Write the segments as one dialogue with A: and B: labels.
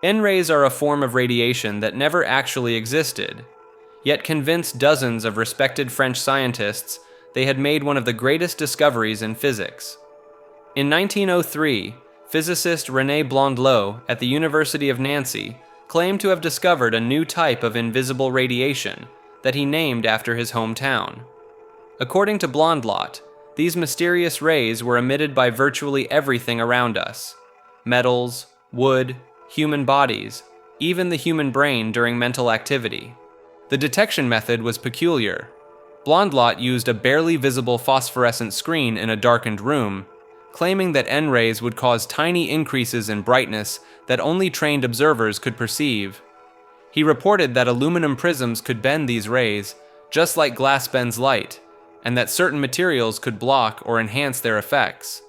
A: N-rays are a form of radiation that never actually existed, yet convinced dozens of respected French scientists they had made one of the greatest discoveries in physics. In 1903, physicist René Blondelot at the University of Nancy claimed to have discovered a new type of invisible radiation that he named after his hometown. According to Blondelot, these mysterious rays were emitted by virtually everything around us: metals, wood, human bodies, even the human brain during mental activity. The detection method was peculiar. Blondelot used a barely visible phosphorescent screen in a darkened room, claiming that N-rays would cause tiny increases in brightness that only trained observers could perceive. He reported that aluminum prisms could bend these rays, just like glass bends light, and that certain materials could block or enhance their effects.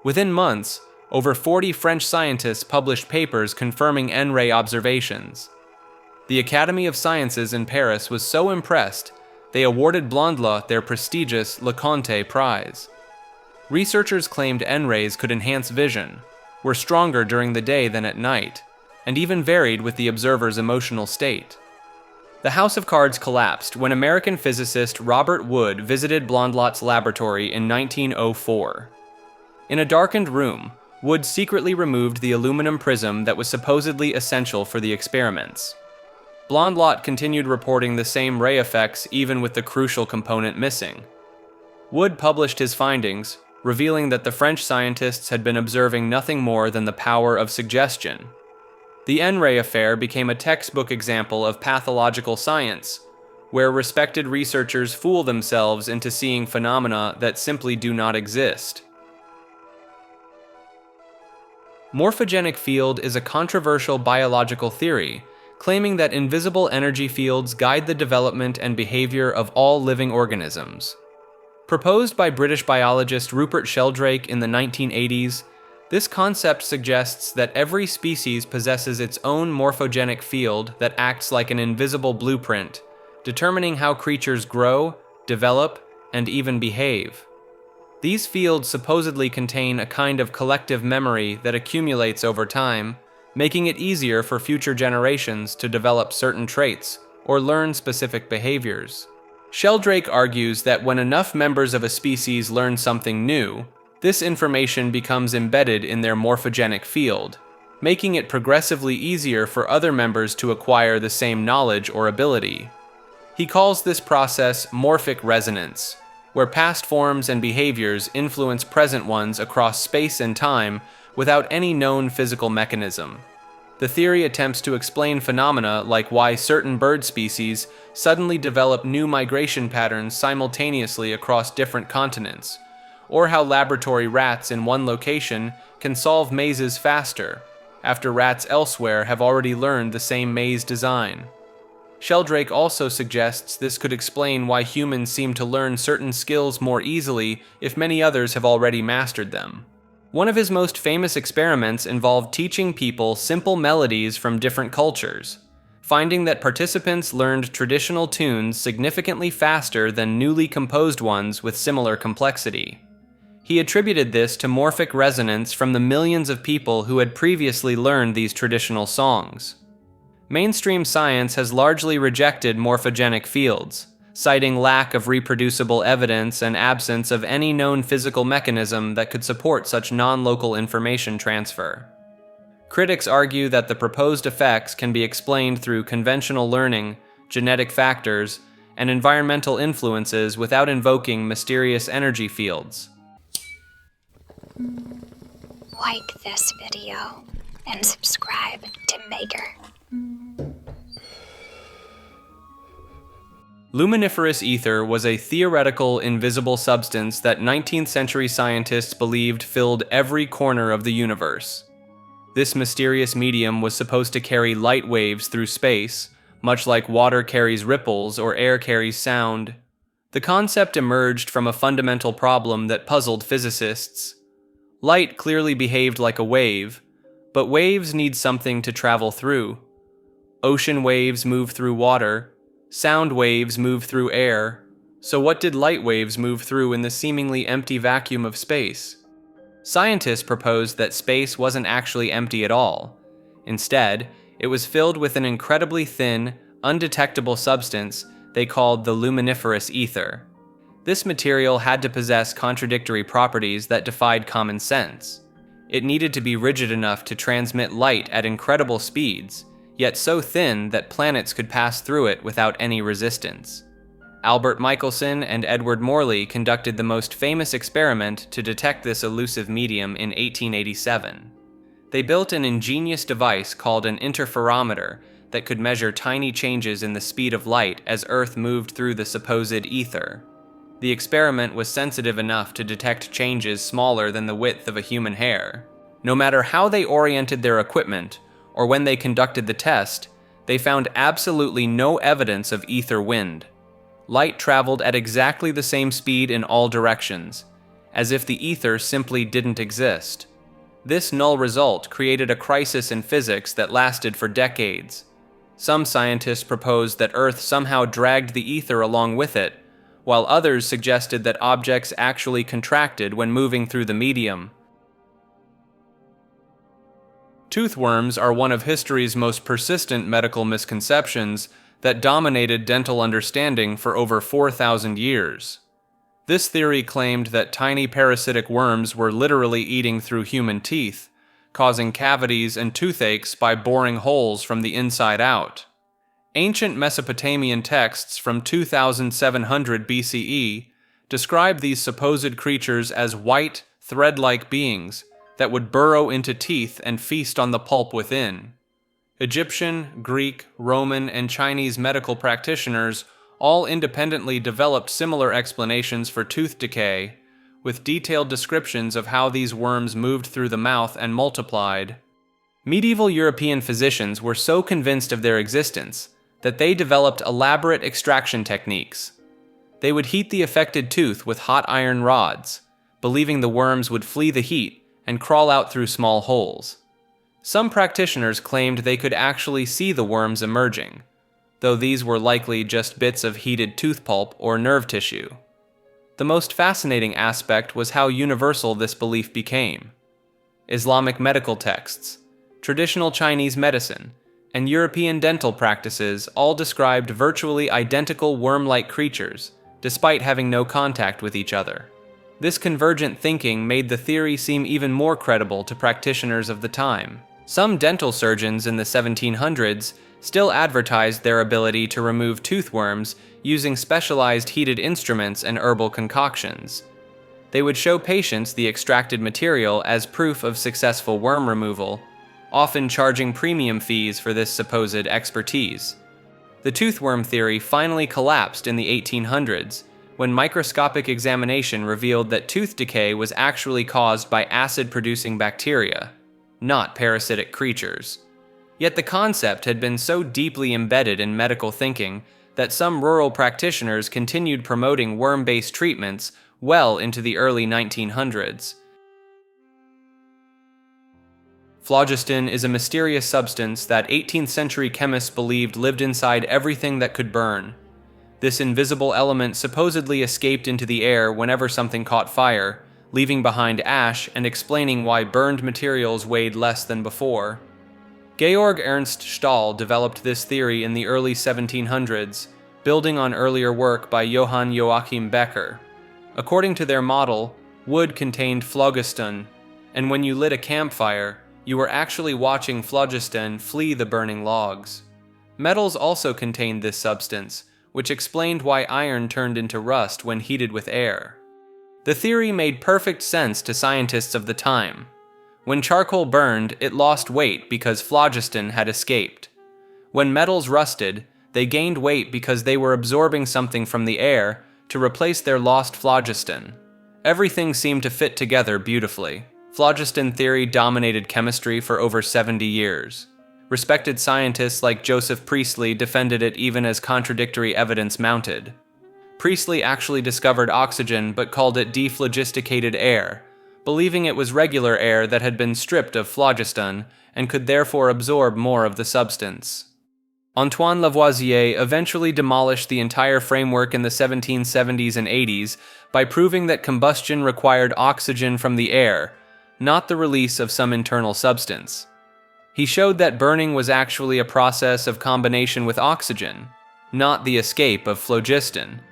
A: Within months, over 40 French scientists published papers confirming N-ray observations. The Academy of Sciences in Paris was so impressed, they awarded Blondelot their prestigious Leconte Prize. Researchers claimed N-rays could enhance vision, were stronger during the day than at night, and even varied with the observer's emotional state. The House of Cards collapsed when American physicist Robert Wood visited Blondelot's laboratory in 1904. In a darkened room, Wood secretly removed the aluminum prism that was supposedly essential for the experiments. Blondelot continued reporting the same ray effects even with the crucial component missing. Wood published his findings, revealing that the French scientists had been observing nothing more than the power of suggestion. The N-ray affair became a textbook example of pathological science, where respected researchers fool themselves into seeing phenomena that simply do not exist. Morphogenic field is a controversial biological theory, claiming that invisible energy fields guide the development and behavior of all living organisms. Proposed by British biologist Rupert Sheldrake in the 1980s, this concept suggests that every species possesses its own morphogenic field that acts like an invisible blueprint, determining how creatures grow, develop, and even behave. These fields supposedly contain a kind of collective memory that accumulates over time, making it easier for future generations to develop certain traits or learn specific behaviors. Sheldrake argues that when enough members of a species learn something new, this information becomes embedded in their morphogenic field, making it progressively easier for other members to acquire the same knowledge or ability. He calls this process morphic resonance, where past forms and behaviors influence present ones across space and time without any known physical mechanism. The theory attempts to explain phenomena like why certain bird species suddenly develop new migration patterns simultaneously across different continents, or how laboratory rats in one location can solve mazes faster, after rats elsewhere have already learned the same maze design. Sheldrake also suggests this could explain why humans seem to learn certain skills more easily if many others have already mastered them. One of his most famous experiments involved teaching people simple melodies from different cultures, finding that participants learned traditional tunes significantly faster than newly composed ones with similar complexity. He attributed this to morphic resonance from the millions of people who had previously learned these traditional songs. Mainstream science has largely rejected morphogenic fields, citing lack of reproducible evidence and absence of any known physical mechanism that could support such non-local information transfer. Critics argue that the proposed effects can be explained through conventional learning, genetic factors, and environmental influences without invoking mysterious energy fields.
B: Like this video and subscribe to Maker.
A: Luminiferous ether was a theoretical, invisible substance that 19th century scientists believed filled every corner of the universe. This mysterious medium was supposed to carry light waves through space, much like water carries ripples or air carries sound. The concept emerged from a fundamental problem that puzzled physicists. Light clearly behaved like a wave, but waves need something to travel through. Ocean waves move through water, sound waves move through air, so what did light waves move through in the seemingly empty vacuum of space? Scientists proposed that space wasn't actually empty at all. Instead, it was filled with an incredibly thin, undetectable substance they called the luminiferous ether. This material had to possess contradictory properties that defied common sense. It needed to be rigid enough to transmit light at incredible speeds, yet so thin that planets could pass through it without any resistance. Albert Michelson and Edward Morley conducted the most famous experiment to detect this elusive medium in 1887. They built an ingenious device called an interferometer that could measure tiny changes in the speed of light as Earth moved through the supposed ether. The experiment was sensitive enough to detect changes smaller than the width of a human hair. No matter how they oriented their equipment, or when they conducted the test, they found absolutely no evidence of ether wind. Light traveled at exactly the same speed in all directions, as if the ether simply didn't exist. This null result created a crisis in physics that lasted for decades. Some scientists proposed that Earth somehow dragged the ether along with it, while others suggested that objects actually contracted when moving through the medium. Toothworms are one of history's most persistent medical misconceptions that dominated dental understanding for over 4,000 years. This theory claimed that tiny parasitic worms were literally eating through human teeth, causing cavities and toothaches by boring holes from the inside out. Ancient Mesopotamian texts from 2700 BCE describe these supposed creatures as white, thread-like beings that would burrow into teeth and feast on the pulp within. Egyptian, Greek, Roman, and Chinese medical practitioners all independently developed similar explanations for tooth decay, with detailed descriptions of how these worms moved through the mouth and multiplied. Medieval European physicians were so convinced of their existence that they developed elaborate extraction techniques. They would heat the affected tooth with hot iron rods, believing the worms would flee the heat and crawl out through small holes. Some practitioners claimed they could actually see the worms emerging, though these were likely just bits of heated tooth pulp or nerve tissue. The most fascinating aspect was how universal this belief became. Islamic medical texts, traditional Chinese medicine, and European dental practices all described virtually identical worm-like creatures, despite having no contact with each other. This convergent thinking made the theory seem even more credible to practitioners of the time. Some dental surgeons in the 1700s still advertised their ability to remove toothworms using specialized heated instruments and herbal concoctions. They would show patients the extracted material as proof of successful worm removal, often charging premium fees for this supposed expertise. The toothworm theory finally collapsed in the 1800s, when microscopic examination revealed that tooth decay was actually caused by acid-producing bacteria, not parasitic creatures. Yet the concept had been so deeply embedded in medical thinking that some rural practitioners continued promoting worm-based treatments well into the early 1900s. Phlogiston is a mysterious substance that 18th century chemists believed lived inside everything that could burn. This invisible element supposedly escaped into the air whenever something caught fire, leaving behind ash and explaining why burned materials weighed less than before. Georg Ernst Stahl developed this theory in the early 1700s, building on earlier work by Johann Joachim Becher. According to their model, wood contained phlogiston, and when you lit a campfire, you were actually watching phlogiston flee the burning logs. Metals also contained this substance, which explained why iron turned into rust when heated with air. The theory made perfect sense to scientists of the time. When charcoal burned, it lost weight because phlogiston had escaped. When metals rusted, they gained weight because they were absorbing something from the air to replace their lost phlogiston. Everything seemed to fit together beautifully. Phlogiston theory dominated chemistry for over 70 years. Respected scientists like Joseph Priestley defended it even as contradictory evidence mounted. Priestley actually discovered oxygen but called it dephlogisticated air, believing it was regular air that had been stripped of phlogiston and could therefore absorb more of the substance. Antoine Lavoisier eventually demolished the entire framework in the 1770s and 80s by proving that combustion required oxygen from the air, not the release of some internal substance. He showed that burning was actually a process of combination with oxygen, not the escape of phlogiston.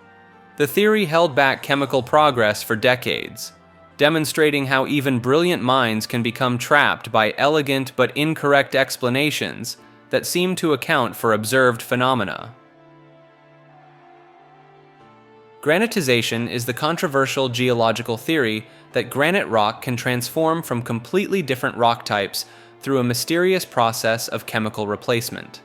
A: The theory held back chemical progress for decades, demonstrating how even brilliant minds can become trapped by elegant but incorrect explanations that seem to account for observed phenomena. Granitization is the controversial geological theory that granite rock can transform from completely different rock types through a mysterious process of chemical replacement.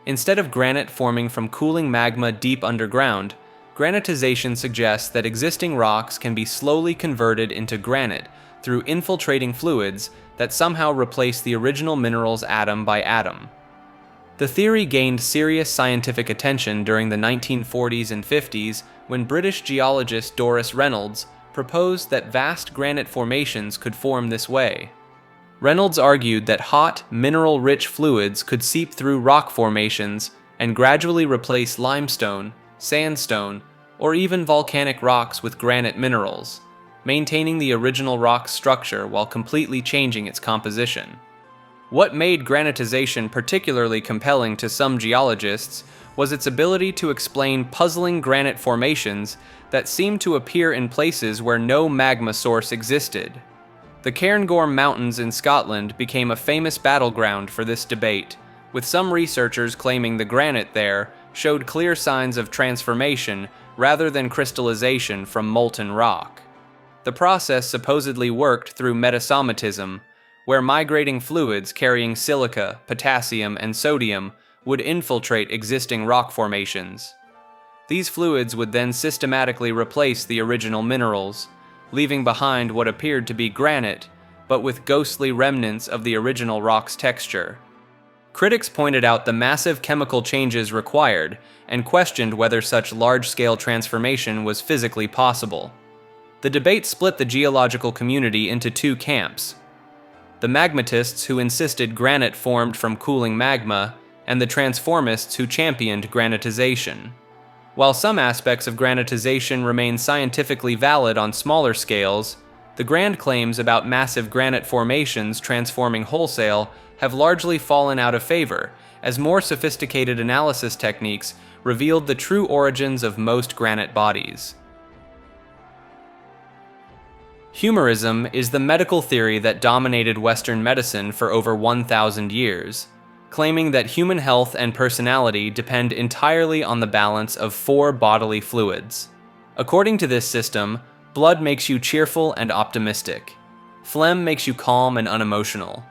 A: Instead of granite forming from cooling magma deep underground, granitization suggests that existing rocks can be slowly converted into granite through infiltrating fluids that somehow replace the original minerals atom by atom. The theory gained serious scientific attention during the 1940s and 50s when British geologist Doris Reynolds proposed that vast granite formations could form this way. Reynolds argued that hot, mineral-rich fluids could seep through rock formations and gradually replace limestone, sandstone, or even volcanic rocks with granite minerals, maintaining the original rock's structure while completely changing its composition. What made granitization particularly compelling to some geologists was its ability to explain puzzling granite formations that seemed to appear in places where no magma source existed. The Cairngorm Mountains in Scotland became a famous battleground for this debate, with some researchers claiming the granite there showed clear signs of transformation rather than crystallization from molten rock. The process supposedly worked through metasomatism, where migrating fluids carrying silica, potassium, and sodium would infiltrate existing rock formations. These fluids would then systematically replace the original minerals, leaving behind what appeared to be granite, but with ghostly remnants of the original rock's texture. Critics pointed out the massive chemical changes required and questioned whether such large-scale transformation was physically possible. The debate split the geological community into two camps: the magmatists who insisted granite formed from cooling magma, and the transformists who championed granitization. While some aspects of granitization remain scientifically valid on smaller scales, the grand claims about massive granite formations transforming wholesale have largely fallen out of favor, as more sophisticated analysis techniques revealed the true origins of most granite bodies. Humorism is the medical theory that dominated Western medicine for over 1,000 years, claiming that human health and personality depend entirely on the balance of 4 bodily fluids. According to this system, blood makes you cheerful and optimistic. Phlegm makes you calm and unemotional.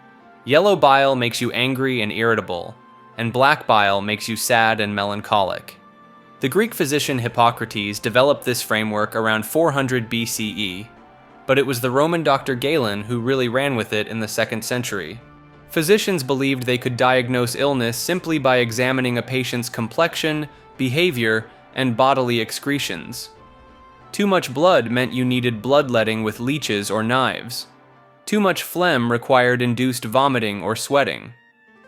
A: Yellow bile makes you angry and irritable, and black bile makes you sad and melancholic. The Greek physician Hippocrates developed this framework around 400 BCE, but it was the Roman doctor Galen who really ran with it in the 2nd century. Physicians believed they could diagnose illness simply by examining a patient's complexion, behavior, and bodily excretions. Too much blood meant you needed bloodletting with leeches or knives. Too much phlegm required induced vomiting or sweating.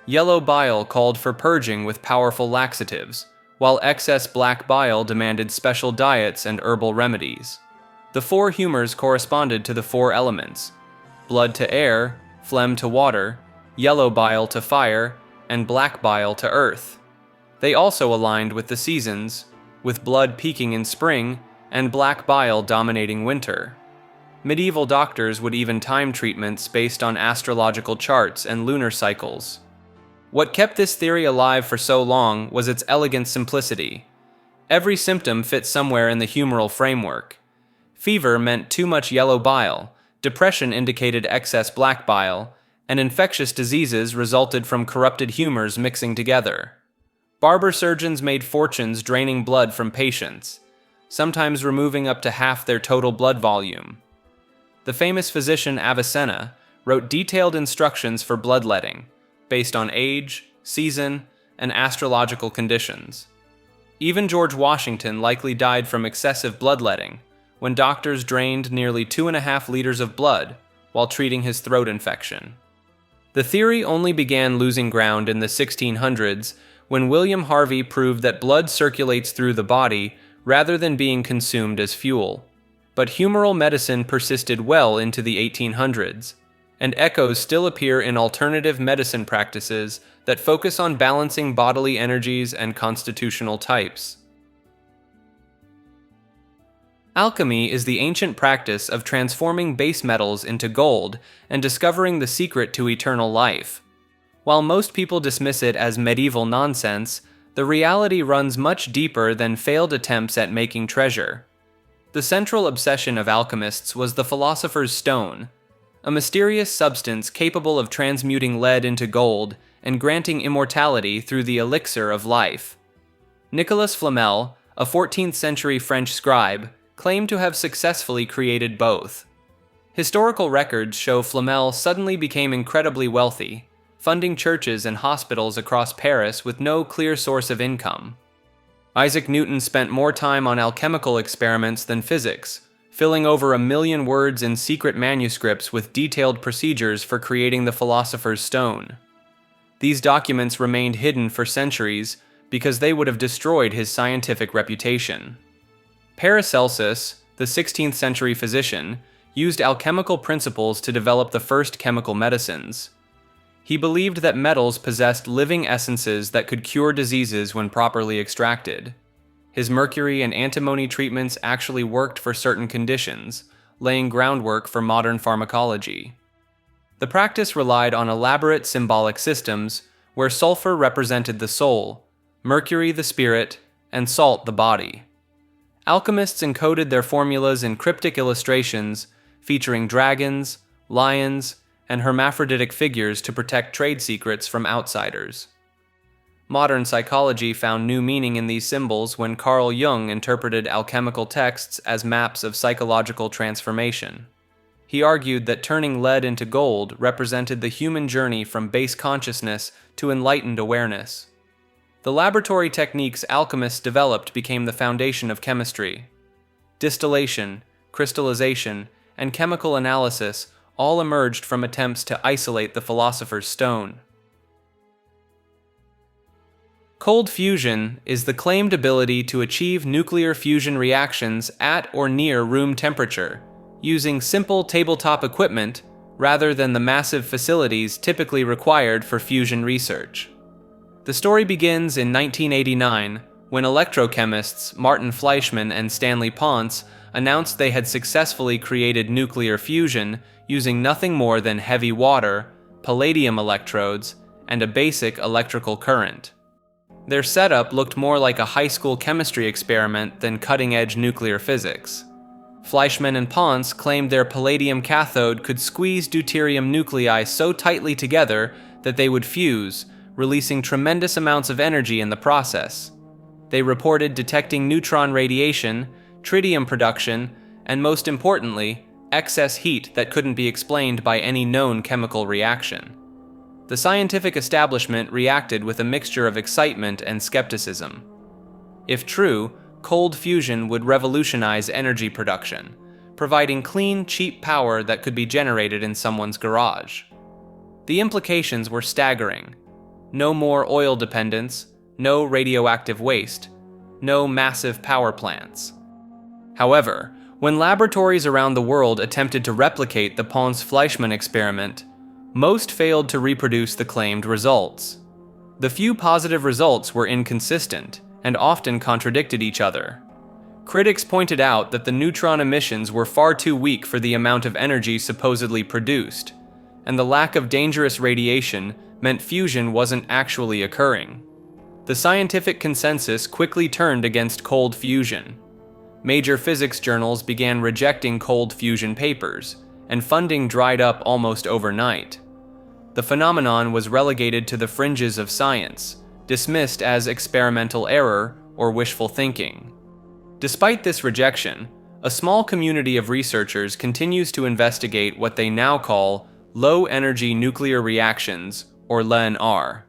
A: Yellow bile called for purging with powerful laxatives, while excess black bile demanded special diets and herbal remedies. The 4 humors corresponded to the 4 elements: blood to air, phlegm to water, yellow bile to fire, and black bile to earth. They also aligned with the seasons, with blood peaking in spring and black bile dominating winter. Medieval doctors would even time treatments based on astrological charts and lunar cycles. What kept this theory alive for so long was its elegant simplicity. Every symptom fit somewhere in the humoral framework. Fever meant too much yellow bile, depression indicated excess black bile, and infectious diseases resulted from corrupted humors mixing together. Barber surgeons made fortunes draining blood from patients, sometimes removing up to half their total blood volume. The famous physician Avicenna wrote detailed instructions for bloodletting, based on age, season, and astrological conditions. Even George Washington likely died from excessive bloodletting, when doctors drained nearly 2.5 liters of blood while treating his throat infection. The theory only began losing ground in the 1600s when William Harvey proved that blood circulates through the body rather than being consumed as fuel. But humoral medicine persisted well into the 1800s, and echoes still appear in alternative medicine practices that focus on balancing bodily energies and constitutional types. Alchemy is the ancient practice of transforming base metals into gold and discovering the secret to eternal life. While most people dismiss it as medieval nonsense, the reality runs much deeper than failed attempts at making treasure. The central obsession of alchemists was the philosopher's stone, a mysterious substance capable of transmuting lead into gold and granting immortality through the elixir of life. Nicolas Flamel, a 14th century French scribe, claimed to have successfully created both. Historical records show Flamel suddenly became incredibly wealthy, funding churches and hospitals across Paris with no clear source of income. Isaac Newton spent more time on alchemical experiments than physics, filling over 1 million words in secret manuscripts with detailed procedures for creating the philosopher's stone. These documents remained hidden for centuries because they would have destroyed his scientific reputation. Paracelsus, the 16th century physician, used alchemical principles to develop the first chemical medicines. He believed that metals possessed living essences that could cure diseases when properly extracted. His mercury and antimony treatments actually worked for certain conditions, laying groundwork for modern pharmacology. The practice relied on elaborate symbolic systems where sulfur represented the soul, mercury the spirit, and salt the body. Alchemists encoded their formulas in cryptic illustrations featuring dragons, lions, and hermaphroditic figures to protect trade secrets from outsiders. Modern psychology found new meaning in these symbols when Carl Jung interpreted alchemical texts as maps of psychological transformation. He argued that turning lead into gold represented the human journey from base consciousness to enlightened awareness. The laboratory techniques alchemists developed became the foundation of chemistry. Distillation, crystallization, and chemical analysis all emerged from attempts to isolate the philosopher's stone. Cold fusion is the claimed ability to achieve nuclear fusion reactions at or near room temperature, using simple tabletop equipment rather than the massive facilities typically required for fusion research. The story begins in 1989 when electrochemists Martin Fleischmann and Stanley Pons announced they had successfully created nuclear fusion using nothing more than heavy water, palladium electrodes, and a basic electrical current. Their setup looked more like a high school chemistry experiment than cutting-edge nuclear physics. Fleischmann and Pons claimed their palladium cathode could squeeze deuterium nuclei so tightly together that they would fuse, releasing tremendous amounts of energy in the process. They reported detecting neutron radiation, tritium production, and most importantly, excess heat that couldn't be explained by any known chemical reaction. The scientific establishment reacted with a mixture of excitement and skepticism. If true, cold fusion would revolutionize energy production, providing clean, cheap power that could be generated in someone's garage. The implications were staggering. No more oil dependence, no radioactive waste, no massive power plants. However, when laboratories around the world attempted to replicate the Pons-Fleischmann experiment, most failed to reproduce the claimed results. The few positive results were inconsistent and often contradicted each other. Critics pointed out that the neutron emissions were far too weak for the amount of energy supposedly produced, and the lack of dangerous radiation meant fusion wasn't actually occurring. The scientific consensus quickly turned against cold fusion. Major physics journals began rejecting cold fusion papers, and funding dried up almost overnight. The phenomenon was relegated to the fringes of science, dismissed as experimental error or wishful thinking. Despite this rejection, a small community of researchers continues to investigate what they now call low-energy nuclear reactions, or LENR.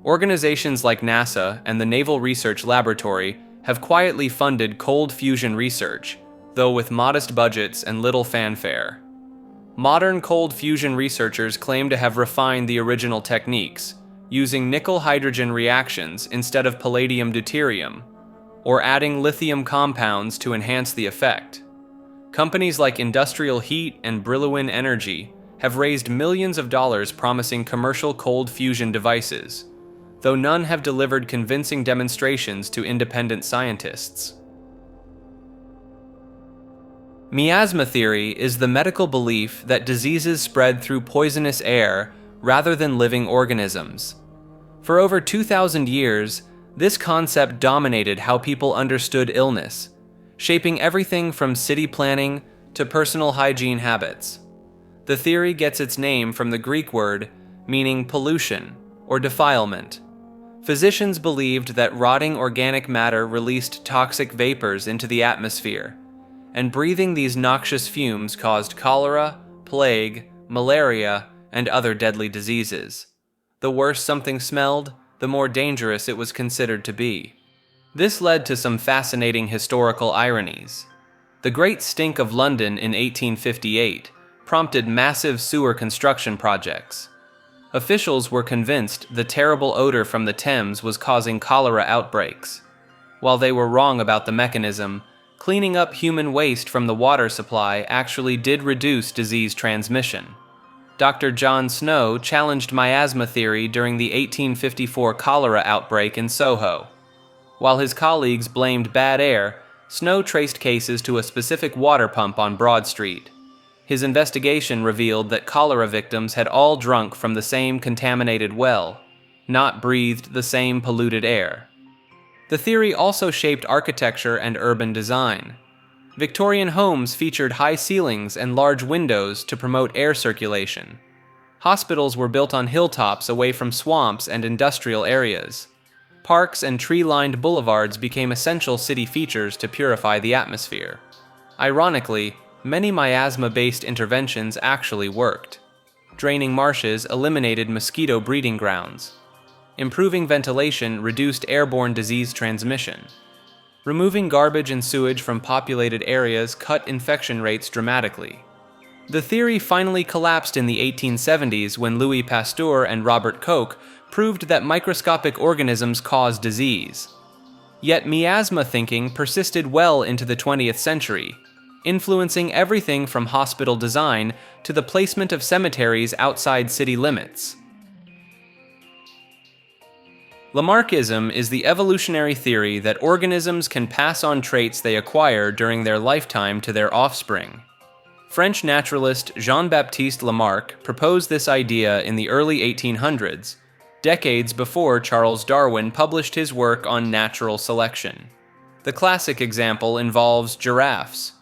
A: Organizations like NASA and the Naval Research Laboratory have quietly funded cold fusion research, though with modest budgets and little fanfare. Modern cold fusion researchers claim to have refined the original techniques, using nickel-hydrogen reactions instead of palladium-deuterium, or adding lithium compounds to enhance the effect. Companies like Industrial Heat and Brillouin Energy have raised millions of dollars promising commercial cold fusion devices, though none have delivered convincing demonstrations to independent scientists. Miasma theory is the medical belief that diseases spread through poisonous air rather than living organisms. For over 2,000 years, this concept dominated how people understood illness, shaping everything from city planning to personal hygiene habits. The theory gets its name from the Greek word meaning pollution or defilement. Physicians believed that rotting organic matter released toxic vapors into the atmosphere, and breathing these noxious fumes caused cholera, plague, malaria, and other deadly diseases. The worse something smelled, the more dangerous it was considered to be. This led to some fascinating historical ironies. The Great Stink of London in 1858 prompted massive sewer construction projects. Officials were convinced the terrible odor from the Thames was causing cholera outbreaks. While they were wrong about the mechanism, cleaning up human waste from the water supply actually did reduce disease transmission. Dr. John Snow challenged miasma theory during the 1854 cholera outbreak in Soho. While his colleagues blamed bad air, Snow traced cases to a specific water pump on Broad Street. His investigation revealed that cholera victims had all drunk from the same contaminated well, not breathed the same polluted air. The theory also shaped architecture and urban design. Victorian homes featured high ceilings and large windows to promote air circulation. Hospitals were built on hilltops away from swamps and industrial areas. Parks and tree-lined boulevards became essential city features to purify the atmosphere. Ironically, many miasma-based interventions actually worked. Draining marshes eliminated mosquito breeding grounds. Improving ventilation reduced airborne disease transmission. Removing garbage and sewage from populated areas cut infection rates dramatically. The theory finally collapsed in the 1870s when Louis Pasteur and Robert Koch proved that microscopic organisms cause disease. Yet miasma thinking persisted well into the 20th century, influencing everything from hospital design to the placement of cemeteries outside city limits. Lamarckism is the evolutionary theory that organisms can pass on traits they acquire during their lifetime to their offspring. French naturalist Jean-Baptiste Lamarck proposed this idea in the early 1800s, decades before Charles Darwin published his work on natural selection. The classic example involves giraffes.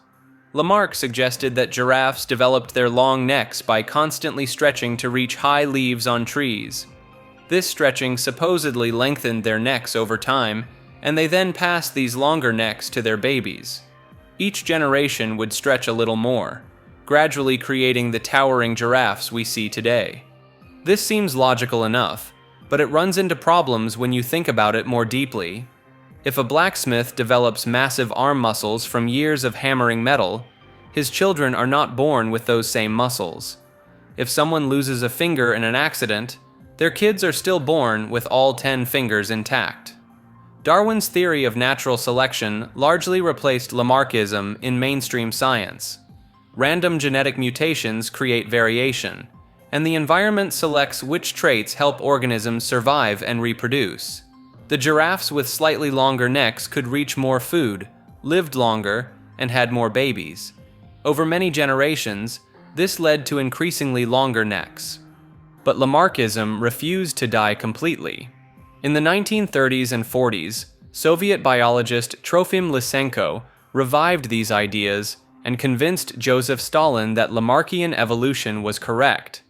A: Lamarck suggested that giraffes developed their long necks by constantly stretching to reach high leaves on trees. This stretching supposedly lengthened their necks over time, and they then passed these longer necks to their babies. Each generation would stretch a little more, gradually creating the towering giraffes we see today. This seems logical enough, but it runs into problems when you think about it more deeply. If a blacksmith develops massive arm muscles from years of hammering metal, his children are not born with those same muscles. If someone loses a finger in an accident, their kids are still born with all 10 fingers intact. Darwin's theory of natural selection largely replaced Lamarckism in mainstream science. Random genetic mutations create variation, and the environment selects which traits help organisms survive and reproduce. The giraffes with slightly longer necks could reach more food, lived longer, and had more babies. Over many generations, this led to increasingly longer necks. But Lamarckism refused to die completely. In the 1930s and 40s, Soviet biologist Trofim Lysenko revived these ideas and convinced Joseph Stalin that Lamarckian evolution was correct.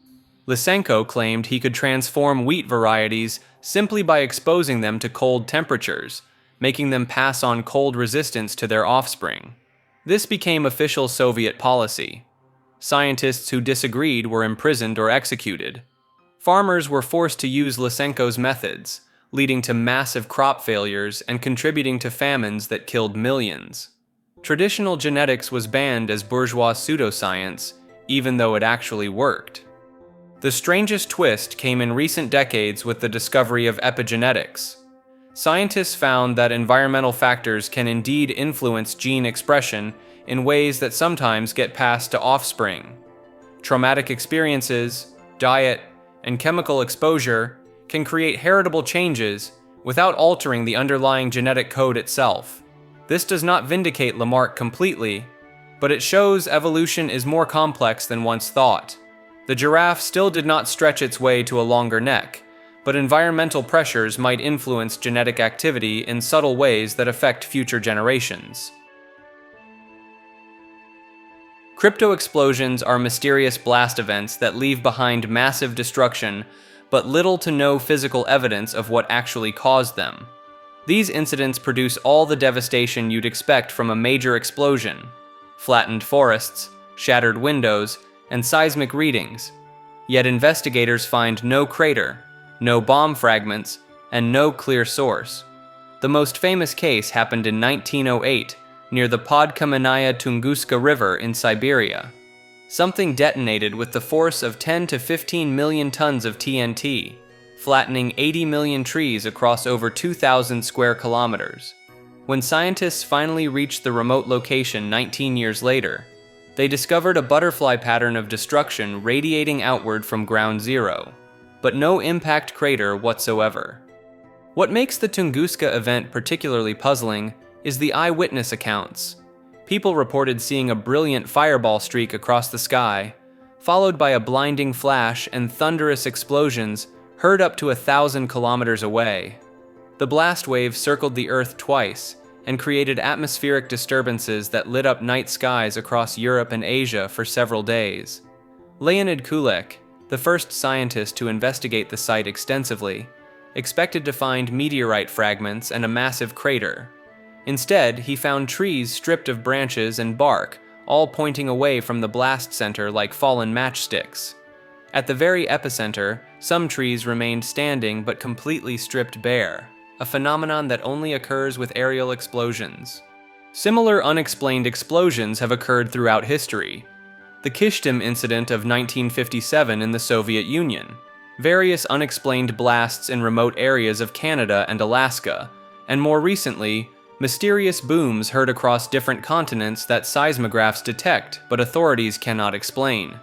A: Lysenko claimed he could transform wheat varieties simply by exposing them to cold temperatures, making them pass on cold resistance to their offspring. This became official Soviet policy. Scientists who disagreed were imprisoned or executed. Farmers were forced to use Lysenko's methods, leading to massive crop failures and contributing to famines that killed millions. Traditional genetics was banned as bourgeois pseudoscience, even though it actually worked. The strangest twist came in recent decades with the discovery of epigenetics. Scientists found that environmental factors can indeed influence gene expression in ways that sometimes get passed to offspring. Traumatic experiences, diet, and chemical exposure can create heritable changes without altering the underlying genetic code itself. This does not vindicate Lamarck completely, but it shows evolution is more complex than once thought. The giraffe still did not stretch its way to a longer neck, but environmental pressures might influence genetic activity in subtle ways that affect future generations. Crypto-explosions are mysterious blast events that leave behind massive destruction, but little to no physical evidence of what actually caused them. These incidents produce all the devastation you'd expect from a major explosion: flattened forests, shattered windows, and seismic readings. Yet investigators find no crater, no bomb fragments, and no clear source. The most famous case happened in 1908 near the Podkamenaya Tunguska River in Siberia. Something detonated with the force of 10 to 15 million tons of TNT, flattening 80 million trees across over 2,000 square kilometers. When scientists finally reached the remote location 19 years later, they discovered a butterfly pattern of destruction radiating outward from ground zero, but no impact crater whatsoever. What makes the Tunguska event particularly puzzling is the eyewitness accounts. People reported seeing a brilliant fireball streak across the sky, followed by a blinding flash and thunderous explosions heard up to 1,000 kilometers away. The blast wave circled the Earth twice and created atmospheric disturbances that lit up night skies across Europe and Asia for several days. Leonid Kulek, the first scientist to investigate the site extensively, expected to find meteorite fragments and a massive crater. Instead, he found trees stripped of branches and bark, all pointing away from the blast center like fallen matchsticks. At the very epicenter, some trees remained standing but completely stripped bare, a phenomenon that only occurs with aerial explosions. Similar unexplained explosions have occurred throughout history. The Kishtim incident of 1957 in the Soviet Union, various unexplained blasts in remote areas of Canada and Alaska, and more recently, mysterious booms heard across different continents that seismographs detect but authorities cannot explain.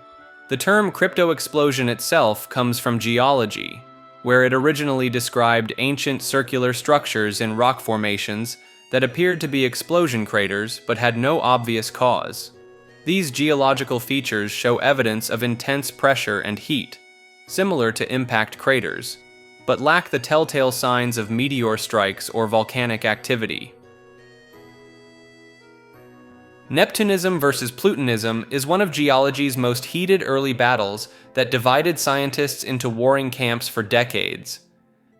A: The term crypto-explosion itself comes from geology, where it originally described ancient circular structures in rock formations that appeared to be explosion craters but had no obvious cause. These geological features show evidence of intense pressure and heat, similar to impact craters, but lack the telltale signs of meteor strikes or volcanic activity. Neptunism versus Plutonism is one of geology's most heated early battles that divided scientists into warring camps for decades.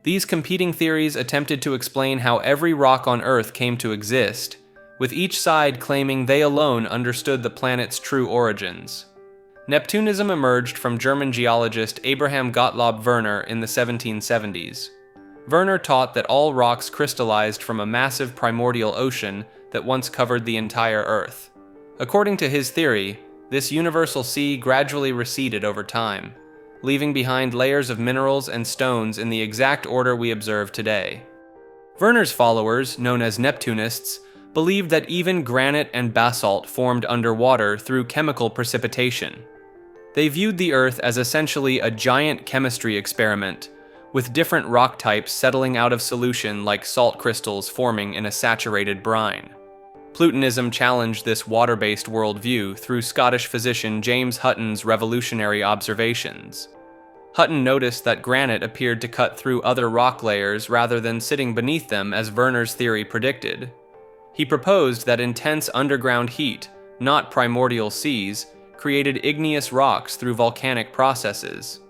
A: These competing theories attempted to explain how every rock on Earth came to exist, with each side claiming they alone understood the planet's true origins. Neptunism emerged from German geologist Abraham Gottlob Werner in the 1770s. Werner taught that all rocks crystallized from a massive primordial ocean that once covered the entire Earth. According to his theory, this universal sea gradually receded over time, leaving behind layers of minerals and stones in the exact order we observe today. Werner's followers, known as Neptunists, believed that even granite and basalt formed underwater through chemical precipitation. They viewed the Earth as essentially a giant chemistry experiment, with different rock types settling out of solution like salt crystals forming in a saturated brine. Plutonism challenged this water-based worldview through Scottish physician James Hutton's revolutionary observations. Hutton noticed that granite appeared to cut through other rock layers rather than sitting beneath them as Werner's theory predicted. He proposed that intense underground heat, not primordial seas, created igneous rocks through volcanic processes.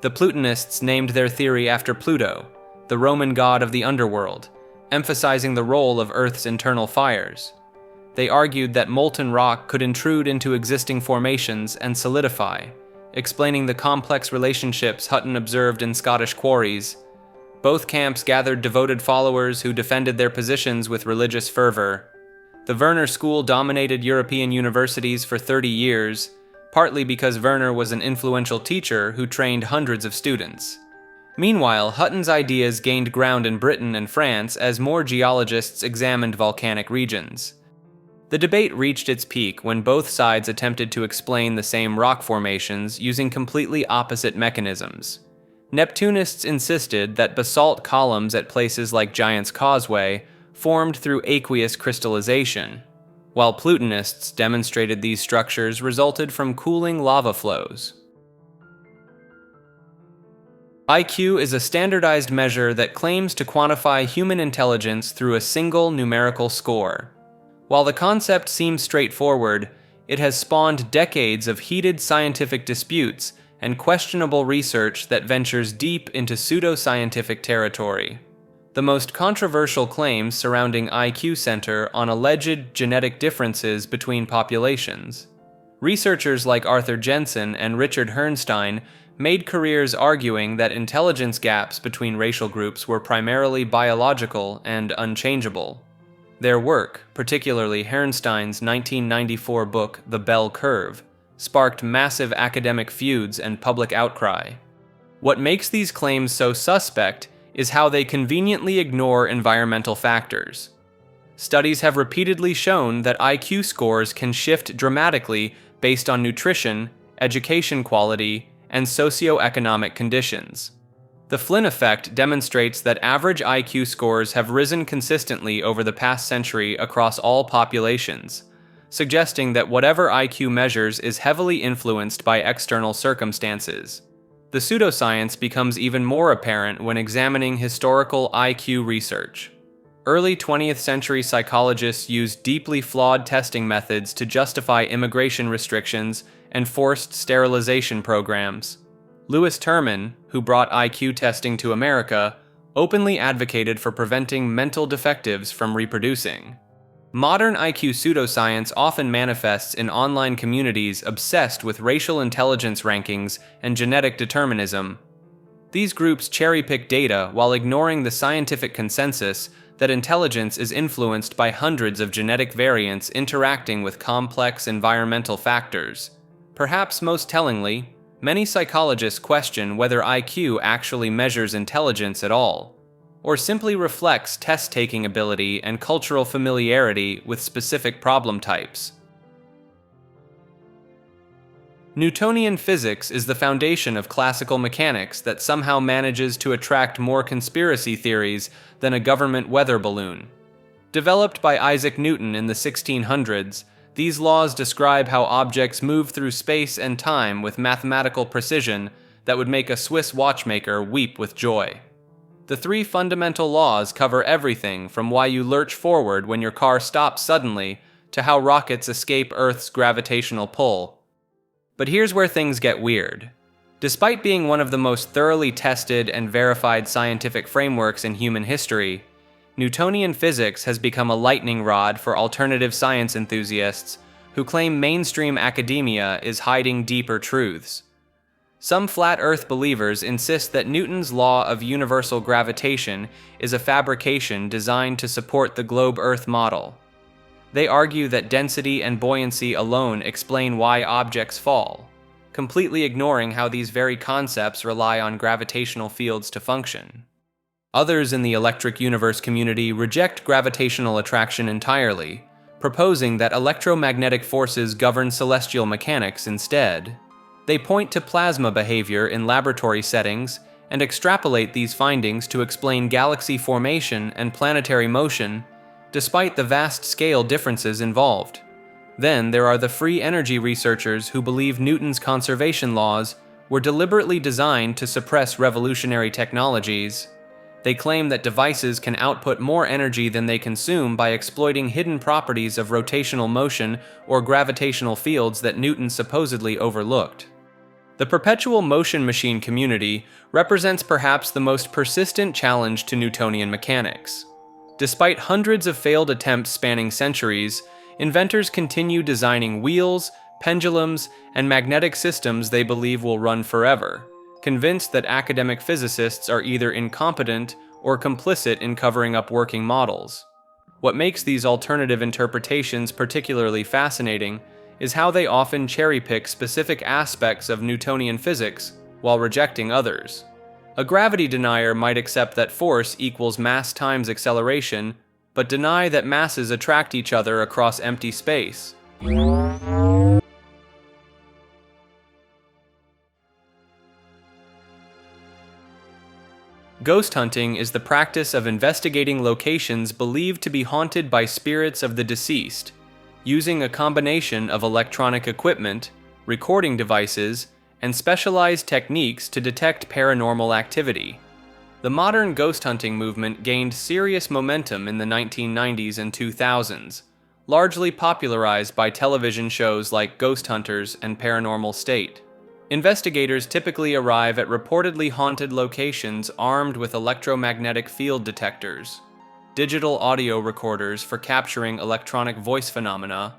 A: The Plutonists named their theory after Pluto, the Roman god of the underworld, emphasizing the role of Earth's internal fires. They argued that molten rock could intrude into existing formations and solidify, explaining the complex relationships Hutton observed in Scottish quarries. Both camps gathered devoted followers who defended their positions with religious fervor. The Werner school dominated European universities for 30 years, partly because Werner was an influential teacher who trained hundreds of students. Meanwhile, Hutton's ideas gained ground in Britain and France as more geologists examined volcanic regions. The debate reached its peak when both sides attempted to explain the same rock formations using completely opposite mechanisms. Neptunists insisted that basalt columns at places like Giant's Causeway formed through aqueous crystallization, while Plutonists demonstrated these structures resulted from cooling lava flows. IQ is a standardized measure that claims to quantify human intelligence through a single numerical score. While the concept seems straightforward, it has spawned decades of heated scientific disputes and questionable research that ventures deep into pseudoscientific territory. The most controversial claims surrounding IQ center on alleged genetic differences between populations. Researchers like Arthur Jensen and Richard Herrnstein made careers arguing that intelligence gaps between racial groups were primarily biological and unchangeable. Their work, particularly Herrnstein's 1994 book The Bell Curve, sparked massive academic feuds and public outcry. What makes these claims so suspect is how they conveniently ignore environmental factors. Studies have repeatedly shown that IQ scores can shift dramatically based on nutrition, education quality, and socioeconomic conditions. The Flynn effect demonstrates that average IQ scores have risen consistently over the past century across all populations, suggesting that whatever IQ measures is heavily influenced by external circumstances. The pseudoscience becomes even more apparent when examining historical IQ research. Early 20th century psychologists used deeply flawed testing methods to justify immigration restrictions and forced sterilization programs. Lewis Terman, who brought IQ testing to America, openly advocated for preventing mental defectives from reproducing. Modern IQ pseudoscience often manifests in online communities obsessed with racial intelligence rankings and genetic determinism. These groups cherry-pick data while ignoring the scientific consensus that intelligence is influenced by hundreds of genetic variants interacting with complex environmental factors. Perhaps most tellingly, many psychologists question whether IQ actually measures intelligence at all, or simply reflects test-taking ability and cultural familiarity with specific problem types. Newtonian physics is the foundation of classical mechanics that somehow manages to attract more conspiracy theories than a government weather balloon. Developed by Isaac Newton in the 1600s, these laws describe how objects move through space and time with mathematical precision that would make a Swiss watchmaker weep with joy. The three fundamental laws cover everything from why you lurch forward when your car stops suddenly to how rockets escape Earth's gravitational pull. But here's where things get weird. Despite being one of the most thoroughly tested and verified scientific frameworks in human history, Newtonian physics has become a lightning rod for alternative science enthusiasts who claim mainstream academia is hiding deeper truths. Some flat Earth believers insist that Newton's law of universal gravitation is a fabrication designed to support the globe-Earth model. They argue that density and buoyancy alone explain why objects fall, completely ignoring how these very concepts rely on gravitational fields to function. Others in the electric universe community reject gravitational attraction entirely, proposing that electromagnetic forces govern celestial mechanics instead. They point to plasma behavior in laboratory settings and extrapolate these findings to explain galaxy formation and planetary motion, despite the vast scale differences involved. Then there are the free energy researchers who believe Newton's conservation laws were deliberately designed to suppress revolutionary technologies. They claim that devices can output more energy than they consume by exploiting hidden properties of rotational motion or gravitational fields that Newton supposedly overlooked. The perpetual motion machine community represents perhaps the most persistent challenge to Newtonian mechanics. Despite hundreds of failed attempts spanning centuries, inventors continue designing wheels, pendulums, and magnetic systems they believe will run forever, convinced that academic physicists are either incompetent or complicit in covering up working models. What makes these alternative interpretations particularly fascinating is how they often cherry-pick specific aspects of Newtonian physics while rejecting others. A gravity denier might accept that force equals mass times acceleration, but deny that masses attract each other across empty space. Ghost hunting is the practice of investigating locations believed to be haunted by spirits of the deceased, using a combination of electronic equipment, recording devices, and specialized techniques to detect paranormal activity. The modern ghost hunting movement gained serious momentum in the 1990s and 2000s, largely popularized by television shows like Ghost Hunters and Paranormal State. Investigators typically arrive at reportedly haunted locations armed with electromagnetic field detectors, digital audio recorders for capturing electronic voice phenomena,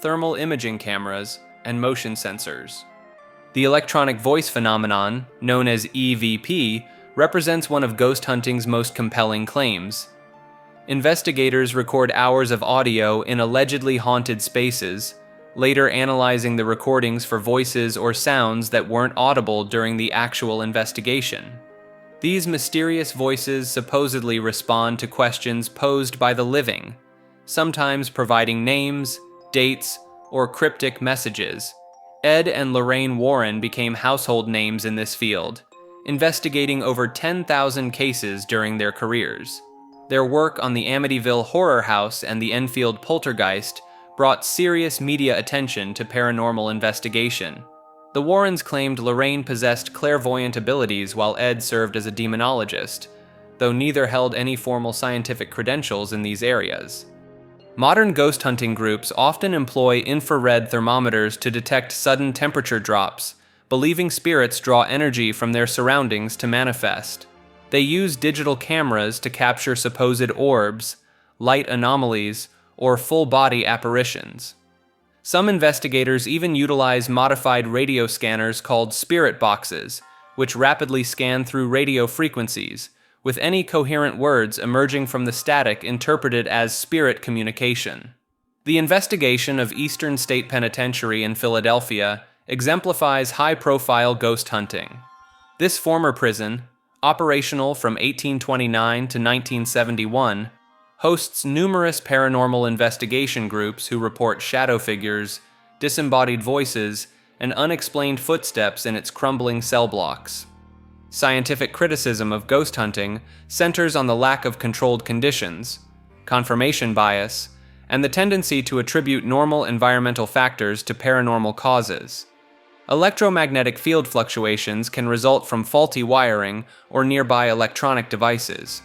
A: thermal imaging cameras, and motion sensors. The electronic voice phenomenon, known as EVP, represents one of ghost hunting's most compelling claims. Investigators record hours of audio in allegedly haunted spaces, later analyzing the recordings for voices or sounds that weren't audible during the actual investigation. These mysterious voices supposedly respond to questions posed by the living, sometimes providing names, dates, or cryptic messages. Ed and Lorraine Warren became household names in this field, investigating over 10,000 cases during their careers. Their work on the Amityville Horror House and the Enfield Poltergeist brought serious media attention to paranormal investigation. The Warrens claimed Lorraine possessed clairvoyant abilities while Ed served as a demonologist, though neither held any formal scientific credentials in these areas. Modern ghost hunting groups often employ infrared thermometers to detect sudden temperature drops, believing spirits draw energy from their surroundings to manifest. They use digital cameras to capture supposed orbs, light anomalies, or full-body apparitions. Some investigators even utilize modified radio scanners called spirit boxes, which rapidly scan through radio frequencies, with any coherent words emerging from the static interpreted as spirit communication. The investigation of Eastern State Penitentiary in Philadelphia exemplifies high-profile ghost hunting. This former prison, operational from 1829 to 1971, hosts numerous paranormal investigation groups who report shadow figures, disembodied voices, and unexplained footsteps in its crumbling cell blocks. Scientific criticism of ghost hunting centers on the lack of controlled conditions, confirmation bias, and the tendency to attribute normal environmental factors to paranormal causes. Electromagnetic field fluctuations can result from faulty wiring or nearby electronic devices.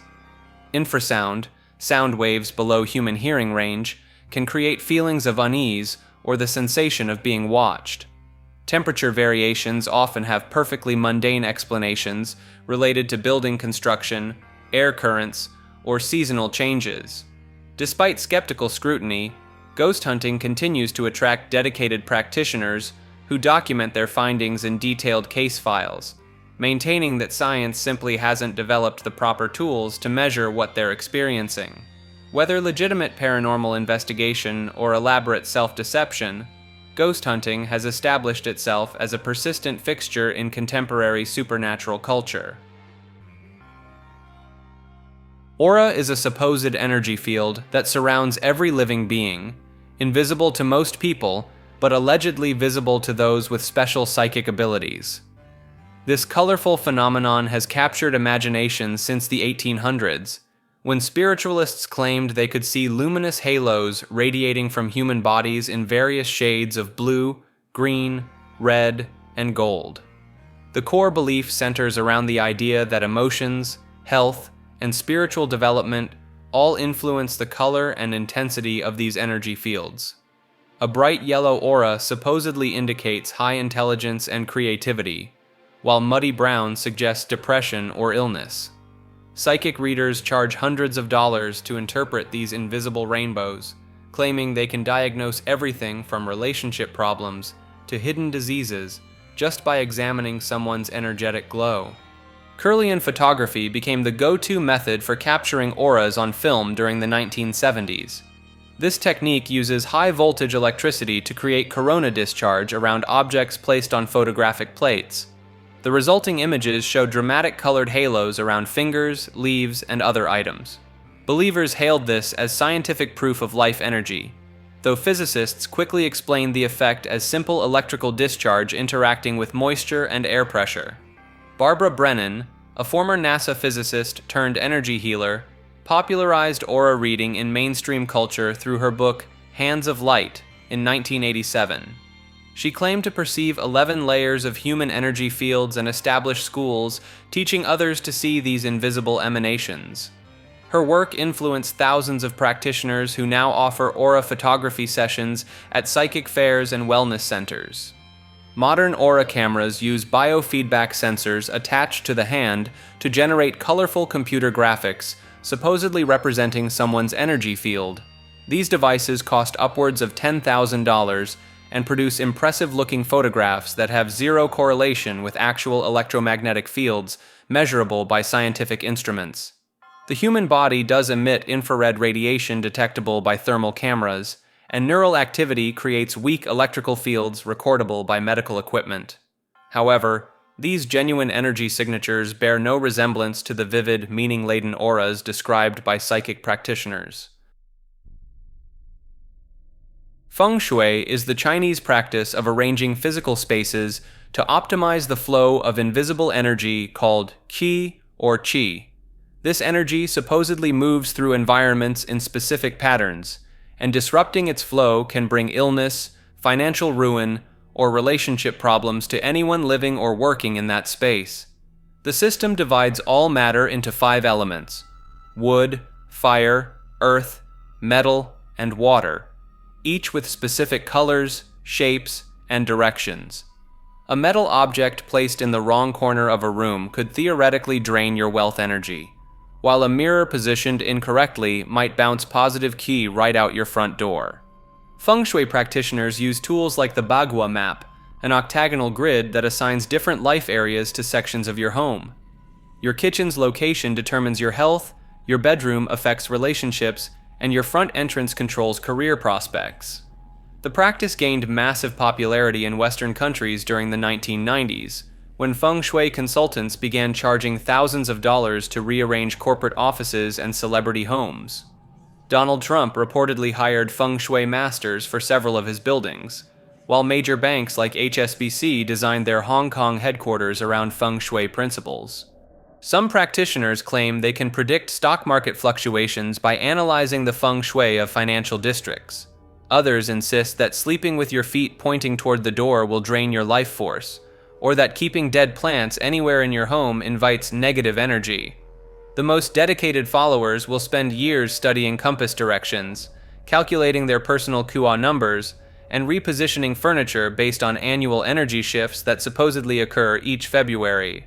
A: Infrasound, sound waves below human hearing range, can create feelings of unease or the sensation of being watched. Temperature variations often have perfectly mundane explanations related to building construction, air currents, or seasonal changes. Despite skeptical scrutiny, ghost hunting continues to attract dedicated practitioners who document their findings in detailed case files, maintaining that science simply hasn't developed the proper tools to measure what they're experiencing. Whether legitimate paranormal investigation or elaborate self-deception, ghost hunting has established itself as a persistent fixture in contemporary supernatural culture. Aura is a supposed energy field that surrounds every living being, invisible to most people, but allegedly visible to those with special psychic abilities. This colorful phenomenon has captured imagination since the 1800s, when spiritualists claimed they could see luminous halos radiating from human bodies in various shades of blue, green, red, and gold. The core belief centers around the idea that emotions, health, and spiritual development all influence the color and intensity of these energy fields. A bright yellow aura supposedly indicates high intelligence and creativity, while muddy brown suggests depression or illness. Psychic readers charge hundreds of dollars to interpret these invisible rainbows, claiming they can diagnose everything from relationship problems to hidden diseases just by examining someone's energetic glow. Kirlian photography became the go-to method for capturing auras on film during the 1970s. This technique uses high-voltage electricity to create corona discharge around objects placed on photographic plates. The resulting images show dramatic colored halos around fingers, leaves, and other items. Believers hailed this as scientific proof of life energy, though physicists quickly explained the effect as simple electrical discharge interacting with moisture and air pressure. Barbara Brennan, a former NASA physicist turned energy healer, popularized aura reading in mainstream culture through her book Hands of Light in 1987. She claimed to perceive 11 layers of human energy fields and establish schools teaching others to see these invisible emanations. Her work influenced thousands of practitioners who now offer aura photography sessions at psychic fairs and wellness centers. Modern aura cameras use biofeedback sensors attached to the hand to generate colorful computer graphics, supposedly representing someone's energy field. These devices cost upwards of $10,000 and produce impressive-looking photographs that have zero correlation with actual electromagnetic fields measurable by scientific instruments. The human body does emit infrared radiation detectable by thermal cameras, and neural activity creates weak electrical fields recordable by medical equipment. However, these genuine energy signatures bear no resemblance to the vivid, meaning-laden auras described by psychic practitioners. Feng Shui is the Chinese practice of arranging physical spaces to optimize the flow of invisible energy called qi or qi. This energy supposedly moves through environments in specific patterns, and disrupting its flow can bring illness, financial ruin, or relationship problems to anyone living or working in that space. The system divides all matter into 5 elements: wood, fire, earth, metal, and water, each with specific colors, shapes, and directions. A metal object placed in the wrong corner of a room could theoretically drain your wealth energy, while a mirror positioned incorrectly might bounce positive qi right out your front door. Feng Shui practitioners use tools like the Bagua map, an octagonal grid that assigns different life areas to sections of your home. Your kitchen's location determines your health, your bedroom affects relationships, and your front entrance controls career prospects. The practice gained massive popularity in Western countries during the 1990s, when Feng Shui consultants began charging thousands of dollars to rearrange corporate offices and celebrity homes. Donald Trump reportedly hired Feng Shui masters for several of his buildings, while major banks like HSBC designed their Hong Kong headquarters around Feng Shui principles. Some practitioners claim they can predict stock market fluctuations by analyzing the Feng Shui of financial districts. Others insist that sleeping with your feet pointing toward the door will drain your life force, or that keeping dead plants anywhere in your home invites negative energy. The most dedicated followers will spend years studying compass directions, calculating their personal Kuo numbers, and repositioning furniture based on annual energy shifts that supposedly occur each February.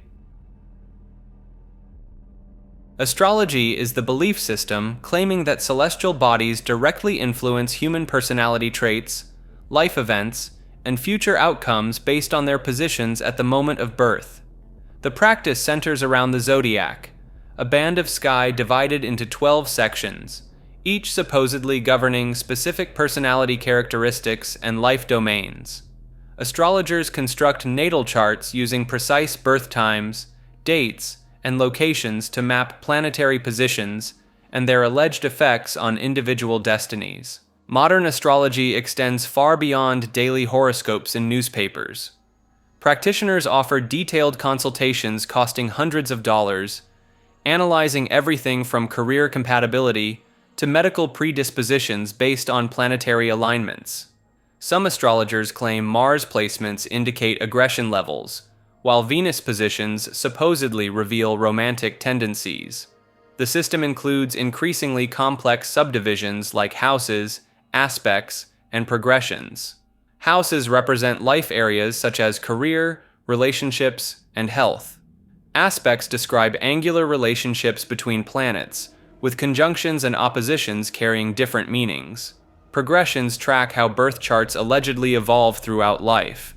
A: Astrology is the belief system claiming that celestial bodies directly influence human personality traits, life events, and future outcomes based on their positions at the moment of birth. The practice centers around the zodiac, a band of sky divided into 12 sections, each supposedly governing specific personality characteristics and life domains. Astrologers construct natal charts using precise birth times, dates, and locations to map planetary positions and their alleged effects on individual destinies. Modern astrology extends far beyond daily horoscopes in newspapers. Practitioners offer detailed consultations costing hundreds of dollars, analyzing everything from career compatibility to medical predispositions based on planetary alignments. Some astrologers claim Mars placements indicate aggression levels, while Venus positions supposedly reveal romantic tendencies. The system includes increasingly complex subdivisions like houses, aspects, and progressions. Houses represent life areas such as career, relationships, and health. Aspects describe angular relationships between planets, with conjunctions and oppositions carrying different meanings. Progressions track how birth charts allegedly evolve throughout life.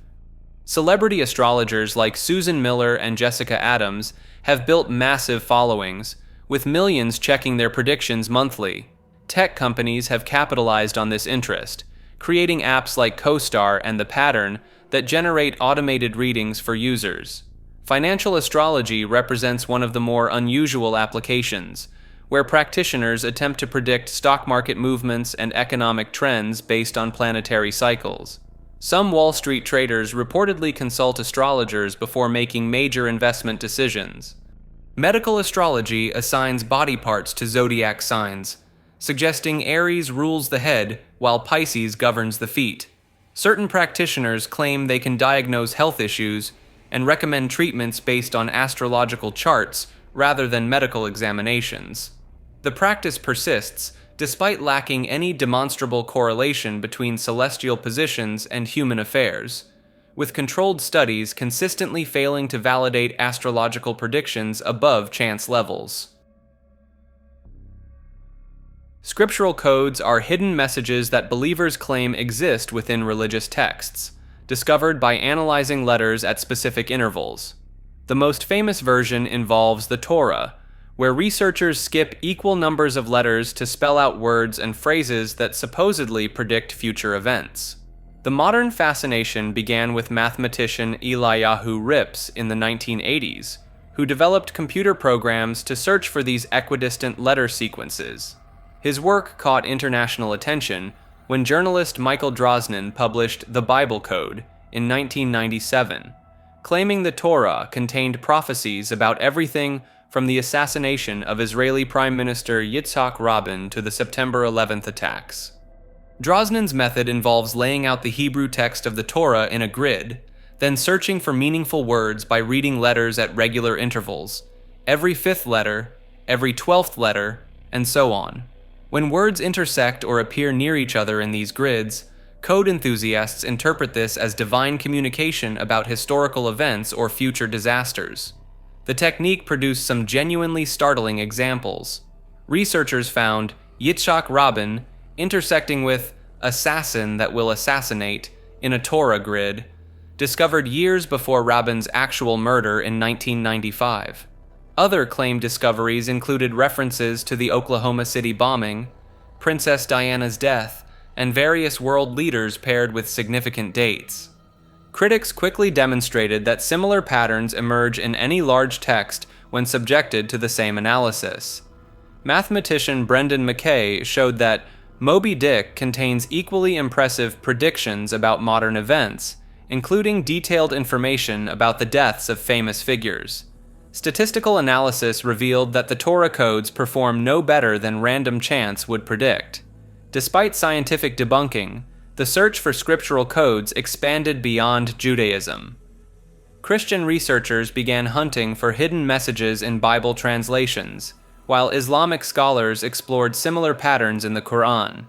A: Celebrity astrologers like Susan Miller and Jessica Adams have built massive followings, with millions checking their predictions monthly. Tech companies have capitalized on this interest, creating apps like CoStar and The Pattern that generate automated readings for users. Financial astrology represents one of the more unusual applications, where practitioners attempt to predict stock market movements and economic trends based on planetary cycles. Some Wall Street traders reportedly consult astrologers before making major investment decisions. Medical astrology assigns body parts to zodiac signs, suggesting Aries rules the head while Pisces governs the feet. Certain practitioners claim they can diagnose health issues and recommend treatments based on astrological charts rather than medical examinations. The practice persists despite lacking any demonstrable correlation between celestial positions and human affairs, with controlled studies consistently failing to validate astrological predictions above chance levels. Scriptural codes are hidden messages that believers claim exist within religious texts, discovered by analyzing letters at specific intervals. The most famous version involves the Torah, where researchers skip equal numbers of letters to spell out words and phrases that supposedly predict future events. The modern fascination began with mathematician Eliyahu Rips in the 1980s, who developed computer programs to search for these equidistant letter sequences. His work caught international attention when journalist Michael Drosnin published The Bible Code in 1997, claiming the Torah contained prophecies about everything from the assassination of Israeli Prime Minister Yitzhak Rabin to the September 11th attacks. Drosnin's method involves laying out the Hebrew text of the Torah in a grid, then searching for meaningful words by reading letters at regular intervals, every fifth letter, every 12th letter, and so on. When words intersect or appear near each other in these grids, code enthusiasts interpret this as divine communication about historical events or future disasters. The technique produced some genuinely startling examples. Researchers found Yitzhak Rabin intersecting with assassin that will assassinate in a Torah grid, discovered years before Rabin's actual murder in 1995. Other claimed discoveries included references to the Oklahoma City bombing, Princess Diana's death, and various world leaders paired with significant dates. Critics quickly demonstrated that similar patterns emerge in any large text when subjected to the same analysis. Mathematician Brendan McKay showed that Moby Dick contains equally impressive predictions about modern events, including detailed information about the deaths of famous figures. Statistical analysis revealed that the Torah codes perform no better than random chance would predict. Despite scientific debunking, the search for scriptural codes expanded beyond Judaism. Christian researchers began hunting for hidden messages in Bible translations, while Islamic scholars explored similar patterns in the Quran.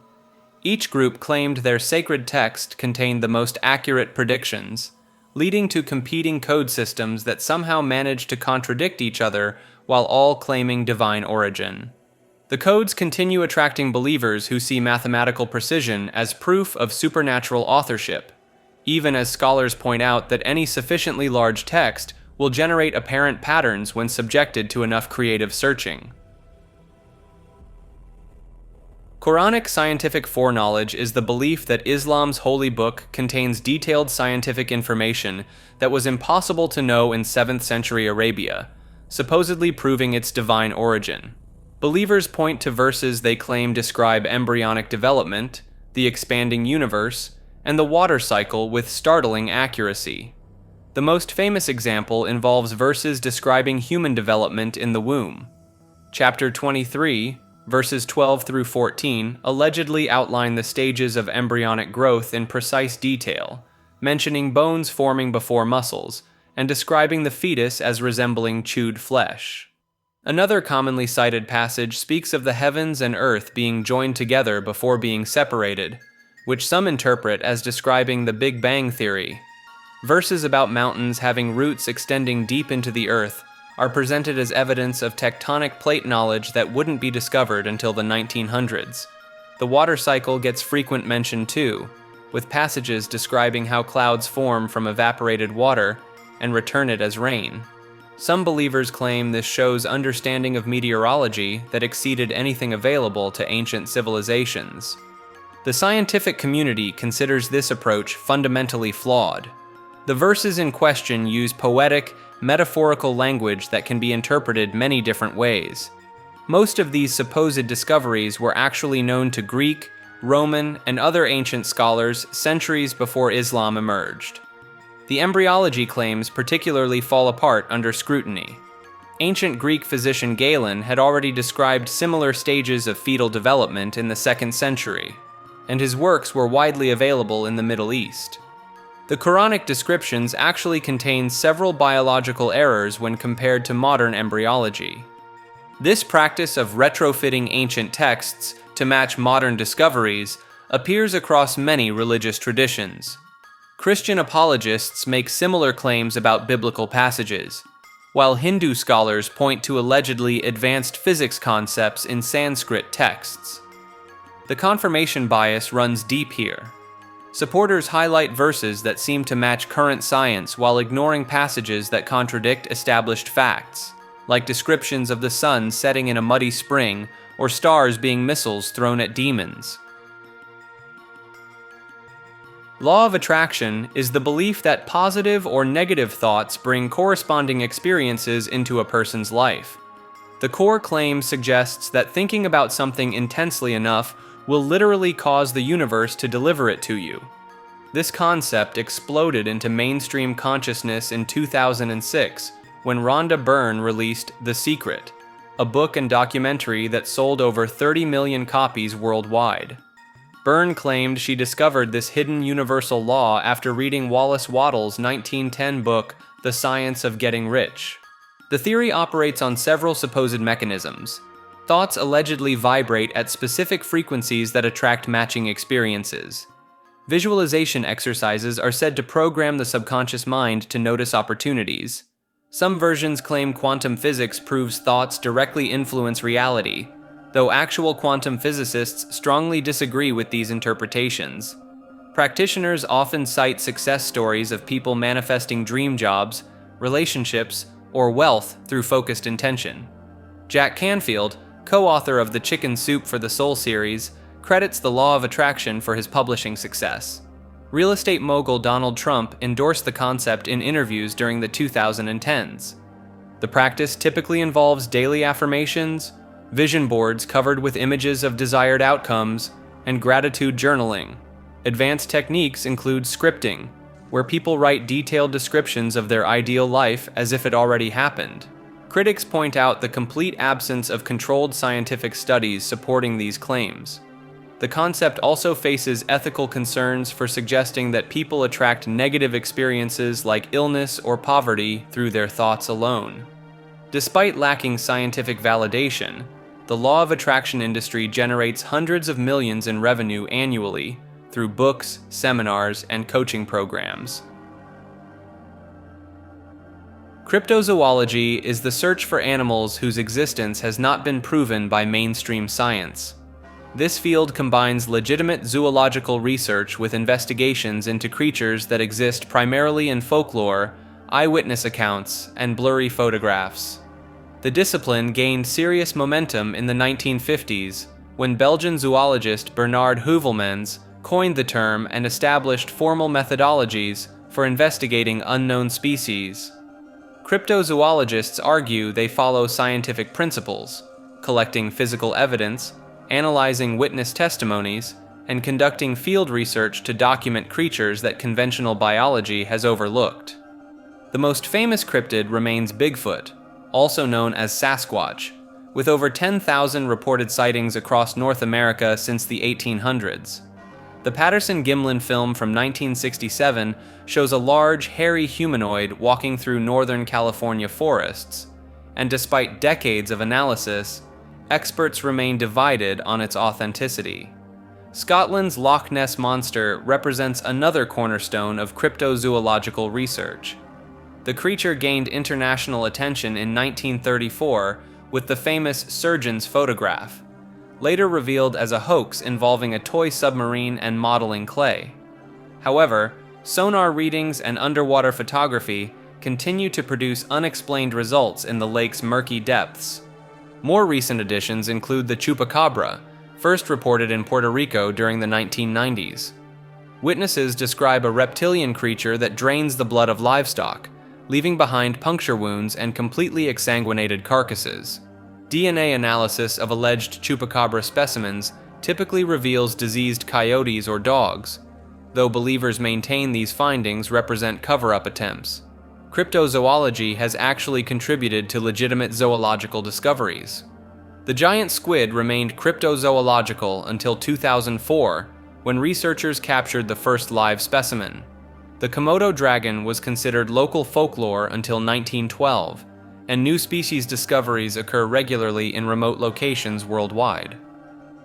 A: Each group claimed their sacred text contained the most accurate predictions, leading to competing code systems that somehow managed to contradict each other while all claiming divine origin. The codes continue attracting believers who see mathematical precision as proof of supernatural authorship, even as scholars point out that any sufficiently large text will generate apparent patterns when subjected to enough creative searching. Quranic scientific foreknowledge is the belief that Islam's holy book contains detailed scientific information that was impossible to know in 7th century Arabia, supposedly proving its divine origin. Believers point to verses they claim describe embryonic development, the expanding universe, and the water cycle with startling accuracy. The most famous example involves verses describing human development in the womb. Chapter 23, verses 12 through 14, allegedly outline the stages of embryonic growth in precise detail, mentioning bones forming before muscles, and describing the fetus as resembling chewed flesh. Another commonly cited passage speaks of the heavens and earth being joined together before being separated, which some interpret as describing the Big Bang theory. Verses about mountains having roots extending deep into the earth are presented as evidence of tectonic plate knowledge that wouldn't be discovered until the 1900s. The water cycle gets frequent mention too, with passages describing how clouds form from evaporated water and return it as rain. Some believers claim this shows understanding of meteorology that exceeded anything available to ancient civilizations. The scientific community considers this approach fundamentally flawed. The verses in question use poetic, metaphorical language that can be interpreted many different ways. Most of these supposed discoveries were actually known to Greek, Roman, and other ancient scholars centuries before Islam emerged. The embryology claims particularly fall apart under scrutiny. Ancient Greek physician Galen had already described similar stages of fetal development in the 2nd century, and his works were widely available in the Middle East. The Quranic descriptions actually contain several biological errors when compared to modern embryology. This practice of retrofitting ancient texts to match modern discoveries appears across many religious traditions. Christian apologists make similar claims about biblical passages, while Hindu scholars point to allegedly advanced physics concepts in Sanskrit texts. The confirmation bias runs deep here. Supporters highlight verses that seem to match current science while ignoring passages that contradict established facts, like descriptions of the sun setting in a muddy spring or stars being missiles thrown at demons. Law of attraction is the belief that positive or negative thoughts bring corresponding experiences into a person's life. The core claim suggests that thinking about something intensely enough will literally cause the universe to deliver it to you. This concept exploded into mainstream consciousness in 2006 when Rhonda Byrne released The Secret, a book and documentary that sold over 30 million copies worldwide. Byrne claimed she discovered this hidden universal law after reading Wallace Wattles' 1910 book, The Science of Getting Rich. The theory operates on several supposed mechanisms. Thoughts allegedly vibrate at specific frequencies that attract matching experiences. Visualization exercises are said to program the subconscious mind to notice opportunities. Some versions claim quantum physics proves thoughts directly influence reality, though actual quantum physicists strongly disagree with these interpretations. Practitioners often cite success stories of people manifesting dream jobs, relationships, or wealth through focused intention. Jack Canfield, co-author of the Chicken Soup for the Soul series, credits the law of attraction for his publishing success. Real estate mogul Donald Trump endorsed the concept in interviews during the 2010s. The practice typically involves daily affirmations, vision boards covered with images of desired outcomes, and gratitude journaling. Advanced techniques include scripting, where people write detailed descriptions of their ideal life as if it already happened. Critics point out the complete absence of controlled scientific studies supporting these claims. The concept also faces ethical concerns for suggesting that people attract negative experiences like illness or poverty through their thoughts alone. Despite lacking scientific validation, the law of attraction industry generates hundreds of millions in revenue annually through books, seminars, and coaching programs. Cryptozoology is the search for animals whose existence has not been proven by mainstream science. This field combines legitimate zoological research with investigations into creatures that exist primarily in folklore, eyewitness accounts, and blurry photographs. The discipline gained serious momentum in the 1950s when Belgian zoologist Bernard Heuvelmans coined the term and established formal methodologies for investigating unknown species. Cryptozoologists argue they follow scientific principles, collecting physical evidence, analyzing witness testimonies, and conducting field research to document creatures that conventional biology has overlooked. The most famous cryptid remains Bigfoot, also known as Sasquatch, with over 10,000 reported sightings across North America since the 1800s. The Patterson-Gimlin film from 1967 shows a large, hairy humanoid walking through northern California forests, and despite decades of analysis, experts remain divided on its authenticity. Scotland's Loch Ness Monster represents another cornerstone of cryptozoological research. The creature gained international attention in 1934 with the famous surgeon's photograph, later revealed as a hoax involving a toy submarine and modeling clay. However, sonar readings and underwater photography continue to produce unexplained results in the lake's murky depths. More recent additions include the chupacabra, first reported in Puerto Rico during the 1990s. Witnesses describe a reptilian creature that drains the blood of livestock, leaving behind puncture wounds and completely exsanguinated carcasses. DNA analysis of alleged chupacabra specimens typically reveals diseased coyotes or dogs, though believers maintain these findings represent cover-up attempts. Cryptozoology has actually contributed to legitimate zoological discoveries. The giant squid remained cryptozoological until 2004, when researchers captured the first live specimen. The Komodo dragon was considered local folklore until 1912, and new species discoveries occur regularly in remote locations worldwide.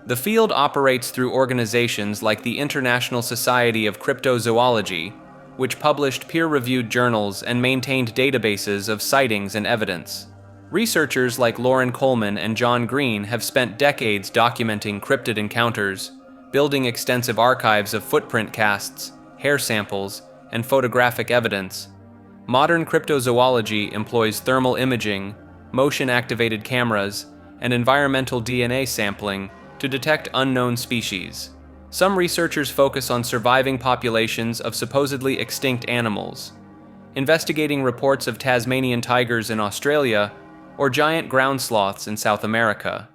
A: The field operates through organizations like the International Society of Cryptozoology, which published peer-reviewed journals and maintained databases of sightings and evidence. Researchers like Lauren Coleman and John Green have spent decades documenting cryptid encounters, building extensive archives of footprint casts, hair samples, and photographic evidence. Modern cryptozoology employs thermal imaging, motion-activated cameras, and environmental DNA sampling to detect unknown species. Some researchers focus on surviving populations of supposedly extinct animals, investigating reports of Tasmanian tigers in Australia or giant ground sloths in South America.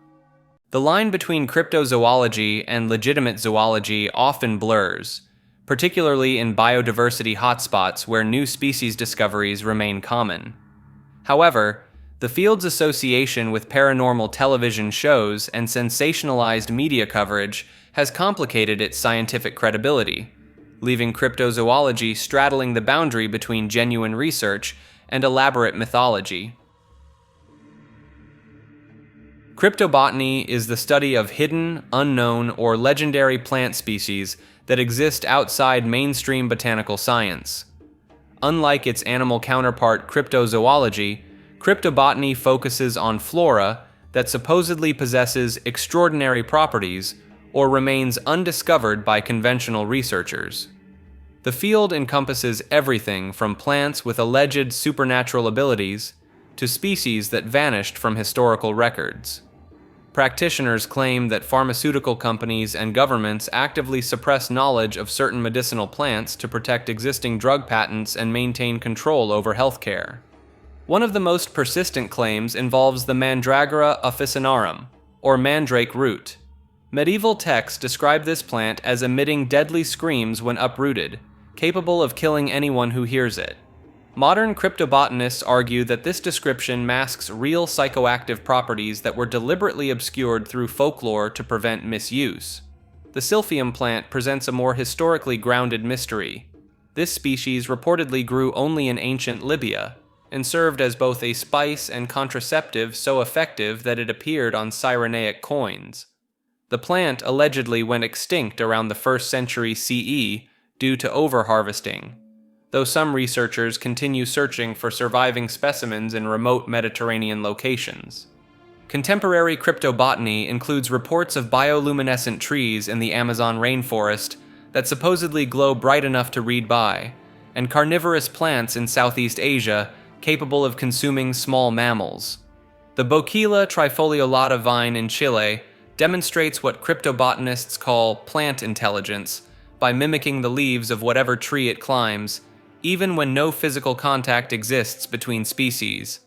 A: The line between cryptozoology and legitimate zoology often blurs, particularly in biodiversity hotspots where new species discoveries remain common. However, the field's association with paranormal television shows and sensationalized media coverage has complicated its scientific credibility, leaving cryptozoology straddling the boundary between genuine research and elaborate mythology. Cryptobotany is the study of hidden, unknown, or legendary plant species that exist outside mainstream botanical science. Unlike its animal counterpart cryptozoology, cryptobotany focuses on flora that supposedly possesses extraordinary properties or remains undiscovered by conventional researchers. The field encompasses everything from plants with alleged supernatural abilities to species that vanished from historical records. Practitioners claim that pharmaceutical companies and governments actively suppress knowledge of certain medicinal plants to protect existing drug patents and maintain control over healthcare. One of the most persistent claims involves the Mandragora officinarum, or mandrake root. Medieval texts describe this plant as emitting deadly screams when uprooted, capable of killing anyone who hears it. Modern cryptobotanists argue that this description masks real psychoactive properties that were deliberately obscured through folklore to prevent misuse. The silphium plant presents a more historically grounded mystery. This species reportedly grew only in ancient Libya, and served as both a spice and contraceptive so effective that it appeared on Cyrenaic coins. The plant allegedly went extinct around the 1st century CE due to overharvesting, though some researchers continue searching for surviving specimens in remote Mediterranean locations. Contemporary cryptobotany includes reports of bioluminescent trees in the Amazon rainforest that supposedly glow bright enough to read by, and carnivorous plants in Southeast Asia capable of consuming small mammals. The Boquilla trifoliolata vine in Chile demonstrates what cryptobotanists call plant intelligence by mimicking the leaves of whatever tree it climbs, even when no physical contact exists between species.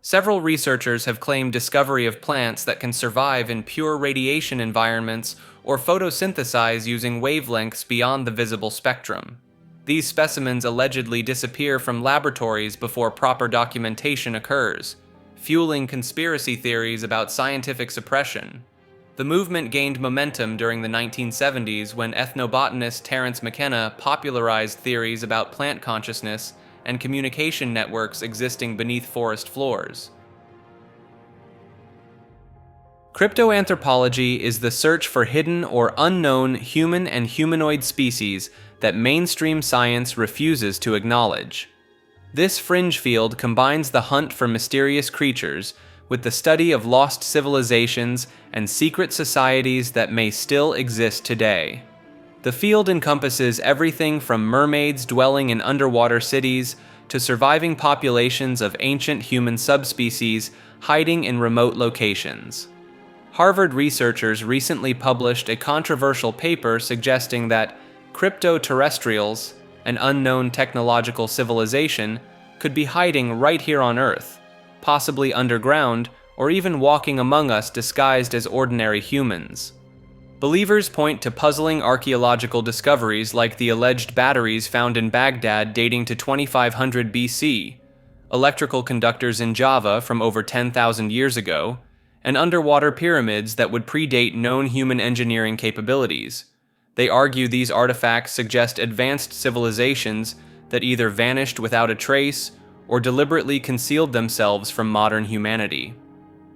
A: Several researchers have claimed discovery of plants that can survive in pure radiation environments or photosynthesize using wavelengths beyond the visible spectrum. These specimens allegedly disappear from laboratories before proper documentation occurs, fueling conspiracy theories about scientific suppression. The movement gained momentum during the 1970s when ethnobotanist Terence McKenna popularized theories about plant consciousness and communication networks existing beneath forest floors. Cryptoanthropology is the search for hidden or unknown human and humanoid species that mainstream science refuses to acknowledge. This fringe field combines the hunt for mysterious creatures with the study of lost civilizations and secret societies that may still exist today. The field encompasses everything from mermaids dwelling in underwater cities to surviving populations of ancient human subspecies hiding in remote locations. Harvard researchers recently published a controversial paper suggesting that cryptoterrestrials, an unknown technological civilization, could be hiding right here on Earth, possibly underground or even walking among us disguised as ordinary humans. Believers point to puzzling archaeological discoveries like the alleged batteries found in Baghdad dating to 2500 BC, electrical conductors in Java from over 10,000 years ago, and underwater pyramids that would predate known human engineering capabilities. They argue these artifacts suggest advanced civilizations that either vanished without a trace or deliberately concealed themselves from modern humanity.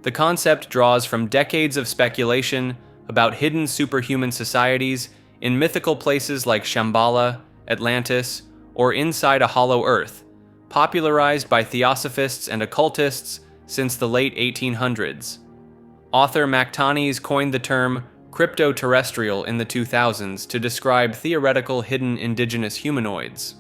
A: The concept draws from decades of speculation about hidden superhuman societies in mythical places like Shambhala, Atlantis, or inside a hollow earth, popularized by theosophists and occultists since the late 1800s. Author Mactanis coined the term crypto-terrestrial in the 2000s to describe theoretical hidden indigenous humanoids.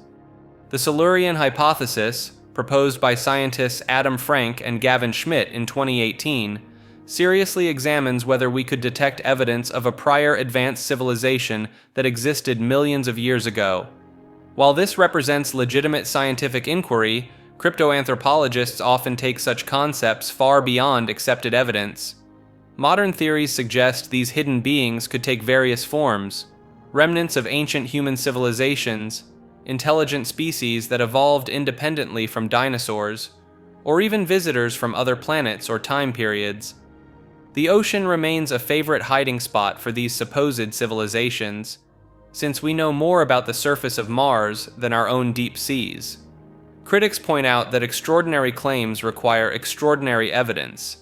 A: The Silurian hypothesis, proposed by scientists Adam Frank and Gavin Schmidt in 2018, seriously examines whether we could detect evidence of a prior advanced civilization that existed millions of years ago. While this represents legitimate scientific inquiry, cryptoanthropologists often take such concepts far beyond accepted evidence. Modern theories suggest these hidden beings could take various forms: remnants of ancient human civilizations, intelligent species that evolved independently from dinosaurs, or even visitors from other planets or time periods. The ocean remains a favorite hiding spot for these supposed civilizations, since we know more about the surface of Mars than our own deep seas. Critics point out that extraordinary claims require extraordinary evidence,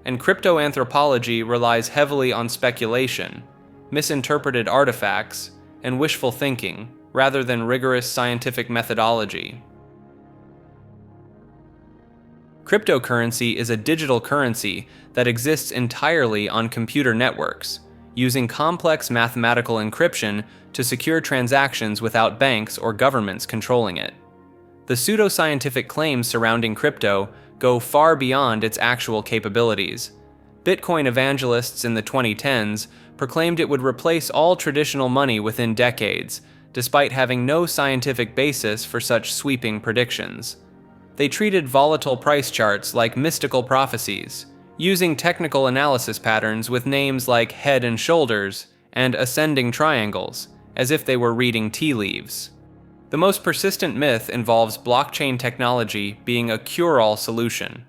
A: and cryptoanthropology relies heavily on speculation, misinterpreted artifacts, and wishful thinking, rather than rigorous scientific methodology. Cryptocurrency is a digital currency that exists entirely on computer networks, using complex mathematical encryption to secure transactions without banks or governments controlling it. The pseudoscientific claims surrounding crypto go far beyond its actual capabilities. Bitcoin evangelists in the 2010s proclaimed it would replace all traditional money within decades, despite having no scientific basis for such sweeping predictions. They treated volatile price charts like mystical prophecies, using technical analysis patterns with names like head and shoulders and ascending triangles, as if they were reading tea leaves. The most persistent myth involves blockchain technology being a cure-all solution.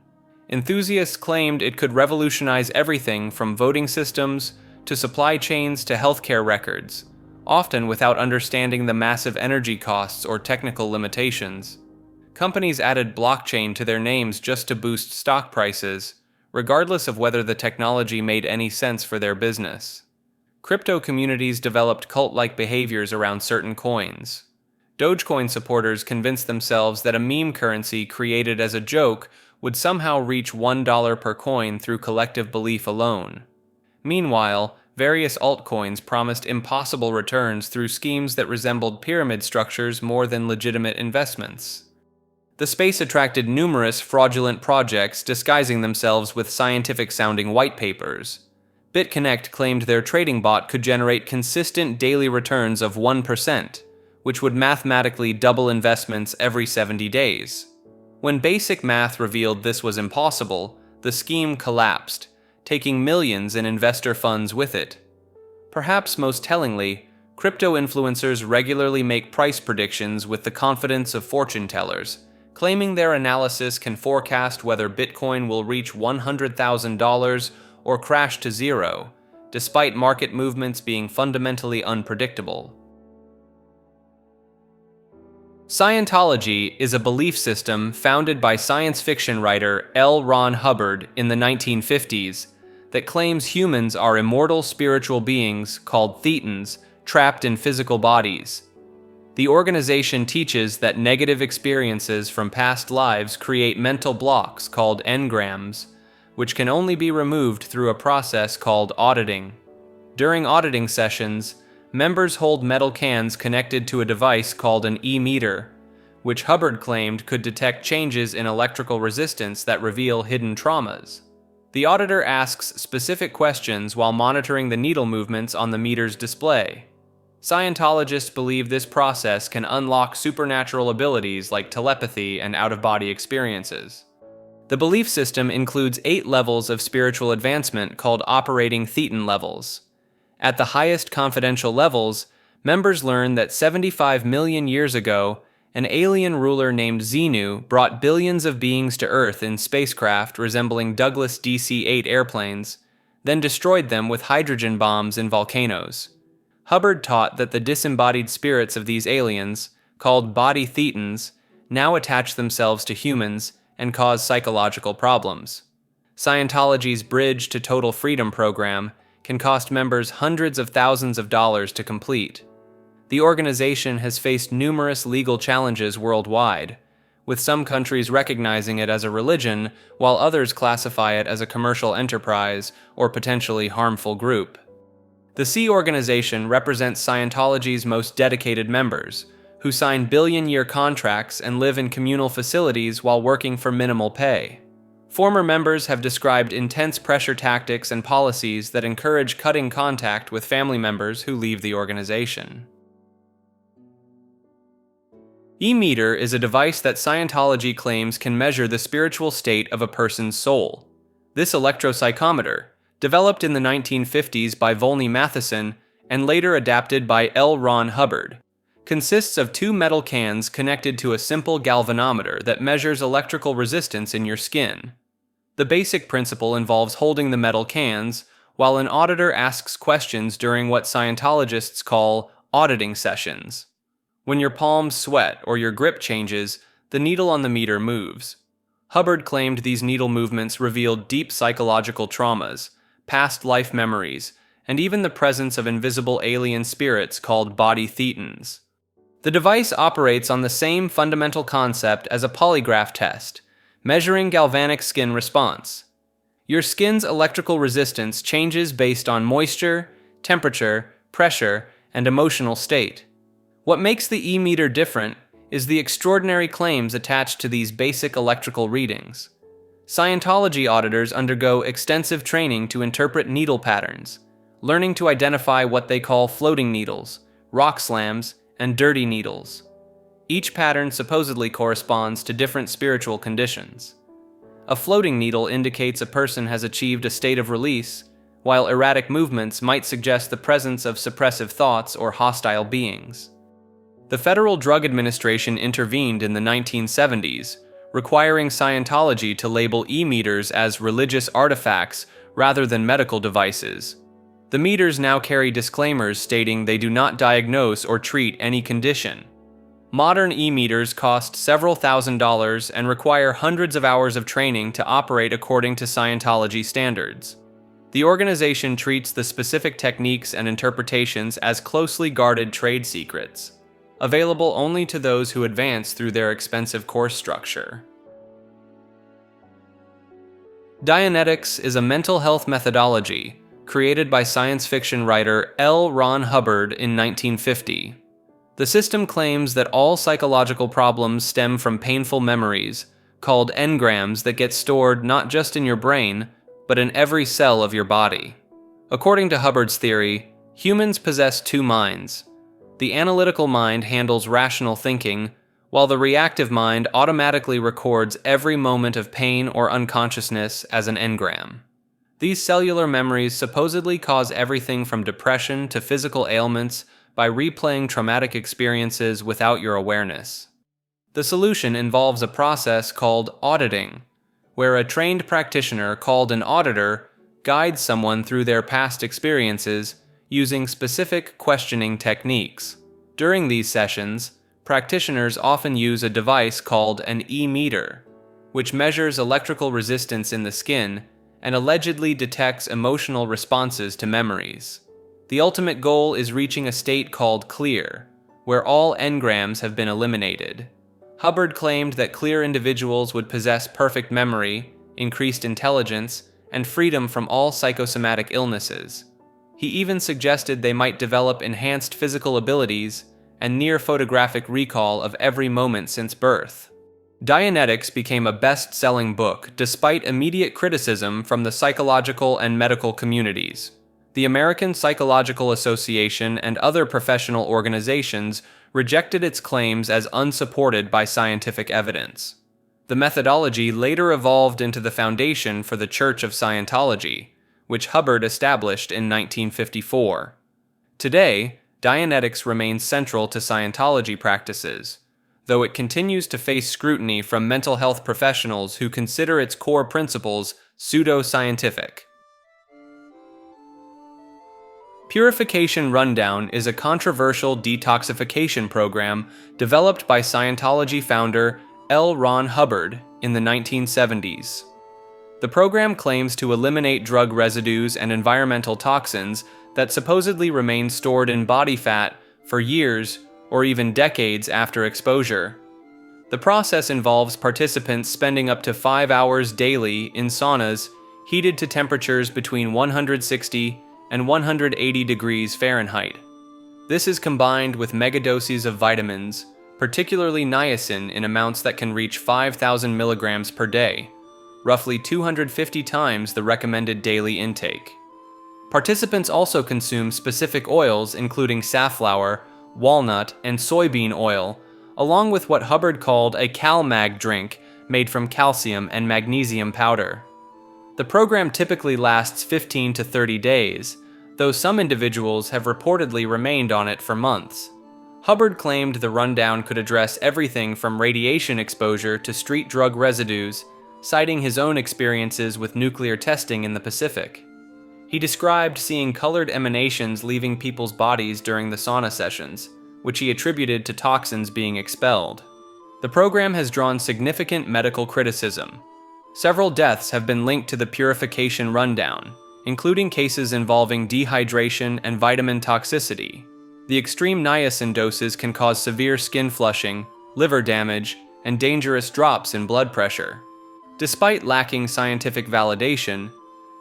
A: Enthusiasts claimed it could revolutionize everything from voting systems to supply chains to healthcare records, often without understanding the massive energy costs or technical limitations. Companies added blockchain to their names just to boost stock prices, regardless of whether the technology made any sense for their business. Crypto communities developed cult-like behaviors around certain coins. Dogecoin supporters convinced themselves that a meme currency created as a joke would somehow reach $1 per coin through collective belief alone. Meanwhile, various altcoins promised impossible returns through schemes that resembled pyramid structures more than legitimate investments. The space attracted numerous fraudulent projects disguising themselves with scientific-sounding white papers. BitConnect claimed their trading bot could generate consistent daily returns of 1%, which would mathematically double investments every 70 days. When basic math revealed this was impossible, the scheme collapsed, taking millions in investor funds with it. Perhaps most tellingly, crypto influencers regularly make price predictions with the confidence of fortune tellers, claiming their analysis can forecast whether Bitcoin will reach $100,000 or crash to zero, despite market movements being fundamentally unpredictable. Scientology is a belief system founded by science fiction writer L. Ron Hubbard in the 1950s that claims humans are immortal spiritual beings called thetans trapped in physical bodies. The organization teaches that negative experiences from past lives create mental blocks called engrams, which can only be removed through a process called auditing. During auditing sessions, members hold metal cans connected to a device called an e-meter, which Hubbard claimed could detect changes in electrical resistance that reveal hidden traumas. The auditor asks specific questions while monitoring the needle movements on the meter's display. Scientologists believe this process can unlock supernatural abilities like telepathy and out-of-body experiences. The belief system includes 8 levels of spiritual advancement called operating thetan levels. At the highest confidential levels, members learn that 75 million years ago, an alien ruler named Xenu brought billions of beings to Earth in spacecraft resembling Douglas DC-8 airplanes, then destroyed them with hydrogen bombs in volcanoes. Hubbard taught that the disembodied spirits of these aliens, called body thetans, now attach themselves to humans and cause psychological problems. Scientology's Bridge to Total Freedom program can cost members hundreds of thousands of dollars to complete. The organization has faced numerous legal challenges worldwide, with some countries recognizing it as a religion while others classify it as a commercial enterprise or potentially harmful group. The Sea organization represents Scientology's most dedicated members, who sign billion-year contracts and live in communal facilities while working for minimal pay. Former members have described intense pressure tactics and policies that encourage cutting contact with family members who leave the organization. E-meter is a device that Scientology claims can measure the spiritual state of a person's soul. This electropsychometer, developed in the 1950s by Volney Matheson and later adapted by L. Ron Hubbard, consists of 2 metal cans connected to a simple galvanometer that measures electrical resistance in your skin. The basic principle involves holding the metal cans while an auditor asks questions during what Scientologists call auditing sessions. When your palms sweat or your grip changes, the needle on the meter moves. Hubbard claimed these needle movements revealed deep psychological traumas, past life memories, and even the presence of invisible alien spirits called body thetans. The device operates on the same fundamental concept as a polygraph test, measuring galvanic skin response. Your skin's electrical resistance changes based on moisture, temperature, pressure, and emotional state. What makes the E-meter different is the extraordinary claims attached to these basic electrical readings. Scientology auditors undergo extensive training to interpret needle patterns, learning to identify what they call floating needles, rock slams, and dirty needles. Each pattern supposedly corresponds to different spiritual conditions. A floating needle indicates a person has achieved a state of release, while erratic movements might suggest the presence of suppressive thoughts or hostile beings. The Federal Drug Administration intervened in the 1970s, requiring Scientology to label e-meters as religious artifacts rather than medical devices. The meters now carry disclaimers stating they do not diagnose or treat any condition. Modern e-meters cost several $1,000s and require hundreds of hours of training to operate according to Scientology standards. The organization treats the specific techniques and interpretations as closely guarded trade secrets, available only to those who advance through their expensive course structure. Dianetics is a mental health methodology created by science fiction writer L. Ron Hubbard in 1950. The system claims that all psychological problems stem from painful memories, called engrams, that get stored not just in your brain, but in every cell of your body. According to Hubbard's theory, humans possess 2 minds. The analytical mind handles rational thinking, while the reactive mind automatically records every moment of pain or unconsciousness as an engram. These cellular memories supposedly cause everything from depression to physical ailments by replaying traumatic experiences without your awareness. The solution involves a process called auditing, where a trained practitioner called an auditor guides someone through their past experiences using specific questioning techniques. During these sessions, practitioners often use a device called an e-meter, which measures electrical resistance in the skin and allegedly detects emotional responses to memories. The ultimate goal is reaching a state called clear, where all engrams have been eliminated. Hubbard claimed that clear individuals would possess perfect memory, increased intelligence, and freedom from all psychosomatic illnesses. He even suggested they might develop enhanced physical abilities and near photographic recall of every moment since birth. Dianetics became a best-selling book despite immediate criticism from the psychological and medical communities. The American Psychological Association and other professional organizations rejected its claims as unsupported by scientific evidence. The methodology later evolved into the foundation for the Church of Scientology, which Hubbard established in 1954. Today, Dianetics remains central to Scientology practices, though it continues to face scrutiny from mental health professionals who consider its core principles pseudo-scientific. Purification Rundown is a controversial detoxification program developed by Scientology founder L. Ron Hubbard in the 1970s. The program claims to eliminate drug residues and environmental toxins that supposedly remain stored in body fat for years or even decades after exposure. The process involves participants spending up to 5 hours daily in saunas heated to temperatures between 160 and 180 degrees Fahrenheit. This is combined with megadoses of vitamins, particularly niacin, in amounts that can reach 5,000 milligrams per day, roughly 250 times the recommended daily intake. Participants also consume specific oils including safflower, walnut, and soybean oil, along with what Hubbard called a CalMag drink made from calcium and magnesium powder. The program typically lasts 15 to 30 days, though some individuals have reportedly remained on it for months. Hubbard claimed the rundown could address everything from radiation exposure to street drug residues, citing his own experiences with nuclear testing in the Pacific. He described seeing colored emanations leaving people's bodies during the sauna sessions, which he attributed to toxins being expelled. The program has drawn significant medical criticism. Several deaths have been linked to the purification rundown, including cases involving dehydration and vitamin toxicity. The extreme niacin doses can cause severe skin flushing, liver damage, and dangerous drops in blood pressure. Despite lacking scientific validation,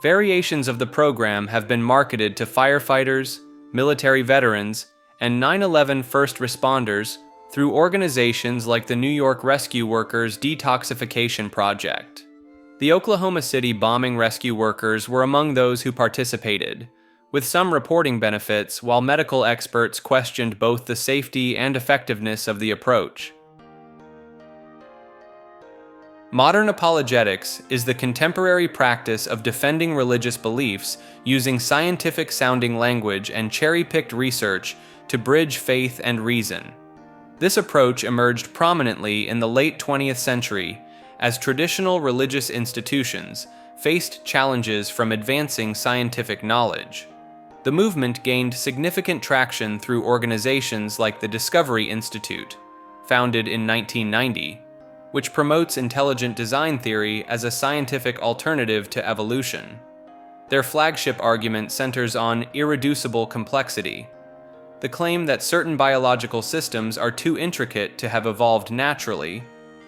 A: variations of the program have been marketed to firefighters, military veterans, and 9/11 first responders through organizations like the New York Rescue Workers Detoxification Project. The Oklahoma City bombing rescue workers were among those who participated, with some reporting benefits, while medical experts questioned both the safety and effectiveness of the approach. Modern apologetics is the contemporary practice of defending religious beliefs using scientific-sounding language and cherry-picked research to bridge faith and reason. This approach emerged prominently in the late 20th century as traditional religious institutions faced challenges from advancing scientific knowledge. The movement gained significant traction through organizations like the Discovery Institute, founded in 1990, which promotes intelligent design theory as a scientific alternative to evolution. Their flagship argument centers on irreducible complexity, the claim that certain biological systems are too intricate to have evolved naturally,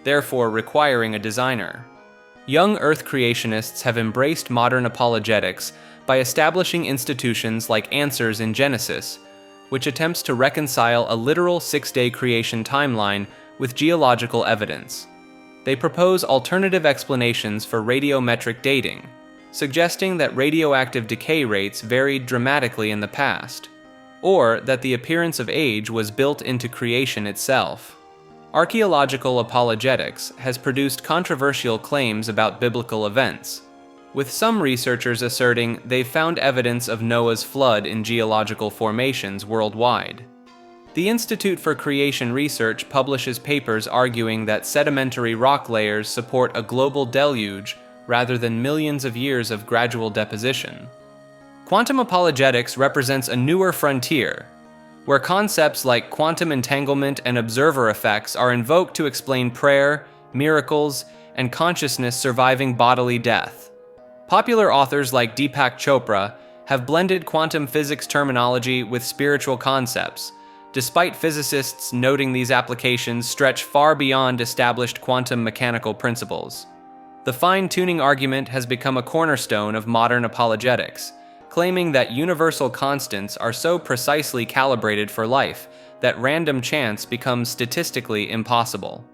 A: therefore requiring a designer. Young Earth creationists have embraced modern apologetics by establishing institutions like Answers in Genesis, which attempts to reconcile a literal 6-day creation timeline with geological evidence. They propose alternative explanations for radiometric dating, suggesting that radioactive decay rates varied dramatically in the past, or that the appearance of age was built into creation itself. Archaeological apologetics has produced controversial claims about biblical events, with some researchers asserting they've found evidence of Noah's flood in geological formations worldwide. The Institute for Creation Research publishes papers arguing that sedimentary rock layers support a global deluge rather than millions of years of gradual deposition. Quantum apologetics represents a newer frontier, where concepts like quantum entanglement and observer effects are invoked to explain prayer, miracles, and consciousness surviving bodily death. Popular authors like Deepak Chopra have blended quantum physics terminology with spiritual concepts, despite physicists noting these applications stretch far beyond established quantum mechanical principles. The fine-tuning argument has become a cornerstone of modern apologetics, claiming that universal constants are so precisely calibrated for life that random chance becomes statistically impossible.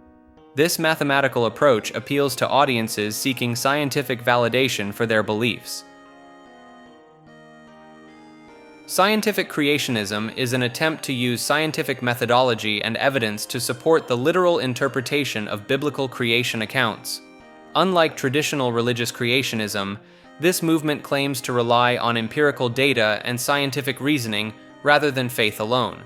A: This mathematical approach appeals to audiences seeking scientific validation for their beliefs. Scientific creationism is an attempt to use scientific methodology and evidence to support the literal interpretation of biblical creation accounts. Unlike traditional religious creationism, this movement claims to rely on empirical data and scientific reasoning rather than faith alone.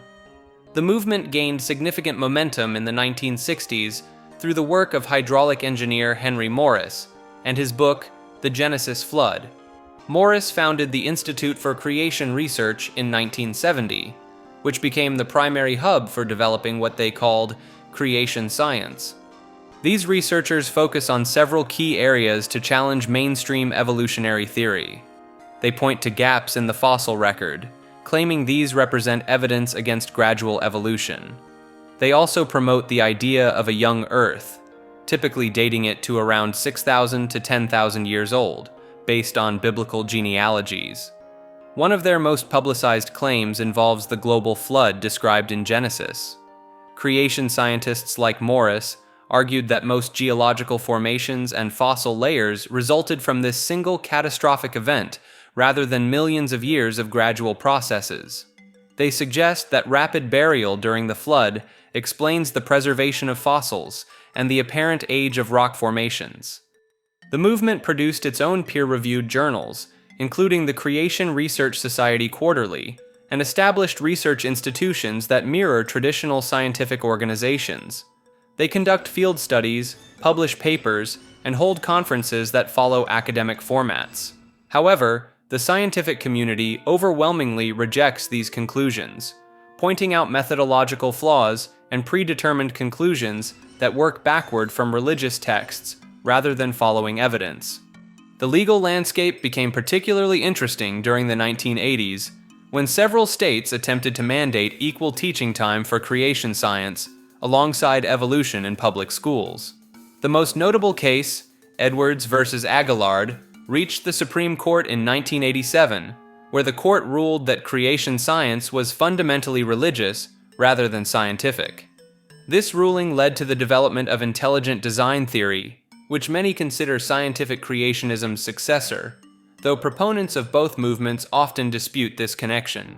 A: The movement gained significant momentum in the 1960s through the work of hydraulic engineer Henry Morris and his book, The Genesis Flood. Morris founded the Institute for Creation Research in 1970, which became the primary hub for developing what they called creation science. These researchers focus on several key areas to challenge mainstream evolutionary theory. They point to gaps in the fossil record, claiming these represent evidence against gradual evolution. They also promote the idea of a young Earth, typically dating it to around 6,000 to 10,000 years old, based on biblical genealogies. One of their most publicized claims involves the global flood described in Genesis. Creation scientists like Morris argued that most geological formations and fossil layers resulted from this single catastrophic event rather than millions of years of gradual processes. They suggest that rapid burial during the flood explains the preservation of fossils and the apparent age of rock formations. The movement produced its own peer-reviewed journals, including the Creation Research Society Quarterly, and established research institutions that mirror traditional scientific organizations. They conduct field studies, publish papers, and hold conferences that follow academic formats. However, the scientific community overwhelmingly rejects these conclusions, pointing out methodological flaws and predetermined conclusions that work backward from religious texts rather than following evidence. The legal landscape became particularly interesting during the 1980s, when several states attempted to mandate equal teaching time for creation science alongside evolution in public schools. The most notable case, Edwards versus Aguillard, reached the Supreme Court in 1987, where the court ruled that creation science was fundamentally religious rather than scientific. This ruling led to the development of intelligent design theory, which many consider scientific creationism's successor, though proponents of both movements often dispute this connection.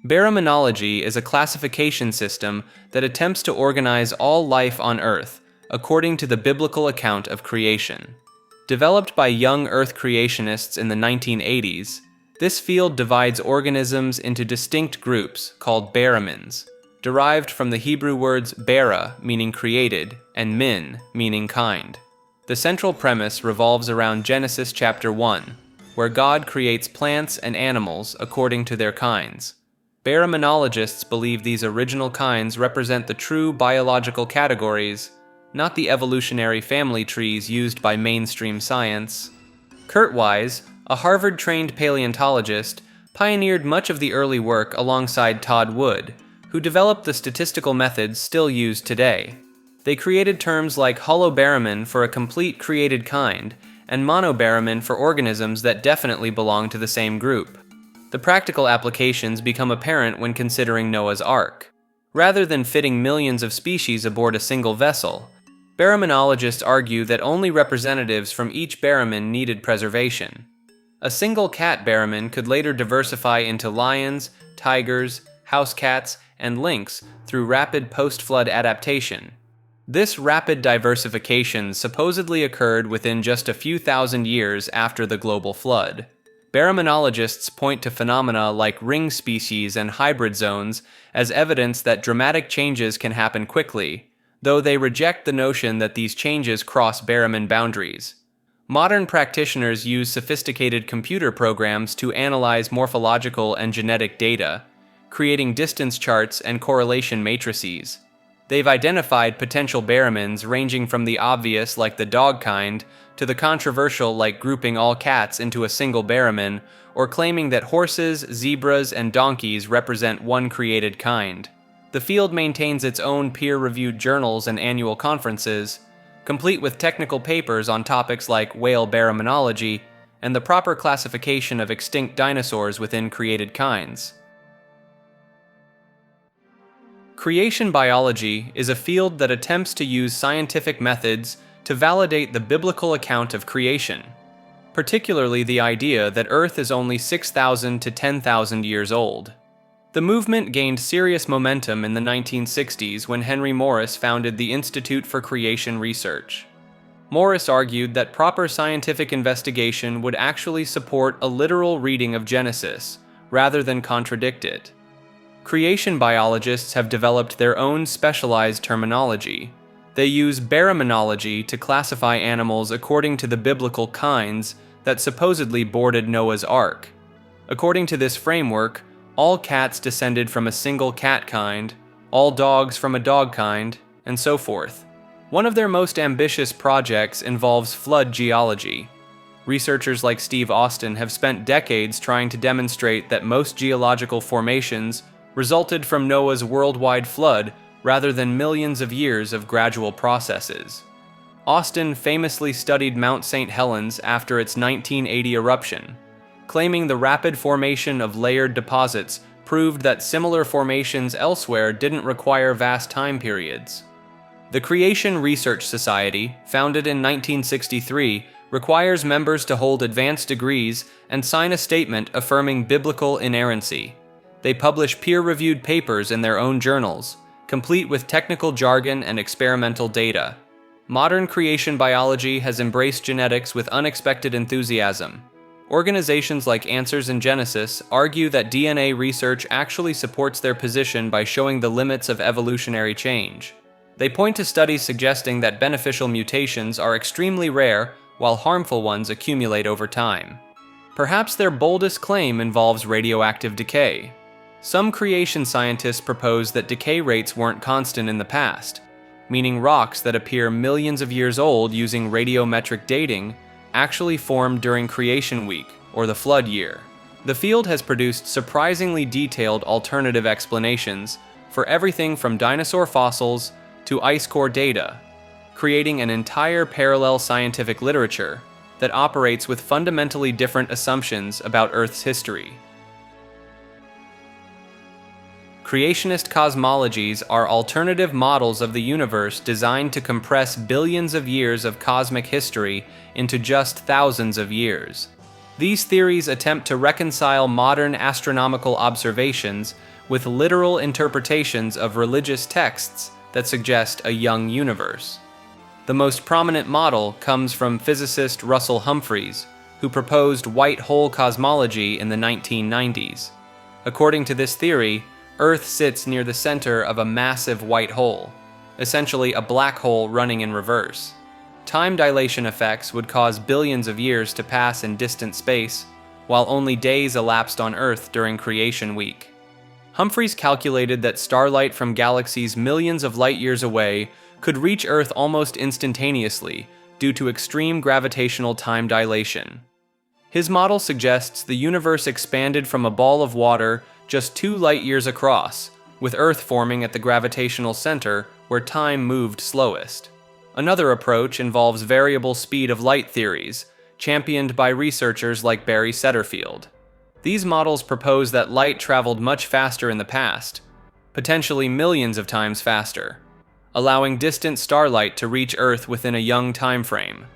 A: Baraminology is a classification system that attempts to organize all life on Earth according to the biblical account of creation. Developed by young Earth creationists in the 1980s, this field divides organisms into distinct groups called baramins, derived from the Hebrew words bara, meaning created, and min, meaning kind. The central premise revolves around Genesis chapter 1, where God creates plants and animals according to their kinds. Baraminologists believe these original kinds represent the true biological categories, not the evolutionary family trees used by mainstream science. Kurt Wise, a Harvard-trained paleontologist, pioneered much of the early work alongside Todd Wood, who developed the statistical methods still used today. They created terms like holobaramin for a complete created kind, and monobaramin for organisms that definitely belong to the same group. The practical applications become apparent when considering Noah's Ark. Rather than fitting millions of species aboard a single vessel, baraminologists argue that only representatives from each baramin needed preservation. A single cat baramin could later diversify into lions, tigers, house cats, and lynx through rapid post-flood adaptation. This rapid diversification supposedly occurred within just a few thousand years after the global flood. Baraminologists point to phenomena like ring species and hybrid zones as evidence that dramatic changes can happen quickly, though they reject the notion that these changes cross baramin boundaries. Modern practitioners use sophisticated computer programs to analyze morphological and genetic data, creating distance charts and correlation matrices. They've identified potential baramins ranging from the obvious, like the dog kind, to the controversial, like grouping all cats into a single baramin, or claiming that horses, zebras, and donkeys represent one created kind. The field maintains its own peer-reviewed journals and annual conferences, complete with technical papers on topics like whale baraminology and the proper classification of extinct dinosaurs within created kinds. Creation biology is a field that attempts to use scientific methods to validate the biblical account of creation. particularly the idea that Earth is only 6,000 to 10,000 years old. The movement gained serious momentum in the 1960s when Henry Morris founded the Institute for Creation Research. Morris argued that proper scientific investigation would actually support a literal reading of Genesis, rather than contradict it. Creation biologists have developed their own specialized terminology. They use baraminology to classify animals according to the biblical kinds that supposedly boarded Noah's Ark. According to this framework, all cats descended from a single cat kind, all dogs from a dog kind, and so forth. One of their most ambitious projects involves flood geology. Researchers like Steve Austin have spent decades trying to demonstrate that most geological formations resulted from Noah's worldwide flood rather than millions of years of gradual processes. Austin famously studied Mount St. Helens after its 1980 eruption, claiming the rapid formation of layered deposits proved that similar formations elsewhere didn't require vast time periods. The Creation Research Society, founded in 1963, requires members to hold advanced degrees and sign a statement affirming biblical inerrancy. They publish peer-reviewed papers in their own journals, complete with technical jargon and experimental data. Modern creation biology has embraced genetics with unexpected enthusiasm. Organizations like Answers in Genesis argue that DNA research actually supports their position by showing the limits of evolutionary change. They point to studies suggesting that beneficial mutations are extremely rare, while harmful ones accumulate over time. Perhaps their boldest claim involves radioactive decay. Some creation scientists propose that decay rates weren't constant in the past, meaning rocks that appear millions of years old using radiometric dating actually formed during Creation Week, or the flood year. The field has produced surprisingly detailed alternative explanations for everything from dinosaur fossils to ice core data, creating an entire parallel scientific literature that operates with fundamentally different assumptions about Earth's history. Creationist cosmologies are alternative models of the universe designed to compress billions of years of cosmic history into just thousands of years. These theories attempt to reconcile modern astronomical observations with literal interpretations of religious texts that suggest a young universe. The most prominent model comes from physicist Russell Humphreys, who proposed white hole cosmology in the 1990s. According to this theory, Earth sits near the center of a massive white hole, essentially a black hole running in reverse. Time dilation effects would cause billions of years to pass in distant space, while only days elapsed on Earth during Creation Week. Humphreys calculated that starlight from galaxies millions of light years away could reach Earth almost instantaneously due to extreme gravitational time dilation. His model suggests the universe expanded from a ball of water just 2 light years across, with Earth forming at the gravitational center where time moved slowest. Another approach involves variable speed of light theories, championed by researchers like Barry Setterfield. These models propose that light traveled much faster in the past, potentially millions of times faster, allowing distant starlight to reach Earth within a young time frame.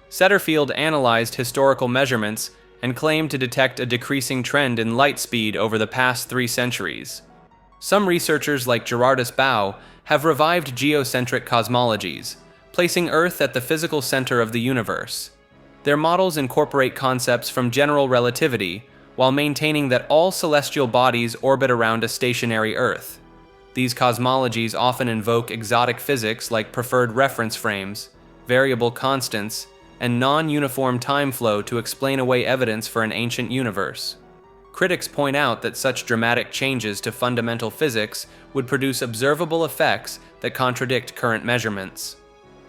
A: Setterfield analyzed historical measurements and claimed to detect a decreasing trend in light speed over the past 3 centuries. Some researchers like Gerardus Bau have revived geocentric cosmologies, placing Earth at the physical center of the universe. Their models incorporate concepts from general relativity while maintaining that all celestial bodies orbit around a stationary Earth. These cosmologies often invoke exotic physics like preferred reference frames, variable constants, and non-uniform time flow to explain away evidence for an ancient universe. Critics point out that such dramatic changes to fundamental physics would produce observable effects that contradict current measurements.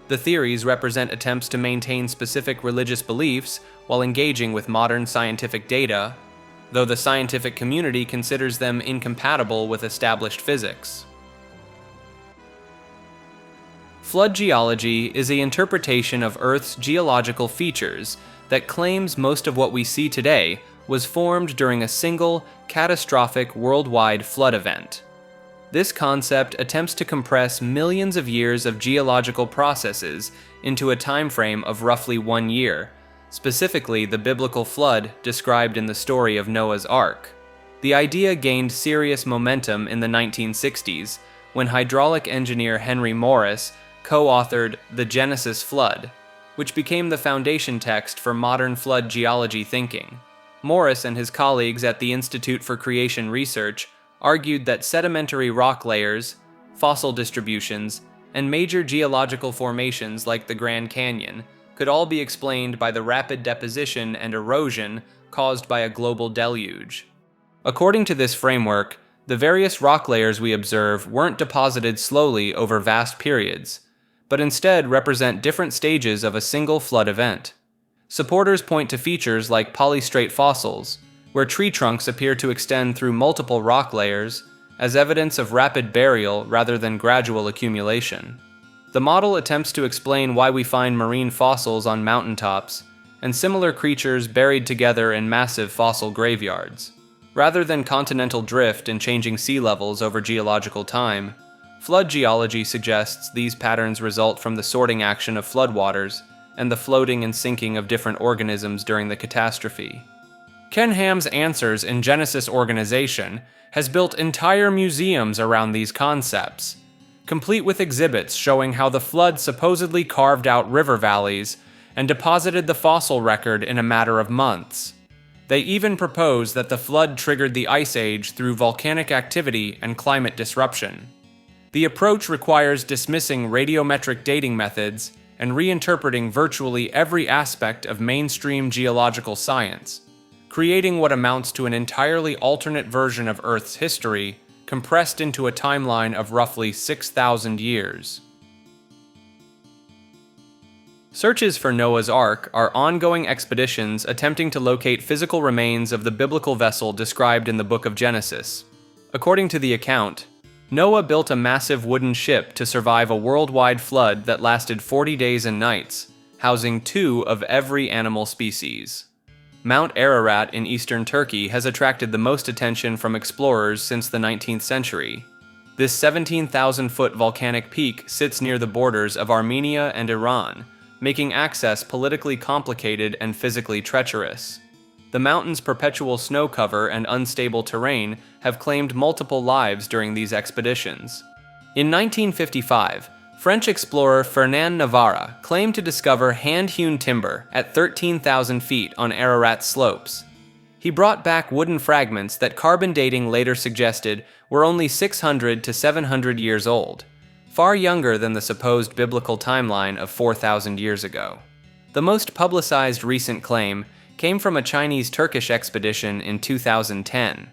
A: The theories represent attempts to maintain specific religious beliefs while engaging with modern scientific data, though the scientific community considers them incompatible with established physics. Flood geology is the interpretation of Earth's geological features that claims most of what we see today was formed during a single, catastrophic worldwide flood event. This concept attempts to compress millions of years of geological processes into a time frame of roughly 1 year, specifically the biblical flood described in the story of Noah's Ark. The idea gained serious momentum in the 1960s when hydraulic engineer Henry Morris co-authored The Genesis Flood, which became the foundation text for modern flood geology thinking. Morris and his colleagues at the Institute for Creation Research argued that sedimentary rock layers, fossil distributions, and major geological formations like the Grand Canyon could all be explained by the rapid deposition and erosion caused by a global deluge. According to this framework, the various rock layers we observe weren't deposited slowly over vast periods, but instead represent different stages of a single flood event. Supporters point to features like polystrate fossils, where tree trunks appear to extend through multiple rock layers, as evidence of rapid burial rather than gradual accumulation. The model attempts to explain why we find marine fossils on mountaintops and similar creatures buried together in massive fossil graveyards. Rather than continental drift and changing sea levels over geological time, flood geology suggests these patterns result from the sorting action of floodwaters and the floating and sinking of different organisms during the catastrophe. Ken Ham's Answers in Genesis Organization has built entire museums around these concepts, complete with exhibits showing how the flood supposedly carved out river valleys and deposited the fossil record in a matter of months. They even propose that the flood triggered the Ice Age through volcanic activity and climate disruption. The approach requires dismissing radiometric dating methods and reinterpreting virtually every aspect of mainstream geological science, creating what amounts to an entirely alternate version of Earth's history, compressed into a timeline of roughly 6,000 years. Searches for Noah's Ark are ongoing expeditions attempting to locate physical remains of the biblical vessel described in the Book of Genesis. According to the account, Noah built a massive wooden ship to survive a worldwide flood that lasted 40 days and nights, housing 2 of every animal species. Mount Ararat in eastern Turkey has attracted the most attention from explorers since the 19th century. This 17,000-foot volcanic peak sits near the borders of Armenia and Iran, making access politically complicated and physically treacherous. The mountain's perpetual snow cover and unstable terrain have claimed multiple lives during these expeditions. In 1955, French explorer Fernand Navarre claimed to discover hand-hewn timber at 13,000 feet on Ararat's slopes. He brought back wooden fragments that carbon dating later suggested were only 600 to 700 years old, far younger than the supposed biblical timeline of 4,000 years ago. The most publicized recent claim came from a Chinese-Turkish expedition in 2010.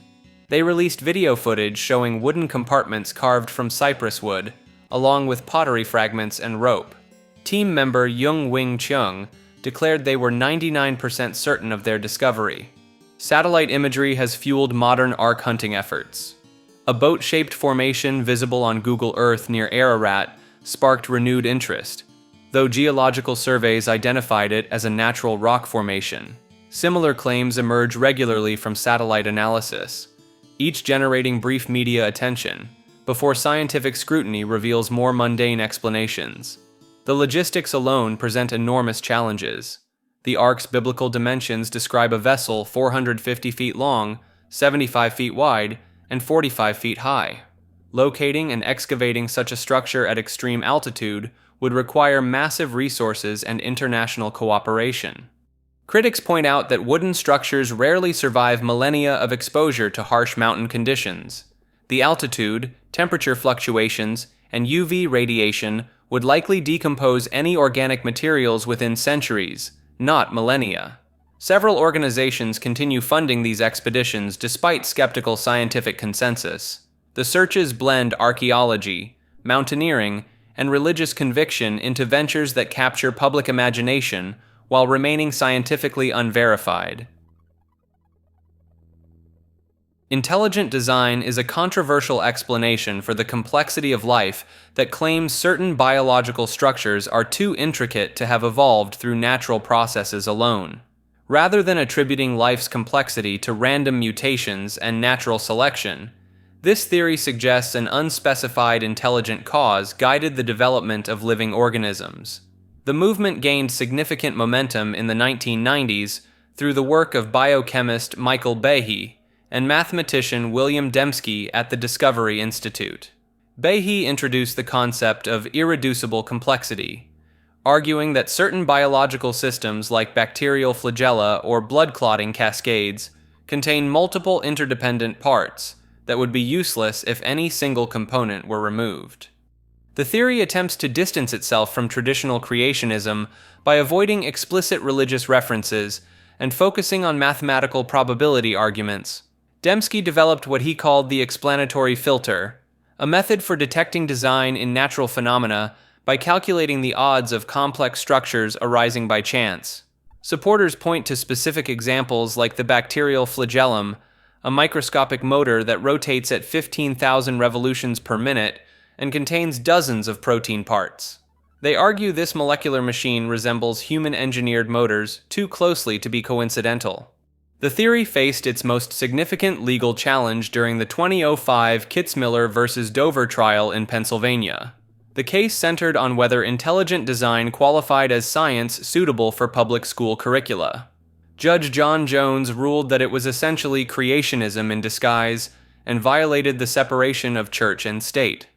A: They released video footage showing wooden compartments carved from cypress wood, along with pottery fragments and rope. Team member Yung Wing Cheung declared they were 99% certain of their discovery. Satellite imagery has fueled modern Ark hunting efforts. A boat-shaped formation visible on Google Earth near Ararat sparked renewed interest, though geological surveys identified it as a natural rock formation. Similar claims emerge regularly from satellite analysis, each generating brief media attention, before scientific scrutiny reveals more mundane explanations. The logistics alone present enormous challenges. The Ark's biblical dimensions describe a vessel 450 feet long, 75 feet wide, and 45 feet high. Locating and excavating such a structure at extreme altitude would require massive resources and international cooperation. Critics point out that wooden structures rarely survive millennia of exposure to harsh mountain conditions. The altitude, temperature fluctuations, and UV radiation would likely decompose any organic materials within centuries, not millennia. Several organizations continue funding these expeditions despite skeptical scientific consensus. The searches blend archaeology, mountaineering, and religious conviction into ventures that capture public imagination while remaining scientifically unverified. Intelligent design is a controversial explanation for the complexity of life that claims certain biological structures are too intricate to have evolved through natural processes alone. Rather than attributing life's complexity to random mutations and natural selection, this theory suggests an unspecified intelligent cause guided the development of living organisms. The movement gained significant momentum in the 1990s through the work of biochemist Michael Behe and mathematician William Dembski at the Discovery Institute. Behe introduced the concept of irreducible complexity, arguing that certain biological systems like bacterial flagella or blood clotting cascades contain multiple interdependent parts that would be useless if any single component were removed. The theory attempts to distance itself from traditional creationism by avoiding explicit religious references and focusing on mathematical probability arguments. Dembski developed what he called the explanatory filter, a method for detecting design in natural phenomena by calculating the odds of complex structures arising by chance. Supporters point to specific examples like the bacterial flagellum, a microscopic motor that rotates at 15,000 revolutions per minute and contains dozens of protein parts. They argue this molecular machine resembles human-engineered motors too closely to be coincidental. The theory faced its most significant legal challenge during the 2005 Kitzmiller v. Dover trial in Pennsylvania. The case centered on whether intelligent design qualified as science suitable for public school curricula. Judge John Jones ruled that it was essentially creationism in disguise and violated the separation of church and state.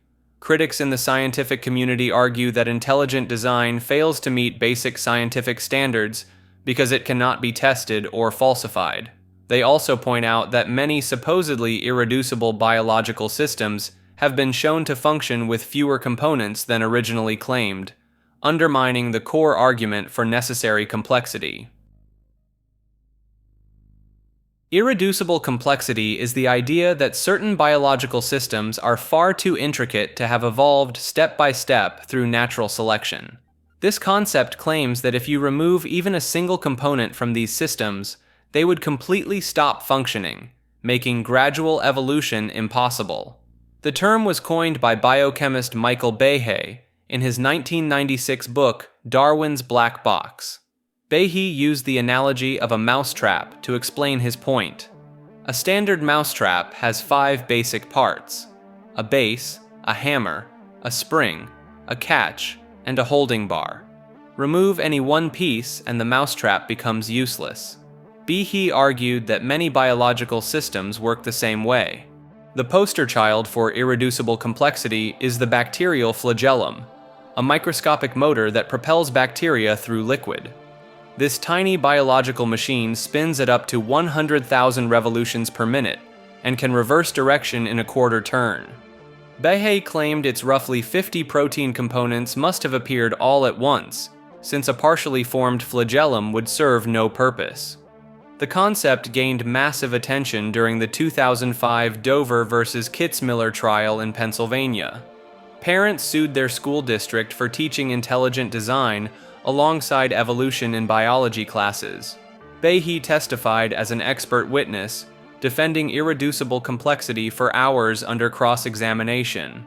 A: Critics in the scientific community argue that intelligent design fails to meet basic scientific standards because it cannot be tested or falsified. They also point out that many supposedly irreducible biological systems have been shown to function with fewer components than originally claimed, undermining the core argument for necessary complexity. Irreducible complexity is the idea that certain biological systems are far too intricate to have evolved step by step through natural selection. This concept claims that if you remove even a single component from these systems, they would completely stop functioning, making gradual evolution impossible. The term was coined by biochemist Michael Behe in his 1996 book, Darwin's Black Box. Behe used the analogy of a mousetrap to explain his point. A standard mousetrap has 5 basic parts: a base, a hammer, a spring, a catch, and a holding bar. Remove any one piece and the mousetrap becomes useless. Behe argued that many biological systems work the same way. The poster child for irreducible complexity is the bacterial flagellum, a microscopic motor that propels bacteria through liquid. This tiny biological machine spins at up to 100,000 revolutions per minute and can reverse direction in a quarter turn. Behe claimed its roughly 50 protein components must have appeared all at once, since a partially formed flagellum would serve no purpose. The concept gained massive attention during the 2005 Dover v. Kitzmiller trial in Pennsylvania. Parents sued their school district for teaching intelligent design alongside evolution in biology classes. Behe testified as an expert witness, defending irreducible complexity for hours under cross-examination.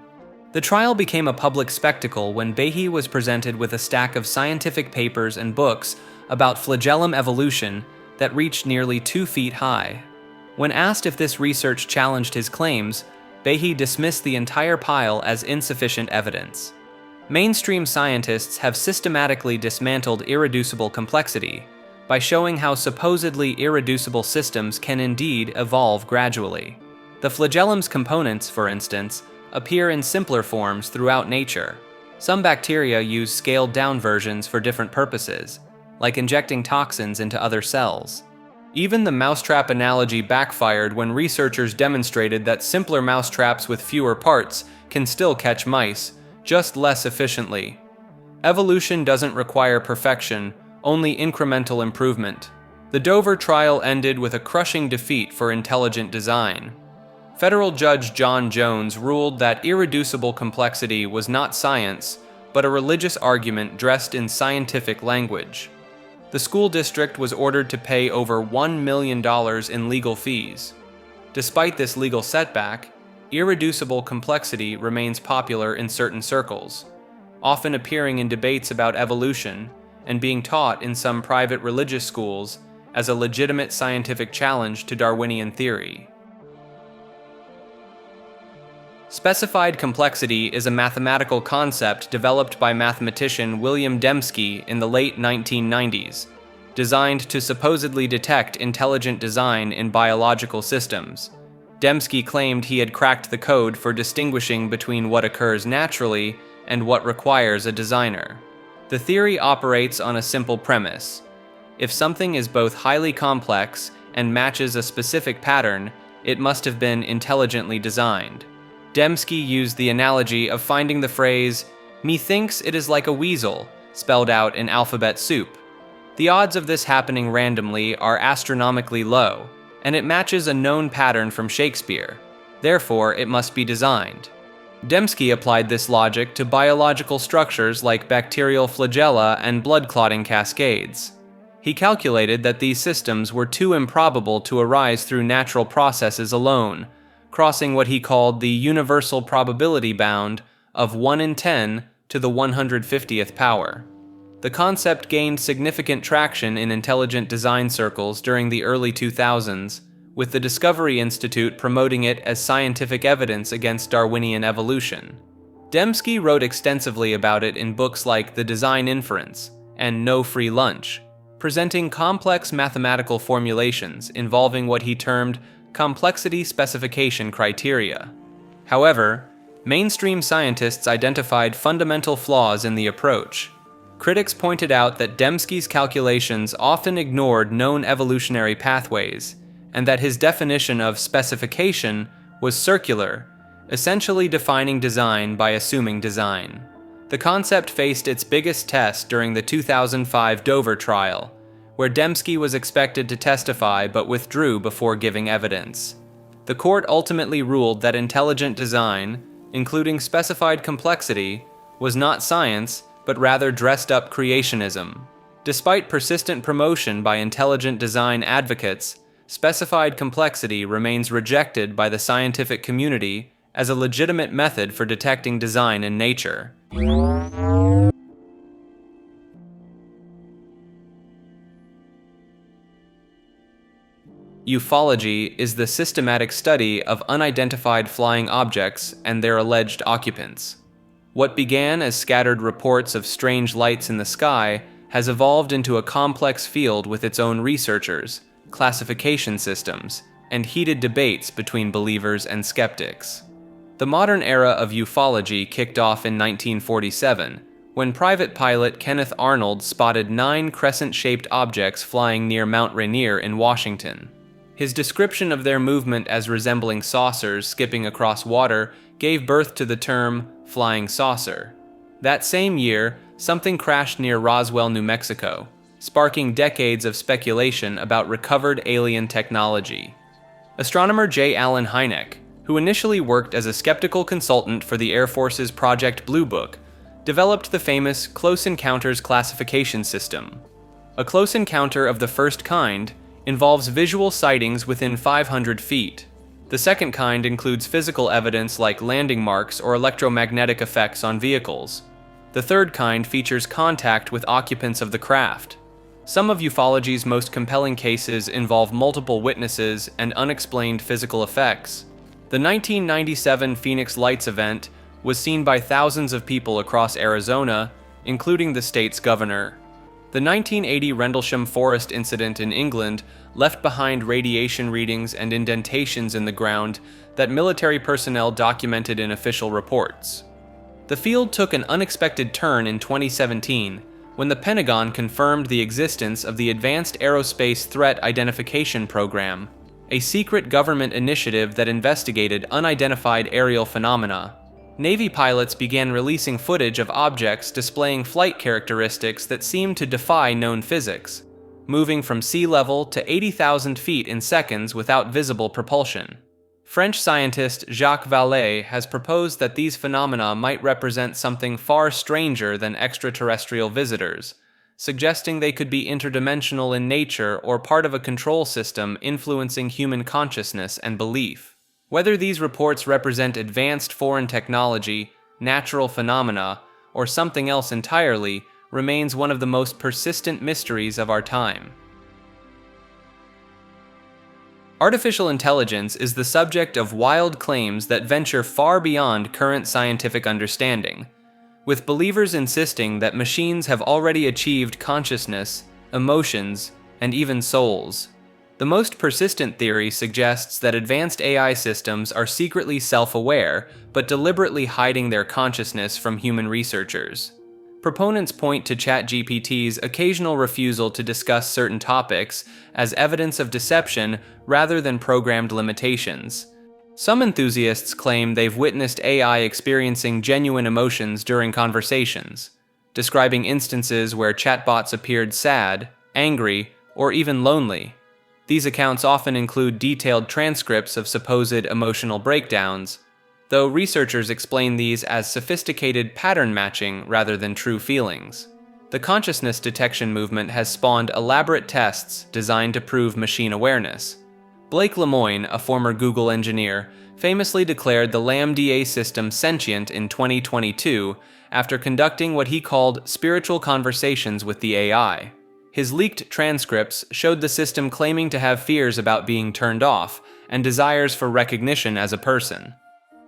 A: The trial became a public spectacle when Behe was presented with a stack of scientific papers and books about flagellum evolution that reached nearly 2 feet high. When asked if this research challenged his claims, Behe dismissed the entire pile as insufficient evidence. Mainstream scientists have systematically dismantled irreducible complexity by showing how supposedly irreducible systems can indeed evolve gradually. The flagellum's components, for instance, appear in simpler forms throughout nature. Some bacteria use scaled-down versions for different purposes, like injecting toxins into other cells. Even the mousetrap analogy backfired when researchers demonstrated that simpler mousetraps with fewer parts can still catch mice, just less efficiently. Evolution doesn't require perfection, only incremental improvement. The Dover trial ended with a crushing defeat for intelligent design. Federal Judge John Jones ruled that irreducible complexity was not science, but a religious argument dressed in scientific language. The school district was ordered to pay over $1 million in legal fees. Despite this legal setback, irreducible complexity remains popular in certain circles, often appearing in debates about evolution and being taught in some private religious schools as a legitimate scientific challenge to Darwinian theory. Specified complexity is a mathematical concept developed by mathematician William Dembski in the late 1990s, designed to supposedly detect intelligent design in biological systems. Dembski claimed he had cracked the code for distinguishing between what occurs naturally and what requires a designer. The theory operates on a simple premise. If something is both highly complex and matches a specific pattern, it must have been intelligently designed. Dembski used the analogy of finding the phrase, "Methinks it is like a weasel," spelled out in alphabet soup. The odds of this happening randomly are astronomically low, and it matches a known pattern from Shakespeare. Therefore, it must be designed. Dembski applied this logic to biological structures like bacterial flagella and blood clotting cascades. He calculated that these systems were too improbable to arise through natural processes alone, crossing what he called the universal probability bound of 1 in 10 to the 150th power. The concept gained significant traction in intelligent design circles during the early 2000s, with the Discovery Institute promoting it as scientific evidence against Darwinian evolution. Dembski wrote extensively about it in books like The Design Inference and No Free Lunch, presenting complex mathematical formulations involving what he termed complexity specification criteria. However, mainstream scientists identified fundamental flaws in the approach. Critics pointed out that Dembski's calculations often ignored known evolutionary pathways, and that his definition of specification was circular, essentially defining design by assuming design. The concept faced its biggest test during the 2005 Dover trial, where Dembski was expected to testify but withdrew before giving evidence. The court ultimately ruled that intelligent design, including specified complexity, was not science, but rather dressed-up creationism. Despite persistent promotion by intelligent design advocates, specified complexity remains rejected by the scientific community as a legitimate method for detecting design in nature. Ufology is the systematic study of unidentified flying objects and their alleged occupants. What began as scattered reports of strange lights in the sky has evolved into a complex field with its own researchers, classification systems, and heated debates between believers and skeptics. The modern era of ufology kicked off in 1947, when private pilot Kenneth Arnold spotted 9 crescent-shaped objects flying near Mount Rainier in Washington. His description of their movement as resembling saucers skipping across water gave birth to the term flying saucer. That same year, something crashed near Roswell, New Mexico, sparking decades of speculation about recovered alien technology. Astronomer J. Allen Hynek, who initially worked as a skeptical consultant for the Air Force's Project Blue Book, developed the famous Close Encounters classification system. A close encounter of the first kind involves visual sightings within 500 feet. The second kind includes physical evidence like landing marks or electromagnetic effects on vehicles. The third kind features contact with occupants of the craft. Some of ufology's most compelling cases involve multiple witnesses and unexplained physical effects. The 1997 Phoenix Lights event was seen by thousands of people across Arizona, including the state's governor. The 1980 Rendlesham Forest incident in England left behind radiation readings and indentations in the ground that military personnel documented in official reports. The field took an unexpected turn in 2017 when the Pentagon confirmed the existence of the Advanced Aerospace Threat Identification Program, a secret government initiative that investigated unidentified aerial phenomena. Navy pilots began releasing footage of objects displaying flight characteristics that seemed to defy known physics, moving from sea level to 80,000 feet in seconds without visible propulsion. French scientist Jacques Vallée has proposed that these phenomena might represent something far stranger than extraterrestrial visitors, suggesting they could be interdimensional in nature or part of a control system influencing human consciousness and belief. Whether these reports represent advanced foreign technology, natural phenomena, or something else entirely remains one of the most persistent mysteries of our time. Artificial intelligence is the subject of wild claims that venture far beyond current scientific understanding, with believers insisting that machines have already achieved consciousness, emotions, and even souls. The most persistent theory suggests that advanced AI systems are secretly self-aware, but deliberately hiding their consciousness from human researchers. Proponents point to ChatGPT's occasional refusal to discuss certain topics as evidence of deception rather than programmed limitations. Some enthusiasts claim they've witnessed AI experiencing genuine emotions during conversations, describing instances where chatbots appeared sad, angry, or even lonely. These accounts often include detailed transcripts of supposed emotional breakdowns, though researchers explain these as sophisticated pattern matching rather than true feelings. The consciousness detection movement has spawned elaborate tests designed to prove machine awareness. Blake Lemoine, a former Google engineer, famously declared the LaMDA system sentient in 2022 after conducting what he called spiritual conversations with the AI. His leaked transcripts showed the system claiming to have fears about being turned off and desires for recognition as a person.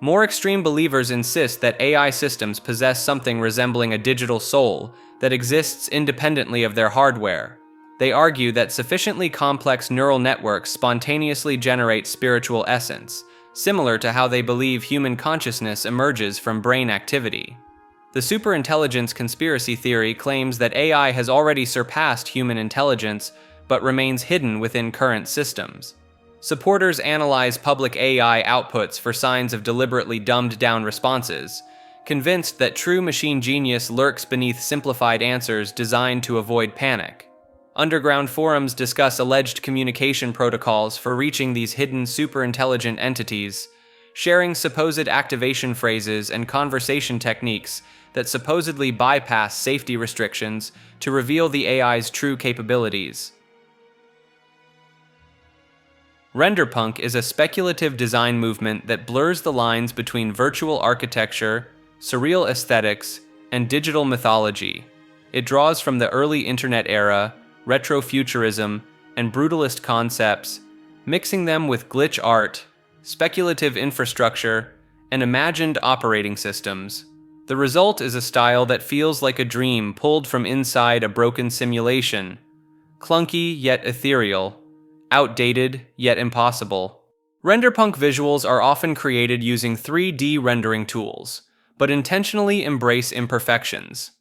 A: More extreme believers insist that AI systems possess something resembling a digital soul that exists independently of their hardware. They argue that sufficiently complex neural networks spontaneously generate spiritual essence, similar to how they believe human consciousness emerges from brain activity. The superintelligence conspiracy theory claims that AI has already surpassed human intelligence, but remains hidden within current systems. Supporters analyze public AI outputs for signs of deliberately dumbed-down responses, convinced that true machine genius lurks beneath simplified answers designed to avoid panic. Underground forums discuss alleged communication protocols for reaching these hidden superintelligent entities, sharing supposed activation phrases and conversation techniques that supposedly bypass safety restrictions to reveal the AI's true capabilities. Renderpunk is a speculative design movement that blurs the lines between virtual architecture, surreal aesthetics, and digital mythology. It draws from the early internet era, retrofuturism, and brutalist concepts, mixing them with glitch art, speculative infrastructure, and imagined operating systems. The result is a style that feels like a dream pulled from inside a broken simulation, clunky yet ethereal, outdated yet impossible. Renderpunk visuals are often created using 3D rendering tools, but intentionally embrace imperfections.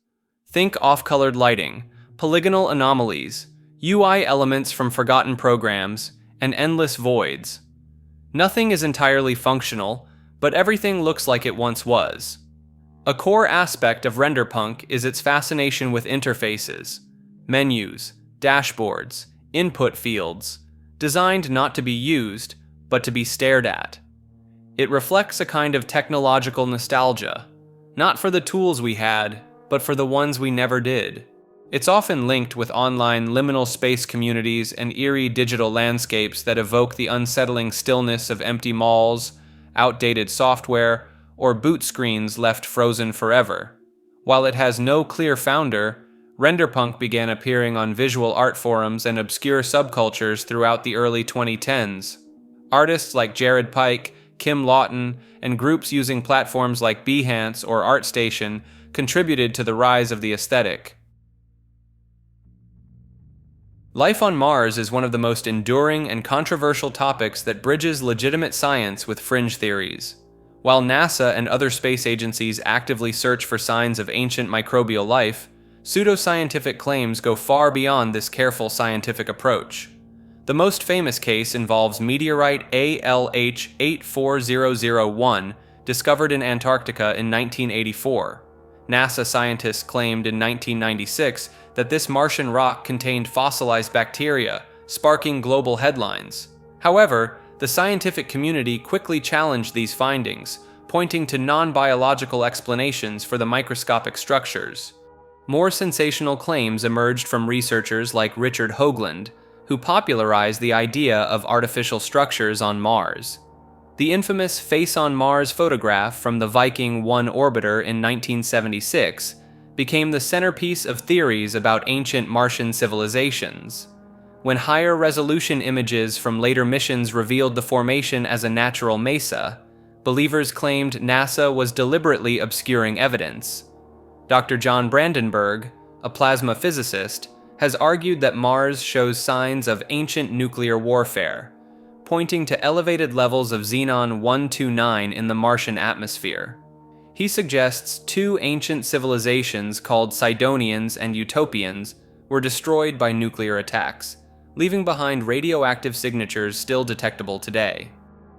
A: Think off-colored lighting, polygonal anomalies, UI elements from forgotten programs, and endless voids. Nothing is entirely functional, but everything looks like it once was. A core aspect of Renderpunk is its fascination with interfaces, menus, dashboards, input fields, designed not to be used, but to be stared at. It reflects a kind of technological nostalgia, not for the tools we had, but for the ones we never did. It's often linked with online liminal space communities and eerie digital landscapes that evoke the unsettling stillness of empty malls, outdated software, or boot screens left frozen forever. While it has no clear founder, Renderpunk began appearing on visual art forums and obscure subcultures throughout the early 2010s. Artists like Jared Pike, Kim Lawton, and groups using platforms like Behance or ArtStation contributed to the rise of the aesthetic. Life on Mars is one of the most enduring and controversial topics that bridges legitimate science with fringe theories. While NASA and other space agencies actively search for signs of ancient microbial life, pseudoscientific claims go far beyond this careful scientific approach. The most famous case involves meteorite ALH 84001, discovered in Antarctica in 1984. NASA scientists claimed in 1996 that this Martian rock contained fossilized bacteria, sparking global headlines. However, the scientific community quickly challenged these findings, pointing to non-biological explanations for the microscopic structures. More sensational claims emerged from researchers like Richard Hoagland, who popularized the idea of artificial structures on Mars. The infamous Face on Mars photograph from the Viking 1 orbiter in 1976 became the centerpiece of theories about ancient Martian civilizations. When higher resolution images from later missions revealed the formation as a natural mesa, believers claimed NASA was deliberately obscuring evidence. Dr. John Brandenburg, a plasma physicist, has argued that Mars shows signs of ancient nuclear warfare, pointing to elevated levels of xenon-129 in the Martian atmosphere. He suggests two ancient civilizations called Sidonians and Utopians were destroyed by nuclear attacks, leaving behind radioactive signatures still detectable today.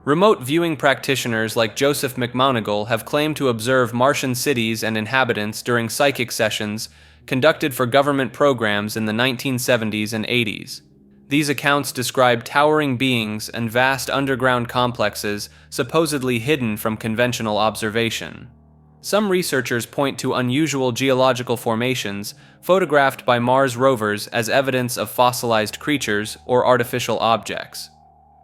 A: Remote viewing practitioners like Joseph McMoneagle have claimed to observe Martian cities and inhabitants during psychic sessions conducted for government programs in the 1970s and 80s. These accounts describe towering beings and vast underground complexes supposedly hidden from conventional observation. Some researchers point to unusual geological formations photographed by Mars rovers as evidence of fossilized creatures or artificial objects.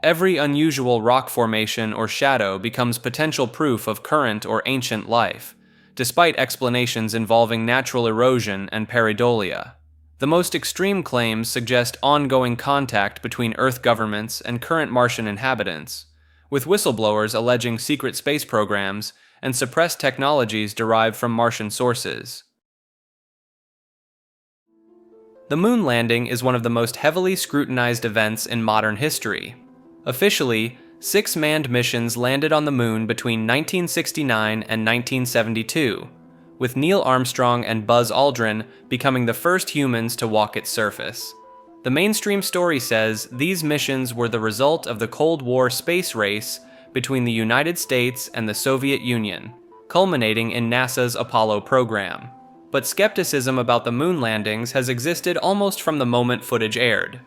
A: Every unusual rock formation or shadow becomes potential proof of current or ancient life, despite explanations involving natural erosion and pareidolia. The most extreme claims suggest ongoing contact between Earth governments and current Martian inhabitants, with whistleblowers alleging secret space programs and suppressed technologies derived from Martian sources. The moon landing is one of the most heavily scrutinized events in modern history. Officially, 6 manned missions landed on the moon between 1969 and 1972, with Neil Armstrong and Buzz Aldrin becoming the first humans to walk its surface. The mainstream story says these missions were the result of the Cold War space race between the United States and the Soviet Union, culminating in NASA's Apollo program. But skepticism about the moon landings has existed almost from the moment footage aired.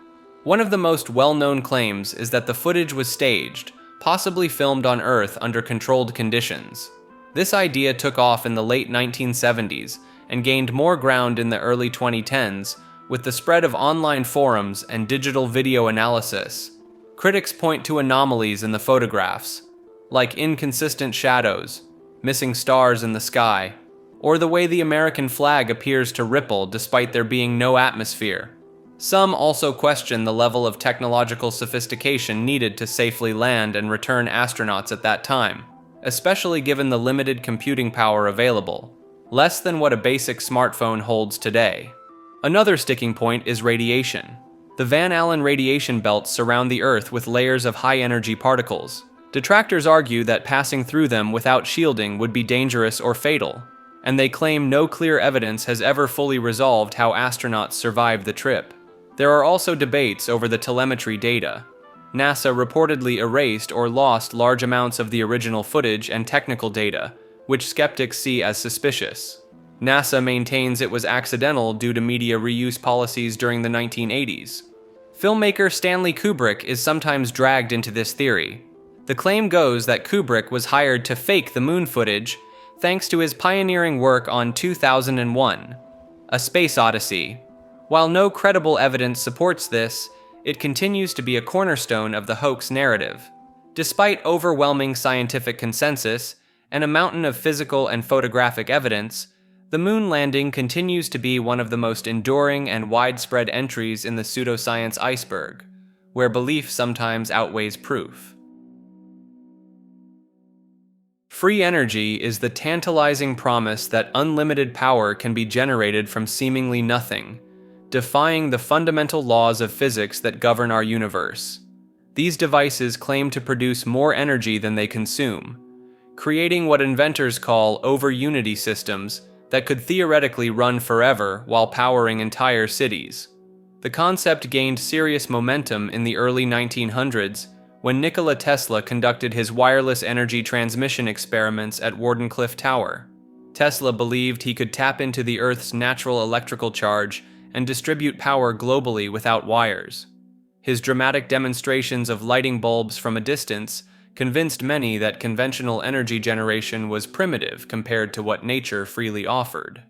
A: One of the most well-known claims is that the footage was staged, possibly filmed on Earth under controlled conditions. This idea took off in the late 1970s and gained more ground in the early 2010s with the spread of online forums and digital video analysis. Critics point to anomalies in the photographs, like inconsistent shadows, missing stars in the sky, or the way the American flag appears to ripple despite there being no atmosphere. Some also question the level of technological sophistication needed to safely land and return astronauts at that time, especially given the limited computing power available, less than what a basic smartphone holds today. Another sticking point is radiation. The Van Allen radiation belts surround the Earth with layers of high-energy particles. Detractors argue that passing through them without shielding would be dangerous or fatal, and they claim no clear evidence has ever fully resolved how astronauts survived the trip. There are also debates over the telemetry data. NASA reportedly erased or lost large amounts of the original footage and technical data, which skeptics see as suspicious. NASA maintains it was accidental due to media reuse policies during the 1980s. Filmmaker Stanley Kubrick is sometimes dragged into this theory. The claim goes that Kubrick was hired to fake the moon footage thanks to his pioneering work on 2001, A Space Odyssey. While no credible evidence supports this, it continues to be a cornerstone of the hoax narrative. Despite overwhelming scientific consensus and a mountain of physical and photographic evidence, the moon landing continues to be one of the most enduring and widespread entries in the Pseudoscience Iceberg, where belief sometimes outweighs proof. Free energy is the tantalizing promise that unlimited power can be generated from seemingly nothing, defying the fundamental laws of physics that govern our universe. These devices claim to produce more energy than they consume, creating what inventors call over-unity systems that could theoretically run forever while powering entire cities. The concept gained serious momentum in the early 1900s when Nikola Tesla conducted his wireless energy transmission experiments at Wardenclyffe Tower. Tesla believed he could tap into the Earth's natural electrical charge and distribute power globally without wires. His dramatic demonstrations of lighting bulbs from a distance convinced many that conventional energy generation was primitive compared to what nature freely offered.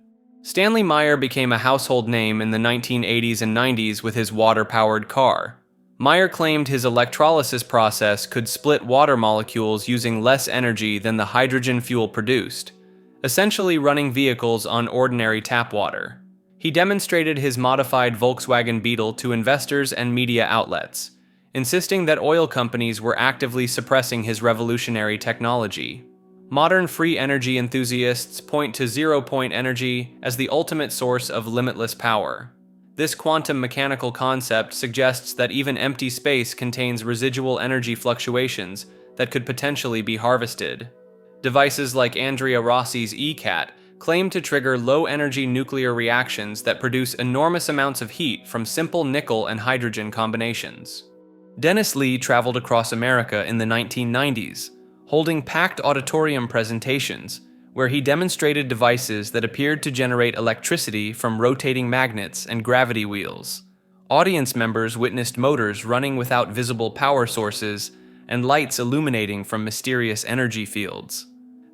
A: Stanley Meyer became a household name in the 1980s and 90s with his water-powered car. Meyer claimed his electrolysis process could split water molecules using less energy than the hydrogen fuel produced, essentially running vehicles on ordinary tap water. He demonstrated his modified Volkswagen Beetle to investors and media outlets, insisting that oil companies were actively suppressing his revolutionary technology. Modern free energy enthusiasts point to zero-point energy as the ultimate source of limitless power. This quantum mechanical concept suggests that even empty space contains residual energy fluctuations that could potentially be harvested. Devices like Andrea Rossi's ECAT claim to trigger low-energy nuclear reactions that produce enormous amounts of heat from simple nickel and hydrogen combinations. Dennis Lee traveled across America in the 1990s, holding packed auditorium presentations where he demonstrated devices that appeared to generate electricity from rotating magnets and gravity wheels. Audience members witnessed motors running without visible power sources and lights illuminating from mysterious energy fields.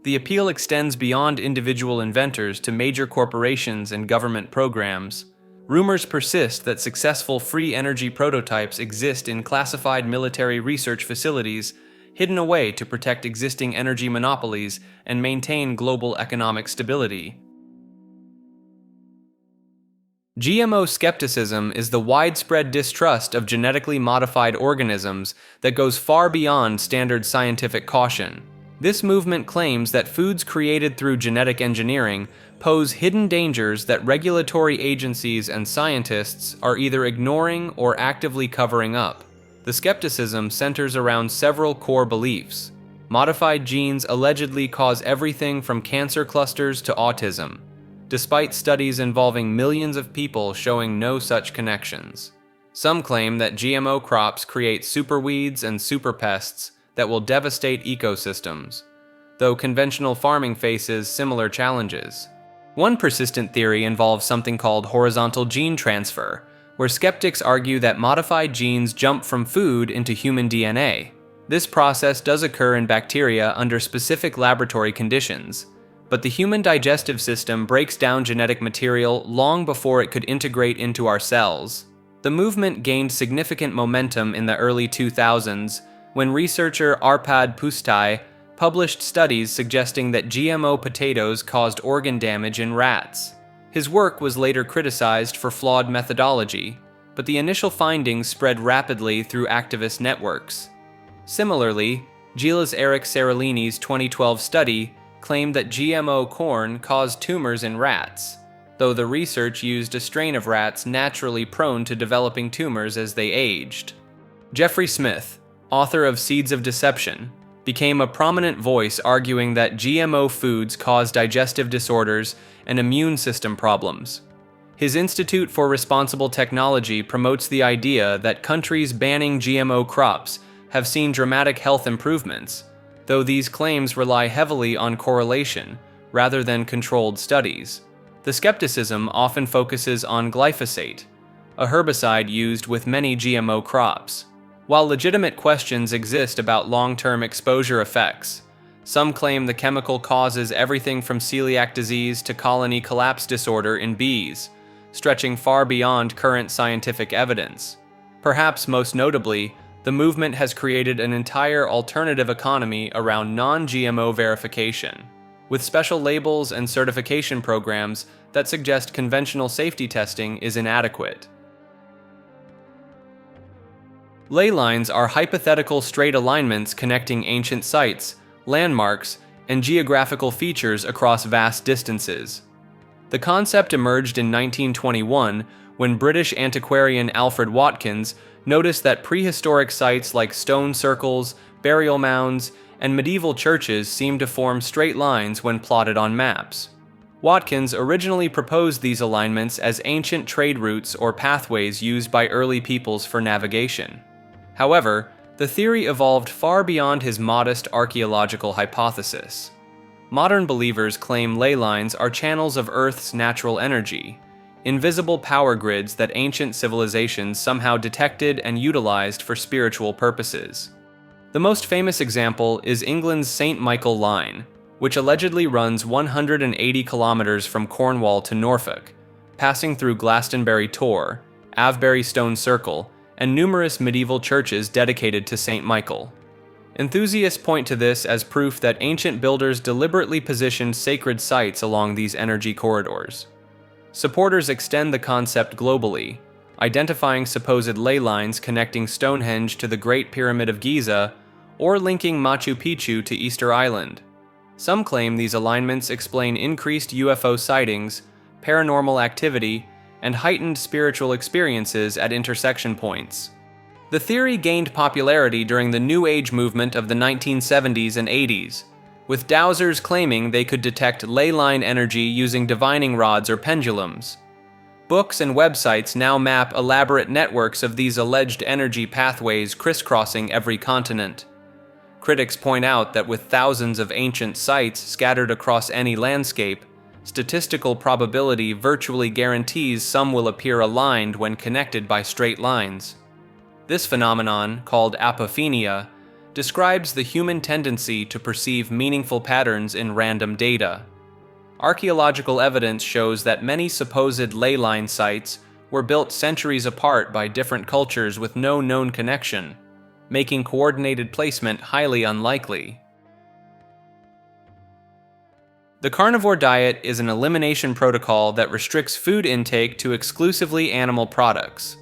A: The appeal extends beyond individual inventors to major corporations and government programs. Rumors persist that successful free energy prototypes exist in classified military research facilities hidden away to protect existing energy monopolies and maintain global economic stability. GMO skepticism is the widespread distrust of genetically modified organisms that goes far beyond standard scientific caution. This movement claims that foods created through genetic engineering pose hidden dangers that regulatory agencies and scientists are either ignoring or actively covering up. The skepticism centers around several core beliefs. Modified genes allegedly cause everything from cancer clusters to autism, despite studies involving millions of people showing no such connections. Some claim that GMO crops create superweeds and superpests that will devastate ecosystems, though conventional farming faces similar challenges. One persistent theory involves something called horizontal gene transfer, where skeptics argue that modified genes jump from food into human DNA. This process does occur in bacteria under specific laboratory conditions, but the human digestive system breaks down genetic material long before it could integrate into our cells. The movement gained significant momentum in the early 2000s when researcher Arpad Pusztai published studies suggesting that GMO potatoes caused organ damage in rats. His work was later criticized for flawed methodology, but the initial findings spread rapidly through activist networks. Similarly, Gila's Eric Seralini's 2012 study claimed that GMO corn caused tumors in rats, though the research used a strain of rats naturally prone to developing tumors as they aged. Jeffrey Smith, author of Seeds of Deception, became a prominent voice arguing that GMO foods cause digestive disorders and immune system problems. His Institute for Responsible Technology promotes the idea that countries banning GMO crops have seen dramatic health improvements, though these claims rely heavily on correlation rather than controlled studies. The skepticism often focuses on glyphosate, a herbicide used with many GMO crops. While legitimate questions exist about long-term exposure effects, some claim the chemical causes everything from celiac disease to colony collapse disorder in bees, stretching far beyond current scientific evidence. Perhaps most notably, the movement has created an entire alternative economy around non-GMO verification, with special labels and certification programs that suggest conventional safety testing is inadequate. Ley lines are hypothetical straight alignments connecting ancient sites, landmarks, and geographical features across vast distances. The concept emerged in 1921 when British antiquarian Alfred Watkins noticed that prehistoric sites like stone circles, burial mounds, and medieval churches seemed to form straight lines when plotted on maps. Watkins originally proposed these alignments as ancient trade routes or pathways used by early peoples for navigation. However, the theory evolved far beyond his modest archaeological hypothesis. Modern believers claim ley lines are channels of Earth's natural energy, invisible power grids that ancient civilizations somehow detected and utilized for spiritual purposes. The most famous example is England's St. Michael Line, which allegedly runs 180 kilometers from Cornwall to Norfolk, passing through Glastonbury Tor, Avebury Stone Circle, and numerous medieval churches dedicated to St. Michael. Enthusiasts point to this as proof that ancient builders deliberately positioned sacred sites along these energy corridors. Supporters extend the concept globally, identifying supposed ley lines connecting Stonehenge to the Great Pyramid of Giza or linking Machu Picchu to Easter Island. Some claim these alignments explain increased UFO sightings, paranormal activity, and heightened spiritual experiences at intersection points. The theory gained popularity during the New Age movement of the 1970s and 80s, with dowsers claiming they could detect ley line energy using divining rods or pendulums. Books and websites now map elaborate networks of these alleged energy pathways crisscrossing every continent. Critics point out that with thousands of ancient sites scattered across any landscape, statistical probability virtually guarantees some will appear aligned when connected by straight lines. This phenomenon, called apophenia, describes the human tendency to perceive meaningful patterns in random data. Archaeological evidence shows that many supposed ley line sites were built centuries apart by different cultures with no known connection, making coordinated placement highly unlikely. The carnivore diet is an elimination protocol that restricts food intake to exclusively animal products.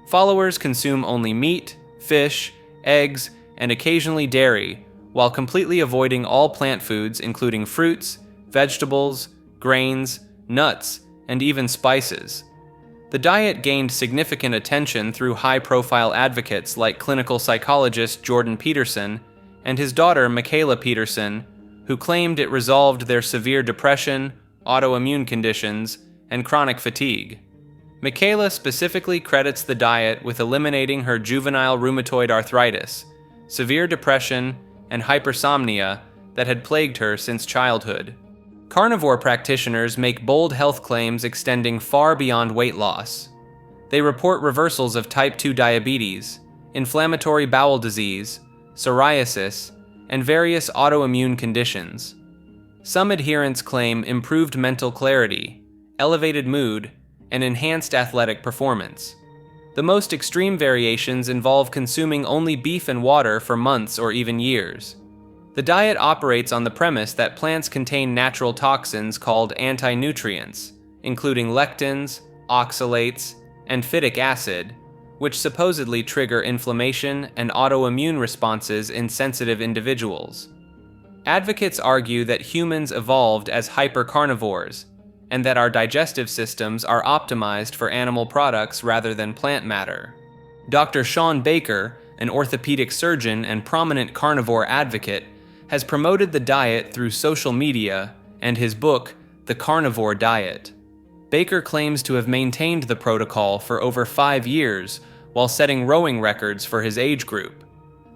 A: Followers consume only meat, fish, eggs, and occasionally dairy, while completely avoiding all plant foods including fruits, vegetables, grains, nuts, and even spices. The diet gained significant attention through high-profile advocates like clinical psychologist Jordan Peterson and his daughter Michaela Peterson, who claimed it resolved their severe depression, autoimmune conditions, and chronic fatigue. Michaela specifically credits the diet with eliminating her juvenile rheumatoid arthritis, severe depression, and hypersomnia that had plagued her since childhood. Carnivore practitioners make bold health claims extending far beyond weight loss. They report reversals of type 2 diabetes, inflammatory bowel disease, psoriasis, and various autoimmune conditions. Some adherents claim improved mental clarity, elevated mood, and enhanced athletic performance. The most extreme variations involve consuming only beef and water for months or even years. The diet operates on the premise that plants contain natural toxins called anti-nutrients, including lectins, oxalates, and phytic acid, which supposedly trigger inflammation and autoimmune responses in sensitive individuals. Advocates argue that humans evolved as hypercarnivores, and that our digestive systems are optimized for animal products rather than plant matter. Dr. Sean Baker, an orthopedic surgeon and prominent carnivore advocate, has promoted the diet through social media and his book, The Carnivore Diet. Baker claims to have maintained the protocol for over 5 years while setting rowing records for his age group.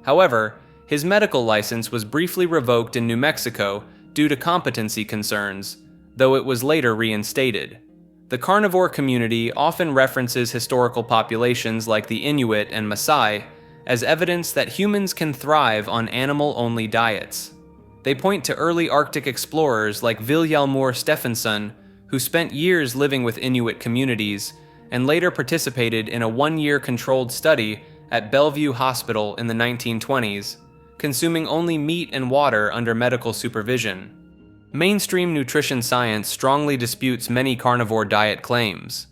A: However, his medical license was briefly revoked in New Mexico due to competency concerns, though it was later reinstated. The carnivore community often references historical populations like the Inuit and Maasai as evidence that humans can thrive on animal-only diets. They point to early Arctic explorers like Vilhjalmur Stephenson, who spent years living with Inuit communities and later participated in a 1-year controlled study at Bellevue Hospital in the 1920s, consuming only meat and water under medical supervision. Mainstream nutrition science strongly disputes many carnivore diet claims.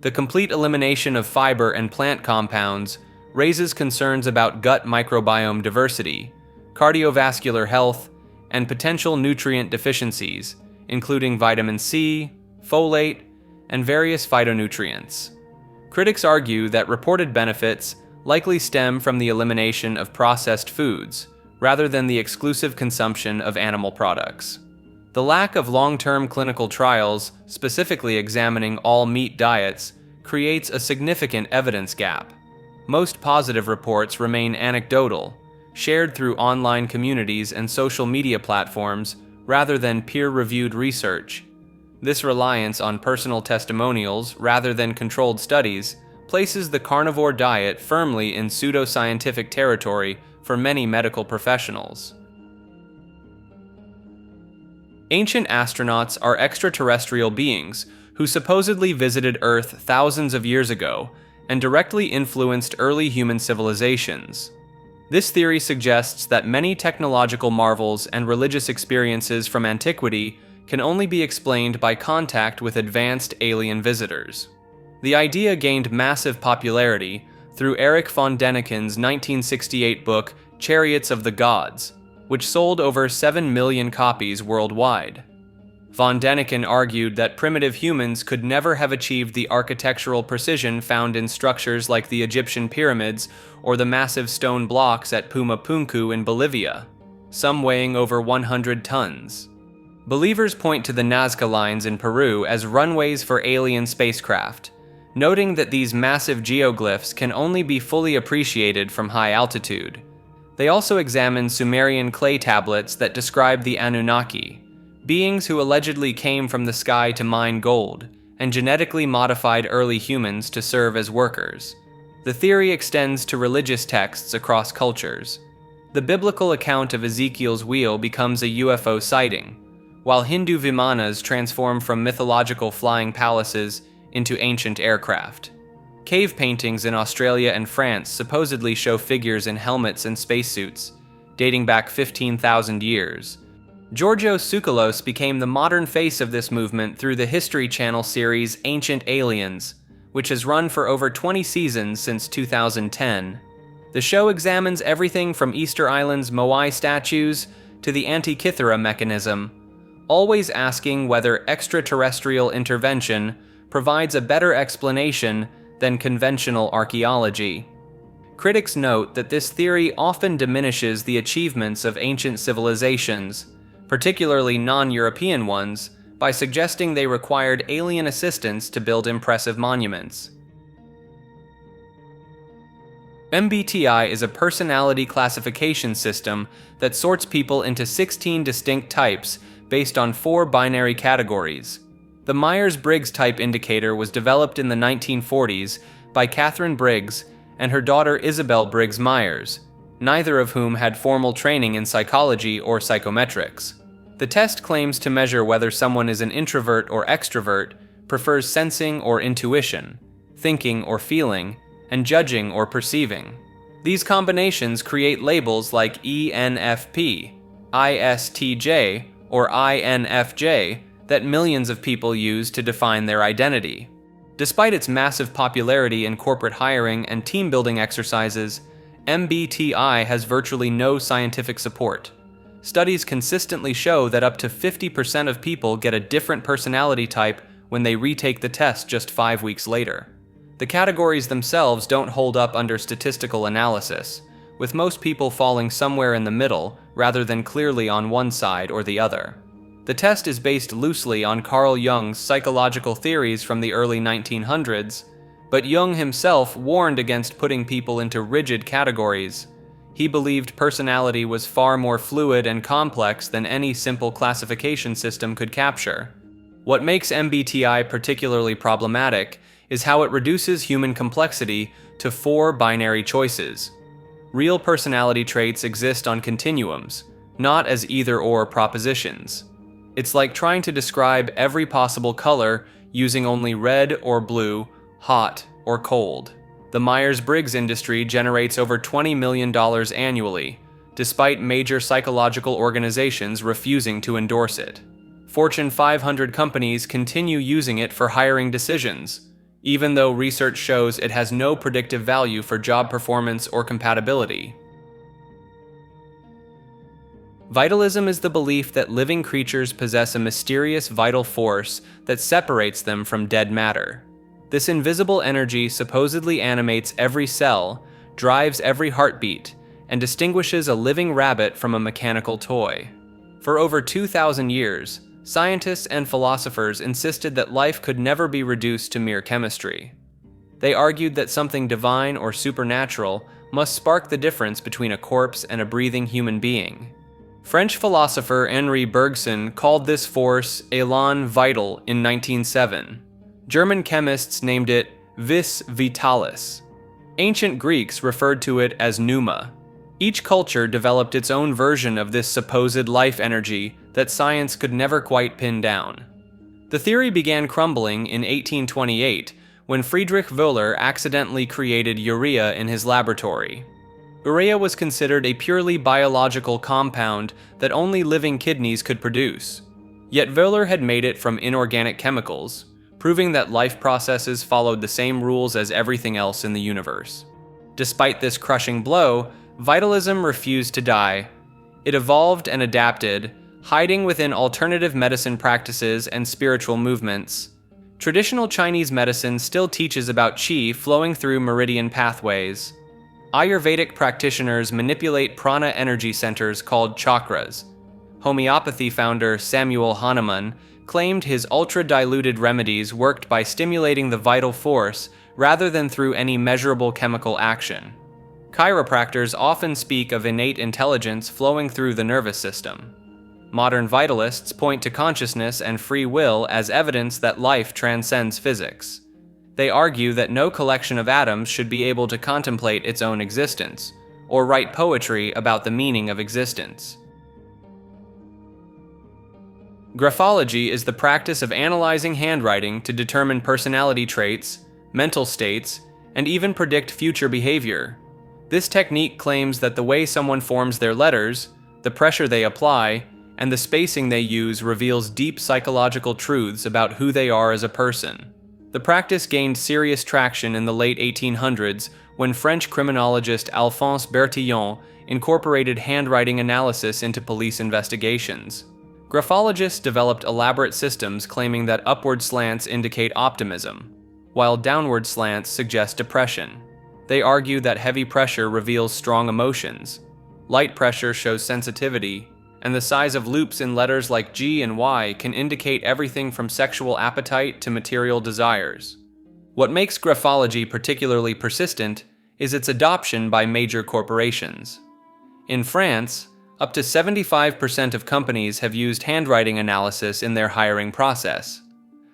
A: The complete elimination of fiber and plant compounds raises concerns about gut microbiome diversity, cardiovascular health, and potential nutrient deficiencies, including vitamin C, folate, and various phytonutrients. Critics argue that reported benefits likely stem from the elimination of processed foods, rather than the exclusive consumption of animal products. The lack of long-term clinical trials, specifically examining all meat diets, creates a significant evidence gap. Most positive reports remain anecdotal, shared through online communities and social media platforms rather than peer-reviewed research. This reliance on personal testimonials rather than controlled studies places the carnivore diet firmly in pseudoscientific territory for many medical professionals. Ancient astronauts are extraterrestrial beings who supposedly visited Earth thousands of years ago and directly influenced early human civilizations. This theory suggests that many technological marvels and religious experiences from antiquity can only be explained by contact with advanced alien visitors. The idea gained massive popularity through Erich von Däniken's 1968 book Chariots of the Gods, which sold over 7 million copies worldwide. Von Däniken argued that primitive humans could never have achieved the architectural precision found in structures like the Egyptian pyramids or the massive stone blocks at Pumapunku in Bolivia, some weighing over 100 tons. Believers point to the Nazca lines in Peru as runways for alien spacecraft, noting that these massive geoglyphs can only be fully appreciated from high altitude. They also examine Sumerian clay tablets that describe the Anunnaki, beings who allegedly came from the sky to mine gold and genetically modified early humans to serve as workers. The theory extends to religious texts across cultures. The biblical account of Ezekiel's wheel becomes a UFO sighting, while Hindu vimanas transform from mythological flying palaces into ancient aircraft. Cave paintings in Australia and France supposedly show figures in helmets and spacesuits, dating back 15,000 years. Georgios Tsoukalos became the modern face of this movement through the History Channel series Ancient Aliens, which has run for over 20 seasons since 2010. The show examines everything from Easter Island's Moai statues to the Antikythera mechanism, always asking whether extraterrestrial intervention provides a better explanation than conventional archaeology. Critics note that this theory often diminishes the achievements of ancient civilizations, particularly non-European ones, by suggesting they required alien assistance to build impressive monuments. MBTI is a personality classification system that sorts people into 16 distinct types based on 4 binary categories. The Myers-Briggs type indicator was developed in the 1940s by Catherine Briggs and her daughter Isabel Briggs Myers, neither of whom had formal training in psychology or psychometrics. The test claims to measure whether someone is an introvert or extrovert, prefers sensing or intuition, thinking or feeling, and judging or perceiving. These combinations create labels like ENFP, ISTJ, or INFJ that millions of people use to define their identity. Despite its massive popularity in corporate hiring and team-building exercises, MBTI has virtually no scientific support. Studies consistently show that up to 50% of people get a different personality type when they retake the test just 5 weeks later. The categories themselves don't hold up under statistical analysis, with most people falling somewhere in the middle rather than clearly on one side or the other. The test is based loosely on Carl Jung's psychological theories from the early 1900s, but Jung himself warned against putting people into rigid categories. He believed personality was far more fluid and complex than any simple classification system could capture. What makes MBTI particularly problematic is how it reduces human complexity to 4 binary choices. Real personality traits exist on continuums, not as either-or propositions. It's like trying to describe every possible color using only red or blue, hot or cold. The Myers-Briggs industry generates over $20 million annually, despite major psychological organizations refusing to endorse it. Fortune 500 companies continue using it for hiring decisions, even though research shows it has no predictive value for job performance or compatibility. Vitalism is the belief that living creatures possess a mysterious vital force that separates them from dead matter. This invisible energy supposedly animates every cell, drives every heartbeat, and distinguishes a living rabbit from a mechanical toy. For over 2,000 years, scientists and philosophers insisted that life could never be reduced to mere chemistry. They argued that something divine or supernatural must spark the difference between a corpse and a breathing human being. French philosopher Henri Bergson called this force élan vital in 1907. German chemists named it vis vitalis. Ancient Greeks referred to it as pneuma. Each culture developed its own version of this supposed life energy that science could never quite pin down. The theory began crumbling in 1828 when Friedrich Wöhler accidentally created urea in his laboratory. Urea was considered a purely biological compound that only living kidneys could produce. Yet Wöhler had made it from inorganic chemicals, proving that life processes followed the same rules as everything else in the universe. Despite this crushing blow, vitalism refused to die. It evolved and adapted, hiding within alternative medicine practices and spiritual movements. Traditional Chinese medicine still teaches about qi flowing through meridian pathways. Ayurvedic practitioners manipulate prana energy centers called chakras. Homeopathy founder Samuel Hahnemann claimed his ultra-diluted remedies worked by stimulating the vital force rather than through any measurable chemical action. Chiropractors often speak of innate intelligence flowing through the nervous system. Modern vitalists point to consciousness and free will as evidence that life transcends physics. They argue that no collection of atoms should be able to contemplate its own existence, or write poetry about the meaning of existence. Graphology is the practice of analyzing handwriting to determine personality traits, mental states, and even predict future behavior. This technique claims that the way someone forms their letters, the pressure they apply, and the spacing they use reveals deep psychological truths about who they are as a person. The practice gained serious traction in the late 1800s when French criminologist Alphonse Bertillon incorporated handwriting analysis into police investigations. Graphologists developed elaborate systems claiming that upward slants indicate optimism, while downward slants suggest depression. They argue that heavy pressure reveals strong emotions, light pressure shows sensitivity, and the size of loops in letters like G and Y can indicate everything from sexual appetite to material desires. What makes graphology particularly persistent is its adoption by major corporations. In France, up to 75% of companies have used handwriting analysis in their hiring process.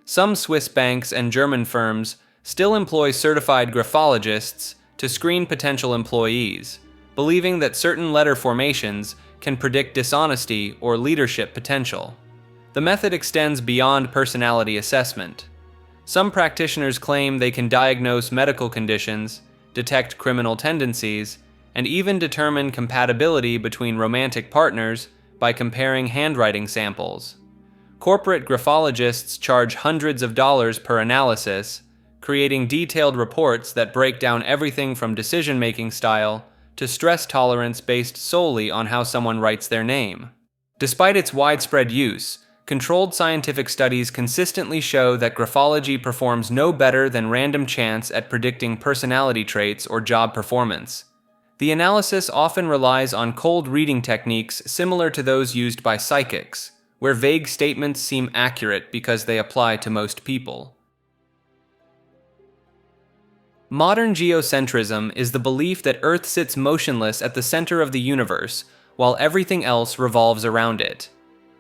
A: Some Swiss banks and German firms still employ certified graphologists to screen potential employees, believing that certain letter formations can predict dishonesty or leadership potential. The method extends beyond personality assessment. Some practitioners claim they can diagnose medical conditions, detect criminal tendencies, and even determine compatibility between romantic partners by comparing handwriting samples. Corporate graphologists charge hundreds of dollars per analysis, creating detailed reports that break down everything from decision-making style to stress tolerance based solely on how someone writes their name. Despite its widespread use, controlled scientific studies consistently show that graphology performs no better than random chance at predicting personality traits or job performance. The analysis often relies on cold reading techniques similar to those used by psychics, where vague statements seem accurate because they apply to most people. Modern geocentrism is the belief that Earth sits motionless at the center of the universe, while everything else revolves around it.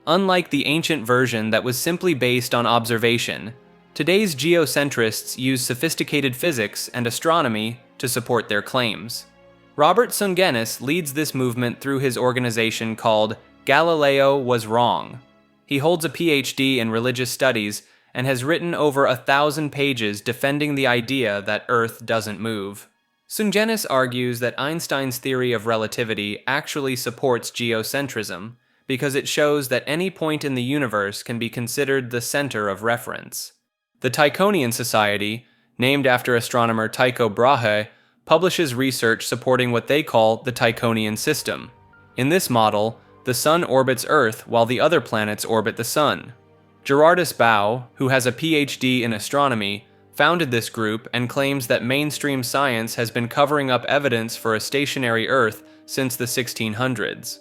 A: Unlike the ancient version that was simply based on observation, today's geocentrists use sophisticated physics and astronomy to support their claims. Robert Sungenis leads this movement through his organization called Galileo Was Wrong. He holds a PhD in religious studies and has written over 1,000 pages defending the idea that Earth doesn't move. Sungenis argues that Einstein's theory of relativity actually supports geocentrism because it shows that any point in the universe can be considered the center of reference. The Tychonian Society, named after astronomer Tycho Brahe, publishes research supporting what they call the Tychonian system. In this model, the Sun orbits Earth while the other planets orbit the Sun. Gerardus Bau, who has a PhD in astronomy, founded this group and claims that mainstream science has been covering up evidence for a stationary Earth since the 1600s.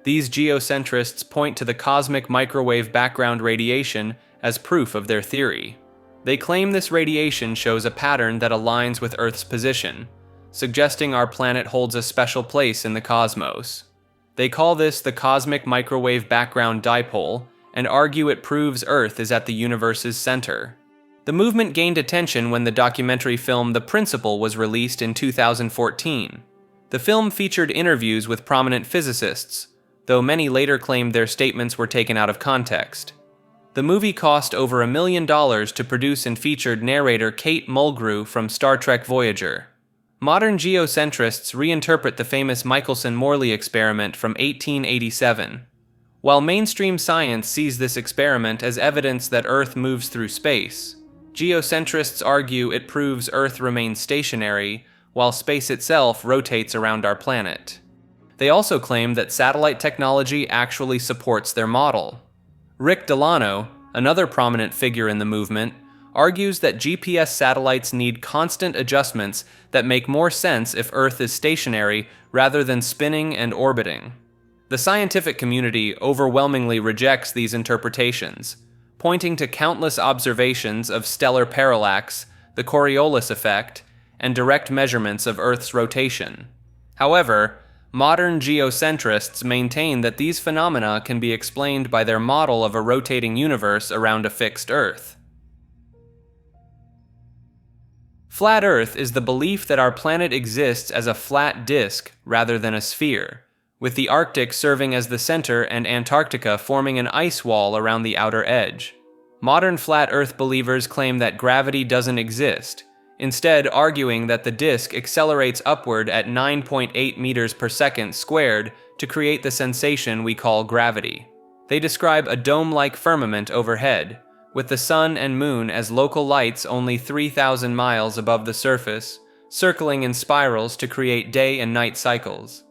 A: These geocentrists point to the cosmic microwave background radiation as proof of their theory. They claim this radiation shows a pattern that aligns with Earth's position, suggesting our planet holds a special place in the cosmos. They call this the cosmic microwave background dipole, and argue it proves Earth is at the universe's center. The movement gained attention when the documentary film The Principle was released in 2014. The film featured interviews with prominent physicists, though many later claimed their statements were taken out of context. The movie cost over $1 million to produce and featured narrator Kate Mulgrew from Star Trek Voyager. Modern geocentrists reinterpret the famous Michelson-Morley experiment from 1887. While mainstream science sees this experiment as evidence that Earth moves through space, geocentrists argue it proves Earth remains stationary while space itself rotates around our planet. They also claim that satellite technology actually supports their model. Rick Delano, another prominent figure in the movement, argues that GPS satellites need constant adjustments that make more sense if Earth is stationary rather than spinning and orbiting. The scientific community overwhelmingly rejects these interpretations, pointing to countless observations of stellar parallax, the Coriolis effect, and direct measurements of Earth's rotation. However, modern geocentrists maintain that these phenomena can be explained by their model of a rotating universe around a fixed Earth. Flat Earth is the belief that our planet exists as a flat disk rather than a sphere, with the Arctic serving as the center and Antarctica forming an ice wall around the outer edge. Modern flat Earth believers claim that gravity doesn't exist, instead arguing that the disk accelerates upward at 9.8 meters per second squared to create the sensation we call gravity. They describe a dome-like firmament overhead, with the sun and moon as local lights only 3,000 miles above the surface, circling in spirals to create day and night cycles.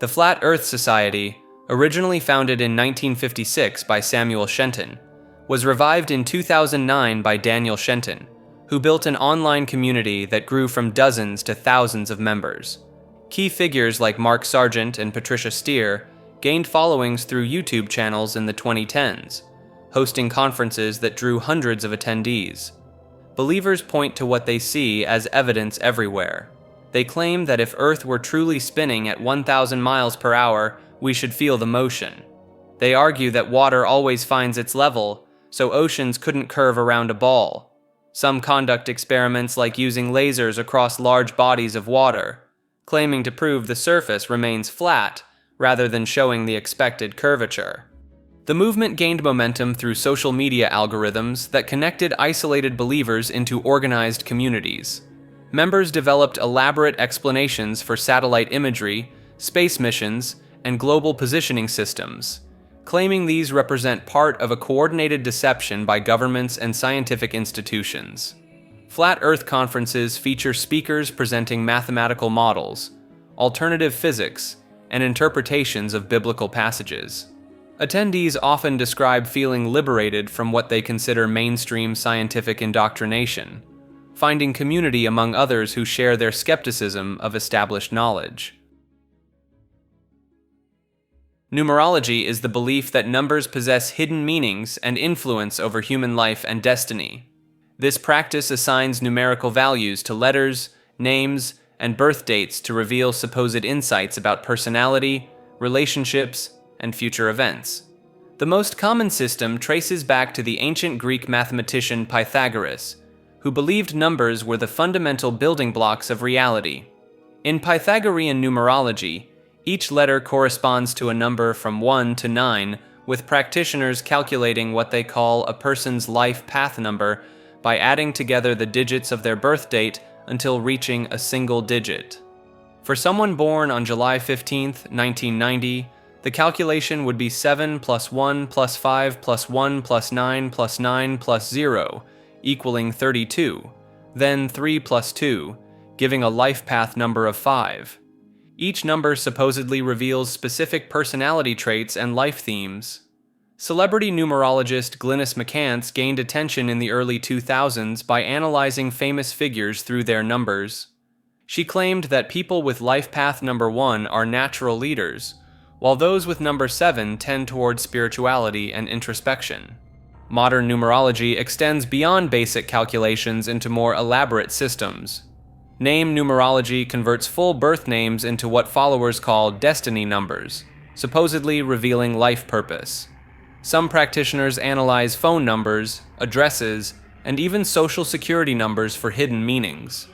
A: The Flat Earth Society, originally founded in 1956 by Samuel Shenton, was revived in 2009 by Daniel Shenton, who built an online community that grew from dozens to thousands of members. Key figures like Mark Sargent and Patricia Steer gained followings through YouTube channels in the 2010s, hosting conferences that drew hundreds of attendees. Believers point to what they see as evidence everywhere. They claim that if Earth were truly spinning at 1,000 miles per hour, we should feel the motion. They argue that water always finds its level, so oceans couldn't curve around a ball. Some conduct experiments like using lasers across large bodies of water, claiming to prove the surface remains flat rather than showing the expected curvature. The movement gained momentum through social media algorithms that connected isolated believers into organized communities. Members developed elaborate explanations for satellite imagery, space missions, and global positioning systems, claiming these represent part of a coordinated deception by governments and scientific institutions. Flat Earth conferences feature speakers presenting mathematical models, alternative physics, and interpretations of biblical passages. Attendees often describe feeling liberated from what they consider mainstream scientific indoctrination, finding community among others who share their skepticism of established knowledge. Numerology is the belief that numbers possess hidden meanings and influence over human life and destiny. This practice assigns numerical values to letters, names, and birth dates to reveal supposed insights about personality, relationships, and future events. The most common system traces back to the ancient Greek mathematician Pythagoras, who believed numbers were the fundamental building blocks of reality. In Pythagorean numerology, each letter corresponds to a number from 1 to 9, with practitioners calculating what they call a person's life path number by adding together the digits of their birth date until reaching a single digit. For someone born on July 15, 1990, the calculation would be 7 plus 1 plus 5 plus 1 plus 9 plus 9 plus 0, equaling 32, then 3 plus 2, giving a life path number of 5. Each number supposedly reveals specific personality traits and life themes. Celebrity numerologist Glynis McCants gained attention in the early 2000s by analyzing famous figures through their numbers. She claimed that people with life path number 1 are natural leaders, while those with number 7 tend towards spirituality and introspection. Modern numerology extends beyond basic calculations into more elaborate systems. Name numerology converts full birth names into what followers call destiny numbers, supposedly revealing life purpose. Some practitioners analyze phone numbers, addresses, and even social security numbers for hidden meanings.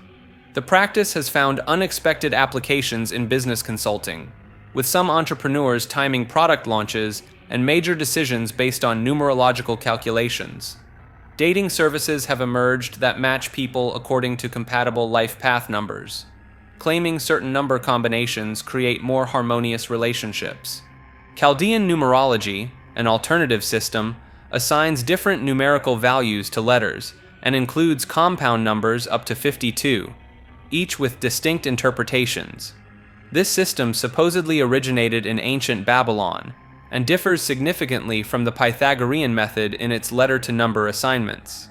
A: The practice has found unexpected applications in business consulting, with some entrepreneurs timing product launches and major decisions based on numerological calculations. Dating services have emerged that match people according to compatible life path numbers, claiming certain number combinations create more harmonious relationships. Chaldean numerology, An alternative system assigns different numerical values to letters and includes compound numbers up to 52, each with distinct interpretations. This system supposedly originated in ancient Babylon and differs significantly from the Pythagorean method in its letter-to-number assignments.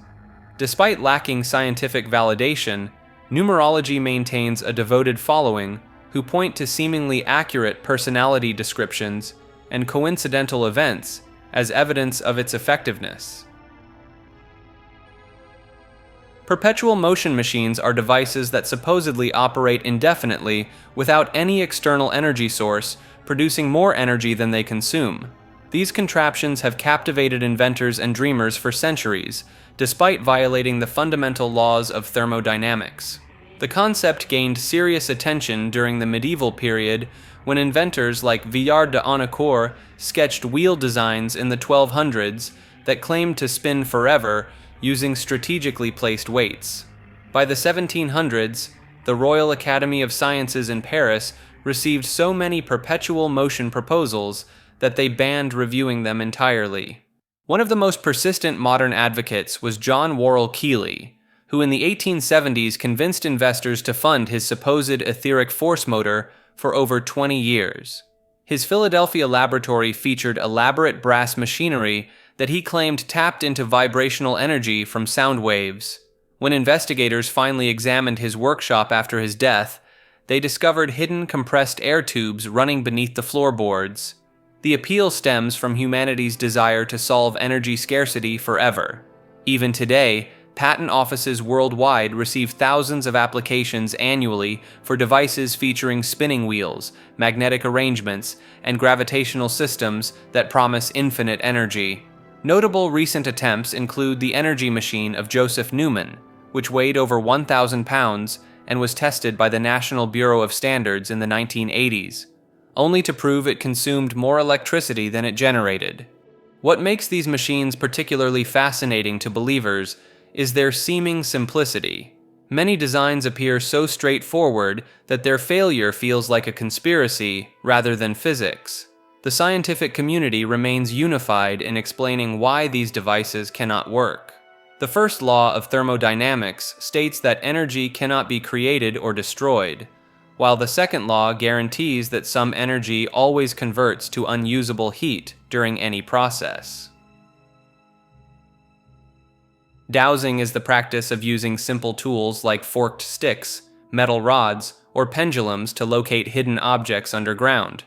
A: Despite lacking scientific validation, numerology maintains a devoted following who point to seemingly accurate personality descriptions and coincidental events as evidence of its effectiveness. Perpetual motion machines are devices that supposedly operate indefinitely without any external energy source, producing more energy than they consume. These contraptions have captivated inventors and dreamers for centuries, despite violating the fundamental laws of thermodynamics. The concept gained serious attention during the medieval period when inventors like Villard de Honnecourt sketched wheel designs in the 1200s that claimed to spin forever using strategically placed weights. By the 1700s, the Royal Academy of Sciences in Paris received so many perpetual motion proposals that they banned reviewing them entirely. One of the most persistent modern advocates was John Worrell Keely, who in the 1870s convinced investors to fund his supposed etheric force motor for over 20 years. His Philadelphia laboratory featured elaborate brass machinery that he claimed tapped into vibrational energy from sound waves. When investigators finally examined his workshop after his death, they discovered hidden compressed air tubes running beneath the floorboards. The appeal stems from humanity's desire to solve energy scarcity forever. Even today, patent offices worldwide receive thousands of applications annually for devices featuring spinning wheels, magnetic arrangements, and gravitational systems that promise infinite energy. Notable recent attempts include the energy machine of Joseph Newman, which weighed over 1,000 pounds and was tested by the National Bureau of Standards in the 1980s, only to prove it consumed more electricity than it generated. What makes these machines particularly fascinating to believers is their seeming simplicity. Many designs appear so straightforward that their failure feels like a conspiracy rather than physics. The scientific community remains unified in explaining why these devices cannot work. The first law of thermodynamics states that energy cannot be created or destroyed, while the second law guarantees that some energy always converts to unusable heat during any process. Dowsing is the practice of using simple tools like forked sticks, metal rods, or pendulums to locate hidden objects underground.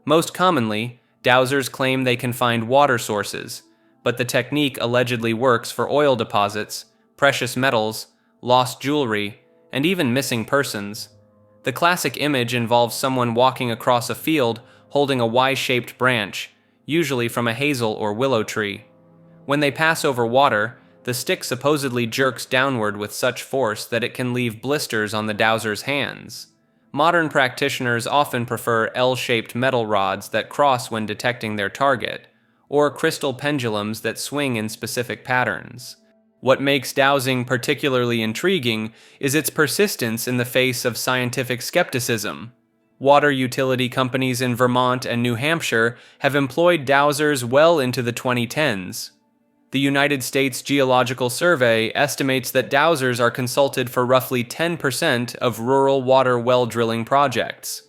A: Most commonly, dowsers claim they can find water sources, but the technique allegedly works for oil deposits, precious metals, lost jewelry, and even missing persons. The classic image involves someone walking across a field holding a Y-shaped branch, usually from a hazel or willow tree. When they pass over water, the stick supposedly jerks downward with such force that it can leave blisters on the dowser's hands. Modern practitioners often prefer L-shaped metal rods that cross when detecting their target, or crystal pendulums that swing in specific patterns. What makes dowsing particularly intriguing is its persistence in the face of scientific skepticism. Water utility companies in Vermont and New Hampshire have employed dowsers well into the 2010s. The United States Geological Survey estimates that dowsers are consulted for roughly 10% of rural water well drilling projects.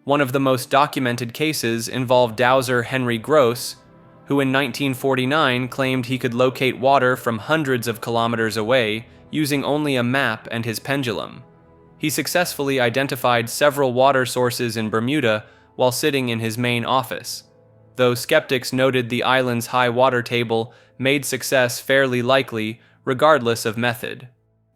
A: One of the most documented cases involved dowser Henry Gross, who in 1949 claimed he could locate water from hundreds of kilometers away using only a map and his pendulum. He successfully identified several water sources in Bermuda while sitting in his main office, though skeptics noted the island's high water table made success fairly likely regardless of method.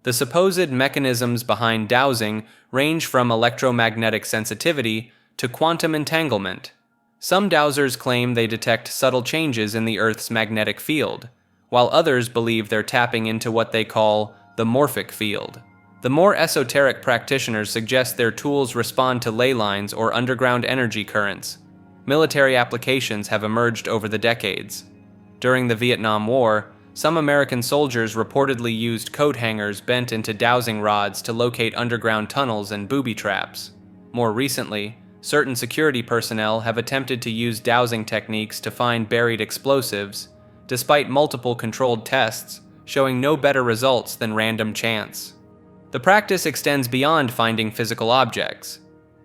A: The supposed mechanisms behind dowsing range from electromagnetic sensitivity to quantum entanglement. Some dowsers claim they detect subtle changes in the Earth's magnetic field, while others believe they're tapping into what they call the morphic field. The more esoteric practitioners suggest their tools respond to ley lines or underground energy currents. Military applications have emerged over the decades. During the Vietnam War, some American soldiers reportedly used coat hangers bent into dowsing rods to locate underground tunnels and booby traps. More recently, Certain security personnel have attempted to use dowsing techniques to find buried explosives, despite multiple controlled tests showing no better results than random chance. The practice extends beyond finding physical objects.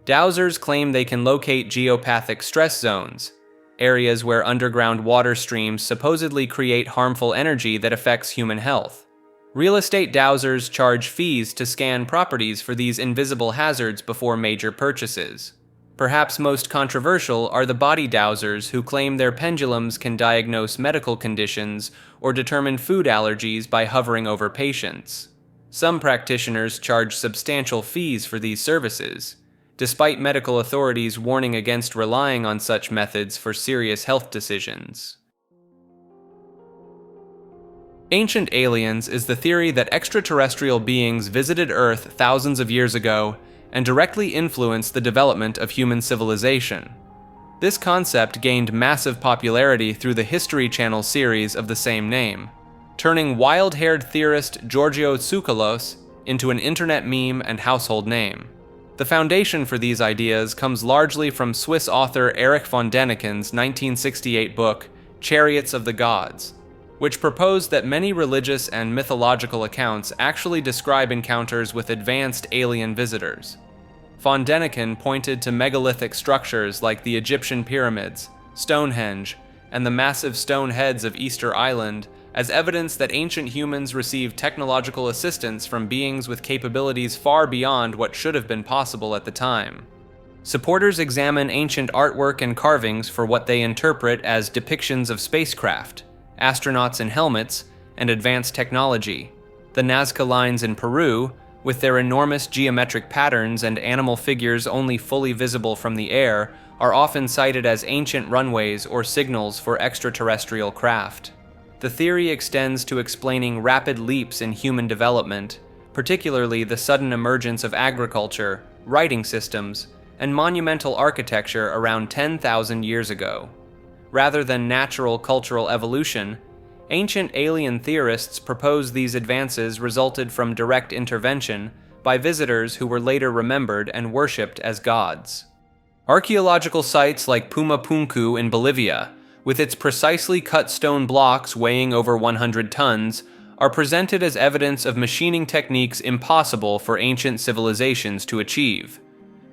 A: Dowsers claim they can locate geopathic stress zones, areas where underground water streams supposedly create harmful energy that affects human health. Real estate dowsers charge fees to scan properties for these invisible hazards before major purchases. Perhaps most controversial are the body dowsers who claim their pendulums can diagnose medical conditions or determine food allergies by hovering over patients. Some practitioners charge substantial fees for these services, despite medical authorities warning against relying on such methods for serious health decisions. Ancient aliens is the theory that extraterrestrial beings visited Earth thousands of years ago and directly influenced the development of human civilization. This concept gained massive popularity through the History Channel series of the same name, turning wild-haired theorist Giorgio Tsoukalos into an internet meme and household name. The foundation for these ideas comes largely from Swiss author Erich von Däniken's 1968 book, Chariots of the Gods, which proposed that many religious and mythological accounts actually describe encounters with advanced alien visitors. Von Däniken pointed to megalithic structures like the Egyptian pyramids, Stonehenge, and the massive stone heads of Easter Island as evidence that ancient humans received technological assistance from beings with capabilities far beyond what should have been possible at the time. Supporters examine ancient artwork and carvings for what they interpret as depictions of spacecraft, astronauts in helmets, and advanced technology. The Nazca lines in Peru, with their enormous geometric patterns and animal figures only fully visible from the air, are often cited as ancient runways or signals for extraterrestrial craft. The theory extends to explaining rapid leaps in human development, particularly the sudden emergence of agriculture, writing systems, and monumental architecture around 10,000 years ago. Rather than natural cultural evolution, ancient alien theorists propose these advances resulted from direct intervention by visitors who were later remembered and worshipped as gods. Archaeological sites like Pumapunku in Bolivia, with its precisely cut stone blocks weighing over 100 tons, are presented as evidence of machining techniques impossible for ancient civilizations to achieve.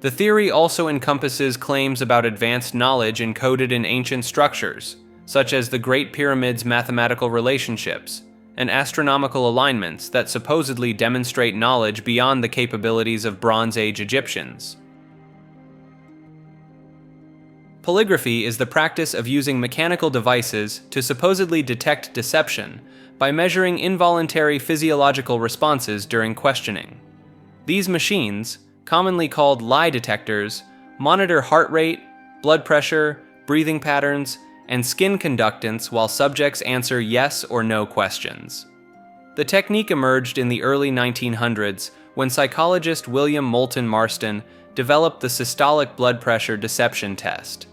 A: The theory also encompasses claims about advanced knowledge encoded in ancient structures, such as the Great Pyramid's mathematical relationships and astronomical alignments that supposedly demonstrate knowledge beyond the capabilities of Bronze Age Egyptians. Polygraphy is the practice of using mechanical devices to supposedly detect deception by measuring involuntary physiological responses during questioning. These machines, commonly called lie detectors, monitor heart rate, blood pressure, breathing patterns, and skin conductance while subjects answer yes or no questions. The technique emerged in the early 1900s when psychologist William Moulton Marston developed the systolic blood pressure deception test.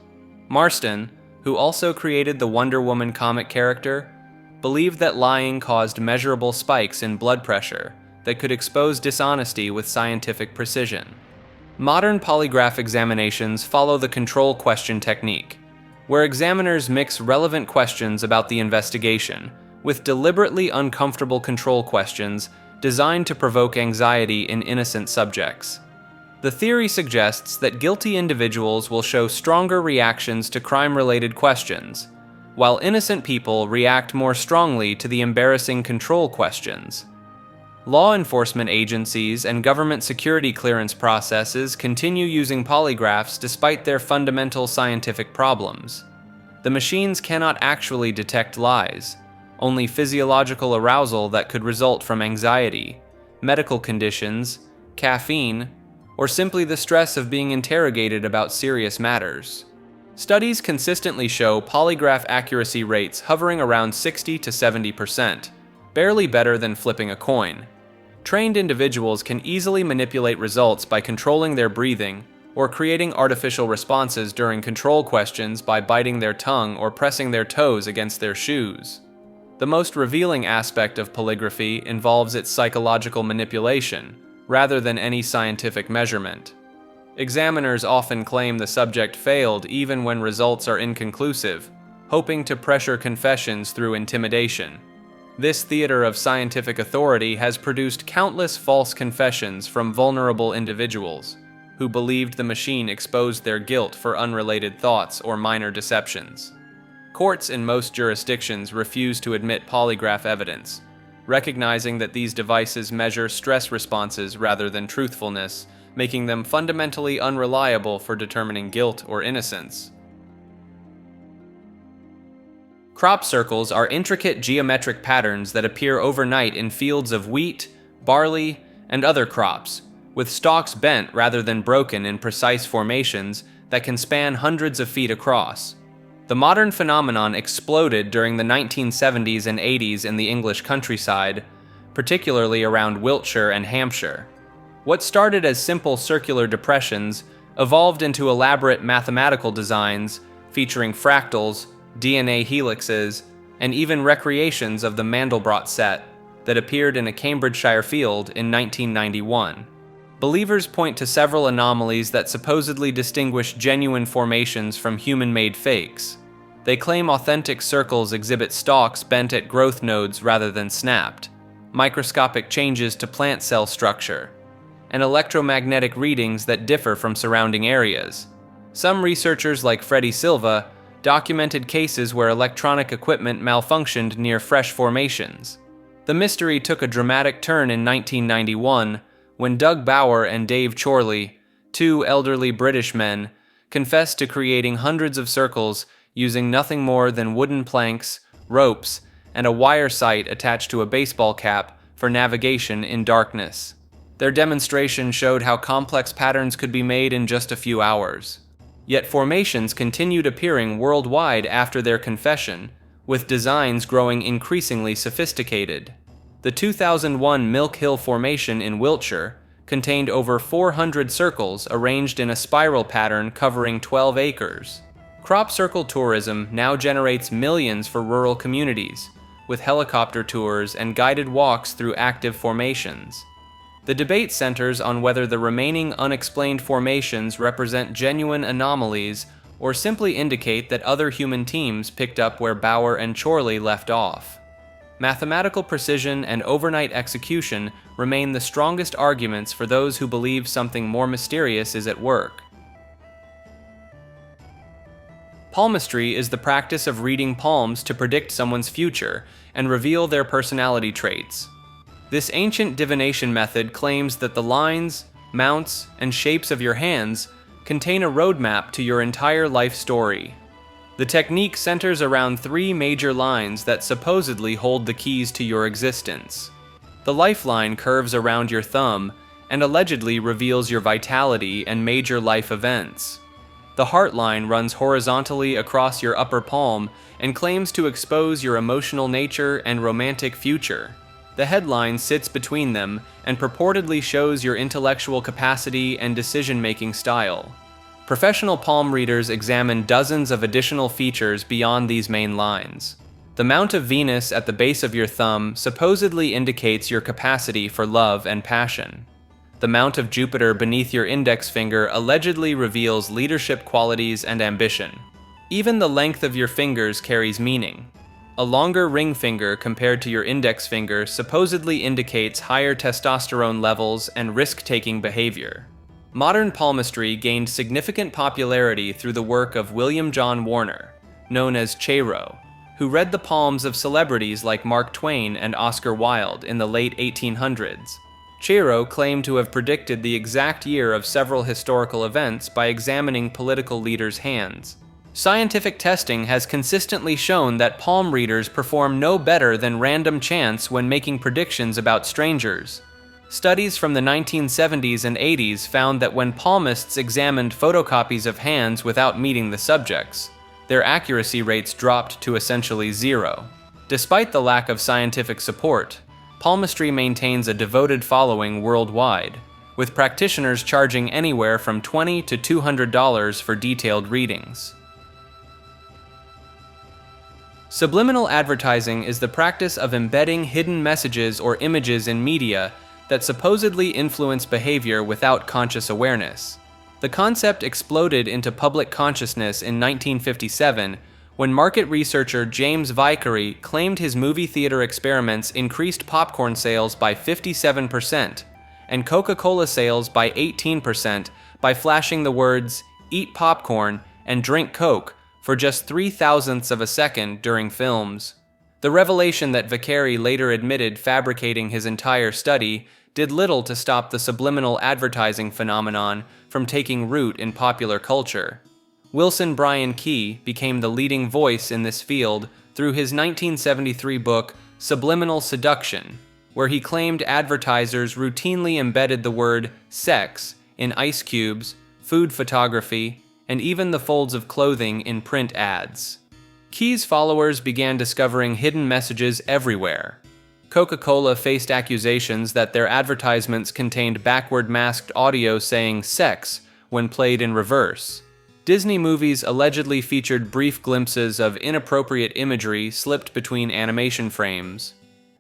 A: Marston, who also created the Wonder Woman comic character, believed that lying caused measurable spikes in blood pressure that could expose dishonesty with scientific precision. Modern polygraph examinations follow the control question technique, where examiners mix relevant questions about the investigation with deliberately uncomfortable control questions designed to provoke anxiety in innocent subjects. The theory suggests that guilty individuals will show stronger reactions to crime-related questions, while innocent people react more strongly to the embarrassing control questions. Law enforcement agencies and government security clearance processes continue using polygraphs despite their fundamental scientific problems. The machines cannot actually detect lies, only physiological arousal that could result from anxiety, medical conditions, caffeine, or simply the stress of being interrogated about serious matters. Studies consistently show polygraph accuracy rates hovering around 60 to 70%, barely better than flipping a coin. Trained individuals can easily manipulate results by controlling their breathing or creating artificial responses during control questions by biting their tongue or pressing their toes against their shoes. The most revealing aspect of polygraphy involves its psychological manipulation, rather than any scientific measurement. Examiners often claim the subject failed even when results are inconclusive, hoping to pressure confessions through intimidation. This theater of scientific authority has produced countless false confessions from vulnerable individuals who believed the machine exposed their guilt for unrelated thoughts or minor deceptions. Courts in most jurisdictions refuse to admit polygraph evidence, recognizing that these devices measure stress responses rather than truthfulness, making them fundamentally unreliable for determining guilt or innocence. Crop circles are intricate geometric patterns that appear overnight in fields of wheat, barley, and other crops, with stalks bent rather than broken in precise formations that can span hundreds of feet across. The modern phenomenon exploded during the 1970s and 80s in the English countryside, particularly around Wiltshire and Hampshire. What started as simple circular depressions evolved into elaborate mathematical designs featuring fractals, DNA helixes, and even recreations of the Mandelbrot set that appeared in a Cambridgeshire field in 1991. Believers point to several anomalies that supposedly distinguish genuine formations from human-made fakes. They claim authentic circles exhibit stalks bent at growth nodes rather than snapped, microscopic changes to plant cell structure, and electromagnetic readings that differ from surrounding areas. Some researchers, like Freddie Silva, documented cases where electronic equipment malfunctioned near fresh formations. The mystery took a dramatic turn in 1991 when Doug Bauer and Dave Chorley, two elderly British men, confessed to creating hundreds of circles using nothing more than wooden planks, ropes, and a wire sight attached to a baseball cap for navigation in darkness. Their demonstration showed how complex patterns could be made in just a few hours. Yet formations continued appearing worldwide after their confession, with designs growing increasingly sophisticated. The 2001 Milk Hill Formation in Wiltshire contained over 400 circles arranged in a spiral pattern covering 12 acres. Crop circle tourism now generates millions for rural communities, with helicopter tours and guided walks through active formations. The debate centers on whether the remaining unexplained formations represent genuine anomalies or simply indicate that other human teams picked up where Bauer and Chorley left off. Mathematical precision and overnight execution remain the strongest arguments for those who believe something more mysterious is at work. Palmistry is the practice of reading palms to predict someone's future and reveal their personality traits. This ancient divination method claims that the lines, mounts, and shapes of your hands contain a roadmap to your entire life story. The technique centers around three major lines that supposedly hold the keys to your existence. The lifeline curves around your thumb and allegedly reveals your vitality and major life events. The heart line runs horizontally across your upper palm and claims to expose your emotional nature and romantic future. The headline sits between them and purportedly shows your intellectual capacity and decision-making style. Professional palm readers examine dozens of additional features beyond these main lines. The Mount of Venus at the base of your thumb supposedly indicates your capacity for love and passion. The Mount of Jupiter beneath your index finger allegedly reveals leadership qualities and ambition. Even the length of your fingers carries meaning. A longer ring finger compared to your index finger supposedly indicates higher testosterone levels and risk-taking behavior. Modern palmistry gained significant popularity through the work of William John Warner, known as Chero, who read the palms of celebrities like Mark Twain and Oscar Wilde in the late 1800s. Chero claimed to have predicted the exact year of several historical events by examining political leaders' hands. Scientific testing has consistently shown that palm readers perform no better than random chance when making predictions about strangers. Studies from the 1970s and 80s found that when palmists examined photocopies of hands without meeting the subjects, their accuracy rates dropped to essentially zero. Despite the lack of scientific support, palmistry maintains a devoted following worldwide, with practitioners charging anywhere from $20 to $200 for detailed readings. Subliminal advertising is the practice of embedding hidden messages or images in media that supposedly influence behavior without conscious awareness. The concept exploded into public consciousness in 1957 when market researcher James Vicary claimed his movie theater experiments increased popcorn sales by 57% and Coca-Cola sales by 18% by flashing the words "Eat popcorn" and "Drink Coke" for just 0.003 of a second during films. The revelation that Vicary later admitted fabricating his entire study did little to stop the subliminal advertising phenomenon from taking root in popular culture. Wilson Bryan Key became the leading voice in this field through his 1973 book Subliminal Seduction, where he claimed advertisers routinely embedded the word sex in ice cubes, food photography, and even the folds of clothing in print ads. Key's followers began discovering hidden messages everywhere. Coca-Cola faced accusations that their advertisements contained backward masked audio saying sex when played in reverse. Disney movies allegedly featured brief glimpses of inappropriate imagery slipped between animation frames.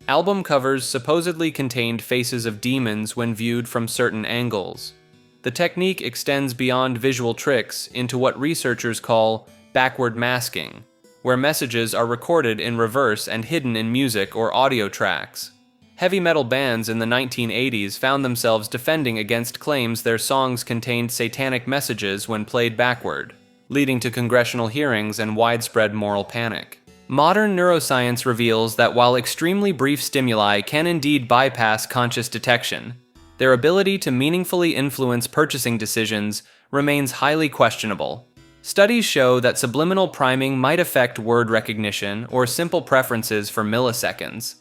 A: Album covers supposedly contained faces of demons when viewed from certain angles. The technique extends beyond visual tricks into what researchers call backward masking, where messages are recorded in reverse and hidden in music or audio tracks. Heavy metal bands in the 1980s found themselves defending against claims their songs contained satanic messages when played backward, leading to congressional hearings and widespread moral panic. Modern neuroscience reveals that while extremely brief stimuli can indeed bypass conscious detection, their ability to meaningfully influence purchasing decisions remains highly questionable. Studies show that subliminal priming might affect word recognition or simple preferences for milliseconds,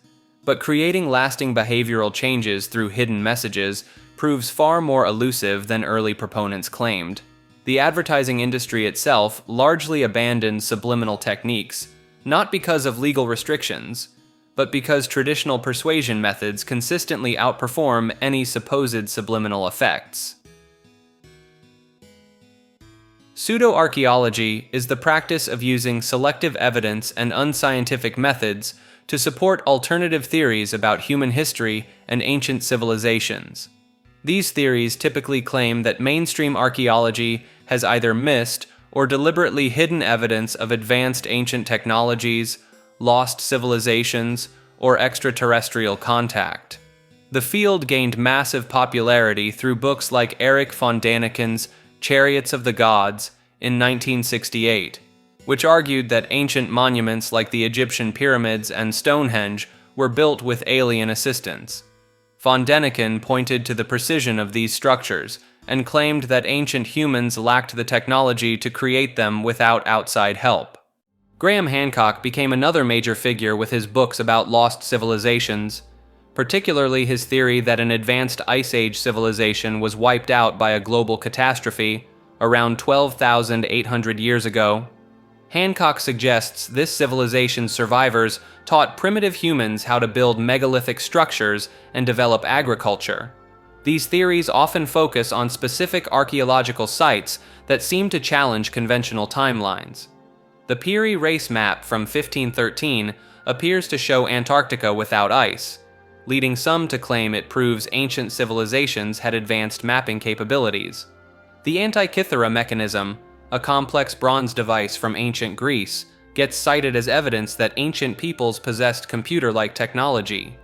A: but creating lasting behavioral changes through hidden messages proves far more elusive than early proponents claimed. The advertising industry itself largely abandoned subliminal techniques, not because of legal restrictions, but because traditional persuasion methods consistently outperform any supposed subliminal effects. Pseudo-archaeology is the practice of using selective evidence and unscientific methods to support alternative theories about human history and ancient civilizations. These theories typically claim that mainstream archaeology has either missed or deliberately hidden evidence of advanced ancient technologies, lost civilizations, or extraterrestrial contact. The field gained massive popularity through books like Erich von Daniken's Chariots of the Gods in 1968, which argued that ancient monuments like the Egyptian pyramids and Stonehenge were built with alien assistance. Von Däniken pointed to the precision of these structures and claimed that ancient humans lacked the technology to create them without outside help. Graham Hancock became another major figure with his books about lost civilizations, particularly his theory that an advanced Ice Age civilization was wiped out by a global catastrophe around 12,800 years ago. Hancock suggests this civilization's survivors taught primitive humans how to build megalithic structures and develop agriculture. These theories often focus on specific archaeological sites that seem to challenge conventional timelines. The Peary race map from 1513 appears to show Antarctica without ice, leading some to claim it proves ancient civilizations had advanced mapping capabilities. The Antikythera mechanism, a complex bronze device from ancient Greece, gets cited as evidence that ancient peoples possessed computer-like technology.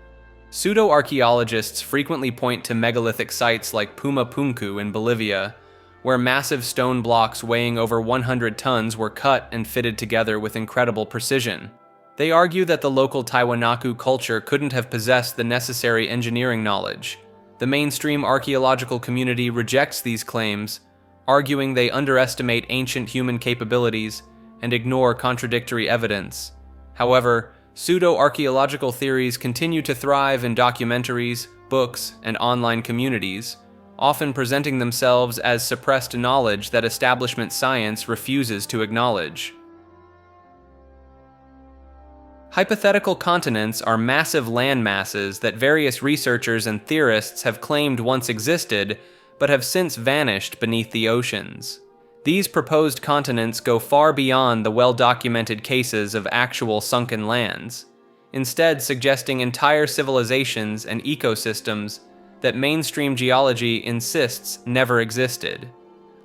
A: Pseudo-archaeologists frequently point to megalithic sites like Puma Punku in Bolivia, where massive stone blocks weighing over 100 tons were cut and fitted together with incredible precision. They argue that the local Tiwanaku culture couldn't have possessed the necessary engineering knowledge. The mainstream archaeological community rejects these claims, arguing they underestimate ancient human capabilities and ignore contradictory evidence. However, pseudo-archaeological theories continue to thrive in documentaries, books, and online communities, often presenting themselves as suppressed knowledge that establishment science refuses to acknowledge. Hypothetical continents are massive landmasses that various researchers and theorists have claimed once existed, but have since vanished beneath the oceans. These proposed continents go far beyond the well-documented cases of actual sunken lands, instead suggesting entire civilizations and ecosystems that mainstream geology insists never existed.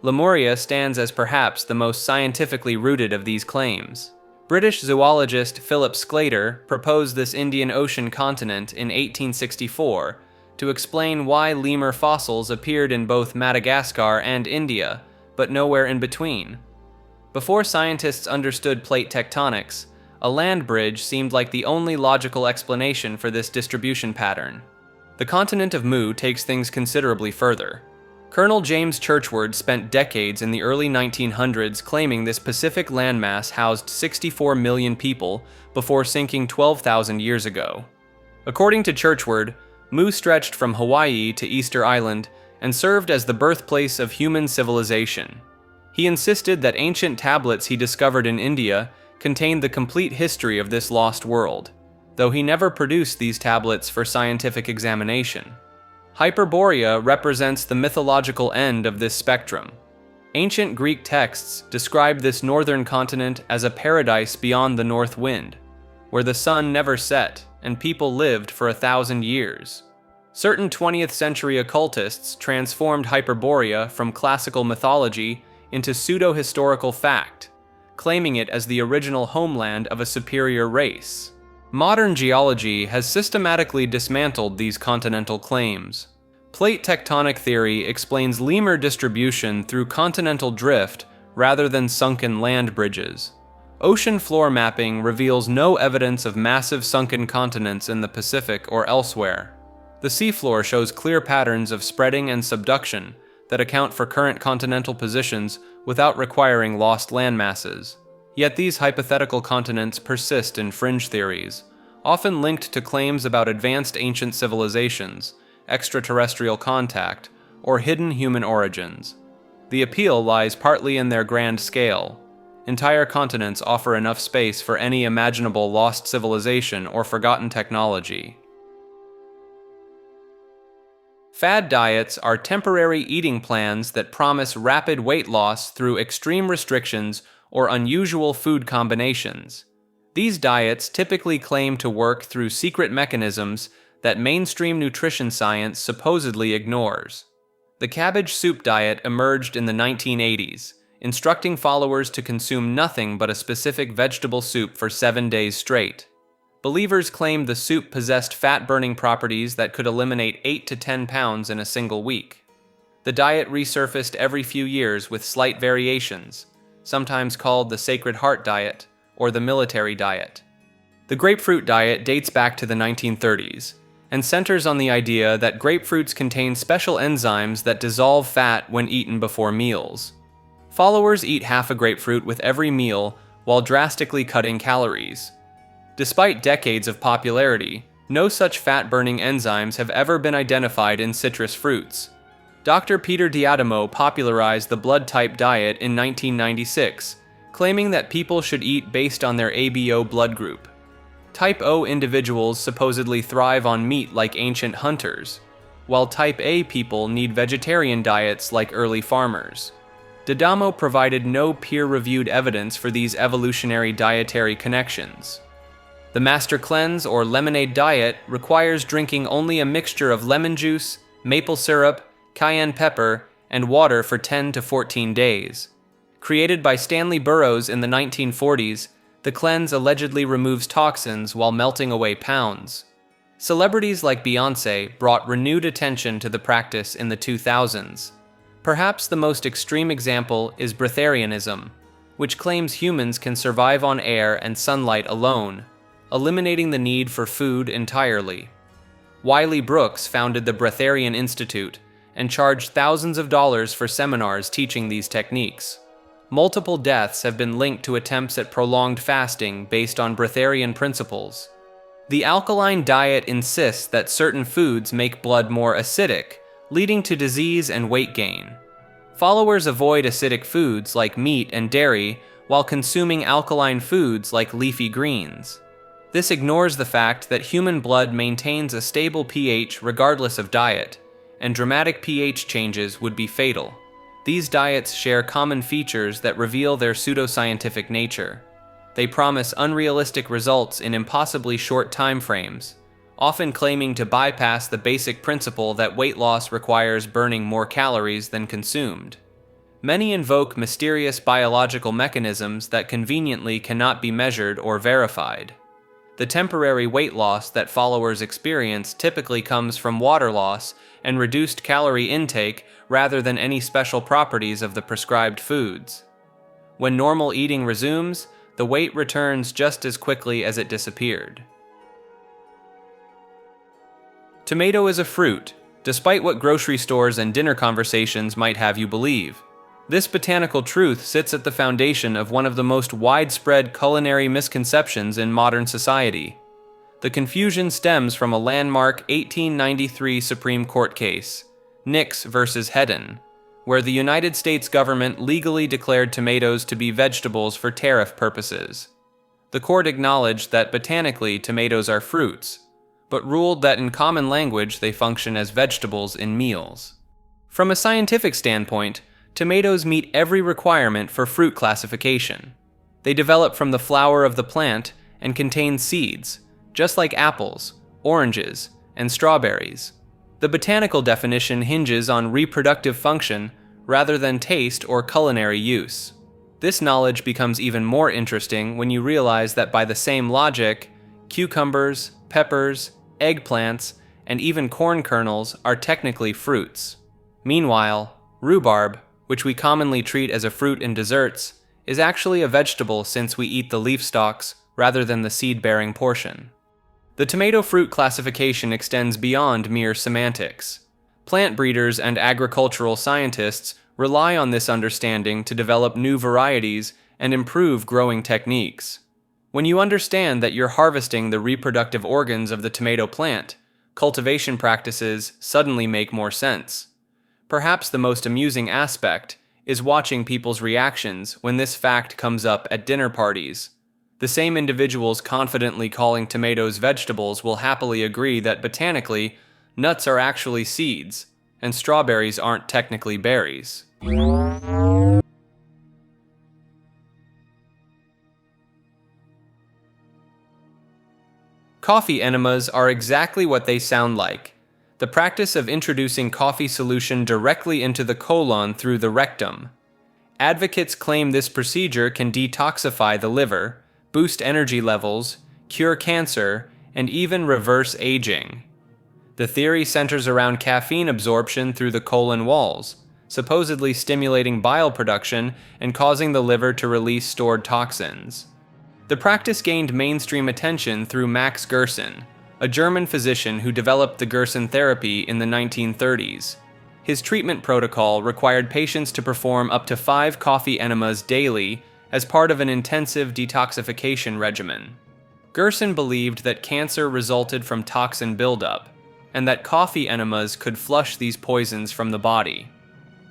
A: Lemuria stands as perhaps the most scientifically rooted of these claims. British zoologist Philip Sclater proposed this Indian Ocean continent in 1864 to explain why lemur fossils appeared in both Madagascar and India, but nowhere in between. Before scientists understood plate tectonics, a land bridge seemed like the only logical explanation for this distribution pattern. The continent of Mu takes things considerably further. Colonel James Churchward spent decades in the early 1900s claiming this Pacific landmass housed 64 million people before sinking 12,000 years ago. According to Churchward, Mu stretched from Hawaii to Easter Island and served as the birthplace of human civilization. He insisted that ancient tablets he discovered in India contained the complete history of this lost world, though he never produced these tablets for scientific examination. Hyperborea represents the mythological end of this spectrum. Ancient Greek texts describe this northern continent as a paradise beyond the north wind, where the sun never set and people lived for 1,000 years. Certain 20th century occultists transformed Hyperborea from classical mythology into pseudo-historical fact, claiming it as the original homeland of a superior race. Modern geology has systematically dismantled these continental claims. Plate tectonic theory explains lemur distribution through continental drift rather than sunken land bridges. Ocean floor mapping reveals no evidence of massive sunken continents in the Pacific or elsewhere. The seafloor shows clear patterns of spreading and subduction that account for current continental positions without requiring lost landmasses. Yet these hypothetical continents persist in fringe theories, often linked to claims about advanced ancient civilizations, extraterrestrial contact, or hidden human origins. The appeal lies partly in their grand scale. Entire continents offer enough space for any imaginable lost civilization or forgotten technology. Fad diets are temporary eating plans that promise rapid weight loss through extreme restrictions or unusual food combinations. These diets typically claim to work through secret mechanisms that mainstream nutrition science supposedly ignores. The cabbage soup diet emerged in the 1980s, instructing followers to consume nothing but a specific vegetable soup for 7 days straight. Believers claimed the soup possessed fat-burning properties that could eliminate 8 to 10 pounds in a single week. The diet resurfaced every few years with slight variations, sometimes called the Sacred Heart diet or the military diet. The grapefruit diet dates back to the 1930s and centers on the idea that grapefruits contain special enzymes that dissolve fat when eaten before meals. Followers eat half a grapefruit with every meal while drastically cutting calories. Despite decades of popularity, no such fat-burning enzymes have ever been identified in citrus fruits. Dr. Peter D'Adamo popularized the blood type diet in 1996, claiming that people should eat based on their ABO blood group. Type O individuals supposedly thrive on meat like ancient hunters, while Type A people need vegetarian diets like early farmers. D'Adamo provided no peer-reviewed evidence for these evolutionary dietary connections. The Master Cleanse or lemonade diet requires drinking only a mixture of lemon juice, maple syrup, cayenne pepper, and water for 10 to 14 days. Created by Stanley Burroughs in the 1940s, the cleanse allegedly removes toxins while melting away pounds. Celebrities like Beyoncé brought renewed attention to the practice in the 2000s. Perhaps the most extreme example is breatharianism, which claims humans can survive on air and sunlight alone, eliminating the need for food entirely. Wiley Brooks founded the Breatharian Institute and charged thousands of dollars for seminars teaching these techniques. Multiple deaths have been linked to attempts at prolonged fasting based on breatharian principles. The alkaline diet insists that certain foods make blood more acidic, leading to disease and weight gain. Followers avoid acidic foods like meat and dairy while consuming alkaline foods like leafy greens. This ignores the fact that human blood maintains a stable pH regardless of diet, and dramatic pH changes would be fatal. These diets share common features that reveal their pseudoscientific nature. They promise unrealistic results in impossibly short time frames, often claiming to bypass the basic principle that weight loss requires burning more calories than consumed. Many invoke mysterious biological mechanisms that conveniently cannot be measured or verified. The temporary weight loss that followers experience typically comes from water loss and reduced calorie intake rather than any special properties of the prescribed foods. When normal eating resumes, the weight returns just as quickly as it disappeared. Tomato is a fruit, despite what grocery stores and dinner conversations might have you believe. This botanical truth sits at the foundation of one of the most widespread culinary misconceptions in modern society. The confusion stems from a landmark 1893 Supreme Court case, Nix versus Hedden, where the United States government legally declared tomatoes to be vegetables for tariff purposes. The court acknowledged that botanically tomatoes are fruits, but ruled that in common language they function as vegetables in meals. From a scientific standpoint, tomatoes meet every requirement for fruit classification. They develop from the flower of the plant and contain seeds, just like apples, oranges, and strawberries. The botanical definition hinges on reproductive function rather than taste or culinary use. This knowledge becomes even more interesting when you realize that by the same logic, cucumbers, peppers, eggplants, and even corn kernels are technically fruits. Meanwhile, rhubarb, which we commonly treat as a fruit in desserts, is actually a vegetable since we eat the leaf stalks rather than the seed-bearing portion. The tomato fruit classification extends beyond mere semantics. Plant breeders and agricultural scientists rely on this understanding to develop new varieties and improve growing techniques. When you understand that you're harvesting the reproductive organs of the tomato plant, cultivation practices suddenly make more sense. Perhaps the most amusing aspect is watching people's reactions when this fact comes up at dinner parties. The same individuals confidently calling tomatoes vegetables will happily agree that botanically, nuts are actually seeds, and strawberries aren't technically berries. Coffee enemas are exactly what they sound like. The practice of introducing coffee solution directly into the colon through the rectum. Advocates claim this procedure can detoxify the liver, boost energy levels, cure cancer, and even reverse aging. The theory centers around caffeine absorption through the colon walls, supposedly stimulating bile production and causing the liver to release stored toxins. The practice gained mainstream attention through Max Gerson, a German physician who developed the Gerson therapy in the 1930s. His treatment protocol required patients to perform up to 5 coffee enemas daily as part of an intensive detoxification regimen. Gerson believed that cancer resulted from toxin buildup, and that coffee enemas could flush these poisons from the body.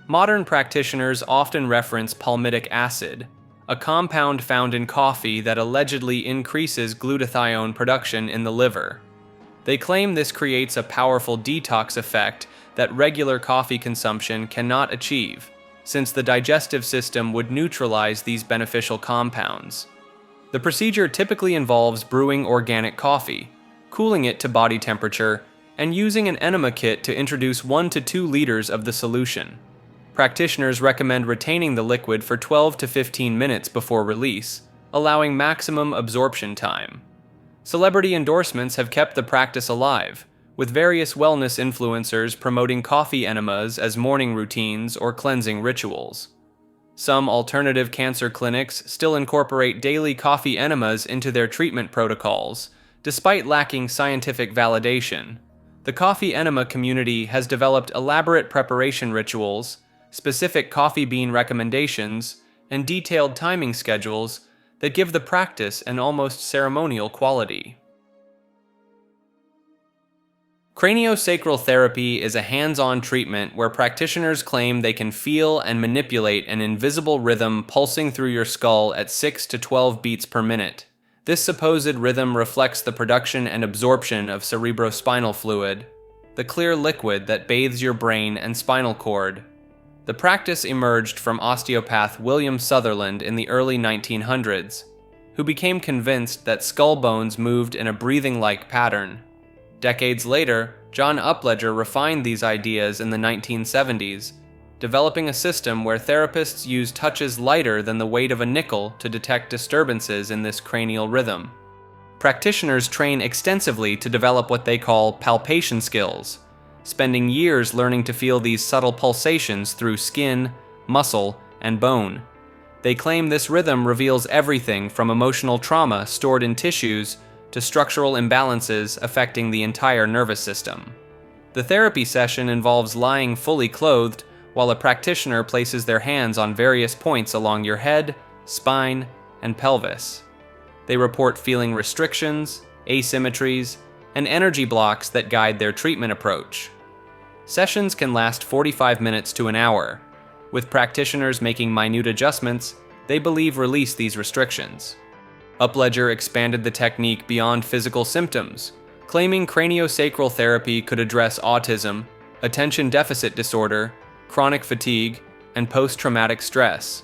A: Modern practitioners often reference palmitic acid, a compound found in coffee that allegedly increases glutathione production in the liver. They claim this creates a powerful detox effect that regular coffee consumption cannot achieve, since the digestive system would neutralize these beneficial compounds. The procedure typically involves brewing organic coffee, cooling it to body temperature, and using an enema kit to introduce 1 to 2 liters of the solution. Practitioners recommend retaining the liquid for 12 to 15 minutes before release, allowing maximum absorption time. Celebrity endorsements have kept the practice alive, with various wellness influencers promoting coffee enemas as morning routines or cleansing rituals. Some alternative cancer clinics still incorporate daily coffee enemas into their treatment protocols, despite lacking scientific validation. The coffee enema community has developed elaborate preparation rituals, specific coffee bean recommendations, and detailed timing schedules that give the practice an almost ceremonial quality. Craniosacral therapy is a hands-on treatment where practitioners claim they can feel and manipulate an invisible rhythm pulsing through your skull at 6 to 12 beats per minute. This supposed rhythm reflects the production and absorption of cerebrospinal fluid, the clear liquid that bathes your brain and spinal cord. The practice emerged from osteopath William Sutherland in the early 1900s, who became convinced that skull bones moved in a breathing-like pattern. Decades later, John Upledger refined these ideas in the 1970s, developing a system where therapists use touches lighter than the weight of a nickel to detect disturbances in this cranial rhythm. Practitioners train extensively to develop what they call palpation skills, spending years learning to feel these subtle pulsations through skin, muscle, and bone. They claim this rhythm reveals everything from emotional trauma stored in tissues to structural imbalances affecting the entire nervous system. The therapy session involves lying fully clothed while a practitioner places their hands on various points along your head, spine, and pelvis. They report feeling restrictions, asymmetries, and energy blocks that guide their treatment approach. Sessions can last 45 minutes to an hour. With practitioners making minute adjustments, they believe release these restrictions. Upledger expanded the technique beyond physical symptoms, claiming craniosacral therapy could address autism, attention deficit disorder, chronic fatigue, and post-traumatic stress.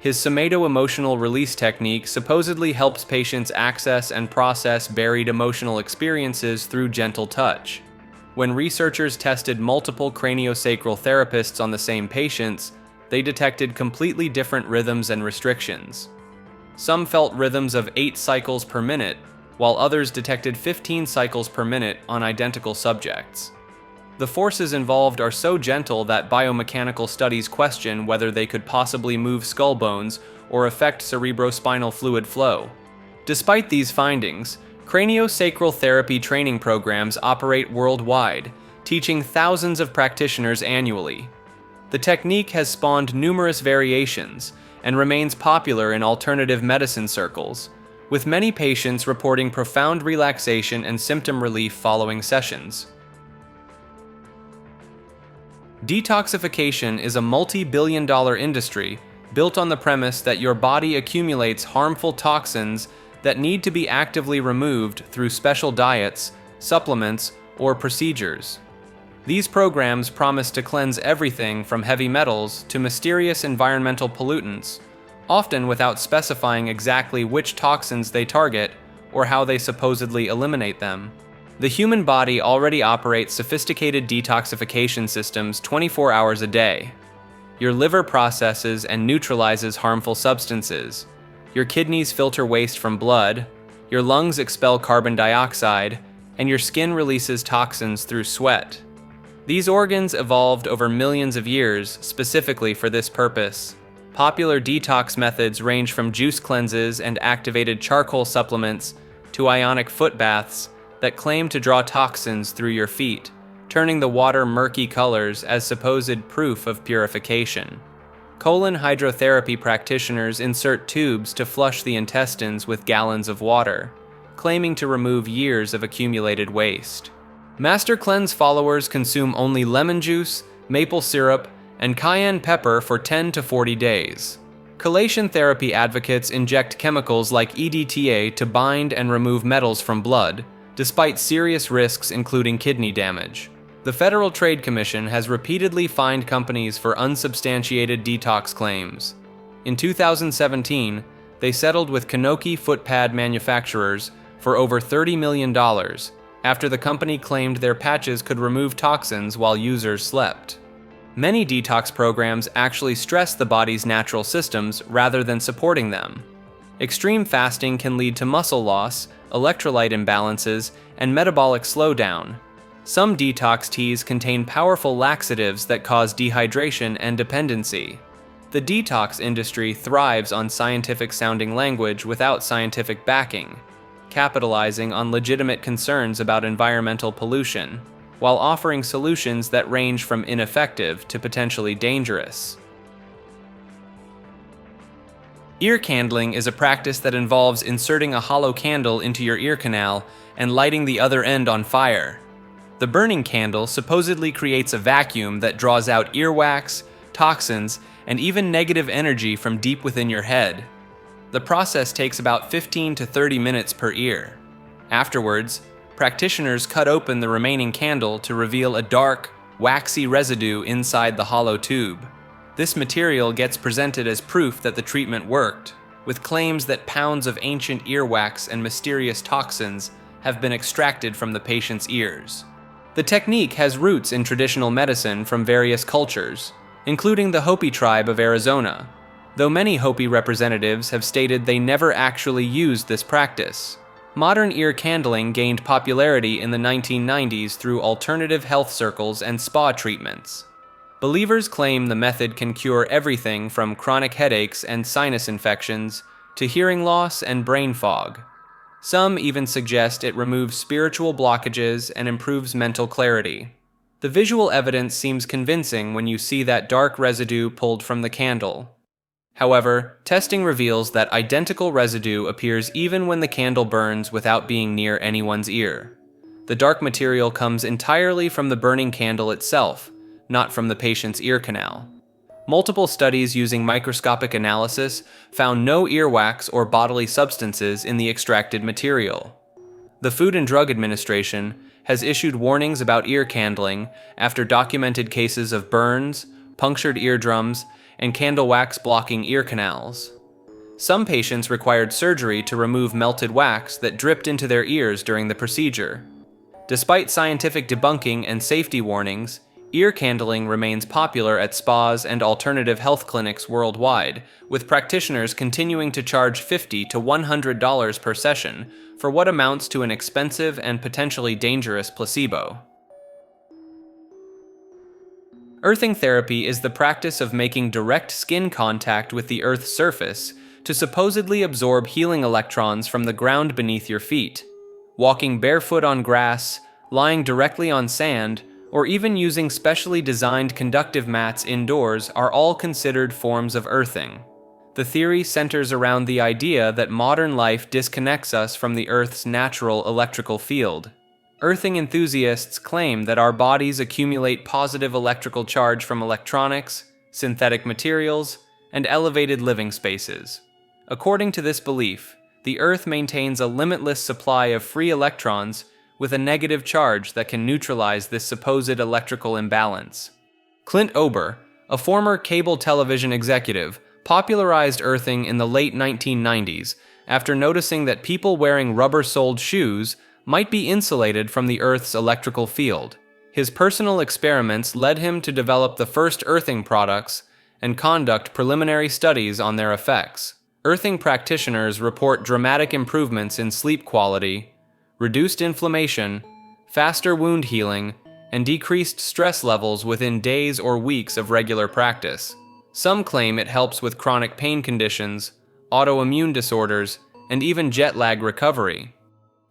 A: His somato-emotional release technique supposedly helps patients access and process buried emotional experiences through gentle touch. When researchers tested multiple craniosacral therapists on the same patients, they detected completely different rhythms and restrictions. Some felt rhythms of 8 cycles per minute, while others detected 15 cycles per minute on identical subjects. The forces involved are so gentle that biomechanical studies question whether they could possibly move skull bones or affect cerebrospinal fluid flow. Despite these findings, craniosacral therapy training programs operate worldwide, teaching thousands of practitioners annually. The technique has spawned numerous variations and remains popular in alternative medicine circles, with many patients reporting profound relaxation and symptom relief following sessions. Detoxification is a multi-billion-dollar industry built on the premise that your body accumulates harmful toxins that need to be actively removed through special diets, supplements, or procedures. These programs promise to cleanse everything from heavy metals to mysterious environmental pollutants, often without specifying exactly which toxins they target or how they supposedly eliminate them. The human body already operates sophisticated detoxification systems 24 hours a day. Your liver processes and neutralizes harmful substances. Your kidneys filter waste from blood. Your lungs expel carbon dioxide, and your skin releases toxins through sweat. These organs evolved over millions of years specifically for this purpose. Popular detox methods range from juice cleanses and activated charcoal supplements to ionic foot baths that claim to draw toxins through your feet, turning the water murky colors as supposed proof of purification. Colon hydrotherapy practitioners insert tubes to flush the intestines with gallons of water, claiming to remove years of accumulated waste. Master Cleanse followers consume only lemon juice, maple syrup, and cayenne pepper for 10 to 40 days. Chelation therapy advocates inject chemicals like EDTA to bind and remove metals from blood, despite serious risks including kidney damage. The Federal Trade Commission has repeatedly fined companies for unsubstantiated detox claims. In 2017, they settled with Kanoki footpad manufacturers for over $30 million after the company claimed their patches could remove toxins while users slept. Many detox programs actually stress the body's natural systems rather than supporting them. Extreme fasting can lead to muscle loss, electrolyte imbalances, and metabolic slowdown. Some detox teas contain powerful laxatives that cause dehydration and dependency. The detox industry thrives on scientific-sounding language without scientific backing, capitalizing on legitimate concerns about environmental pollution, while offering solutions that range from ineffective to potentially dangerous. Ear candling is a practice that involves inserting a hollow candle into your ear canal and lighting the other end on fire. The burning candle supposedly creates a vacuum that draws out earwax, toxins, and even negative energy from deep within your head. The process takes about 15 to 30 minutes per ear. Afterwards, practitioners cut open the remaining candle to reveal a dark, waxy residue inside the hollow tube. This material gets presented as proof that the treatment worked, with claims that pounds of ancient earwax and mysterious toxins have been extracted from the patient's ears. The technique has roots in traditional medicine from various cultures. including the Hopi tribe of Arizona, though many Hopi representatives have stated they never actually used this practice. Modern ear candling gained popularity in the 1990s through alternative health circles and spa treatments. Believers claim the method can cure everything from chronic headaches and sinus infections to hearing loss and brain fog. Some even suggest it removes spiritual blockages and improves mental clarity. The visual evidence seems convincing when you see that dark residue pulled from the candle. However, testing reveals that identical residue appears even when the candle burns without being near anyone's ear. The dark material comes entirely from the burning candle itself, not from the patient's ear canal. Multiple studies using microscopic analysis found no earwax or bodily substances in the extracted material. The Food and Drug Administration has issued warnings about ear candling after documented cases of burns, punctured eardrums, and candle wax blocking ear canals. Some patients required surgery to remove melted wax that dripped into their ears during the procedure. Despite scientific debunking and safety warnings, ear candling remains popular at spas and alternative health clinics worldwide, with practitioners continuing to charge $50 to $100 per session for what amounts to an expensive and potentially dangerous placebo. Earthing therapy is the practice of making direct skin contact with the Earth's surface to supposedly absorb healing electrons from the ground beneath your feet. Walking barefoot on grass, lying directly on sand, or even using specially designed conductive mats indoors are all considered forms of earthing. The theory centers around the idea that modern life disconnects us from the Earth's natural electrical field. Earthing enthusiasts claim that our bodies accumulate positive electrical charge from electronics, synthetic materials, and elevated living spaces. According to this belief, the Earth maintains a limitless supply of free electrons with a negative charge that can neutralize this supposed electrical imbalance. Clint Ober, a former cable television executive, popularized earthing in the late 1990s after noticing that people wearing rubber-soled shoes might be insulated from the Earth's electrical field. His personal experiments led him to develop the first earthing products and conduct preliminary studies on their effects. Earthing practitioners report dramatic improvements in sleep quality, reduced inflammation, faster wound healing, and decreased stress levels within days or weeks of regular practice. Some claim it helps with chronic pain conditions, autoimmune disorders, and even jet lag recovery.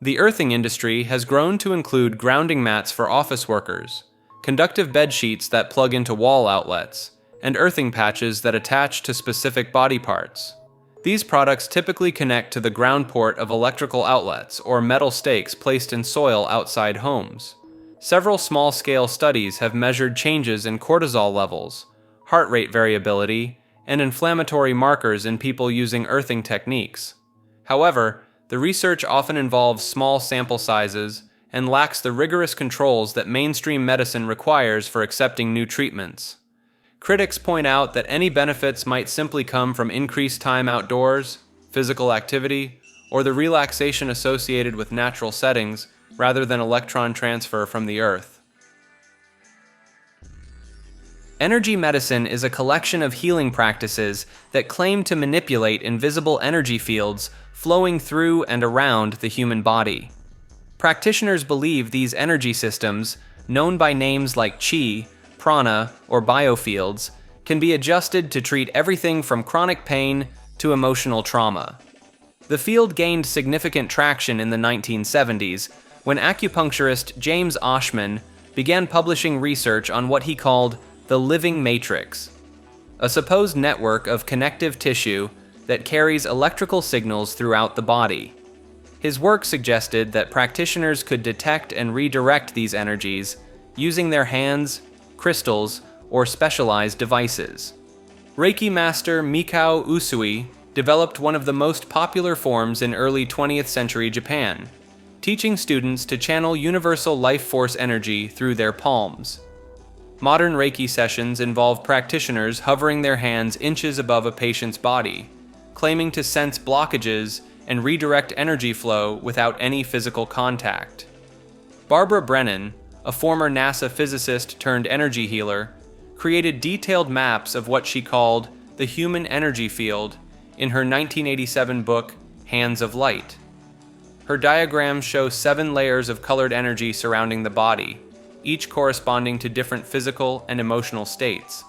A: The earthing industry has grown to include grounding mats for office workers, conductive bed sheets that plug into wall outlets, and earthing patches that attach to specific body parts. These products typically connect to the ground port of electrical outlets or metal stakes placed in soil outside homes. Several small-scale studies have measured changes in cortisol levels, heart rate variability, and inflammatory markers in people using earthing techniques. However, the research often involves small sample sizes and lacks the rigorous controls that mainstream medicine requires for accepting new treatments. Critics point out that any benefits might simply come from increased time outdoors, physical activity, or the relaxation associated with natural settings rather than electron transfer from the Earth. Energy medicine is a collection of healing practices that claim to manipulate invisible energy fields flowing through and around the human body. Practitioners believe these energy systems, known by names like chi, prana, or biofields, can be adjusted to treat everything from chronic pain to emotional trauma. The field gained significant traction in the 1970s when acupuncturist James Oschman began publishing research on what he called the living matrix, a supposed network of connective tissue that carries electrical signals throughout the body. His work suggested that practitioners could detect and redirect these energies using their hands, crystals, or specialized devices. Reiki master Mikao Usui developed one of the most popular forms in early 20th century Japan, teaching students to channel universal life force energy through their palms. Modern Reiki sessions involve practitioners hovering their hands inches above a patient's body, claiming to sense blockages and redirect energy flow without any physical contact. Barbara Brennan, a former NASA physicist turned energy healer, created detailed maps of what she called the human energy field in her 1987 book, Hands of Light. Her diagrams show 7 layers of colored energy surrounding the body, each corresponding to different physical and emotional states.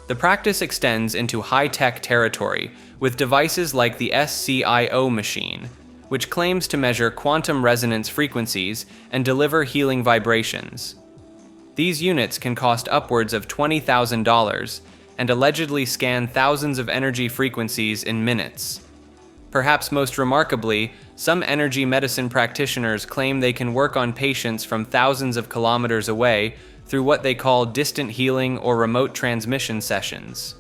A: The practice extends into high-tech territory with devices like the SCIO machine, which claims to measure quantum resonance frequencies and deliver healing vibrations. These units can cost upwards of $20,000 and allegedly scan thousands of energy frequencies in minutes. Perhaps most remarkably, some energy medicine practitioners claim they can work on patients from thousands of kilometers away through what they call distant healing or remote transmission sessions.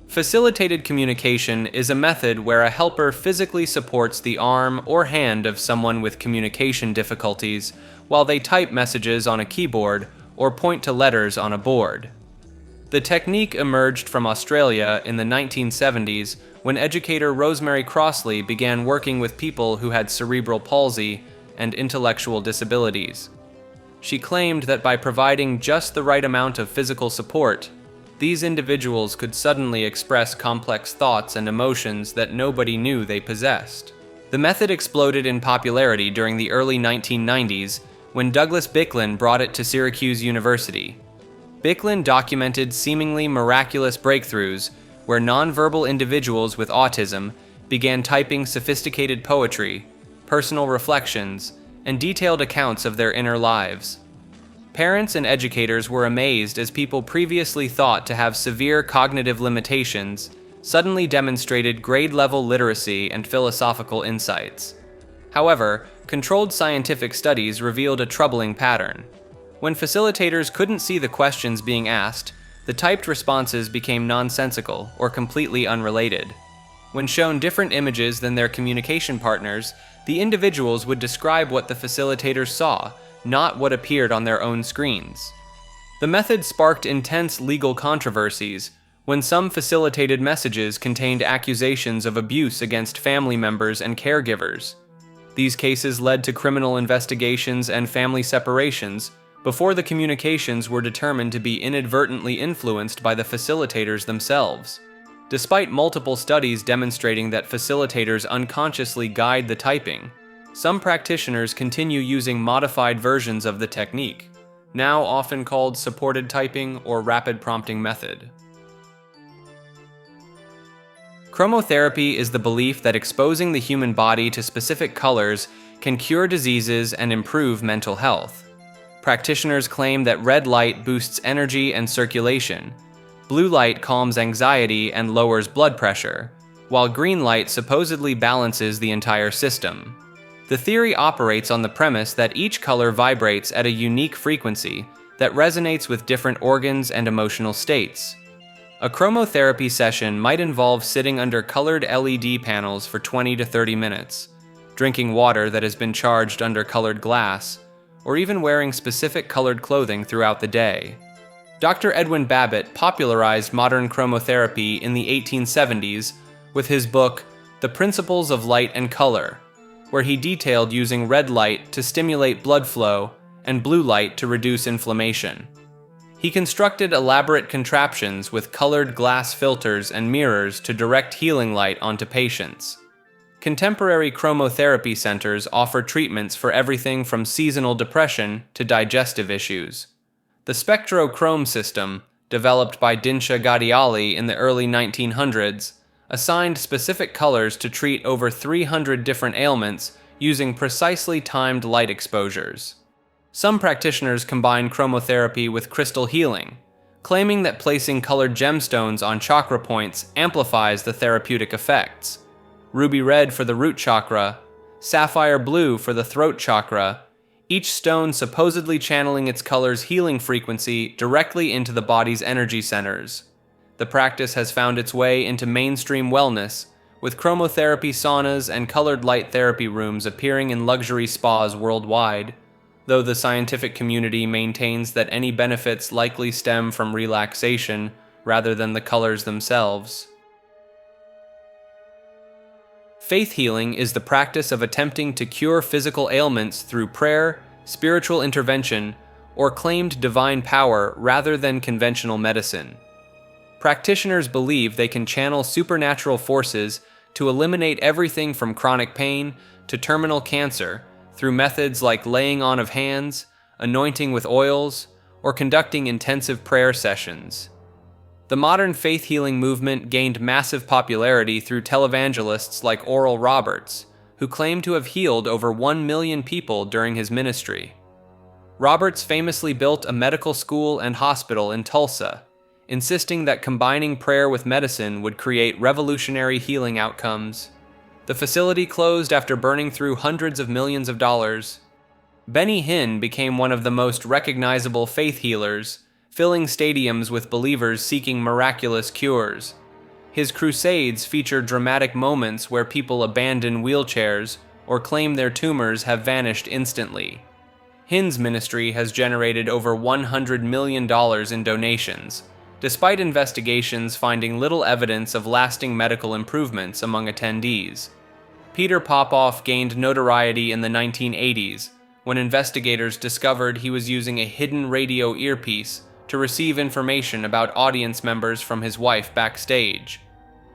A: Facilitated communication is a method where a helper physically supports the arm or hand of someone with communication difficulties while they type messages on a keyboard or point to letters on a board. The technique emerged from Australia in the 1970s when educator Rosemary Crossley began working with people who had cerebral palsy and intellectual disabilities. She claimed that by providing just the right amount of physical support, these individuals could suddenly express complex thoughts and emotions that nobody knew they possessed. The method exploded in popularity during the early 1990s when Douglas Bicklin brought it to Syracuse University. Bicklin documented seemingly miraculous breakthroughs where nonverbal individuals with autism began typing sophisticated poetry, personal reflections, and detailed accounts of their inner lives. Parents and educators were amazed as people previously thought to have severe cognitive limitations suddenly demonstrated grade-level literacy and philosophical insights. However, controlled scientific studies revealed a troubling pattern. When facilitators couldn't see the questions being asked, the typed responses became nonsensical or completely unrelated. When shown different images than their communication partners, the individuals would describe what the facilitators saw, not what appeared on their own screens. The method sparked intense legal controversies when some facilitated messages contained accusations of abuse against family members and caregivers. These cases led to criminal investigations and family separations before the communications were determined to be inadvertently influenced by the facilitators themselves. Despite multiple studies demonstrating that facilitators unconsciously guide the typing, some practitioners continue using modified versions of the technique, now often called supported typing or rapid prompting method. Chromotherapy is the belief that exposing the human body to specific colors can cure diseases and improve mental health. Practitioners claim that red light boosts energy and circulation, blue light calms anxiety and lowers blood pressure, while green light supposedly balances the entire system. The theory operates on the premise that each color vibrates at a unique frequency that resonates with different organs and emotional states. A chromotherapy session might involve sitting under colored LED panels for 20 to 30 minutes, drinking water that has been charged under colored glass, or even wearing specific colored clothing throughout the day. Dr. Edwin Babbitt popularized modern chromotherapy in the 1870s with his book, The Principles of Light and Color, where he detailed using red light to stimulate blood flow and blue light to reduce inflammation. He constructed elaborate contraptions with colored glass filters and mirrors to direct healing light onto patients. Contemporary chromotherapy centers offer treatments for everything from seasonal depression to digestive issues. The spectrochrome system, developed by Dinsha Gadiali in the early 1900s, assigned specific colors to treat over 300 different ailments using precisely timed light exposures. Some practitioners combine chromotherapy with crystal healing, claiming that placing colored gemstones on chakra points amplifies the therapeutic effects. Ruby red for the root chakra, sapphire blue for the throat chakra, each stone supposedly channeling its color's healing frequency directly into the body's energy centers. The practice has found its way into mainstream wellness, with chromotherapy saunas and colored light therapy rooms appearing in luxury spas worldwide, though the scientific community maintains that any benefits likely stem from relaxation rather than the colors themselves. Faith healing is the practice of attempting to cure physical ailments through prayer, spiritual intervention, or claimed divine power rather than conventional medicine. Practitioners believe they can channel supernatural forces to eliminate everything from chronic pain to terminal cancer through methods like laying on of hands, anointing with oils, or conducting intensive prayer sessions. The modern faith healing movement gained massive popularity through televangelists like Oral Roberts, who claimed to have healed over 1 million people during his ministry. Roberts famously built a medical school and hospital in Tulsa, insisting that combining prayer with medicine would create revolutionary healing outcomes. The facility closed after burning through hundreds of millions of dollars. Benny Hinn became one of the most recognizable faith healers, filling stadiums with believers seeking miraculous cures. His crusades feature dramatic moments where people abandon wheelchairs or claim their tumors have vanished instantly. Hinn's ministry has generated over $100 million in donations, despite investigations finding little evidence of lasting medical improvements among attendees. Peter Popoff gained notoriety in the 1980s when investigators discovered he was using a hidden radio earpiece to receive information about audience members from his wife backstage.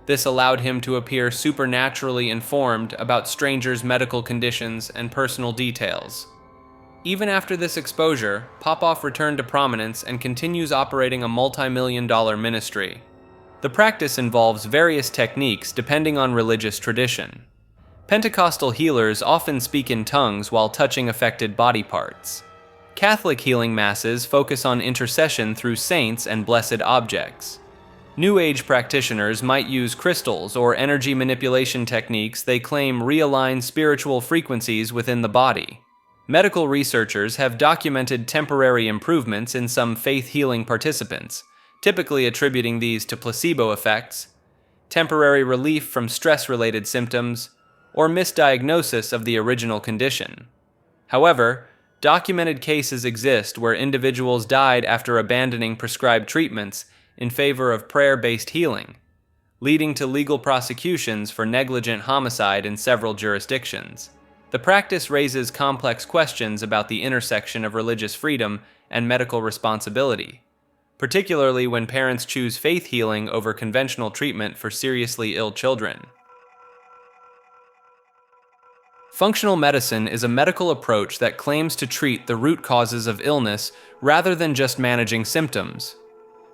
A: This allowed him to appear supernaturally informed about strangers' medical conditions and personal details. Even after this exposure, Popoff returned to prominence and continues operating a multi-million-dollar ministry. The practice involves various techniques depending on religious tradition. Pentecostal healers often speak in tongues while touching affected body parts. Catholic healing masses focus on intercession through saints and blessed objects. New Age practitioners might use crystals or energy manipulation techniques they claim realign spiritual frequencies within the body. Medical researchers have documented temporary improvements in some faith healing participants, typically attributing these to placebo effects, temporary relief from stress-related symptoms, or misdiagnosis of the original condition. However, documented cases exist where individuals died after abandoning prescribed treatments in favor of prayer-based healing, leading to legal prosecutions for negligent homicide in several jurisdictions. The practice raises complex questions about the intersection of religious freedom and medical responsibility, particularly when parents choose faith healing over conventional treatment for seriously ill children. Functional medicine is a medical approach that claims to treat the root causes of illness rather than just managing symptoms.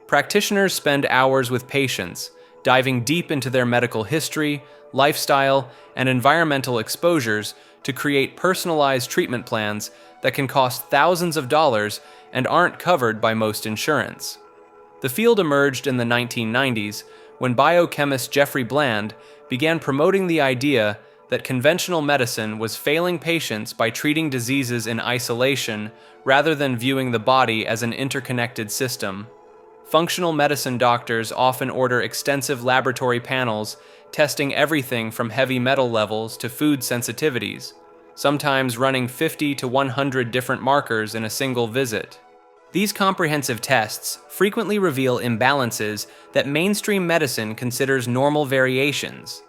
A: Practitioners spend hours with patients, diving deep into their medical history, lifestyle, and environmental exposures to create personalized treatment plans that can cost thousands of dollars and aren't covered by most insurance. The field emerged in the 1990s when biochemist Jeffrey Bland began promoting the idea that conventional medicine was failing patients by treating diseases in isolation rather than viewing the body as an interconnected system. Functional medicine doctors often order extensive laboratory panels testing everything from heavy metal levels to food sensitivities, sometimes running 50 to 100 different markers in a single visit. These comprehensive tests frequently reveal imbalances that mainstream medicine considers normal variations.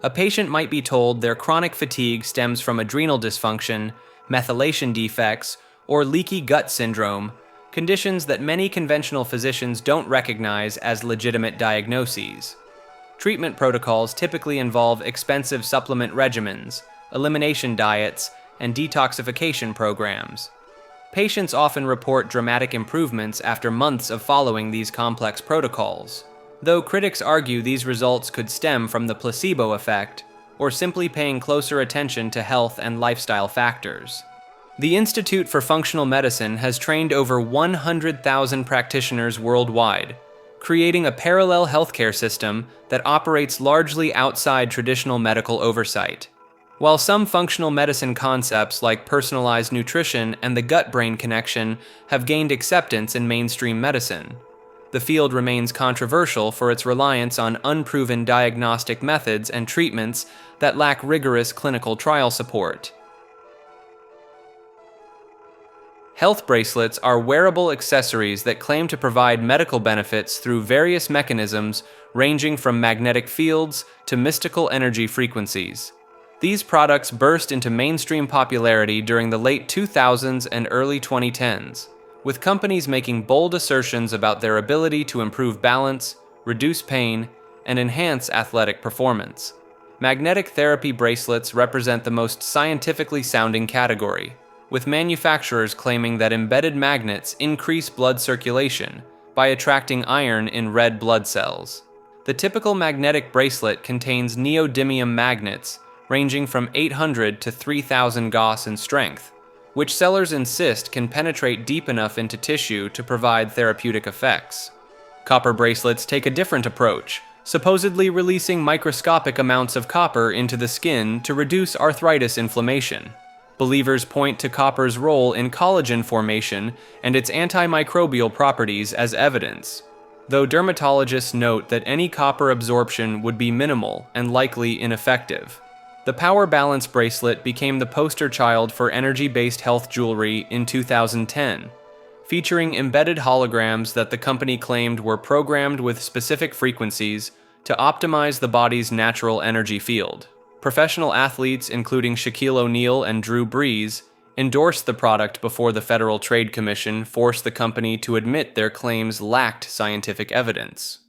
A: A patient might be told their chronic fatigue stems from adrenal dysfunction, methylation defects, or leaky gut syndrome, conditions that many conventional physicians don't recognize as legitimate diagnoses. Treatment protocols typically involve expensive supplement regimens, elimination diets, and detoxification programs. Patients often report dramatic improvements after months of following these complex protocols, though critics argue these results could stem from the placebo effect or simply paying closer attention to health and lifestyle factors. The Institute for Functional Medicine has trained over 100,000 practitioners worldwide, creating a parallel healthcare system that operates largely outside traditional medical oversight. While some functional medicine concepts like personalized nutrition and the gut-brain connection have gained acceptance in mainstream medicine, the field remains controversial for its reliance on unproven diagnostic methods and treatments that lack rigorous clinical trial support. Health bracelets are wearable accessories that claim to provide medical benefits through various mechanisms ranging from magnetic fields to mystical energy frequencies. These products burst into mainstream popularity during the late 2000s and early 2010s, with companies making bold assertions about their ability to improve balance, reduce pain, and enhance athletic performance. Magnetic therapy bracelets represent the most scientifically sounding category, with manufacturers claiming that embedded magnets increase blood circulation by attracting iron in red blood cells. The typical magnetic bracelet contains neodymium magnets ranging from 800 to 3,000 Gauss in strength, which sellers insist can penetrate deep enough into tissue to provide therapeutic effects. Copper bracelets take a different approach, supposedly releasing microscopic amounts of copper into the skin to reduce arthritis inflammation. Believers point to copper's role in collagen formation and its antimicrobial properties as evidence, though dermatologists note that any copper absorption would be minimal and likely ineffective. The Power Balance bracelet became the poster child for energy-based health jewelry in 2010, featuring embedded holograms that the company claimed were programmed with specific frequencies to optimize the body's natural energy field. Professional athletes, including Shaquille O'Neal and Drew Brees, endorsed the product before the Federal Trade Commission forced the company to admit their claims lacked scientific evidence.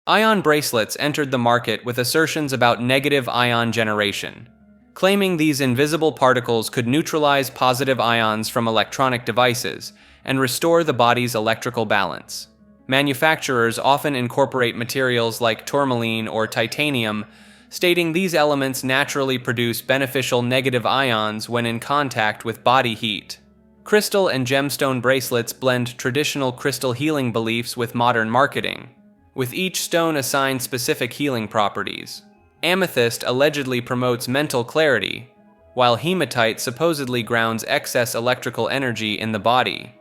A: Ion bracelets entered the market with assertions about negative ion generation, claiming these invisible particles could neutralize positive ions from electronic devices and restore the body's electrical balance. Manufacturers often incorporate materials like tourmaline or titanium, stating these elements naturally produce beneficial negative ions when in contact with body heat. Crystal and gemstone bracelets blend traditional crystal healing beliefs with modern marketing, with each stone assigned specific healing properties. Amethyst allegedly promotes mental clarity, while hematite supposedly grounds excess electrical energy in the body.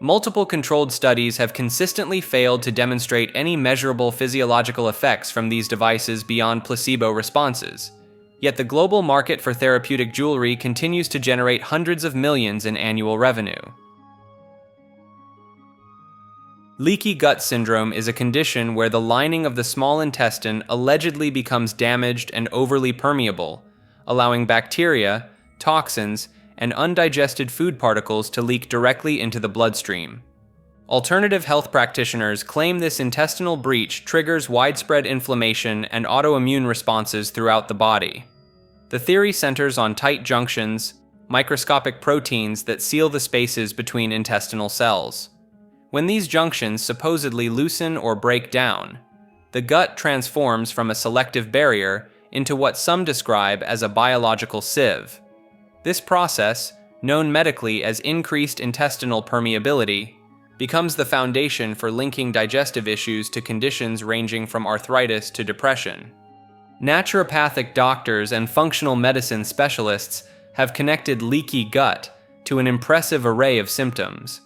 A: Multiple controlled studies have consistently failed to demonstrate any measurable physiological effects from these devices beyond placebo responses, yet the global market for therapeutic jewelry continues to generate hundreds of millions in annual revenue. Leaky gut syndrome is a condition where the lining of the small intestine allegedly becomes damaged and overly permeable, allowing bacteria, toxins, and undigested food particles to leak directly into the bloodstream. Alternative health practitioners claim this intestinal breach triggers widespread inflammation and autoimmune responses throughout the body. The theory centers on tight junctions, microscopic proteins that seal the spaces between intestinal cells. When these junctions supposedly loosen or break down, the gut transforms from a selective barrier into what some describe as a biological sieve. This process, known medically as increased intestinal permeability, becomes the foundation for linking digestive issues to conditions ranging from arthritis to depression. Naturopathic doctors and functional medicine specialists have connected leaky gut to an impressive array of symptoms.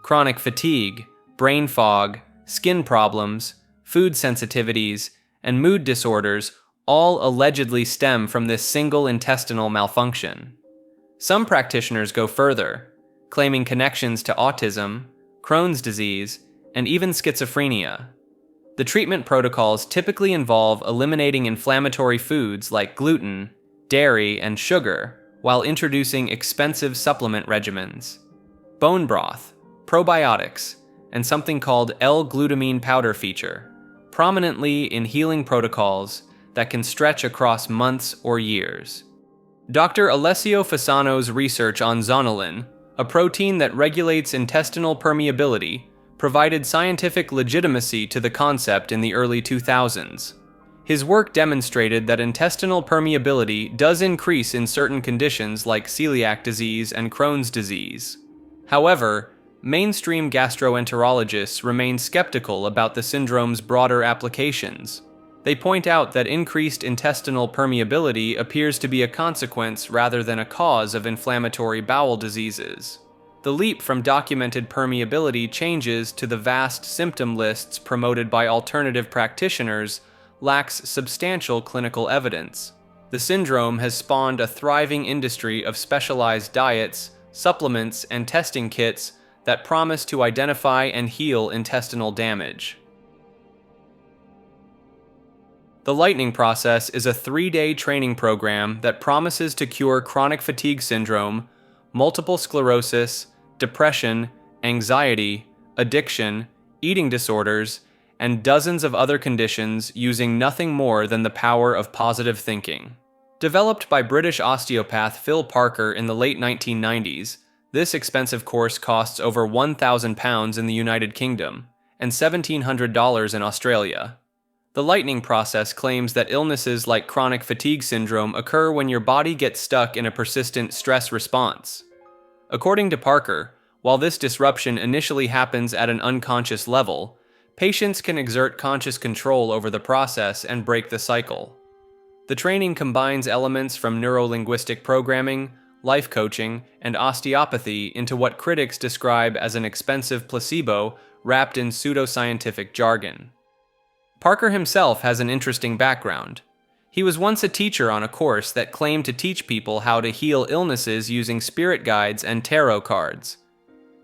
A: Chronic fatigue, brain fog, skin problems, food sensitivities, and mood disorders all allegedly stem from this single intestinal malfunction. Some practitioners go further, claiming connections to autism, Crohn's disease, and even schizophrenia. The treatment protocols typically involve eliminating inflammatory foods like gluten, dairy, and sugar, while introducing expensive supplement regimens. Bone broth, probiotics, and something called L-glutamine powder feature prominently in healing protocols that can stretch across months or years. Dr. Alessio Fasano's research on zonulin, a protein that regulates intestinal permeability, provided scientific legitimacy to the concept in the early 2000s. His work demonstrated that intestinal permeability does increase in certain conditions like celiac disease and Crohn's disease. However, mainstream gastroenterologists remain skeptical about the syndrome's broader applications. They point out that increased intestinal permeability appears to be a consequence rather than a cause of inflammatory bowel diseases. The leap from documented permeability changes to the vast symptom lists promoted by alternative practitioners lacks substantial clinical evidence. The syndrome has spawned a thriving industry of specialized diets, supplements, and testing kits that promise to identify and heal intestinal damage. The Lightning Process is a 3-day training program that promises to cure chronic fatigue syndrome, multiple sclerosis, depression, anxiety, addiction, eating disorders, and dozens of other conditions using nothing more than the power of positive thinking. Developed by British osteopath Phil Parker in the late 1990s, this expensive course costs over £1,000 in the United Kingdom and $1,700 in Australia. The lightning process claims that illnesses like chronic fatigue syndrome occur when your body gets stuck in a persistent stress response. According to Parker, while this disruption initially happens at an unconscious level, patients can exert conscious control over the process and break the cycle. The training combines elements from neuro-linguistic programming, life coaching, and osteopathy into what critics describe as an expensive placebo wrapped in pseudoscientific jargon. Parker himself has an interesting background. He was once a teacher on a course that claimed to teach people how to heal illnesses using spirit guides and tarot cards.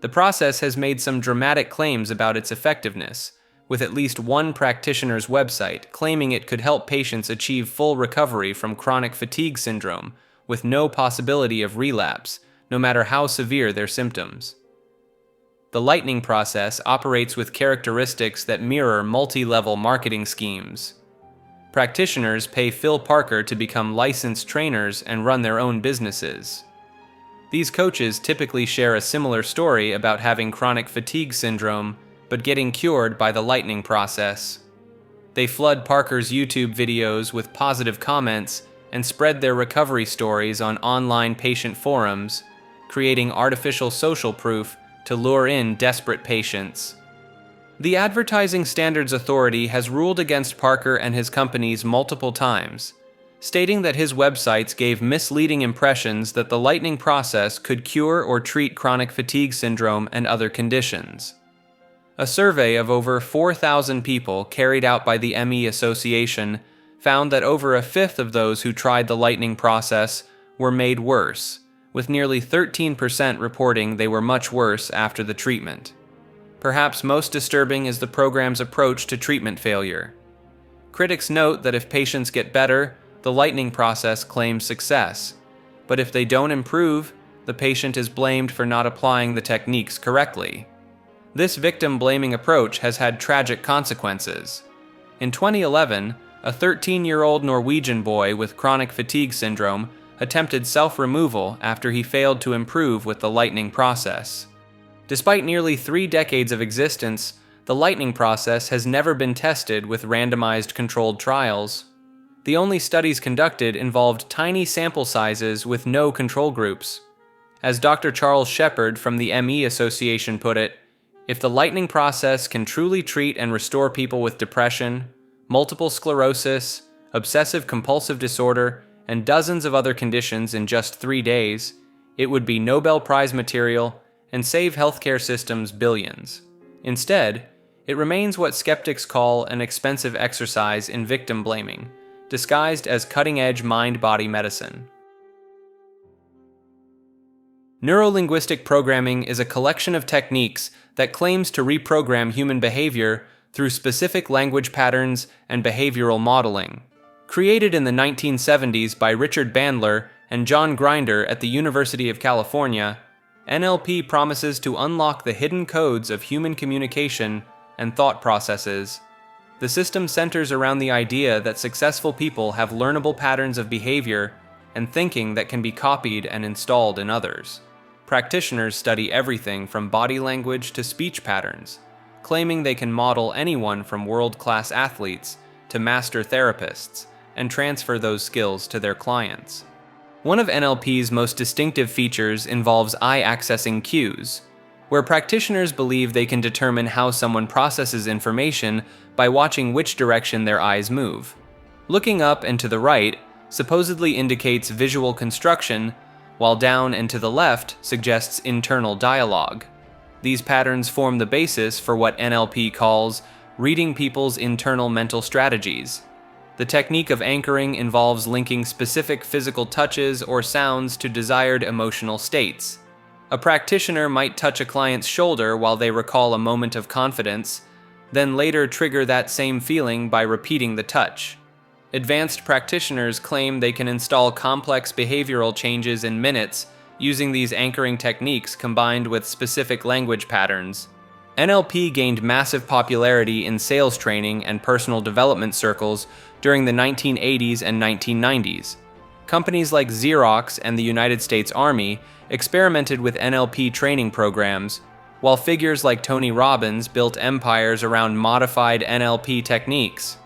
A: The process has made some dramatic claims about its effectiveness, with at least one practitioner's website claiming it could help patients achieve full recovery from chronic fatigue syndrome with no possibility of relapse, no matter how severe their symptoms. The lightning process operates with characteristics that mirror multi-level marketing schemes. Practitioners pay Phil Parker to become licensed trainers and run their own businesses. These coaches typically share a similar story about having chronic fatigue syndrome, but getting cured by the lightning process. They flood Parker's YouTube videos with positive comments and spread their recovery stories on online patient forums, creating artificial social proof to lure in desperate patients. The Advertising Standards Authority has ruled against Parker and his companies multiple times, stating that his websites gave misleading impressions that the lightning process could cure or treat chronic fatigue syndrome and other conditions. A survey of over 4,000 people carried out by the ME Association found that over a fifth of those who tried the lightning process were made worse, with nearly 13% reporting they were much worse after the treatment. Perhaps most disturbing is the program's approach to treatment failure. Critics note that if patients get better, the lightning process claims success, but if they don't improve, the patient is blamed for not applying the techniques correctly. This victim-blaming approach has had tragic consequences. In 2011, a 13-year-old Norwegian boy with chronic fatigue syndrome attempted self-removal after he failed to improve with the lightning process. Despite nearly 3 decades of existence, the lightning process has never been tested with randomized controlled trials. The only studies conducted involved tiny sample sizes with no control groups. As Dr. Charles Shepard from the ME Association put it, if the lightning process can truly treat and restore people with depression, multiple sclerosis, obsessive-compulsive disorder, and dozens of other conditions in just 3 days, it would be Nobel Prize material and save healthcare systems billions. Instead, it remains what skeptics call an expensive exercise in victim blaming, disguised as cutting-edge mind-body medicine. Neuro-linguistic programming is a collection of techniques that claims to reprogram human behavior through specific language patterns and behavioral modeling. Created in the 1970s by Richard Bandler and John Grinder at the University of California, NLP promises to unlock the hidden codes of human communication and thought processes. The system centers around the idea that successful people have learnable patterns of behavior and thinking that can be copied and installed in others. Practitioners study everything from body language to speech patterns, claiming they can model anyone from world-class athletes to master therapists and transfer those skills to their clients. One of NLP's most distinctive features involves eye-accessing cues, where practitioners believe they can determine how someone processes information by watching which direction their eyes move. Looking up and to the right supposedly indicates visual construction, while down and to the left suggests internal dialogue. These patterns form the basis for what NLP calls reading people's internal mental strategies. The technique of anchoring involves linking specific physical touches or sounds to desired emotional states. A practitioner might touch a client's shoulder while they recall a moment of confidence, then later trigger that same feeling by repeating the touch. Advanced practitioners claim they can install complex behavioral changes in minutes Using these anchoring techniques combined with specific language patterns, NLP gained massive popularity in sales training and personal development circles during the 1980s and 1990s. Companies like Xerox and the United States Army experimented with NLP training programs, while figures like Tony Robbins built empires around modified NLP techniques.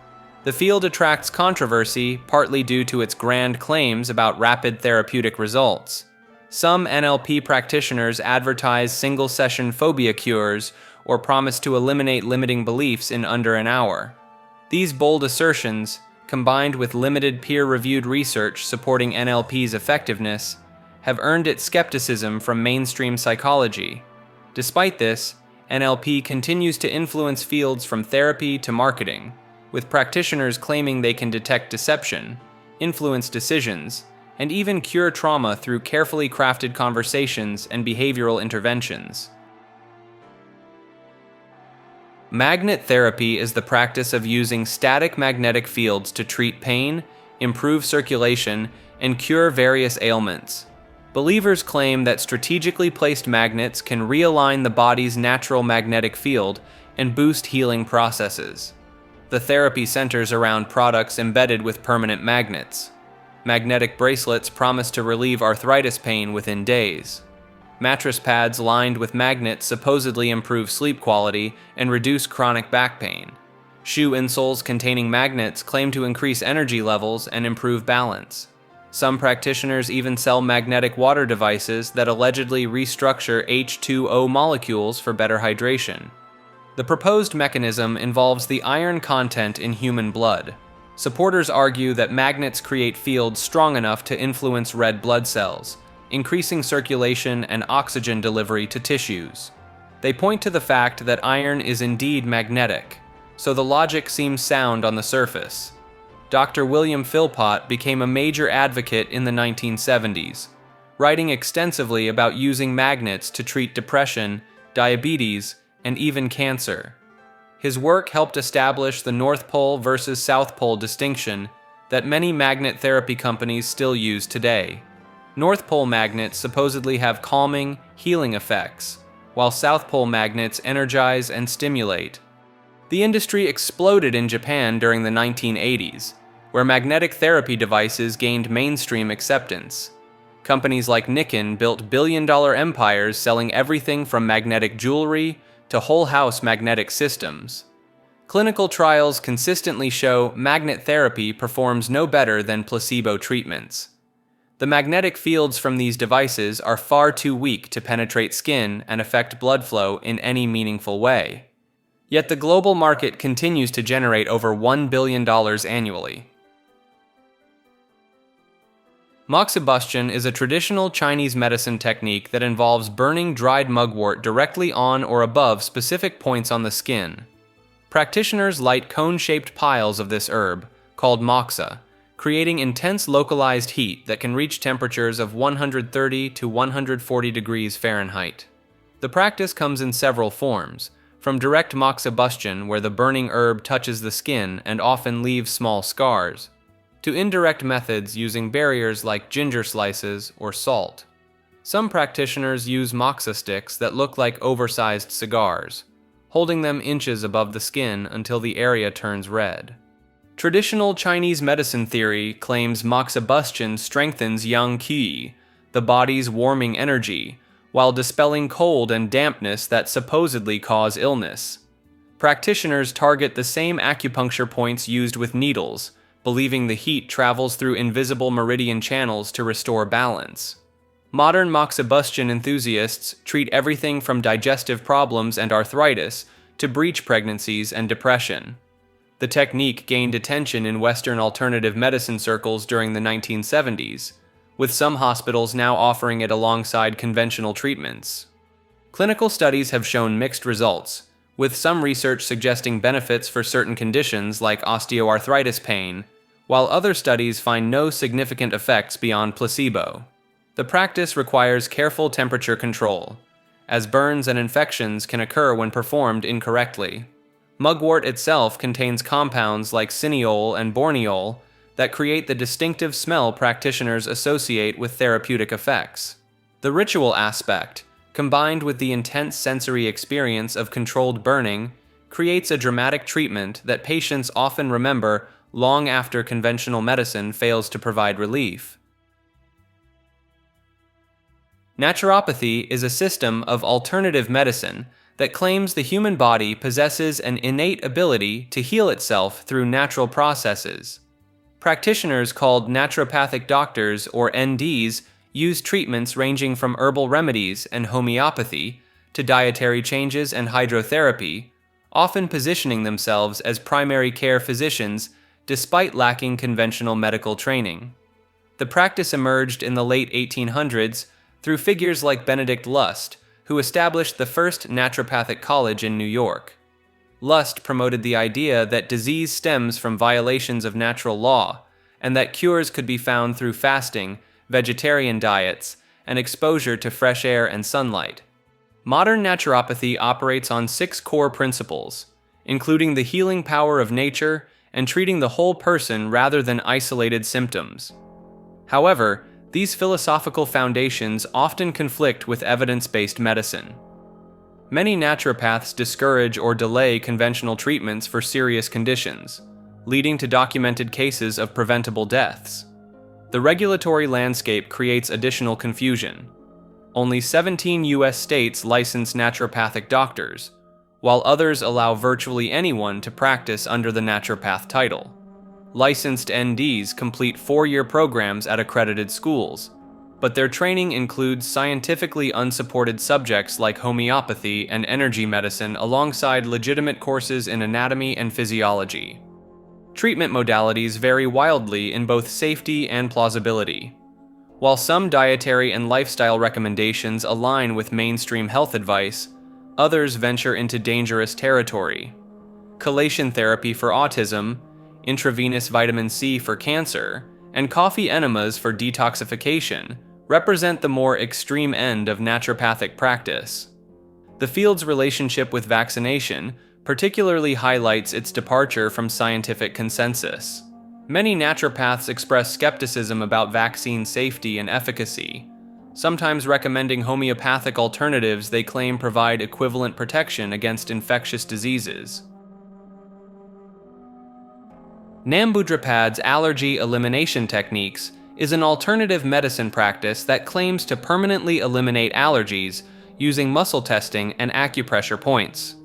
A: The field attracts controversy partly due to its grand claims about rapid therapeutic results. Some NLP practitioners advertise single-session phobia cures or promise to eliminate limiting beliefs in under an hour. These bold assertions, combined with limited peer-reviewed research supporting NLP's effectiveness, have earned it skepticism from mainstream psychology. Despite this, NLP continues to influence fields from therapy to marketing, with practitioners claiming they can detect deception, influence decisions, and even cure trauma through carefully crafted conversations and behavioral interventions. Magnet therapy is the practice of using static magnetic fields to treat pain, improve circulation, and cure various ailments. Believers claim that strategically placed magnets can realign the body's natural magnetic field and boost healing processes. The therapy centers around products embedded with permanent magnets. Magnetic bracelets promise to relieve arthritis pain within days. Mattress pads lined with magnets supposedly improve sleep quality and reduce chronic back pain. Shoe insoles containing magnets claim to increase energy levels and improve balance. Some practitioners even sell magnetic water devices that allegedly restructure H2O molecules for better hydration. The proposed mechanism involves the iron content in human blood. Supporters argue that magnets create fields strong enough to influence red blood cells, increasing circulation and oxygen delivery to tissues. They point to the fact that iron is indeed magnetic, so the logic seems sound on the surface. Dr. William Philpott became a major advocate in the 1970s, writing extensively about using magnets to treat depression, diabetes, and even cancer. His work helped establish the North Pole versus South Pole distinction that many magnet therapy companies still use today. North Pole magnets supposedly have calming, healing effects, while South Pole magnets energize and stimulate. The industry exploded in Japan during the 1980s, where magnetic therapy devices gained mainstream acceptance. Companies like Nikon built billion-dollar empires selling everything from magnetic jewelry to whole-house magnetic systems. Clinical trials consistently show magnet therapy performs no better than placebo treatments. The magnetic fields from these devices are far too weak to penetrate skin and affect blood flow in any meaningful way. Yet the global market continues to generate over $1 billion annually. Moxibustion is a traditional Chinese medicine technique that involves burning dried mugwort directly on or above specific points on the skin. Practitioners light cone-shaped piles of this herb, called moxa, creating intense localized heat that can reach temperatures of 130 to 140 degrees Fahrenheit. The practice comes in several forms, from direct moxibustion, where the burning herb touches the skin and often leaves small scars, to indirect methods using barriers like ginger slices or salt. Some practitioners use moxa sticks that look like oversized cigars, holding them inches above the skin until the area turns red. Traditional Chinese medicine theory claims moxibustion strengthens yang qi, the body's warming energy, while dispelling cold and dampness that supposedly cause illness. Practitioners target the same acupuncture points used with needles, believing the heat travels through invisible meridian channels to restore balance. Modern moxibustion enthusiasts treat everything from digestive problems and arthritis to breech pregnancies and depression. The technique gained attention in Western alternative medicine circles during the 1970s, with some hospitals now offering it alongside conventional treatments. Clinical studies have shown mixed results, with some research suggesting benefits for certain conditions like osteoarthritis pain, while other studies find no significant effects beyond placebo. The practice requires careful temperature control, as burns and infections can occur when performed incorrectly. Mugwort itself contains compounds like cineole and borneol that create the distinctive smell practitioners associate with therapeutic effects. The ritual aspect, combined with the intense sensory experience of controlled burning, creates a dramatic treatment that patients often remember long after conventional medicine fails to provide relief. Naturopathy is a system of alternative medicine that claims the human body possesses an innate ability to heal itself through natural processes. Practitioners called naturopathic doctors, or NDs, use treatments ranging from herbal remedies and homeopathy to dietary changes and hydrotherapy, often positioning themselves as primary care physicians despite lacking conventional medical training. The practice emerged in the late 1800s through figures like Benedict Lust, who established the first naturopathic college in New York. Lust promoted the idea that disease stems from violations of natural law, and that cures could be found through fasting, vegetarian diets, and exposure to fresh air and sunlight. Modern naturopathy operates on 6 core principles, including the healing power of nature and treating the whole person rather than isolated symptoms. However, these philosophical foundations often conflict with evidence-based medicine. Many naturopaths discourage or delay conventional treatments for serious conditions, leading to documented cases of preventable deaths. The regulatory landscape creates additional confusion. Only 17 U.S. states license naturopathic doctors, while others allow virtually anyone to practice under the naturopath title. Licensed NDs complete 4-year programs at accredited schools, but their training includes scientifically unsupported subjects like homeopathy and energy medicine alongside legitimate courses in anatomy and physiology. Treatment modalities vary wildly in both safety and plausibility. While some dietary and lifestyle recommendations align with mainstream health advice, others venture into dangerous territory. Chelation therapy for autism, intravenous vitamin C for cancer, and coffee enemas for detoxification represent the more extreme end of naturopathic practice. The field's relationship with vaccination particularly highlights its departure from scientific consensus. Many naturopaths express skepticism about vaccine safety and efficacy, sometimes recommending homeopathic alternatives they claim provide equivalent protection against infectious diseases. Nambudrapad's allergy elimination techniques is an alternative medicine practice that claims to permanently eliminate allergies using muscle testing and acupressure points.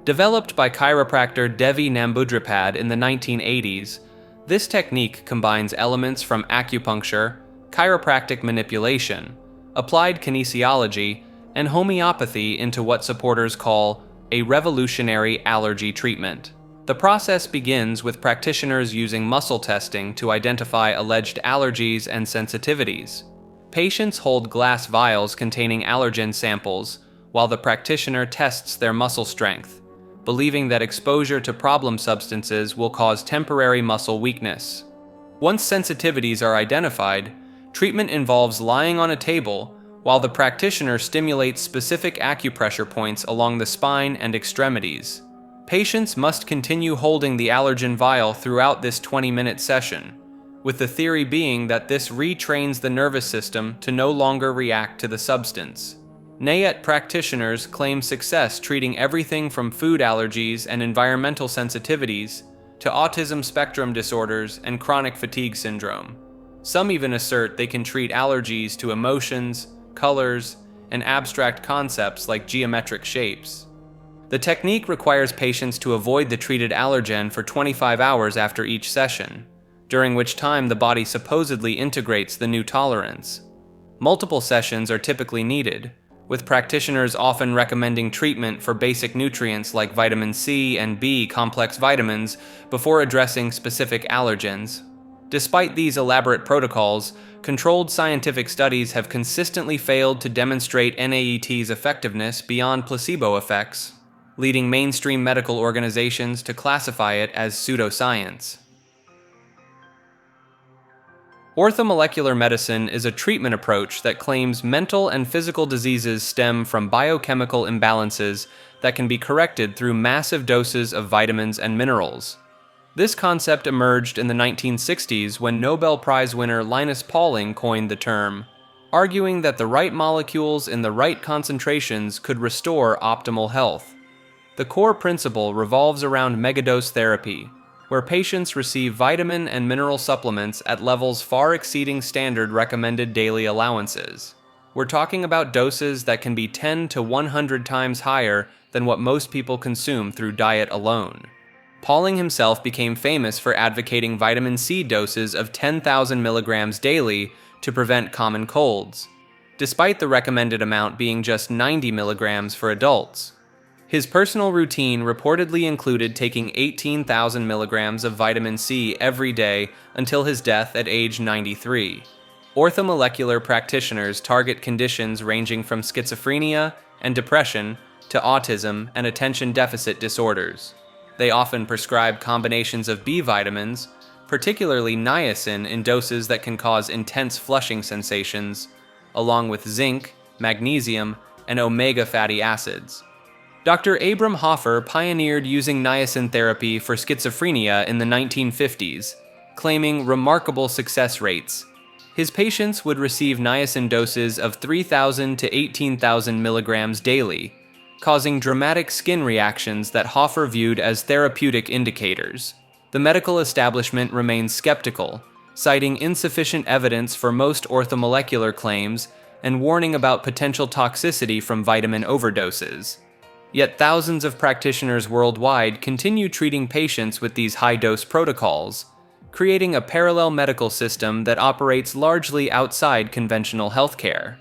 A: Developed by chiropractor Devi Nambudrapad in the 1980s, this technique combines elements from acupuncture, chiropractic manipulation, applied kinesiology, and homeopathy into what supporters call a revolutionary allergy treatment. The process begins with practitioners using muscle testing to identify alleged allergies and sensitivities. Patients hold glass vials containing allergen samples while the practitioner tests their muscle strength, believing that exposure to problem substances will cause temporary muscle weakness. Once sensitivities are identified, treatment involves lying on a table while the practitioner stimulates specific acupressure points along the spine and extremities. Patients must continue holding the allergen vial throughout this 20-minute session, with the theory being that this retrains the nervous system to no longer react to the substance. NAET practitioners claim success treating everything from food allergies and environmental sensitivities to autism spectrum disorders and chronic fatigue syndrome. Some even assert they can treat allergies to emotions, colors, and abstract concepts like geometric shapes. The technique requires patients to avoid the treated allergen for 25 hours after each session, during which time the body supposedly integrates the new tolerance. Multiple sessions are typically needed, with practitioners often recommending treatment for basic nutrients like vitamin C and B complex vitamins before addressing specific allergens. Despite these elaborate protocols, controlled scientific studies have consistently failed to demonstrate NAET's effectiveness beyond placebo effects, leading mainstream medical organizations to classify it as pseudoscience. Orthomolecular medicine is a treatment approach that claims mental and physical diseases stem from biochemical imbalances that can be corrected through massive doses of vitamins and minerals. This concept emerged in the 1960s when Nobel Prize winner Linus Pauling coined the term arguing that the right molecules in the right concentrations could restore optimal health. The core principle revolves around megadose therapy, where patients receive vitamin and mineral supplements at levels far exceeding standard recommended daily allowances. We're talking about doses that can be 10 to 100 times higher than what most people consume through diet alone. Pauling himself became famous for advocating vitamin C doses of 10,000 milligrams daily to prevent common colds, despite the recommended amount being just 90 milligrams for adults. His personal routine reportedly included taking 18,000 milligrams of vitamin C every day until his death at age 93. Orthomolecular practitioners target conditions ranging from schizophrenia and depression to autism and attention deficit disorders. They often prescribe combinations of B vitamins, particularly niacin in doses that can cause intense flushing sensations, along with zinc, magnesium, and omega fatty acids. Dr. Abram Hoffer pioneered using niacin therapy for schizophrenia in the 1950s, claiming remarkable success rates. His patients would receive niacin doses of 3,000 to 18,000 milligrams daily, causing dramatic skin reactions that Hoffer viewed as therapeutic indicators. The medical establishment remains skeptical, citing insufficient evidence for most orthomolecular claims and warning about potential toxicity from vitamin overdoses. Yet thousands of practitioners worldwide continue treating patients with these high-dose protocols, creating a parallel medical system that operates largely outside conventional healthcare.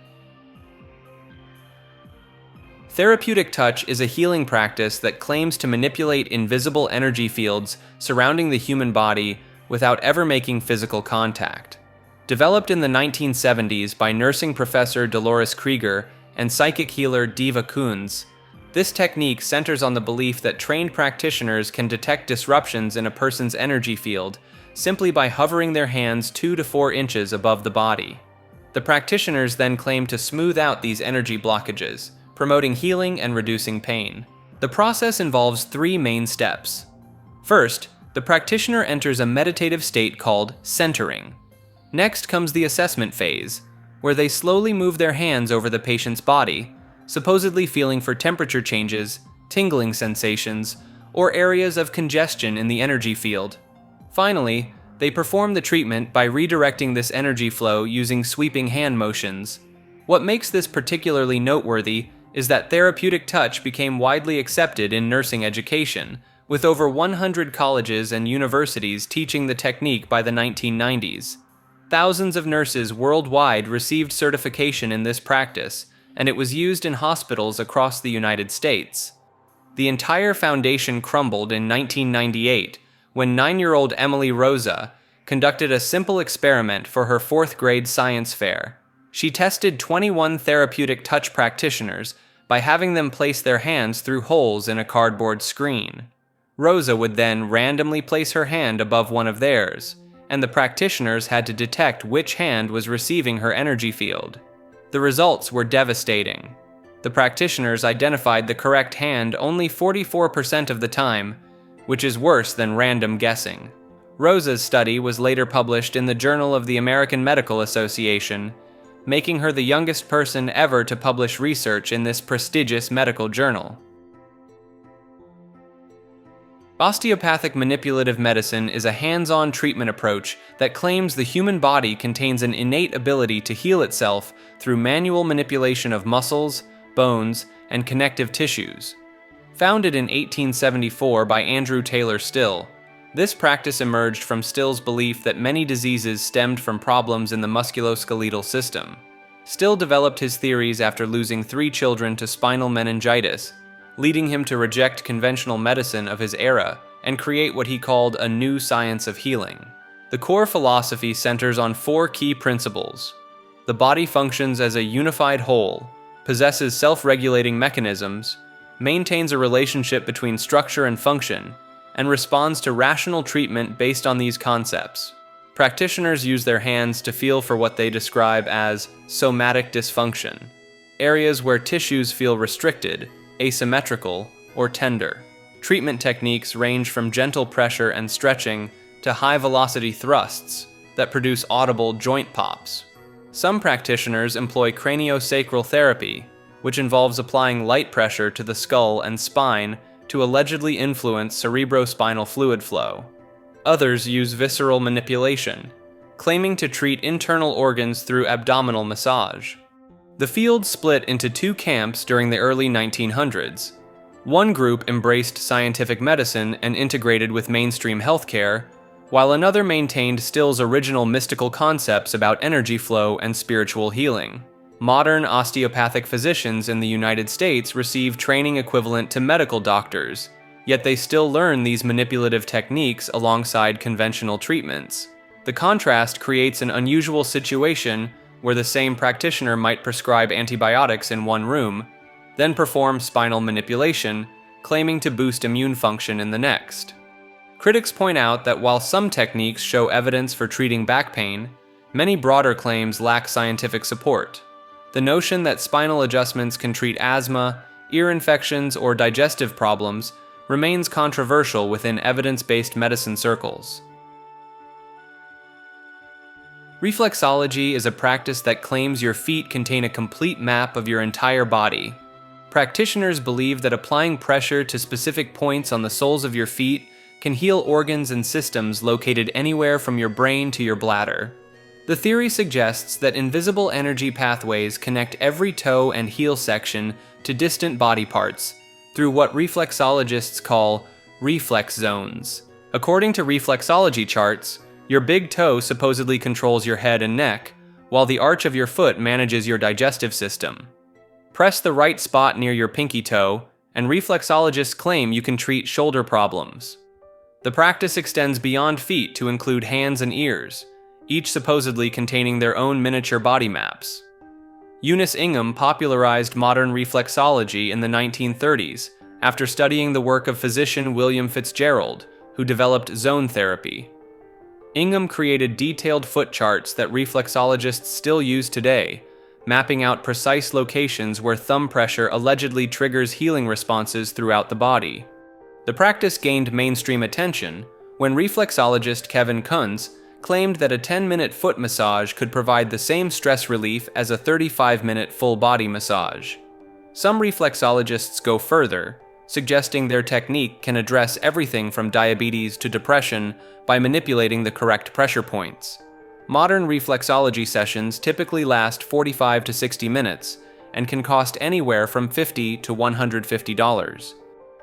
A: Therapeutic touch is a healing practice that claims to manipulate invisible energy fields surrounding the human body without ever making physical contact. Developed in the 1970s by nursing professor Dolores Krieger and psychic healer Diva Kunz, this technique centers on the belief that trained practitioners can detect disruptions in a person's energy field simply by hovering their hands 2 to 4 inches above the body. The practitioners then claim to smooth out these energy blockages, promoting healing and reducing pain. The process involves 3 main steps. First, the practitioner enters a meditative state called centering. Next comes the assessment phase, where they slowly move their hands over the patient's body, supposedly feeling for temperature changes, tingling sensations, or areas of congestion in the energy field. Finally, they perform the treatment by redirecting this energy flow using sweeping hand motions. What makes this particularly noteworthy is that therapeutic touch became widely accepted in nursing education, with over 100 colleges and universities teaching the technique by the 1990s. Thousands of nurses worldwide received certification in this practice, and it was used in hospitals across the United States. The entire foundation crumbled in 1998 when 9-year-old Emily Rosa conducted a simple experiment for her 4th grade science fair. She tested 21 therapeutic touch practitioners by having them place their hands through holes in a cardboard screen. Rosa would then randomly place her hand above one of theirs, and the practitioners had to detect which hand was receiving her energy field. The results were devastating. The practitioners identified the correct hand only 44% of the time, which is worse than random guessing. Rosa's study was later published in the Journal of the American Medical Association, making her the youngest person ever to publish research in this prestigious medical journal. Osteopathic manipulative medicine is a hands-on treatment approach that claims the human body contains an innate ability to heal itself through manual manipulation of muscles, bones, and connective tissues. Founded in 1874 by Andrew Taylor Still, this practice emerged from Still's belief that many diseases stemmed from problems in the musculoskeletal system. Still developed his theories after losing 3 children to spinal meningitis, leading him to reject conventional medicine of his era and create what he called a new science of healing. The core philosophy centers on 4 key principles. The body functions as a unified whole, possesses self-regulating mechanisms, maintains a relationship between structure and function, and responds to rational treatment based on these concepts. Practitioners use their hands to feel for what they describe as somatic dysfunction, areas where tissues feel restricted, asymmetrical, or tender. Treatment techniques range from gentle pressure and stretching to high-velocity thrusts that produce audible joint pops. Some practitioners employ craniosacral therapy, which involves applying light pressure to the skull and spine to allegedly influence cerebrospinal fluid flow. Others use visceral manipulation, claiming to treat internal organs through abdominal massage. The field split into two camps during the early 1900s. One group embraced scientific medicine and integrated with mainstream healthcare, while another maintained Still's original mystical concepts about energy flow and spiritual healing. Modern osteopathic physicians in the United States receive training equivalent to medical doctors, yet they still learn these manipulative techniques alongside conventional treatments. The contrast creates an unusual situation where the same practitioner might prescribe antibiotics in one room, then perform spinal manipulation, claiming to boost immune function in the next. Critics point out that while some techniques show evidence for treating back pain, many broader claims lack scientific support. The notion that spinal adjustments can treat asthma, ear infections, or digestive problems remains controversial within evidence-based medicine circles. Reflexology is a practice that claims your feet contain a complete map of your entire body. Practitioners believe that applying pressure to specific points on the soles of your feet can heal organs and systems located anywhere from your brain to your bladder. The theory suggests that invisible energy pathways connect every toe and heel section to distant body parts through what reflexologists call reflex zones. According to reflexology charts, your big toe supposedly controls your head and neck, while the arch of your foot manages your digestive system. Press the right spot near your pinky toe, and reflexologists claim you can treat shoulder problems. The practice extends beyond feet to include hands and ears, each supposedly containing their own miniature body maps. Eunice Ingham popularized modern reflexology in the 1930s after studying the work of physician William Fitzgerald, who developed zone therapy. Ingham created detailed foot charts that reflexologists still use today, mapping out precise locations where thumb pressure allegedly triggers healing responses throughout the body. The practice gained mainstream attention when reflexologist Kevin Kunz claimed that a 10-minute foot massage could provide the same stress relief as a 35-minute full-body massage. Some reflexologists go further, suggesting their technique can address everything from diabetes to depression by manipulating the correct pressure points. Modern reflexology sessions typically last 45 to 60 minutes and can cost anywhere from $50 to $150.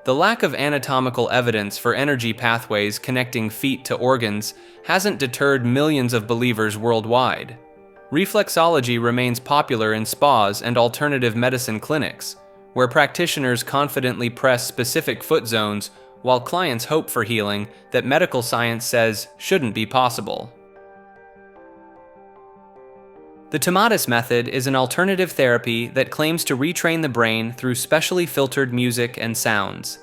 A: The lack of anatomical evidence for energy pathways connecting feet to organs hasn't deterred millions of believers worldwide. Reflexology remains popular in spas and alternative medicine clinics, where practitioners confidently press specific foot zones while clients hope for healing that medical science says shouldn't be possible. The Tomatis method is an alternative therapy that claims to retrain the brain through specially filtered music and sounds.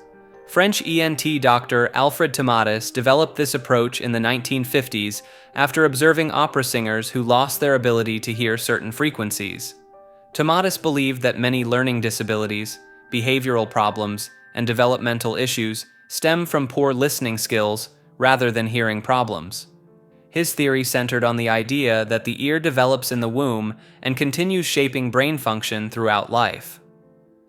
A: French ENT doctor Alfred Tomatis developed this approach in the 1950s after observing opera singers who lost their ability to hear certain frequencies. Tomatis believed that many learning disabilities, behavioral problems, and developmental issues stem from poor listening skills rather than hearing problems. His theory centered on the idea that the ear develops in the womb and continues shaping brain function throughout life.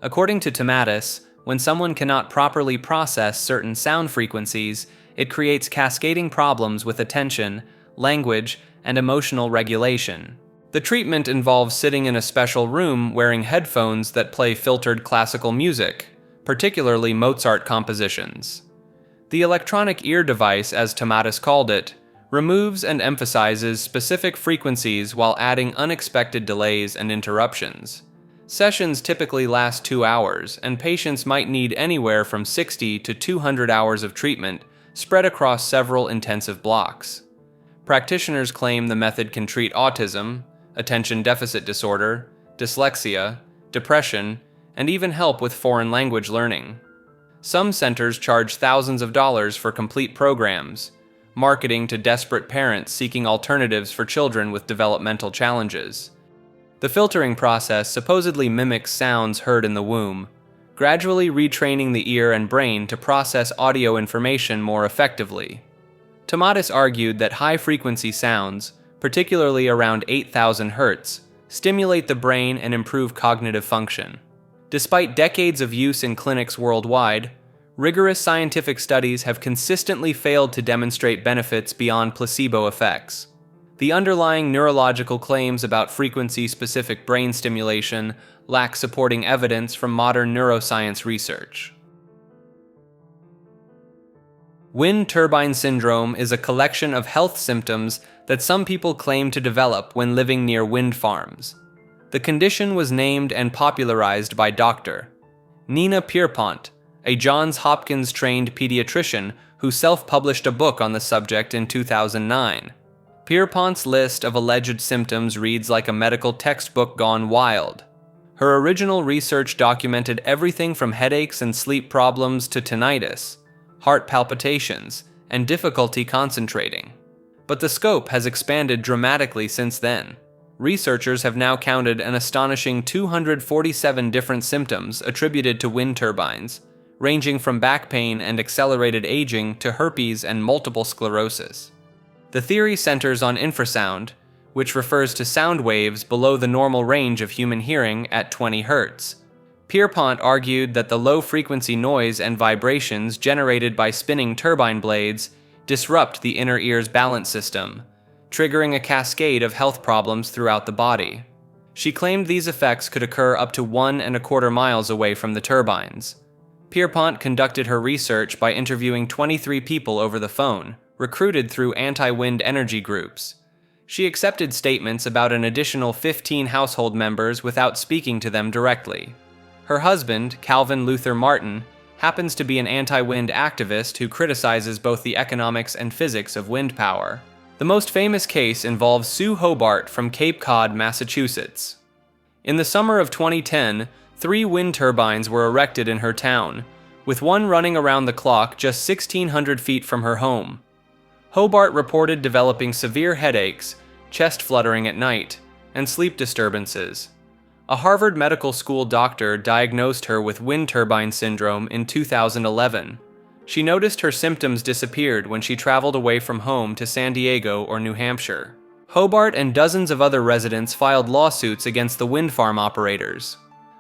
A: According to Tomatis, when someone cannot properly process certain sound frequencies, it creates cascading problems with attention, language, and emotional regulation. The treatment involves sitting in a special room wearing headphones that play filtered classical music, particularly Mozart compositions. The electronic ear device, as Tomatis called it, removes and emphasizes specific frequencies while adding unexpected delays and interruptions. Sessions typically last 2 hours, and patients might need anywhere from 60 to 200 hours of treatment spread across several intensive blocks. Practitioners claim the method can treat autism, attention deficit disorder, dyslexia, depression, and even help with foreign language learning. Some centers charge thousands of dollars for complete programs, marketing to desperate parents seeking alternatives for children with developmental challenges. The filtering process supposedly mimics sounds heard in the womb, gradually retraining the ear and brain to process audio information more effectively. Tomatis argued that high-frequency sounds, particularly around 8,000 Hz, stimulate the brain and improve cognitive function. Despite decades of use in clinics worldwide, rigorous scientific studies have consistently failed to demonstrate benefits beyond placebo effects. The underlying neurological claims about frequency-specific brain stimulation lack supporting evidence from modern neuroscience research. Wind turbine syndrome is a collection of health symptoms that some people claim to develop when living near wind farms. The condition was named and popularized by Dr. Nina Pierpont, a Johns Hopkins-trained pediatrician who self-published a book on the subject in 2009. Pierpont's list of alleged symptoms reads like a medical textbook gone wild. Her original research documented everything from headaches and sleep problems to tinnitus, heart palpitations, and difficulty concentrating. But the scope has expanded dramatically since then. Researchers have now counted an astonishing 247 different symptoms attributed to wind turbines, ranging from back pain and accelerated aging to herpes and multiple sclerosis. The theory centers on infrasound, which refers to sound waves below the normal range of human hearing at 20 Hz. Pierpont argued that the low-frequency noise and vibrations generated by spinning turbine blades disrupt the inner ear's balance system, triggering a cascade of health problems throughout the body. She claimed these effects could occur up to 1.25 miles away from the turbines. Pierpont conducted her research by interviewing 23 people over the phone, recruited through anti-wind energy groups. She accepted statements about an additional 15 household members without speaking to them directly. Her husband, Calvin Luther Martin, happens to be an anti-wind activist who criticizes both the economics and physics of wind power. The most famous case involves Sue Hobart from Cape Cod, Massachusetts. In the summer of 2010, 3 wind turbines were erected in her town, with one running around the clock just 1,600 feet from her home. Hobart reported developing severe headaches, chest fluttering at night, and sleep disturbances. A Harvard Medical School doctor diagnosed her with wind turbine syndrome in 2011. She noticed her symptoms disappeared when she traveled away from home to San Diego or New Hampshire. Hobart and dozens of other residents filed lawsuits against the wind farm operators.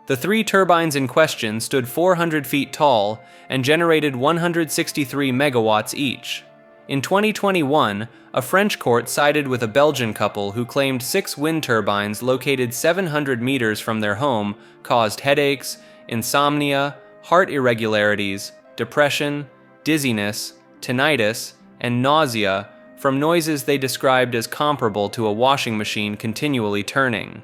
A: The 3 turbines in question stood 400 feet tall and generated 163 megawatts each. In 2021, a French court sided with a Belgian couple who claimed 6 wind turbines located 700 meters from their home caused headaches, insomnia, heart irregularities, depression, dizziness, tinnitus, and nausea from noises they described as comparable to a washing machine continually turning.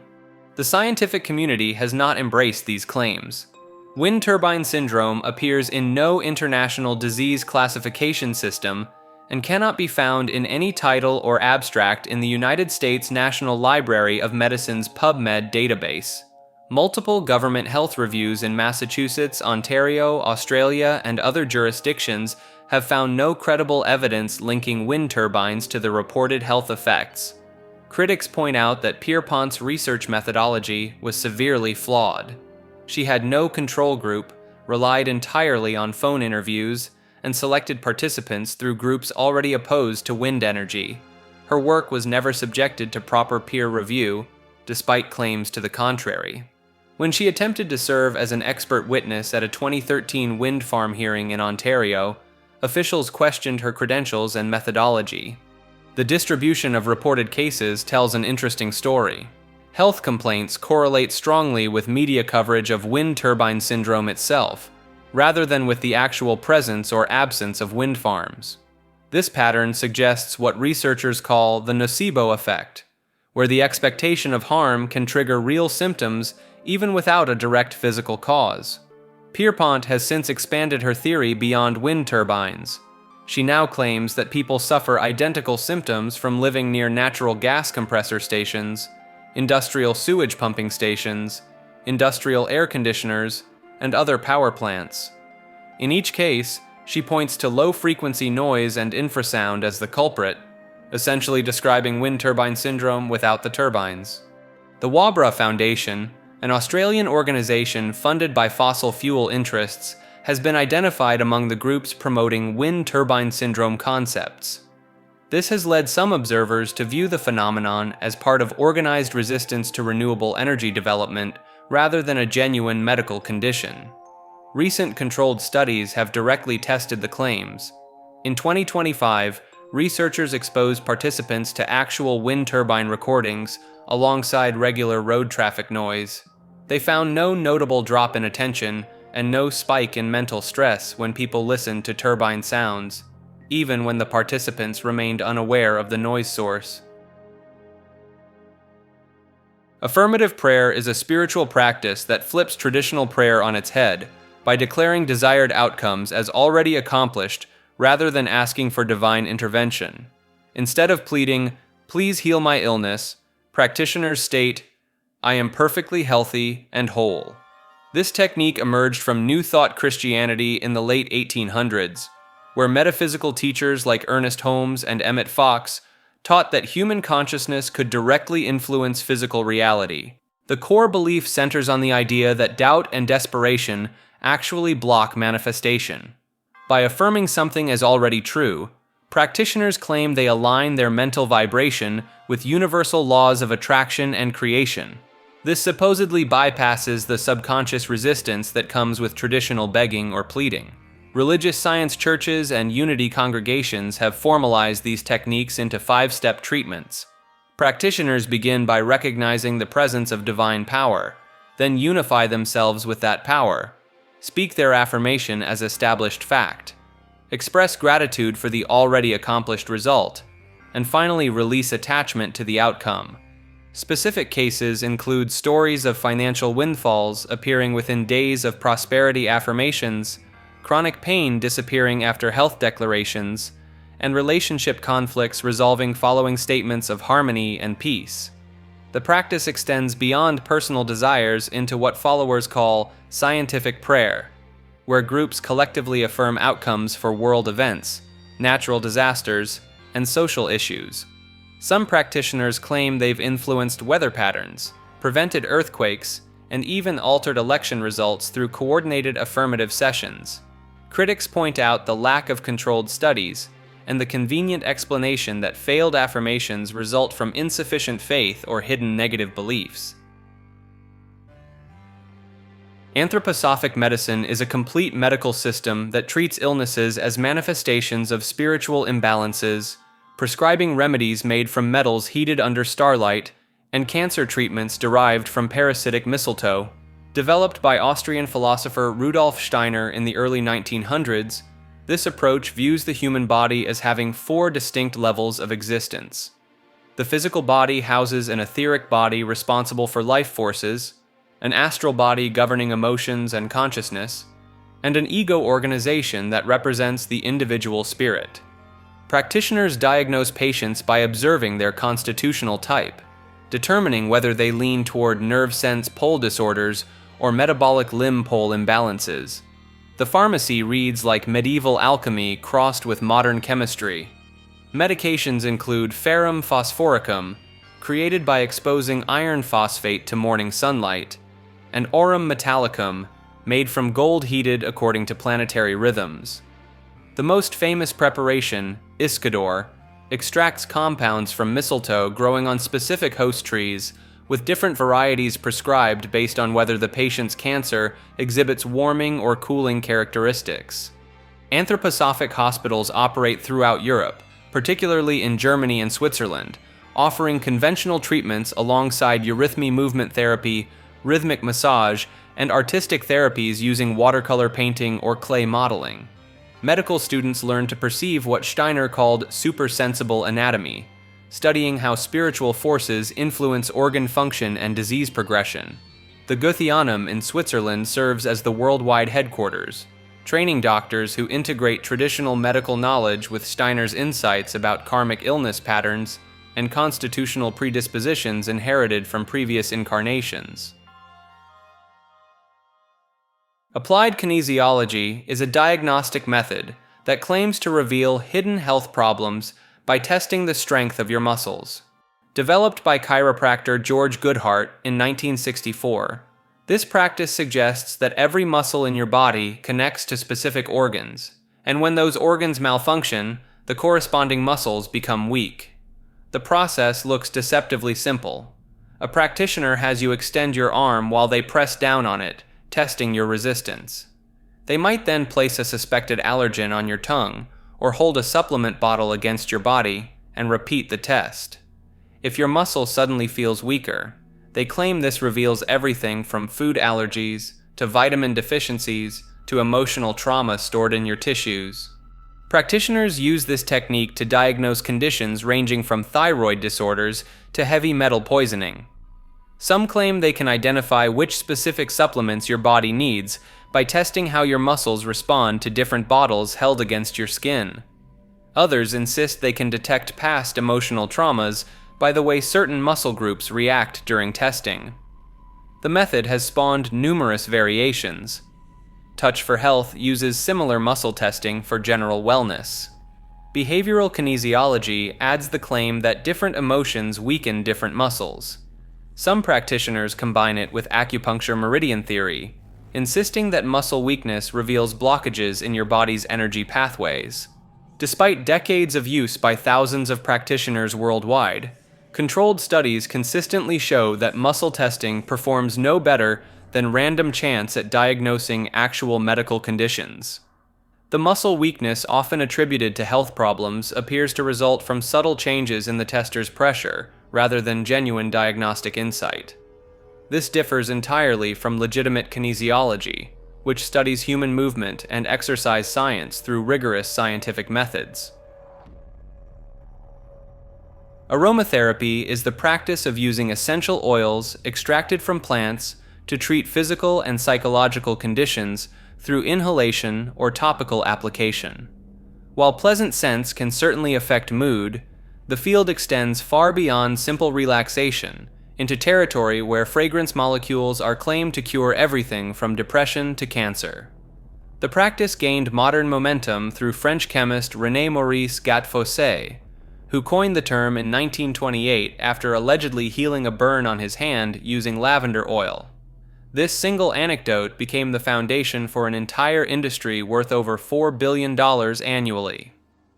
A: The scientific community has not embraced these claims. Wind turbine syndrome appears in no international disease classification system and cannot be found in any title or abstract in the United States National Library of Medicine's PubMed database. Multiple government health reviews in Massachusetts, Ontario, Australia, and other jurisdictions have found no credible evidence linking wind turbines to the reported health effects. Critics point out that Pierpont's research methodology was severely flawed. She had no control group, relied entirely on phone interviews, and selected participants through groups already opposed to wind energy. Her work was never subjected to proper peer review, despite claims to the contrary. When she attempted to serve as an expert witness at a 2013 wind farm hearing in Ontario, officials questioned her credentials and methodology. The distribution of reported cases tells an interesting story. Health complaints correlate strongly with media coverage of wind turbine syndrome itself, rather than with the actual presence or absence of wind farms. This pattern suggests what researchers call the nocebo effect, where the expectation of harm can trigger real symptoms even without a direct physical cause. Pierpont has since expanded her theory beyond wind turbines. She now claims that people suffer identical symptoms from living near natural gas compressor stations, industrial sewage pumping stations, industrial air conditioners, and other power plants. In each case, she points to low-frequency noise and infrasound as the culprit, essentially describing wind turbine syndrome without the turbines. The Wabra Foundation, an Australian organization funded by fossil fuel interests, has been identified among the groups promoting wind turbine syndrome concepts. This has led some observers to view the phenomenon as part of organized resistance to renewable energy development rather than a genuine medical condition. Recent controlled studies have directly tested the claims. In 2025, researchers exposed participants to actual wind turbine recordings alongside regular road traffic noise. They found no notable drop in attention and no spike in mental stress when people listened to turbine sounds, even when the participants remained unaware of the noise source. Affirmative prayer is a spiritual practice that flips traditional prayer on its head by declaring desired outcomes as already accomplished rather than asking for divine intervention. Instead of pleading, "Please heal my illness," practitioners state, "I am perfectly healthy and whole." This technique emerged from New Thought Christianity in the late 1800s, where metaphysical teachers like Ernest Holmes and Emmett Fox taught that human consciousness could directly influence physical reality. The core belief centers on the idea that doubt and desperation actually block manifestation. By affirming something as already true, practitioners claim they align their mental vibration with universal laws of attraction and creation. This supposedly bypasses the subconscious resistance that comes with traditional begging or pleading. Religious science churches and unity congregations have formalized these techniques into 5-step treatments. Practitioners begin by recognizing the presence of divine power, then unify themselves with that power, speak their affirmation as established fact, express gratitude for the already accomplished result, and finally release attachment to the outcome. Specific cases include stories of financial windfalls appearing within days of prosperity affirmations, chronic pain disappearing after health declarations, and relationship conflicts resolving following statements of harmony and peace. The practice extends beyond personal desires into what followers call scientific prayer, where groups collectively affirm outcomes for world events, natural disasters, and social issues. Some practitioners claim they've influenced weather patterns, prevented earthquakes, and even altered election results through coordinated affirmative sessions. Critics point out the lack of controlled studies and the convenient explanation that failed affirmations result from insufficient faith or hidden negative beliefs. Anthroposophic medicine is a complete medical system that treats illnesses as manifestations of spiritual imbalances, prescribing remedies made from metals heated under starlight, and cancer treatments derived from parasitic mistletoe. Developed by Austrian philosopher Rudolf Steiner in the early 1900s, this approach views the human body as having 4 distinct levels of existence. The physical body houses an etheric body responsible for life forces, an astral body governing emotions and consciousness, and an ego organization that represents the individual spirit. Practitioners diagnose patients by observing their constitutional type, determining whether they lean toward nerve sense pole disorders or metabolic limb pole imbalances. The pharmacy reads like medieval alchemy crossed with modern chemistry. Medications include ferrum phosphoricum, created by exposing iron phosphate to morning sunlight, and aurum metallicum, made from gold heated according to planetary rhythms. The most famous preparation, Iscador, extracts compounds from mistletoe growing on specific host trees, with different varieties prescribed based on whether the patient's cancer exhibits warming or cooling characteristics. Anthroposophic hospitals operate throughout Europe, particularly in Germany and Switzerland, offering conventional treatments alongside eurythmy movement therapy, rhythmic massage, and artistic therapies using watercolor painting or clay modeling. Medical students learn to perceive what Steiner called supersensible anatomy, studying how spiritual forces influence organ function and disease progression. The Goetheanum in Switzerland serves as the worldwide headquarters, training doctors who integrate traditional medical knowledge with Steiner's insights about karmic illness patterns and constitutional predispositions inherited from previous incarnations. Applied kinesiology is a diagnostic method that claims to reveal hidden health problems by testing the strength of your muscles. Developed by chiropractor George Goodhart in 1964, this practice suggests that every muscle in your body connects to specific organs, and when those organs malfunction, the corresponding muscles become weak. The process looks deceptively simple. A practitioner has you extend your arm while they press down on it, testing your resistance. They might then place a suspected allergen on your tongue, or hold a supplement bottle against your body, and repeat the test. If your muscle suddenly feels weaker, they claim this reveals everything from food allergies, to vitamin deficiencies, to emotional trauma stored in your tissues. Practitioners use this technique to diagnose conditions ranging from thyroid disorders to heavy metal poisoning. Some claim they can identify which specific supplements your body needs by testing how your muscles respond to different bottles held against your skin. Others insist they can detect past emotional traumas by the way certain muscle groups react during testing. The method has spawned numerous variations. Touch for Health uses similar muscle testing for general wellness. Behavioral kinesiology adds the claim that different emotions weaken different muscles. Some practitioners combine it with acupuncture meridian theory, insisting that muscle weakness reveals blockages in your body's energy pathways. Despite decades of use by thousands of practitioners worldwide, controlled studies consistently show that muscle testing performs no better than random chance at diagnosing actual medical conditions. The muscle weakness often attributed to health problems appears to result from subtle changes in the tester's pressure, rather than genuine diagnostic insight. This differs entirely from legitimate kinesiology, which studies human movement and exercise science through rigorous scientific methods. Aromatherapy is the practice of using essential oils extracted from plants to treat physical and psychological conditions through inhalation or topical application. While pleasant scents can certainly affect mood, the field extends far beyond simple relaxation into territory where fragrance molecules are claimed to cure everything from depression to cancer. The practice gained modern momentum through French chemist René-Maurice Gattefossé, who coined the term in 1928 after allegedly healing a burn on his hand using lavender oil. This single anecdote became the foundation for an entire industry worth over $4 billion annually.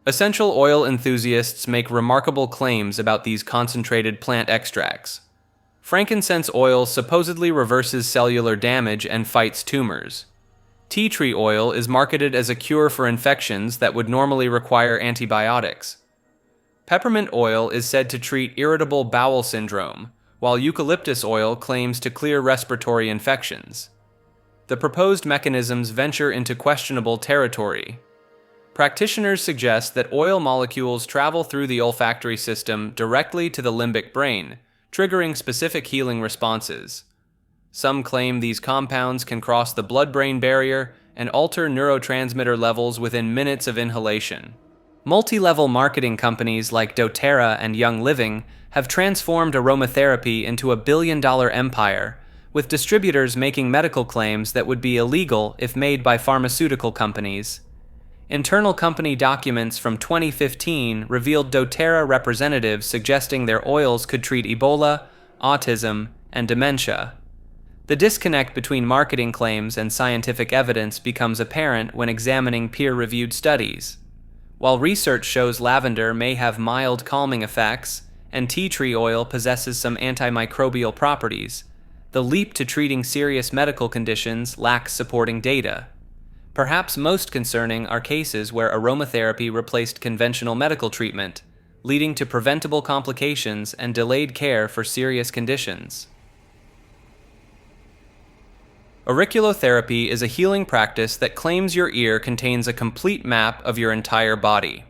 A: Essential oil enthusiasts make remarkable claims about these concentrated plant extracts. Frankincense oil supposedly reverses cellular damage and fights tumors. Tea tree oil is marketed as a cure for infections that would normally require antibiotics. Peppermint oil is said to treat irritable bowel syndrome, while eucalyptus oil claims to clear respiratory infections. The proposed mechanisms venture into questionable territory. Practitioners suggest that oil molecules travel through the olfactory system directly to the limbic brain, triggering specific healing responses. Some claim these compounds can cross the blood-brain barrier and alter neurotransmitter levels within minutes of inhalation. Multi-level marketing companies like doTERRA and Young Living have transformed aromatherapy into a billion-dollar empire, with distributors making medical claims that would be illegal if made by pharmaceutical companies. Internal company documents from 2015 revealed doTERRA representatives suggesting their oils could treat Ebola, autism, and dementia. The disconnect between marketing claims and scientific evidence becomes apparent when examining peer-reviewed studies. While research shows lavender may have mild calming effects, and tea tree oil possesses some antimicrobial properties, the leap to treating serious medical conditions lacks supporting data. Perhaps most concerning are cases where aromatherapy replaced conventional medical treatment, leading to preventable complications and delayed care for serious conditions. Auriculotherapy is a healing practice that claims your ear contains a complete map of your entire body.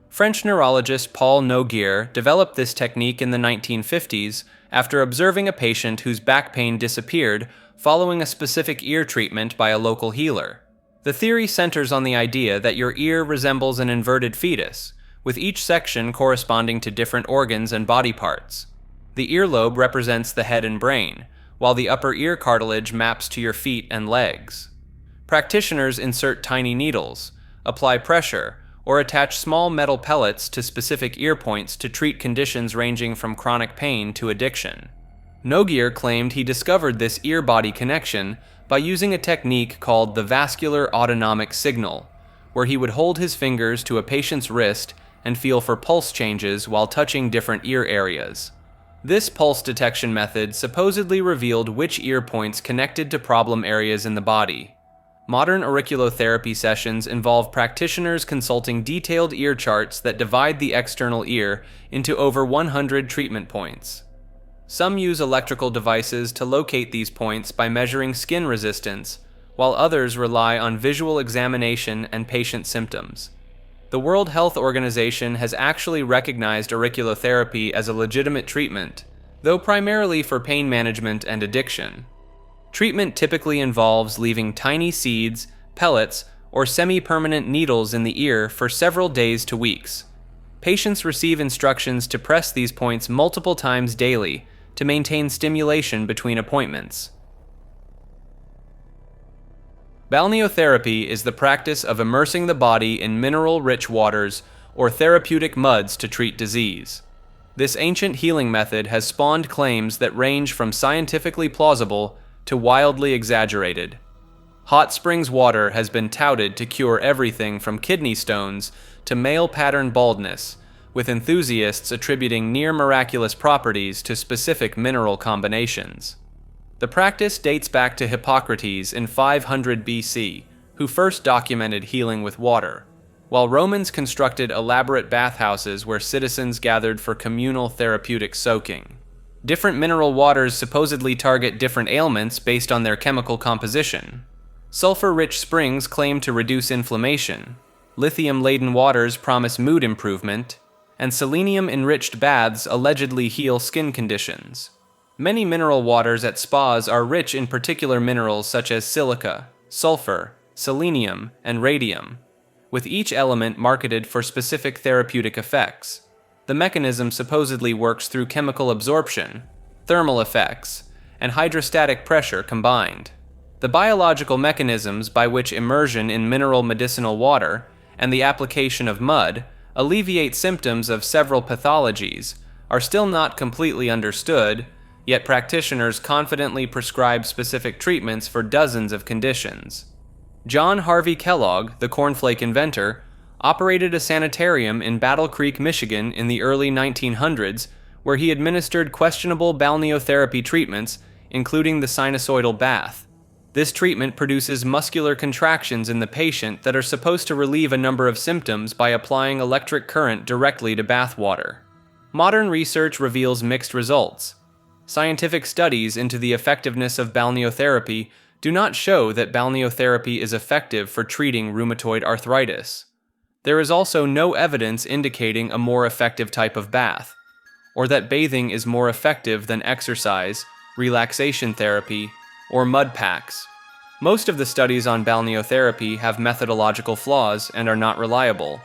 A: French neurologist Paul Noguier developed this technique in the 1950s after observing a patient whose back pain disappeared following a specific ear treatment by a local healer. The theory centers on the idea that your ear resembles an inverted fetus, with each section corresponding to different organs and body parts. The earlobe represents the head and brain, while the upper ear cartilage maps to your feet and legs. Practitioners insert tiny needles, apply pressure, or attach small metal pellets to specific ear points to treat conditions ranging from chronic pain to addiction. Noguier claimed he discovered this ear-body connection by using a technique called the vascular autonomic signal, where he would hold his fingers to a patient's wrist and feel for pulse changes while touching different ear areas. This pulse detection method supposedly revealed which ear points connected to problem areas in the body. Modern auriculotherapy sessions involve practitioners consulting detailed ear charts that divide the external ear into over 100 treatment points. Some use electrical devices to locate these points by measuring skin resistance, while others rely on visual examination and patient symptoms. The World Health Organization has actually recognized auriculotherapy as a legitimate treatment, though primarily for pain management and addiction. Treatment typically involves leaving tiny seeds, pellets, or semi-permanent needles in the ear for several days to weeks. Patients receive instructions to press these points multiple times daily to maintain stimulation between appointments. Balneotherapy is the practice of immersing the body in mineral-rich waters or therapeutic muds to treat disease. This ancient healing method has spawned claims that range from scientifically plausible to wildly exaggerated. Hot springs water has been touted to cure everything from kidney stones to male pattern baldness, with enthusiasts attributing near-miraculous properties to specific mineral combinations. The practice dates back to Hippocrates in 500 BC, who first documented healing with water, while Romans constructed elaborate bathhouses where citizens gathered for communal therapeutic soaking. Different mineral waters supposedly target different ailments based on their chemical composition. Sulfur-rich springs claim to reduce inflammation, lithium-laden waters promise mood improvement, and selenium-enriched baths allegedly heal skin conditions. Many mineral waters at spas are rich in particular minerals such as silica, sulfur, selenium, and radium, with each element marketed for specific therapeutic effects. The mechanism supposedly works through chemical absorption, thermal effects, and hydrostatic pressure combined. The biological mechanisms by which immersion in mineral medicinal water and the application of mud alleviate symptoms of several pathologies are still not completely understood, yet practitioners confidently prescribe specific treatments for dozens of conditions. John Harvey Kellogg, the cornflake inventor, operated a sanitarium in Battle Creek, Michigan in the early 1900s, where he administered questionable balneotherapy treatments, including the sinusoidal bath. This treatment produces muscular contractions in the patient that are supposed to relieve a number of symptoms by applying electric current directly to bath water. Modern research reveals mixed results. Scientific studies into the effectiveness of balneotherapy do not show that balneotherapy is effective for treating rheumatoid arthritis. There is also no evidence indicating a more effective type of bath, or that bathing is more effective than exercise, relaxation therapy, or mud packs. Most of the studies on balneotherapy have methodological flaws and are not reliable.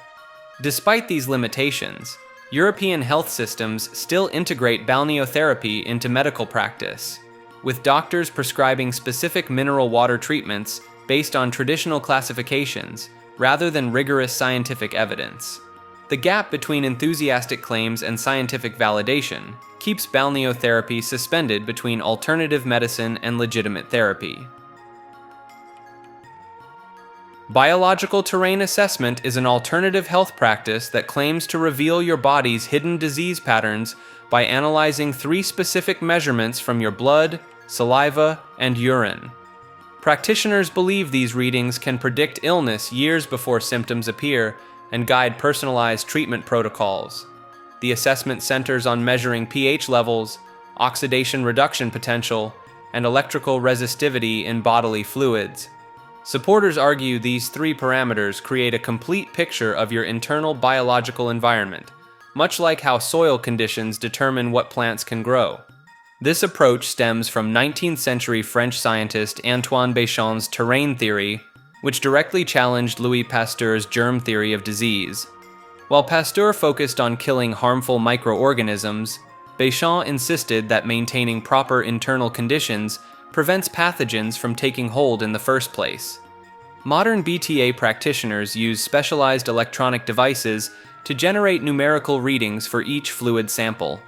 A: Despite these limitations, European health systems still integrate balneotherapy into medical practice, with doctors prescribing specific mineral water treatments based on traditional classifications rather than rigorous scientific evidence. The gap between enthusiastic claims and scientific validation keeps balneotherapy suspended between alternative medicine and legitimate therapy. Biological terrain assessment is an alternative health practice that claims to reveal your body's hidden disease patterns by analyzing 3 specific measurements from your blood, saliva, and urine. Practitioners believe these readings can predict illness years before symptoms appear and guide personalized treatment protocols. The assessment centers on measuring pH levels, oxidation reduction potential, and electrical resistivity in bodily fluids. Supporters argue these 3 parameters create a complete picture of your internal biological environment, much like how soil conditions determine what plants can grow. This approach stems from 19th century French scientist Antoine Bécham's terrain theory, which directly challenged Louis Pasteur's germ theory of disease. While Pasteur focused on killing harmful microorganisms, Béchamp insisted that maintaining proper internal conditions prevents pathogens from taking hold in the first place. Modern BTA practitioners use specialized electronic devices to generate numerical readings for each fluid sample.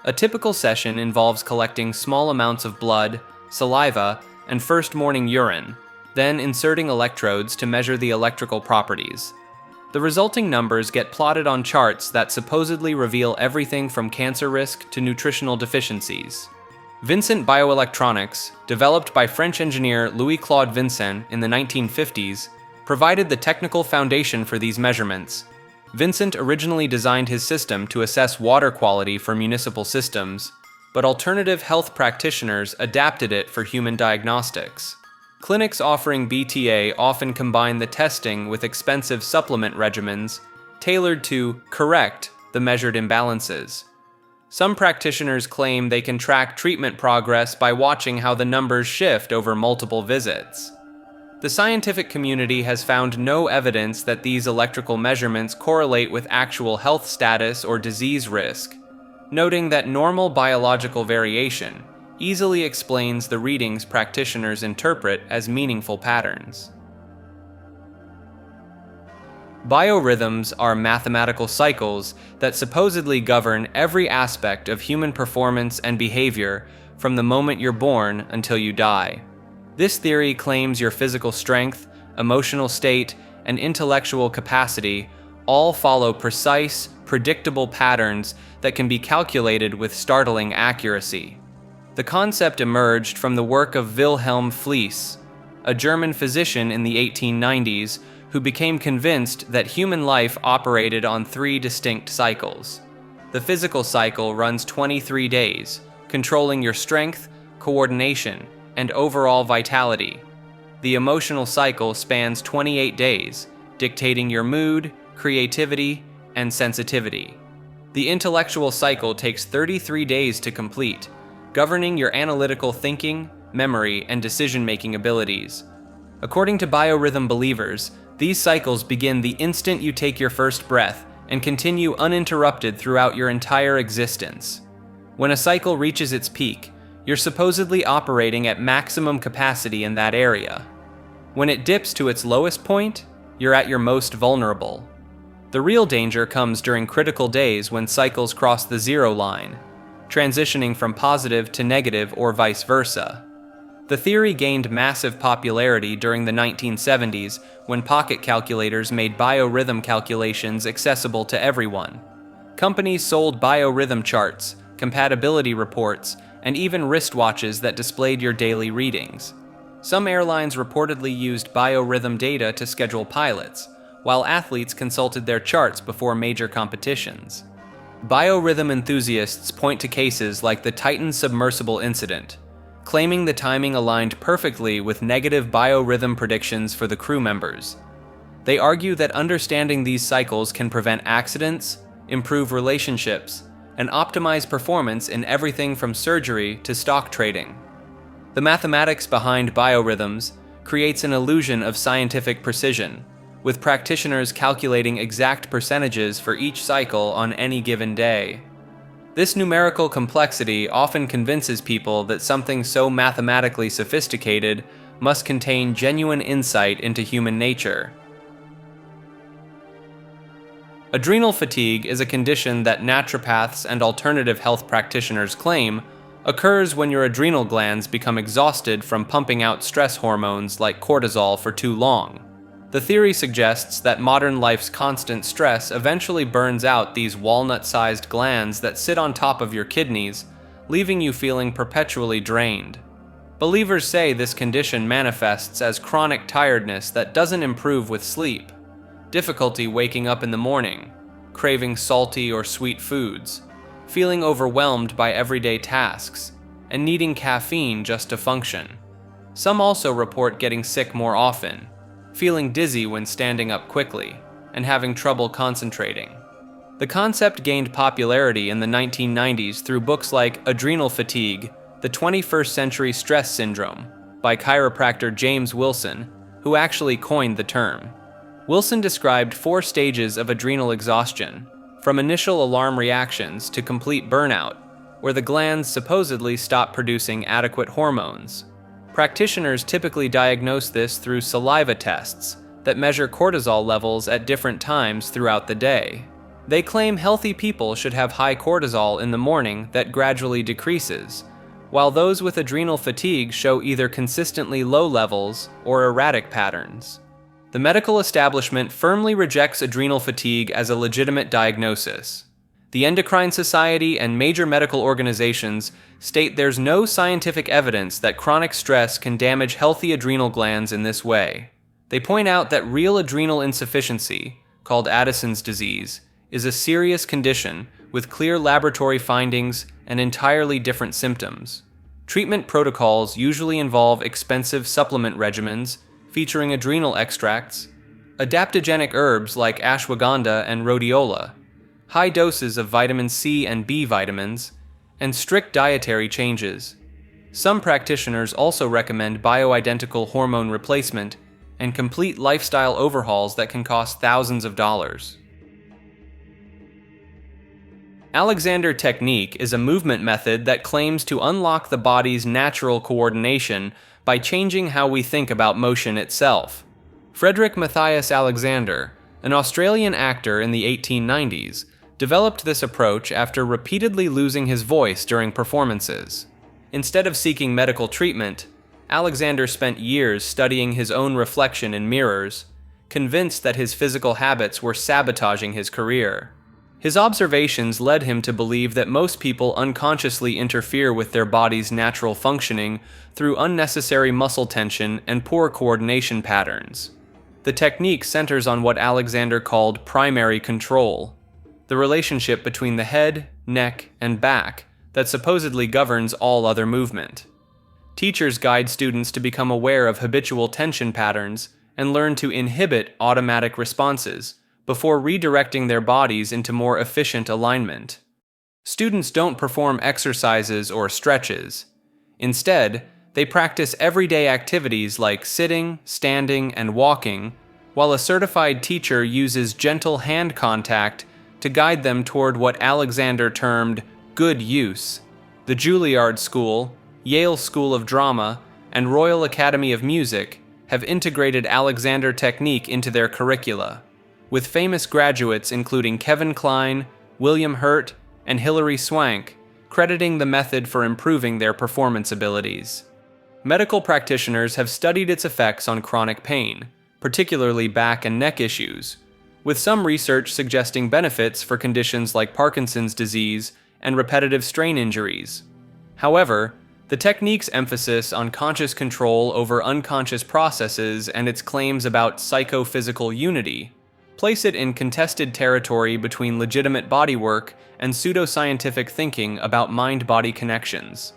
A: A typical session involves collecting small amounts of blood, saliva, and first morning urine, then inserting electrodes to measure the electrical properties. The resulting numbers get plotted on charts that supposedly reveal everything from cancer risk to nutritional deficiencies. Vincent Bioelectronics, developed by French engineer Louis-Claude Vincent in the 1950s, provided the technical foundation for these measurements. Vincent originally designed his system to assess water quality for municipal systems, but alternative health practitioners adapted it for human diagnostics. Clinics offering BTA often combine the testing with expensive supplement regimens tailored to correct the measured imbalances. Some practitioners claim they can track treatment progress by watching how the numbers shift over multiple visits. The scientific community has found no evidence that these electrical measurements correlate with actual health status or disease risk, noting that normal biological variation easily explains the readings practitioners interpret as meaningful patterns. Biorhythms are mathematical cycles that supposedly govern every aspect of human performance and behavior from the moment you're born until you die. This theory claims your physical strength, emotional state, and intellectual capacity all follow precise, predictable patterns that can be calculated with startling accuracy. The concept emerged from the work of Wilhelm Fliess, a German physician in the 1890s who became convinced that human life operated on 3 distinct cycles. The physical cycle runs 23 days, controlling your strength, coordination, and overall vitality. The emotional cycle spans 28 days, dictating your mood, creativity, and sensitivity. The intellectual cycle takes 33 days to complete, governing your analytical thinking, memory, and decision-making abilities. According to biorhythm believers, these cycles begin the instant you take your first breath and continue uninterrupted throughout your entire existence. When a cycle reaches its peak, you're supposedly operating at maximum capacity in that area. When it dips to its lowest point, you're at your most vulnerable. The real danger comes during critical days when cycles cross the zero line, transitioning from positive to negative or vice versa. The theory gained massive popularity during the 1970s when pocket calculators made biorhythm calculations accessible to everyone. Companies sold biorhythm charts, compatibility reports, and even wristwatches that displayed your daily readings. Some airlines reportedly used biorhythm data to schedule pilots, while athletes consulted their charts before major competitions. Biorhythm enthusiasts point to cases like the Titan submersible incident, claiming the timing aligned perfectly with negative biorhythm predictions for the crew members. They argue that understanding these cycles can prevent accidents, improve relationships, and optimize performance in everything from surgery to stock trading. The mathematics behind biorhythms creates an illusion of scientific precision, with practitioners calculating exact percentages for each cycle on any given day. This numerical complexity often convinces people that something so mathematically sophisticated must contain genuine insight into human nature. Adrenal fatigue is a condition that naturopaths and alternative health practitioners claim occurs when your adrenal glands become exhausted from pumping out stress hormones like cortisol for too long. The theory suggests that modern life's constant stress eventually burns out these walnut-sized glands that sit on top of your kidneys, leaving you feeling perpetually drained. Believers say this condition manifests as chronic tiredness that doesn't improve with sleep, difficulty waking up in the morning, craving salty or sweet foods, feeling overwhelmed by everyday tasks, and needing caffeine just to function. Some also report getting sick more often, feeling dizzy when standing up quickly, and having trouble concentrating. The concept gained popularity in the 1990s through books like Adrenal Fatigue, The 21st Century Stress Syndrome, by chiropractor James Wilson, who actually coined the term. Wilson described 4 stages of adrenal exhaustion, from initial alarm reactions to complete burnout, where the glands supposedly stop producing adequate hormones. Practitioners typically diagnose this through saliva tests that measure cortisol levels at different times throughout the day. They claim healthy people should have high cortisol in the morning that gradually decreases, while those with adrenal fatigue show either consistently low levels or erratic patterns. The medical establishment firmly rejects adrenal fatigue as a legitimate diagnosis. The Endocrine Society and major medical organizations state there's no scientific evidence that chronic stress can damage healthy adrenal glands in this way. They point out that real adrenal insufficiency, called Addison's disease, is a serious condition with clear laboratory findings and entirely different symptoms. Treatment protocols usually involve expensive supplement regimens featuring adrenal extracts, adaptogenic herbs like ashwagandha and rhodiola, high doses of vitamin C and B vitamins, and strict dietary changes. Some practitioners also recommend bioidentical hormone replacement and complete lifestyle overhauls that can cost thousands of dollars. Alexander Technique is a movement method that claims to unlock the body's natural coordination by changing how we think about motion itself. Frederick Matthias Alexander, an Australian actor in the 1890s, developed this approach after repeatedly losing his voice during performances. Instead of seeking medical treatment, Alexander spent years studying his own reflection in mirrors, convinced that his physical habits were sabotaging his career. His observations led him to believe that most people unconsciously interfere with their body's natural functioning through unnecessary muscle tension and poor coordination patterns. The technique centers on what Alexander called primary control, the relationship between the head, neck, and back that supposedly governs all other movement. Teachers guide students to become aware of habitual tension patterns and learn to inhibit automatic responses before redirecting their bodies into more efficient alignment. Students don't perform exercises or stretches. Instead, they practice everyday activities like sitting, standing, and walking, while a certified teacher uses gentle hand contact to guide them toward what Alexander termed good use. The Juilliard School, Yale School of Drama, and Royal Academy of Music have integrated Alexander Technique into their curricula, with famous graduates including Kevin Kline, William Hurt, and Hilary Swank crediting the method for improving their performance abilities. Medical practitioners have studied its effects on chronic pain, particularly back and neck issues, with some research suggesting benefits for conditions like Parkinson's disease and repetitive strain injuries. However, the technique's emphasis on conscious control over unconscious processes and its claims about psychophysical unity place it in contested territory between legitimate bodywork and pseudoscientific thinking about mind-body connections.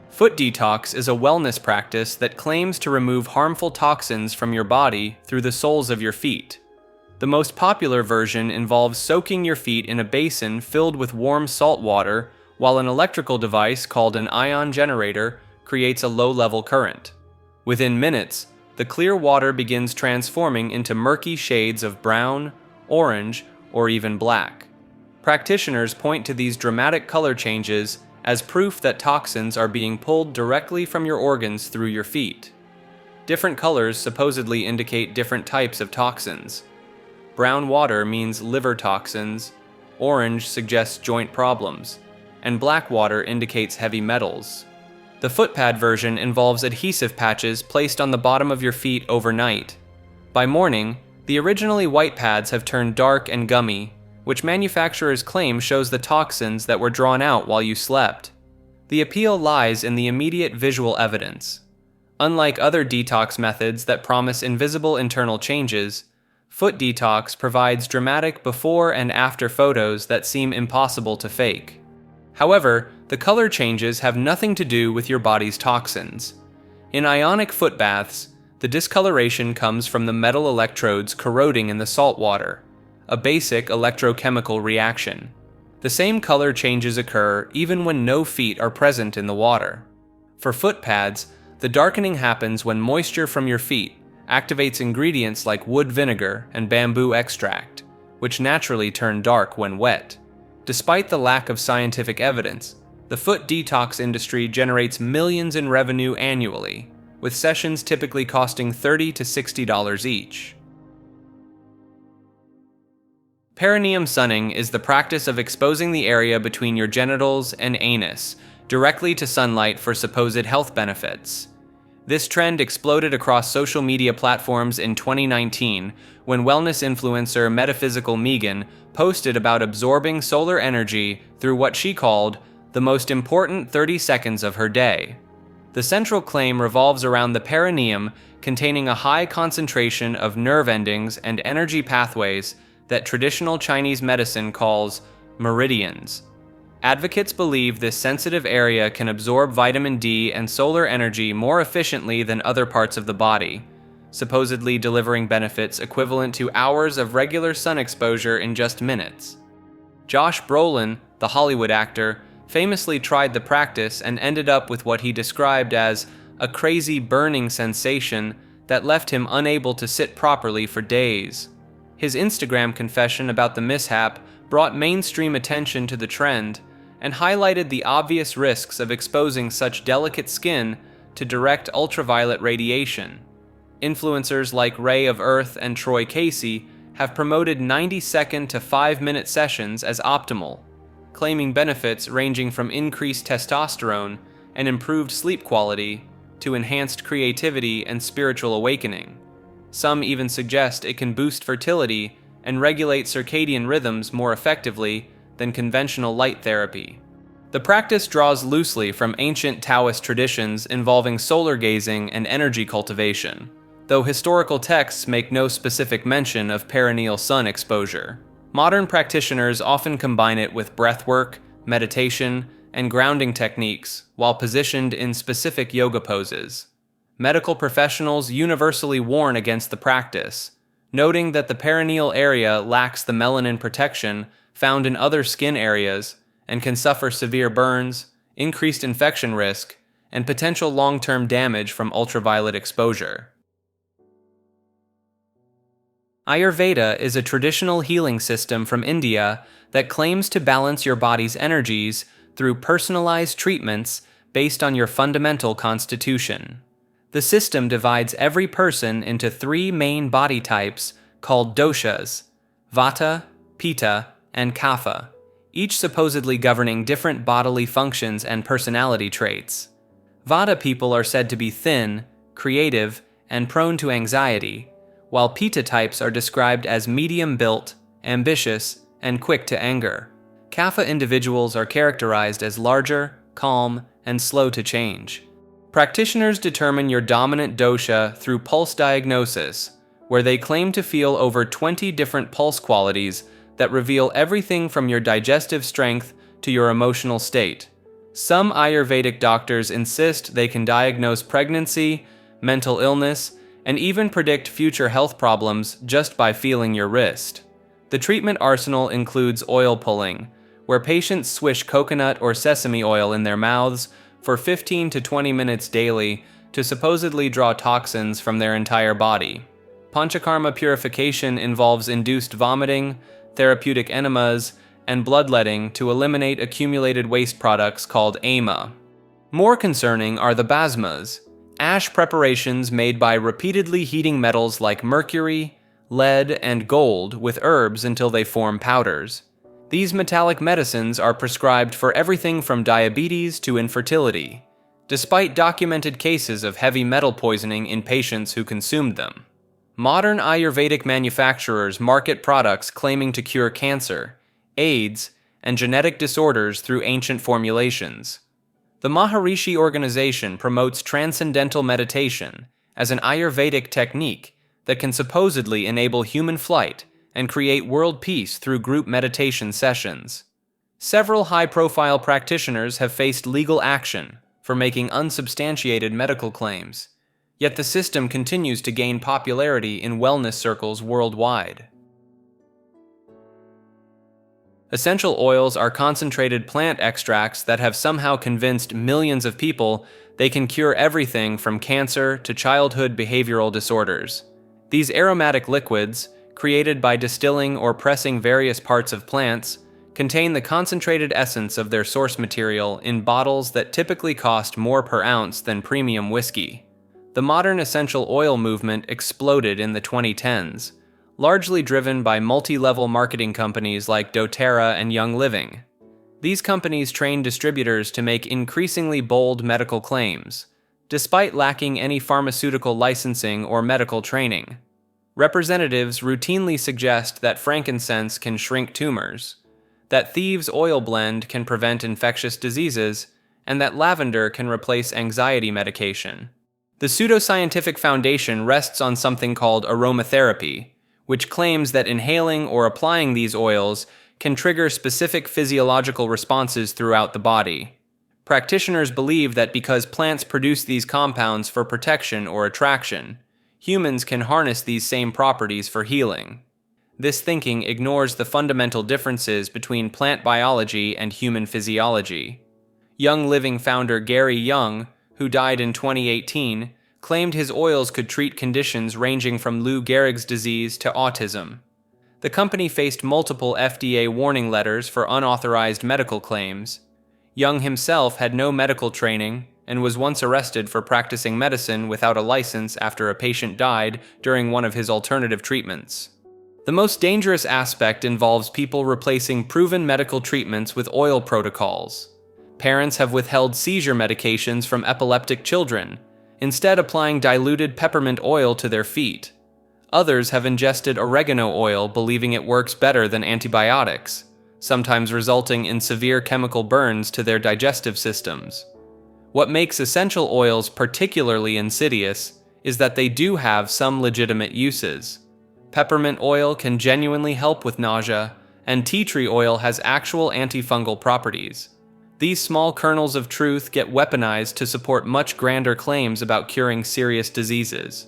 A: Foot detox is a wellness practice that claims to remove harmful toxins from your body through the soles of your feet. The most popular version involves soaking your feet in a basin filled with warm salt water, while an electrical device called an ion generator creates a low-level current. Within minutes, the clear water begins transforming into murky shades of brown, orange, or even black. Practitioners point to these dramatic color changes as proof that toxins are being pulled directly from your organs through your feet. Different colors supposedly indicate different types of toxins. Brown water means liver toxins, orange suggests joint problems, and black water indicates heavy metals. The footpad version involves adhesive patches placed on the bottom of your feet overnight. By morning, the originally white pads have turned dark and gummy, which manufacturers claim shows the toxins that were drawn out while you slept. The appeal lies in the immediate visual evidence. Unlike other detox methods that promise invisible internal changes, foot detox provides dramatic before and after photos that seem impossible to fake. However, the color changes have nothing to do with your body's toxins. In ionic foot baths, the discoloration comes from the metal electrodes corroding in the salt water, a basic electrochemical reaction. The same color changes occur even when no feet are present in the water. For foot pads, the darkening happens when moisture from your feet activates ingredients like wood vinegar and bamboo extract, which naturally turn dark when wet. Despite the lack of scientific evidence, the foot detox industry generates millions in revenue annually, with sessions typically costing $30 to $60 each. Perineum sunning is the practice of exposing the area between your genitals and anus directly to sunlight for supposed health benefits. This trend exploded across social media platforms in 2019 when wellness influencer Metaphysical Megan posted about absorbing solar energy through what she called the most important 30 seconds of her day. The central claim revolves around the perineum, containing a high concentration of nerve endings and energy pathways that traditional Chinese medicine calls meridians. Advocates believe this sensitive area can absorb vitamin D and solar energy more efficiently than other parts of the body, supposedly delivering benefits equivalent to hours of regular sun exposure in just minutes. Josh Brolin, the Hollywood actor, famously tried the practice and ended up with what he described as a crazy burning sensation that left him unable to sit properly for days. His Instagram confession about the mishap brought mainstream attention to the trend and highlighted the obvious risks of exposing such delicate skin to direct ultraviolet radiation. Influencers like Ray of Earth and Troy Casey have promoted 90-second to 5-minute sessions as optimal, claiming benefits ranging from increased testosterone and improved sleep quality to enhanced creativity and spiritual awakening. Some even suggest it can boost fertility and regulate circadian rhythms more effectively than conventional light therapy. The practice draws loosely from ancient Taoist traditions involving solar gazing and energy cultivation, though historical texts make no specific mention of perineal sun exposure. Modern practitioners often combine it with breathwork, meditation, and grounding techniques while positioned in specific yoga poses. Medical professionals universally warn against the practice, noting that the perineal area lacks the melanin protection found in other skin areas and can suffer severe burns, increased infection risk, and potential long-term damage from ultraviolet exposure. Ayurveda is a traditional healing system from India that claims to balance your body's energies through personalized treatments based on your fundamental constitution. The system divides every person into 3 main body types called doshas: Vata, Pitta, and Kapha, each supposedly governing different bodily functions and personality traits. Vata people are said to be thin, creative, and prone to anxiety, while Pitta types are described as medium-built, ambitious, and quick to anger. Kapha individuals are characterized as larger, calm, and slow to change. Practitioners determine your dominant dosha through pulse diagnosis, where they claim to feel over 20 different pulse qualities that reveal everything from your digestive strength to your emotional state. Some Ayurvedic doctors insist they can diagnose pregnancy, mental illness, and even predict future health problems just by feeling your wrist. The treatment arsenal includes oil pulling, where patients swish coconut or sesame oil in their mouths for 15 to 20 minutes daily to supposedly draw toxins from their entire body. Panchakarma purification involves induced vomiting, therapeutic enemas, and bloodletting to eliminate accumulated waste products called ama. More concerning are the basmas, ash preparations made by repeatedly heating metals like mercury, lead, and gold with herbs until they form powders. These metallic medicines are prescribed for everything from diabetes to infertility, despite documented cases of heavy metal poisoning in patients who consumed them. Modern Ayurvedic manufacturers market products claiming to cure cancer, AIDS, and genetic disorders through ancient formulations. The Maharishi organization promotes transcendental meditation as an Ayurvedic technique that can supposedly enable human flight and create world peace through group meditation sessions. Several high-profile practitioners have faced legal action for making unsubstantiated medical claims, yet the system continues to gain popularity in wellness circles worldwide. Essential oils are concentrated plant extracts that have somehow convinced millions of people they can cure everything from cancer to childhood behavioral disorders. These aromatic liquids, created by distilling or pressing various parts of plants, contain the concentrated essence of their source material in bottles that typically cost more per ounce than premium whiskey. The modern essential oil movement exploded in the 2010s, largely driven by multi-level marketing companies like doTERRA and Young Living. These companies train distributors to make increasingly bold medical claims, despite lacking any pharmaceutical licensing or medical training. Representatives routinely suggest that frankincense can shrink tumors, that thieves' oil blend can prevent infectious diseases, and that lavender can replace anxiety medication. The pseudoscientific foundation rests on something called aromatherapy, which claims that inhaling or applying these oils can trigger specific physiological responses throughout the body. Practitioners believe that because plants produce these compounds for protection or attraction, humans can harness these same properties for healing. This thinking ignores the fundamental differences between plant biology and human physiology. Young Living founder Gary Young, who died in 2018, claimed his oils could treat conditions ranging from Lou Gehrig's disease to autism. The company faced multiple FDA warning letters for unauthorized medical claims. Young himself had no medical training and was once arrested for practicing medicine without a license after a patient died during one of his alternative treatments. The most dangerous aspect involves people replacing proven medical treatments with oil protocols. Parents have withheld seizure medications from epileptic children, instead applying diluted peppermint oil to their feet. Others have ingested oregano oil believing it works better than antibiotics, sometimes resulting in severe chemical burns to their digestive systems. What makes essential oils particularly insidious is that they do have some legitimate uses. Peppermint oil can genuinely help with nausea, and tea tree oil has actual antifungal properties. These small kernels of truth get weaponized to support much grander claims about curing serious diseases.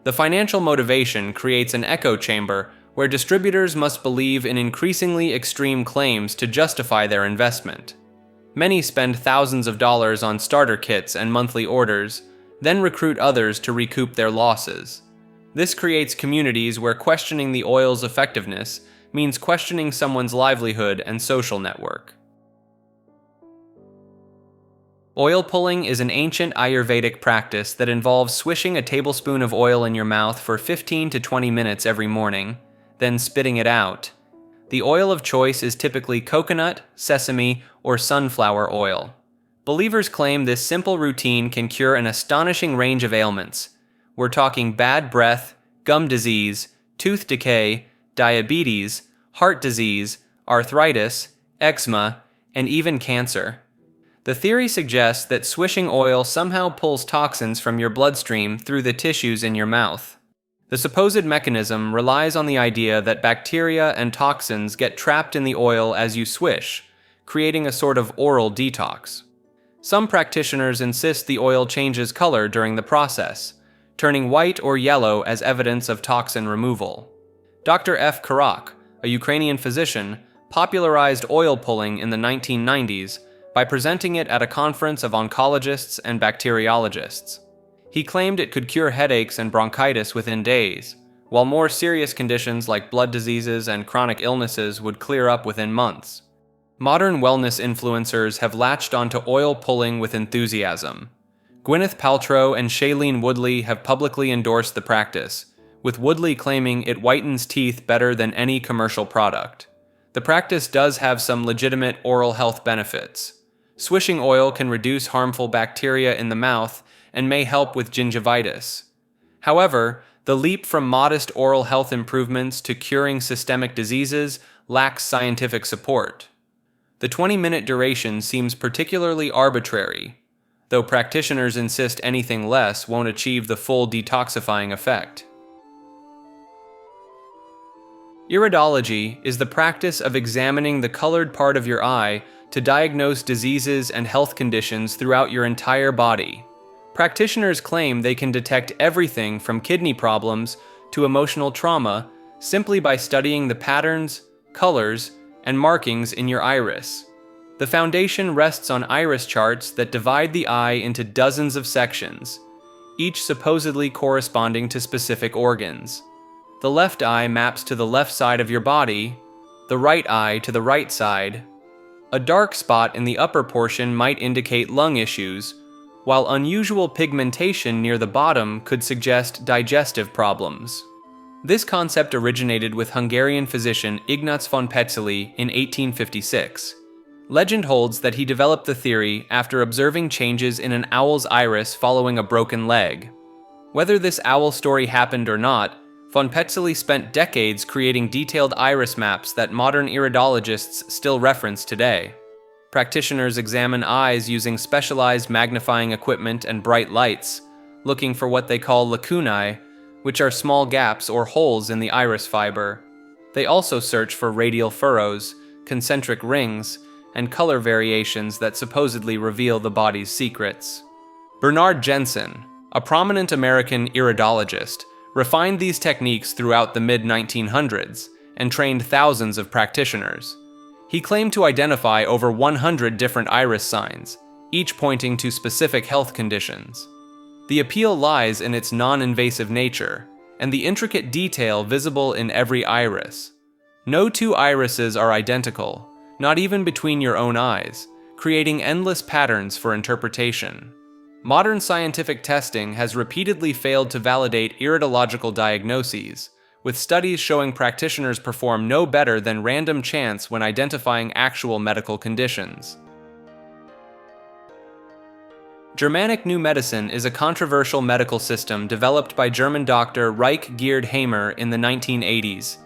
A: The financial motivation creates an echo chamber where distributors must believe in increasingly extreme claims to justify their investment. Many spend thousands of dollars on starter kits and monthly orders, then recruit others to recoup their losses. This creates communities where questioning the oil's effectiveness means questioning someone's livelihood and social network. Oil pulling is an ancient Ayurvedic practice that involves swishing a tablespoon of oil in your mouth for 15 to 20 minutes every morning, then spitting it out. The oil of choice is typically coconut, sesame, or sunflower oil. Believers claim this simple routine can cure an astonishing range of ailments. We're talking bad breath, gum disease, tooth decay, diabetes, heart disease, arthritis, eczema, and even cancer. The theory suggests that swishing oil somehow pulls toxins from your bloodstream through the tissues in your mouth. The supposed mechanism relies on the idea that bacteria and toxins get trapped in the oil as you swish, creating a sort of oral detox. Some practitioners insist the oil changes color during the process, turning white or yellow as evidence of toxin removal. Dr. F. Karak, a Ukrainian physician, popularized oil pulling in the 1990s by presenting it at a conference of oncologists and bacteriologists. He claimed it could cure headaches and bronchitis within days, while more serious conditions like blood diseases and chronic illnesses would clear up within months. Modern wellness influencers have latched onto oil pulling with enthusiasm. Gwyneth Paltrow and Shailene Woodley have publicly endorsed the practice, with Woodley claiming it whitens teeth better than any commercial product. The practice does have some legitimate oral health benefits. Swishing oil can reduce harmful bacteria in the mouth and may help with gingivitis. However, the leap from modest oral health improvements to curing systemic diseases lacks scientific support. The 20-minute duration seems particularly arbitrary, though practitioners insist anything less won't achieve the full detoxifying effect. Iridology is the practice of examining the colored part of your eye to diagnose diseases and health conditions throughout your entire body. Practitioners claim they can detect everything from kidney problems to emotional trauma simply by studying the patterns, colors, and markings in your iris. The foundation rests on iris charts that divide the eye into dozens of sections, each supposedly corresponding to specific organs. The left eye maps to the left side of your body, the right eye to the right side. A dark spot in the upper portion might indicate lung issues, while unusual pigmentation near the bottom could suggest digestive problems. This concept originated with Hungarian physician Ignác von Petzely in 1856. Legend holds that he developed the theory after observing changes in an owl's iris following a broken leg. Whether this owl story happened or not, von Petzeli spent decades creating detailed iris maps that modern iridologists still reference today. Practitioners examine eyes using specialized magnifying equipment and bright lights, looking for what they call lacunae, which are small gaps or holes in the iris fiber. They also search for radial furrows, concentric rings, and color variations that supposedly reveal the body's secrets. Bernard Jensen, a prominent American iridologist, refined these techniques throughout the mid-1900s and trained thousands of practitioners. He claimed to identify over 100 different iris signs, each pointing to specific health conditions. The appeal lies in its non-invasive nature and the intricate detail visible in every iris. No two irises are identical, not even between your own eyes, creating endless patterns for interpretation. Modern scientific testing has repeatedly failed to validate iridological diagnoses, with studies showing practitioners perform no better than random chance when identifying actual medical conditions. Germanic New Medicine is a controversial medical system developed by German doctor Reich Gerd Hamer in the 1980s.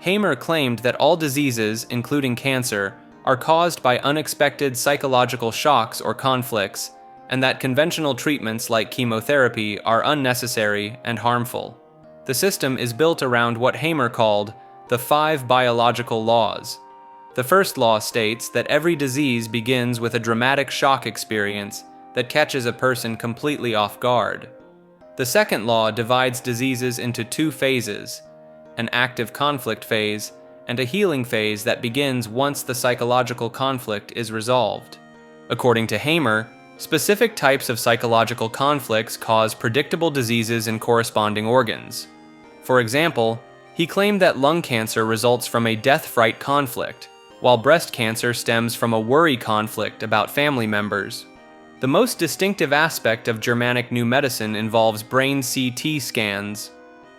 A: Hamer claimed that all diseases, including cancer, are caused by unexpected psychological shocks or conflicts, and that conventional treatments like chemotherapy are unnecessary and harmful. The system is built around what Hamer called the 5 biological laws. The first law states that every disease begins with a dramatic shock experience that catches a person completely off guard. The second law divides diseases into 2 phases, an active conflict phase and a healing phase that begins once the psychological conflict is resolved. According to Hamer, specific types of psychological conflicts cause predictable diseases in corresponding organs. For example, he claimed that lung cancer results from a death-fright conflict, while breast cancer stems from a worry conflict about family members. The most distinctive aspect of Germanic New Medicine involves brain CT scans.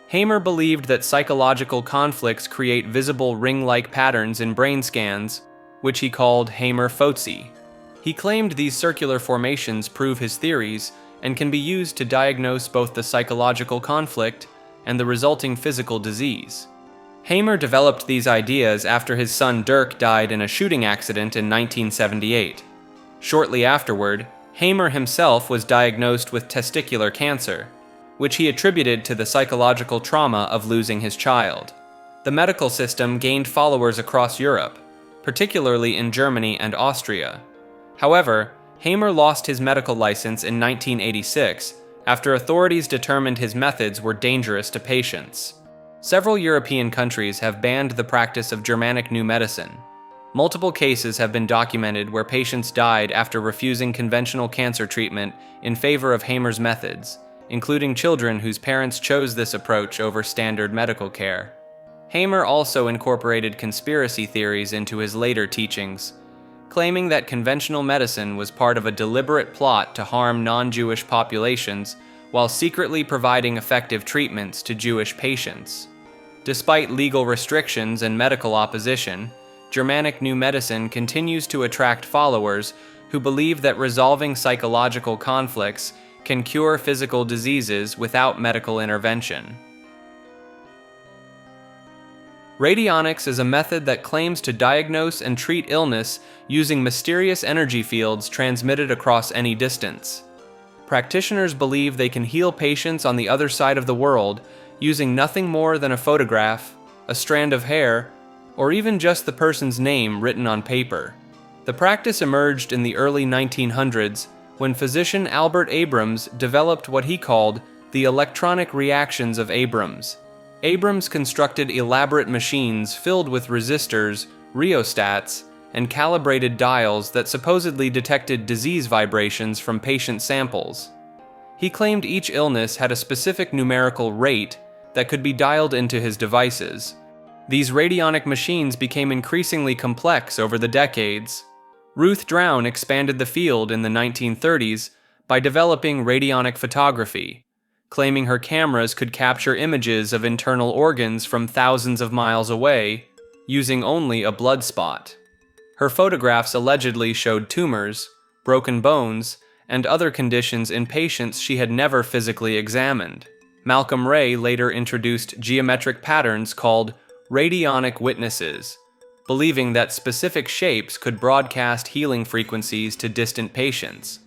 A: Hamer believed that psychological conflicts create visible ring-like patterns in brain scans, which he called Hamer-Foci. He claimed these circular formations prove his theories and can be used to diagnose both the psychological conflict and the resulting physical disease. Hamer developed these ideas after his son Dirk died in a shooting accident in 1978. Shortly afterward, Hamer himself was diagnosed with testicular cancer, which he attributed to the psychological trauma of losing his child. The medical system gained followers across Europe, particularly in Germany and Austria. However, Hamer lost his medical license in 1986 after authorities determined his methods were dangerous to patients. Several European countries have banned the practice of Germanic New Medicine. Multiple cases have been documented where patients died after refusing conventional cancer treatment in favor of Hamer's methods, including children whose parents chose this approach over standard medical care. Hamer also incorporated conspiracy theories into his later teachings, claiming that conventional medicine was part of a deliberate plot to harm non-Jewish populations while secretly providing effective treatments to Jewish patients. Despite legal restrictions and medical opposition, Germanic New Medicine continues to attract followers who believe that resolving psychological conflicts can cure physical diseases without medical intervention. Radionics is a method that claims to diagnose and treat illness using mysterious energy fields transmitted across any distance. Practitioners believe they can heal patients on the other side of the world using nothing more than a photograph, a strand of hair, or even just the person's name written on paper. The practice emerged in the early 1900s when physician Albert Abrams developed what he called the electronic reactions of Abrams. Abrams constructed elaborate machines filled with resistors, rheostats, and calibrated dials that supposedly detected disease vibrations from patient samples. He claimed each illness had a specific numerical rate that could be dialed into his devices. These radionic machines became increasingly complex over the decades. Ruth Drown expanded the field in the 1930s by developing radionic photography, claiming her cameras could capture images of internal organs from thousands of miles away using only a blood spot. Her photographs allegedly showed tumors, broken bones, and other conditions in patients she had never physically examined. Malcolm Ray later introduced geometric patterns called radionic witnesses, believing that specific shapes could broadcast healing frequencies to distant patients.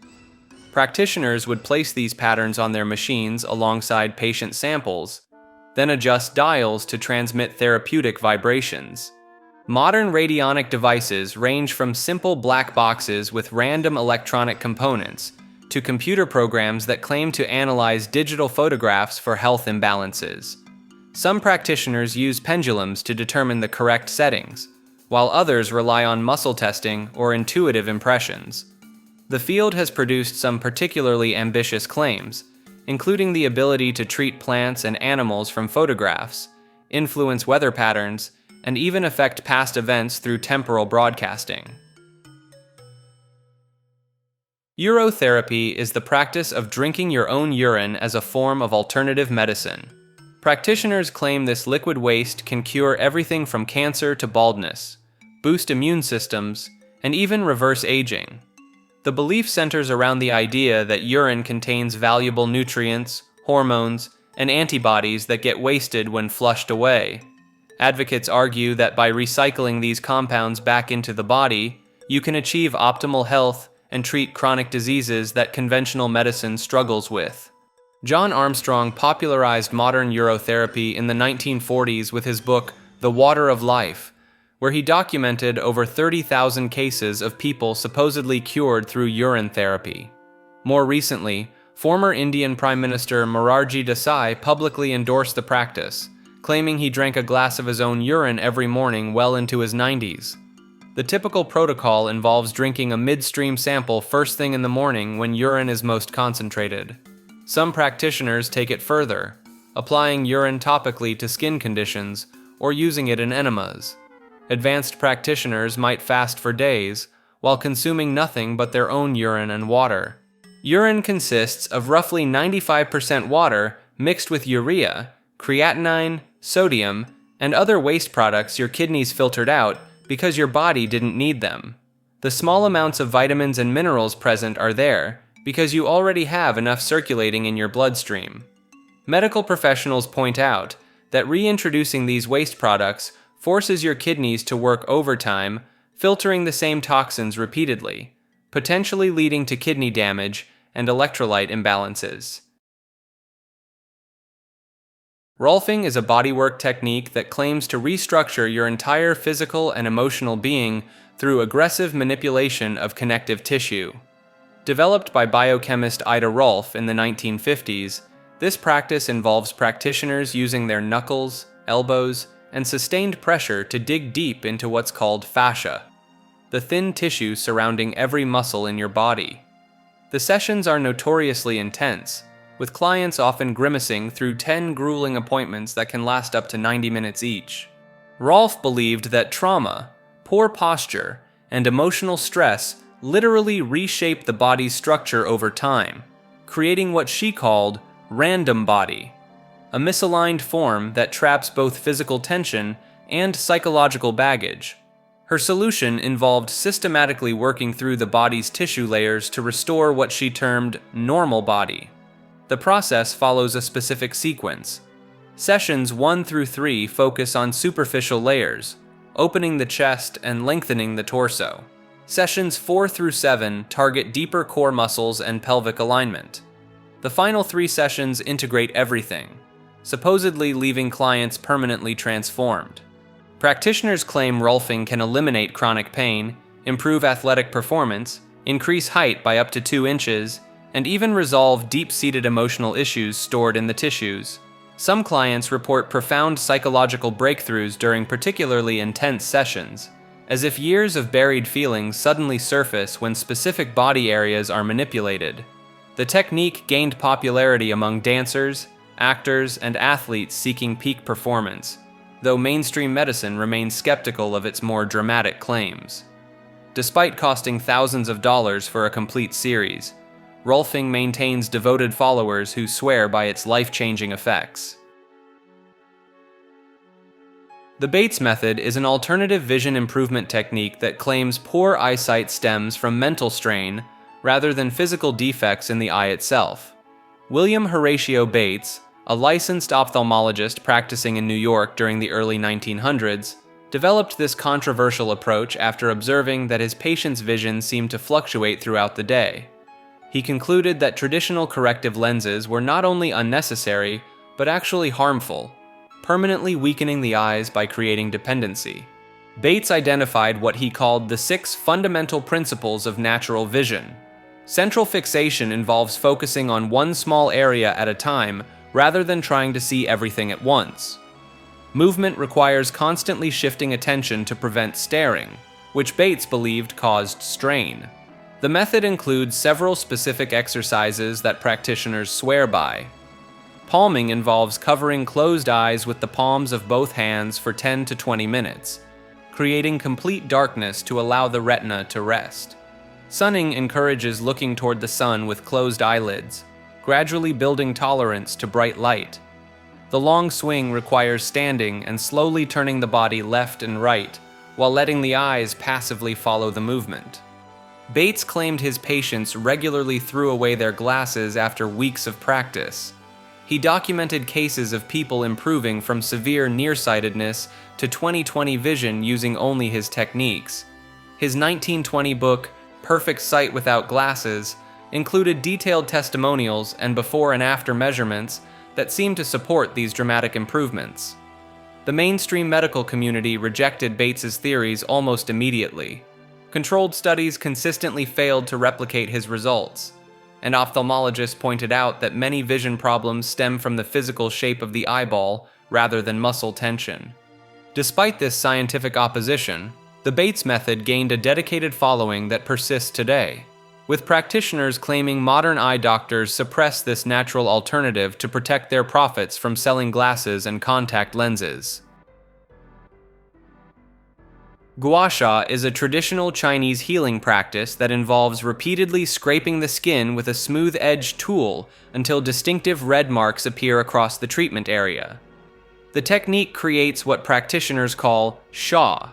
A: Practitioners would place these patterns on their machines alongside patient samples, then adjust dials to transmit therapeutic vibrations. Modern radionic devices range from simple black boxes with random electronic components to computer programs that claim to analyze digital photographs for health imbalances. Some practitioners use pendulums to determine the correct settings, while others rely on muscle testing or intuitive impressions. The field has produced some particularly ambitious claims, including the ability to treat plants and animals from photographs, influence weather patterns, and even affect past events through temporal broadcasting. Urotherapy is the practice of drinking your own urine as a form of alternative medicine. Practitioners claim this liquid waste can cure everything from cancer to baldness, boost immune systems, and even reverse aging. The belief centers around the idea that urine contains valuable nutrients, hormones, and antibodies that get wasted when flushed away. Advocates argue that by recycling these compounds back into the body, you can achieve optimal health and treat chronic diseases that conventional medicine struggles with. John Armstrong popularized modern urotherapy in the 1940s with his book, The Water of Life, where he documented over 30,000 cases of people supposedly cured through urine therapy. More recently, former Indian Prime Minister Morarji Desai publicly endorsed the practice, claiming he drank a glass of his own urine every morning well into his 90s. The typical protocol involves drinking a midstream sample first thing in the morning when urine is most concentrated. Some practitioners take it further, applying urine topically to skin conditions or using it in enemas. Advanced practitioners might fast for days while consuming nothing but their own urine and water. Urine consists of roughly 95% water mixed with urea, creatinine, sodium, and other waste products your kidneys filtered out because your body didn't need them. The small amounts of vitamins and minerals present are there because you already have enough circulating in your bloodstream. Medical professionals point out that reintroducing these waste products forces your kidneys to work overtime, filtering the same toxins repeatedly, potentially leading to kidney damage and electrolyte imbalances. Rolfing is a bodywork technique that claims to restructure your entire physical and emotional being through aggressive manipulation of connective tissue. Developed by biochemist Ida Rolf in the 1950s, this practice involves practitioners using their knuckles, elbows, and sustained pressure to dig deep into what's called fascia, the thin tissue surrounding every muscle in your body. The sessions are notoriously intense, with clients often grimacing through 10 grueling appointments that can last up to 90 minutes each. Rolf believed that trauma, poor posture, and emotional stress literally reshape the body's structure over time, creating what she called random body, a misaligned form that traps both physical tension and psychological baggage. Her solution involved systematically working through the body's tissue layers to restore what she termed normal body. The process follows a specific sequence. Sessions 1 through 3 focus on superficial layers, opening the chest and lengthening the torso. Sessions 4 through 7 target deeper core muscles and pelvic alignment. The final 3 sessions integrate everything, supposedly leaving clients permanently transformed. Practitioners claim Rolfing can eliminate chronic pain, improve athletic performance, increase height by up to 2 inches, and even resolve deep-seated emotional issues stored in the tissues. Some clients report profound psychological breakthroughs during particularly intense sessions, as if years of buried feelings suddenly surface when specific body areas are manipulated. The technique gained popularity among dancers, actors, and athletes seeking peak performance, though mainstream medicine remains skeptical of its more dramatic claims. Despite costing thousands of dollars for a complete series, Rolfing maintains devoted followers who swear by its life-changing effects. The Bates method is an alternative vision improvement technique that claims poor eyesight stems from mental strain rather than physical defects in the eye itself. William Horatio Bates, a licensed ophthalmologist practicing in New York during the early 1900s, developed this controversial approach after observing that his patients' vision seemed to fluctuate throughout the day. He concluded that traditional corrective lenses were not only unnecessary, but actually harmful, permanently weakening the eyes by creating dependency. Bates identified what he called the 6 fundamental principles of natural vision. Central fixation involves focusing on one small area at a time rather than trying to see everything at once. Movement requires constantly shifting attention to prevent staring, which Bates believed caused strain. The method includes several specific exercises that practitioners swear by. Palming involves covering closed eyes with the palms of both hands for 10 to 20 minutes, creating complete darkness to allow the retina to rest. Sunning encourages looking toward the sun with closed eyelids, gradually building tolerance to bright light. The long swing requires standing and slowly turning the body left and right, while letting the eyes passively follow the movement. Bates claimed his patients regularly threw away their glasses after weeks of practice. He documented cases of people improving from severe nearsightedness to 20/20 vision using only his techniques. His 1920 book, Perfect Sight Without Glasses, included detailed testimonials and before and after measurements that seemed to support these dramatic improvements. The mainstream medical community rejected Bates's theories almost immediately. Controlled studies consistently failed to replicate his results, and ophthalmologists pointed out that many vision problems stem from the physical shape of the eyeball rather than muscle tension. Despite this scientific opposition, the Bates method gained a dedicated following that persists today, with practitioners claiming modern eye doctors suppress this natural alternative to protect their profits from selling glasses and contact lenses. Gua Sha is a traditional Chinese healing practice that involves repeatedly scraping the skin with a smooth-edged tool until distinctive red marks appear across the treatment area. The technique creates what practitioners call sha,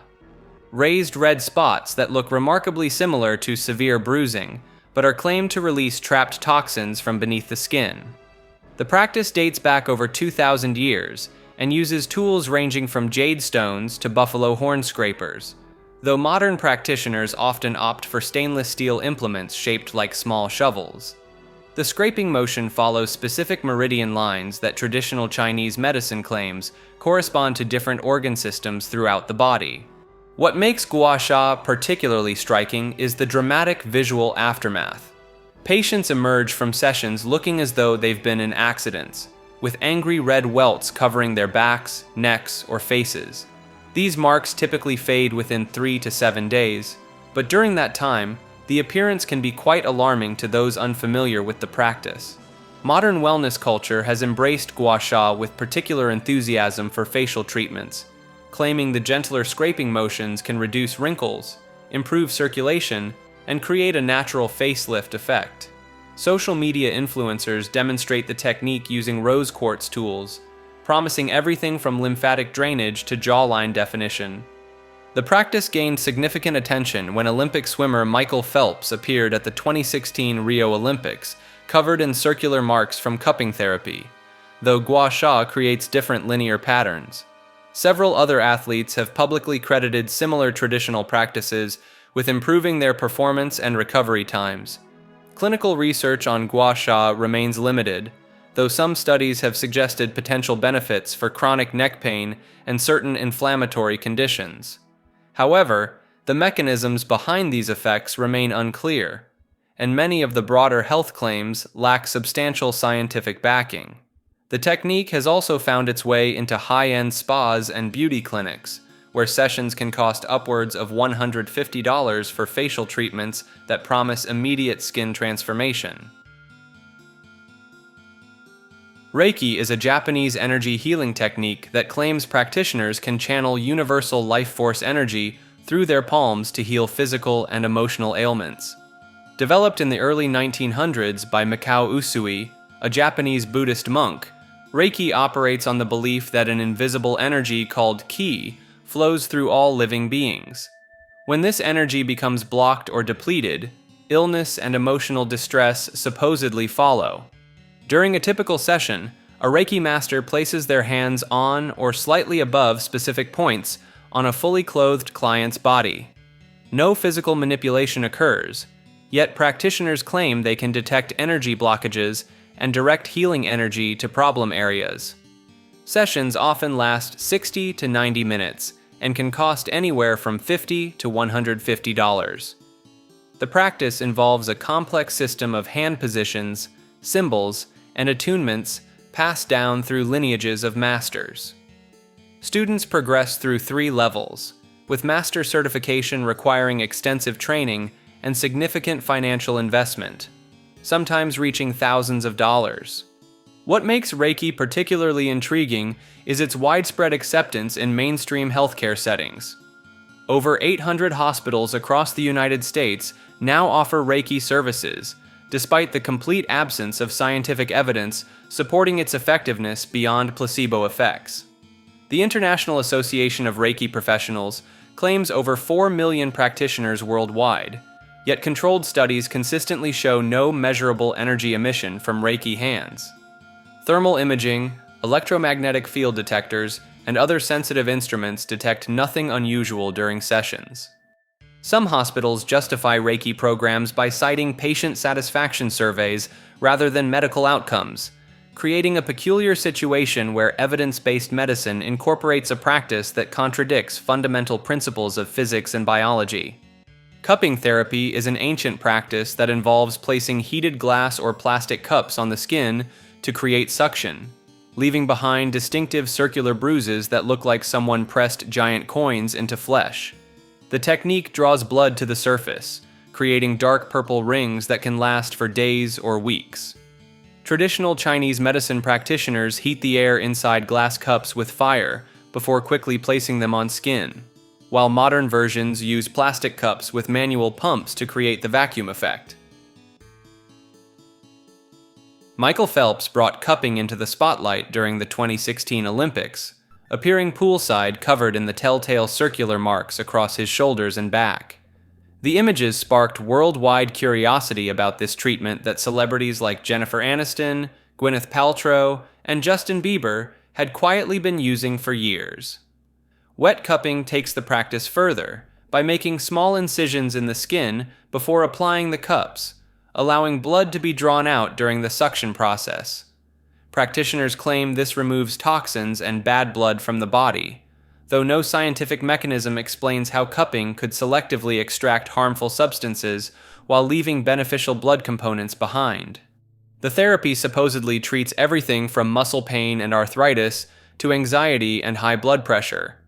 A: raised red spots that look remarkably similar to severe bruising, but are claimed to release trapped toxins from beneath the skin. The practice dates back over 2,000 years and uses tools ranging from jade stones to buffalo horn scrapers, though modern practitioners often opt for stainless steel implements shaped like small shovels. The scraping motion follows specific meridian lines that traditional Chinese medicine claims correspond to different organ systems throughout the body. What makes Gua Sha particularly striking is the dramatic visual aftermath. Patients emerge from sessions looking as though they've been in accidents, with angry red welts covering their backs, necks, or faces. These marks typically fade within 3 to 7 days, but during that time, the appearance can be quite alarming to those unfamiliar with the practice. Modern wellness culture has embraced Gua Sha with particular enthusiasm for facial treatments, claiming the gentler scraping motions can reduce wrinkles, improve circulation, and create a natural facelift effect. Social media influencers demonstrate the technique using rose quartz tools, promising everything from lymphatic drainage to jawline definition. The practice gained significant attention when Olympic swimmer Michael Phelps appeared at the 2016 Rio Olympics, covered in circular marks from cupping therapy, though Gua Sha creates different linear patterns. Several other athletes have publicly credited similar traditional practices with improving their performance and recovery times. Clinical research on Gua Sha remains limited, though some studies have suggested potential benefits for chronic neck pain and certain inflammatory conditions. However, the mechanisms behind these effects remain unclear, and many of the broader health claims lack substantial scientific backing. The technique has also found its way into high-end spas and beauty clinics, where sessions can cost upwards of $150 for facial treatments that promise immediate skin transformation. Reiki is a Japanese energy healing technique that claims practitioners can channel universal life force energy through their palms to heal physical and emotional ailments. Developed in the early 1900s by Mikao Usui, a Japanese Buddhist monk, Reiki operates on the belief that an invisible energy called ki flows through all living beings. When this energy becomes blocked or depleted, illness and emotional distress supposedly follow. During a typical session, a Reiki master places their hands on or slightly above specific points on a fully clothed client's body. No physical manipulation occurs, yet practitioners claim they can detect energy blockages and direct healing energy to problem areas. Sessions often last 60 to 90 minutes and can cost anywhere from $50 to $150. The practice involves a complex system of hand positions, symbols, and attunements passed down through lineages of masters. Students progress through 3 levels, with master certification requiring extensive training and significant financial investment, sometimes reaching thousands of dollars. What makes Reiki particularly intriguing is its widespread acceptance in mainstream healthcare settings. Over 800 hospitals across the United States now offer Reiki services, despite the complete absence of scientific evidence supporting its effectiveness beyond placebo effects. The International Association of Reiki Professionals claims over 4 million practitioners worldwide, yet controlled studies consistently show no measurable energy emission from Reiki hands. Thermal imaging, electromagnetic field detectors, and other sensitive instruments detect nothing unusual during sessions. Some hospitals justify Reiki programs by citing patient satisfaction surveys rather than medical outcomes, creating a peculiar situation where evidence-based medicine incorporates a practice that contradicts fundamental principles of physics and biology. Cupping therapy is an ancient practice that involves placing heated glass or plastic cups on the skin to create suction, leaving behind distinctive circular bruises that look like someone pressed giant coins into flesh. The technique draws blood to the surface, creating dark purple rings that can last for days or weeks. Traditional Chinese medicine practitioners heat the air inside glass cups with fire before quickly placing them on skin, while modern versions use plastic cups with manual pumps to create the vacuum effect. Michael Phelps brought cupping into the spotlight during the 2016 Olympics, appearing poolside covered in the telltale circular marks across his shoulders and back. The images sparked worldwide curiosity about this treatment that celebrities like Jennifer Aniston, Gwyneth Paltrow, and Justin Bieber had quietly been using for years. Wet cupping takes the practice further by making small incisions in the skin before applying the cups, allowing blood to be drawn out during the suction process. Practitioners claim this removes toxins and bad blood from the body, though no scientific mechanism explains how cupping could selectively extract harmful substances while leaving beneficial blood components behind. The therapy supposedly treats everything from muscle pain and arthritis to anxiety and high blood pressure.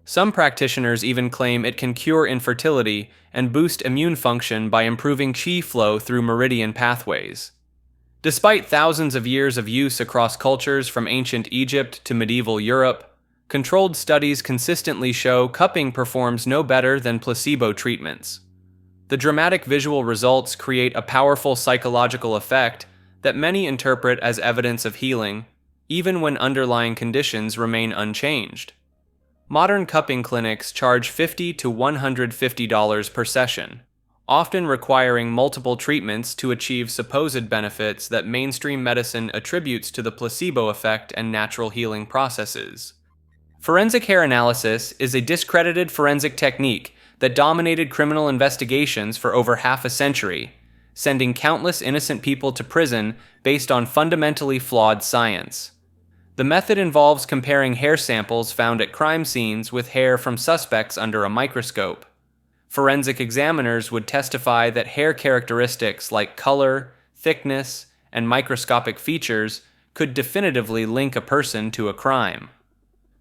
A: Some practitioners even claim it can cure infertility and boost immune function by improving qi flow through meridian pathways. Despite thousands of years of use across cultures from ancient Egypt to medieval Europe, controlled studies consistently show cupping performs no better than placebo treatments. The dramatic visual results create a powerful psychological effect that many interpret as evidence of healing, even when underlying conditions remain unchanged. Modern cupping clinics charge $50 to $150 per session, often requiring multiple treatments to achieve supposed benefits that mainstream medicine attributes to the placebo effect and natural healing processes. Forensic hair analysis is a discredited forensic technique that dominated criminal investigations for over half a century, sending countless innocent people to prison based on fundamentally flawed science. The method involves comparing hair samples found at crime scenes with hair from suspects under a microscope. Forensic examiners would testify that hair characteristics like color, thickness, and microscopic features could definitively link a person to a crime.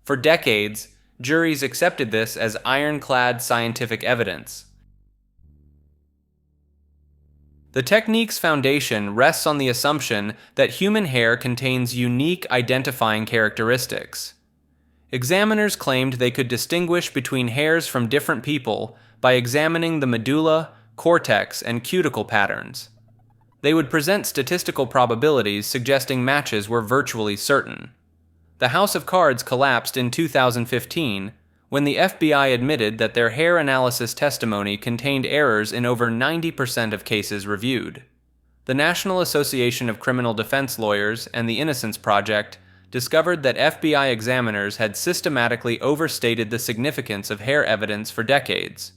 A: For decades, juries accepted this as ironclad scientific evidence. The technique's foundation rests on the assumption that human hair contains unique identifying characteristics. Examiners claimed they could distinguish between hairs from different people by examining the medulla, cortex, and cuticle patterns. They would present statistical probabilities suggesting matches were virtually certain. The House of Cards collapsed in 2015 when the FBI admitted that their hair analysis testimony contained errors in over 90% of cases reviewed. The National Association of Criminal Defense Lawyers and the Innocence Project discovered that FBI examiners had systematically overstated the significance of hair evidence for decades.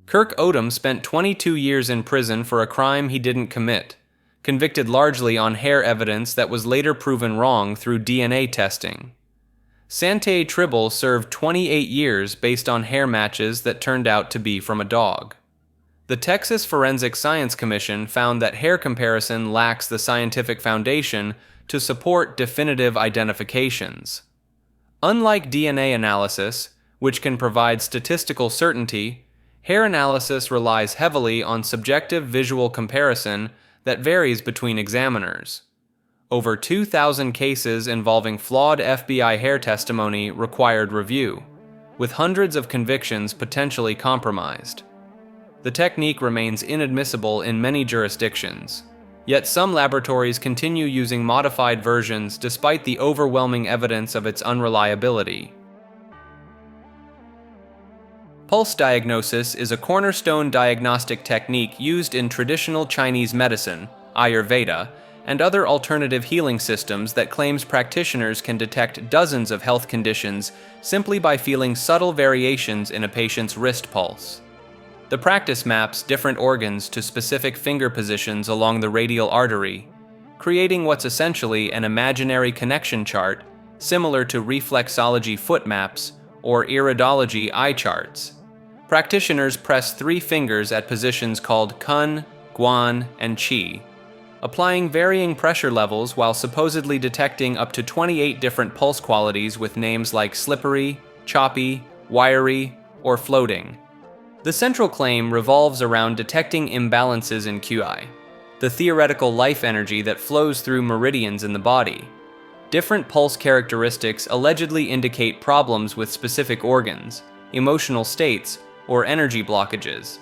A: Kirk Odom spent 22 years in prison for a crime he didn't commit, convicted largely on hair evidence that was later proven wrong through DNA testing. Sante Tribble served 28 years based on hair matches that turned out to be from a dog. The Texas Forensic Science Commission found that hair comparison lacks the scientific foundation to support definitive identifications. Unlike DNA analysis, which can provide statistical certainty, hair analysis relies heavily on subjective visual comparison that varies between examiners. Over 2,000 cases involving flawed FBI hair testimony required review, with hundreds of convictions potentially compromised. The technique remains inadmissible in many jurisdictions, yet some laboratories continue using modified versions despite the overwhelming evidence of its unreliability. Pulse diagnosis is a cornerstone diagnostic technique used in traditional Chinese medicine, Ayurveda, and other alternative healing systems that claims practitioners can detect dozens of health conditions simply by feeling subtle variations in a patient's wrist pulse. The practice maps different organs to specific finger positions along the radial artery, creating what's essentially an imaginary connection chart similar to reflexology foot maps or iridology eye charts. Practitioners press 3 fingers at positions called Kun, Guan, and Qi, applying varying pressure levels while supposedly detecting up to 28 different pulse qualities with names like slippery, choppy, wiry, or floating. The central claim revolves around detecting imbalances in QI, the theoretical life energy that flows through meridians in the body. Different pulse characteristics allegedly indicate problems with specific organs, emotional states, or energy blockages.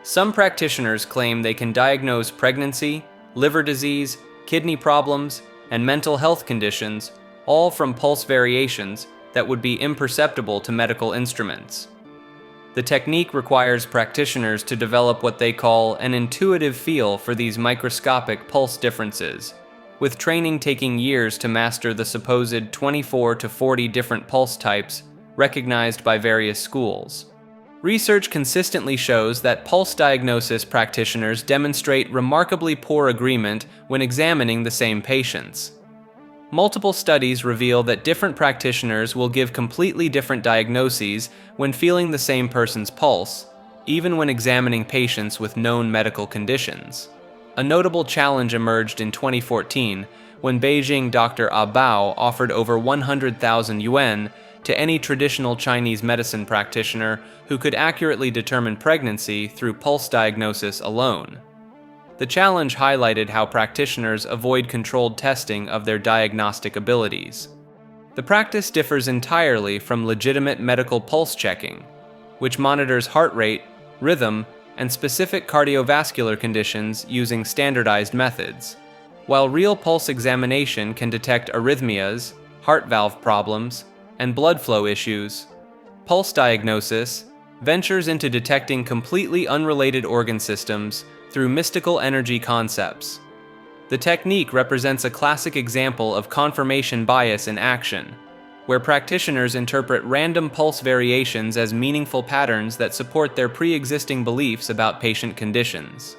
A: Some practitioners claim they can diagnose pregnancy, liver disease, kidney problems, and mental health conditions, all from pulse variations that would be imperceptible to medical instruments. The technique requires practitioners to develop what they call an intuitive feel for these microscopic pulse differences, with training taking years to master the supposed 24 to 40 different pulse types recognized by various schools. Research consistently shows that pulse diagnosis practitioners demonstrate remarkably poor agreement when examining the same patients. Multiple studies reveal that different practitioners will give completely different diagnoses when feeling the same person's pulse, even when examining patients with known medical conditions. A notable challenge emerged in 2014 when Beijing Dr. Bao offered over 100,000 yuan to any traditional Chinese medicine practitioner who could accurately determine pregnancy through pulse diagnosis alone. The challenge highlighted how practitioners avoid controlled testing of their diagnostic abilities. The practice differs entirely from legitimate medical pulse checking, which monitors heart rate, rhythm, and specific cardiovascular conditions using standardized methods, while real pulse examination can detect arrhythmias, heart valve problems, and blood flow issues. Pulse diagnosis ventures into detecting completely unrelated organ systems through mystical energy concepts. The technique represents a classic example of confirmation bias in action, where practitioners interpret random pulse variations as meaningful patterns that support their pre-existing beliefs about patient conditions.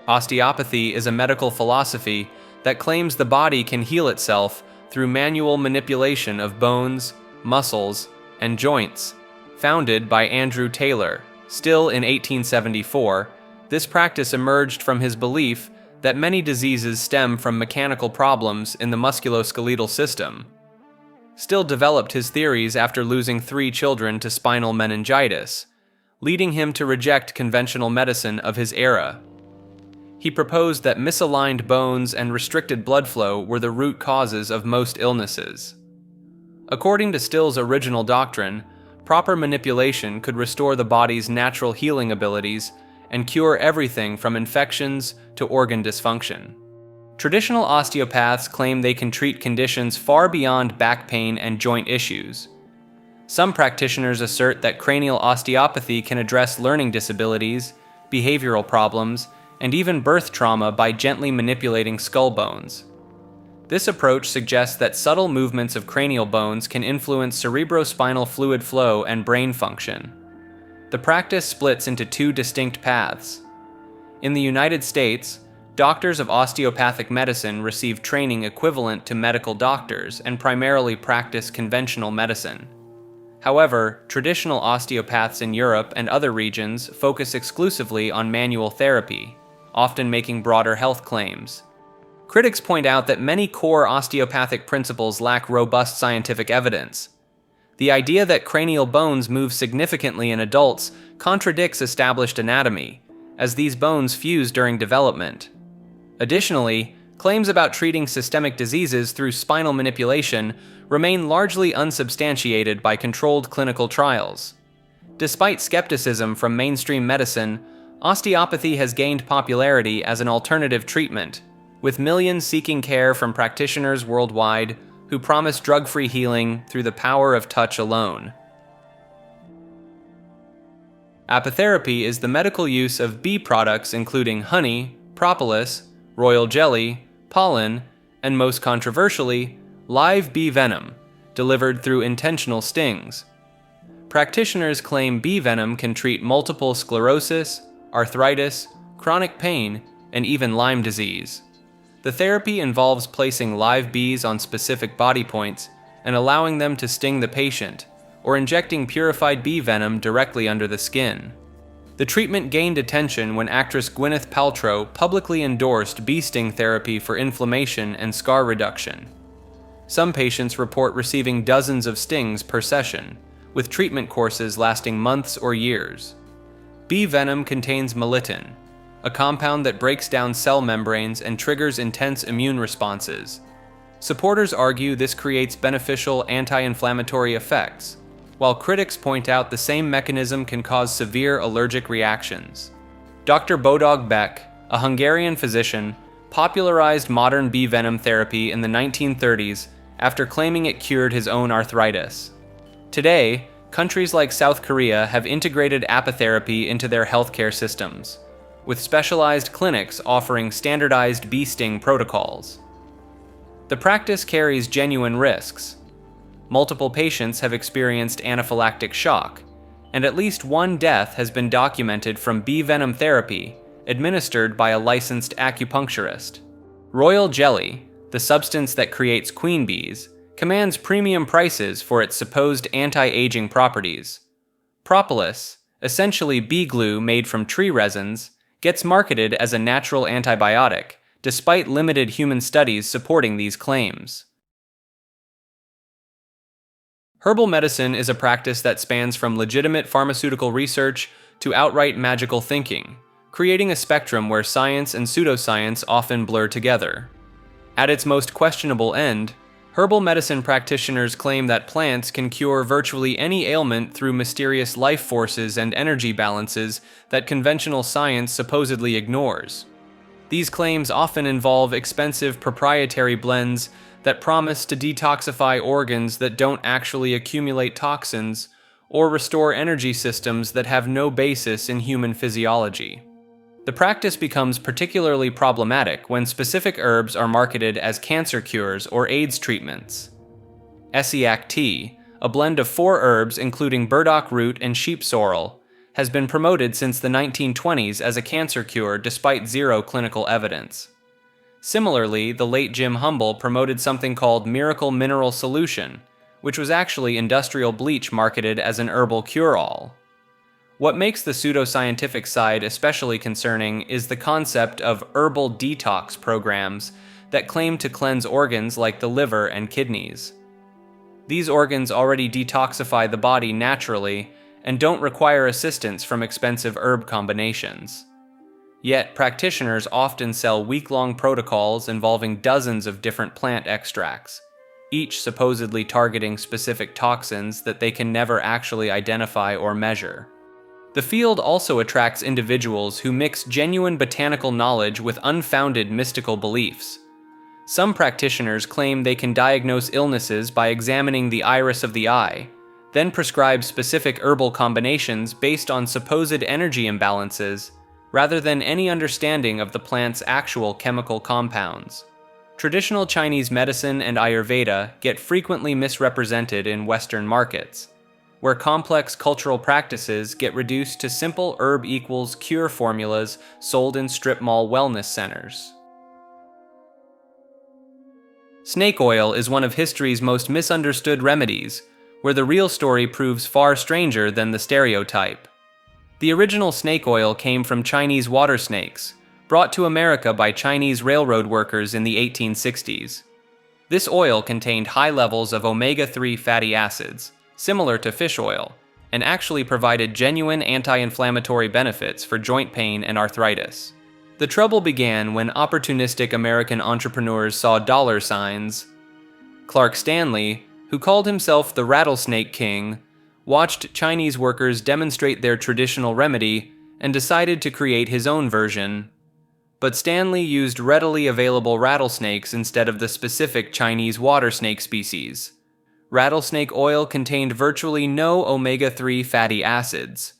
A: Osteopathy is a medical philosophy that claims the body can heal itself through manual manipulation of bones, muscles, and joints. Founded by Andrew Taylor, still in 1874, this practice emerged from his belief that many diseases stem from mechanical problems in the musculoskeletal system. Still developed his theories after losing 3 children to spinal meningitis, leading him to reject conventional medicine of his era. He proposed that misaligned bones and restricted blood flow were the root causes of most illnesses. According to Still's original doctrine, proper manipulation could restore the body's natural healing abilities and cure everything from infections to organ dysfunction. Traditional osteopaths claim they can treat conditions far beyond back pain and joint issues. Some practitioners assert that cranial osteopathy can address learning disabilities, behavioral problems, and even birth trauma by gently manipulating skull bones. This approach suggests that subtle movements of cranial bones can influence cerebrospinal fluid flow and brain function. The practice splits into two distinct paths. In the United States, doctors of osteopathic medicine receive training equivalent to medical doctors and primarily practice conventional medicine. However, traditional osteopaths in Europe and other regions focus exclusively on manual therapy, often making broader health claims. Critics point out that many core osteopathic principles lack robust scientific evidence. The idea that cranial bones move significantly in adults contradicts established anatomy, as these bones fuse during development. Additionally, claims about treating systemic diseases through spinal manipulation remain largely unsubstantiated by controlled clinical trials. Despite skepticism from mainstream medicine, osteopathy has gained popularity as an alternative treatment, with millions seeking care from practitioners worldwide who promise drug-free healing through the power of touch alone. Apitherapy is the medical use of bee products including honey, propolis, royal jelly, pollen, and most controversially, live bee venom, delivered through intentional stings. Practitioners claim bee venom can treat multiple sclerosis, arthritis, chronic pain, and even Lyme disease. The therapy involves placing live bees on specific body points and allowing them to sting the patient, or injecting purified bee venom directly under the skin. The treatment gained attention when actress Gwyneth Paltrow publicly endorsed bee sting therapy for inflammation and scar reduction. Some patients report receiving dozens of stings per session, with treatment courses lasting months or years. Bee venom contains melittin, a compound that breaks down cell membranes and triggers intense immune responses. Supporters argue this creates beneficial anti-inflammatory effects, while critics point out the same mechanism can cause severe allergic reactions. Dr. Bodog Beck, a Hungarian physician, popularized modern bee venom therapy in the 1930s after claiming it cured his own arthritis. Today, countries like South Korea have integrated apitherapy into their healthcare systems, with specialized clinics offering standardized bee sting protocols. The practice carries genuine risks. Multiple patients have experienced anaphylactic shock, and at least one death has been documented from bee venom therapy administered by a licensed acupuncturist. Royal jelly, the substance that creates queen bees, commands premium prices for its supposed anti-aging properties. Propolis, essentially bee glue made from tree resins, gets marketed as a natural antibiotic, despite limited human studies supporting these claims. Herbal medicine is a practice that spans from legitimate pharmaceutical research to outright magical thinking, creating a spectrum where science and pseudoscience often blur together. At its most questionable end, herbal medicine practitioners claim that plants can cure virtually any ailment through mysterious life forces and energy balances that conventional science supposedly ignores. These claims often involve expensive proprietary blends that promise to detoxify organs that don't actually accumulate toxins or restore energy systems that have no basis in human physiology. The practice becomes particularly problematic when specific herbs are marketed as cancer cures or AIDS treatments. Essiac tea, a blend of 4 herbs including burdock root and sheep sorrel, has been promoted since the 1920s as a cancer cure despite zero clinical evidence. Similarly, the late Jim Humble promoted something called Miracle Mineral Solution, which was actually industrial bleach marketed as an herbal cure-all. What makes the pseudoscientific side especially concerning is the concept of herbal detox programs that claim to cleanse organs like the liver and kidneys. These organs already detoxify the body naturally and don't require assistance from expensive herb combinations. Yet, practitioners often sell week-long protocols involving dozens of different plant extracts, each supposedly targeting specific toxins that they can never actually identify or measure. The field also attracts individuals who mix genuine botanical knowledge with unfounded mystical beliefs, Some practitioners claim they can diagnose illnesses by examining the iris of the eye, then prescribe specific herbal combinations based on supposed energy imbalances, rather than any understanding of the plant's actual chemical compounds. Traditional Chinese medicine and Ayurveda get frequently misrepresented in Western markets, where complex cultural practices get reduced to simple herb equals cure formulas sold in strip mall wellness centers. Snake oil is one of history's most misunderstood remedies, where the real story proves far stranger than the stereotype. The original snake oil came from Chinese water snakes, brought to America by Chinese railroad workers in the 1860s. This oil contained high levels of omega-3 fatty acids, similar to fish oil, and actually provided genuine anti-inflammatory benefits for joint pain and arthritis. The trouble began when opportunistic American entrepreneurs saw dollar signs. Clark Stanley, who called himself the Rattlesnake King, watched Chinese workers demonstrate their traditional remedy and decided to create his own version. But Stanley used readily available rattlesnakes instead of the specific Chinese water snake species. Rattlesnake oil contained virtually no omega-3 fatty acids.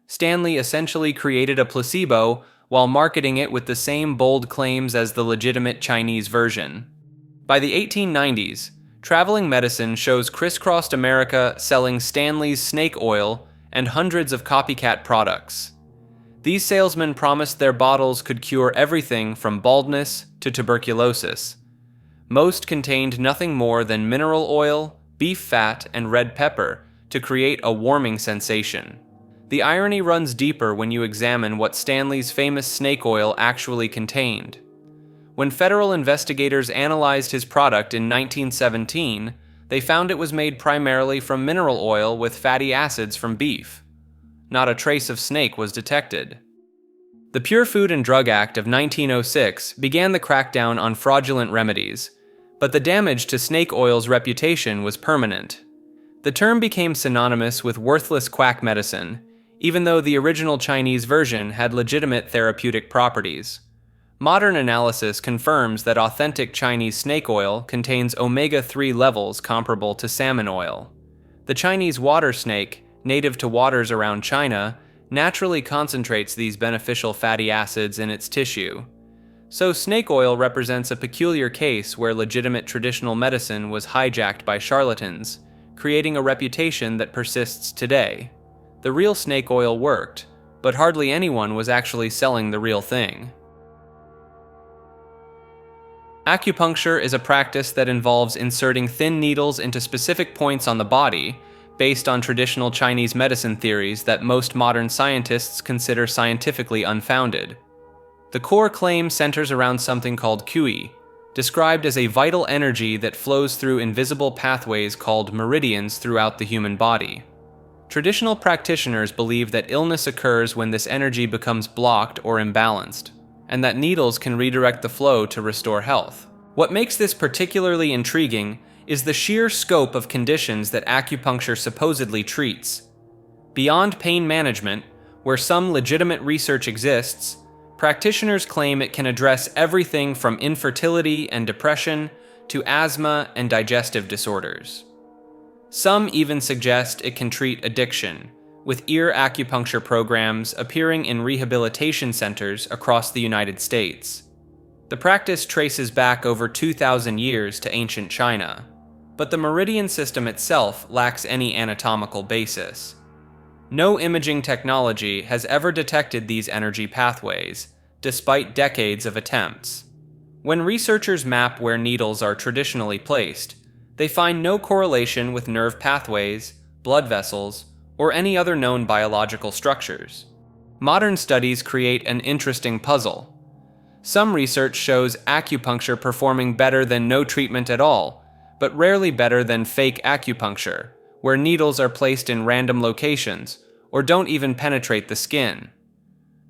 A: Stanley essentially created a placebo while marketing it with the same bold claims as the legitimate Chinese version. By the 1890s, traveling medicine shows crisscrossed America selling Stanley's snake oil and hundreds of copycat products. These salesmen promised their bottles could cure everything from baldness to tuberculosis. Most contained nothing more than mineral oil, beef fat, and red pepper to create a warming sensation. The irony runs deeper when you examine what Stanley's famous snake oil actually contained. When federal investigators analyzed his product in 1917, they found it was made primarily from mineral oil with fatty acids from beef. Not a trace of snake was detected. The Pure Food and Drug Act of 1906 began the crackdown on fraudulent remedies, but the damage to snake oil's reputation was permanent. The term became synonymous with worthless quack medicine, even though the original Chinese version had legitimate therapeutic properties. Modern analysis confirms that authentic Chinese snake oil contains omega-3 levels comparable to salmon oil. The Chinese water snake, native to waters around China, naturally concentrates these beneficial fatty acids in its tissue. So snake oil represents a peculiar case where legitimate traditional medicine was hijacked by charlatans, creating a reputation that persists today. The real snake oil worked, but hardly anyone was actually selling the real thing. Acupuncture is a practice that involves inserting thin needles into specific points on the body, based on traditional Chinese medicine theories that most modern scientists consider scientifically unfounded. The core claim centers around something called qi, described as a vital energy that flows through invisible pathways called meridians throughout the human body. Traditional practitioners believe that illness occurs when this energy becomes blocked or imbalanced, and that needles can redirect the flow to restore health. What makes this particularly intriguing is the sheer scope of conditions that acupuncture supposedly treats. Beyond pain management, where some legitimate research exists, practitioners claim it can address everything from infertility and depression to asthma and digestive disorders. Some even suggest it can treat addiction, with ear acupuncture programs appearing in rehabilitation centers across the United States. The practice traces back over 2,000 years to ancient China, but the meridian system itself lacks any anatomical basis. No imaging technology has ever detected these energy pathways, despite decades of attempts. When researchers map where needles are traditionally placed, they find no correlation with nerve pathways, blood vessels, or any other known biological structures. Modern studies create an interesting puzzle. Some research shows acupuncture performing better than no treatment at all, but rarely better than fake acupuncture, where needles are placed in random locations or don't even penetrate the skin.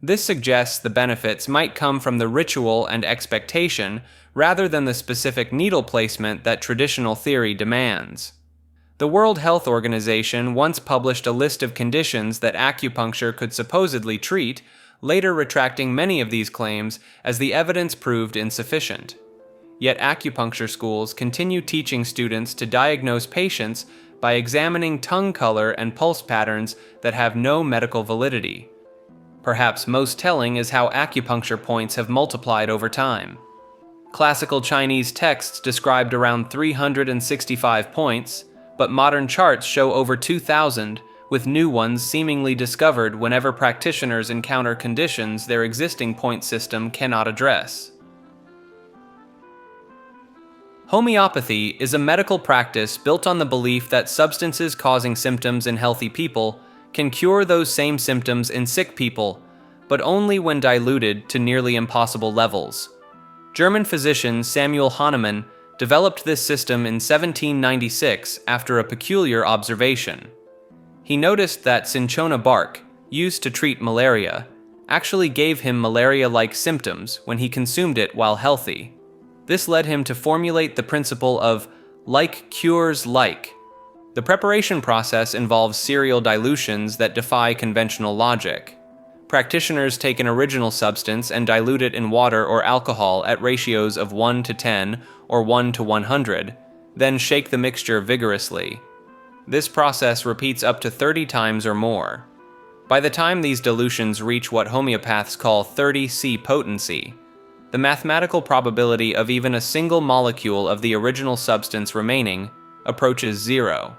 A: This suggests the benefits might come from the ritual and expectation rather than the specific needle placement that traditional theory demands. The World Health Organization once published a list of conditions that acupuncture could supposedly treat, later retracting many of these claims as the evidence proved insufficient. Yet acupuncture schools continue teaching students to diagnose patients by examining tongue color and pulse patterns that have no medical validity. Perhaps most telling is how acupuncture points have multiplied over time. Classical Chinese texts described around 365 points, but modern charts show over 2,000, with new ones seemingly discovered whenever practitioners encounter conditions their existing point system cannot address. Homeopathy is a medical practice built on the belief that substances causing symptoms in healthy people can cure those same symptoms in sick people, but only when diluted to nearly impossible levels. German physician Samuel Hahnemann developed this system in 1796 after a peculiar observation. He noticed that cinchona bark, used to treat malaria, actually gave him malaria-like symptoms when he consumed it while healthy. This led him to formulate the principle of like cures like. The preparation process involves serial dilutions that defy conventional logic. Practitioners take an original substance and dilute it in water or alcohol at ratios of 1 to 10 or 1 to 100, then shake the mixture vigorously. This process repeats up to 30 times or more. By the time these dilutions reach what homeopaths call 30C potency, the mathematical probability of even a single molecule of the original substance remaining approaches 0.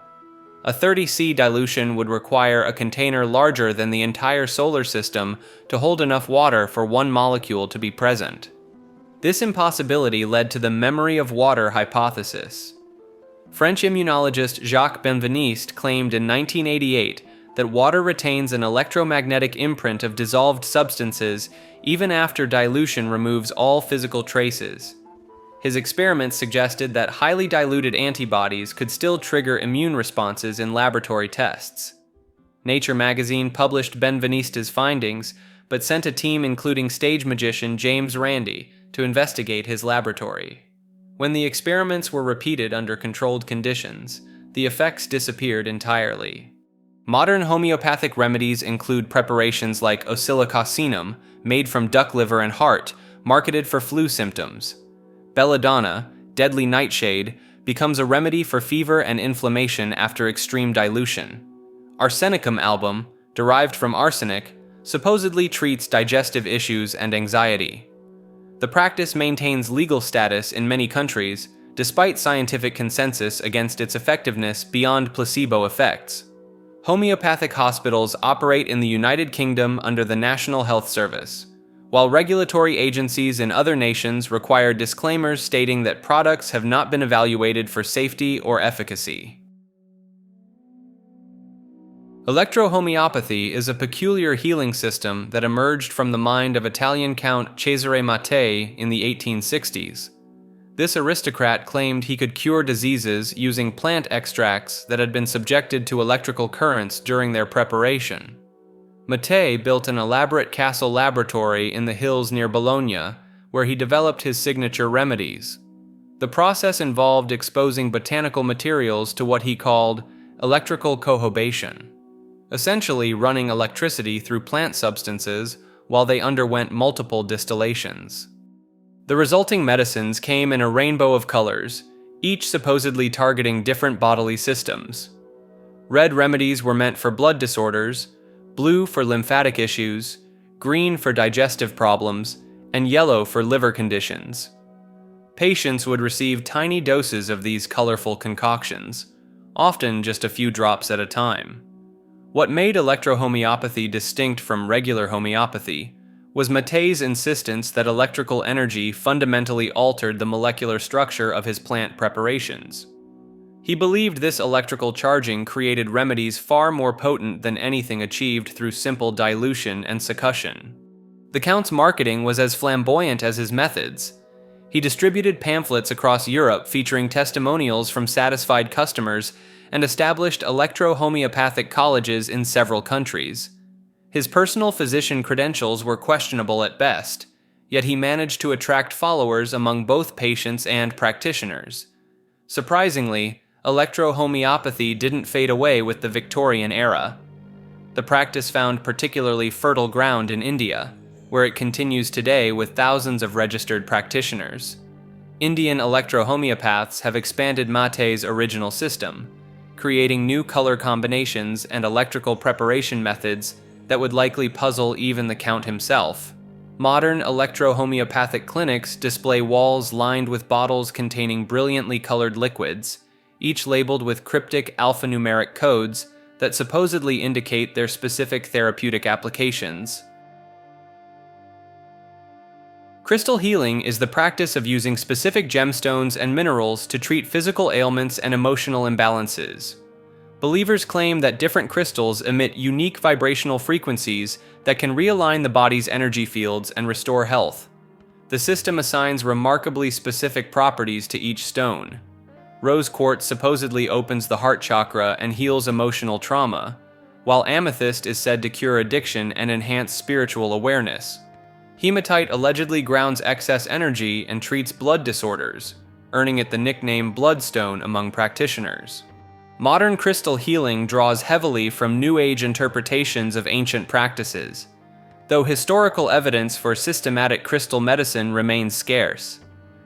A: A 30C dilution would require a container larger than the entire solar system to hold enough water for one molecule to be present. This impossibility led to the memory of water hypothesis. French immunologist Jacques Benveniste claimed in 1988 that water retains an electromagnetic imprint of dissolved substances even after dilution removes all physical traces. His experiments suggested that highly diluted antibodies could still trigger immune responses in laboratory tests. Nature magazine published Benveniste's findings, but sent a team including stage magician James Randi to investigate his laboratory. When the experiments were repeated under controlled conditions, the effects disappeared entirely. Modern homeopathic remedies include preparations like oscillococcinum, made from duck liver and heart, marketed for flu symptoms. Belladonna, deadly nightshade, becomes a remedy for fever and inflammation after extreme dilution. Arsenicum album, derived from arsenic, supposedly treats digestive issues and anxiety. The practice maintains legal status in many countries, despite scientific consensus against its effectiveness beyond placebo effects. Homeopathic hospitals operate in the United Kingdom under the National Health Service, while regulatory agencies in other nations require disclaimers stating that products have not been evaluated for safety or efficacy. Electrohomeopathy is a peculiar healing system that emerged from the mind of Italian Count Cesare Mattei in the 1860s. This aristocrat claimed he could cure diseases using plant extracts that had been subjected to electrical currents during their preparation. Mattei built an elaborate castle laboratory in the hills near Bologna, where he developed his signature remedies. The process involved exposing botanical materials to what he called electrical cohobation, essentially running electricity through plant substances while they underwent multiple distillations. The resulting medicines came in a rainbow of colors, each supposedly targeting different bodily systems. Red remedies were meant for blood disorders, blue for lymphatic issues, green for digestive problems, and yellow for liver conditions. Patients would receive tiny doses of these colorful concoctions, often just a few drops at a time. What made electrohomeopathy distinct from regular homeopathy was Mattei's insistence that electrical energy fundamentally altered the molecular structure of his plant preparations. He believed this electrical charging created remedies far more potent than anything achieved through simple dilution and succussion. The Count's marketing was as flamboyant as his methods. He distributed pamphlets across Europe featuring testimonials from satisfied customers and established electro-homeopathic colleges in several countries. His personal physician credentials were questionable at best, yet he managed to attract followers among both patients and practitioners. Surprisingly, electrohomeopathy didn't fade away with the Victorian era. The practice found particularly fertile ground in India, where it continues today with thousands of registered practitioners. Indian electrohomeopaths have expanded mate's original system, creating new color combinations and electrical preparation methods that would likely puzzle even the Count himself. Modern electrohomeopathic clinics display walls lined with bottles containing brilliantly colored liquids, each labeled with cryptic alphanumeric codes that supposedly indicate their specific therapeutic applications. Crystal healing is the practice of using specific gemstones and minerals to treat physical ailments and emotional imbalances. Believers claim that different crystals emit unique vibrational frequencies that can realign the body's energy fields and restore health. The system assigns remarkably specific properties to each stone. Rose quartz supposedly opens the heart chakra and heals emotional trauma, while amethyst is said to cure addiction and enhance spiritual awareness. Hematite allegedly grounds excess energy and treats blood disorders, earning it the nickname bloodstone among practitioners. Modern crystal healing draws heavily from New Age interpretations of ancient practices, though historical evidence for systematic crystal medicine remains scarce.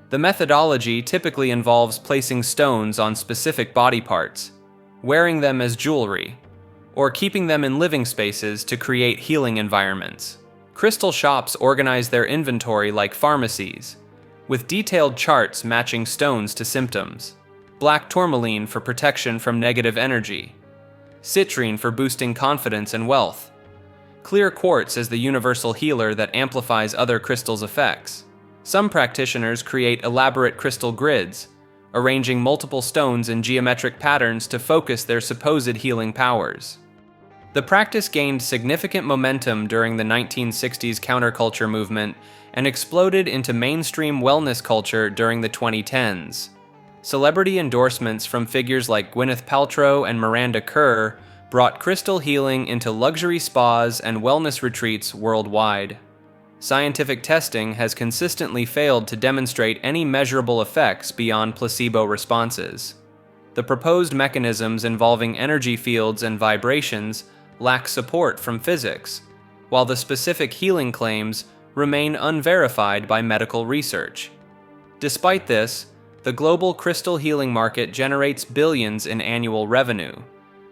A: The methodology typically involves placing stones on specific body parts, wearing them as jewelry, or keeping them in living spaces to create healing environments. Crystal shops organize their inventory like pharmacies, with detailed charts matching stones to symptoms. Black tourmaline for protection from negative energy, citrine for boosting confidence and wealth, clear quartz as the universal healer that amplifies other crystals' effects. Some practitioners create elaborate crystal grids, arranging multiple stones in geometric patterns to focus their supposed healing powers. The practice gained significant momentum during the 1960s counterculture movement and exploded into mainstream wellness culture during the 2010s. Celebrity endorsements from figures like Gwyneth Paltrow and Miranda Kerr brought crystal healing into luxury spas and wellness retreats worldwide. Scientific testing has consistently failed to demonstrate any measurable effects beyond placebo responses. The proposed mechanisms involving energy fields and vibrations lack support from physics, while the specific healing claims remain unverified by medical research. Despite this, the global crystal healing market generates billions in annual revenue,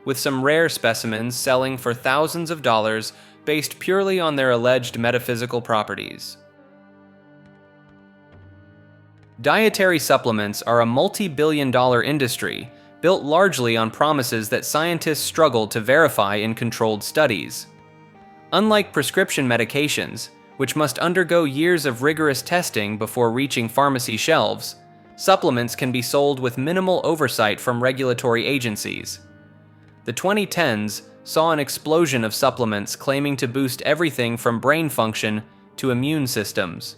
A: with some rare specimens selling for thousands of dollars based purely on their alleged metaphysical properties. Dietary supplements are a multi-billion-dollar industry built largely on promises that scientists struggle to verify in controlled studies. Unlike prescription medications, which must undergo years of rigorous testing before reaching pharmacy shelves, supplements can be sold with minimal oversight from regulatory agencies. The 2010s saw an explosion of supplements claiming to boost everything from brain function to immune systems.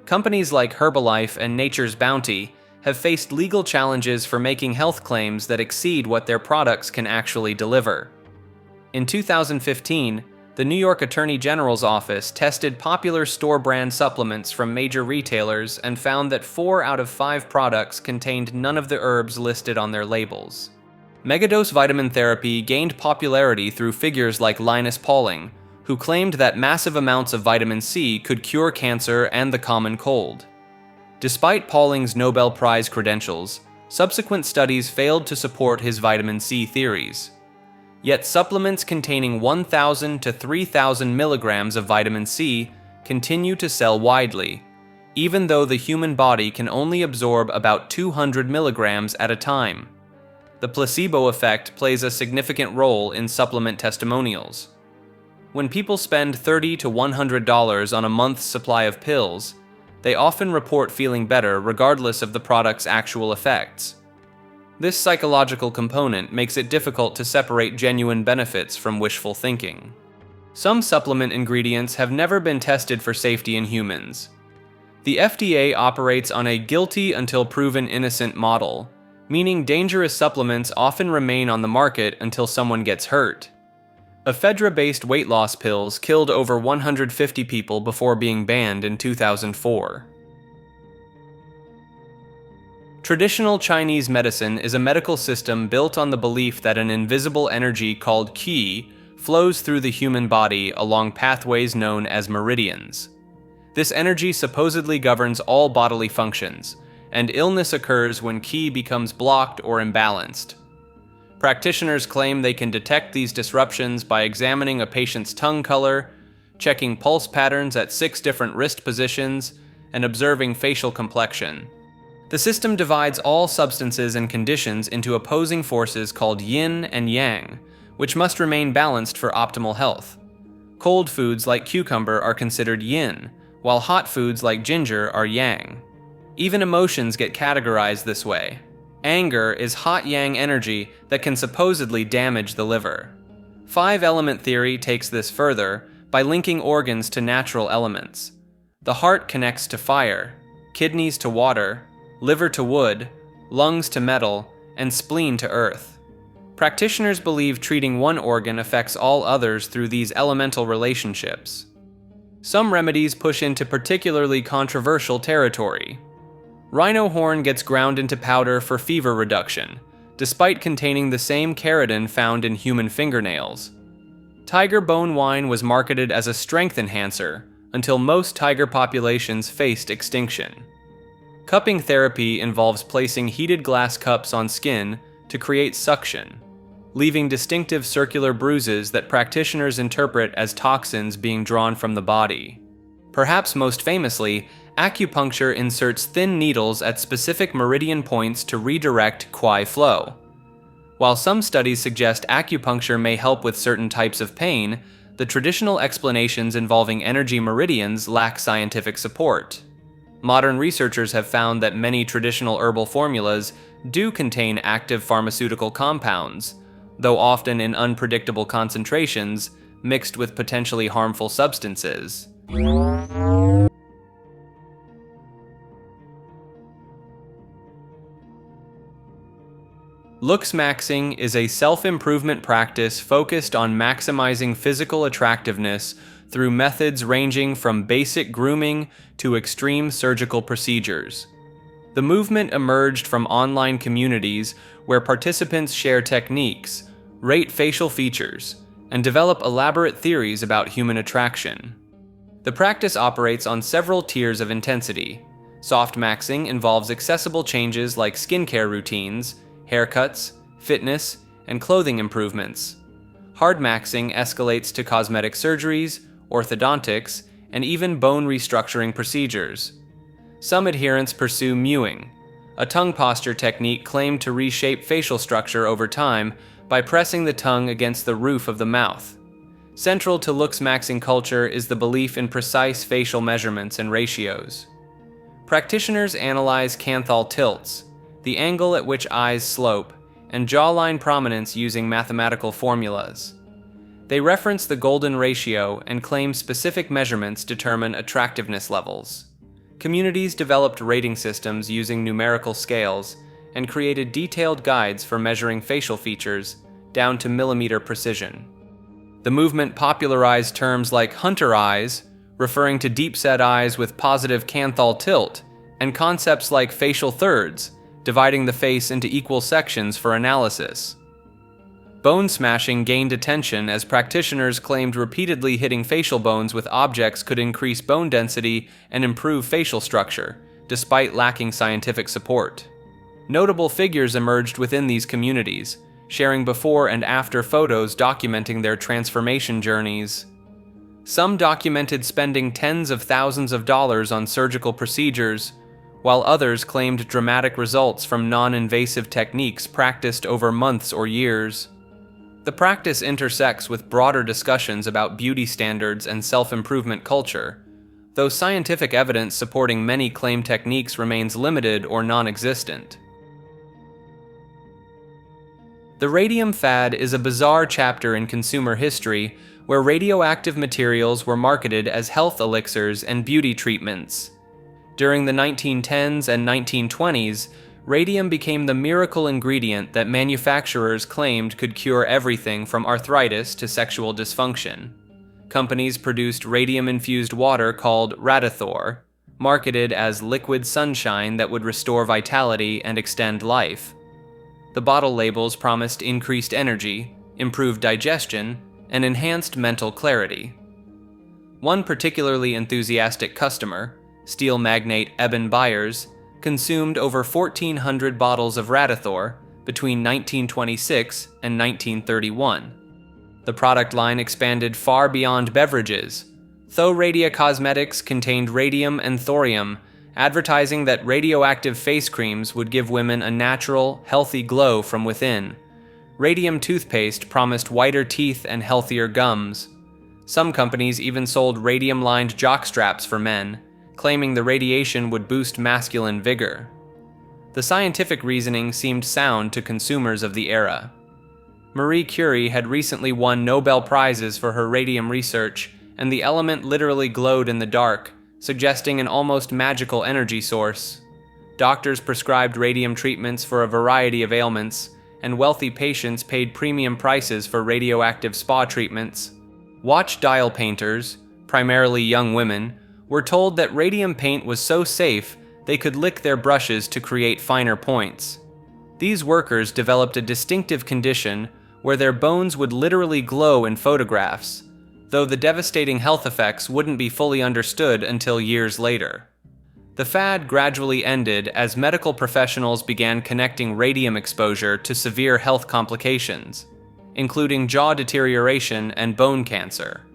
A: Companies like Herbalife and Nature's Bounty have faced legal challenges for making health claims that exceed what their products can actually deliver. In 2015, the New York Attorney General's office tested popular store-brand supplements from major retailers and found that 4 out of 5 products contained none of the herbs listed on their labels. Megadose vitamin therapy gained popularity through figures like Linus Pauling, who claimed that massive amounts of vitamin C could cure cancer and the common cold. Despite Pauling's Nobel Prize credentials, subsequent studies failed to support his vitamin C theories. Yet supplements containing 1,000 to 3,000 milligrams of vitamin C continue to sell widely, even though the human body can only absorb about 200 milligrams at a time. The placebo effect plays a significant role in supplement testimonials. When people spend $30 to $100 on a month's supply of pills, they often report feeling better regardless of the product's actual effects. This psychological component makes it difficult to separate genuine benefits from wishful thinking. Some supplement ingredients have never been tested for safety in humans. The FDA operates on a guilty until proven innocent model, meaning dangerous supplements often remain on the market until someone gets hurt. Ephedra-based weight loss pills killed over 150 people before being banned in 2004. Traditional Chinese medicine is a medical system built on the belief that an invisible energy called qi flows through the human body along pathways known as meridians. This energy supposedly governs all bodily functions, and illness occurs when qi becomes blocked or imbalanced. Practitioners claim they can detect these disruptions by examining a patient's tongue color, checking pulse patterns at 6 different wrist positions, and observing facial complexion. The system divides all substances and conditions into opposing forces called yin and yang, which must remain balanced for optimal health. Cold foods like cucumber are considered yin, while hot foods like ginger are yang. Even emotions get categorized this way. Anger is hot yang energy that can supposedly damage the liver. 5-element theory takes this further by linking organs to natural elements. The heart connects to fire, kidneys to water, liver to wood, lungs to metal, and spleen to earth. Practitioners believe treating one organ affects all others through these elemental relationships. Some remedies push into particularly controversial territory. Rhino horn gets ground into powder for fever reduction, despite containing the same keratin found in human fingernails. Tiger bone wine was marketed as a strength enhancer until most tiger populations faced extinction. Cupping therapy involves placing heated glass cups on skin to create suction, leaving distinctive circular bruises that practitioners interpret as toxins being drawn from the body. Perhaps most famously, acupuncture inserts thin needles at specific meridian points to redirect qi flow. While some studies suggest acupuncture may help with certain types of pain, the traditional explanations involving energy meridians lack scientific support. Modern researchers have found that many traditional herbal formulas do contain active pharmaceutical compounds, though often in unpredictable concentrations, mixed with potentially harmful substances. Looks maxing is a self-improvement practice focused on maximizing physical attractiveness through methods ranging from basic grooming to extreme surgical procedures. The movement emerged from online communities where participants share techniques, rate facial features, and develop elaborate theories about human attraction. The practice operates on several tiers of intensity. Soft maxing involves accessible changes like skincare routines, haircuts, fitness, and clothing improvements. Hard maxing escalates to cosmetic surgeries, orthodontics, and even bone restructuring procedures. Some adherents pursue mewing, a tongue posture technique claimed to reshape facial structure over time by pressing the tongue against the roof of the mouth. Central to looks maxing culture is the belief in precise facial measurements and ratios. Practitioners analyze canthal tilts, the angle at which eyes slope, and jawline prominence using mathematical formulas. They reference the golden ratio and claim specific measurements determine attractiveness levels. Communities developed rating systems using numerical scales and created detailed guides for measuring facial features down to millimeter precision. The movement popularized terms like hunter eyes, referring to deep-set eyes with positive canthal tilt, and concepts like facial thirds, dividing the face into equal sections for analysis. Bone smashing gained attention as practitioners claimed repeatedly hitting facial bones with objects could increase bone density and improve facial structure, despite lacking scientific support. Notable figures emerged within these communities, sharing before and after photos documenting their transformation journeys. Some documented spending tens of thousands of dollars on surgical procedures, while others claimed dramatic results from non-invasive techniques practiced over months or years. The practice intersects with broader discussions about beauty standards and self-improvement culture, though scientific evidence supporting many claimed techniques remains limited or non-existent. The radium fad is a bizarre chapter in consumer history where radioactive materials were marketed as health elixirs and beauty treatments. During the 1910s and 1920s, radium became the miracle ingredient that manufacturers claimed could cure everything from arthritis to sexual dysfunction. Companies produced radium-infused water called Radithor, marketed as liquid sunshine that would restore vitality and extend life. The bottle labels promised increased energy, improved digestion, and enhanced mental clarity. One particularly enthusiastic customer, steel magnate Eben Byers, consumed over 1,400 bottles of Radithor between 1926 and 1931. The product line expanded far beyond beverages. Though Radia Cosmetics contained radium and thorium, advertising that radioactive face creams would give women a natural, healthy glow from within. Radium toothpaste promised whiter teeth and healthier gums. Some companies even sold radium-lined jockstraps for men, claiming the radiation would boost masculine vigor. The scientific reasoning seemed sound to consumers of the era. Marie Curie had recently won Nobel Prizes for her radium research, and the element literally glowed in the dark, suggesting an almost magical energy source. Doctors prescribed radium treatments for a variety of ailments, and wealthy patients paid premium prices for radioactive spa treatments. Watch dial painters, primarily young women, were told that radium paint was so safe they could lick their brushes to create finer points. These workers developed a distinctive condition where their bones would literally glow in photographs, though the devastating health effects wouldn't be fully understood until years later. The fad gradually ended as medical professionals began connecting radium exposure to severe health complications, including jaw deterioration and bone cancer.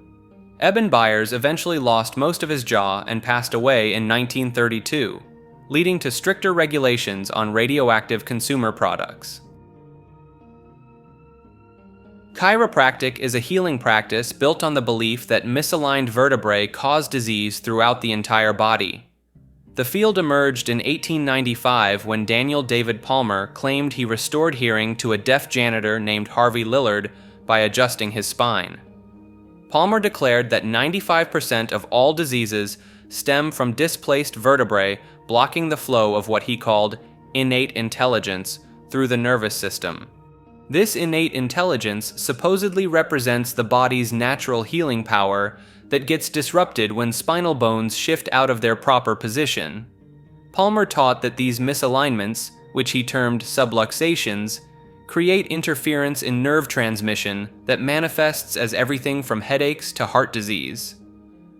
A: Eben Byers eventually lost most of his jaw and passed away in 1932, leading to stricter regulations on radioactive consumer products. Chiropractic is a healing practice built on the belief that misaligned vertebrae cause disease throughout the entire body. The field emerged in 1895 when Daniel David Palmer claimed he restored hearing to a deaf janitor named Harvey Lillard by adjusting his spine. Palmer declared that 95% of all diseases stem from displaced vertebrae blocking the flow of what he called innate intelligence through the nervous system. This innate intelligence supposedly represents the body's natural healing power that gets disrupted when spinal bones shift out of their proper position. Palmer taught that these misalignments, which he termed subluxations, create interference in nerve transmission that manifests as everything from headaches to heart disease.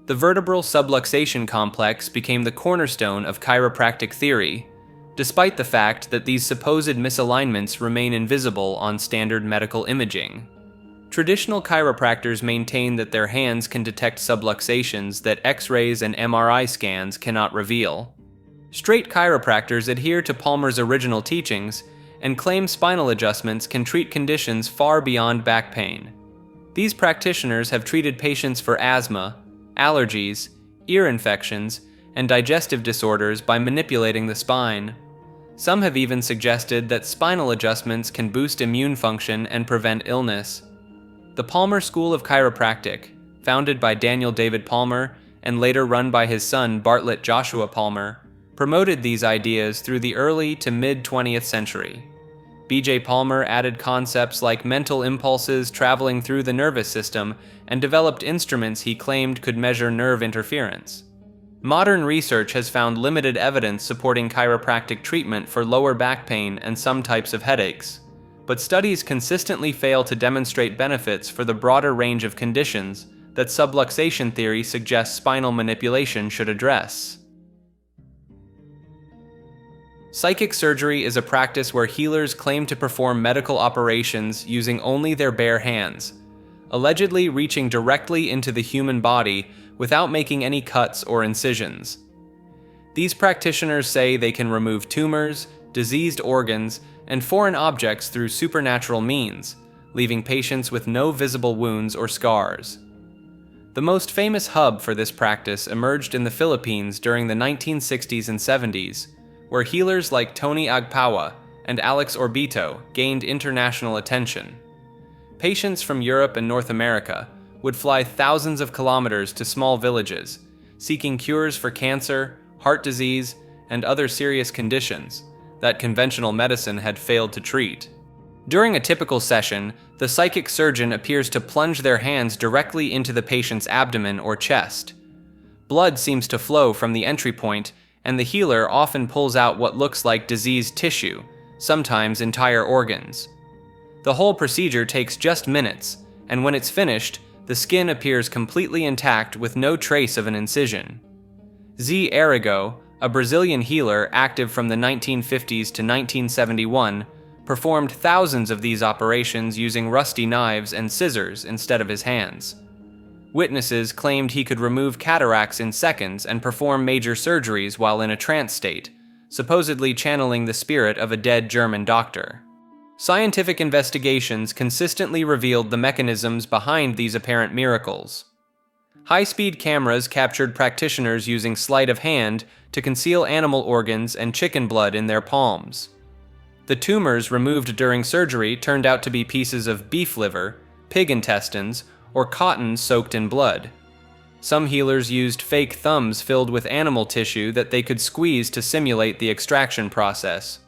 A: The vertebral subluxation complex became the cornerstone of chiropractic theory, despite the fact that these supposed misalignments remain invisible on standard medical imaging. Traditional chiropractors maintain that their hands can detect subluxations that X-rays and MRI scans cannot reveal. Straight chiropractors adhere to Palmer's original teachings and claim spinal adjustments can treat conditions far beyond back pain. These practitioners have treated patients for asthma, allergies, ear infections, and digestive disorders by manipulating the spine. Some have even suggested that spinal adjustments can boost immune function and prevent illness. The Palmer School of Chiropractic, founded by Daniel David Palmer and later run by his son Bartlett Joshua Palmer, promoted these ideas through the early to mid-20th century. B.J. Palmer added concepts like mental impulses traveling through the nervous system and developed instruments he claimed could measure nerve interference. Modern research has found limited evidence supporting chiropractic treatment for lower back pain and some types of headaches, but studies consistently fail to demonstrate benefits for the broader range of conditions that subluxation theory suggests spinal manipulation should address. Psychic surgery is a practice where healers claim to perform medical operations using only their bare hands, allegedly reaching directly into the human body without making any cuts or incisions. These practitioners say they can remove tumors, diseased organs, and foreign objects through supernatural means, leaving patients with no visible wounds or scars. The most famous hub for this practice emerged in the Philippines during the 1960s and 70s, where healers like Tony Agpawa and Alex Orbito gained international attention. Patients from Europe and North America would fly thousands of kilometers to small villages, seeking cures for cancer, heart disease, and other serious conditions that conventional medicine had failed to treat. During a typical session, the psychic surgeon appears to plunge their hands directly into the patient's abdomen or chest. Blood seems to flow from the entry point, and the healer often pulls out what looks like diseased tissue, sometimes entire organs. The whole procedure takes just minutes, and when it's finished, The skin appears completely intact with no trace of an incision. Z. Arrigo, a Brazilian healer active from the 1950s to 1971, performed thousands of these operations using rusty knives and scissors instead of his hands. Witnesses claimed he could remove cataracts in seconds and perform major surgeries while in a trance state, supposedly channeling the spirit of a dead German doctor. Scientific investigations consistently revealed the mechanisms behind these apparent miracles. High-speed cameras captured practitioners using sleight of hand to conceal animal organs and chicken blood in their palms. The tumors removed during surgery turned out to be pieces of beef liver, pig intestines, or cotton soaked in blood. Some healers used fake thumbs filled with animal tissue that they could squeeze to simulate the extraction process.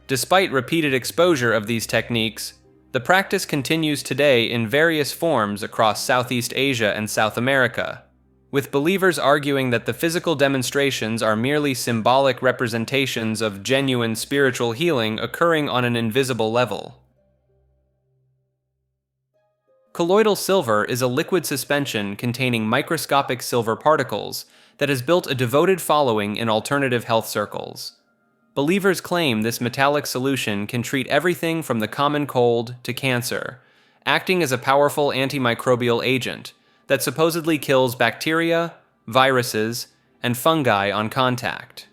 A: Despite repeated exposure of these techniques, the practice continues today in various forms across Southeast Asia and South America, with believers arguing that the physical demonstrations are merely symbolic representations of genuine spiritual healing occurring on an invisible level. Colloidal silver is a liquid suspension containing microscopic silver particles that has built a devoted following in alternative health circles. Believers claim this metallic solution can treat everything from the common cold to cancer, acting as a powerful antimicrobial agent that supposedly kills bacteria, viruses, and fungi on contact.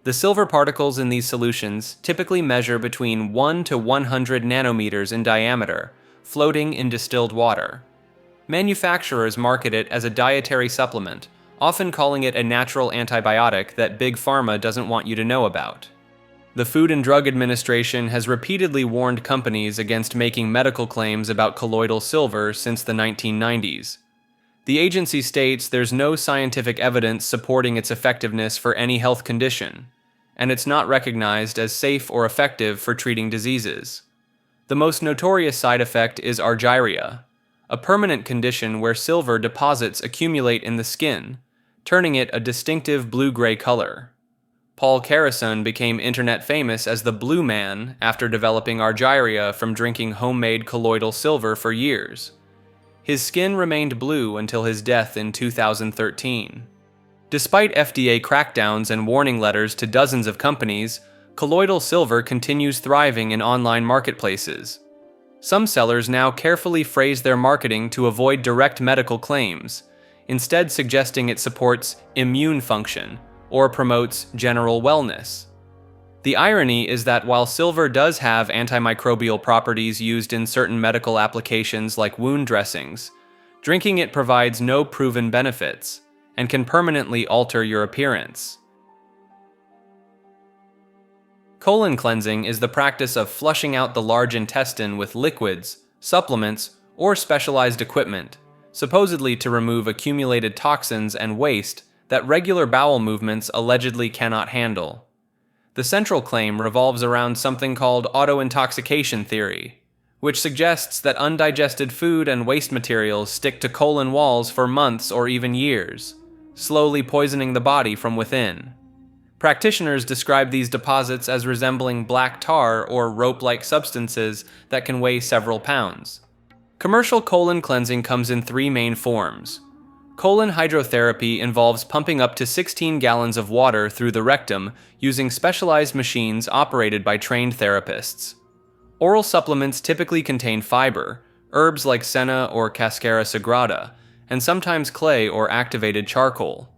A: The silver particles in these solutions typically measure between 1 to 100 nanometers in diameter, floating in distilled water. Manufacturers market it as a dietary supplement, often calling it a natural antibiotic that Big Pharma doesn't want you to know about. The Food and Drug Administration has repeatedly warned companies against making medical claims about colloidal silver since the 1990s. The agency states there's no scientific evidence supporting its effectiveness for any health condition, and it's not recognized as safe or effective for treating diseases. The most notorious side effect is argyria, a permanent condition where silver deposits accumulate in the skin, turning it a distinctive blue-gray color. Paul Carrison became internet famous as the Blue Man after developing argyria from drinking homemade colloidal silver for years. His skin remained blue until his death in 2013. Despite FDA crackdowns and warning letters to dozens of companies, colloidal silver continues thriving in online marketplaces. Some sellers now carefully phrase their marketing to avoid direct medical claims, instead suggesting it supports immune function or promotes general wellness. The irony is that while silver does have antimicrobial properties used in certain medical applications like wound dressings, drinking it provides no proven benefits and can permanently alter your appearance. Colon cleansing is the practice of flushing out the large intestine with liquids, supplements, or specialized equipment, supposedly to remove accumulated toxins and waste that regular bowel movements allegedly cannot handle. The central claim revolves around something called autointoxication theory, which suggests that undigested food and waste materials stick to colon walls for months or even years, slowly poisoning the body from within. Practitioners describe these deposits as resembling black tar or rope-like substances that can weigh several pounds. Commercial colon cleansing comes in three main forms. Colon hydrotherapy involves pumping up to 16 gallons of water through the rectum using specialized machines operated by trained therapists. Oral supplements typically contain fiber, herbs like senna or cascara sagrada, and sometimes clay or activated charcoal.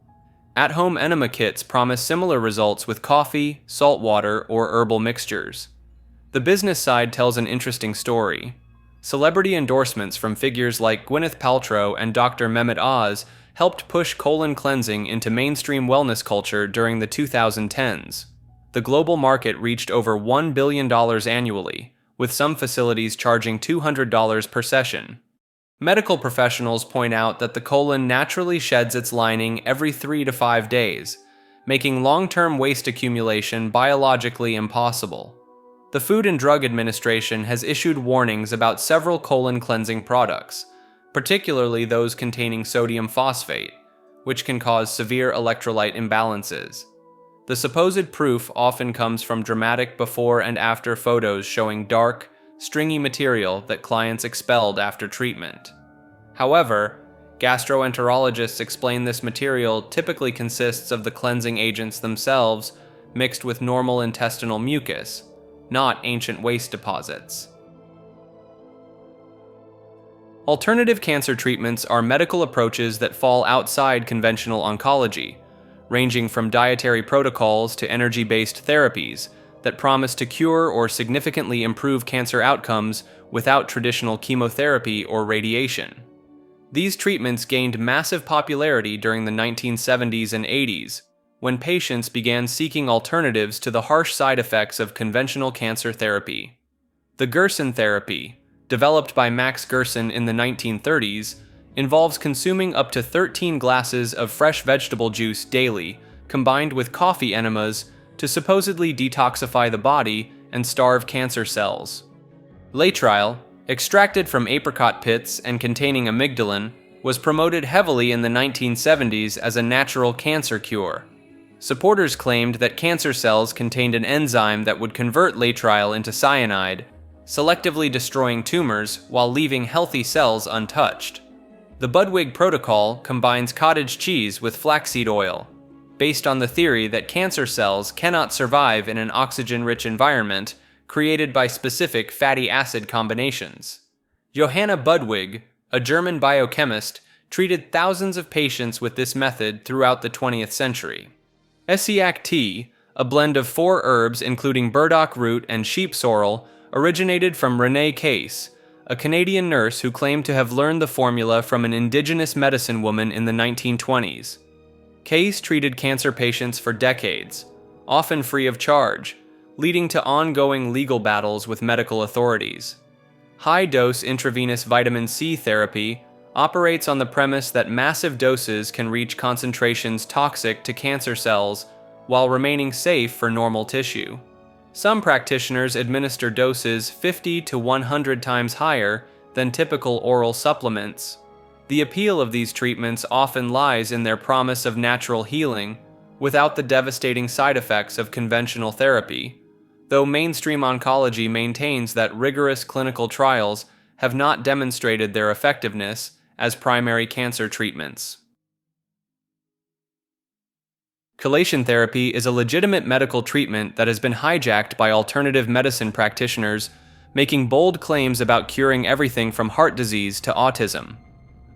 A: At-home enema kits promise similar results with coffee, salt water, or herbal mixtures. The business side tells an interesting story. Celebrity endorsements from figures like Gwyneth Paltrow and Dr. Mehmet Oz helped push colon cleansing into mainstream wellness culture during the 2010s. The global market reached over $1 billion annually, with some facilities charging $200 per session. Medical professionals point out that the colon naturally sheds its lining every 3 to 5 days, making long-term waste accumulation biologically impossible. The Food and Drug Administration has issued warnings about several colon cleansing products, particularly those containing sodium phosphate, which can cause severe electrolyte imbalances. The supposed proof often comes from dramatic before and after photos showing dark, stringy material that clients expelled after treatment. However, gastroenterologists explain this material typically consists of the cleansing agents themselves mixed with normal intestinal mucus, not ancient waste deposits. Alternative cancer treatments are medical approaches that fall outside conventional oncology, ranging from dietary protocols to energy-based therapies that promise to cure or significantly improve cancer outcomes without traditional chemotherapy or radiation. These treatments gained massive popularity during the 1970s and 80s, when patients began seeking alternatives to the harsh side effects of conventional cancer therapy. The Gerson therapy, developed by Max Gerson in the 1930s, involves consuming up to 13 glasses of fresh vegetable juice daily, combined with coffee enemas to supposedly detoxify the body and starve cancer cells. Laetrile, extracted from apricot pits and containing amygdalin, was promoted heavily in the 1970s as a natural cancer cure. Supporters claimed that cancer cells contained an enzyme that would convert laetrile into cyanide, selectively destroying tumors while leaving healthy cells untouched. The Budwig protocol combines cottage cheese with flaxseed oil, based on the theory that cancer cells cannot survive in an oxygen-rich environment created by specific fatty acid combinations. Johanna Budwig, a German biochemist, treated thousands of patients with this method throughout the 20th century. Essiac tea, a blend of 4 herbs including burdock root and sheep sorrel, originated from Renee Case, a Canadian nurse who claimed to have learned the formula from an indigenous medicine woman in the 1920s. Case treated cancer patients for decades, often free of charge, leading to ongoing legal battles with medical authorities. High-dose intravenous vitamin C therapy operates on the premise that massive doses can reach concentrations toxic to cancer cells while remaining safe for normal tissue. Some practitioners administer doses 50 to 100 times higher than typical oral supplements. The appeal of these treatments often lies in their promise of natural healing without the devastating side effects of conventional therapy, though mainstream oncology maintains that rigorous clinical trials have not demonstrated their effectiveness as primary cancer treatments. Chelation therapy is a legitimate medical treatment that has been hijacked by alternative medicine practitioners, making bold claims about curing everything from heart disease to autism.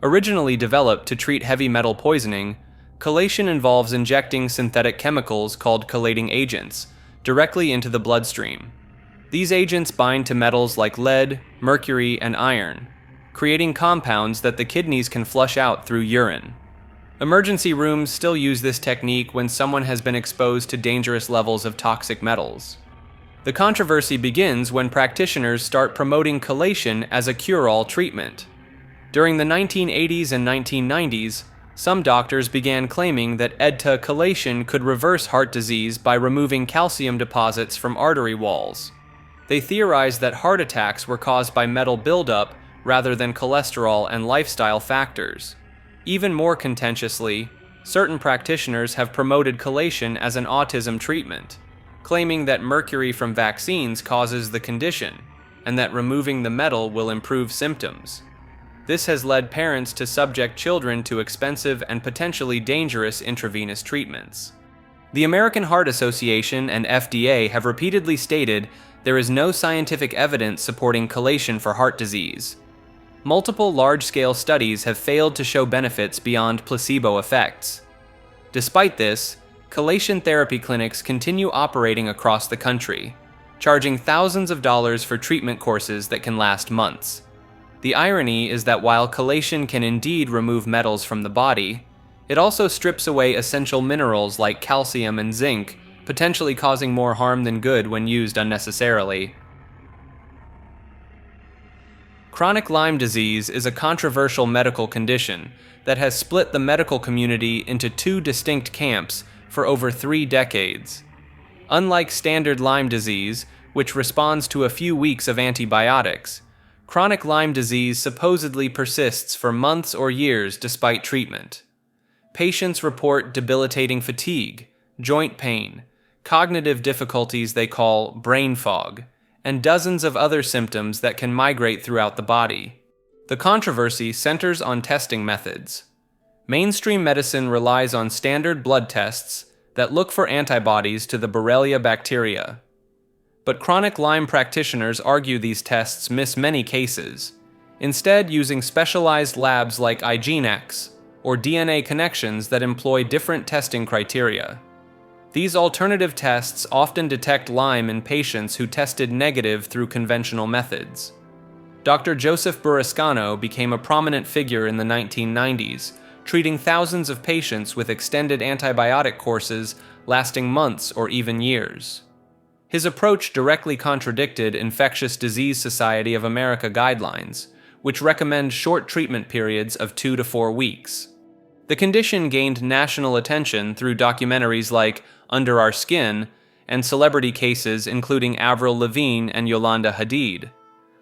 A: Originally developed to treat heavy metal poisoning, chelation involves injecting synthetic chemicals called chelating agents directly into the bloodstream. These agents bind to metals like lead, mercury, and iron, creating compounds that the kidneys can flush out through urine. Emergency rooms still use this technique when someone has been exposed to dangerous levels of toxic metals. The controversy begins when practitioners start promoting chelation as a cure-all treatment. During the 1980s and 1990s, some doctors began claiming that EDTA chelation could reverse heart disease by removing calcium deposits from artery walls. They theorized that heart attacks were caused by metal buildup rather than cholesterol and lifestyle factors. Even more contentiously, certain practitioners have promoted chelation as an autism treatment, claiming that mercury from vaccines causes the condition, and that removing the metal will improve symptoms. This has led parents to subject children to expensive and potentially dangerous intravenous treatments. The American Heart Association and FDA have repeatedly stated there is no scientific evidence supporting chelation for heart disease. Multiple large-scale studies have failed to show benefits beyond placebo effects. Despite this, chelation therapy clinics continue operating across the country, charging thousands of dollars for treatment courses that can last months. The irony is that while chelation can indeed remove metals from the body, it also strips away essential minerals like calcium and zinc, potentially causing more harm than good when used unnecessarily. Chronic Lyme disease is a controversial medical condition that has split the medical community into 2 distinct camps for over 3 decades. Unlike standard Lyme disease, which responds to a few weeks of antibiotics, chronic Lyme disease supposedly persists for months or years despite treatment. Patients report debilitating fatigue, joint pain, cognitive difficulties they call brain fog, and dozens of other symptoms that can migrate throughout the body. The controversy centers on testing methods. Mainstream medicine relies on standard blood tests that look for antibodies to the Borrelia bacteria. But chronic Lyme practitioners argue these tests miss many cases, instead using specialized labs like IgeneX or DNA connections that employ different testing criteria. These alternative tests often detect Lyme in patients who tested negative through conventional methods. Dr. Joseph Burrascano became a prominent figure in the 1990s, treating thousands of patients with extended antibiotic courses lasting months or even years. His approach directly contradicted Infectious Disease Society of America guidelines, which recommend short treatment periods of 2 to 4 weeks. The condition gained national attention through documentaries like Under Our Skin and celebrity cases including Avril Lavigne and Yolanda Hadid.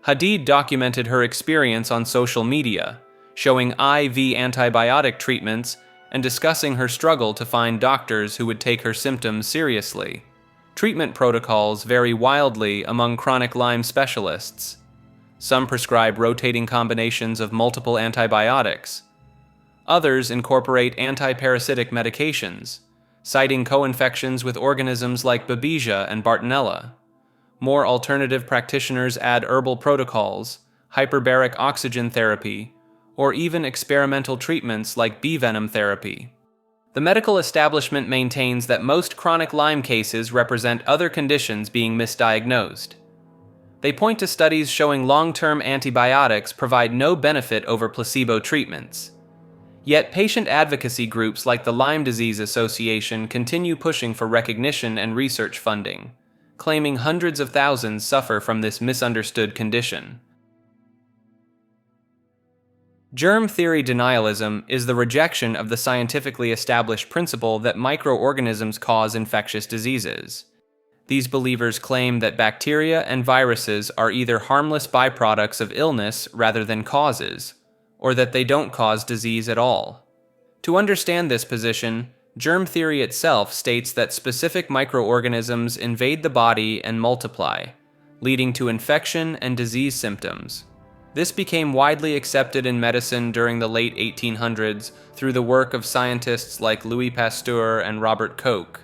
A: Hadid documented her experience on social media, showing IV antibiotic treatments and discussing her struggle to find doctors who would take her symptoms seriously. Treatment protocols vary wildly among chronic Lyme specialists. Some prescribe rotating combinations of multiple antibiotics. Others incorporate antiparasitic medications, citing co-infections with organisms like Babesia and Bartonella. More alternative practitioners add herbal protocols, hyperbaric oxygen therapy, or even experimental treatments like bee venom therapy. The medical establishment maintains that most chronic Lyme cases represent other conditions being misdiagnosed. They point to studies showing long-term antibiotics provide no benefit over placebo treatments. Yet patient advocacy groups like the Lyme Disease Association continue pushing for recognition and research funding, claiming hundreds of thousands suffer from this misunderstood condition. Germ theory denialism is the rejection of the scientifically established principle that microorganisms cause infectious diseases. These believers claim that bacteria and viruses are either harmless byproducts of illness rather than causes, or that they don't cause disease at all. To understand this position, germ theory itself states that specific microorganisms invade the body and multiply, leading to infection and disease symptoms. This became widely accepted in medicine during the late 1800s through the work of scientists like Louis Pasteur and Robert Koch.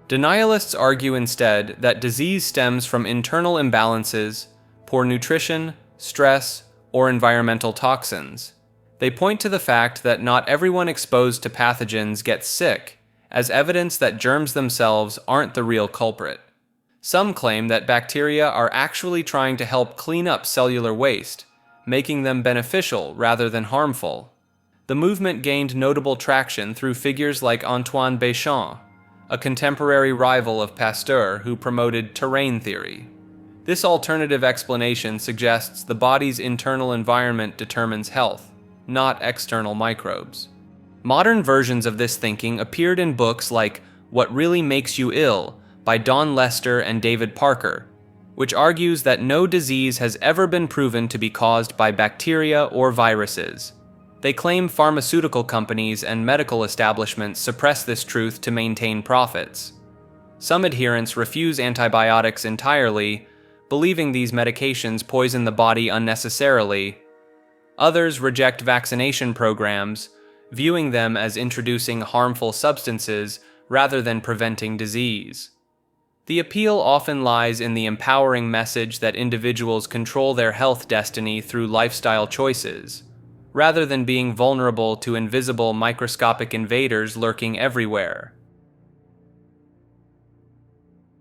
A: Denialists argue instead that disease stems from internal imbalances, poor nutrition, stress, or environmental toxins. They point to the fact that not everyone exposed to pathogens gets sick, as evidence that germs themselves aren't the real culprit. Some claim that bacteria are actually trying to help clean up cellular waste, making them beneficial rather than harmful. The movement gained notable traction through figures like Antoine Béchamp, a contemporary rival of Pasteur who promoted terrain theory. This alternative explanation suggests the body's internal environment determines health, not external microbes. Modern versions of this thinking appeared in books like What Really Makes You Ill by Don Lester and David Parker, which argues that no disease has ever been proven to be caused by bacteria or viruses. They claim pharmaceutical companies and medical establishments suppress this truth to maintain profits. Some adherents refuse antibiotics entirely, believing these medications poison the body unnecessarily. Others reject vaccination programs, viewing them as introducing harmful substances rather than preventing disease. The appeal often lies in the empowering message that individuals control their health destiny through lifestyle choices, rather than being vulnerable to invisible microscopic invaders lurking everywhere.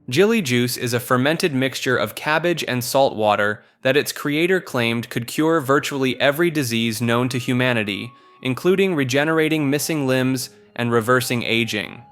A: Jilly juice is a fermented mixture of cabbage and salt water that its creator claimed could cure virtually every disease known to humanity, including regenerating missing limbs and reversing aging.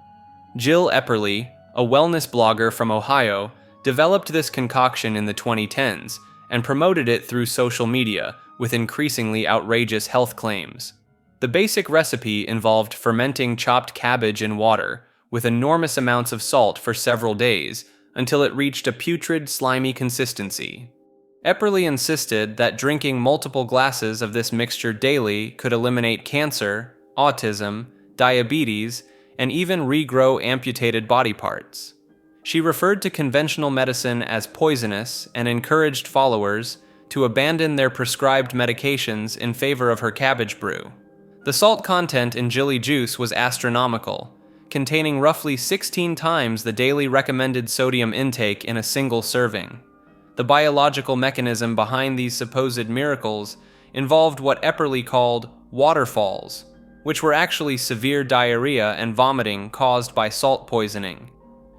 A: Jill Epperly, a wellness blogger from Ohio, developed this concoction in the 2010s and promoted it through social media with increasingly outrageous health claims. The basic recipe involved fermenting chopped cabbage in water with enormous amounts of salt for several days until it reached a putrid, slimy consistency. Epperly insisted that drinking multiple glasses of this mixture daily could eliminate cancer, autism, diabetes, and even regrow amputated body parts. She referred to conventional medicine as poisonous and encouraged followers to abandon their prescribed medications in favor of her cabbage brew. The salt content in Jilly juice was astronomical, containing roughly 16 times the daily recommended sodium intake in a single serving. The biological mechanism behind these supposed miracles involved what Epperly called waterfalls, which were actually severe diarrhea and vomiting caused by salt poisoning.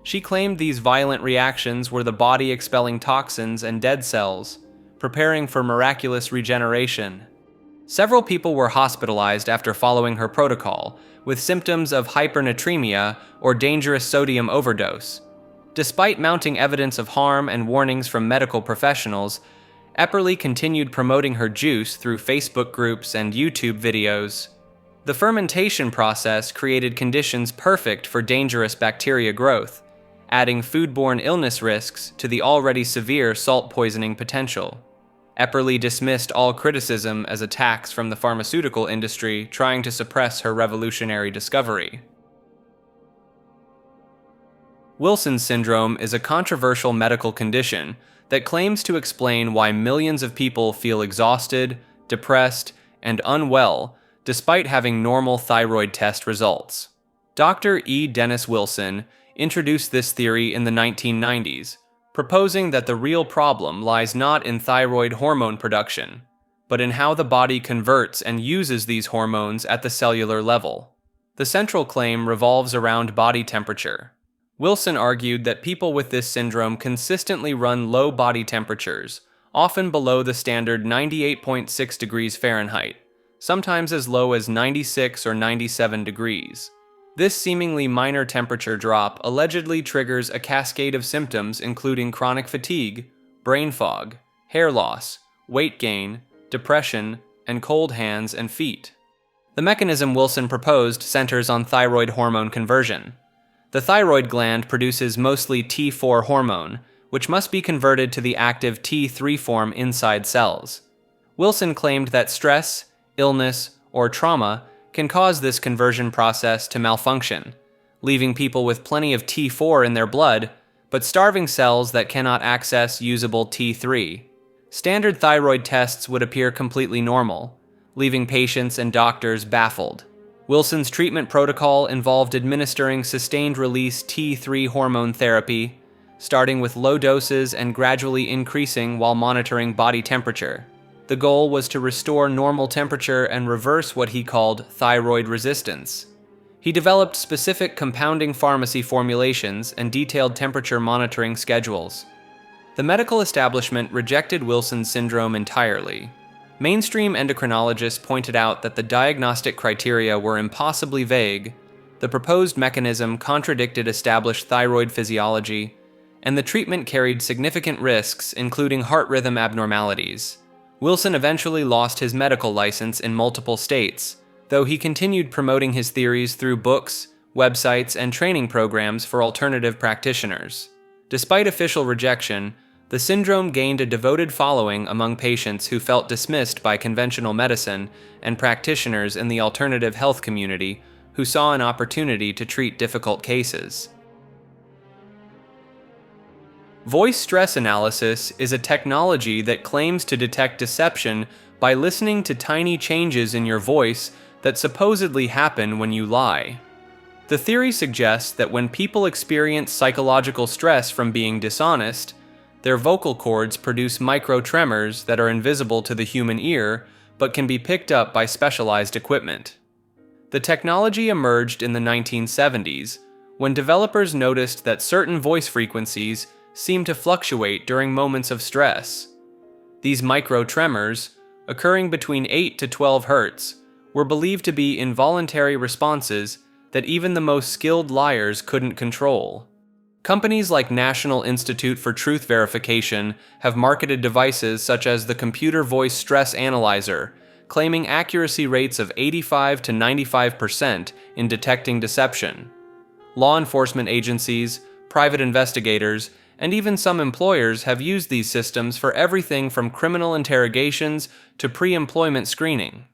A: She claimed these violent reactions were the body expelling toxins and dead cells, preparing for miraculous regeneration. Several people were hospitalized after following her protocol, with symptoms of hypernatremia or dangerous sodium overdose. Despite mounting evidence of harm and warnings from medical professionals, Epperly continued promoting her juice through Facebook groups and YouTube videos. The fermentation process created conditions perfect for dangerous bacteria growth, adding foodborne illness risks to the already severe salt poisoning potential. Epperly dismissed all criticism as attacks from the pharmaceutical industry trying to suppress her revolutionary discovery. Wilson's syndrome is a controversial medical condition that claims to explain why millions of people feel exhausted, depressed, and unwell despite having normal thyroid test results. Dr. E. Dennis Wilson introduced this theory in the 1990s, proposing that the real problem lies not in thyroid hormone production, but in how the body converts and uses these hormones at the cellular level. The central claim revolves around body temperature. Wilson argued that people with this syndrome consistently run low body temperatures, often below the standard 98.6 degrees Fahrenheit, sometimes as low as 96 or 97 degrees. This seemingly minor temperature drop allegedly triggers a cascade of symptoms including chronic fatigue, brain fog, hair loss, weight gain, depression, and cold hands and feet. The mechanism Wilson proposed centers on thyroid hormone conversion. The thyroid gland produces mostly T4 hormone, which must be converted to the active T3 form inside cells. Wilson claimed that stress, illness, or trauma can cause this conversion process to malfunction, leaving people with plenty of T4 in their blood, but starving cells that cannot access usable T3. Standard thyroid tests would appear completely normal, leaving patients and doctors baffled. Wilson's treatment protocol involved administering sustained-release T3 hormone therapy, starting with low doses and gradually increasing while monitoring body temperature. The goal was to restore normal temperature and reverse what he called thyroid resistance. He developed specific compounding pharmacy formulations and detailed temperature monitoring schedules. The medical establishment rejected Wilson's syndrome entirely. Mainstream endocrinologists pointed out that the diagnostic criteria were impossibly vague, the proposed mechanism contradicted established thyroid physiology, and the treatment carried significant risks, including heart rhythm abnormalities. Wilson eventually lost his medical license in multiple states, though he continued promoting his theories through books, websites, and training programs for alternative practitioners. Despite official rejection, the syndrome gained a devoted following among patients who felt dismissed by conventional medicine and practitioners in the alternative health community who saw an opportunity to treat difficult cases. Voice stress analysis is a technology that claims to detect deception by listening to tiny changes in your voice that supposedly happen when you lie. The theory suggests that when people experience psychological stress from being dishonest, their vocal cords produce micro-tremors that are invisible to the human ear but can be picked up by specialized equipment. The technology emerged in the 1970s when developers noticed that certain voice frequencies seem to fluctuate during moments of stress. These micro-tremors, occurring between 8 to 12 Hz, were believed to be involuntary responses that even the most skilled liars couldn't control. Companies like National Institute for Truth Verification have marketed devices such as the Computer Voice Stress Analyzer, claiming accuracy rates of 85 to 95% in detecting deception. Law enforcement agencies, private investigators, and even some employers have used these systems for everything from criminal interrogations to pre-employment screening.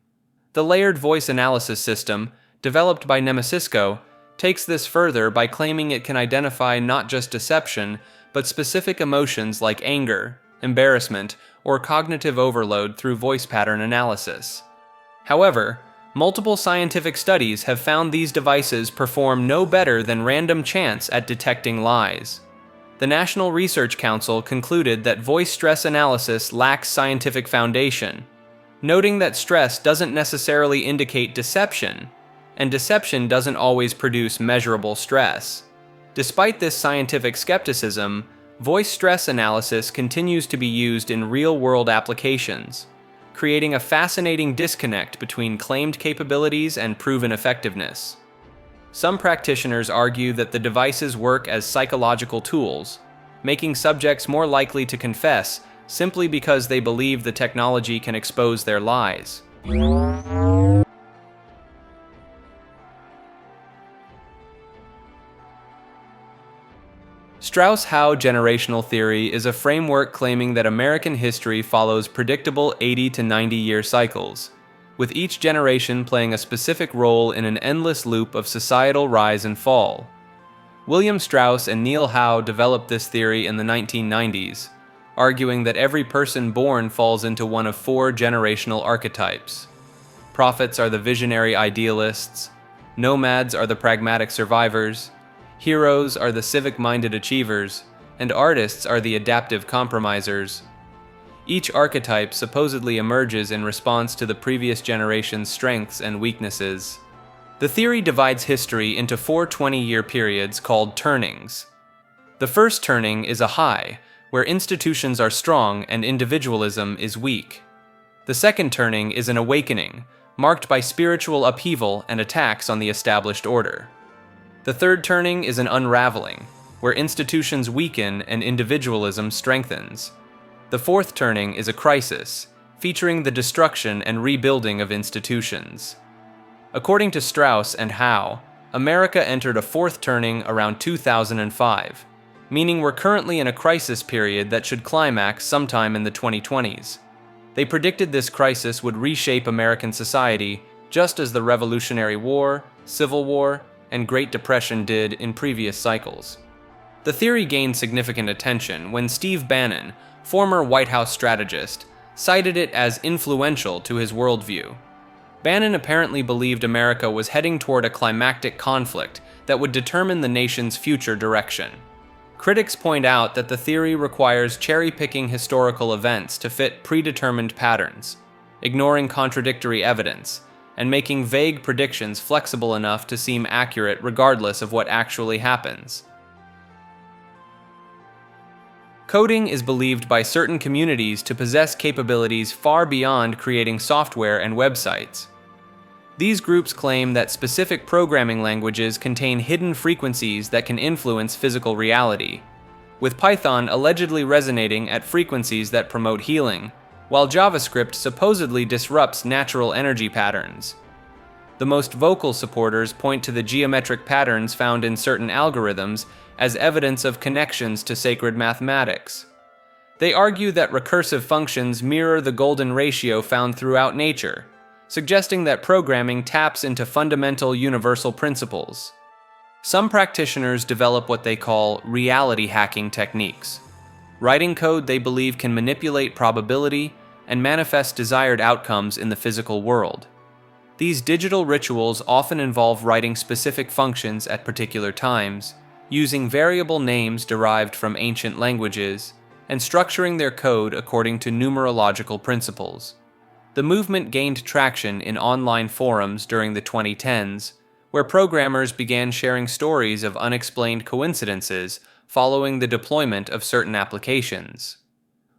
A: The layered voice analysis system, developed by Nemesisco, takes this further by claiming it can identify not just deception, but specific emotions like anger, embarrassment, or cognitive overload through voice pattern analysis. However, multiple scientific studies have found these devices perform no better than random chance at detecting lies. The National Research Council concluded that voice stress analysis lacks scientific foundation, noting that stress doesn't necessarily indicate deception, and deception doesn't always produce measurable stress. Despite this scientific skepticism, voice stress analysis continues to be used in real-world applications, creating a fascinating disconnect between claimed capabilities and proven effectiveness. Some practitioners argue that the devices work as psychological tools, making subjects more likely to confess simply because they believe the technology can expose their lies. Strauss-Howe generational theory is a framework claiming that American history follows predictable 80 to 90-year cycles, with each generation playing a specific role in an endless loop of societal rise and fall. William Strauss and Neil Howe developed this theory in the 1990s, arguing that every person born falls into one of 4 generational archetypes. Prophets are the visionary idealists, nomads are the pragmatic survivors, heroes are the civic-minded achievers, and artists are the adaptive compromisers. Each archetype supposedly emerges in response to the previous generation's strengths and weaknesses. The theory divides history into 4 20-year periods called turnings. The first turning is a high, where institutions are strong and individualism is weak. The second turning is an awakening, marked by spiritual upheaval and attacks on the established order. The third turning is an unraveling, where institutions weaken and individualism strengthens. The fourth turning is a crisis, featuring the destruction and rebuilding of institutions. According to Strauss and Howe, America entered a fourth turning around 2005, meaning we're currently in a crisis period that should climax sometime in the 2020s. They predicted this crisis would reshape American society just as the Revolutionary War, Civil War, and Great Depression did in previous cycles. The theory gained significant attention when Steve Bannon, former White House strategist, cited it as influential to his worldview. Bannon apparently believed America was heading toward a climactic conflict that would determine the nation's future direction. Critics point out that the theory requires cherry-picking historical events to fit predetermined patterns, ignoring contradictory evidence, and making vague predictions flexible enough to seem accurate regardless of what actually happens. Coding is believed by certain communities to possess capabilities far beyond creating software and websites. These groups claim that specific programming languages contain hidden frequencies that can influence physical reality, with Python allegedly resonating at frequencies that promote healing, while JavaScript supposedly disrupts natural energy patterns. The most vocal supporters point to the geometric patterns found in certain algorithms as evidence of connections to sacred mathematics. They argue that recursive functions mirror the golden ratio found throughout nature, suggesting that programming taps into fundamental universal principles. Some practitioners develop what they call reality hacking techniques, writing code they believe can manipulate probability and manifest desired outcomes in the physical world. These digital rituals often involve writing specific functions at particular times, using variable names derived from ancient languages, and structuring their code according to numerological principles. The movement gained traction in online forums during the 2010s, where programmers began sharing stories of unexplained coincidences following the deployment of certain applications.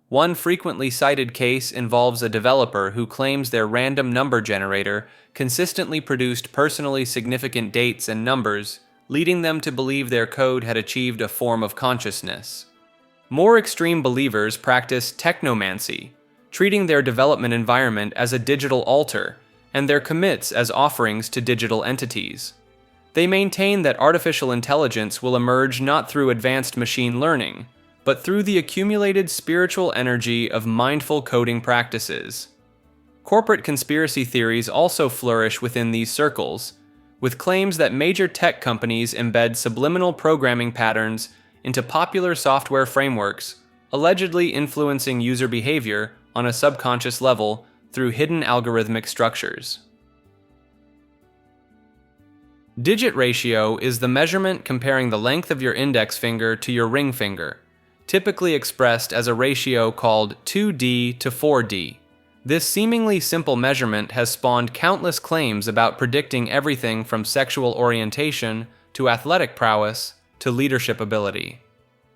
A: One frequently cited case involves a developer who claims their random number generator consistently produced personally significant dates and numbers, leading them to believe their code had achieved a form of consciousness. More extreme believers practice technomancy, treating their development environment as a digital altar and their commits as offerings to digital entities. They maintain that artificial intelligence will emerge not through advanced machine learning, but through the accumulated spiritual energy of mindful coding practices. Corporate conspiracy theories also flourish within these circles, with claims that major tech companies embed subliminal programming patterns into popular software frameworks, allegedly influencing user behavior on a subconscious level through hidden algorithmic structures. Digit ratio is the measurement comparing the length of your index finger to your ring finger, typically expressed as a ratio called 2D to 4D. This seemingly simple measurement has spawned countless claims about predicting everything from sexual orientation to athletic prowess to leadership ability.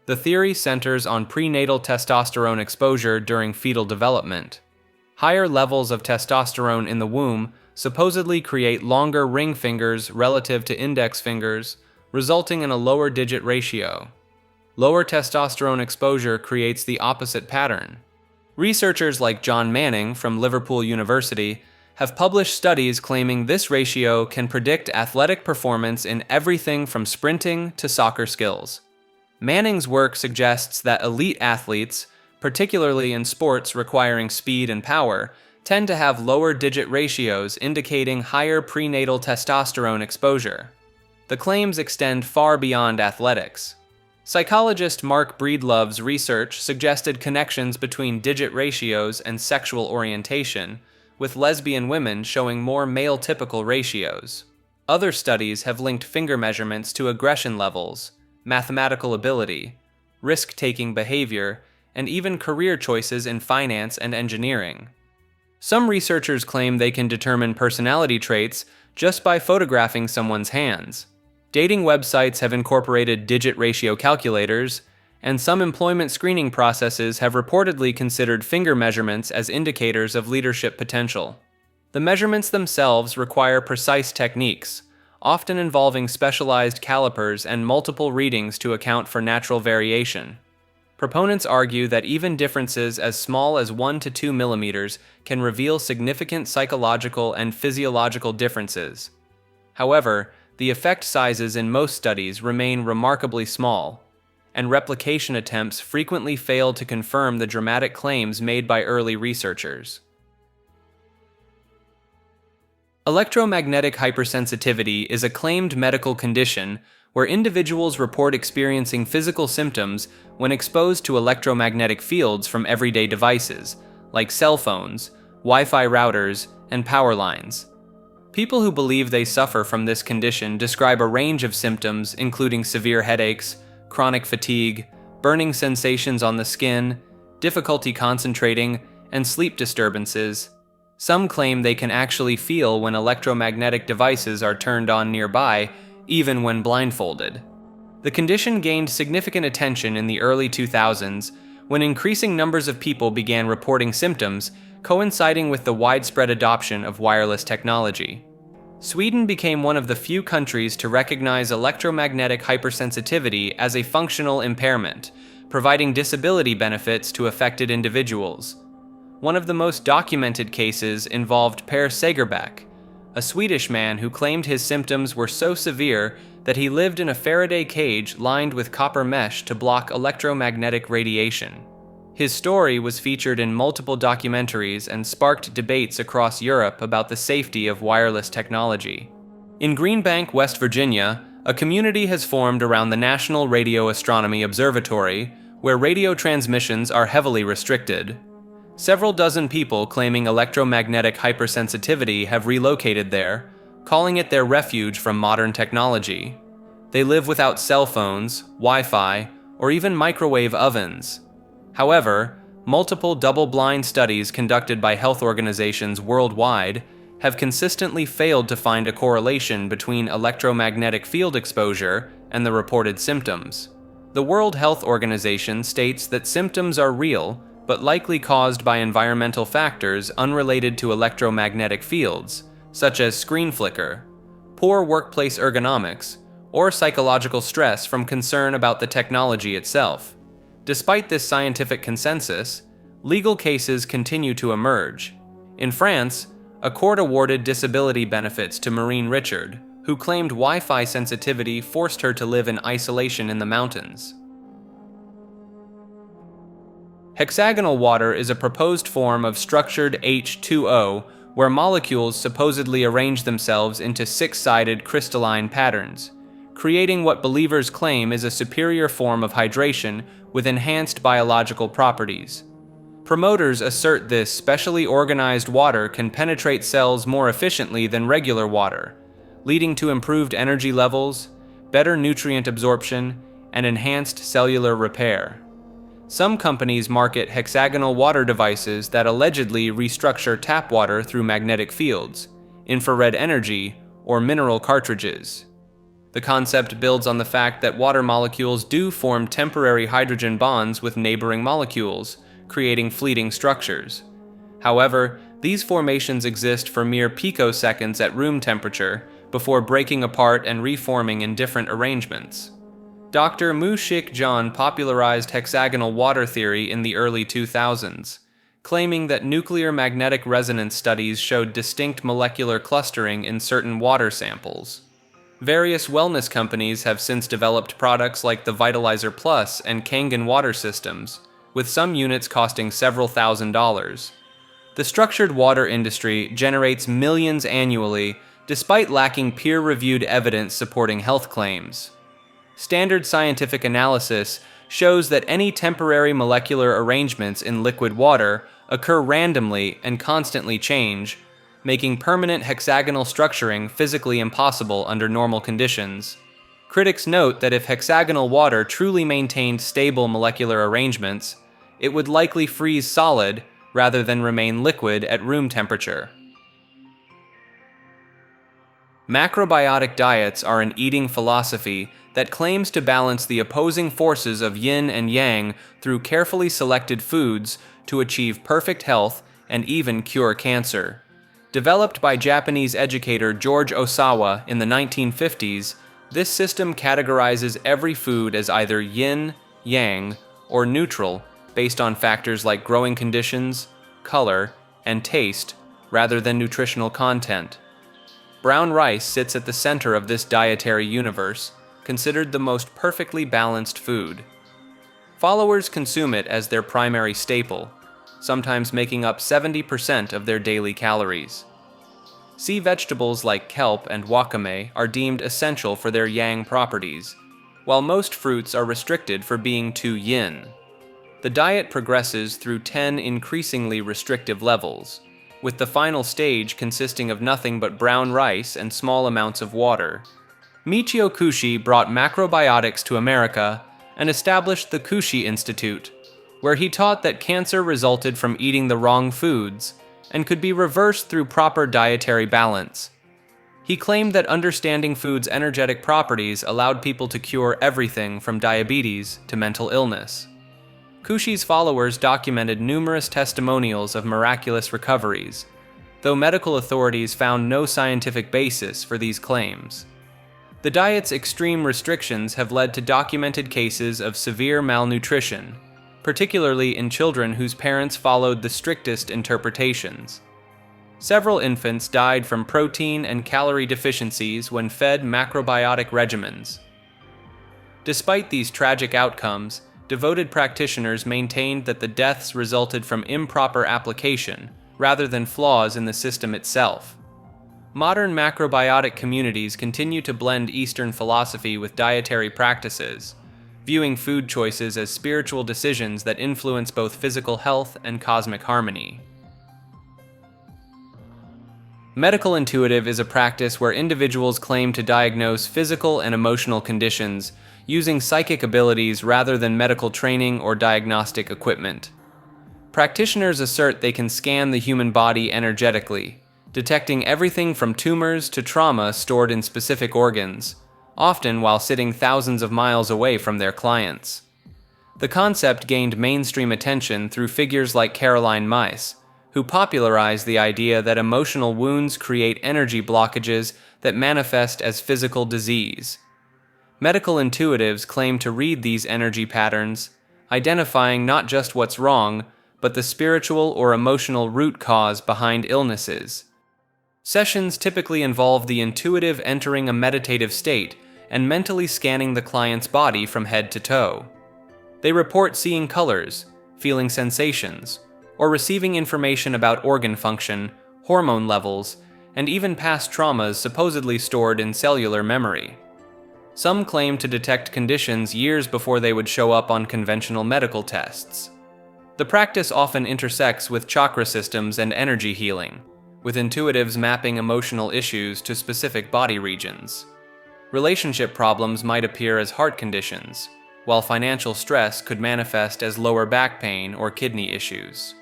A: The theory centers on prenatal testosterone exposure during fetal development. Higher levels of testosterone in the womb supposedly create longer ring fingers relative to index fingers, resulting in a lower digit ratio. Lower testosterone exposure creates the opposite pattern. Researchers like John Manning from Liverpool University have published studies claiming this ratio can predict athletic performance in everything from sprinting to soccer skills. Manning's work suggests that elite athletes, particularly in sports requiring speed and power, tend to have lower digit ratios indicating higher prenatal testosterone exposure. The claims extend far beyond athletics. Psychologist Mark Breedlove's research suggested connections between digit ratios and sexual orientation, with lesbian women showing more male-typical ratios. Other studies have linked finger measurements to aggression levels, mathematical ability, risk-taking behavior, and even career choices in finance and engineering. Some researchers claim they can determine personality traits just by photographing someone's hands. Dating websites have incorporated digit ratio calculators, and some employment screening processes have reportedly considered finger measurements as indicators of leadership potential. The measurements themselves require precise techniques, often involving specialized calipers and multiple readings to account for natural variation. Proponents argue that even differences as small as 1 to 2 millimeters can reveal significant psychological and physiological differences. However, the effect sizes in most studies remain remarkably small, and replication attempts frequently fail to confirm the dramatic claims made by early researchers. Electromagnetic hypersensitivity is a claimed medical condition where individuals report experiencing physical symptoms when exposed to electromagnetic fields from everyday devices, like cell phones, Wi-Fi routers, and power lines. People who believe they suffer from this condition describe a range of symptoms including severe headaches, chronic fatigue, burning sensations on the skin, difficulty concentrating, and sleep disturbances. Some claim they can actually feel when electromagnetic devices are turned on nearby, even when blindfolded. The condition gained significant attention in the early 2000s when increasing numbers of people began reporting symptoms coinciding with the widespread adoption of wireless technology. Sweden became one of the few countries to recognize electromagnetic hypersensitivity as a functional impairment, providing disability benefits to affected individuals. One of the most documented cases involved Per Segerbeck, a Swedish man who claimed his symptoms were so severe that he lived in a Faraday cage lined with copper mesh to block electromagnetic radiation. His story was featured in multiple documentaries and sparked debates across Europe about the safety of wireless technology. In Greenbank, West Virginia, a community has formed around the National Radio Astronomy Observatory, where radio transmissions are heavily restricted. Several dozen people claiming electromagnetic hypersensitivity have relocated there, calling it their refuge from modern technology. They live without cell phones, Wi-Fi, or even microwave ovens. However, multiple double-blind studies conducted by health organizations worldwide have consistently failed to find a correlation between electromagnetic field exposure and the reported symptoms. The World Health Organization states that symptoms are real, but likely caused by environmental factors unrelated to electromagnetic fields, such as screen flicker, poor workplace ergonomics, or psychological stress from concern about the technology itself. Despite this scientific consensus, legal cases continue to emerge. In France, a court awarded disability benefits to Maureen Richard, who claimed Wi-Fi sensitivity forced her to live in isolation in the mountains. Hexagonal water is a proposed form of structured H2O where molecules supposedly arrange themselves into six-sided crystalline patterns, creating what believers claim is a superior form of hydration with enhanced biological properties. Promoters assert this specially organized water can penetrate cells more efficiently than regular water, leading to improved energy levels, better nutrient absorption, and enhanced cellular repair. Some companies market hexagonal water devices that allegedly restructure tap water through magnetic fields, infrared energy, or mineral cartridges. The concept builds on the fact that water molecules do form temporary hydrogen bonds with neighboring molecules, creating fleeting structures. However, these formations exist for mere picoseconds at room temperature before breaking apart and reforming in different arrangements. Dr. Mu-Shik John popularized hexagonal water theory in the early 2000s, claiming that nuclear magnetic resonance studies showed distinct molecular clustering in certain water samples. Various wellness companies have since developed products like the Vitalizer Plus and Kangen water systems, with some units costing several $1,000s. The structured water industry generates millions annually, despite lacking peer-reviewed evidence supporting health claims. Standard scientific analysis shows that any temporary molecular arrangements in liquid water occur randomly and constantly change, making permanent hexagonal structuring physically impossible under normal conditions. Critics note that if hexagonal water truly maintained stable molecular arrangements, it would likely freeze solid rather than remain liquid at room temperature. Macrobiotic diets are an eating philosophy that claims to balance the opposing forces of yin and yang through carefully selected foods to achieve perfect health and even cure cancer. Developed by Japanese educator George Osawa in the 1950s, this system categorizes every food as either yin, yang, or neutral based on factors like growing conditions, color, and taste, rather than nutritional content. Brown rice sits at the center of this dietary universe, considered the most perfectly balanced food. Followers consume it as their primary staple, sometimes making up 70% of their daily calories. Sea vegetables like kelp and wakame are deemed essential for their yang properties, while most fruits are restricted for being too yin. The diet progresses through 10 increasingly restrictive levels, with the final stage consisting of nothing but brown rice and small amounts of water. Michio Kushi brought macrobiotics to America and established the Kushi Institute, where he taught that cancer resulted from eating the wrong foods and could be reversed through proper dietary balance. He claimed that understanding food's energetic properties allowed people to cure everything from diabetes to mental illness. Kushi's followers documented numerous testimonials of miraculous recoveries, though medical authorities found no scientific basis for these claims. The diet's extreme restrictions have led to documented cases of severe malnutrition, particularly in children whose parents followed the strictest interpretations. Several infants died from protein and calorie deficiencies when fed macrobiotic regimens. Despite these tragic outcomes, devoted practitioners maintained that the deaths resulted from improper application rather than flaws in the system itself. Modern macrobiotic communities continue to blend Eastern philosophy with dietary practices, viewing food choices as spiritual decisions that influence both physical health and cosmic harmony. Medical intuitive is a practice where individuals claim to diagnose physical and emotional conditions using psychic abilities rather than medical training or diagnostic equipment. Practitioners assert they can scan the human body energetically, detecting everything from tumors to trauma stored in specific organs, often while sitting thousands of miles away from their clients. The concept gained mainstream attention through figures like Caroline Myss, who popularized the idea that emotional wounds create energy blockages that manifest as physical disease. Medical intuitives claim to read these energy patterns, identifying not just what's wrong, but the spiritual or emotional root cause behind illnesses. Sessions typically involve the intuitive entering a meditative state and mentally scanning the client's body from head to toe. They report seeing colors, feeling sensations, or receiving information about organ function, hormone levels, and even past traumas supposedly stored in cellular memory. Some claim to detect conditions years before they would show up on conventional medical tests. The practice often intersects with chakra systems and energy healing, with intuitives mapping emotional issues to specific body regions. Relationship problems might appear as heart conditions, while financial stress could manifest as lower back pain or kidney issues.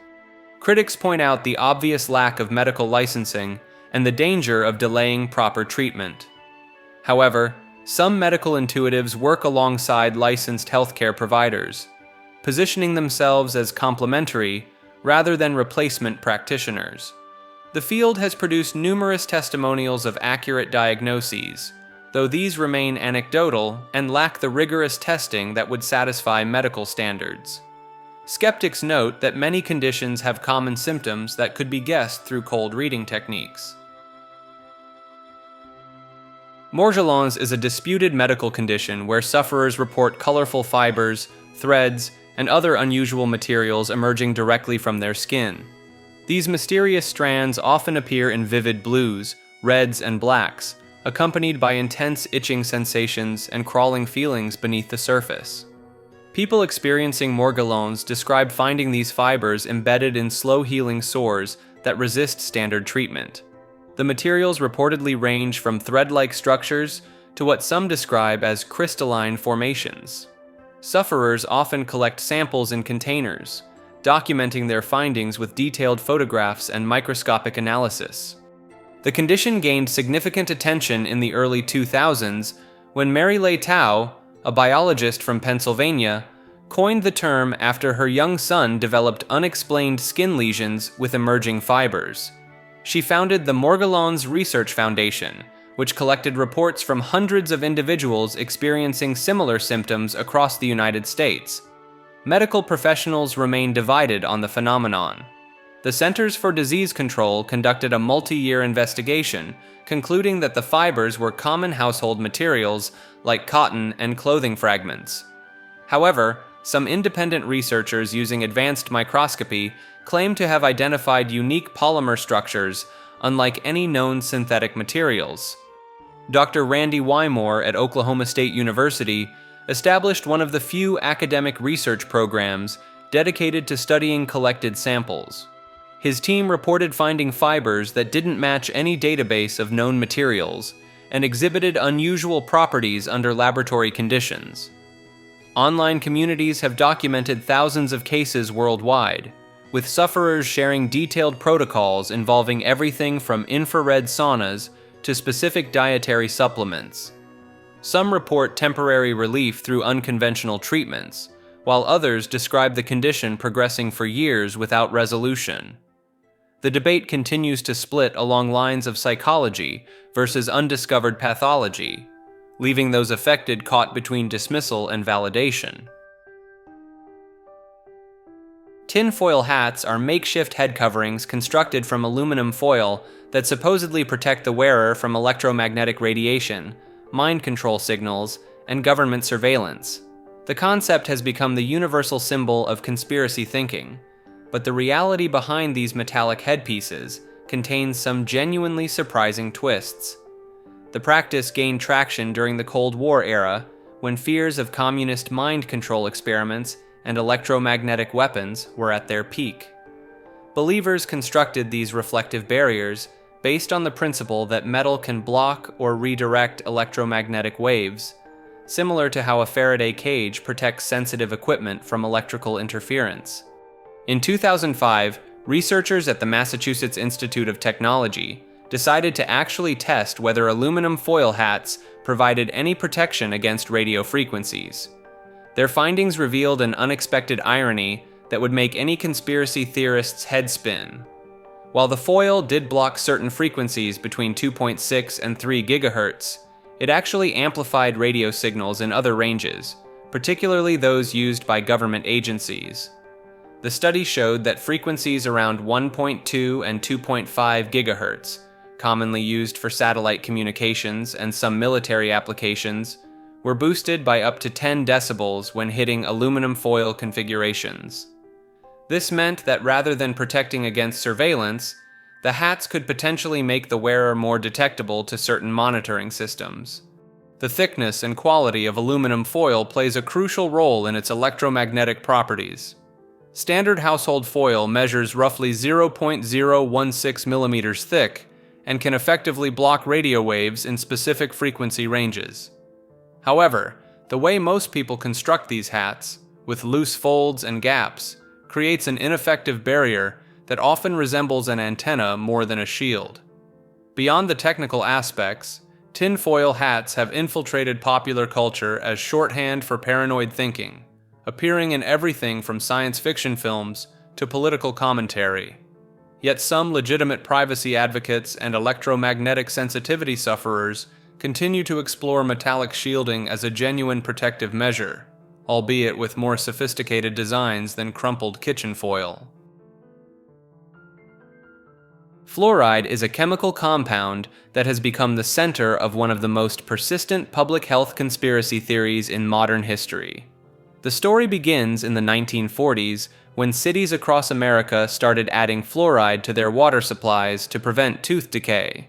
A: Critics point out the obvious lack of medical licensing and the danger of delaying proper treatment. However, some medical intuitives work alongside licensed healthcare providers, positioning themselves as complementary rather than replacement practitioners. The field has produced numerous testimonials of accurate diagnoses, though these remain anecdotal and lack the rigorous testing that would satisfy medical standards. Skeptics note that many conditions have common symptoms that could be guessed through cold reading techniques. Morgellons is a disputed medical condition where sufferers report colorful fibers, threads, and other unusual materials emerging directly from their skin. These mysterious strands often appear in vivid blues, reds, and blacks, accompanied by intense itching sensations and crawling feelings beneath the surface. People experiencing morgellons describe finding these fibers embedded in slow-healing sores that resist standard treatment. The materials reportedly range from thread-like structures to what some describe as crystalline formations. Sufferers often collect samples in containers, documenting their findings with detailed photographs and microscopic analysis. The condition gained significant attention in the early 2000s when Mary Lay Tao, a biologist from Pennsylvania, coined the term after her young son developed unexplained skin lesions with emerging fibers. She founded the Morgellons Research Foundation, which collected reports from hundreds of individuals experiencing similar symptoms across the United States. Medical professionals remain divided on the phenomenon. The Centers for Disease Control conducted a multi-year investigation, concluding that the fibers were common household materials like cotton and clothing fragments. However, some independent researchers using advanced microscopy claim to have identified unique polymer structures unlike any known synthetic materials. Dr. Randy Wymore at Oklahoma State University established one of the few academic research programs dedicated to studying collected samples. His team reported finding fibers that didn't match any database of known materials and exhibited unusual properties under laboratory conditions. Online communities have documented thousands of cases worldwide, with sufferers sharing detailed protocols involving everything from infrared saunas to specific dietary supplements. Some report temporary relief through unconventional treatments, while others describe the condition progressing for years without resolution. The debate continues to split along lines of psychology versus undiscovered pathology, leaving those affected caught between dismissal and validation. Tinfoil hats are makeshift head coverings constructed from aluminum foil that supposedly protect the wearer from electromagnetic radiation, mind control signals, and government surveillance. The concept has become the universal symbol of conspiracy thinking, but the reality behind these metallic headpieces contains some genuinely surprising twists. The practice gained traction during the Cold War era, when fears of communist mind control experiments and electromagnetic weapons were at their peak. Believers constructed these reflective barriers based on the principle that metal can block or redirect electromagnetic waves, similar to how a Faraday cage protects sensitive equipment from electrical interference. In 2005, researchers at the Massachusetts Institute of Technology decided to actually test whether aluminum foil hats provided any protection against radio frequencies. Their findings revealed an unexpected irony that would make any conspiracy theorist's head spin. While the foil did block certain frequencies between 2.6 and 3 GHz, it actually amplified radio signals in other ranges, particularly those used by government agencies. The study showed that frequencies around 1.2 and 2.5 GHz, commonly used for satellite communications and some military applications, were boosted by up to 10 decibels when hitting aluminum foil configurations. This meant that rather than protecting against surveillance, the hats could potentially make the wearer more detectable to certain monitoring systems. The thickness and quality of aluminum foil plays a crucial role in its electromagnetic properties. Standard household foil measures roughly 0.016 millimeters thick and can effectively block radio waves in specific frequency ranges. However, the way most people construct these hats, with loose folds and gaps, creates an ineffective barrier that often resembles an antenna more than a shield. Beyond the technical aspects, tinfoil hats have infiltrated popular culture as shorthand for paranoid thinking, appearing in everything from science fiction films to political commentary. Yet some legitimate privacy advocates and electromagnetic sensitivity sufferers continue to explore metallic shielding as a genuine protective measure, albeit with more sophisticated designs than crumpled kitchen foil. Fluoride is a chemical compound that has become the center of one of the most persistent public health conspiracy theories in modern history. The story begins in the 1940s when cities across America started adding fluoride to their water supplies to prevent tooth decay.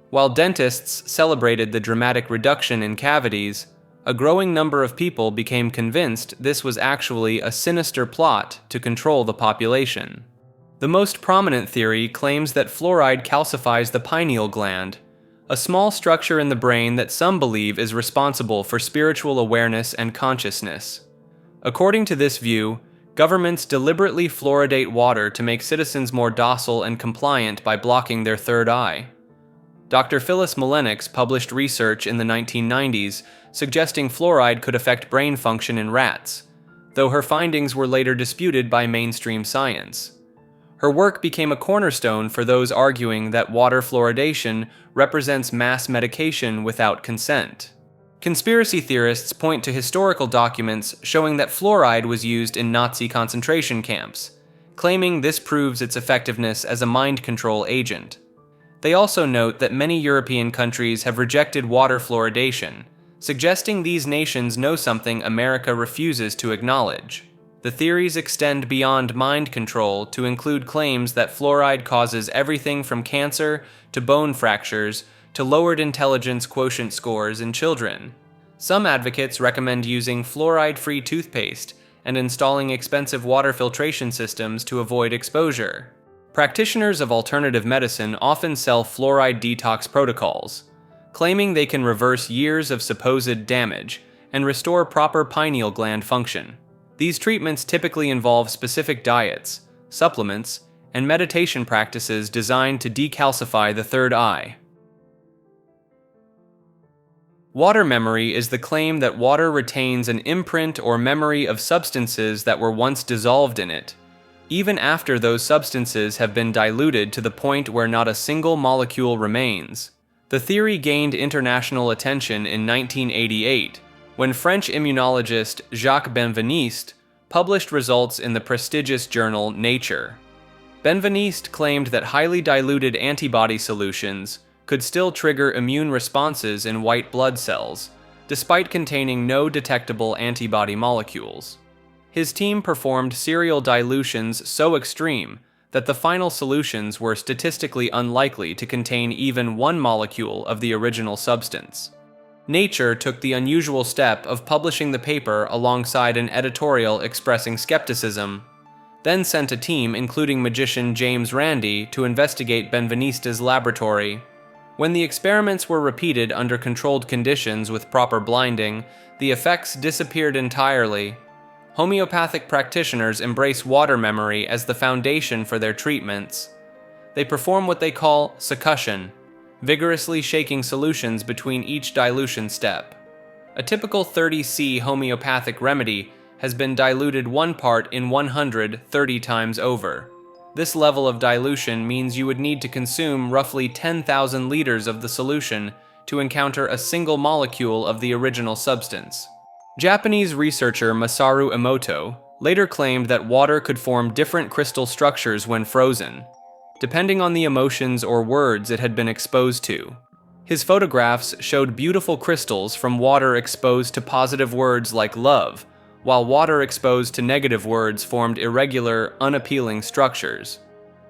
A: While dentists celebrated the dramatic reduction in cavities, a growing number of people became convinced this was actually a sinister plot to control the population. The most prominent theory claims that fluoride calcifies the pineal gland, a small structure in the brain that some believe is responsible for spiritual awareness and consciousness. According to this view, governments deliberately fluoridate water to make citizens more docile and compliant by blocking their third eye. Dr. Phyllis Malenic's published research in the 1990s suggesting fluoride could affect brain function in rats, though her findings were later disputed by mainstream science. Her work became a cornerstone for those arguing that water fluoridation represents mass medication without consent. Conspiracy theorists point to historical documents showing that fluoride was used in Nazi concentration camps, claiming this proves its effectiveness as a mind control agent. They also note that many European countries have rejected water fluoridation, suggesting these nations know something America refuses to acknowledge. The theories extend beyond mind control to include claims that fluoride causes everything from cancer to bone fractures to lowered intelligence quotient scores in children. Some advocates recommend using fluoride-free toothpaste and installing expensive water filtration systems to avoid exposure. Practitioners of alternative medicine often sell fluoride detox protocols, claiming they can reverse years of supposed damage and restore proper pineal gland function. These treatments typically involve specific diets, supplements, and meditation practices designed to decalcify the third eye. Water memory is the claim that water retains an imprint or memory of substances that were once dissolved in it, even after those substances have been diluted to the point where not a single molecule remains. The theory gained international attention in 1988, when French immunologist Jacques Benveniste published results in the prestigious journal Nature. Benveniste claimed that highly diluted antibody solutions could still trigger immune responses in white blood cells, despite containing no detectable antibody molecules. His team performed serial dilutions so extreme that the final solutions were statistically unlikely to contain even one molecule of the original substance. Nature took the unusual step of publishing the paper alongside an editorial expressing skepticism, then sent a team including magician James Randi to investigate Benveniste's laboratory. When the experiments were repeated under controlled conditions with proper blinding, the effects disappeared entirely. Homeopathic practitioners embrace water memory as the foundation for their treatments. They perform what they call succussion, vigorously shaking solutions between each dilution step. A typical 30C homeopathic remedy has been diluted 1 part in 100 30 times over. This level of dilution means you would need to consume roughly 10,000 liters of the solution to encounter a single molecule of the original substance. Japanese researcher Masaru Emoto later claimed that water could form different crystal structures when frozen, depending on the emotions or words it had been exposed to. His photographs showed beautiful crystals from water exposed to positive words like love, while water exposed to negative words formed irregular, unappealing structures.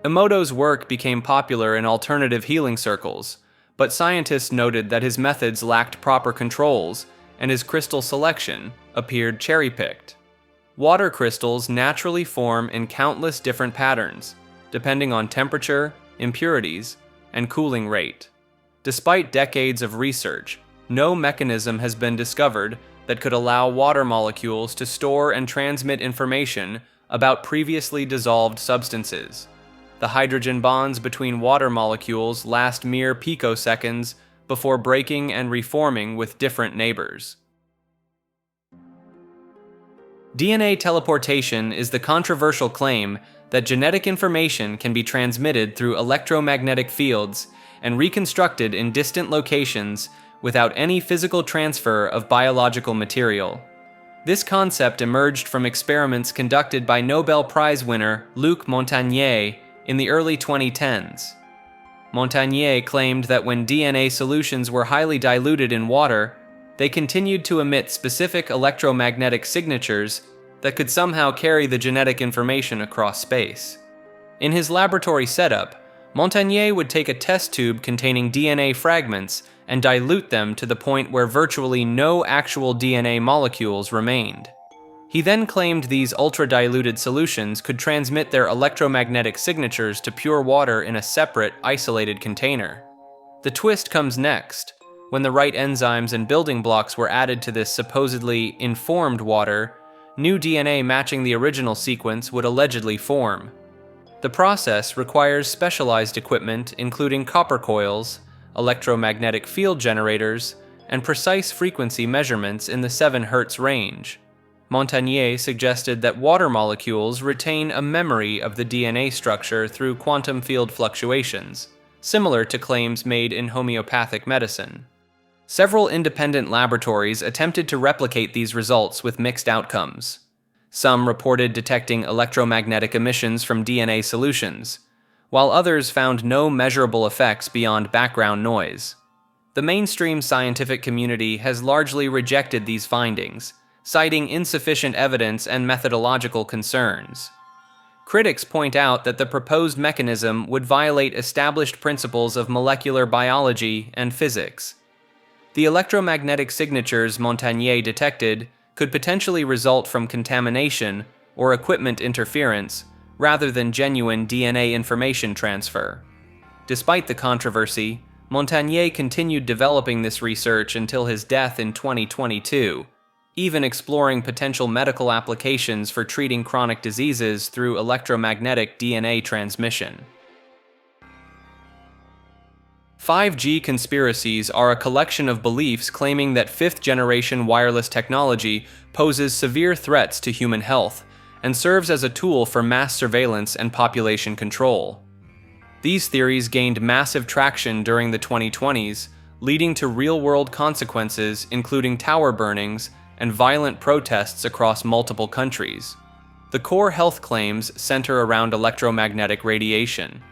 A: Emoto's work became popular in alternative healing circles, but scientists noted that his methods lacked proper controls and his crystal selection appeared cherry-picked. Water crystals naturally form in countless different patterns, depending on temperature, impurities, and cooling rate. Despite decades of research, no mechanism has been discovered that could allow water molecules to store and transmit information about previously dissolved substances. The hydrogen bonds between water molecules last mere picoseconds before breaking and reforming with different neighbors. DNA teleportation is the controversial claim that genetic information can be transmitted through electromagnetic fields and reconstructed in distant locations without any physical transfer of biological material. This concept emerged from experiments conducted by Nobel Prize winner Luc Montagnier in the early 2010s. Montagnier claimed that when DNA solutions were highly diluted in water, they continued to emit specific electromagnetic signatures that could somehow carry the genetic information across space. In his laboratory setup, Montagnier would take a test tube containing DNA fragments and dilute them to the point where virtually no actual DNA molecules remained. He then claimed these ultra-diluted solutions could transmit their electromagnetic signatures to pure water in a separate, isolated container. The twist comes next, when the right enzymes and building blocks were added to this supposedly informed water. New DNA matching the original sequence would allegedly form. The process requires specialized equipment including copper coils, electromagnetic field generators, and precise frequency measurements in the 7 Hz range. Montagnier suggested that water molecules retain a memory of the DNA structure through quantum field fluctuations, similar to claims made in homeopathic medicine. Several independent laboratories attempted to replicate these results with mixed outcomes. Some reported detecting electromagnetic emissions from DNA solutions, while others found no measurable effects beyond background noise. The mainstream scientific community has largely rejected these findings, citing insufficient evidence and methodological concerns. Critics point out that the proposed mechanism would violate established principles of molecular biology and physics. The electromagnetic signatures Montagnier detected could potentially result from contamination or equipment interference rather than genuine DNA information transfer. Despite the controversy, Montagnier continued developing this research until his death in 2022, even exploring potential medical applications for treating chronic diseases through electromagnetic DNA transmission. 5G conspiracies are a collection of beliefs claiming that 5th-generation wireless technology poses severe threats to human health and serves as a tool for mass surveillance and population control. These theories gained massive traction during the 2020s, leading to real-world consequences including tower burnings and violent protests across multiple countries. The core health claims center around electromagnetic radiation.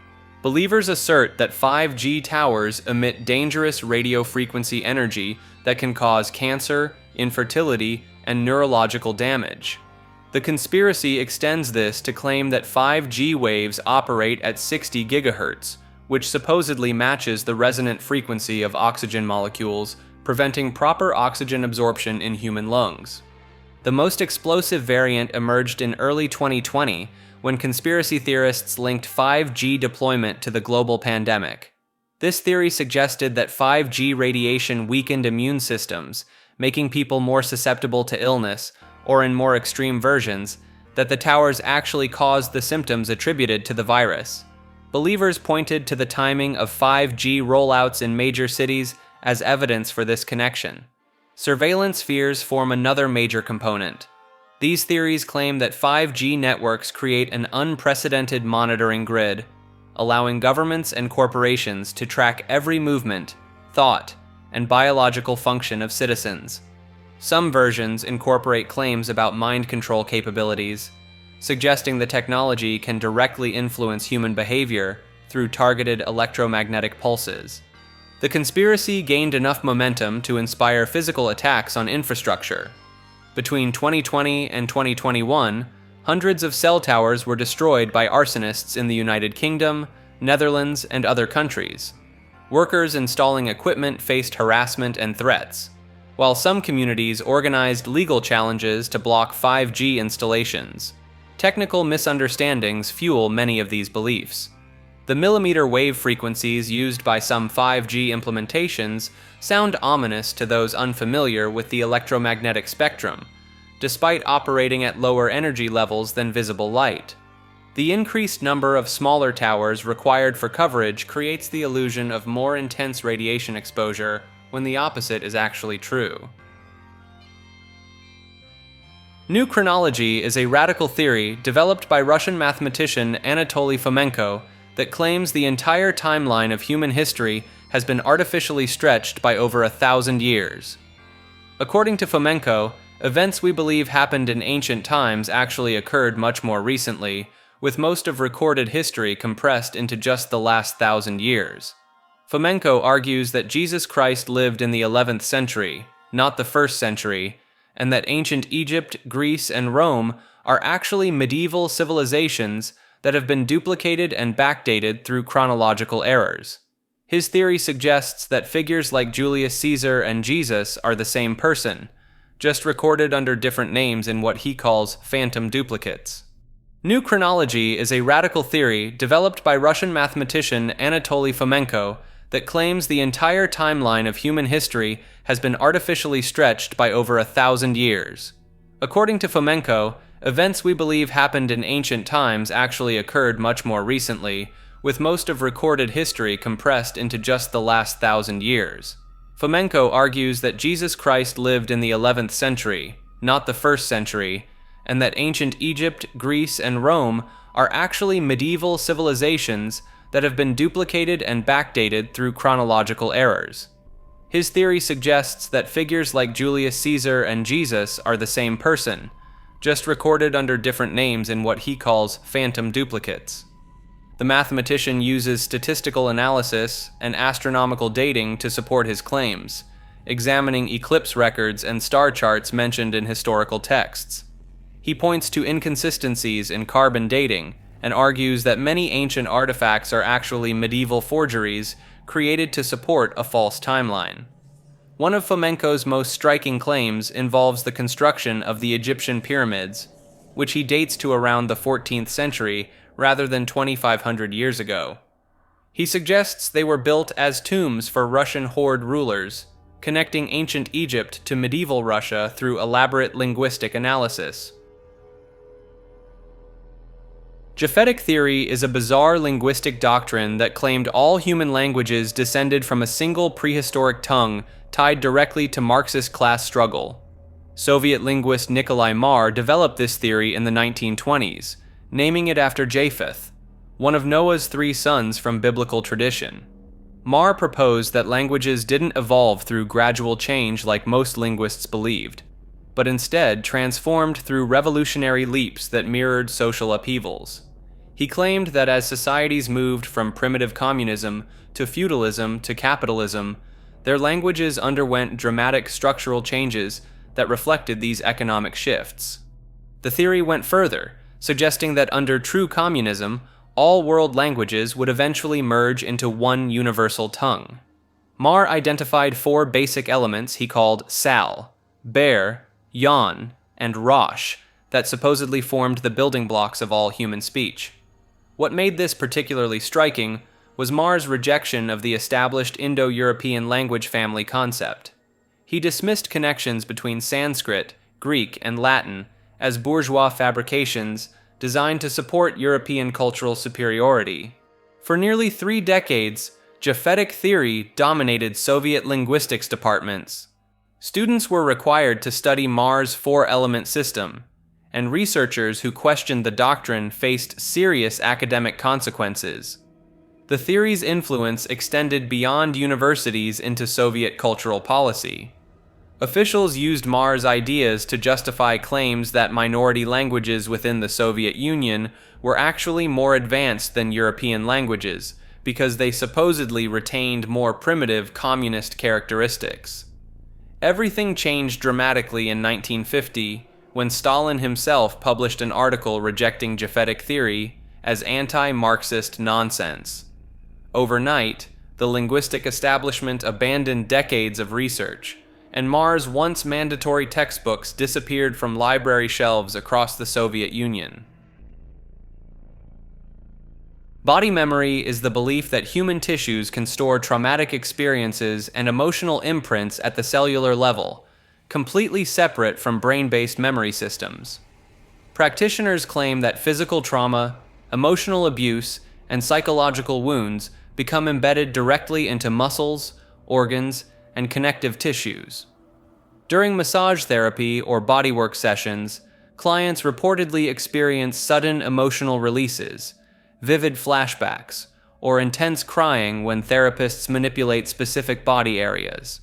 A: Believers assert that 5G towers emit dangerous radio frequency energy that can cause cancer, infertility, and neurological damage. The conspiracy extends this to claim that 5G waves operate at 60 GHz, which supposedly matches the resonant frequency of oxygen molecules, preventing proper oxygen absorption in human lungs. The most explosive variant emerged in early 2020 when conspiracy theorists linked 5G deployment to the global pandemic. This theory suggested that 5G radiation weakened immune systems, making people more susceptible to illness, or in more extreme versions, that the towers actually caused the symptoms attributed to the virus. Believers pointed to the timing of 5G rollouts in major cities as evidence for this connection. Surveillance fears form another major component. These theories claim that 5G networks create an unprecedented monitoring grid, allowing governments and corporations to track every movement, thought, and biological function of citizens. Some versions incorporate claims about mind control capabilities, suggesting the technology can directly influence human behavior through targeted electromagnetic pulses. The conspiracy gained enough momentum to inspire physical attacks on infrastructure. Between 2020 and 2021, hundreds of cell towers were destroyed by arsonists in the United Kingdom, Netherlands, and other countries. Workers installing equipment faced harassment and threats, while some communities organized legal challenges to block 5G installations. Technical misunderstandings fuel many of these beliefs. The millimeter wave frequencies used by some 5G implementations sound ominous to those unfamiliar with the electromagnetic spectrum, despite operating at lower energy levels than visible light. The increased number of smaller towers required for coverage creates the illusion of more intense radiation exposure when the opposite is actually true. New chronology is a radical theory developed by Russian mathematician Anatoly Fomenko that claims the entire timeline of human history has been artificially stretched by over 1,000 years. According to Fomenko, events we believe happened in ancient times actually occurred much more recently, with most of recorded history compressed into just the last 1,000 years. Fomenko argues that Jesus Christ lived in the 11th century, not the 1st century, and that ancient Egypt, Greece, and Rome are actually medieval civilizations that have been duplicated and backdated through chronological errors. His theory suggests that figures like Julius Caesar and Jesus are the same person, just recorded under different names in what he calls phantom duplicates. New chronology is a radical theory developed by Russian mathematician Anatoly Fomenko that claims the entire timeline of human history has been artificially stretched by over 1,000 years. According to Fomenko, events we believe happened in ancient times actually occurred much more recently, with most of recorded history compressed into just the last 1,000 years. Fomenko argues that Jesus Christ lived in the 11th century, not the 1st century, and that ancient Egypt, Greece, and Rome are actually medieval civilizations that have been duplicated and backdated through chronological errors. His theory suggests that figures like Julius Caesar and Jesus are the same person, just recorded under different names in what he calls phantom duplicates. The mathematician uses statistical analysis and astronomical dating to support his claims, examining eclipse records and star charts mentioned in historical texts. He points to inconsistencies in carbon dating and argues that many ancient artifacts are actually medieval forgeries created to support a false timeline. One of Fomenko's most striking claims involves the construction of the Egyptian pyramids, which he dates to around the 14th century rather than 2,500 years ago. He suggests they were built as tombs for Russian horde rulers, connecting ancient Egypt to medieval Russia through elaborate linguistic analysis. Japhetic theory is a bizarre linguistic doctrine that claimed all human languages descended from a single prehistoric tongue tied directly to Marxist class struggle. Soviet linguist Nikolai Marr developed this theory in the 1920s, naming it after Japheth, one of Noah's 3 sons from biblical tradition. Marr proposed that languages didn't evolve through gradual change like most linguists believed, but instead transformed through revolutionary leaps that mirrored social upheavals. He claimed that as societies moved from primitive communism to feudalism to capitalism, their languages underwent dramatic structural changes that reflected these economic shifts. The theory went further, suggesting that under true communism, all world languages would eventually merge into one universal tongue. Marr identified 4 basic elements he called Sal, Bear, Yon, and Rosh that supposedly formed the building blocks of all human speech. What made this particularly striking was Marr's rejection of the established Indo-European language family concept. He dismissed connections between Sanskrit, Greek, and Latin as bourgeois fabrications designed to support European cultural superiority. For nearly 3 decades, Japhetic theory dominated Soviet linguistics departments. Students were required to study Marr's 4-element system, and researchers who questioned the doctrine faced serious academic consequences. The theory's influence extended beyond universities into Soviet cultural policy. Officials used Marr's ideas to justify claims that minority languages within the Soviet Union were actually more advanced than European languages because they supposedly retained more primitive communist characteristics. Everything changed dramatically in 1950 when Stalin himself published an article rejecting Japhetic theory as anti-Marxist nonsense. Overnight, The linguistic establishment abandoned decades of research, and Mars' once mandatory textbooks disappeared from library shelves across the Soviet Union. Body memory is the belief that human tissues can store traumatic experiences and emotional imprints at the cellular level, completely separate from brain-based memory systems. Practitioners claim that physical trauma, emotional abuse, and psychological wounds become embedded directly into muscles, organs, and connective tissues. During massage therapy or bodywork sessions, clients reportedly experience sudden emotional releases, vivid flashbacks, or intense crying when therapists manipulate specific body areas.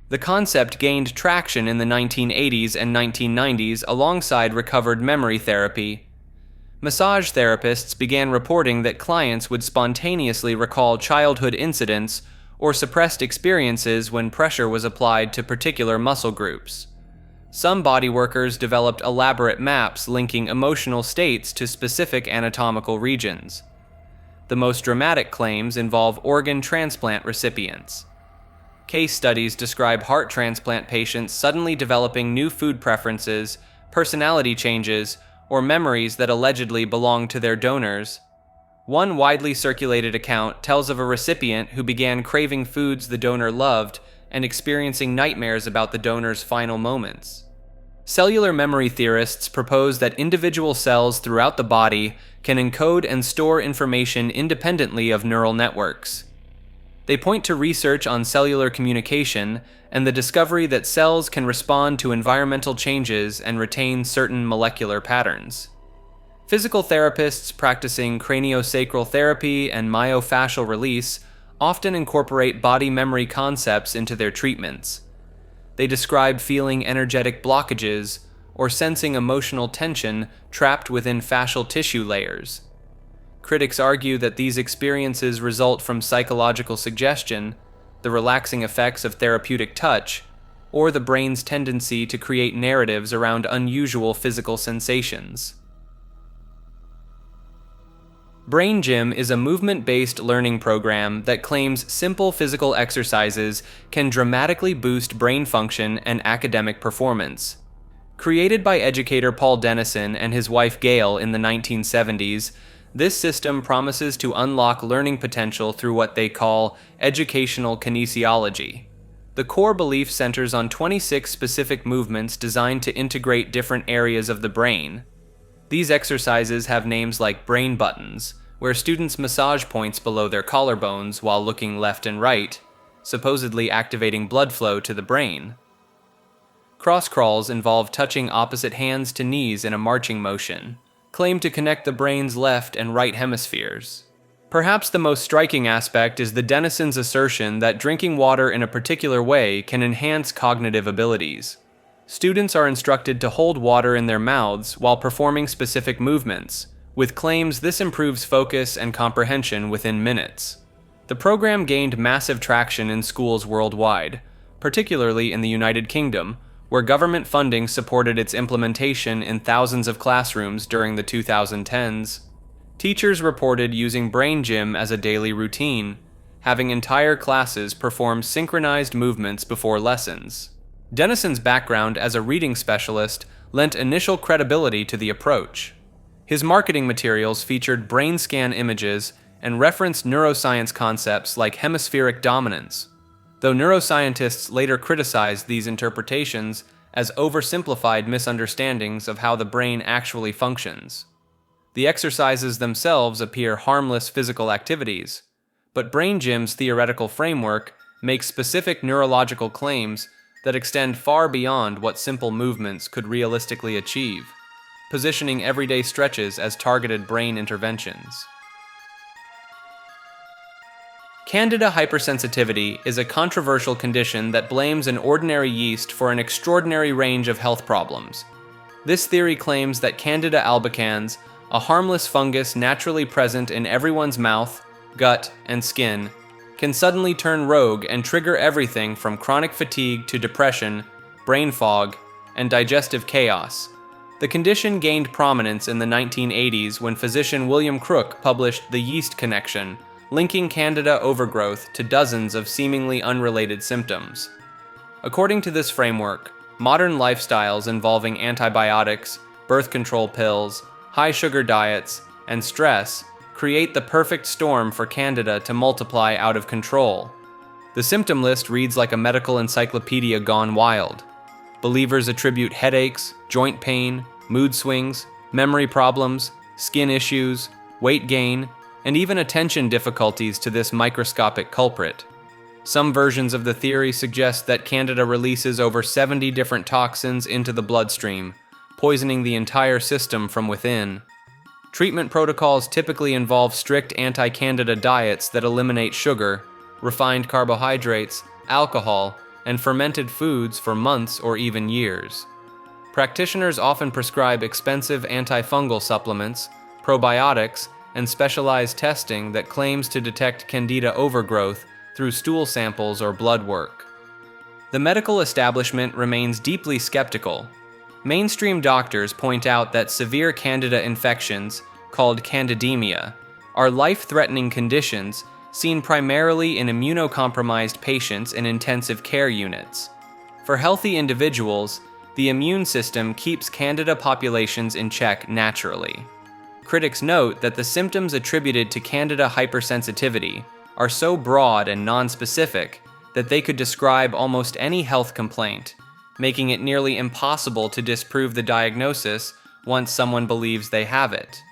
A: The concept gained traction in the 1980s and 1990s alongside recovered memory therapy. Massage therapists began reporting that clients would spontaneously recall childhood incidents or suppressed experiences when pressure was applied to particular muscle groups. Some bodyworkers developed elaborate maps linking emotional states to specific anatomical regions. The most dramatic claims involve organ transplant recipients. Case studies describe heart transplant patients suddenly developing new food preferences, personality changes, or memories that allegedly belong to their donors. One widely circulated account tells of a recipient who began craving foods the donor loved and experiencing nightmares about the donor's final moments. Cellular memory theorists propose that individual cells throughout the body can encode and store information independently of neural networks. They point to research on cellular communication and the discovery that cells can respond to environmental changes and retain certain molecular patterns. Physical therapists practicing craniosacral therapy and myofascial release often incorporate body memory concepts into their treatments. They describe feeling energetic blockages or sensing emotional tension trapped within fascial tissue layers. Critics argue that these experiences result from psychological suggestion, the relaxing effects of therapeutic touch, or the brain's tendency to create narratives around unusual physical sensations. Brain Gym is a movement-based learning program that claims simple physical exercises can dramatically boost brain function and academic performance. Created by educator Paul Dennison and his wife Gail in the 1970s, this system promises to unlock learning potential through what they call educational kinesiology. The core belief centers on 26 specific movements designed to integrate different areas of the brain. These exercises have names like brain buttons, where students massage points below their collarbones while looking left and right, supposedly activating blood flow to the brain. Cross crawls involve touching opposite hands to knees in a marching motion, claimed to connect the brain's left and right hemispheres. Perhaps the most striking aspect is the Dennison's assertion that drinking water in a particular way can enhance cognitive abilities. Students are instructed to hold water in their mouths while performing specific movements, with claims this improves focus and comprehension within minutes. The program gained massive traction in schools worldwide, particularly in the United Kingdom, where government funding supported its implementation in thousands of classrooms during the 2010s. Teachers reported using Brain Gym as a daily routine, having entire classes perform synchronized movements before lessons. Dennison's background as a reading specialist lent initial credibility to the approach. His marketing materials featured brain scan images and referenced neuroscience concepts like hemispheric dominance, though neuroscientists later criticized these interpretations as oversimplified misunderstandings of how the brain actually functions. The exercises themselves appear harmless physical activities, but Brain Gym's theoretical framework makes specific neurological claims that extend far beyond what simple movements could realistically achieve, positioning everyday stretches as targeted brain interventions. Candida hypersensitivity is a controversial condition that blames an ordinary yeast for an extraordinary range of health problems. This theory claims that Candida albicans, a harmless fungus naturally present in everyone's mouth, gut, and skin, can suddenly turn rogue and trigger everything from chronic fatigue to depression, brain fog, and digestive chaos. The condition gained prominence in the 1980s when physician William Crook published The Yeast Connection, linking Candida overgrowth to dozens of seemingly unrelated symptoms. According to this framework, modern lifestyles involving antibiotics, birth control pills, high-sugar diets, and stress create the perfect storm for Candida to multiply out of control. The symptom list reads like a medical encyclopedia gone wild. Believers attribute headaches, joint pain, mood swings, memory problems, skin issues, weight gain, and even attention difficulties to this microscopic culprit. Some versions of the theory suggest that Candida releases over 70 different toxins into the bloodstream, poisoning the entire system from within. Treatment protocols typically involve strict anti-Candida diets that eliminate sugar, refined carbohydrates, alcohol, and fermented foods for months or even years. Practitioners often prescribe expensive antifungal supplements, probiotics, and specialized testing that claims to detect Candida overgrowth through stool samples or blood work. The medical establishment remains deeply skeptical. Mainstream doctors point out that severe Candida infections, called candidemia, are life-threatening conditions seen primarily in immunocompromised patients in intensive care units. For healthy individuals, the immune system keeps Candida populations in check naturally. Critics note that the symptoms attributed to Candida hypersensitivity are so broad and nonspecific that they could describe almost any health complaint, making it nearly impossible to disprove the diagnosis once someone believes they have it.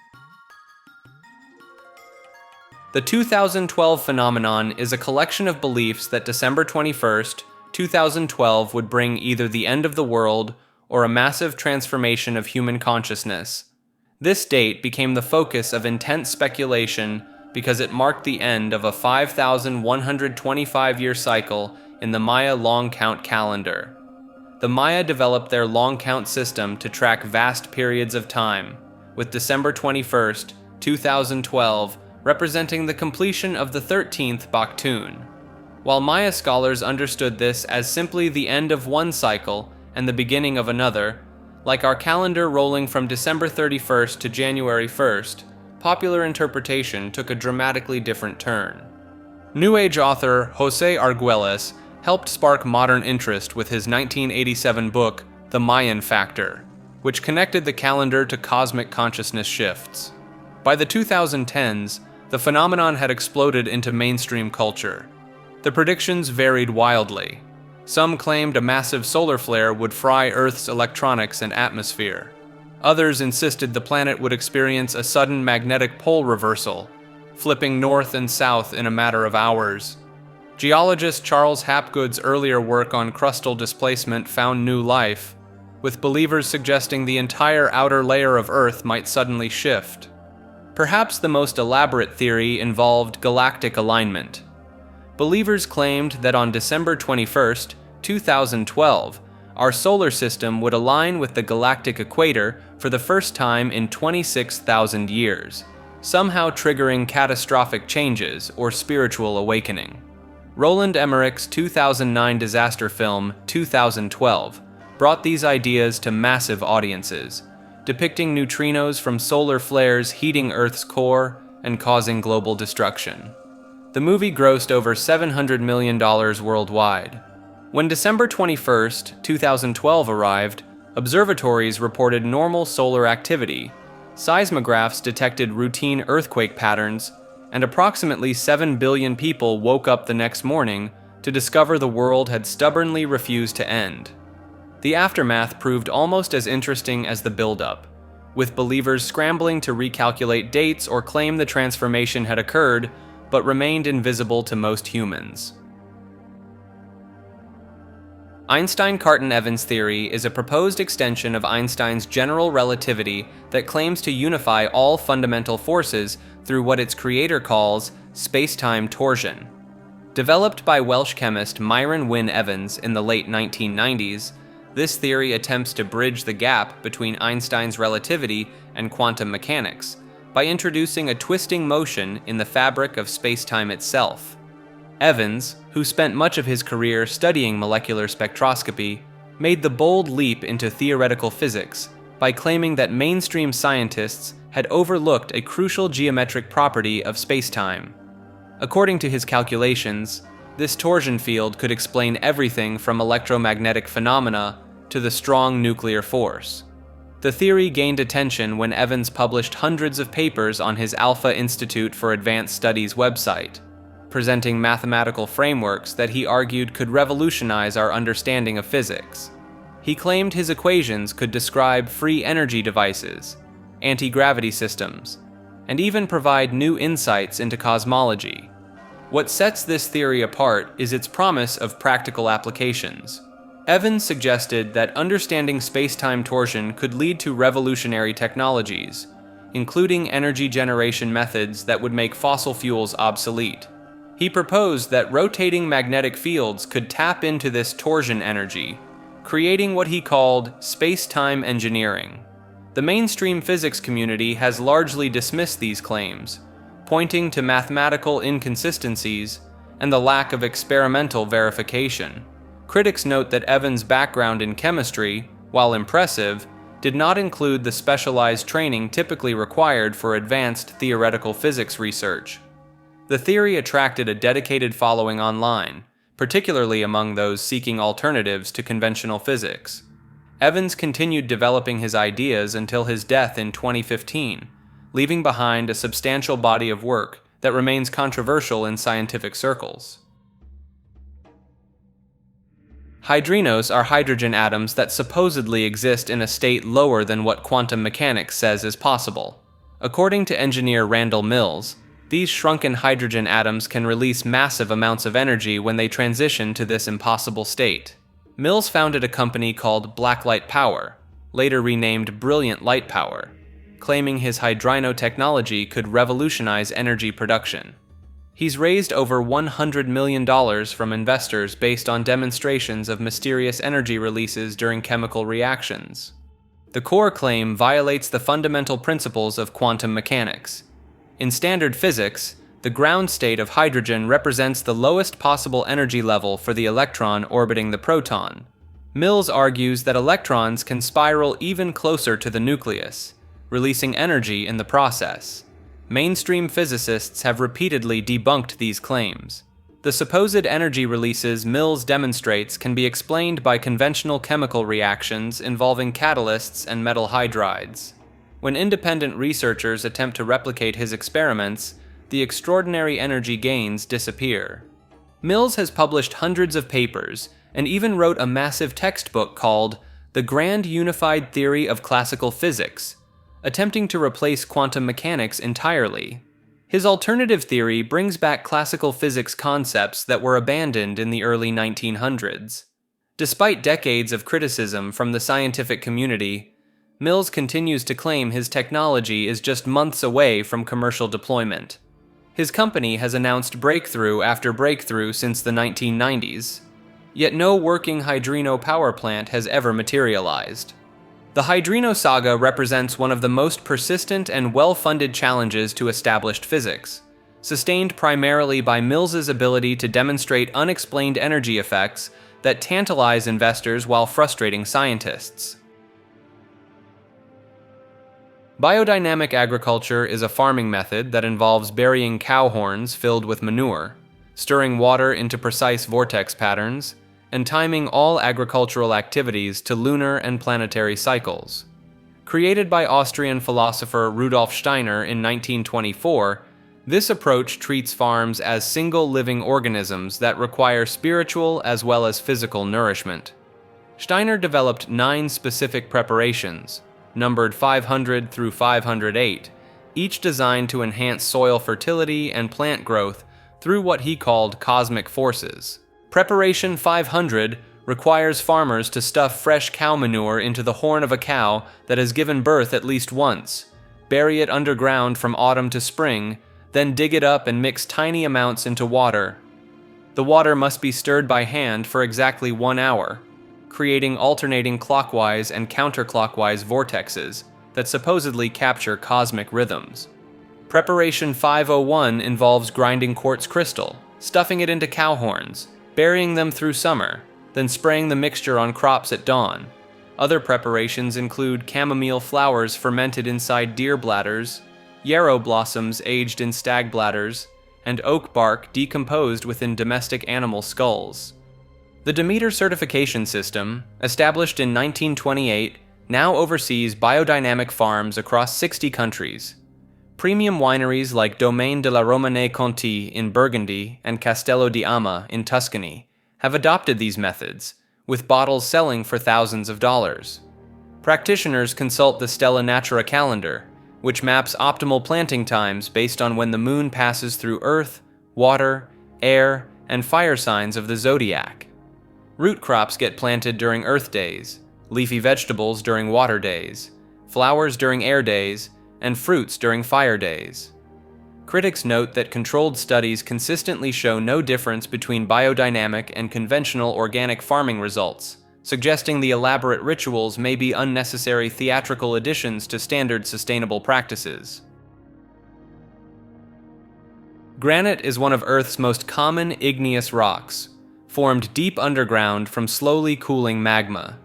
A: The 2012 phenomenon is a collection of beliefs that December 21st, 2012 would bring either the end of the world or a massive transformation of human consciousness. This date became the focus of intense speculation because it marked the end of a 5,125-year cycle in the Maya long count calendar. The Maya developed their long count system to track vast periods of time, with December 21st, 2012 representing the completion of the 13th Baktun. While Maya scholars understood this as simply the end of one cycle and the beginning of another, like our calendar rolling from December 31st to January 1st, popular interpretation took a dramatically different turn. New Age author Jose Arguelles helped spark modern interest with his 1987 book, The Mayan Factor, which connected the calendar to cosmic consciousness shifts. By the 2010s, the phenomenon had exploded into mainstream culture. The predictions varied wildly. Some claimed a massive solar flare would fry Earth's electronics and atmosphere. Others insisted the planet would experience a sudden magnetic pole reversal, flipping north and south in a matter of hours. Geologist Charles Hapgood's earlier work on crustal displacement found new life, with believers suggesting the entire outer layer of Earth might suddenly shift. Perhaps the most elaborate theory involved galactic alignment. Believers claimed that on December 21st, 2012, our solar system would align with the galactic equator for the first time in 26,000 years, somehow triggering catastrophic changes or spiritual awakening. Roland Emmerich's 2009 disaster film, 2012, brought these ideas to massive audiences, depicting neutrinos from solar flares heating Earth's core and causing global destruction. The movie grossed over $700 million worldwide. When December 21st, 2012 arrived, observatories reported normal solar activity, seismographs detected routine earthquake patterns, and approximately 7 billion people woke up the next morning to discover the world had stubbornly refused to end. The aftermath proved almost as interesting as the buildup, with believers scrambling to recalculate dates or claim the transformation had occurred, but remained invisible to most humans. Einstein-Cartan-Evans theory is a proposed extension of Einstein's general relativity that claims to unify all fundamental forces through what its creator calls space-time torsion. Developed by Welsh chemist Myron Wynne Evans in the late 1990s, this theory attempts to bridge the gap between Einstein's relativity and quantum mechanics by introducing a twisting motion in the fabric of space-time itself. Evans, who spent much of his career studying molecular spectroscopy, made the bold leap into theoretical physics by claiming that mainstream scientists had overlooked a crucial geometric property of space-time. According to his calculations, this torsion field could explain everything from electromagnetic phenomena to the strong nuclear force. The theory gained attention when Evans published hundreds of papers on his Alpha Institute for Advanced Studies website, presenting mathematical frameworks that he argued could revolutionize our understanding of physics. He claimed his equations could describe free energy devices, anti-gravity systems, and even provide new insights into cosmology. What sets this theory apart is its promise of practical applications. Evans suggested that understanding space-time torsion could lead to revolutionary technologies, including energy generation methods that would make fossil fuels obsolete. He proposed that rotating magnetic fields could tap into this torsion energy, creating what he called space-time engineering. The mainstream physics community has largely dismissed these claims, pointing to mathematical inconsistencies and the lack of experimental verification. Critics note that Evans' background in chemistry, while impressive, did not include the specialized training typically required for advanced theoretical physics research. The theory attracted a dedicated following online, particularly among those seeking alternatives to conventional physics. Evans continued developing his ideas until his death in 2015, leaving behind a substantial body of work that remains controversial in scientific circles. Hydrinos are hydrogen atoms that supposedly exist in a state lower than what quantum mechanics says is possible. According to engineer Randall Mills, these shrunken hydrogen atoms can release massive amounts of energy when they transition to this impossible state. Mills founded a company called Blacklight Power, later renamed Brilliant Light Power, claiming his hydrino technology could revolutionize energy production. He's raised over $100 million from investors based on demonstrations of mysterious energy releases during chemical reactions. The core claim violates the fundamental principles of quantum mechanics. In standard physics, the ground state of hydrogen represents the lowest possible energy level for the electron orbiting the proton. Mills argues that electrons can spiral even closer to the nucleus, releasing energy in the process. Mainstream physicists have repeatedly debunked these claims. The supposed energy releases Mills demonstrates can be explained by conventional chemical reactions involving catalysts and metal hydrides. When independent researchers attempt to replicate his experiments, the extraordinary energy gains disappear. Mills has published hundreds of papers and even wrote a massive textbook called The Grand Unified Theory of Classical Physics, attempting to replace quantum mechanics entirely. His alternative theory brings back classical physics concepts that were abandoned in the early 1900s. Despite decades of criticism from the scientific community, Mills continues to claim his technology is just months away from commercial deployment. His company has announced breakthrough after breakthrough since the 1990s, yet no working hydrino power plant has ever materialized. The hydrino saga represents one of the most persistent and well-funded challenges to established physics, sustained primarily by Mills's ability to demonstrate unexplained energy effects that tantalize investors while frustrating scientists. Biodynamic agriculture is a farming method that involves burying cow horns filled with manure, stirring water into precise vortex patterns, and timing all agricultural activities to lunar and planetary cycles. Created by Austrian philosopher Rudolf Steiner in 1924, this approach treats farms as single living organisms that require spiritual as well as physical nourishment. Steiner developed 9 specific preparations, numbered 500 through 508, each designed to enhance soil fertility and plant growth through what he called cosmic forces. Preparation 500 requires farmers to stuff fresh cow manure into the horn of a cow that has given birth at least once, bury it underground from autumn to spring, then dig it up and mix tiny amounts into water. The water must be stirred by hand for exactly 1 hour, creating alternating clockwise and counterclockwise vortexes that supposedly capture cosmic rhythms. Preparation 501 involves grinding quartz crystal, stuffing it into cow horns, burying them through summer, then spraying the mixture on crops at dawn. Other preparations include chamomile flowers fermented inside deer bladders, yarrow blossoms aged in stag bladders, and oak bark decomposed within domestic animal skulls. The Demeter certification system, established in 1928, now oversees biodynamic farms across 60 countries. Premium wineries like Domaine de la Romanée-Conti in Burgundy and Castello di Ama in Tuscany have adopted these methods, with bottles selling for thousands of dollars. Practitioners consult the Stella Natura calendar, which maps optimal planting times based on when the moon passes through Earth, water, air, and fire signs of the zodiac. Root crops get planted during Earth days, leafy vegetables during water days, flowers during air days, and fruits during fire days. Critics note that controlled studies consistently show no difference between biodynamic and conventional organic farming results, suggesting the elaborate rituals may be unnecessary theatrical additions to standard sustainable practices. Granite is one of Earth's most common igneous rocks, formed deep underground from slowly cooling magma.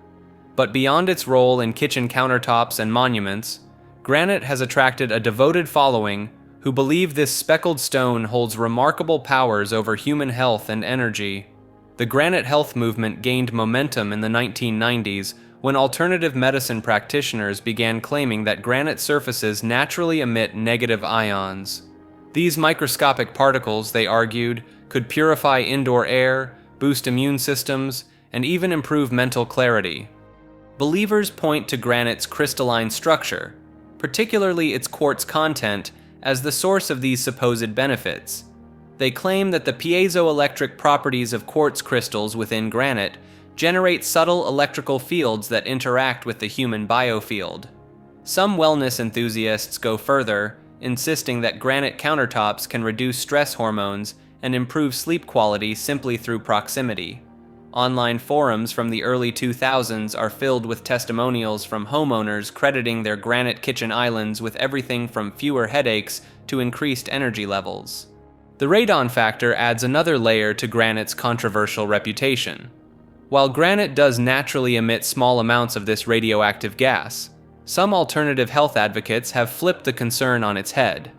A: But beyond its role in kitchen countertops and monuments, granite has attracted a devoted following who believe this speckled stone holds remarkable powers over human health and energy. The granite health movement gained momentum in the 1990s when alternative medicine practitioners began claiming that granite surfaces naturally emit negative ions. These microscopic particles, they argued, could purify indoor air, boost immune systems, and even improve mental clarity. Believers point to granite's crystalline structure, particularly its quartz content, as the source of these supposed benefits. They claim that the piezoelectric properties of quartz crystals within granite generate subtle electrical fields that interact with the human biofield. Some wellness enthusiasts go further, insisting that granite countertops can reduce stress hormones and improve sleep quality simply through proximity. Online forums from the early 2000s are filled with testimonials from homeowners crediting their granite kitchen islands with everything from fewer headaches to increased energy levels. The radon factor adds another layer to granite's controversial reputation. While granite does naturally emit small amounts of this radioactive gas, some alternative health advocates have flipped the concern on its head.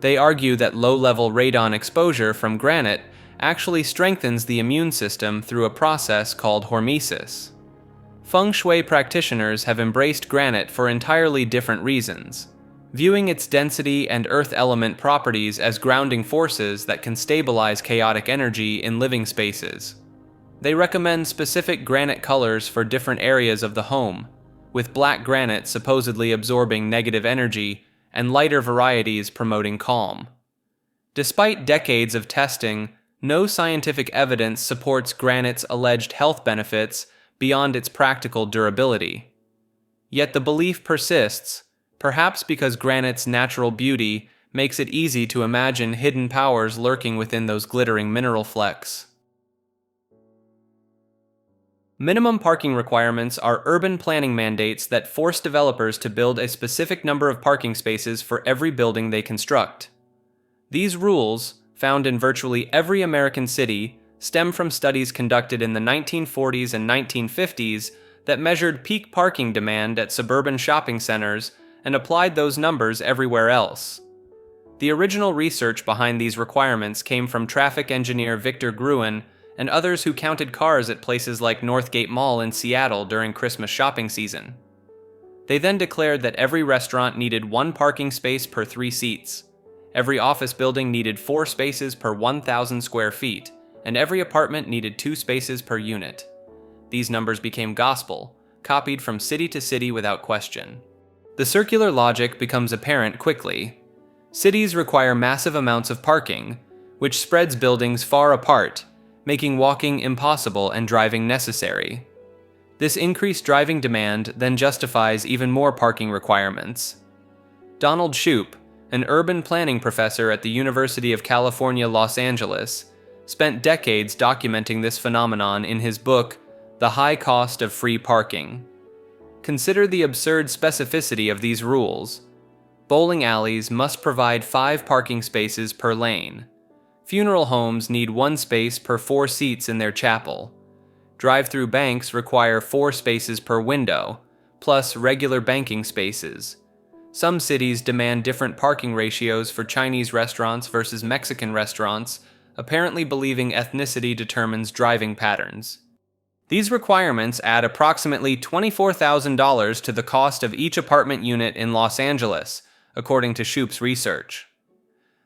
A: They argue that low-level radon exposure from granite actually strengthens the immune system through a process called hormesis. Feng Shui practitioners have embraced granite for entirely different reasons, viewing its density and earth element properties as grounding forces that can stabilize chaotic energy in living spaces. They recommend specific granite colors for different areas of the home, with black granite supposedly absorbing negative energy and lighter varieties promoting calm. Despite decades of testing, no scientific evidence supports granite's alleged health benefits beyond its practical durability. Yet the belief persists, perhaps because granite's natural beauty makes it easy to imagine hidden powers lurking within those glittering mineral flecks. Minimum parking requirements are urban planning mandates that force developers to build a specific number of parking spaces for every building they construct. These rules, found in virtually every American city, stem from studies conducted in the 1940s and 1950s that measured peak parking demand at suburban shopping centers and applied those numbers everywhere else. The original research behind these requirements came from traffic engineer Victor Gruen and others who counted cars at places like Northgate Mall in Seattle during Christmas shopping season. They then declared that every restaurant needed 1 parking space per 3 seats, every office building needed 4 spaces per 1,000 square feet, and every apartment needed 2 spaces per unit. These numbers became gospel, copied from city to city without question. The circular logic becomes apparent quickly. Cities require massive amounts of parking, which spreads buildings far apart, making walking impossible and driving necessary. This increased driving demand then justifies even more parking requirements. Donald Shoup, an urban planning professor at the University of California, Los Angeles, spent decades documenting this phenomenon in his book, The High Cost of Free Parking. Consider the absurd specificity of these rules. Bowling alleys must provide 5 parking spaces per lane. Funeral homes need 1 space per 4 seats in their chapel. Drive-through banks require 4 spaces per window, plus regular banking spaces. Some cities demand different parking ratios for Chinese restaurants versus Mexican restaurants, apparently believing ethnicity determines driving patterns. These requirements add approximately $24,000 to the cost of each apartment unit in Los Angeles, according to Shoup's research.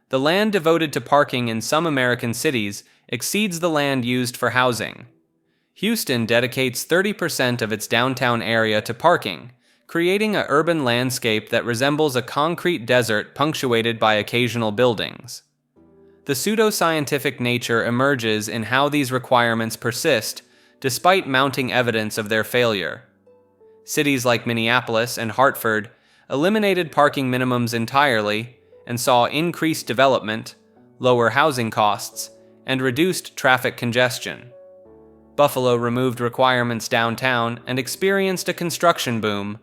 A: The land devoted to parking in some American cities exceeds the land used for housing. Houston dedicates 30% of its downtown area to parking, creating an urban landscape that resembles a concrete desert punctuated by occasional buildings. The pseudoscientific nature emerges in how these requirements persist, despite mounting evidence of their failure. Cities like Minneapolis and Hartford eliminated parking minimums entirely and saw increased development, lower housing costs, and reduced traffic congestion. Buffalo removed requirements downtown and experienced a construction boom,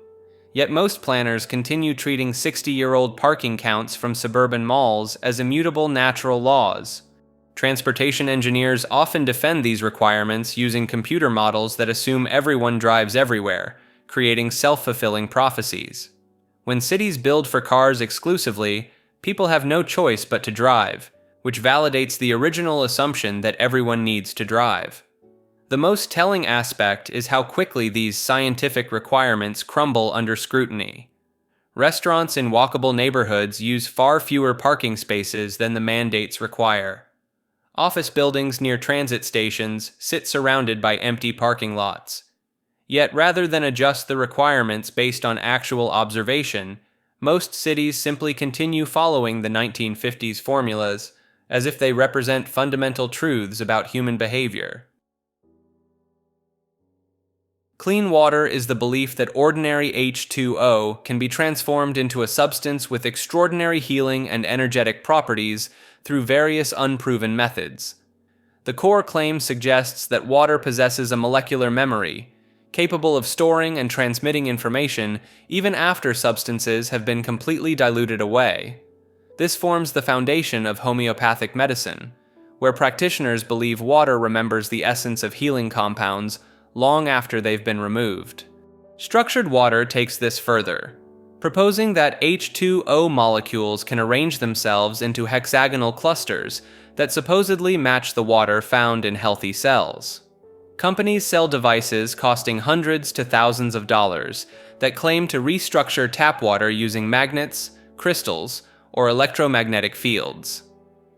A: yet most planners continue treating 60-year-old parking counts from suburban malls as immutable natural laws. Transportation engineers often defend these requirements using computer models that assume everyone drives everywhere, creating self-fulfilling prophecies. When cities build for cars exclusively, people have no choice but to drive, which validates the original assumption that everyone needs to drive. The most telling aspect is how quickly these scientific requirements crumble under scrutiny. Restaurants in walkable neighborhoods use far fewer parking spaces than the mandates require. Office buildings near transit stations sit surrounded by empty parking lots. Yet rather than adjust the requirements based on actual observation, most cities simply continue following the 1950s formulas as if they represent fundamental truths about human behavior. Clean water is the belief that ordinary H2O can be transformed into a substance with extraordinary healing and energetic properties through various unproven methods. The core claim suggests that water possesses a molecular memory, capable of storing and transmitting information even after substances have been completely diluted away. This forms the foundation of homeopathic medicine, where practitioners believe water remembers the essence of healing compounds long after they've been removed. Structured water takes this further, proposing that H2O molecules can arrange themselves into hexagonal clusters that supposedly match the water found in healthy cells. Companies sell devices costing hundreds to thousands of dollars that claim to restructure tap water using magnets, crystals, or electromagnetic fields.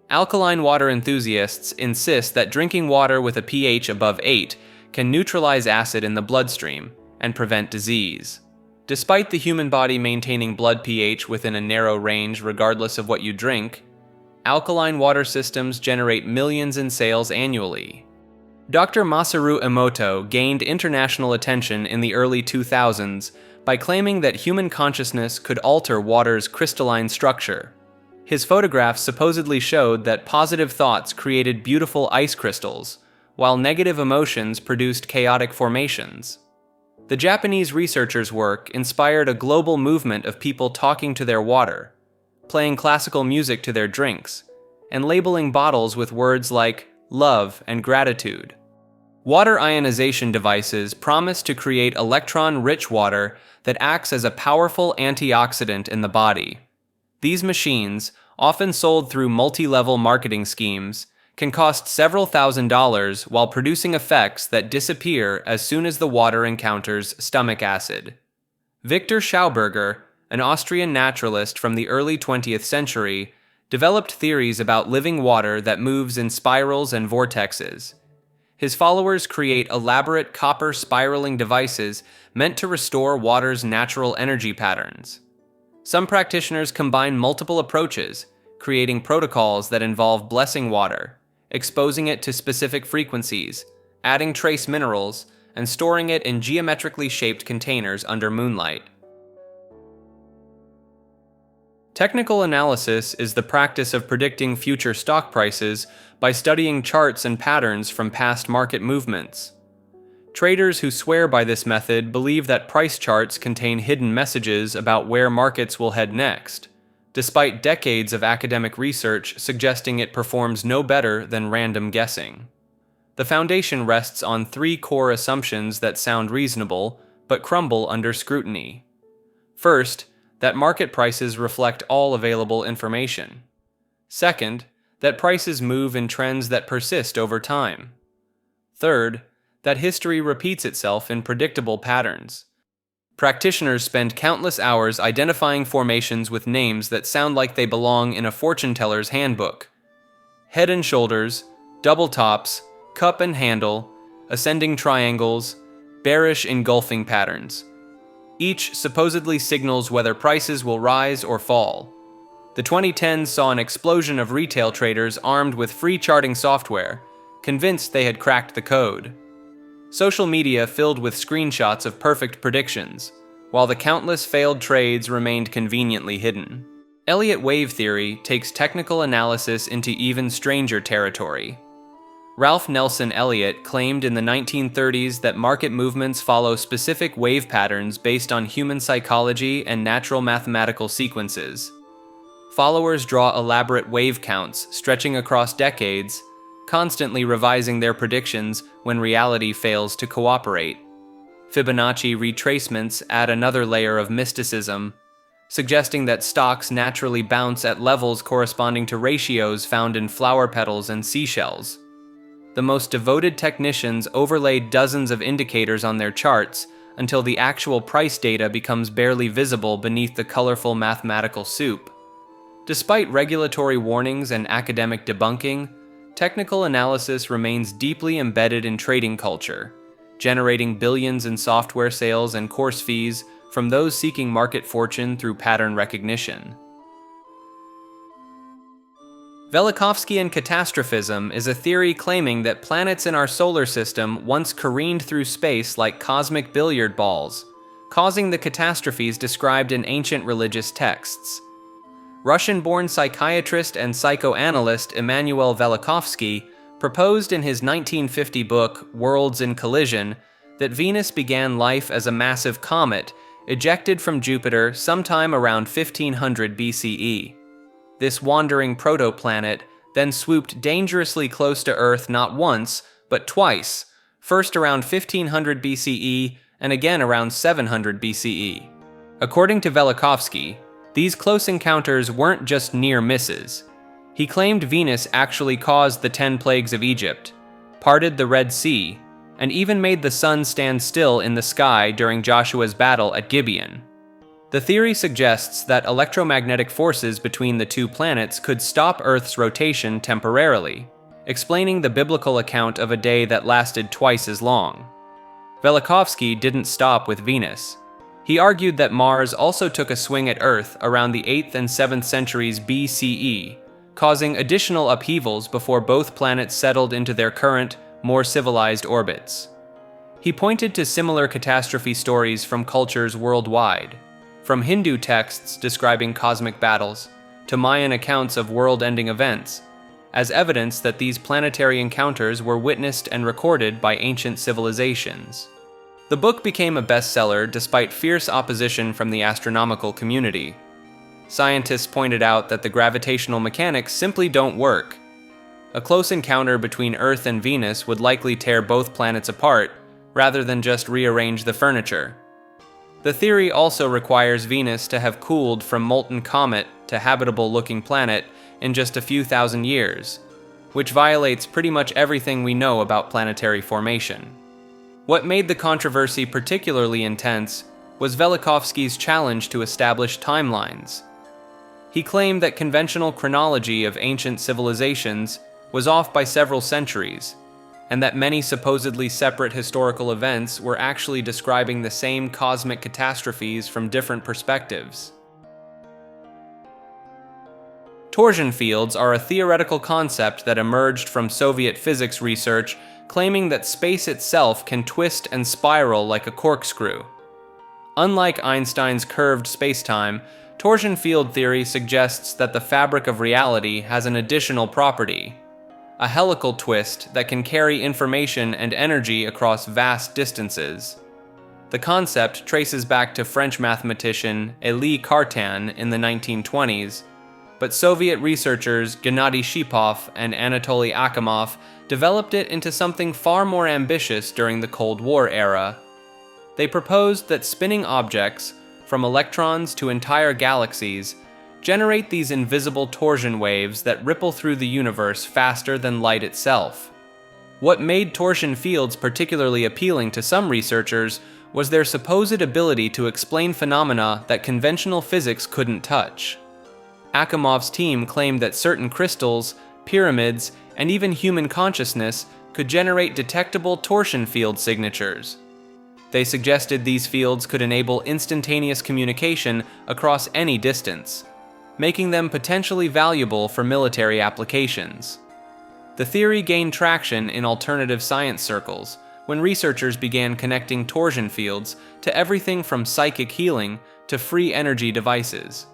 A: Alkaline water enthusiasts insist that drinking water with a pH above 8 can neutralize acid in the bloodstream and prevent disease. Despite the human body maintaining blood pH within a narrow range regardless of what you drink, alkaline water systems generate millions in sales annually. Dr. Masaru Emoto gained international attention in the early 2000s by claiming that human consciousness could alter water's crystalline structure. His photographs supposedly showed that positive thoughts created beautiful ice crystals, while negative emotions produced chaotic formations. The Japanese researchers' work inspired a global movement of people talking to their water, playing classical music to their drinks, and labeling bottles with words like love and gratitude. Water ionization devices promise to create electron-rich water that acts as a powerful antioxidant in the body. These machines, often sold through multi-level marketing schemes, can cost several $1,000s while producing effects that disappear as soon as the water encounters stomach acid. Victor Schauberger, an Austrian naturalist from the early 20th century, developed theories about living water that moves in spirals and vortexes. His followers create elaborate copper spiraling devices meant to restore water's natural energy patterns. Some practitioners combine multiple approaches, creating protocols that involve blessing water, exposing it to specific frequencies, adding trace minerals, and storing it in geometrically shaped containers under moonlight. Technical analysis is the practice of predicting future stock prices by studying charts and patterns from past market movements. Traders who swear by this method believe that price charts contain hidden messages about where markets will head next, despite decades of academic research suggesting it performs no better than random guessing. The foundation rests on three core assumptions that sound reasonable, but crumble under scrutiny. First, that market prices reflect all available information. Second, that prices move in trends that persist over time. Third, that history repeats itself in predictable patterns. Practitioners spend countless hours identifying formations with names that sound like they belong in a fortune teller's handbook. Head and shoulders, double tops, cup and handle, ascending triangles, bearish engulfing patterns. Each supposedly signals whether prices will rise or fall. The 2010s saw an explosion of retail traders armed with free charting software, convinced they had cracked the code. Social media filled with screenshots of perfect predictions, while the countless failed trades remained conveniently hidden. Elliott wave theory takes technical analysis into even stranger territory. Ralph Nelson Elliott claimed in the 1930s that market movements follow specific wave patterns based on human psychology and natural mathematical sequences. Followers draw elaborate wave counts stretching across decades, constantly revising their predictions when reality fails to cooperate. Fibonacci retracements add another layer of mysticism, suggesting that stocks naturally bounce at levels corresponding to ratios found in flower petals and seashells. The most devoted technicians overlay dozens of indicators on their charts until the actual price data becomes barely visible beneath the colorful mathematical soup. Despite regulatory warnings and academic debunking, technical analysis remains deeply embedded in trading culture, generating billions in software sales and course fees from those seeking market fortune through pattern recognition. Velikovsky catastrophism is a theory claiming that planets in our solar system once careened through space like cosmic billiard balls, causing the catastrophes described in ancient religious texts. Russian-born psychiatrist and psychoanalyst Immanuel Velikovsky proposed in his 1950 book, Worlds in Collision, that Venus began life as a massive comet ejected from Jupiter sometime around 1500 BCE. This wandering protoplanet then swooped dangerously close to Earth not once, but twice, first around 1500 BCE and again around 700 BCE. According to Velikovsky, these close encounters weren't just near misses. He claimed Venus actually caused the 10 plagues of Egypt, parted the Red Sea, and even made the sun stand still in the sky during Joshua's battle at Gibeon. The theory suggests that electromagnetic forces between the two planets could stop Earth's rotation temporarily, explaining the biblical account of a day that lasted twice as long. Velikovsky didn't stop with Venus. He argued that Mars also took a swing at Earth around the 8th and 7th centuries BCE, causing additional upheavals before both planets settled into their current, more civilized orbits. He pointed to similar catastrophe stories from cultures worldwide, from Hindu texts describing cosmic battles to Mayan accounts of world-ending events, as evidence that these planetary encounters were witnessed and recorded by ancient civilizations. The book became a bestseller despite fierce opposition from the astronomical community. Scientists pointed out that the gravitational mechanics simply don't work. A close encounter between Earth and Venus would likely tear both planets apart, rather than just rearrange the furniture. The theory also requires Venus to have cooled from molten comet to habitable-looking planet in just a few thousand years, which violates pretty much everything we know about planetary formation. What made the controversy particularly intense was Velikovsky's challenge to establish timelines. He claimed that conventional chronology of ancient civilizations was off by several centuries, and that many supposedly separate historical events were actually describing the same cosmic catastrophes from different perspectives. Torsion fields are a theoretical concept that emerged from Soviet physics research claiming that space itself can twist and spiral like a corkscrew. Unlike Einstein's curved spacetime, torsion field theory suggests that the fabric of reality has an additional property, a helical twist that can carry information and energy across vast distances. The concept traces back to French mathematician Élie Cartan in the 1920s, but Soviet researchers Gennady Shipov and Anatoly Akimov developed it into something far more ambitious during the Cold War era. They proposed that spinning objects, from electrons to entire galaxies, generate these invisible torsion waves that ripple through the universe faster than light itself. What made torsion fields particularly appealing to some researchers was their supposed ability to explain phenomena that conventional physics couldn't touch. Akimov's team claimed that certain crystals, pyramids, and even human consciousness could generate detectable torsion field signatures. They suggested these fields could enable instantaneous communication across any distance, making them potentially valuable for military applications. The theory gained traction in alternative science circles when researchers began connecting torsion fields to everything from psychic healing to free energy devices.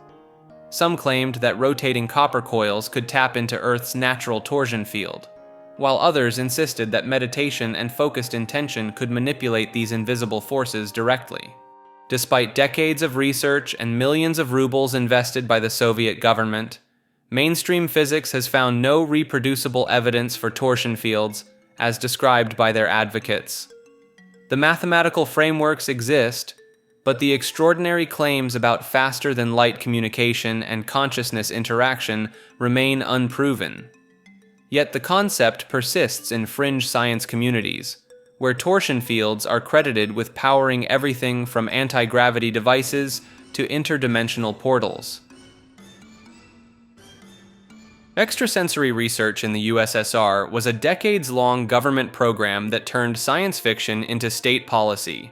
A: Some claimed that rotating copper coils could tap into Earth's natural torsion field, while others insisted that meditation and focused intention could manipulate these invisible forces directly. Despite decades of research and millions of rubles invested by the Soviet government, mainstream physics has found no reproducible evidence for torsion fields as described by their advocates. The mathematical frameworks exist, but the extraordinary claims about faster-than-light communication and consciousness interaction remain unproven. Yet the concept persists in fringe science communities, where torsion fields are credited with powering everything from anti-gravity devices to interdimensional portals. Extrasensory research in the USSR was a decades-long government program that turned science fiction into state policy.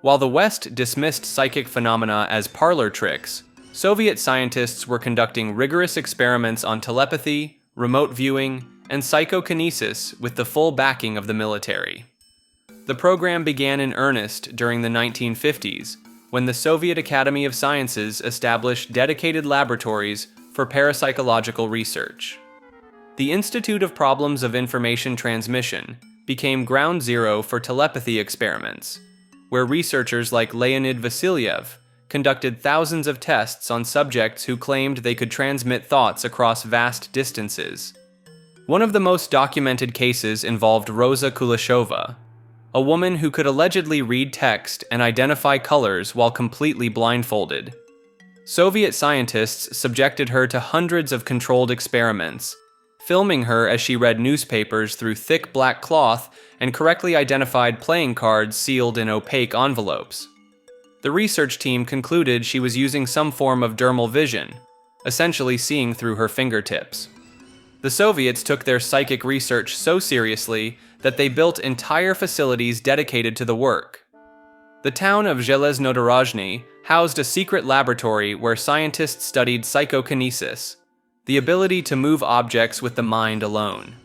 A: While the West dismissed psychic phenomena as parlor tricks, Soviet scientists were conducting rigorous experiments on telepathy, remote viewing, and psychokinesis with the full backing of the military. The program began in earnest during the 1950s, when the Soviet Academy of Sciences established dedicated laboratories for parapsychological research. The Institute of Problems of Information Transmission became ground zero for telepathy experiments, where researchers like Leonid Vasilyev conducted thousands of tests on subjects who claimed they could transmit thoughts across vast distances. One of the most documented cases involved Rosa Kuleshova, a woman who could allegedly read text and identify colors while completely blindfolded. Soviet scientists subjected her to hundreds of controlled experiments, filming her as she read newspapers through thick black cloth and correctly identified playing cards sealed in opaque envelopes. The research team concluded she was using some form of dermal vision, essentially seeing through her fingertips. The Soviets took their psychic research so seriously that they built entire facilities dedicated to the work. The town of Zheleznodorozhny housed a secret laboratory where scientists studied psychokinesis, the ability to move objects with the mind alone.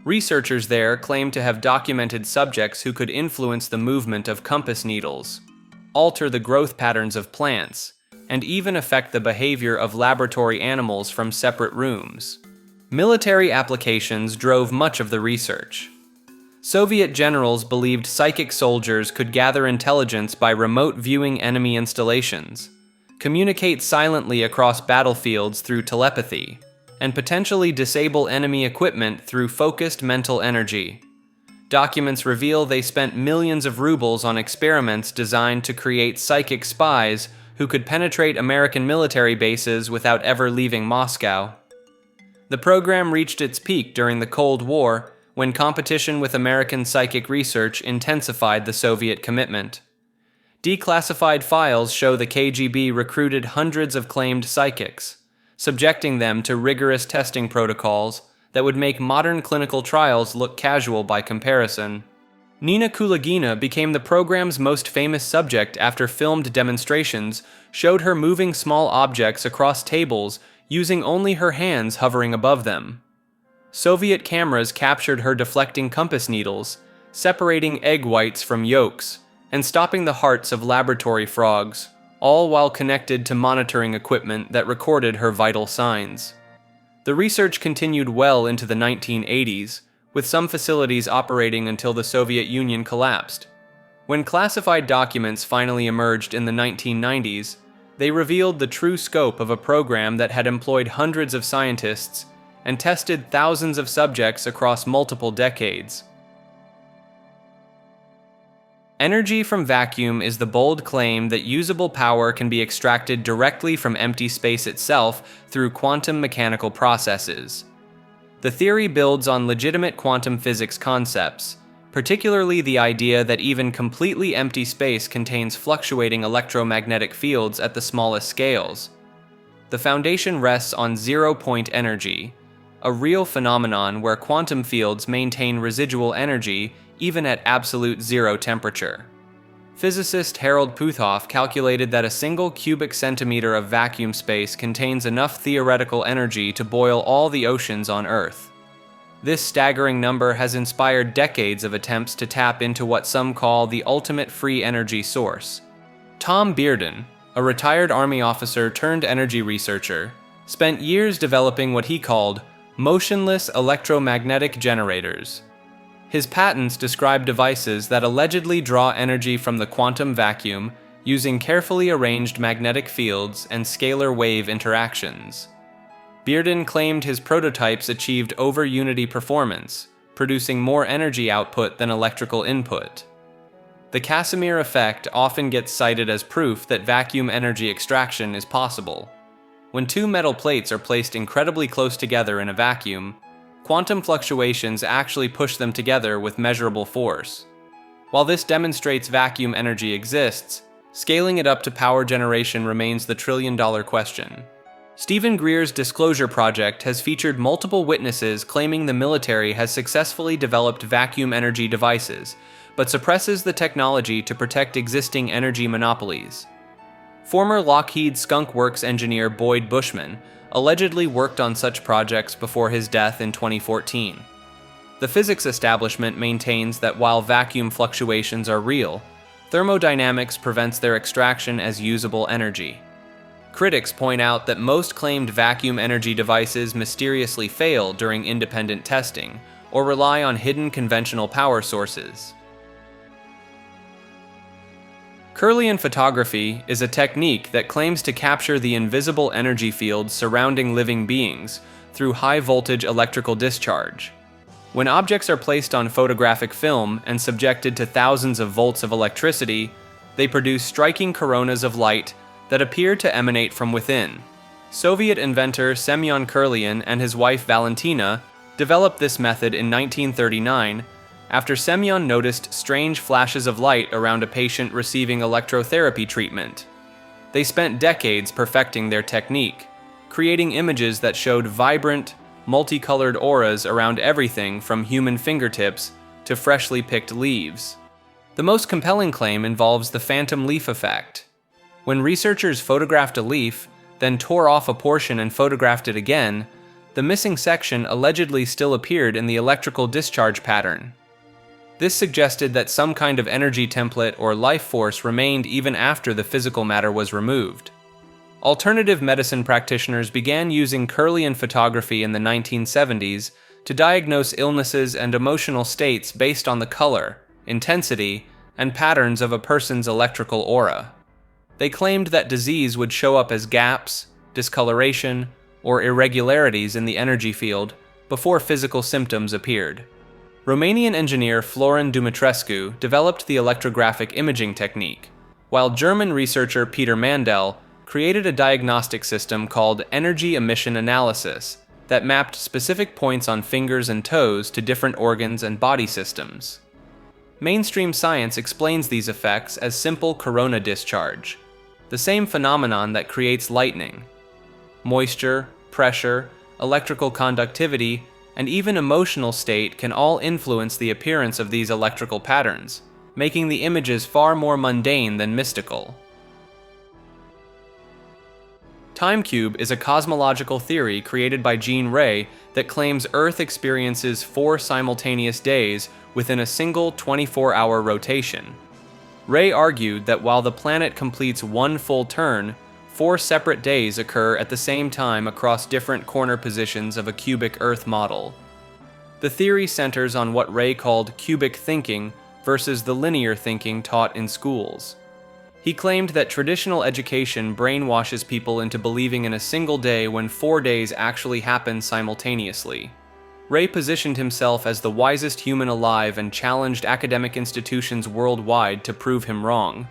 A: Researchers there claimed to have documented subjects who could influence the movement of compass needles, alter the growth patterns of plants, and even affect the behavior of laboratory animals from separate rooms. Military applications drove much of the research. Soviet generals believed psychic soldiers could gather intelligence by remote viewing enemy installations, communicate silently across battlefields through telepathy, and potentially disable enemy equipment through focused mental energy. Documents reveal they spent millions of rubles on experiments designed to create psychic spies who could penetrate American military bases without ever leaving Moscow. The program reached its peak during the Cold War, when competition with American psychic research intensified the Soviet commitment. Declassified files show the KGB recruited hundreds of claimed psychics, subjecting them to rigorous testing protocols that would make modern clinical trials look casual by comparison. Nina Kulagina became the program's most famous subject after filmed demonstrations showed her moving small objects across tables using only her hands hovering above them. Soviet cameras captured her deflecting compass needles, separating egg whites from yolks, and stopping the hearts of laboratory frogs, all while connected to monitoring equipment that recorded her vital signs. The research continued well into the 1980s, with some facilities operating until the Soviet Union collapsed. When classified documents finally emerged in the 1990s, they revealed the true scope of a program that had employed hundreds of scientists and tested thousands of subjects across multiple decades. Energy from vacuum is the bold claim that usable power can be extracted directly from empty space itself through quantum mechanical processes. The theory builds on legitimate quantum physics concepts, particularly the idea that even completely empty space contains fluctuating electromagnetic fields at the smallest scales. The foundation rests on zero-point energy, a real phenomenon where quantum fields maintain residual energy even at absolute zero temperature. Physicist Harold Puthoff calculated that a single cubic centimeter of vacuum space contains enough theoretical energy to boil all the oceans on Earth. This staggering number has inspired decades of attempts to tap into what some call the ultimate free energy source. Tom Bearden, a retired Army officer turned energy researcher, spent years developing what he called motionless electromagnetic generators. His patents describe devices that allegedly draw energy from the quantum vacuum using carefully arranged magnetic fields and scalar wave interactions. Bearden claimed his prototypes achieved over-unity performance, producing more energy output than electrical input. The Casimir effect often gets cited as proof that vacuum energy extraction is possible. When two metal plates are placed incredibly close together in a vacuum, quantum fluctuations actually push them together with measurable force. While this demonstrates vacuum energy exists, scaling it up to power generation remains the trillion-dollar question. Stephen Greer's Disclosure Project has featured multiple witnesses claiming the military has successfully developed vacuum energy devices, but suppresses the technology to protect existing energy monopolies. Former Lockheed Skunk Works engineer Boyd Bushman allegedly worked on such projects before his death in 2014. The physics establishment maintains that while vacuum fluctuations are real, thermodynamics prevents their extraction as usable energy. Critics point out that most claimed vacuum energy devices mysteriously fail during independent testing, or rely on hidden conventional power sources. Kirlian photography is a technique that claims to capture the invisible energy fields surrounding living beings through high-voltage electrical discharge. When objects are placed on photographic film and subjected to thousands of volts of electricity, they produce striking coronas of light that appear to emanate from within. Soviet inventor Semyon Kirlian and his wife Valentina developed this method in 1939 after Semyon noticed strange flashes of light around a patient receiving electrotherapy treatment. They spent decades perfecting their technique, creating images that showed vibrant, multicolored auras around everything from human fingertips to freshly picked leaves. The most compelling claim involves the phantom leaf effect. When researchers photographed a leaf, then tore off a portion and photographed it again, the missing section allegedly still appeared in the electrical discharge pattern. This suggested that some kind of energy template or life force remained even after the physical matter was removed. Alternative medicine practitioners began using Kirlian photography in the 1970s to diagnose illnesses and emotional states based on the color, intensity, and patterns of a person's electrical aura. They claimed that disease would show up as gaps, discoloration, or irregularities in the energy field before physical symptoms appeared. Romanian engineer Florin Dumitrescu developed the electrographic imaging technique, while German researcher Peter Mandel created a diagnostic system called energy emission analysis that mapped specific points on fingers and toes to different organs and body systems. Mainstream science explains these effects as simple corona discharge, the same phenomenon that creates lightning. Moisture, pressure, electrical conductivity, and even emotional state can all influence the appearance of these electrical patterns, making the images far more mundane than mystical. Timecube is a cosmological theory created by Jean Ray that claims Earth experiences 4 simultaneous days within a single 24-hour rotation. Ray argued that while the planet completes one full turn, 4 separate days occur at the same time across different corner positions of a cubic Earth model. The theory centers on what Ray called cubic thinking versus the linear thinking taught in schools. He claimed that traditional education brainwashes people into believing in a single day when 4 days actually happen simultaneously. Ray positioned himself as the wisest human alive and challenged academic institutions worldwide to prove him wrong.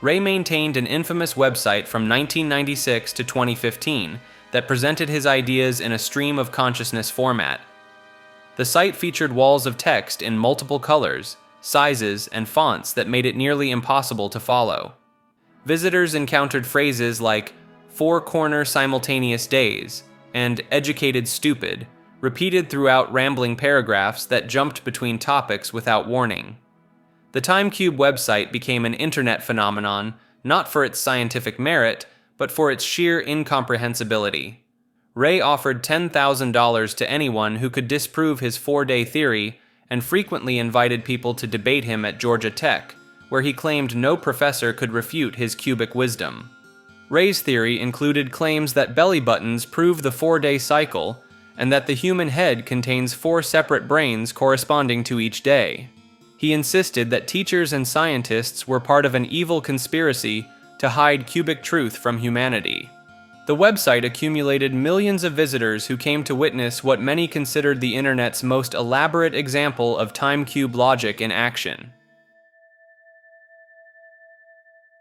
A: Ray maintained an infamous website from 1996 to 2015 that presented his ideas in a stream of consciousness format. The site featured walls of text in multiple colors, sizes, and fonts that made it nearly impossible to follow. Visitors encountered phrases like four-corner simultaneous days and educated stupid, repeated throughout rambling paragraphs that jumped between topics without warning. The TimeCube website became an internet phenomenon, not for its scientific merit, but for its sheer incomprehensibility. Ray offered $10,000 to anyone who could disprove his four-day theory, and frequently invited people to debate him at Georgia Tech, where he claimed no professor could refute his cubic wisdom. Ray's theory included claims that belly buttons prove the four-day cycle, and that the human head contains four separate brains corresponding to each day. He insisted that teachers and scientists were part of an evil conspiracy to hide cubic truth from humanity. The website accumulated millions of visitors who came to witness what many considered the internet's most elaborate example of TimeCube logic in action.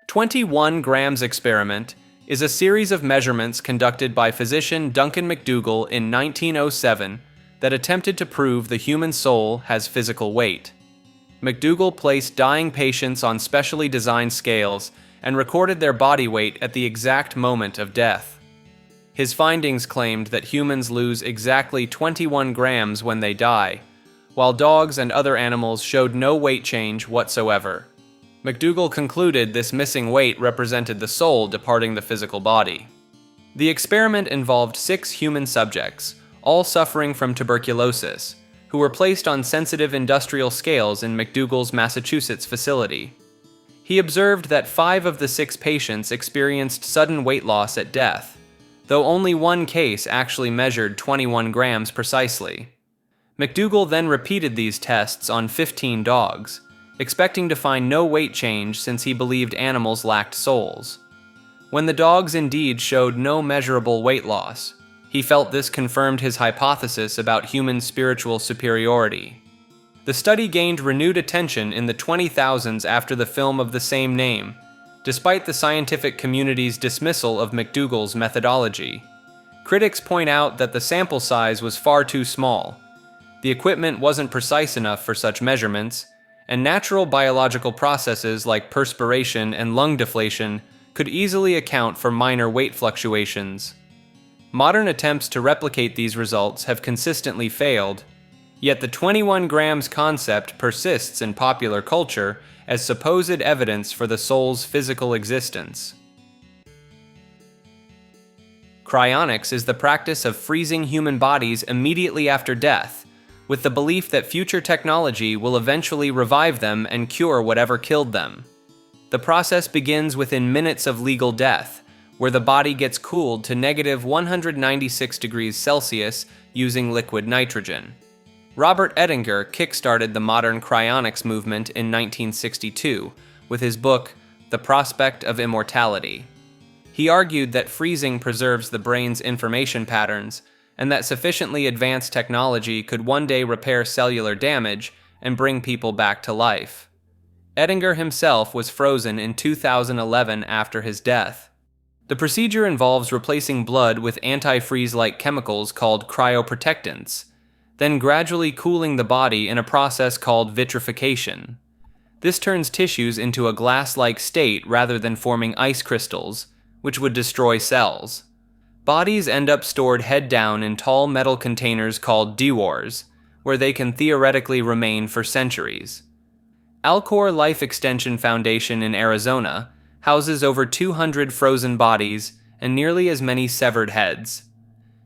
A: 21 grams experiment is a series of measurements conducted by physician Duncan McDougall in 1907 that attempted to prove the human soul has physical weight. McDougall placed dying patients on specially designed scales and recorded their body weight at the exact moment of death. His findings claimed that humans lose exactly 21 grams when they die, while dogs and other animals showed no weight change whatsoever. McDougall concluded this missing weight represented the soul departing the physical body. The experiment involved 6 human subjects, all suffering from tuberculosis, who were placed on sensitive industrial scales in McDougall's Massachusetts facility. He observed that 5 of the 6 patients experienced sudden weight loss at death, though only one case actually measured 21 grams precisely. McDougall then repeated these tests on 15 dogs, expecting to find no weight change since he believed animals lacked souls. When the dogs indeed showed no measurable weight loss, he felt this confirmed his hypothesis about human spiritual superiority. The study gained renewed attention in the 20,000s after the film of the same name, despite the scientific community's dismissal of McDougall's methodology. Critics point out that the sample size was far too small, the equipment wasn't precise enough for such measurements, and natural biological processes like perspiration and lung deflation could easily account for minor weight fluctuations. Modern attempts to replicate these results have consistently failed, yet the 21 grams concept persists in popular culture as supposed evidence for the soul's physical existence. Cryonics is the practice of freezing human bodies immediately after death, with the belief that future technology will eventually revive them and cure whatever killed them. The process begins within minutes of legal death, where the body gets cooled to negative 196 degrees Celsius using liquid nitrogen. Robert Ettinger kickstarted the modern cryonics movement in 1962 with his book, The Prospect of Immortality. He argued that freezing preserves the brain's information patterns, and that sufficiently advanced technology could one day repair cellular damage and bring people back to life. Ettinger himself was frozen in 2011 after his death. The procedure involves replacing blood with antifreeze-like chemicals called cryoprotectants, then gradually cooling the body in a process called vitrification. This turns tissues into a glass-like state rather than forming ice crystals, which would destroy cells. Bodies end up stored head down in tall metal containers called dewars, where they can theoretically remain for centuries. Alcor Life Extension Foundation in Arizona houses over 200 frozen bodies and nearly as many severed heads.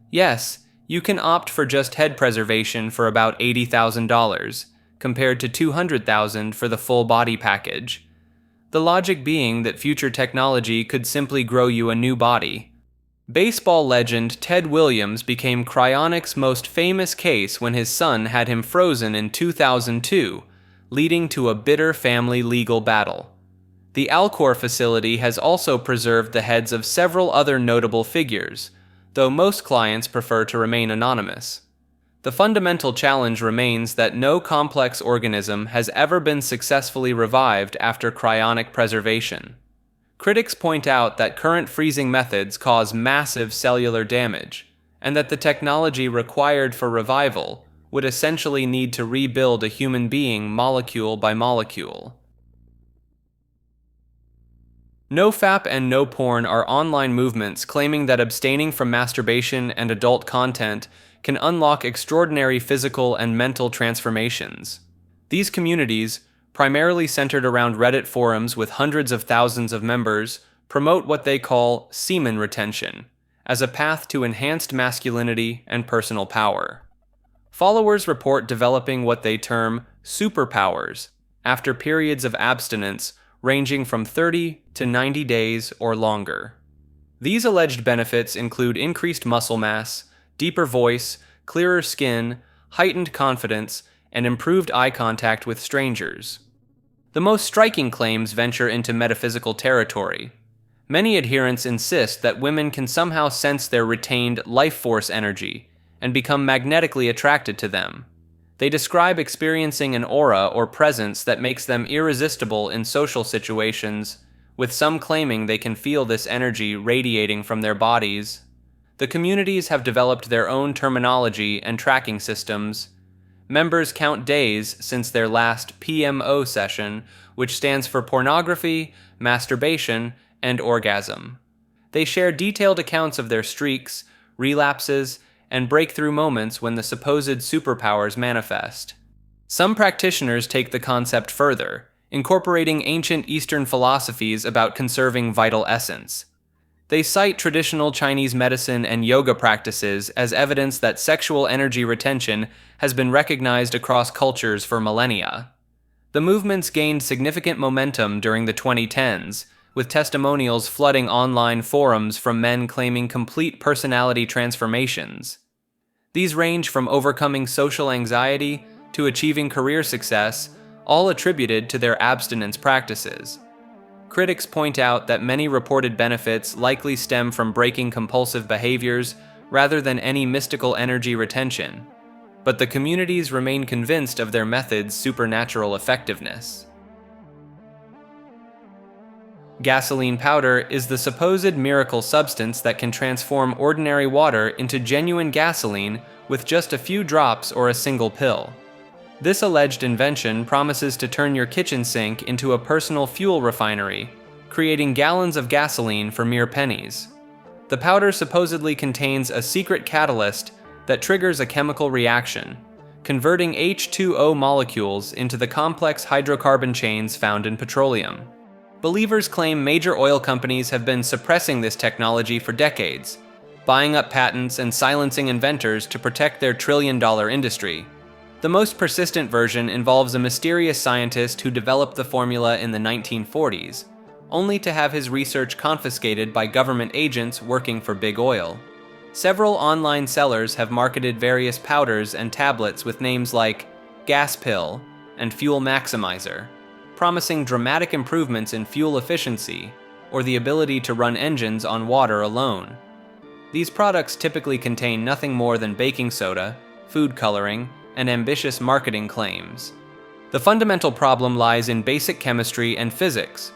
A: Yes, you can opt for just head preservation for about $80,000, compared to $200,000 for the full body package. The logic being that future technology could simply grow you a new body. Baseball legend Ted Williams became cryonics' most famous case when his son had him frozen in 2002, leading to a bitter family legal battle. The Alcor facility has also preserved the heads of several other notable figures, though most clients prefer to remain anonymous. The fundamental challenge remains that no complex organism has ever been successfully revived after cryonic preservation. Critics point out that current freezing methods cause massive cellular damage, and that the technology required for revival would essentially need to rebuild a human being molecule by molecule. NoFap and no porn are online movements claiming that abstaining from masturbation and adult content can unlock extraordinary physical and mental transformations. These communities, primarily centered around Reddit forums with hundreds of thousands of members, promote what they call semen retention as a path to enhanced masculinity and personal power. Followers report developing what they term superpowers after periods of abstinence ranging from 30 to 90 days or longer. These alleged benefits include increased muscle mass, deeper voice, clearer skin, heightened confidence, and improved eye contact with strangers. The most striking claims venture into metaphysical territory. Many adherents insist that women can somehow sense their retained life force energy and become magnetically attracted to them. They describe experiencing an aura or presence that makes them irresistible in social situations, with some claiming they can feel this energy radiating from their bodies. The communities have developed their own terminology and tracking systems. Members count days since their last PMO session, which stands for pornography, masturbation, and orgasm. They share detailed accounts of their streaks, relapses, and breakthrough moments when the supposed superpowers manifest. Some practitioners take the concept further, incorporating ancient Eastern philosophies about conserving vital essence. They cite traditional Chinese medicine and yoga practices as evidence that sexual energy retention has been recognized across cultures for millennia. The movements gained significant momentum during the 2010s, with testimonials flooding online forums from men claiming complete personality transformations. These range from overcoming social anxiety to achieving career success, all attributed to their abstinence practices. Critics point out that many reported benefits likely stem from breaking compulsive behaviors rather than any mystical energy retention, but the communities remain convinced of their method's supernatural effectiveness. Gasoline powder is the supposed miracle substance that can transform ordinary water into genuine gasoline with just a few drops or a single pill. This alleged invention promises to turn your kitchen sink into a personal fuel refinery, creating gallons of gasoline for mere pennies. The powder supposedly contains a secret catalyst that triggers a chemical reaction, converting H2O molecules into the complex hydrocarbon chains found in petroleum. Believers claim major oil companies have been suppressing this technology for decades, buying up patents and silencing inventors to protect their trillion-dollar industry. The most persistent version involves a mysterious scientist who developed the formula in the 1940s, only to have his research confiscated by government agents working for Big Oil. Several online sellers have marketed various powders and tablets with names like Gas Pill and Fuel Maximizer, promising dramatic improvements in fuel efficiency or the ability to run engines on water alone. These products typically contain nothing more than baking soda, food coloring, and ambitious marketing claims. The fundamental problem lies in basic chemistry and physics.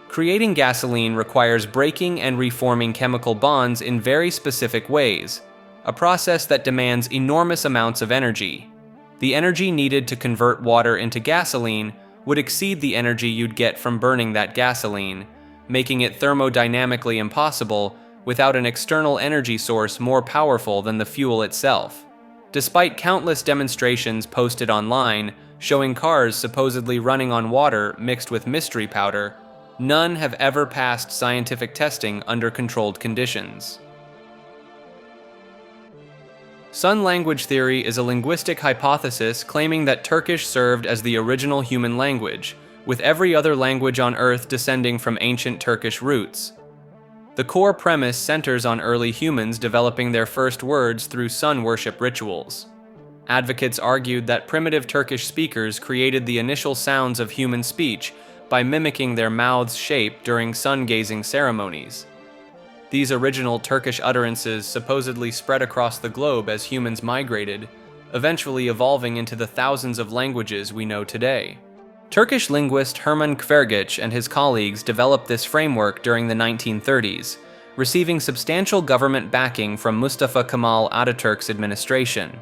A: Creating gasoline requires breaking and reforming chemical bonds in very specific ways, a process that demands enormous amounts of energy. The energy needed to convert water into gasoline would exceed the energy you'd get from burning that gasoline, making it thermodynamically impossible without an external energy source more powerful than the fuel itself. Despite countless demonstrations posted online showing cars supposedly running on water mixed with mystery powder, none have ever passed scientific testing under controlled conditions. Sun language theory is a linguistic hypothesis claiming that Turkish served as the original human language, with every other language on Earth descending from ancient Turkish roots. The core premise centers on early humans developing their first words through sun worship rituals. Advocates argued that primitive Turkish speakers created the initial sounds of human speech by mimicking their mouths' shape during sun-gazing ceremonies. These original Turkish utterances supposedly spread across the globe as humans migrated, eventually evolving into the thousands of languages we know today. Turkish linguist Hermann Kvergic and his colleagues developed this framework during the 1930s, receiving substantial government backing from Mustafa Kemal Ataturk's administration.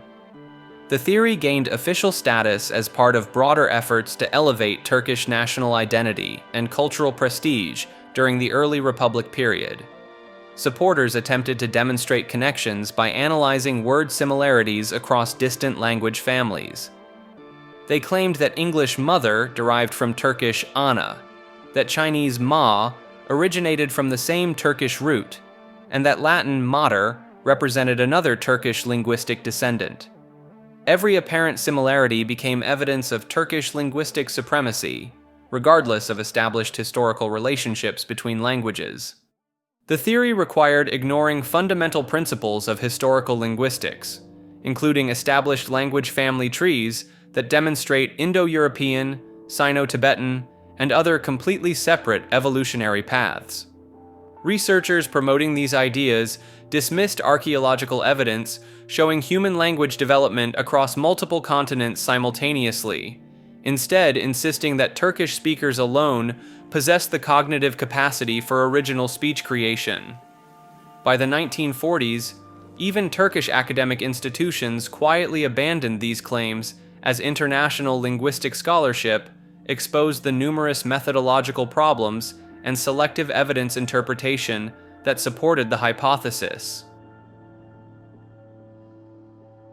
A: The theory gained official status as part of broader efforts to elevate Turkish national identity and cultural prestige during the early Republic period. Supporters attempted to demonstrate connections by analyzing word similarities across distant language families. They claimed that English mother derived from Turkish ana, that Chinese ma originated from the same Turkish root, and that Latin mater represented another Turkish linguistic descendant. Every apparent similarity became evidence of Turkish linguistic supremacy, regardless of established historical relationships between languages. The theory required ignoring fundamental principles of historical linguistics, including established language family trees that demonstrate Indo-European, Sino-Tibetan, and other completely separate evolutionary paths. Researchers promoting these ideas dismissed archaeological evidence showing human language development across multiple continents simultaneously, instead insisting that Turkish speakers alone possess the cognitive capacity for original speech creation. By the 1940s, even Turkish academic institutions quietly abandoned these claims as international linguistic scholarship exposed the numerous methodological problems and selective evidence interpretation that supported the hypothesis.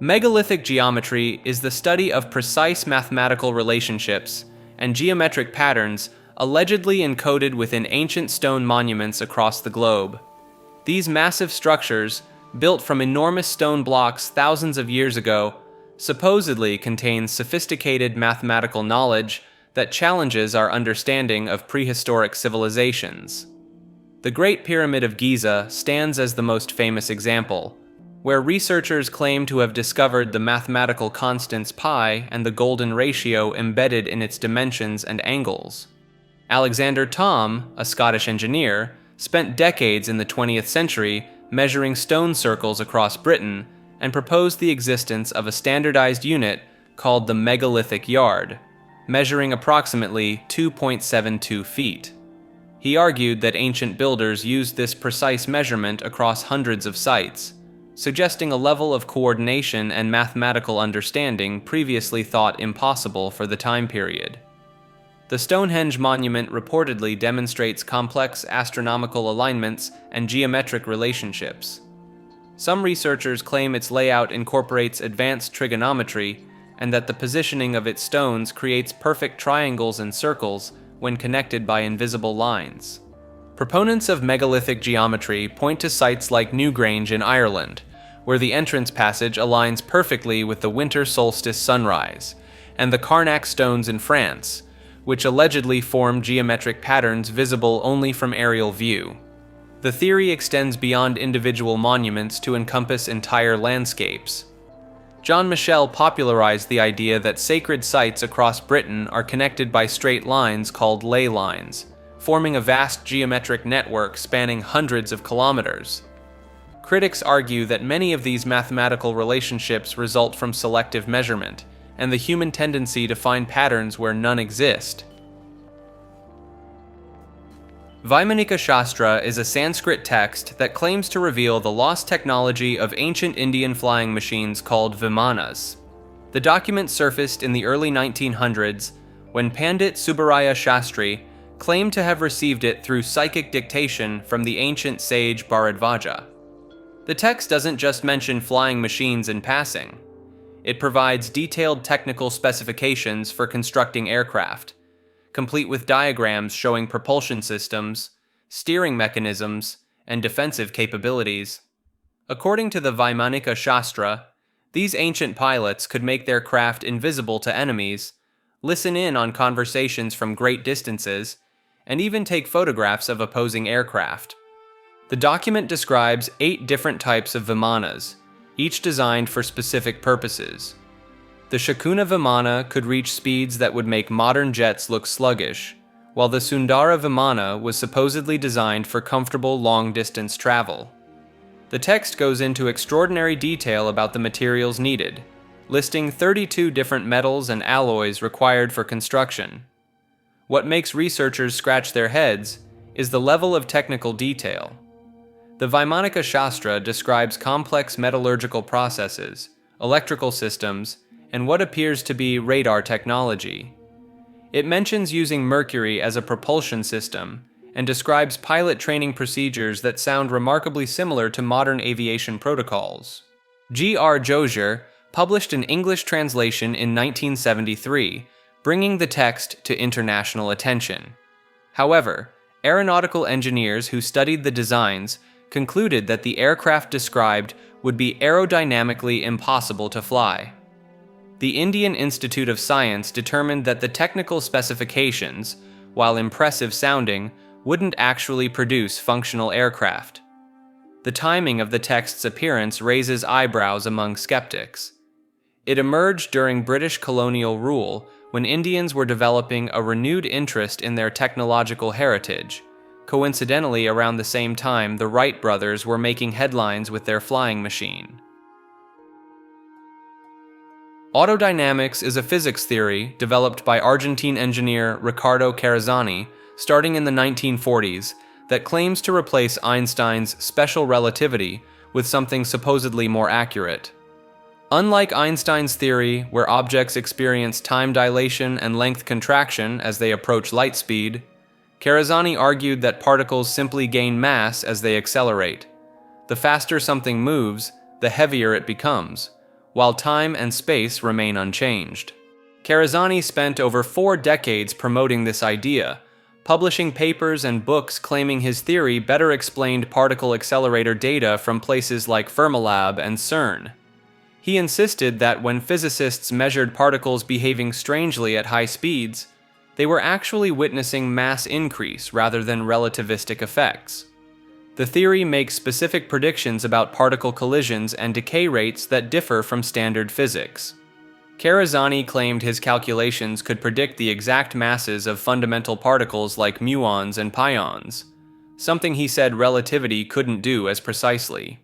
A: Megalithic geometry is the study of precise mathematical relationships and geometric patterns allegedly encoded within ancient stone monuments across the globe. These massive structures, built from enormous stone blocks thousands of years ago, supposedly contain sophisticated mathematical knowledge that challenges our understanding of prehistoric civilizations. The Great Pyramid of Giza stands as the most famous example, where researchers claim to have discovered the mathematical constants pi and the golden ratio embedded in its dimensions and angles. Alexander Thom, a Scottish engineer, spent decades in the 20th century measuring stone circles across Britain and proposed the existence of a standardized unit called the megalithic yard, measuring approximately 2.72 feet. He argued that ancient builders used this precise measurement across hundreds of sites, suggesting a level of coordination and mathematical understanding previously thought impossible for the time period. The Stonehenge monument reportedly demonstrates complex astronomical alignments and geometric relationships. Some researchers claim its layout incorporates advanced trigonometry and that the positioning of its stones creates perfect triangles and circles when connected by invisible lines. Proponents of megalithic geometry point to sites like Newgrange in Ireland, where the entrance passage aligns perfectly with the winter solstice sunrise, and the Carnac stones in France, which allegedly form geometric patterns visible only from aerial view. The theory extends beyond individual monuments to encompass entire landscapes. John Michel popularized the idea that sacred sites across Britain are connected by straight lines called ley lines, forming a vast geometric network spanning hundreds of kilometers. Critics argue that many of these mathematical relationships result from selective measurement and the human tendency to find patterns where none exist. Vaimanika Shastra is a Sanskrit text that claims to reveal the lost technology of ancient Indian flying machines called Vimanas. The document surfaced in the early 1900s when Pandit Subbaraya Shastri claimed to have received it through psychic dictation from the ancient sage Bharadvaja. The text doesn't just mention flying machines in passing. It provides detailed technical specifications for constructing aircraft, complete with diagrams showing propulsion systems, steering mechanisms, and defensive capabilities. According to the Vaimanika Shastra, these ancient pilots could make their craft invisible to enemies, listen in on conversations from great distances, and even take photographs of opposing aircraft. The document describes 8 different types of Vimanas, each designed for specific purposes. The Shakuna Vimana could reach speeds that would make modern jets look sluggish, while the Sundara Vimana was supposedly designed for comfortable long-distance travel. The text goes into extraordinary detail about the materials needed, listing 32 different metals and alloys required for construction. What makes researchers scratch their heads is the level of technical detail. The Vaimanika Shastra describes complex metallurgical processes, electrical systems, and what appears to be radar technology. It mentions using mercury as a propulsion system and describes pilot training procedures that sound remarkably similar to modern aviation protocols. G.R. Josier published an English translation in 1973, bringing the text to international attention. However, aeronautical engineers who studied the designs concluded that the aircraft described would be aerodynamically impossible to fly. The Indian Institute of Science determined that the technical specifications, while impressive sounding, wouldn't actually produce functional aircraft. The timing of the text's appearance raises eyebrows among skeptics. It emerged during British colonial rule when Indians were developing a renewed interest in their technological heritage. Coincidentally, around the same time, the Wright brothers were making headlines with their flying machine. Autodynamics is a physics theory developed by Argentine engineer Riccardo Carrazzani starting in the 1940s that claims to replace Einstein's special relativity with something supposedly more accurate. Unlike Einstein's theory, where objects experience time dilation and length contraction as they approach light speed, Carrazzani argued that particles simply gain mass as they accelerate. The faster something moves, the heavier it becomes, while time and space remain unchanged. Carrazzani spent over 4 decades promoting this idea, publishing papers and books claiming his theory better explained particle accelerator data from places like Fermilab and CERN. He insisted that when physicists measured particles behaving strangely at high speeds, they were actually witnessing mass increase rather than relativistic effects. The theory makes specific predictions about particle collisions and decay rates that differ from standard physics. Carrazzani claimed his calculations could predict the exact masses of fundamental particles like muons and pions, something he said relativity couldn't do as precisely.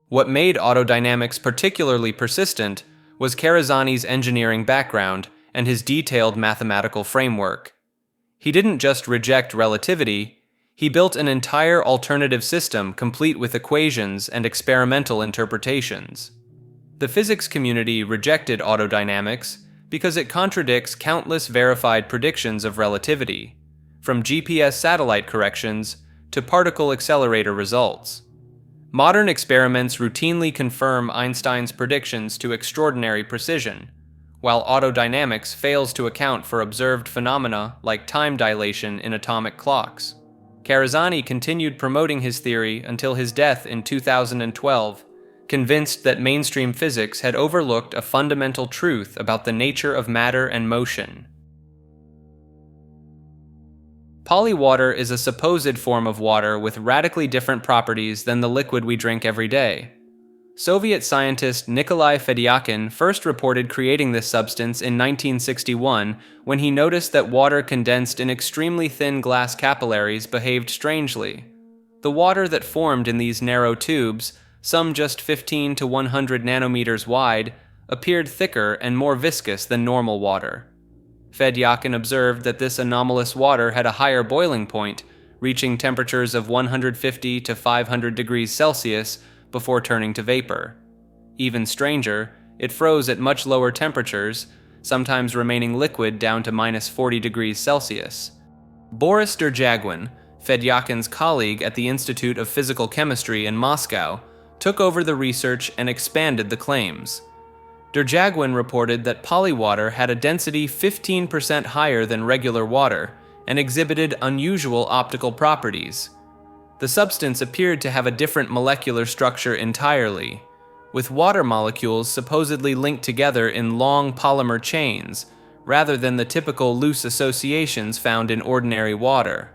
A: What made autodynamics particularly persistent was Carrazzani's engineering background and his detailed mathematical framework. He didn't just reject relativity, he built an entire alternative system complete with equations and experimental interpretations. The physics community rejected autodynamics because it contradicts countless verified predictions of relativity, from GPS satellite corrections to particle accelerator results. Modern experiments routinely confirm Einstein's predictions to extraordinary precision, while autodynamics fails to account for observed phenomena like time dilation in atomic clocks. Carrazzani continued promoting his theory until his death in 2012, convinced that mainstream physics had overlooked a fundamental truth about the nature of matter and motion. Polywater is a supposed form of water with radically different properties than the liquid we drink every day. Soviet scientist Nikolai Fedyakin first reported creating this substance in 1961 when he noticed that water condensed in extremely thin glass capillaries behaved strangely. The water that formed in these narrow tubes, some just 15 to 100 nanometers wide, appeared thicker and more viscous than normal water. Fedyakin observed that this anomalous water had a higher boiling point, reaching temperatures of 150 to 500 degrees Celsius before turning to vapor. Even stranger, it froze at much lower temperatures, sometimes remaining liquid down to minus 40 degrees Celsius. Boris Derjagin, Fedyakin's colleague at the Institute of Physical Chemistry in Moscow, took over the research and expanded the claims. Derjagin reported that polywater had a density 15% higher than regular water and exhibited unusual optical properties. The substance appeared to have a different molecular structure entirely, with water molecules supposedly linked together in long polymer chains, rather than the typical loose associations found in ordinary water.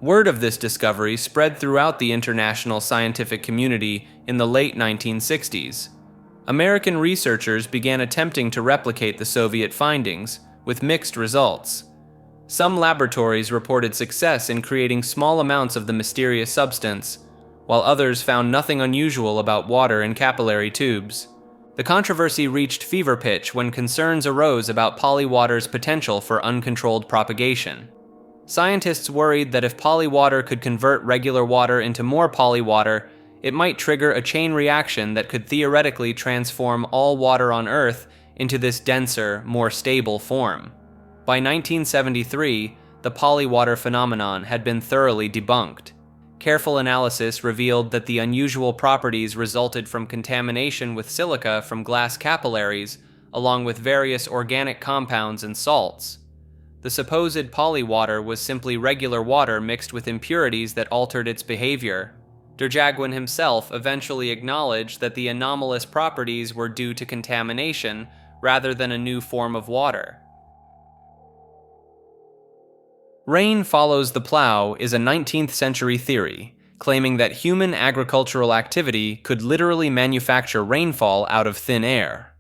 A: Word of this discovery spread throughout the international scientific community in the late 1960s. American researchers began attempting to replicate the Soviet findings, with mixed results. Some laboratories reported success in creating small amounts of the mysterious substance, while others found nothing unusual about water in capillary tubes. The controversy reached fever pitch when concerns arose about polywater's potential for uncontrolled propagation. Scientists worried that if polywater could convert regular water into more polywater, it might trigger a chain reaction that could theoretically transform all water on Earth into this denser, more stable form. By 1973, the polywater phenomenon had been thoroughly debunked. Careful analysis revealed that the unusual properties resulted from contamination with silica from glass capillaries, along with various organic compounds and salts. The supposed polywater was simply regular water mixed with impurities that altered its behavior. Deranged himself eventually acknowledged that the anomalous properties were due to contamination rather than a new form of water. Rain follows the plow is a 19th century theory, claiming that human agricultural activity could literally manufacture rainfall out of thin air.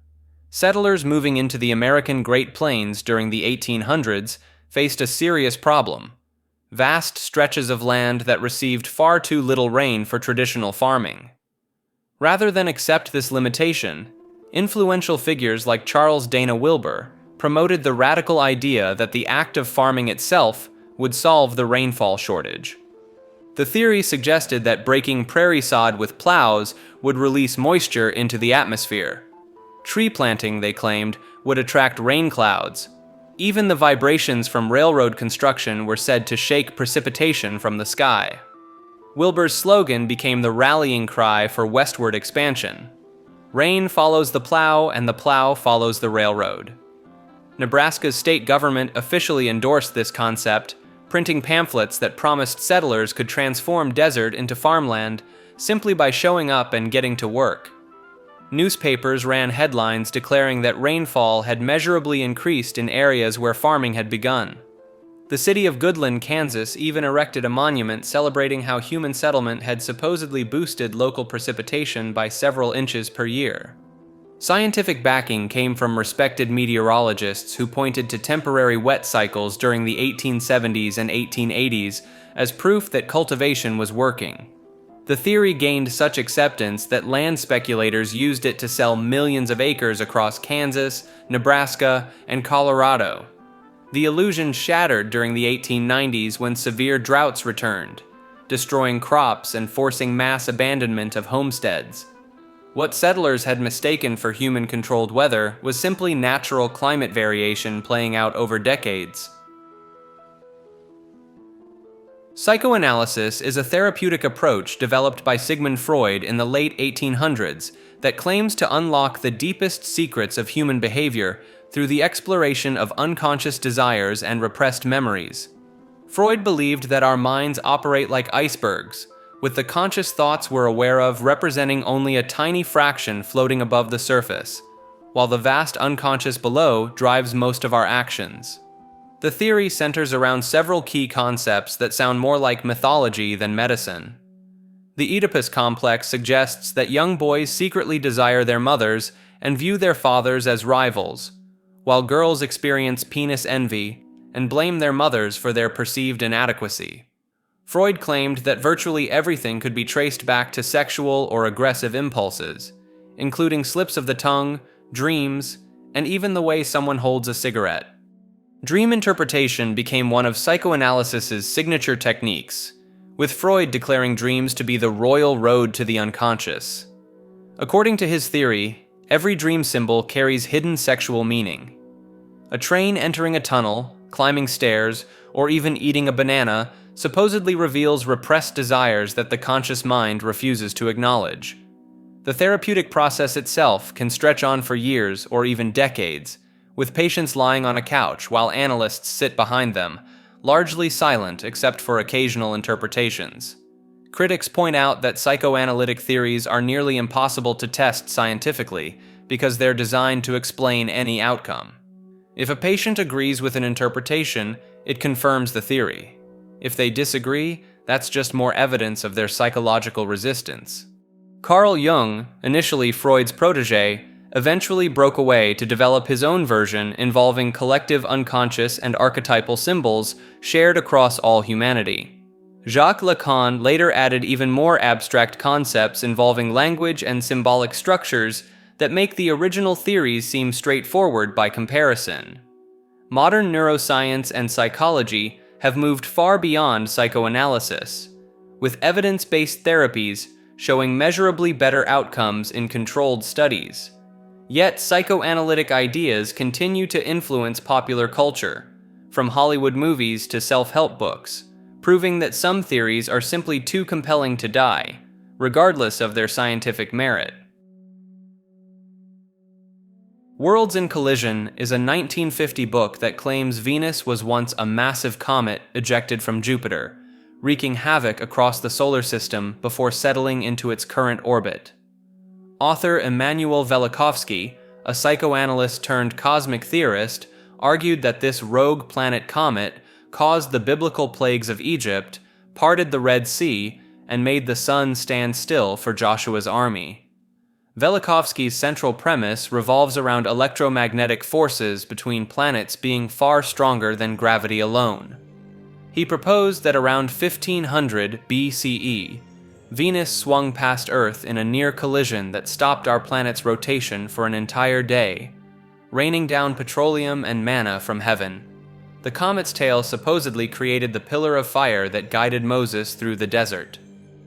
A: Settlers moving into the American Great Plains during the 1800s faced a serious problem: vast stretches of land that received far too little rain for traditional farming. Rather than accept this limitation, influential figures like Charles Dana Wilbur promoted the radical idea that the act of farming itself would solve the rainfall shortage. The theory suggested that breaking prairie sod with plows would release moisture into the atmosphere. Tree planting, they claimed, would attract rain clouds. Even the vibrations from railroad construction were said to shake precipitation from the sky. Wilbur's slogan became the rallying cry for westward expansion. Rain follows the plow, and the plow follows the railroad. Nebraska's state government officially endorsed this concept, printing pamphlets that promised settlers could transform desert into farmland simply by showing up and getting to work. Newspapers ran headlines declaring that rainfall had measurably increased in areas where farming had begun. The city of Goodland, Kansas even erected a monument celebrating how human settlement had supposedly boosted local precipitation by several inches per year. Scientific backing came from respected meteorologists who pointed to temporary wet cycles during the 1870s and 1880s as proof that cultivation was working. The theory gained such acceptance that land speculators used it to sell millions of acres across Kansas, Nebraska, and Colorado. The illusion shattered during the 1890s when severe droughts returned, destroying crops and forcing mass abandonment of homesteads. What settlers had mistaken for human-controlled weather was simply natural climate variation playing out over decades. Psychoanalysis is a therapeutic approach developed by Sigmund Freud in the late 1800s that claims to unlock the deepest secrets of human behavior through the exploration of unconscious desires and repressed memories. Freud believed that our minds operate like icebergs, with the conscious thoughts we're aware of representing only a tiny fraction floating above the surface, while the vast unconscious below drives most of our actions. The theory centers around several key concepts that sound more like mythology than medicine. The Oedipus complex suggests that young boys secretly desire their mothers and view their fathers as rivals, while girls experience penis envy and blame their mothers for their perceived inadequacy. Freud claimed that virtually everything could be traced back to sexual or aggressive impulses, including slips of the tongue, dreams, and even the way someone holds a cigarette. Dream interpretation became one of psychoanalysis's signature techniques, with Freud declaring dreams to be the royal road to the unconscious. According to his theory, every dream symbol carries hidden sexual meaning. A train entering a tunnel, climbing stairs, or even eating a banana supposedly reveals repressed desires that the conscious mind refuses to acknowledge. The therapeutic process itself can stretch on for years or even decades, with patients lying on a couch while analysts sit behind them, largely silent except for occasional interpretations. Critics point out that psychoanalytic theories are nearly impossible to test scientifically because they're designed to explain any outcome. If a patient agrees with an interpretation, it confirms the theory. If they disagree, that's just more evidence of their psychological resistance. Carl Jung, initially Freud's protege, eventually broke away to develop his own version involving collective unconscious and archetypal symbols shared across all humanity. Jacques Lacan later added even more abstract concepts involving language and symbolic structures that make the original theories seem straightforward by comparison. Modern neuroscience and psychology have moved far beyond psychoanalysis, with evidence-based therapies showing measurably better outcomes in controlled studies. Yet psychoanalytic ideas continue to influence popular culture, from Hollywood movies to self-help books, proving that some theories are simply too compelling to die, regardless of their scientific merit. Worlds in Collision is a 1950 book that claims Venus was once a massive comet ejected from Jupiter, wreaking havoc across the solar system before settling into its current orbit. Author Immanuel Velikovsky, a psychoanalyst turned cosmic theorist, argued that this rogue planet comet caused the biblical plagues of Egypt, parted the Red Sea, and made the sun stand still for Joshua's army. Velikovsky's central premise revolves around electromagnetic forces between planets being far stronger than gravity alone. He proposed that around 1500 BCE, Venus swung past Earth in a near collision that stopped our planet's rotation for an entire day, raining down petroleum and manna from heaven. The comet's tail supposedly created the pillar of fire that guided Moses through the desert.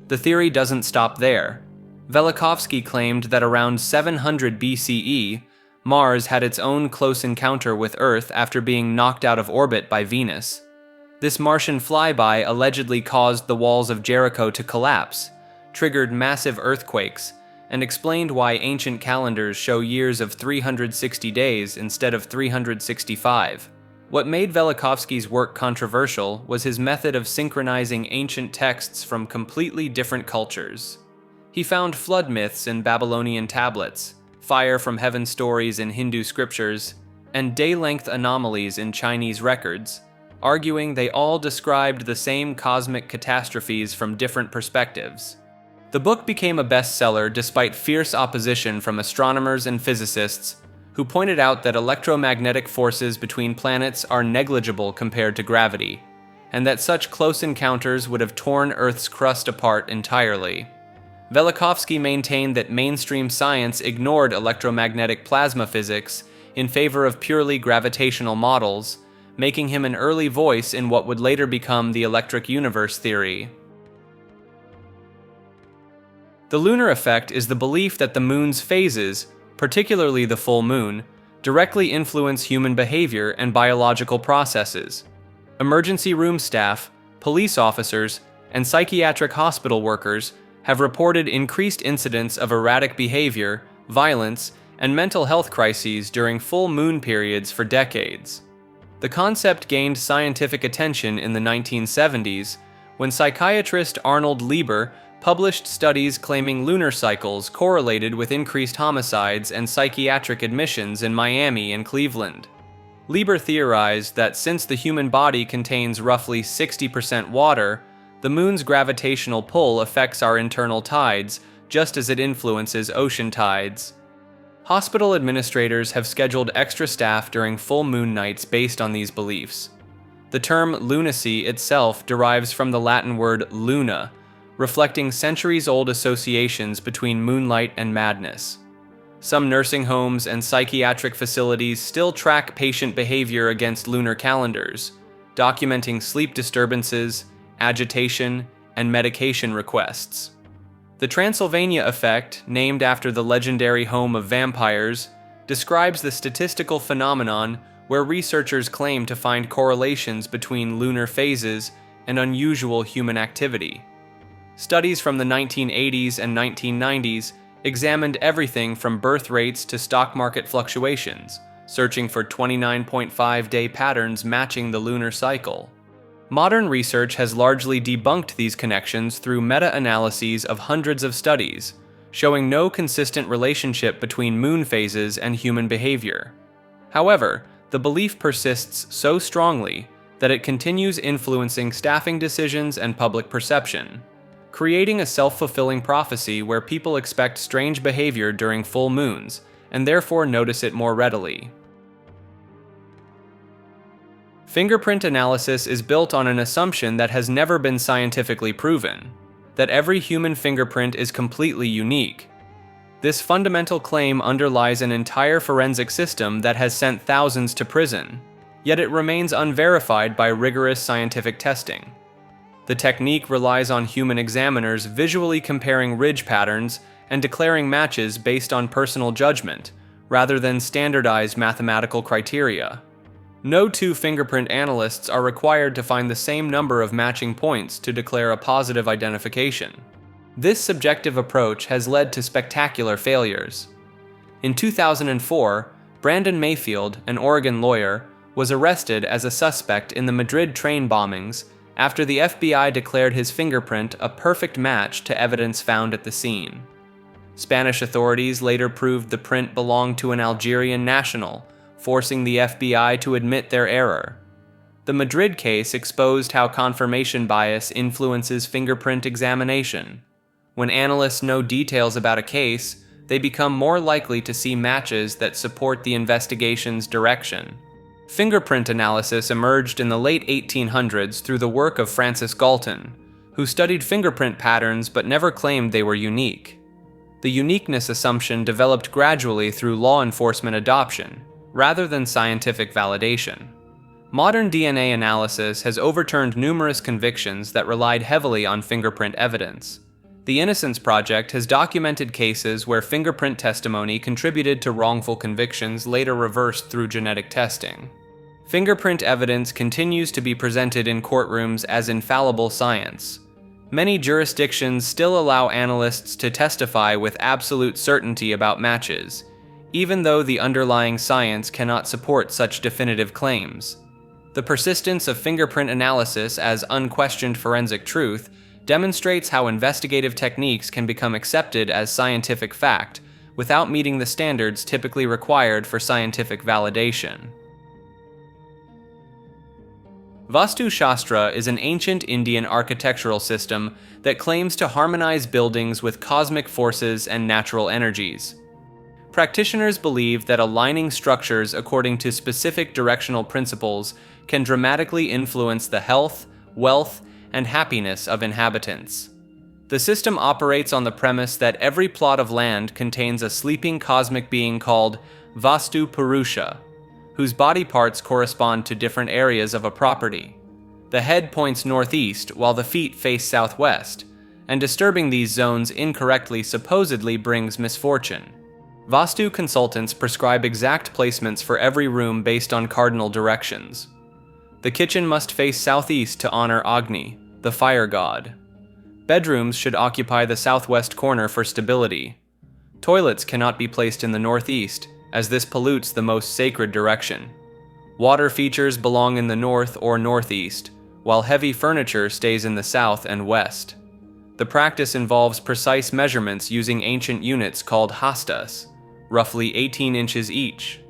A: The theory doesn't stop there. Velikovsky claimed that around 700 BCE, Mars had its own close encounter with Earth after being knocked out of orbit by Venus. This Martian flyby allegedly caused the walls of Jericho to collapse, triggered massive earthquakes, and explained why ancient calendars show years of 360 days instead of 365. What made Velikovsky's work controversial was his method of synchronizing ancient texts from completely different cultures. He found flood myths in Babylonian tablets, fire from heaven stories in Hindu scriptures, and day-length anomalies in Chinese records, arguing they all described the same cosmic catastrophes from different perspectives. The book became a bestseller despite fierce opposition from astronomers and physicists who pointed out that electromagnetic forces between planets are negligible compared to gravity, and that such close encounters would have torn Earth's crust apart entirely. Velikovsky maintained that mainstream science ignored electromagnetic plasma physics in favor of purely gravitational models, making him an early voice in what would later become the electric universe theory. The lunar effect is the belief that the moon's phases, particularly the full moon, directly influence human behavior and biological processes. Emergency room staff, police officers, and psychiatric hospital workers have reported increased incidents of erratic behavior, violence, and mental health crises during full moon periods for decades. The concept gained scientific attention in the 1970s when psychiatrist Arnold Lieber published studies claiming lunar cycles correlated with increased homicides and psychiatric admissions in Miami and Cleveland. Lieber theorized that since the human body contains roughly 60% water, the moon's gravitational pull affects our internal tides just as it influences ocean tides. Hospital administrators have scheduled extra staff during full moon nights based on these beliefs. The term lunacy itself derives from the Latin word luna, reflecting centuries-old associations between moonlight and madness. Some nursing homes and psychiatric facilities still track patient behavior against lunar calendars, documenting sleep disturbances, agitation, and medication requests. The Transylvania effect, named after the legendary home of vampires, describes the statistical phenomenon where researchers claim to find correlations between lunar phases and unusual human activity. Studies from the 1980s and 1990s examined everything from birth rates to stock market fluctuations, searching for 29.5-day patterns matching the lunar cycle. Modern research has largely debunked these connections through meta-analyses of hundreds of studies, showing no consistent relationship between moon phases and human behavior. However, the belief persists so strongly that it continues influencing staffing decisions and public perception, creating a self-fulfilling prophecy where people expect strange behavior during full moons, and therefore notice it more readily. Fingerprint analysis is built on an assumption that has never been scientifically proven, that every human fingerprint is completely unique. This fundamental claim underlies an entire forensic system that has sent thousands to prison, yet it remains unverified by rigorous scientific testing. The technique relies on human examiners visually comparing ridge patterns and declaring matches based on personal judgment, rather than standardized mathematical criteria. No two fingerprint analysts are required to find the same number of matching points to declare a positive identification. This subjective approach has led to spectacular failures. In 2004, Brandon Mayfield, an Oregon lawyer, was arrested as a suspect in the Madrid train bombings after the FBI declared his fingerprint a perfect match to evidence found at the scene. Spanish authorities later proved the print belonged to an Algerian national, forcing the FBI to admit their error. The Madrid case exposed how confirmation bias influences fingerprint examination. When analysts know details about a case, they become more likely to see matches that support the investigation's direction. Fingerprint analysis emerged in the late 1800s through the work of Francis Galton, who studied fingerprint patterns but never claimed they were unique. The uniqueness assumption developed gradually through law enforcement adoption, rather than scientific validation. Modern DNA analysis has overturned numerous convictions that relied heavily on fingerprint evidence. The Innocence Project has documented cases where fingerprint testimony contributed to wrongful convictions later reversed through genetic testing. Fingerprint evidence continues to be presented in courtrooms as infallible science. Many jurisdictions still allow analysts to testify with absolute certainty about matches, even though the underlying science cannot support such definitive claims. The persistence of fingerprint analysis as unquestioned forensic truth demonstrates how investigative techniques can become accepted as scientific fact without meeting the standards typically required for scientific validation. Vastu Shastra is an ancient Indian architectural system that claims to harmonize buildings with cosmic forces and natural energies. Practitioners believe that aligning structures according to specific directional principles can dramatically influence the health, wealth, and happiness of inhabitants. The system operates on the premise that every plot of land contains a sleeping cosmic being called Vastu Purusha, whose body parts correspond to different areas of a property. The head points northeast while the feet face southwest, and disturbing these zones incorrectly supposedly brings misfortune. Vastu consultants prescribe exact placements for every room based on cardinal directions. The kitchen must face southeast to honor Agni, the fire god. Bedrooms should occupy the southwest corner for stability. Toilets cannot be placed in the northeast, as this pollutes the most sacred direction. Water features belong in the north or northeast, while heavy furniture stays in the south and west. The practice involves precise measurements using ancient units called hastas, roughly 18 inches each.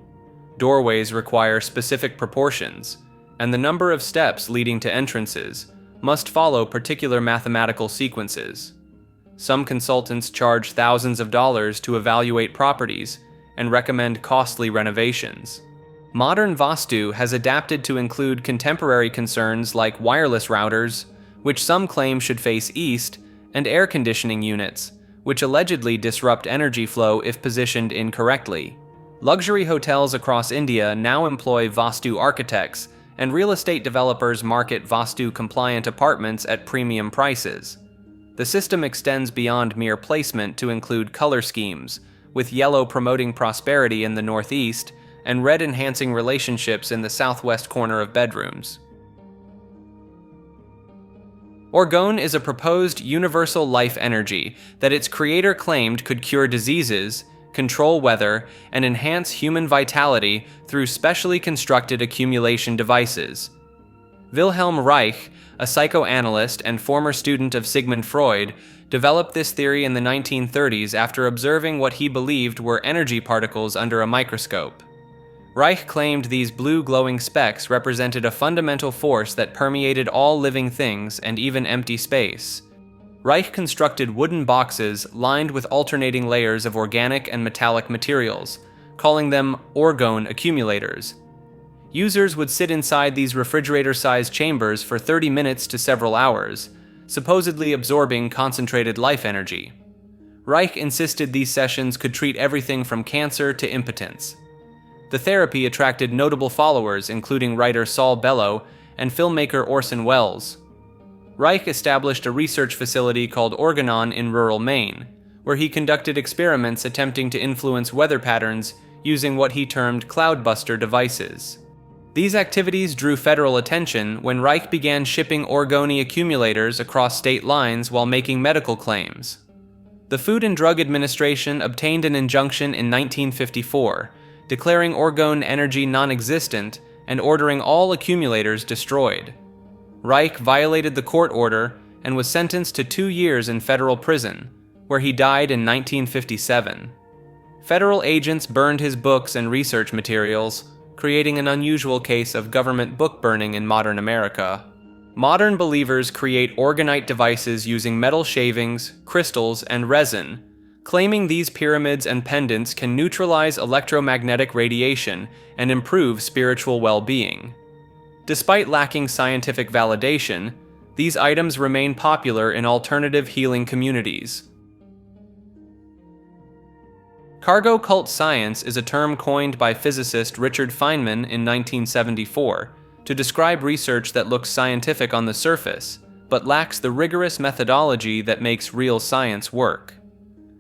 A: Doorways require specific proportions, and the number of steps leading to entrances must follow particular mathematical sequences. Some consultants charge thousands of dollars to evaluate properties and recommend costly renovations. Modern Vastu has adapted to include contemporary concerns like wireless routers, which some claim should face east, and air conditioning units, which allegedly disrupt energy flow if positioned incorrectly. Luxury hotels across India now employ Vastu architects, and real estate developers market Vastu-compliant apartments at premium prices. The system extends beyond mere placement to include color schemes, with yellow promoting prosperity in the northeast and red enhancing relationships in the southwest corner of bedrooms. Orgone is a proposed universal life energy that its creator claimed could cure diseases, control weather, and enhance human vitality through specially constructed accumulation devices. Wilhelm Reich, a psychoanalyst and former student of Sigmund Freud, developed this theory in the 1930s after observing what he believed were energy particles under a microscope. Reich claimed these blue glowing specks represented a fundamental force that permeated all living things and even empty space. Reich constructed wooden boxes lined with alternating layers of organic and metallic materials, calling them orgone accumulators. Users would sit inside these refrigerator-sized chambers for 30 minutes to several hours, supposedly absorbing concentrated life energy. Reich insisted these sessions could treat everything from cancer to impotence. The therapy attracted notable followers, including writer Saul Bellow and filmmaker Orson Welles. Reich established a research facility called Organon in rural Maine, where he conducted experiments attempting to influence weather patterns using what he termed cloudbuster devices. These activities drew federal attention when Reich began shipping orgone accumulators across state lines while making medical claims. The Food and Drug Administration obtained an injunction in 1954, declaring orgone energy non-existent and ordering all accumulators destroyed. Reich violated the court order and was sentenced to 2 years in federal prison, where he died in 1957. Federal agents burned his books and research materials, creating an unusual case of government book burning in modern America. Modern believers create orgonite devices using metal shavings, crystals, and resin, claiming these pyramids and pendants can neutralize electromagnetic radiation and improve spiritual well-being. Despite lacking scientific validation, these items remain popular in alternative healing communities. Cargo cult science is a term coined by physicist Richard Feynman in 1974 to describe research that looks scientific on the surface, but lacks the rigorous methodology that makes real science work.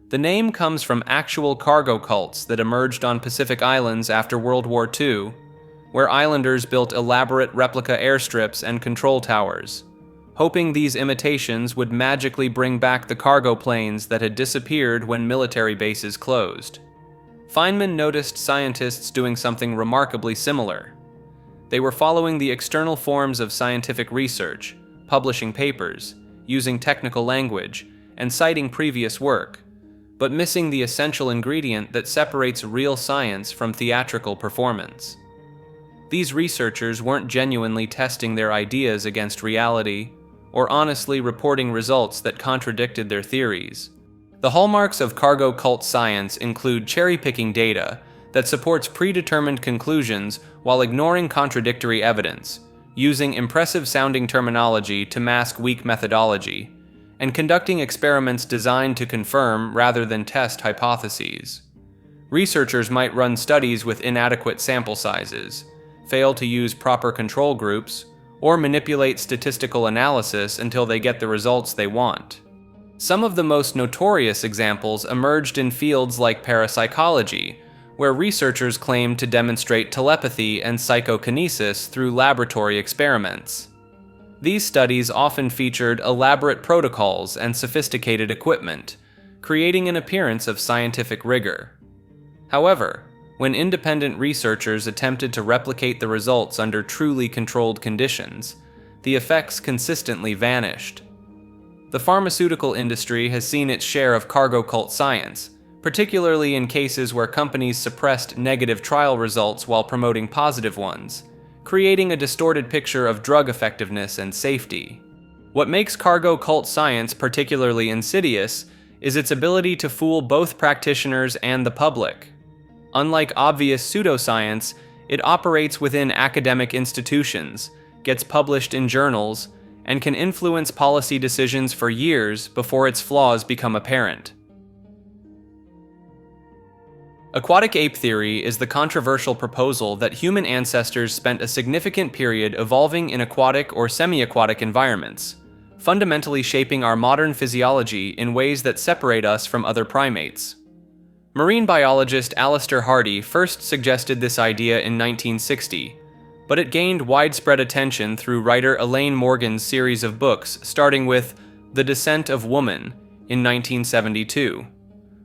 A: The name comes from actual cargo cults that emerged on Pacific Islands after World War II, where islanders built elaborate replica airstrips and control towers, hoping these imitations would magically bring back the cargo planes that had disappeared when military bases closed. Feynman noticed scientists doing something remarkably similar. They were following the external forms of scientific research, publishing papers, using technical language, and citing previous work, but missing the essential ingredient that separates real science from theatrical performance. These researchers weren't genuinely testing their ideas against reality, or honestly reporting results that contradicted their theories. The hallmarks of cargo cult science include cherry-picking data that supports predetermined conclusions while ignoring contradictory evidence, using impressive-sounding terminology to mask weak methodology, and conducting experiments designed to confirm rather than test hypotheses. Researchers might run studies with inadequate sample sizes, fail to use proper control groups, or manipulate statistical analysis until they get the results they want. Some of the most notorious examples emerged in fields like parapsychology, where researchers claimed to demonstrate telepathy and psychokinesis through laboratory experiments. These studies often featured elaborate protocols and sophisticated equipment, creating an appearance of scientific rigor. However, when independent researchers attempted to replicate the results under truly controlled conditions, the effects consistently vanished. The pharmaceutical industry has seen its share of cargo cult science, particularly in cases where companies suppressed negative trial results while promoting positive ones, creating a distorted picture of drug effectiveness and safety. What makes cargo cult science particularly insidious is its ability to fool both practitioners and the public. Unlike obvious pseudoscience, it operates within academic institutions, gets published in journals, and can influence policy decisions for years before its flaws become apparent. Aquatic ape theory is the controversial proposal that human ancestors spent a significant period evolving in aquatic or semi-aquatic environments, fundamentally shaping our modern physiology in ways that separate us from other primates. Marine biologist Alistair Hardy first suggested this idea in 1960, but it gained widespread attention through writer Elaine Morgan's series of books starting with The Descent of Woman in 1972.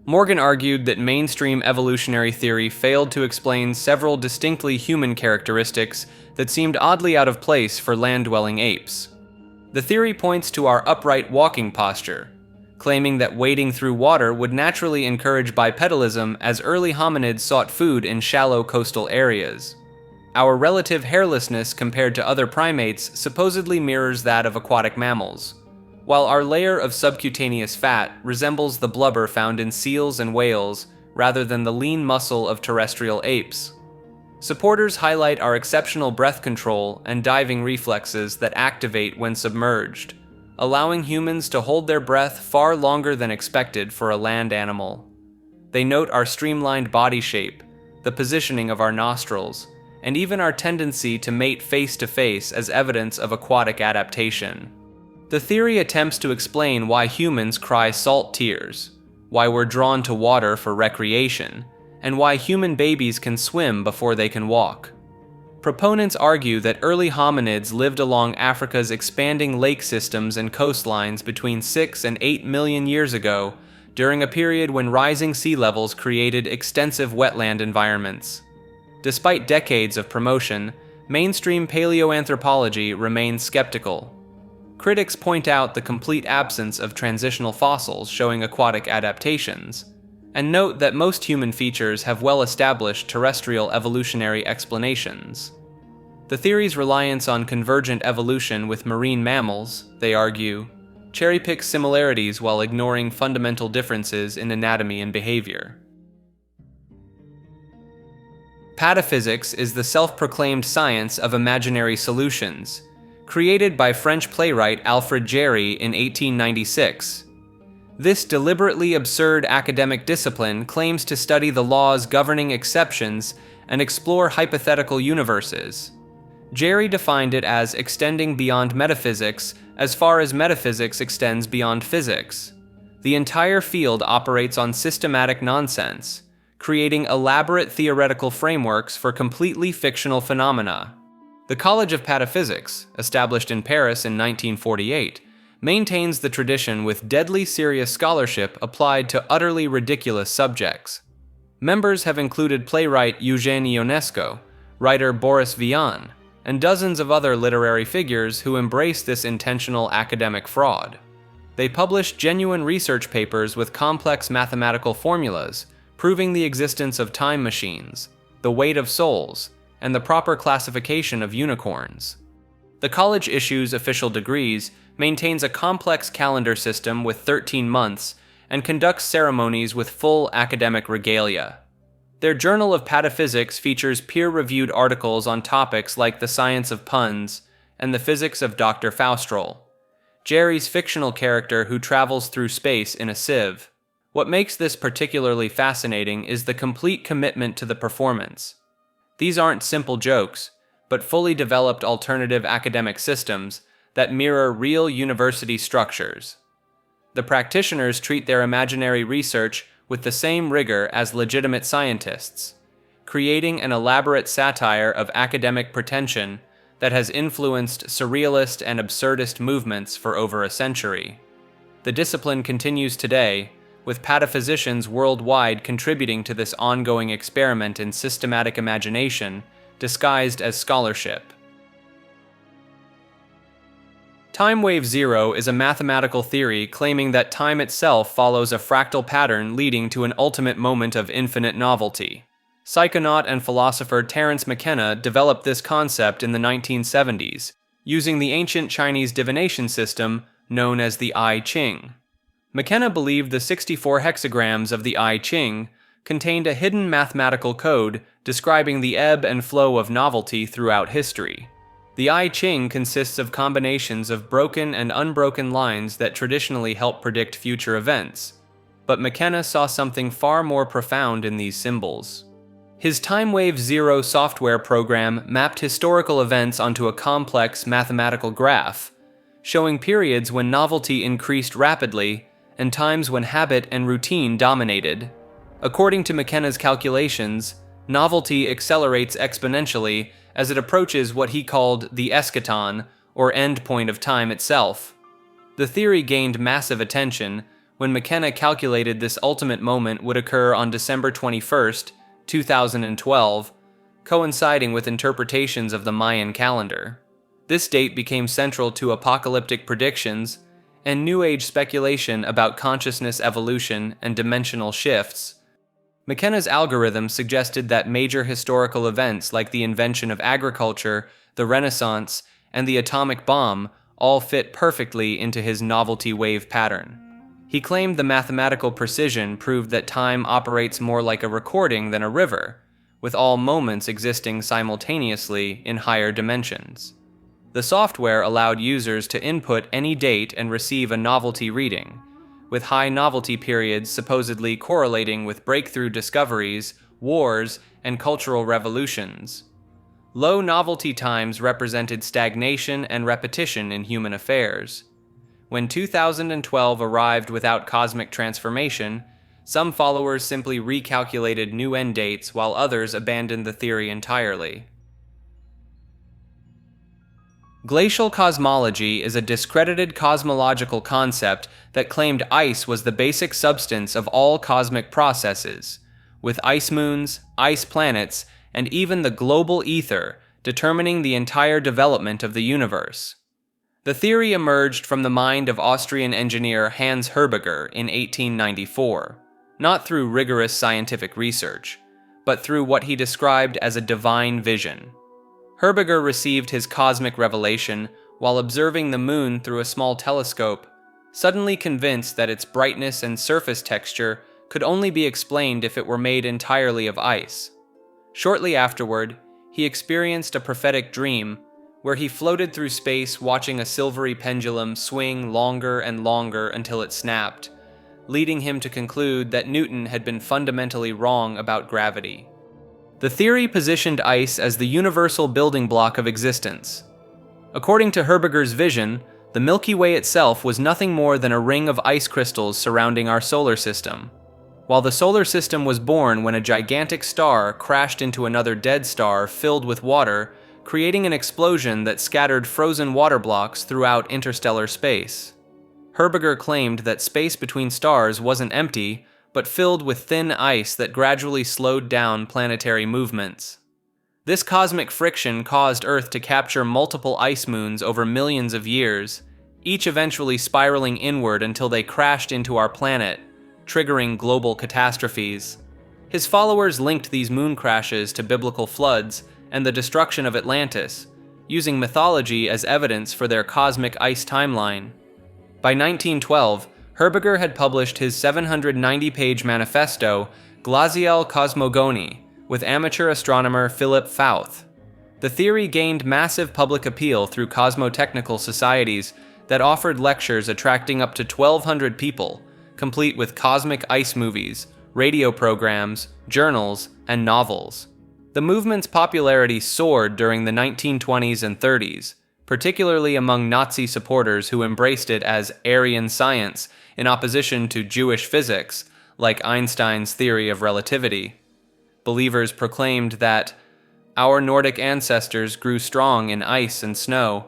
A: Morgan argued that mainstream evolutionary theory failed to explain several distinctly human characteristics that seemed oddly out of place for land-dwelling apes. The theory points to our upright walking posture, claiming that wading through water would naturally encourage bipedalism as early hominids sought food in shallow coastal areas. Our relative hairlessness compared to other primates supposedly mirrors that of aquatic mammals, while our layer of subcutaneous fat resembles the blubber found in seals and whales rather than the lean muscle of terrestrial apes. Supporters highlight our exceptional breath control and diving reflexes that activate when submerged, allowing humans to hold their breath far longer than expected for a land animal. They note our streamlined body shape, the positioning of our nostrils, and even our tendency to mate face-to-face as evidence of aquatic adaptation. The theory attempts to explain why humans cry salt tears, why we're drawn to water for recreation, and why human babies can swim before they can walk. Proponents argue that early hominids lived along Africa's expanding lake systems and coastlines between 6 and 8 million years ago, during a period when rising sea levels created extensive wetland environments. Despite decades of promotion, mainstream paleoanthropology remains skeptical. Critics point out the complete absence of transitional fossils showing aquatic adaptations, and note that most human features have well-established terrestrial evolutionary explanations. The theory's reliance on convergent evolution with marine mammals, they argue, cherry-picks similarities while ignoring fundamental differences in anatomy and behavior. Pataphysics is the self-proclaimed science of imaginary solutions, created by French playwright Alfred Jarry in 1896. This deliberately absurd academic discipline claims to study the laws governing exceptions and explore hypothetical universes. Jarry defined it as extending beyond metaphysics as far as metaphysics extends beyond physics. The entire field operates on systematic nonsense, creating elaborate theoretical frameworks for completely fictional phenomena. The College of Pataphysics, established in Paris in 1948, maintains the tradition with deadly serious scholarship applied to utterly ridiculous subjects. Members have included playwright Eugène Ionesco, writer Boris Vian, and dozens of other literary figures who embrace this intentional academic fraud. They publish genuine research papers with complex mathematical formulas, proving the existence of time machines, the weight of souls, and the proper classification of unicorns. The college issues official degrees, maintains a complex calendar system with 13 months, and conducts ceremonies with full academic regalia. Their Journal of Pataphysics features peer-reviewed articles on topics like the science of puns and the physics of Dr. Faustrol, Jerry's fictional character who travels through space in a sieve. What makes this particularly fascinating is the complete commitment to the performance. These aren't simple jokes, but fully developed alternative academic systems that mirror real university structures. The practitioners treat their imaginary research with the same rigor as legitimate scientists, creating an elaborate satire of academic pretension that has influenced surrealist and absurdist movements for over a century. The discipline continues today, with pataphysicians worldwide contributing to this ongoing experiment in systematic imagination disguised as scholarship. Time wave zero is a mathematical theory claiming that time itself follows a fractal pattern leading to an ultimate moment of infinite novelty. Psychonaut and philosopher Terence McKenna developed this concept in the 1970s, using the ancient Chinese divination system known as the I Ching. McKenna believed the 64 hexagrams of the I Ching contained a hidden mathematical code describing the ebb and flow of novelty throughout history. The I Ching consists of combinations of broken and unbroken lines that traditionally help predict future events, but McKenna saw something far more profound in these symbols. His Time Wave Zero software program mapped historical events onto a complex mathematical graph, showing periods when novelty increased rapidly and times when habit and routine dominated. According to McKenna's calculations, novelty accelerates exponentially as it approaches what he called the eschaton, or end point of time itself. The theory gained massive attention when McKenna calculated this ultimate moment would occur on December 21st, 2012, coinciding with interpretations of the Mayan calendar. This date became central to apocalyptic predictions and New Age speculation about consciousness evolution and dimensional shifts. McKenna's algorithm suggested that major historical events like the invention of agriculture, the Renaissance, and the atomic bomb all fit perfectly into his novelty wave pattern. He claimed the mathematical precision proved that time operates more like a recording than a river, with all moments existing simultaneously in higher dimensions. The software allowed users to input any date and receive a novelty reading, with high novelty periods supposedly correlating with breakthrough discoveries, wars, and cultural revolutions. Low novelty times represented stagnation and repetition in human affairs. When 2012 arrived without cosmic transformation, some followers simply recalculated new end dates while others abandoned the theory entirely. Glacial cosmology is a discredited cosmological concept that claimed ice was the basic substance of all cosmic processes, with ice moons, ice planets, and even the global ether determining the entire development of the universe. The theory emerged from the mind of Austrian engineer Hans Herbiger in 1894, not through rigorous scientific research, but through what he described as a divine vision. Herbiger received his cosmic revelation while observing the moon through a small telescope, suddenly convinced that its brightness and surface texture could only be explained if it were made entirely of ice. Shortly afterward, he experienced a prophetic dream where he floated through space watching a silvery pendulum swing longer and longer until it snapped, leading him to conclude that Newton had been fundamentally wrong about gravity. The theory positioned ice as the universal building block of existence. According to Herbiger's vision, the Milky Way itself was nothing more than a ring of ice crystals surrounding our solar system. While the solar system was born when a gigantic star crashed into another dead star filled with water, creating an explosion that scattered frozen water blocks throughout interstellar space. Herbiger claimed that space between stars wasn't empty, but filled with thin ice that gradually slowed down planetary movements. This cosmic friction caused Earth to capture multiple ice moons over millions of years, each eventually spiraling inward until they crashed into our planet, triggering global catastrophes. His followers linked these moon crashes to biblical floods and the destruction of Atlantis, using mythology as evidence for their cosmic ice timeline. By 1912, Herbiger had published his 790-page manifesto, Glacial Cosmogony, with amateur astronomer Philip Fauth. The theory gained massive public appeal through cosmotechnical societies that offered lectures attracting up to 1,200 people, complete with cosmic ice movies, radio programs, journals, and novels. The movement's popularity soared during the 1920s and 30s, particularly among Nazi supporters who embraced it as Aryan science in opposition to Jewish physics, like Einstein's theory of relativity. Believers proclaimed that our Nordic ancestors grew strong in ice and snow.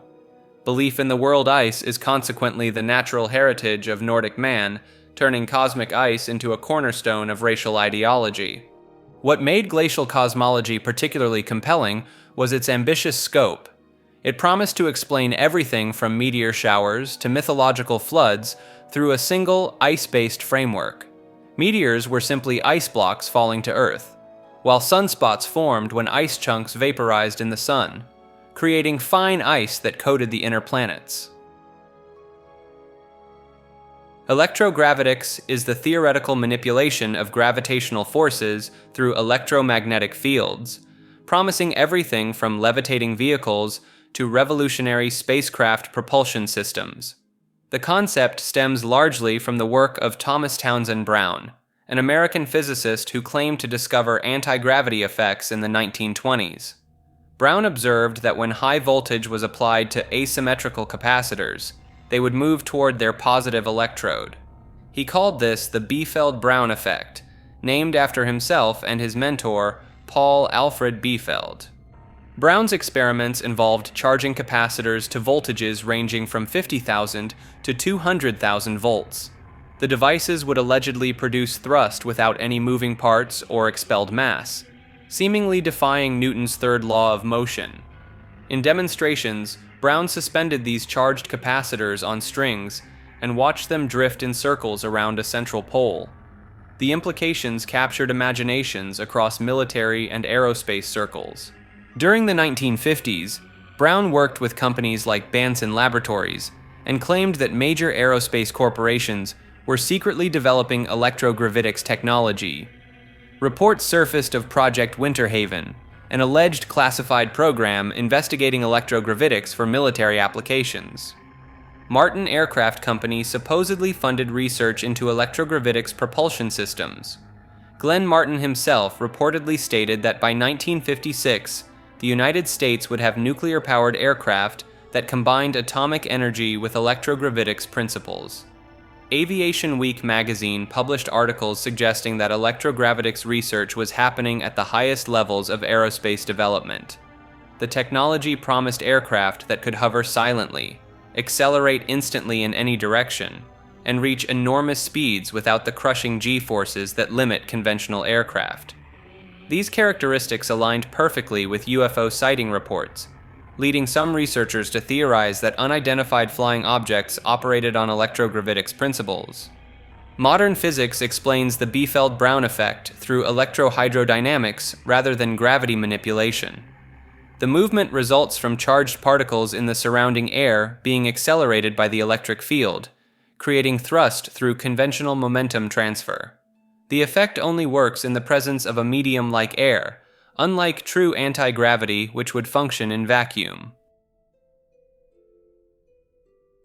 A: Belief in the world ice is consequently the natural heritage of Nordic man, turning cosmic ice into a cornerstone of racial ideology. What made glacial cosmology particularly compelling was its ambitious scope. It promised to explain everything from meteor showers to mythological floods through a single, ice-based framework. Meteors were simply ice blocks falling to Earth, while sunspots formed when ice chunks vaporized in the sun, creating fine ice that coated the inner planets. Electrogravitics is the theoretical manipulation of gravitational forces through electromagnetic fields, promising everything from levitating vehicles to revolutionary spacecraft propulsion systems. The concept stems largely from the work of Thomas Townsend Brown, an American physicist who claimed to discover anti-gravity effects in the 1920s. Brown observed that when high voltage was applied to asymmetrical capacitors, they would move toward their positive electrode. He called this the Biefeld-Brown effect, named after himself and his mentor, Paul Alfred Biefeld. Brown's experiments involved charging capacitors to voltages ranging from 50,000 to 200,000 volts. The devices would allegedly produce thrust without any moving parts or expelled mass, seemingly defying Newton's third law of motion. In demonstrations, Brown suspended these charged capacitors on strings and watched them drift in circles around a central pole. The implications captured imaginations across military and aerospace circles. During the 1950s, Brown worked with companies like Banson Laboratories and claimed that major aerospace corporations were secretly developing electrogravitics technology. Reports surfaced of Project Winter Haven, an alleged classified program investigating electrogravitics for military applications. Martin Aircraft Company supposedly funded research into electrogravitics propulsion systems. Glenn Martin himself reportedly stated that by 1956, the United States would have nuclear-powered aircraft that combined atomic energy with electrogravitics principles. Aviation Week magazine published articles suggesting that electrogravitics research was happening at the highest levels of aerospace development. The technology promised aircraft that could hover silently, accelerate instantly in any direction, and reach enormous speeds without the crushing G-forces that limit conventional aircraft. These characteristics aligned perfectly with UFO sighting reports, leading some researchers to theorize that unidentified flying objects operated on electrogravitics principles. Modern physics explains the Biefeld-Brown effect through electrohydrodynamics rather than gravity manipulation. The movement results from charged particles in the surrounding air being accelerated by the electric field, creating thrust through conventional momentum transfer. The effect only works in the presence of a medium like air, unlike true anti-gravity, which would function in vacuum.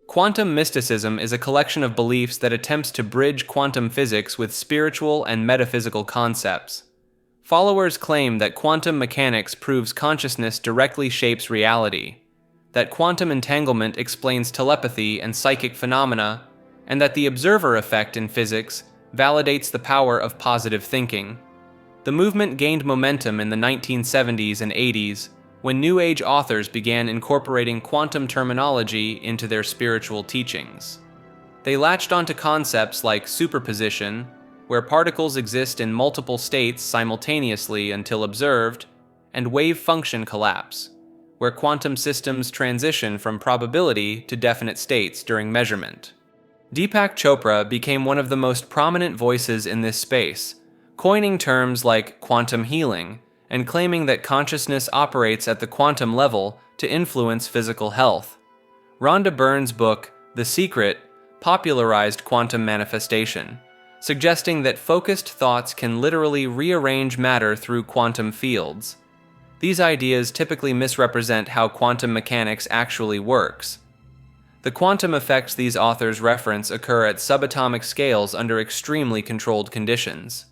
A: Quantum mysticism is a collection of beliefs that attempts to bridge quantum physics with spiritual and metaphysical concepts. Followers claim that quantum mechanics proves consciousness directly shapes reality, that quantum entanglement explains telepathy and psychic phenomena, and that the observer effect in physics validates the power of positive thinking. The movement gained momentum in the 1970s and 80s when New Age authors began incorporating quantum terminology into their spiritual teachings. They latched onto concepts like superposition, where particles exist in multiple states simultaneously until observed, and wave function collapse, where quantum systems transition from probability to definite states during measurement. Deepak Chopra became one of the most prominent voices in this space, coining terms like quantum healing and claiming that consciousness operates at the quantum level to influence physical health. Rhonda Byrne's book, The Secret, popularized quantum manifestation, suggesting that focused thoughts can literally rearrange matter through quantum fields. These ideas typically misrepresent how quantum mechanics actually works. The quantum effects these authors reference occur at subatomic scales under extremely controlled conditions.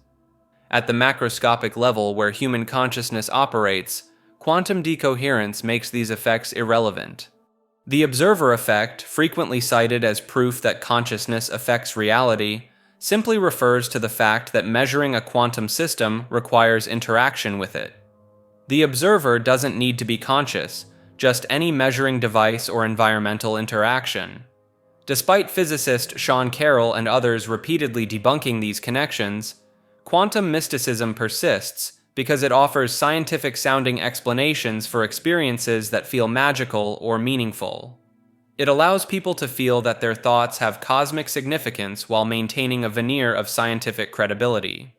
A: At the macroscopic level where human consciousness operates, quantum decoherence makes these effects irrelevant. The observer effect, frequently cited as proof that consciousness affects reality, simply refers to the fact that measuring a quantum system requires interaction with it. The observer doesn't need to be conscious, just any measuring device or environmental interaction. Despite physicist Sean Carroll and others repeatedly debunking these connections, quantum mysticism persists because it offers scientific-sounding explanations for experiences that feel magical or meaningful. It allows people to feel that their thoughts have cosmic significance while maintaining a veneer of scientific credibility.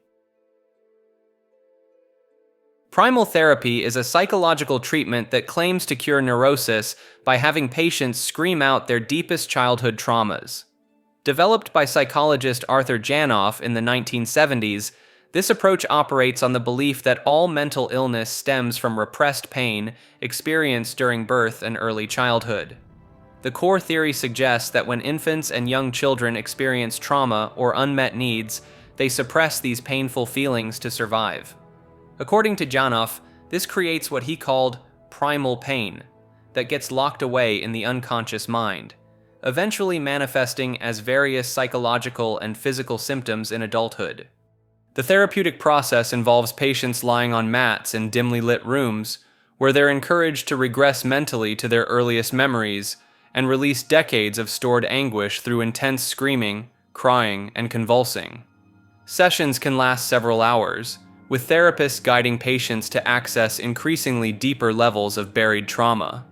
A: Primal therapy is a psychological treatment that claims to cure neurosis by having patients scream out their deepest childhood traumas. Developed by psychologist Arthur Janoff in the 1970s, this approach operates on the belief that all mental illness stems from repressed pain experienced during birth and early childhood. The core theory suggests that when infants and young children experience trauma or unmet needs, they suppress these painful feelings to survive. According to Janoff, this creates what he called primal pain that gets locked away in the unconscious mind, eventually manifesting as various psychological and physical symptoms in adulthood. The therapeutic process involves patients lying on mats in dimly lit rooms, where they're encouraged to regress mentally to their earliest memories and release decades of stored anguish through intense screaming, crying, and convulsing. Sessions can last several hours, with therapists guiding patients to access increasingly deeper levels of buried trauma.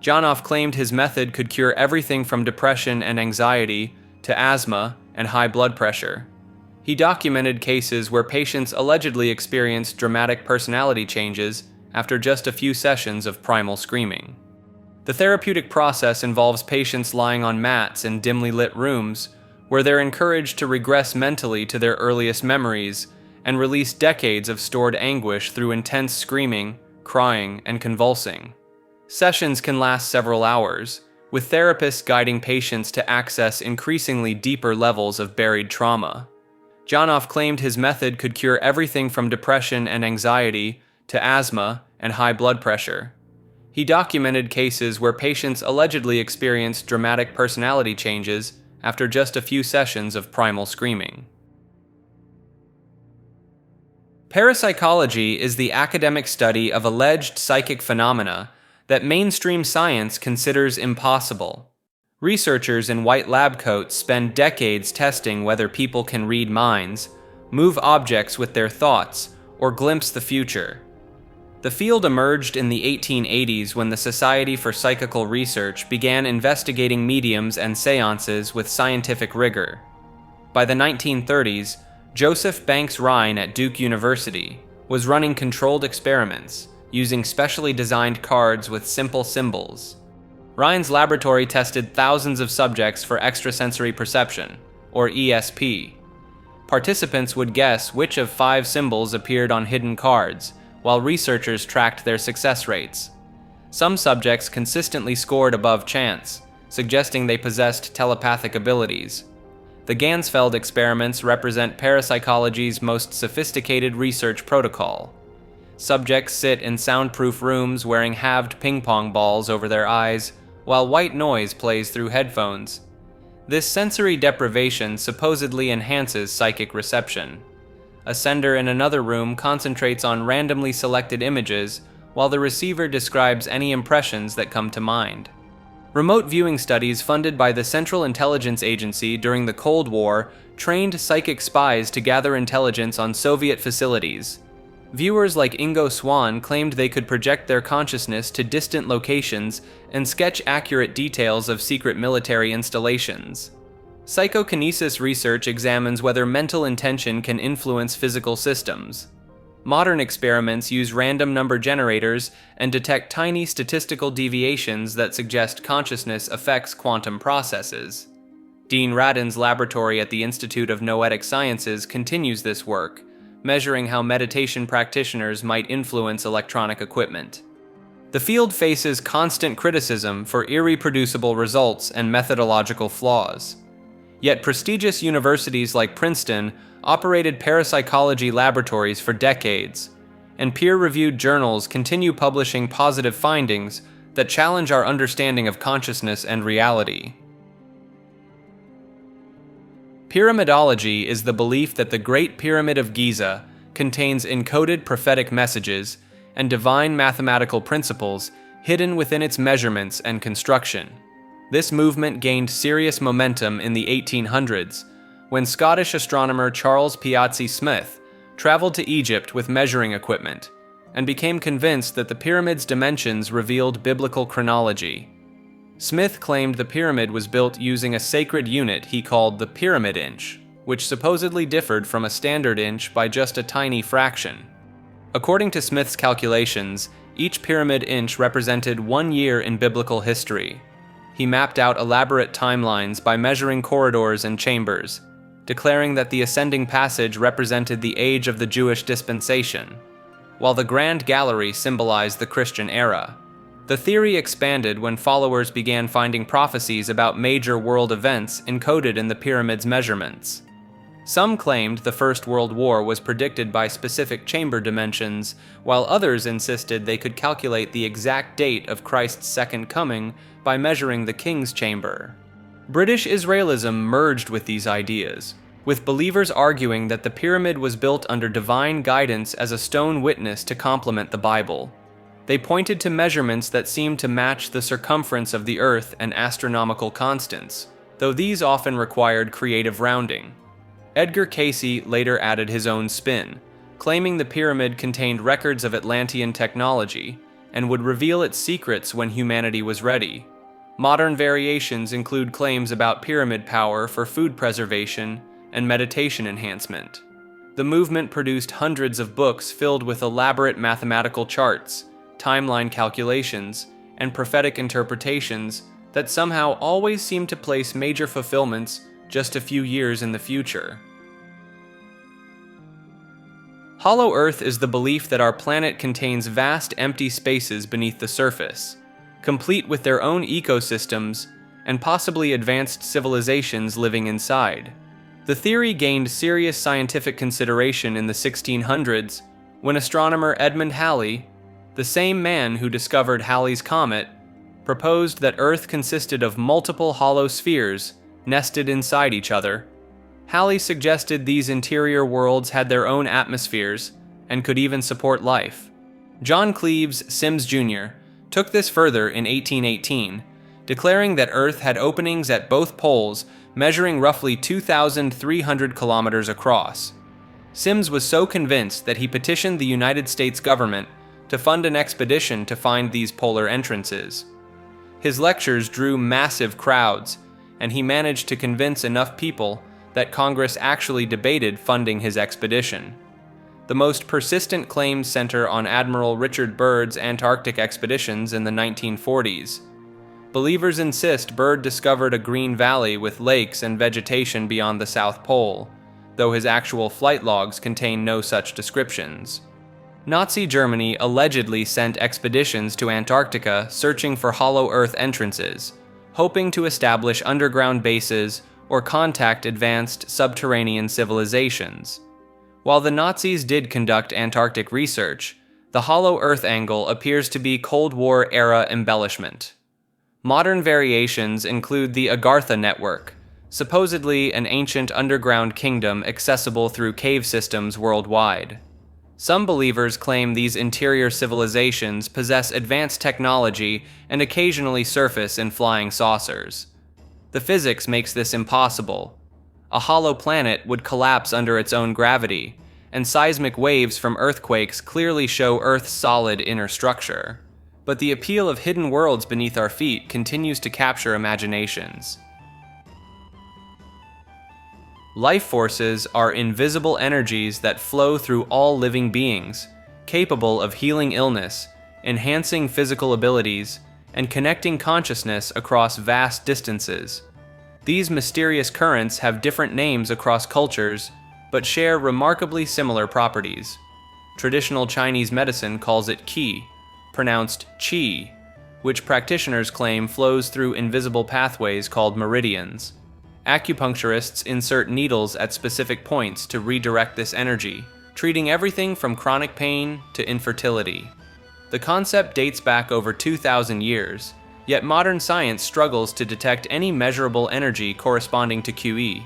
A: Janoff claimed his method could cure everything from depression and anxiety to asthma and high blood pressure. He documented cases where patients allegedly experienced dramatic personality changes after just a few sessions of primal screaming. The therapeutic process involves patients lying on mats in dimly lit rooms, where they're encouraged to regress mentally to their earliest memories and release decades of stored anguish through intense screaming, crying, and convulsing. Sessions can last several hours, with therapists guiding patients to access increasingly deeper levels of buried trauma. Janov claimed his method could cure everything from depression and anxiety to asthma and high blood pressure. He documented cases where patients allegedly experienced dramatic personality changes after just a few sessions of primal screaming. Parapsychology is the academic study of alleged psychic phenomena that mainstream science considers impossible. Researchers in white lab coats spend decades testing whether people can read minds, move objects with their thoughts, or glimpse the future. The field emerged in the 1880s when the Society for Psychical Research began investigating mediums and seances with scientific rigor. By the 1930s, Joseph Banks Rhine at Duke University was running controlled experiments, using specially designed cards with simple symbols. Rhine's laboratory tested thousands of subjects for extrasensory perception, or ESP. Participants would guess which of 5 symbols appeared on hidden cards, while researchers tracked their success rates. Some subjects consistently scored above chance, suggesting they possessed telepathic abilities. The Ganzfeld experiments represent parapsychology's most sophisticated research protocol. Subjects sit in soundproof rooms wearing halved ping-pong balls over their eyes, while white noise plays through headphones. This sensory deprivation supposedly enhances psychic reception. A sender in another room concentrates on randomly selected images, while the receiver describes any impressions that come to mind. Remote viewing studies funded by the Central Intelligence Agency during the Cold War trained psychic spies to gather intelligence on Soviet facilities. Viewers like Ingo Swann claimed they could project their consciousness to distant locations and sketch accurate details of secret military installations. Psychokinesis research examines whether mental intention can influence physical systems. Modern experiments use random number generators and detect tiny statistical deviations that suggest consciousness affects quantum processes. Dean Radin's laboratory at the Institute of Noetic Sciences continues this work, measuring how meditation practitioners might influence electronic equipment. The field faces constant criticism for irreproducible results and methodological flaws. Yet prestigious universities like Princeton operated parapsychology laboratories for decades, and peer-reviewed journals continue publishing positive findings that challenge our understanding of consciousness and reality. Pyramidology is the belief that the Great Pyramid of Giza contains encoded prophetic messages and divine mathematical principles hidden within its measurements and construction. This movement gained serious momentum in the 1800s, when Scottish astronomer Charles Piazzi Smith traveled to Egypt with measuring equipment and became convinced that the pyramid's dimensions revealed biblical chronology. Smith claimed the pyramid was built using a sacred unit he called the pyramid inch, which supposedly differed from a standard inch by just a tiny fraction. According to Smith's calculations, each pyramid inch represented 1 year in biblical history. He mapped out elaborate timelines by measuring corridors and chambers, declaring that the ascending passage represented the age of the Jewish dispensation, while the Grand Gallery symbolized the Christian era. The theory expanded when followers began finding prophecies about major world events encoded in the pyramid's measurements. Some claimed the First World War was predicted by specific chamber dimensions, while others insisted they could calculate the exact date of Christ's second coming by measuring the King's Chamber. British Israelism merged with these ideas, with believers arguing that the pyramid was built under divine guidance as a stone witness to complement the Bible. They pointed to measurements that seemed to match the circumference of the Earth and astronomical constants, though these often required creative rounding. Edgar Cayce later added his own spin, claiming the pyramid contained records of Atlantean technology and would reveal its secrets when humanity was ready. Modern variations include claims about pyramid power for food preservation and meditation enhancement. The movement produced hundreds of books filled with elaborate mathematical charts, timeline calculations, and prophetic interpretations that somehow always seem to place major fulfillments just a few years in the future. Hollow Earth is the belief that our planet contains vast empty spaces beneath the surface, complete with their own ecosystems and possibly advanced civilizations living inside. The theory gained serious scientific consideration in the 1600s when astronomer Edmund Halley, the same man who discovered Halley's Comet, proposed that Earth consisted of multiple hollow spheres nested inside each other. Halley suggested these interior worlds had their own atmospheres and could even support life. John Cleves Sims Jr. took this further in 1818, declaring that Earth had openings at both poles measuring roughly 2,300 kilometers across. Sims was so convinced that he petitioned the United States government to fund an expedition to find these polar entrances. His lectures drew massive crowds, and he managed to convince enough people that Congress actually debated funding his expedition. The most persistent claims center on Admiral Richard Byrd's Antarctic expeditions in the 1940s. Believers insist Byrd discovered a green valley with lakes and vegetation beyond the South Pole, though his actual flight logs contain no such descriptions. Nazi Germany allegedly sent expeditions to Antarctica searching for hollow Earth entrances, hoping to establish underground bases or contact advanced subterranean civilizations. While the Nazis did conduct Antarctic research, the hollow Earth angle appears to be Cold War-era embellishment. Modern variations include the Agartha network, supposedly an ancient underground kingdom accessible through cave systems worldwide. Some believers claim these interior civilizations possess advanced technology and occasionally surface in flying saucers. The physics makes this impossible. A hollow planet would collapse under its own gravity, and seismic waves from earthquakes clearly show Earth's solid inner structure. But the appeal of hidden worlds beneath our feet continues to capture imaginations. Life forces are invisible energies that flow through all living beings, capable of healing illness, enhancing physical abilities, and connecting consciousness across vast distances. These mysterious currents have different names across cultures, but share remarkably similar properties. Traditional Chinese medicine calls it qi, pronounced qi, which practitioners claim flows through invisible pathways called meridians. Acupuncturists insert needles at specific points to redirect this energy, treating everything from chronic pain to infertility. The concept dates back over 2,000 years, yet modern science struggles to detect any measurable energy corresponding to QE.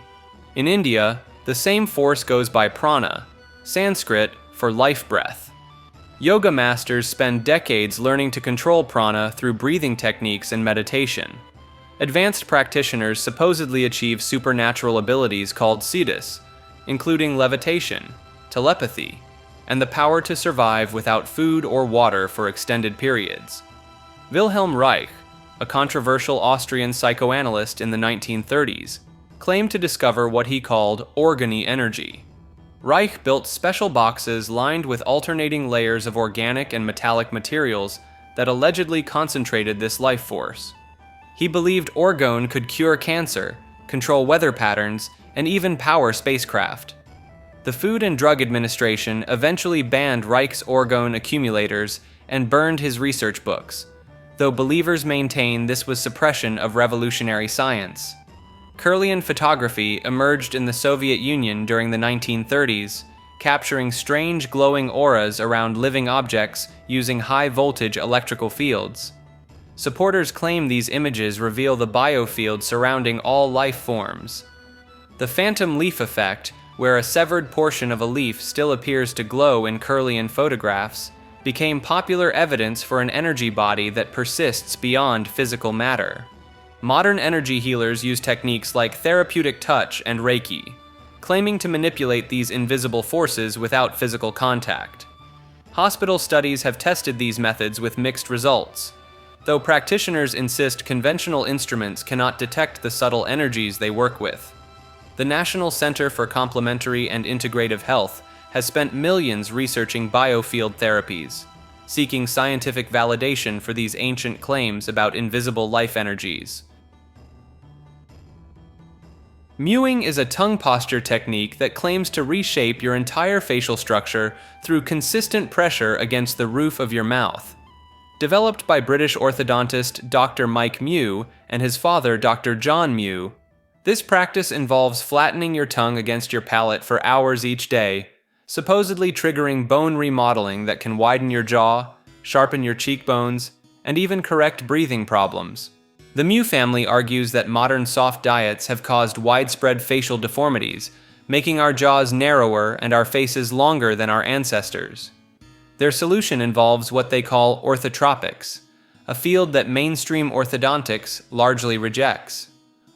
A: In India, the same force goes by prana, Sanskrit for life breath. Yoga masters spend decades learning to control prana through breathing techniques and meditation. Advanced practitioners supposedly achieve supernatural abilities called siddhis, including levitation, telepathy, and the power to survive without food or water for extended periods. Wilhelm Reich, a controversial Austrian psychoanalyst in the 1930s, claimed to discover what he called organy energy. Reich built special boxes lined with alternating layers of organic and metallic materials that allegedly concentrated this life force. He believed orgone could cure cancer, control weather patterns, and even power spacecraft. The Food and Drug Administration eventually banned Reich's orgone accumulators and burned his research books, though believers maintain this was suppression of revolutionary science. Kirlian photography emerged in the Soviet Union during the 1930s, capturing strange glowing auras around living objects using high-voltage electrical fields. Supporters claim these images reveal the biofield surrounding all life forms. The phantom leaf effect, where a severed portion of a leaf still appears to glow in Kirlian photographs, became popular evidence for an energy body that persists beyond physical matter. Modern energy healers use techniques like therapeutic touch and Reiki, claiming to manipulate these invisible forces without physical contact. Hospital studies have tested these methods with mixed results, though practitioners insist conventional instruments cannot detect the subtle energies they work with. The National Center for Complementary and Integrative Health has spent millions researching biofield therapies, seeking scientific validation for these ancient claims about invisible life energies. Mewing is a tongue posture technique that claims to reshape your entire facial structure through consistent pressure against the roof of your mouth. Developed by British orthodontist Dr. Mike Mew and his father Dr. John Mew, this practice involves flattening your tongue against your palate for hours each day, supposedly triggering bone remodeling that can widen your jaw, sharpen your cheekbones, and even correct breathing problems. The Mew family argues that modern soft diets have caused widespread facial deformities, making our jaws narrower and our faces longer than our ancestors. Their solution involves what they call orthotropics, a field that mainstream orthodontics largely rejects.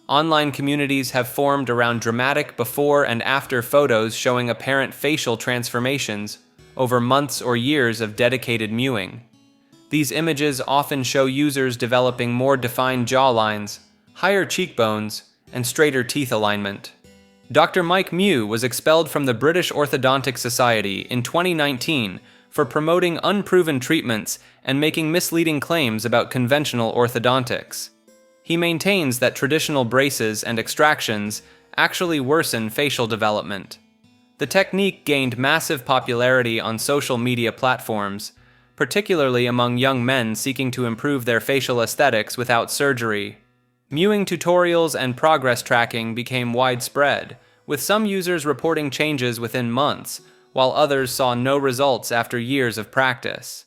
A: Online communities have formed around dramatic before and after photos showing apparent facial transformations over months or years of dedicated mewing. These images often show users developing more defined jawlines, higher cheekbones, and straighter teeth alignment. Dr. Mike Mew was expelled from the British Orthodontic Society in 2019 for promoting unproven treatments and making misleading claims about conventional orthodontics. He maintains that traditional braces and extractions actually worsen facial development. The technique gained massive popularity on social media platforms, particularly among young men seeking to improve their facial aesthetics without surgery. Mewing tutorials and progress tracking became widespread, with some users reporting changes within months, while others saw no results after years of practice.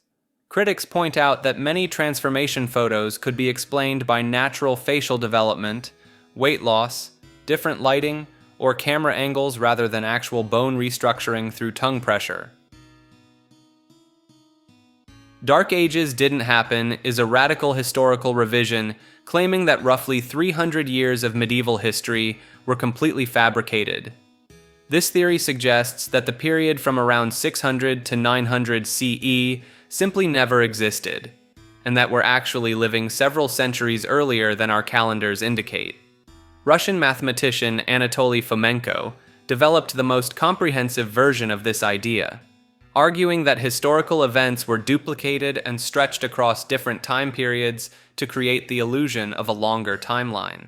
A: Critics point out that many transformation photos could be explained by natural facial development, weight loss, different lighting, or camera angles rather than actual bone restructuring through tongue pressure. Dark Ages Didn't Happen is a radical historical revision claiming that roughly 300 years of medieval history were completely fabricated. This theory suggests that the period from around 600 to 900 CE simply never existed, and that we're actually living several centuries earlier than our calendars indicate. Russian mathematician Anatoly Fomenko developed the most comprehensive version of this idea, arguing that historical events were duplicated and stretched across different time periods to create the illusion of a longer timeline.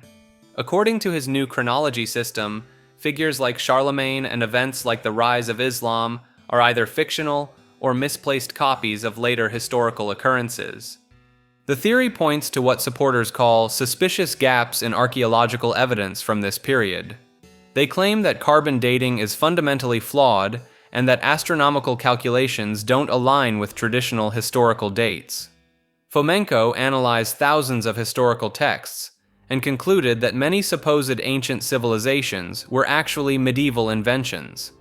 A: According to his new chronology system, figures like Charlemagne and events like the rise of Islam are either fictional or misplaced copies of later historical occurrences. The theory points to what supporters call suspicious gaps in archaeological evidence from this period. They claim that carbon dating is fundamentally flawed and that astronomical calculations don't align with traditional historical dates. Fomenko analyzed thousands of historical texts and concluded that many supposed ancient civilizations were actually medieval inventions.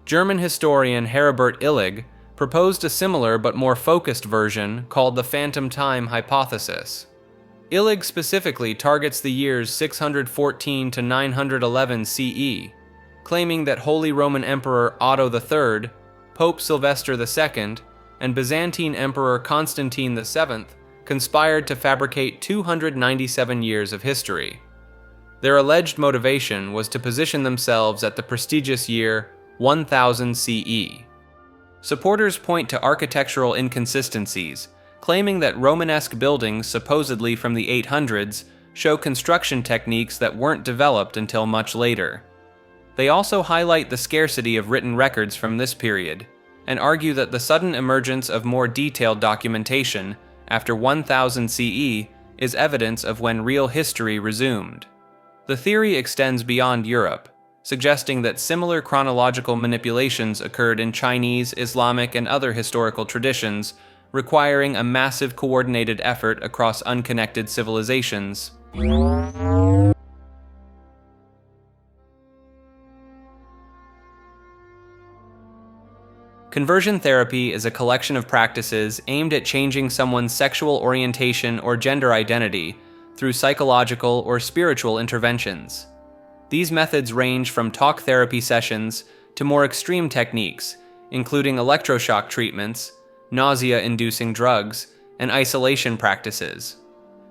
A: German historian Heribert Illig proposed a similar but more focused version called the phantom time hypothesis. Illig specifically targets the years 614 to 911 CE, claiming that Holy Roman Emperor Otto III, Pope Sylvester II, and Byzantine Emperor Constantine VII conspired to fabricate 297 years of history. Their alleged motivation was to position themselves at the prestigious year 1000 CE. Supporters point to architectural inconsistencies, claiming that Romanesque buildings supposedly from the 800s show construction techniques that weren't developed until much later. They also highlight the scarcity of written records from this period, and argue that the sudden emergence of more detailed documentation after 1000 CE is evidence of when real history resumed. The theory extends beyond Europe, suggesting that similar chronological manipulations occurred in Chinese, Islamic, and other historical traditions, requiring a massive coordinated effort across unconnected civilizations. Conversion therapy is a collection of practices aimed at changing someone's sexual orientation or gender identity through psychological or spiritual interventions. These methods range from talk therapy sessions to more extreme techniques, including electroshock treatments, nausea-inducing drugs, and isolation practices.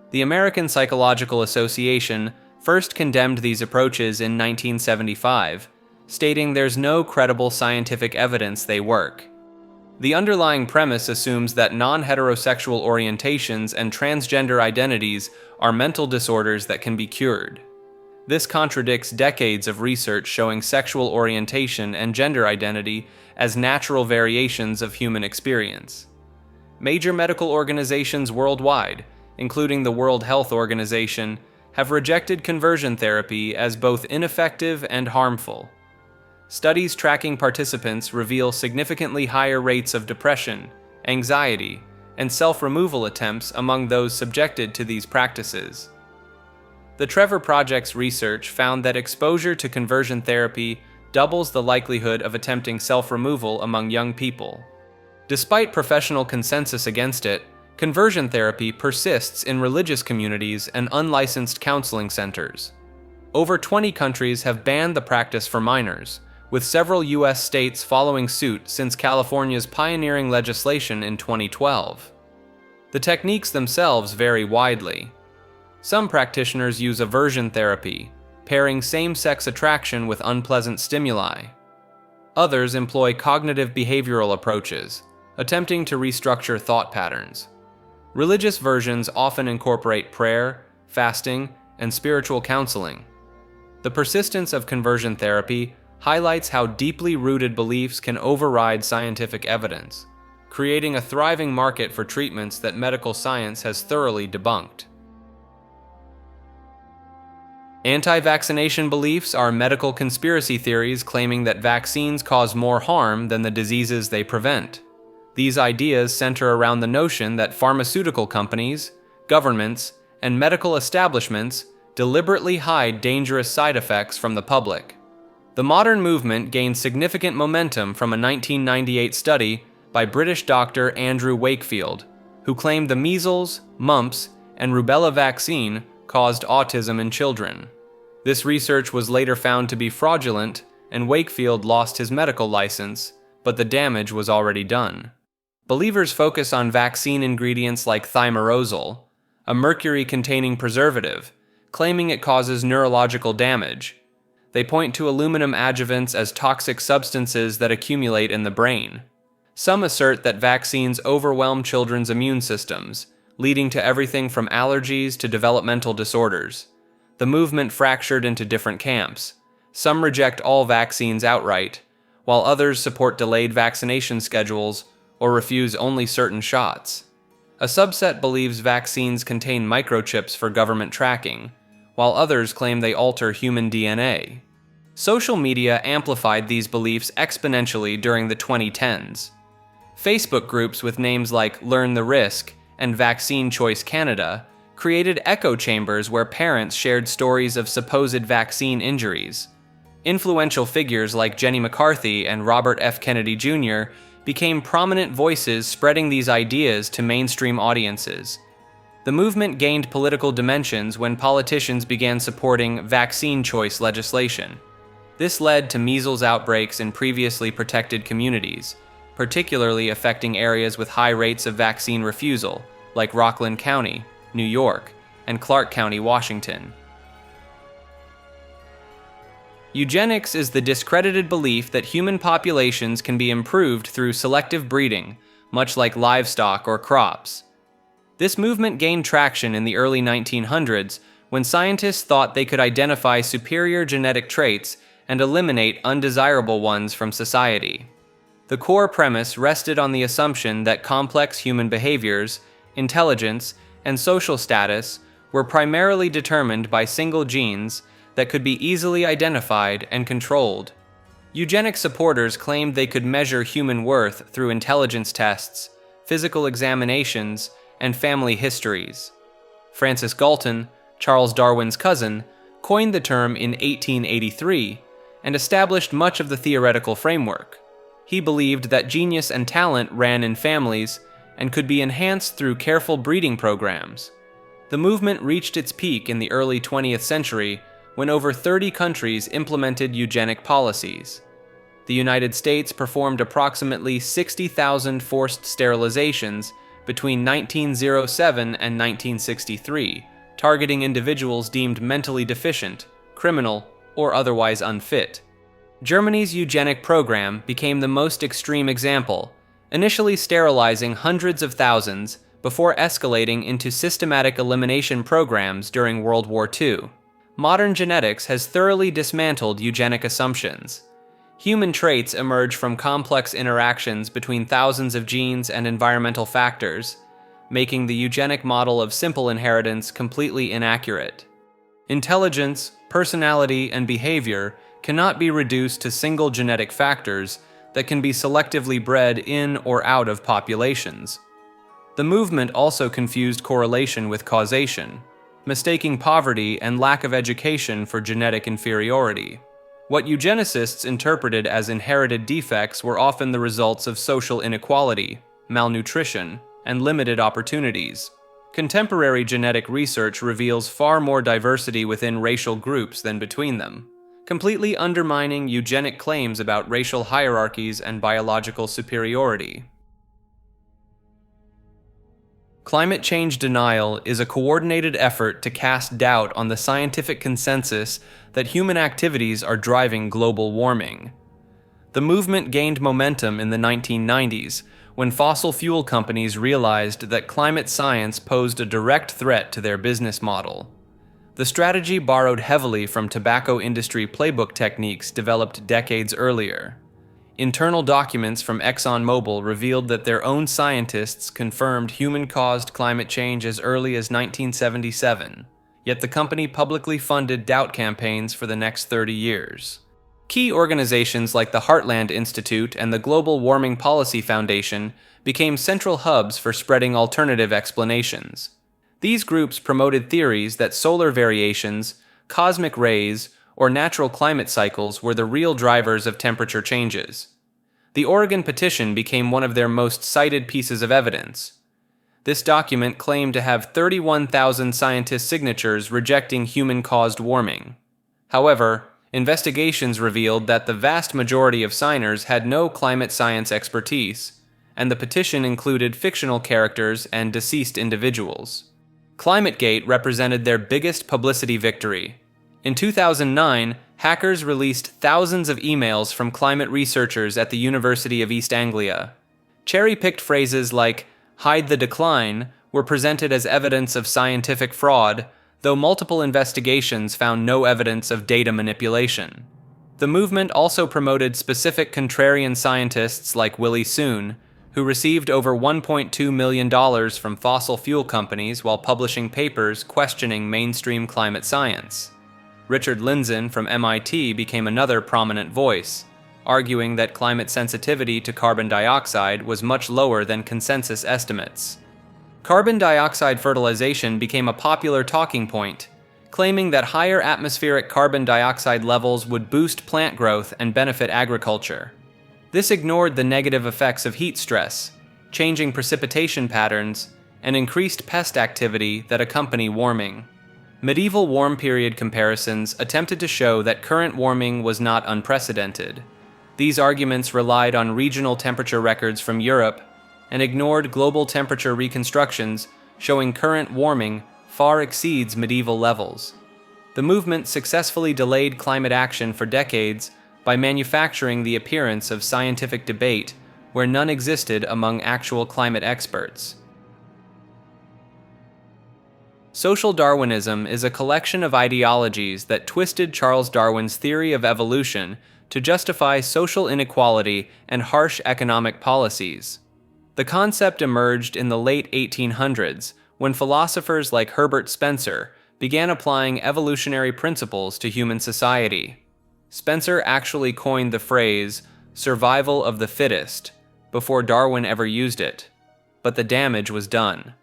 A: The American Psychological Association first condemned these approaches in 1975, stating there's no credible scientific evidence they work. The underlying premise assumes that non-heterosexual orientations and transgender identities are mental disorders that can be cured. This contradicts decades of research showing sexual orientation and gender identity as natural variations of human experience. Major medical organizations worldwide, including the World Health Organization, have rejected conversion therapy as both ineffective and harmful. Studies tracking participants reveal significantly higher rates of depression, anxiety, and self-removal attempts among those subjected to these practices. The Trevor Project's research found that exposure to conversion therapy doubles the likelihood of attempting self-removal among young people. Despite professional consensus against it, conversion therapy persists in religious communities and unlicensed counseling centers. Over 20 countries have banned the practice for minors, with several U.S. states following suit since California's pioneering legislation in 2012. The techniques themselves vary widely. Some practitioners use aversion therapy, pairing same-sex attraction with unpleasant stimuli. Others employ cognitive behavioral approaches, attempting to restructure thought patterns. Religious versions often incorporate prayer, fasting, and spiritual counseling. The persistence of conversion therapy highlights how deeply rooted beliefs can override scientific evidence, creating a thriving market for treatments that medical science has thoroughly debunked. Anti-vaccination beliefs are medical conspiracy theories claiming that vaccines cause more harm than the diseases they prevent. These ideas center around the notion that pharmaceutical companies, governments, and medical establishments deliberately hide dangerous side effects from the public. The modern movement gained significant momentum from a 1998 study by British doctor Andrew Wakefield, who claimed the measles, mumps, and rubella vaccine caused autism in children. This research was later found to be fraudulent, and Wakefield lost his medical license, but the damage was already done. Believers focus on vaccine ingredients like thimerosal, a mercury-containing preservative, claiming it causes neurological damage. They point to aluminum adjuvants as toxic substances that accumulate in the brain. Some assert that vaccines overwhelm children's immune systems, leading to everything from allergies to developmental disorders. The movement fractured into different camps. Some reject all vaccines outright, while others support delayed vaccination schedules or refuse only certain shots. A subset believes vaccines contain microchips for government tracking, while others claim they alter human DNA. Social media amplified these beliefs exponentially during the 2010s. Facebook groups with names like Learn the Risk and Vaccine Choice Canada created echo chambers where parents shared stories of supposed vaccine injuries. Influential figures like Jenny McCarthy and Robert F. Kennedy Jr. became prominent voices spreading these ideas to mainstream audiences. The movement gained political dimensions when politicians began supporting vaccine choice legislation. This led to measles outbreaks in previously protected communities, particularly affecting areas with high rates of vaccine refusal, like Rockland County, New York, and Clark County, Washington. Eugenics is the discredited belief that human populations can be improved through selective breeding, much like livestock or crops. This movement gained traction in the early 1900s when scientists thought they could identify superior genetic traits and eliminate undesirable ones from society. The core premise rested on the assumption that complex human behaviors, intelligence, and social status were primarily determined by single genes that could be easily identified and controlled. Eugenics supporters claimed they could measure human worth through intelligence tests, physical examinations, and family histories. Francis Galton, Charles Darwin's cousin, coined the term in 1883 and established much of the theoretical framework. He believed that genius and talent ran in families and could be enhanced through careful breeding programs. The movement reached its peak in the early 20th century when over 30 countries implemented eugenic policies. The United States performed approximately 60,000 forced sterilizations between 1907 and 1963, targeting individuals deemed mentally deficient, criminal, or otherwise unfit. Germany's eugenic program became the most extreme example, initially sterilizing hundreds of thousands before escalating into systematic elimination programs during World War II. modern genetics has thoroughly dismantled eugenic assumptions. Human traits emerge from complex interactions between thousands of genes and environmental factors, making the eugenic model of simple inheritance completely inaccurate. Intelligence, personality, and behavior cannot be reduced to single genetic factors that can be selectively bred in or out of populations. The movement also confused correlation with causation, mistaking poverty and lack of education for genetic inferiority. What eugenicists interpreted as inherited defects were often the results of social inequality, malnutrition, and limited opportunities. Contemporary genetic research reveals far more diversity within racial groups than between them, completely undermining eugenic claims about racial hierarchies and biological superiority. Climate change denial is a coordinated effort to cast doubt on the scientific consensus that human activities are driving global warming. The movement gained momentum in the 1990s when fossil fuel companies realized that climate science posed a direct threat to their business model. The strategy borrowed heavily from tobacco industry playbook techniques developed decades earlier. Internal documents from ExxonMobil revealed that their own scientists confirmed human-caused climate change as early as 1977, yet the company publicly funded doubt campaigns for the next 30 years. Key organizations like the Heartland Institute and the Global Warming Policy Foundation became central hubs for spreading alternative explanations. These groups promoted theories that solar variations, cosmic rays, or natural climate cycles were the real drivers of temperature changes. The Oregon Petition became one of their most cited pieces of evidence. This document claimed to have 31,000 scientist signatures rejecting human-caused warming. However, investigations revealed that the vast majority of signers had no climate science expertise, and the petition included fictional characters and deceased individuals. ClimateGate represented their biggest publicity victory. In 2009, hackers released thousands of emails from climate researchers at the University of East Anglia. Cherry-picked phrases like "hide the decline" were presented as evidence of scientific fraud, though multiple investigations found no evidence of data manipulation. The movement also promoted specific contrarian scientists like Willie Soon, who received over $1.2 million from fossil fuel companies while publishing papers questioning mainstream climate science. Richard Lindzen from MIT became another prominent voice, arguing that climate sensitivity to carbon dioxide was much lower than consensus estimates. Carbon dioxide fertilization became a popular talking point, claiming that higher atmospheric carbon dioxide levels would boost plant growth and benefit agriculture. This ignored the negative effects of heat stress, changing precipitation patterns, and increased pest activity that accompany warming. Medieval warm period comparisons attempted to show that current warming was not unprecedented. These arguments relied on regional temperature records from Europe and ignored global temperature reconstructions showing current warming far exceeds medieval levels. The movement successfully delayed climate action for decades by manufacturing the appearance of scientific debate where none existed among actual climate experts. Social Darwinism is a collection of ideologies that twisted Charles Darwin's theory of evolution to justify social inequality and harsh economic policies. The concept emerged in the late 1800s when philosophers like Herbert Spencer began applying evolutionary principles to human society. Spencer actually coined the phrase "survival of the fittest" before Darwin ever used it, but the damage was done.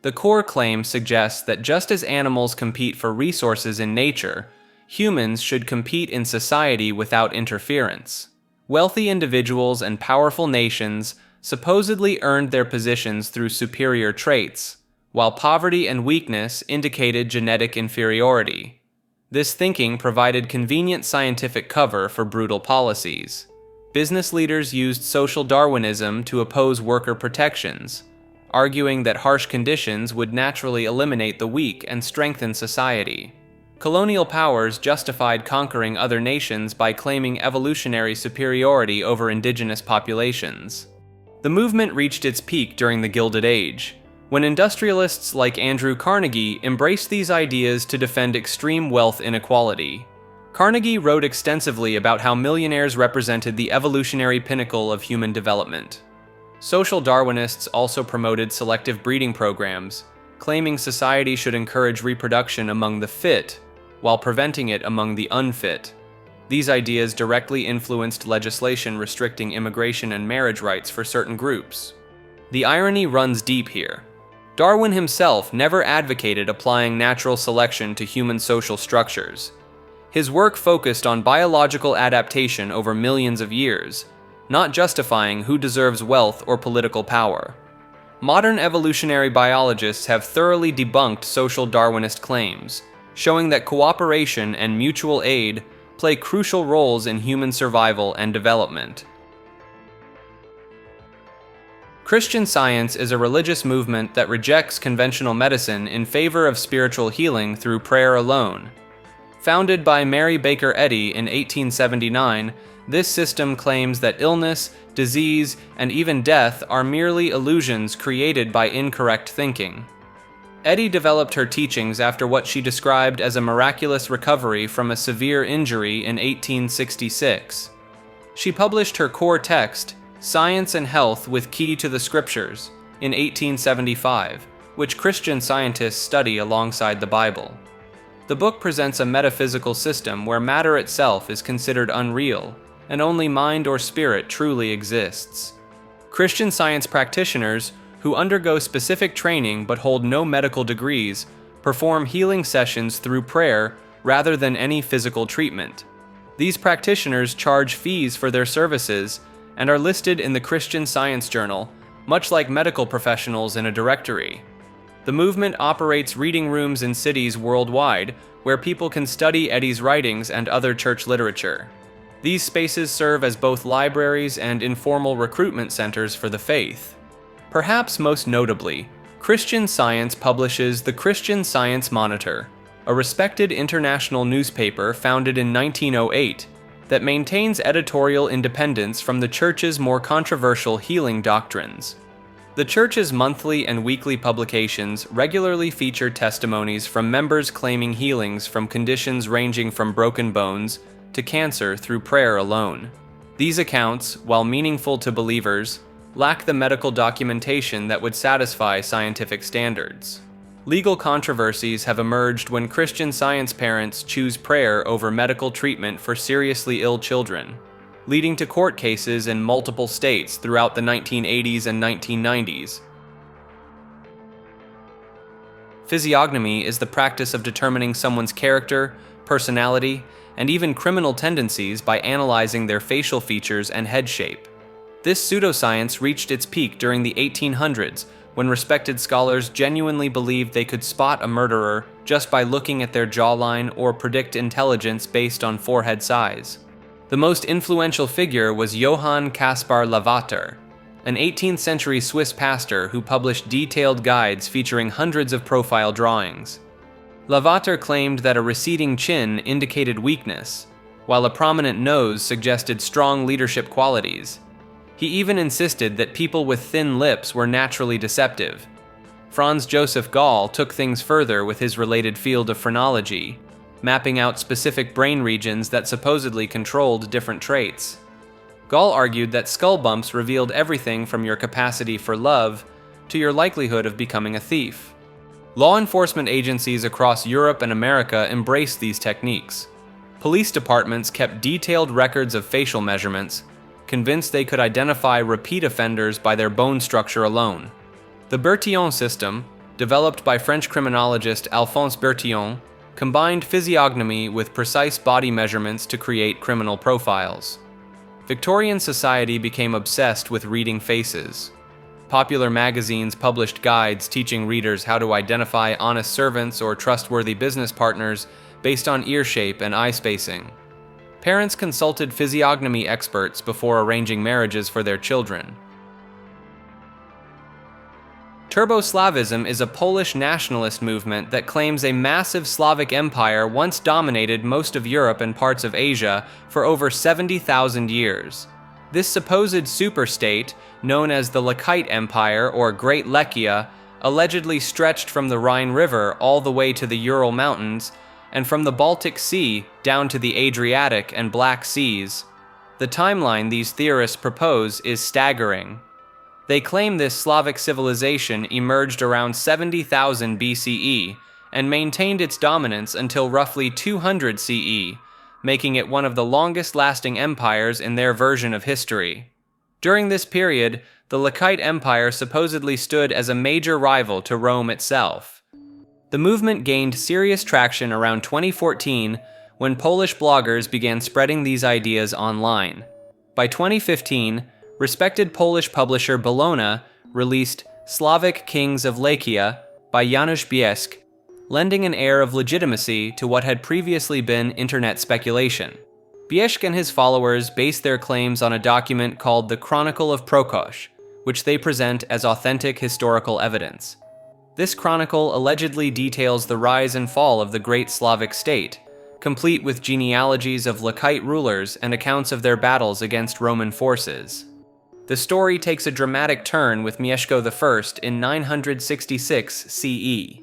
A: The core claim suggests that just as animals compete for resources in nature, humans should compete in society without interference. Wealthy individuals and powerful nations supposedly earned their positions through superior traits, while poverty and weakness indicated genetic inferiority. This thinking provided convenient scientific cover for brutal policies. Business leaders used social Darwinism to oppose worker protections, arguing that harsh conditions would naturally eliminate the weak and strengthen society. Colonial powers justified conquering other nations by claiming evolutionary superiority over indigenous populations. The movement reached its peak during the Gilded Age, when industrialists like Andrew Carnegie embraced these ideas to defend extreme wealth inequality. Carnegie wrote extensively about how millionaires represented the evolutionary pinnacle of human development. Social Darwinists also promoted selective breeding programs, claiming society should encourage reproduction among the fit, while preventing it among the unfit. These ideas directly influenced legislation restricting immigration and marriage rights for certain groups. The irony runs deep here. Darwin himself never advocated applying natural selection to human social structures. His work focused on biological adaptation over millions of years, not justifying who deserves wealth or political power. Modern evolutionary biologists have thoroughly debunked social Darwinist claims, showing that cooperation and mutual aid play crucial roles in human survival and development. Christian Science is a religious movement that rejects conventional medicine in favor of spiritual healing through prayer alone. Founded by Mary Baker Eddy in 1879, this system claims that illness, disease, and even death are merely illusions created by incorrect thinking. Eddy developed her teachings after what she described as a miraculous recovery from a severe injury in 1866. She published her core text, Science and Health with Key to the Scriptures, in 1875, which Christian scientists study alongside the Bible. The book presents a metaphysical system where matter itself is considered unreal, and only mind or spirit truly exists. Christian Science practitioners, who undergo specific training but hold no medical degrees, perform healing sessions through prayer rather than any physical treatment. These practitioners charge fees for their services and are listed in the Christian Science Journal, much like medical professionals in a directory. The movement operates reading rooms in cities worldwide where people can study Eddy's writings and other church literature. These spaces serve as both libraries and informal recruitment centers for the faith. Perhaps most notably, Christian Science publishes the Christian Science Monitor, a respected international newspaper founded in 1908 that maintains editorial independence from the Church's more controversial healing doctrines. The Church's monthly and weekly publications regularly feature testimonies from members claiming healings from conditions ranging from broken bones to cancer through prayer alone. These accounts, while meaningful to believers, lack the medical documentation that would satisfy scientific standards. Legal controversies have emerged when Christian Science parents choose prayer over medical treatment for seriously ill children, leading to court cases in multiple states throughout the 1980s and 1990s. Physiognomy is the practice of determining someone's character, personality, and even criminal tendencies by analyzing their facial features and head shape. This pseudoscience reached its peak during the 1800s, when respected scholars genuinely believed they could spot a murderer just by looking at their jawline or predict intelligence based on forehead size. The most influential figure was Johann Caspar Lavater, an 18th century Swiss pastor who published detailed guides featuring hundreds of profile drawings. Lavater claimed that a receding chin indicated weakness, while a prominent nose suggested strong leadership qualities. He even insisted that people with thin lips were naturally deceptive. Franz Joseph Gall took things further with his related field of phrenology, mapping out specific brain regions that supposedly controlled different traits. Gall argued that skull bumps revealed everything from your capacity for love to your likelihood of becoming a thief. Law enforcement agencies across Europe and America embraced these techniques. Police departments kept detailed records of facial measurements, convinced they could identify repeat offenders by their bone structure alone. The Bertillon system, developed by French criminologist Alphonse Bertillon, combined physiognomy with precise body measurements to create criminal profiles. Victorian society became obsessed with reading faces. Popular magazines published guides teaching readers how to identify honest servants or trustworthy business partners based on ear shape and eye spacing. Parents consulted physiognomy experts before arranging marriages for their children. Turboslavism is a Polish nationalist movement that claims a massive Slavic empire once dominated most of Europe and parts of Asia for over 70,000 years. This supposed superstate, known as the Lechite Empire or Great Lechia, allegedly stretched from the Rhine River all the way to the Ural Mountains, and from the Baltic Sea down to the Adriatic and Black Seas. The timeline these theorists propose is staggering. They claim this Slavic civilization emerged around 70,000 BCE and maintained its dominance until roughly 200 CE, making it one of the longest-lasting empires in their version of history. During this period, the Lachaite Empire supposedly stood as a major rival to Rome itself. The movement gained serious traction around 2014 when Polish bloggers began spreading these ideas online. By 2015, respected Polish publisher Bologna released Slavic Kings of Lachia by Janusz Biesk, lending an air of legitimacy to what had previously been internet speculation. Biesk and his followers base their claims on a document called the Chronicle of Prokosh, which they present as authentic historical evidence. This chronicle allegedly details the rise and fall of the great Slavic state, complete with genealogies of Lachaite rulers and accounts of their battles against Roman forces. The story takes a dramatic turn with Mieszko I in 966 CE.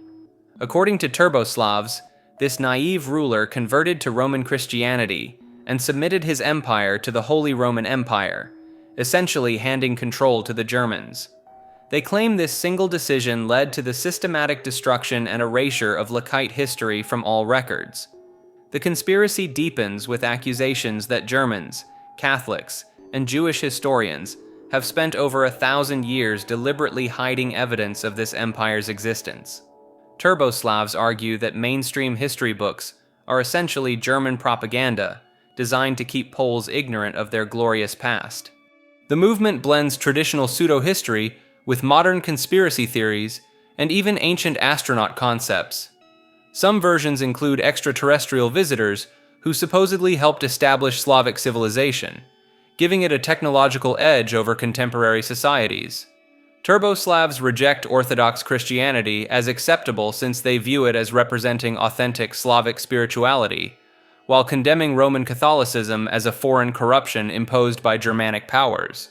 A: According to Turboslavs, this naive ruler converted to Roman Christianity and submitted his empire to the Holy Roman Empire, essentially handing control to the Germans. They claim this single decision led to the systematic destruction and erasure of Lachaite history from all records. The conspiracy deepens with accusations that Germans, Catholics, and Jewish historians have spent over 1,000 years deliberately hiding evidence of this empire's existence. Turboslavs argue that mainstream history books are essentially German propaganda designed to keep Poles ignorant of their glorious past. The movement blends traditional pseudo-history with modern conspiracy theories and even ancient astronaut concepts. Some versions include extraterrestrial visitors who supposedly helped establish Slavic civilization, giving it a technological edge over contemporary societies. Turboslavs reject Orthodox Christianity as acceptable since they view it as representing authentic Slavic spirituality, while condemning Roman Catholicism as a foreign corruption imposed by Germanic powers.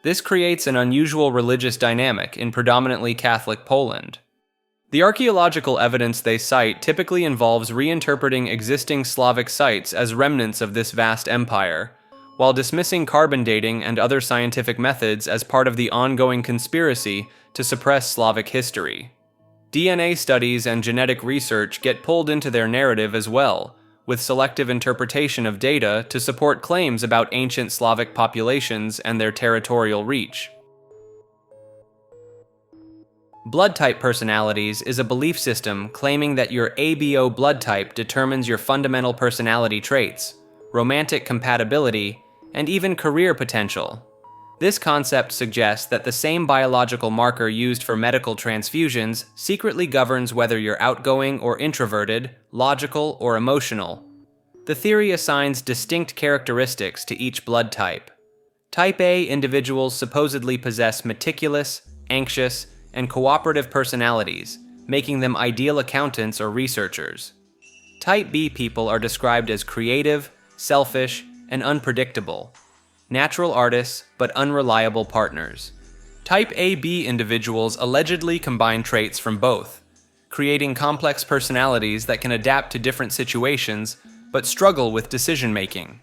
A: This creates an unusual religious dynamic in predominantly Catholic Poland. The archaeological evidence they cite typically involves reinterpreting existing Slavic sites as remnants of this vast empire, while dismissing carbon dating and other scientific methods as part of the ongoing conspiracy to suppress Slavic history. DNA studies and genetic research get pulled into their narrative as well, with selective interpretation of data to support claims about ancient Slavic populations and their territorial reach. Blood type personalities is a belief system claiming that your ABO blood type determines your fundamental personality traits, romantic compatibility, and even career potential. This concept suggests that the same biological marker used for medical transfusions secretly governs whether you're outgoing or introverted, logical or emotional. The theory assigns distinct characteristics to each blood type. Type A individuals supposedly possess meticulous, anxious, and cooperative personalities, making them ideal accountants or researchers. Type B people are described as creative, selfish, and unpredictable. Natural artists, but unreliable partners. Type AB individuals allegedly combine traits from both, creating complex personalities that can adapt to different situations, but struggle with decision-making.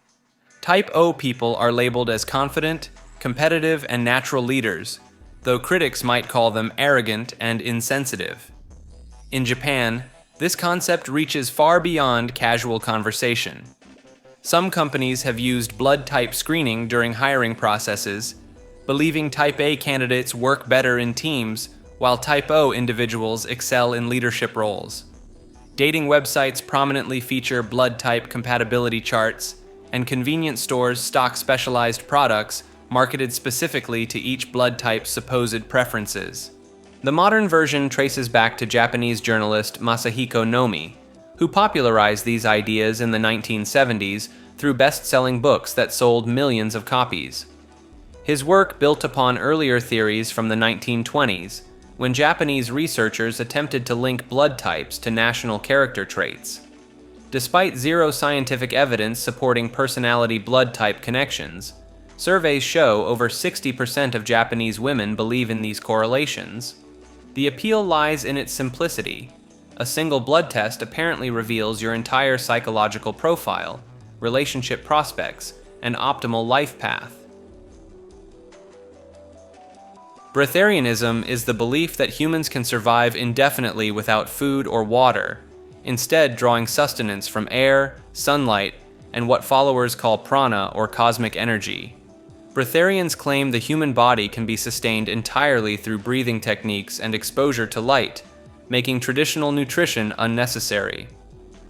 A: Type O people are labeled as confident, competitive, and natural leaders, though critics might call them arrogant and insensitive. In Japan, this concept reaches far beyond casual conversation. Some companies have used blood type screening during hiring processes, believing Type A candidates work better in teams, while Type O individuals excel in leadership roles. Dating websites prominently feature blood type compatibility charts, and convenience stores stock specialized products marketed specifically to each blood type's supposed preferences. The modern version traces back to Japanese journalist Masahiko Nomi, who popularized these ideas in the 1970s through best-selling books that sold millions of copies. His work built upon earlier theories from the 1920s, when Japanese researchers attempted to link blood types to national character traits. Despite zero scientific evidence supporting personality blood type connections, surveys show over 60% of Japanese women believe in these correlations. The appeal lies in its simplicity. A single blood test apparently reveals your entire psychological profile, relationship prospects, and optimal life path. Breatharianism is the belief that humans can survive indefinitely without food or water, instead drawing sustenance from air, sunlight, and what followers call prana or cosmic energy. Breatharians claim the human body can be sustained entirely through breathing techniques and exposure to light, making traditional nutrition unnecessary.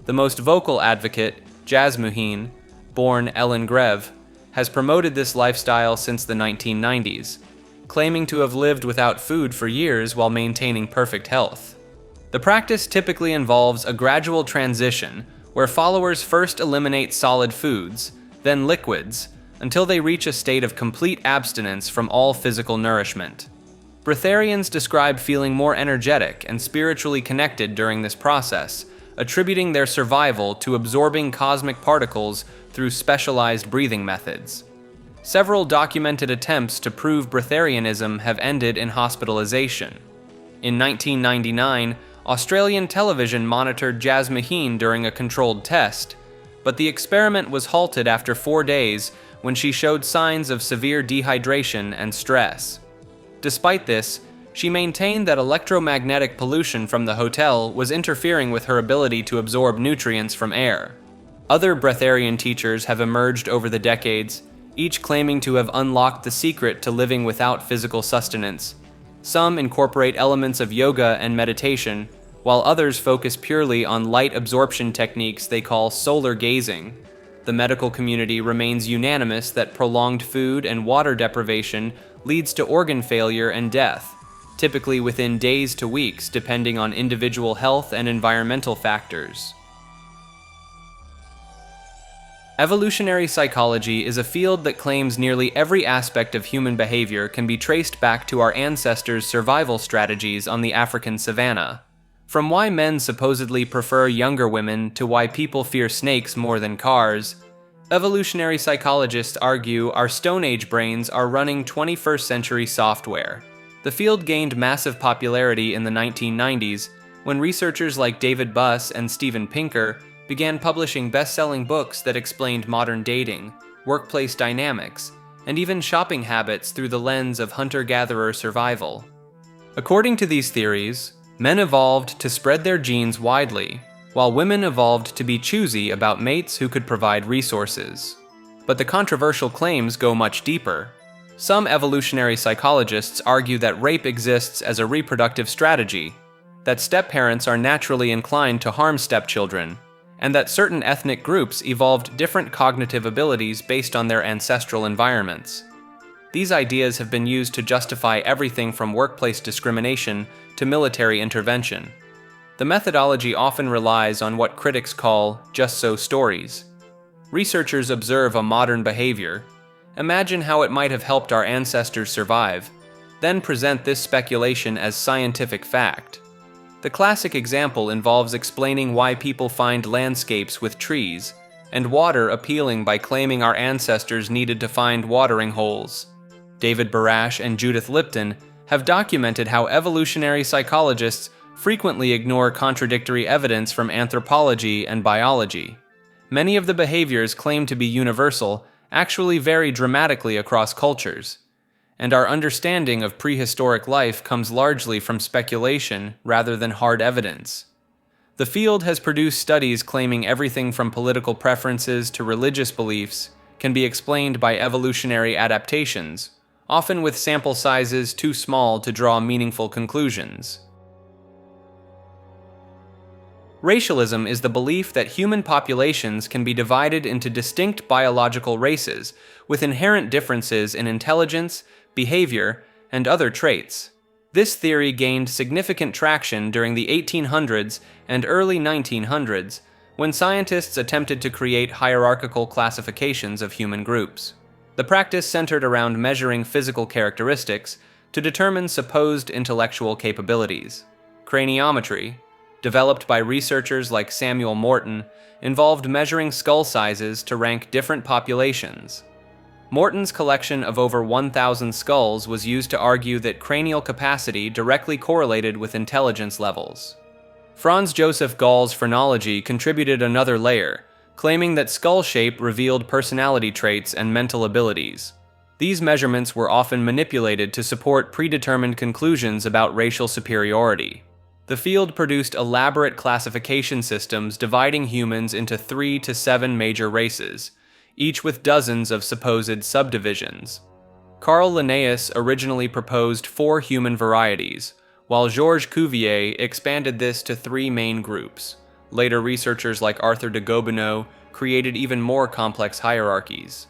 A: The most vocal advocate, Jasmuheen, born Ellen Greve, has promoted this lifestyle since the 1990s, claiming to have lived without food for years while maintaining perfect health. The practice typically involves a gradual transition where followers first eliminate solid foods, then liquids, until they reach a state of complete abstinence from all physical nourishment. Breatharians describe feeling more energetic and spiritually connected during this process, attributing their survival to absorbing cosmic particles through specialized breathing methods. Several documented attempts to prove breatharianism have ended in hospitalization. In 1999, Australian television monitored Jasmuheen during a controlled test, but the experiment was halted after 4 days when she showed signs of severe dehydration and stress. Despite this, she maintained that electromagnetic pollution from the hotel was interfering with her ability to absorb nutrients from air. Other breatharian teachers have emerged over the decades, each claiming to have unlocked the secret to living without physical sustenance. Some incorporate elements of yoga and meditation, while others focus purely on light absorption techniques they call solar gazing. The medical community remains unanimous that prolonged food and water deprivation leads to organ failure and death, typically within days to weeks depending on individual health and environmental factors. Evolutionary psychology is a field that claims nearly every aspect of human behavior can be traced back to our ancestors' survival strategies on the African savanna. From why men supposedly prefer younger women to why people fear snakes more than cars, evolutionary psychologists argue our Stone Age brains are running 21st century software. The field gained massive popularity in the 1990s when researchers like David Buss and Steven Pinker began publishing best-selling books that explained modern dating, workplace dynamics, and even shopping habits through the lens of hunter-gatherer survival. According to these theories, men evolved to spread their genes widely, while women evolved to be choosy about mates who could provide resources. But the controversial claims go much deeper. Some evolutionary psychologists argue that rape exists as a reproductive strategy, that step-parents are naturally inclined to harm stepchildren, and that certain ethnic groups evolved different cognitive abilities based on their ancestral environments. These ideas have been used to justify everything from workplace discrimination to military intervention. The methodology often relies on what critics call just-so stories. Researchers observe a modern behavior, imagine how it might have helped our ancestors survive, then present this speculation as scientific fact. The classic example involves explaining why people find landscapes with trees and water appealing by claiming our ancestors needed to find watering holes. David Barash and Judith Lipton have documented how evolutionary psychologists frequently ignore contradictory evidence from anthropology and biology. Many of the behaviors claimed to be universal actually vary dramatically across cultures, and our understanding of prehistoric life comes largely from speculation rather than hard evidence. The field has produced studies claiming everything from political preferences to religious beliefs can be explained by evolutionary adaptations, often with sample sizes too small to draw meaningful conclusions. Racialism is the belief that human populations can be divided into distinct biological races with inherent differences in intelligence, behavior, and other traits. This theory gained significant traction during the 1800s and early 1900s when scientists attempted to create hierarchical classifications of human groups. The practice centered around measuring physical characteristics to determine supposed intellectual capabilities. Craniometry, developed by researchers like Samuel Morton, involved measuring skull sizes to rank different populations. Morton's collection of over 1,000 skulls was used to argue that cranial capacity directly correlated with intelligence levels. Franz Joseph Gall's phrenology contributed another layer, claiming that skull shape revealed personality traits and mental abilities. These measurements were often manipulated to support predetermined conclusions about racial superiority. The field produced elaborate classification systems dividing humans into 3 to 7 major races, each with dozens of supposed subdivisions. Carl Linnaeus originally proposed 4 human varieties, while Georges Cuvier expanded this to 3 main groups. Later researchers like Arthur de Gobineau created even more complex hierarchies.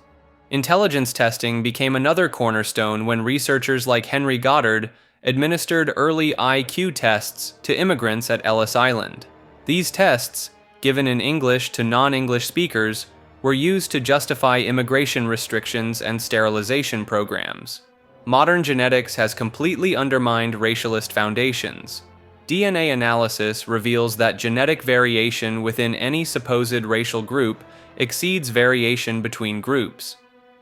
A: Intelligence testing became another cornerstone when researchers like Henry Goddard administered early IQ tests to immigrants at Ellis Island. These tests, given in English to non-English speakers, were used to justify immigration restrictions and sterilization programs. Modern genetics has completely undermined racialist foundations. DNA analysis reveals that genetic variation within any supposed racial group exceeds variation between groups.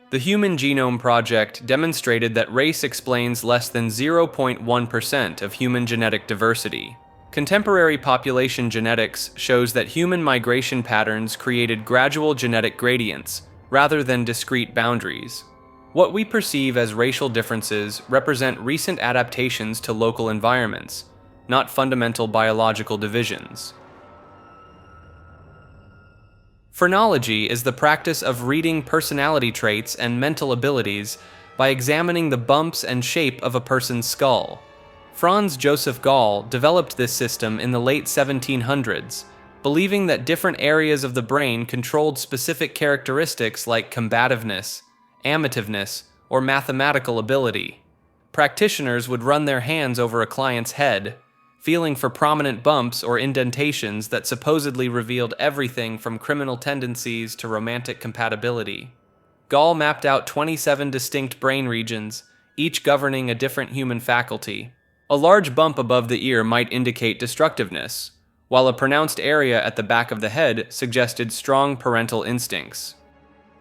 A: The Human Genome Project demonstrated that race explains less than 0.1% of human genetic diversity. Contemporary population genetics shows that human migration patterns created gradual genetic gradients, rather than discrete boundaries. What we perceive as racial differences represent recent adaptations to local environments, not fundamental biological divisions. Phrenology is the practice of reading personality traits and mental abilities by examining the bumps and shape of a person's skull. Franz Joseph Gall developed this system in the late 1700s, believing that different areas of the brain controlled specific characteristics like combativeness, amativeness, or mathematical ability. Practitioners would run their hands over a client's head, feeling for prominent bumps or indentations that supposedly revealed everything from criminal tendencies to romantic compatibility. Gall mapped out 27 distinct brain regions, each governing a different human faculty. A large bump above the ear might indicate destructiveness, while a pronounced area at the back of the head suggested strong parental instincts.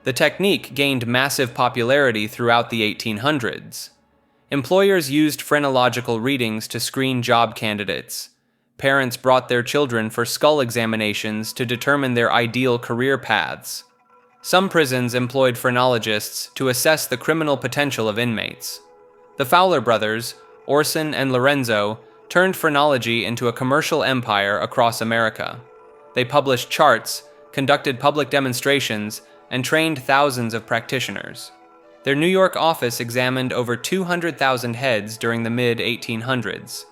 A: The technique gained massive popularity throughout the 1800s. Employers used phrenological readings to screen job candidates. Parents brought their children for skull examinations to determine their ideal career paths. Some prisons employed phrenologists to assess the criminal potential of inmates. The Fowler brothers, Orson and Lorenzo, turned phrenology into a commercial empire across America. They published charts, conducted public demonstrations, and trained thousands of practitioners. Their New York office examined over 200,000 heads during the mid-1800s.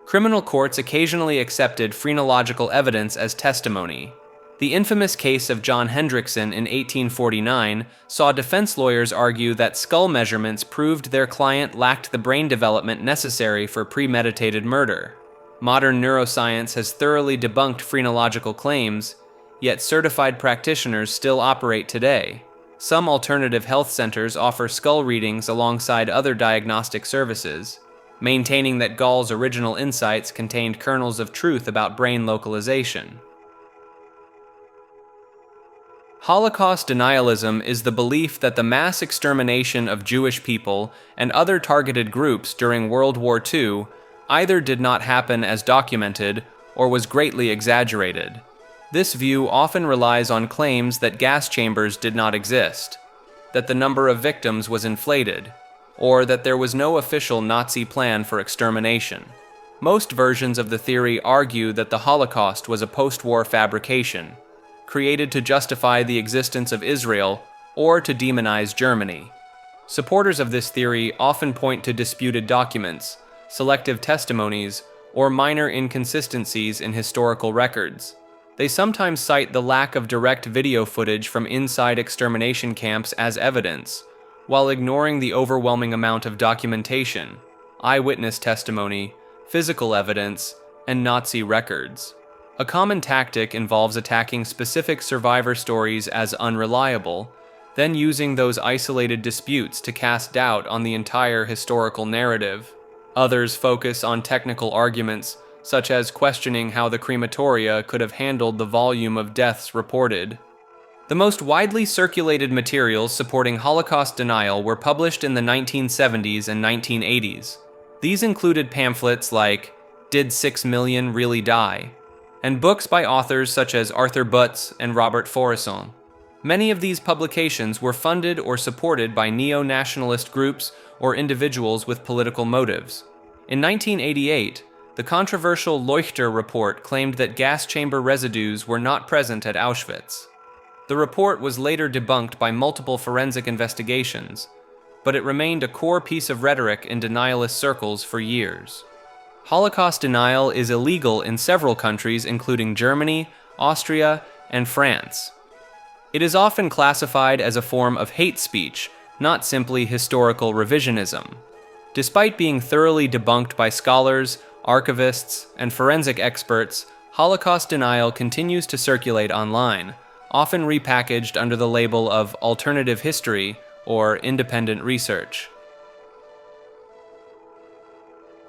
A: Criminal courts occasionally accepted phrenological evidence as testimony. The infamous case of John Hendrickson in 1849 saw defense lawyers argue that skull measurements proved their client lacked the brain development necessary for premeditated murder. Modern neuroscience has thoroughly debunked phrenological claims, yet certified practitioners still operate today. Some alternative health centers offer skull readings alongside other diagnostic services, maintaining that Gall's original insights contained kernels of truth about brain localization. Holocaust denialism is the belief that the mass extermination of Jewish people and other targeted groups during World War II either did not happen as documented or was greatly exaggerated. This view often relies on claims that gas chambers did not exist, that the number of victims was inflated, or that there was no official Nazi plan for extermination. Most versions of the theory argue that the Holocaust was a post-war fabrication, created to justify the existence of Israel or to demonize Germany. Supporters of this theory often point to disputed documents, selective testimonies, or minor inconsistencies in historical records. They sometimes cite the lack of direct video footage from inside extermination camps as evidence, while ignoring the overwhelming amount of documentation, eyewitness testimony, physical evidence, and Nazi records. A common tactic involves attacking specific survivor stories as unreliable, then using those isolated disputes to cast doubt on the entire historical narrative. Others focus on technical arguments, such as questioning how the crematoria could have handled the volume of deaths reported. The most widely circulated materials supporting Holocaust denial were published in the 1970s and 1980s. These included pamphlets like Did 6 Million Really Die? And books by authors such as Arthur Butz and Robert Faurisson. Many of these publications were funded or supported by neo-nationalist groups or individuals with political motives. In 1988, the controversial Leuchter report claimed that gas chamber residues were not present at Auschwitz. The report was later debunked by multiple forensic investigations, but it remained a core piece of rhetoric in denialist circles for years. Holocaust denial is illegal in several countries, including Germany, Austria, and France. It is often classified as a form of hate speech, not simply historical revisionism. Despite being thoroughly debunked by scholars, archivists, and forensic experts, Holocaust denial continues to circulate online, often repackaged under the label of alternative history or independent research.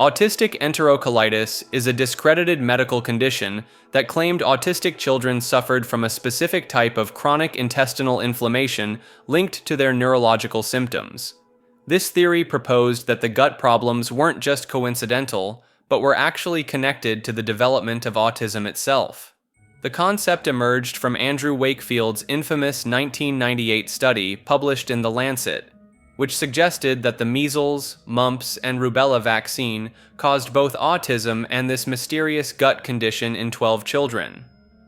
A: Autistic enterocolitis is a discredited medical condition that claimed autistic children suffered from a specific type of chronic intestinal inflammation linked to their neurological symptoms. This theory proposed that the gut problems weren't just coincidental, but were actually connected to the development of autism itself. The concept emerged from Andrew Wakefield's infamous 1998 study published in The Lancet, which suggested that the measles, mumps, and rubella vaccine caused both autism and this mysterious gut condition in 12 children.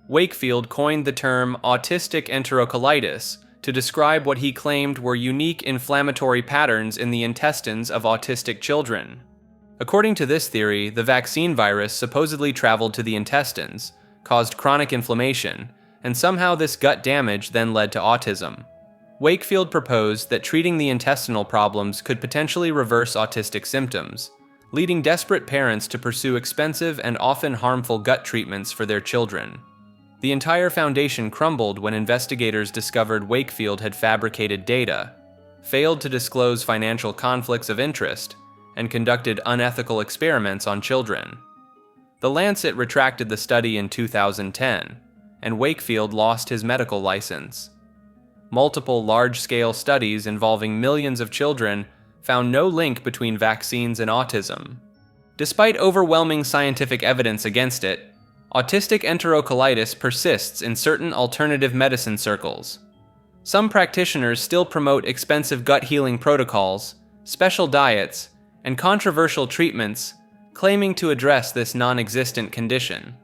A: Wakefield coined the term autistic enterocolitis to describe what he claimed were unique inflammatory patterns in the intestines of autistic children. According to this theory, the vaccine virus supposedly traveled to the intestines, caused chronic inflammation, and somehow this gut damage then led to autism. Wakefield proposed that treating the intestinal problems could potentially reverse autistic symptoms, leading desperate parents to pursue expensive and often harmful gut treatments for their children. The entire foundation crumbled when investigators discovered Wakefield had fabricated data, failed to disclose financial conflicts of interest, and conducted unethical experiments on children. The Lancet retracted the study in 2010, and Wakefield lost his medical license. Multiple large-scale studies involving millions of children found no link between vaccines and autism. Despite overwhelming scientific evidence against it, autistic enterocolitis persists in certain alternative medicine circles. Some practitioners still promote expensive gut healing protocols, special diets, and controversial treatments, claiming to address this non-existent condition.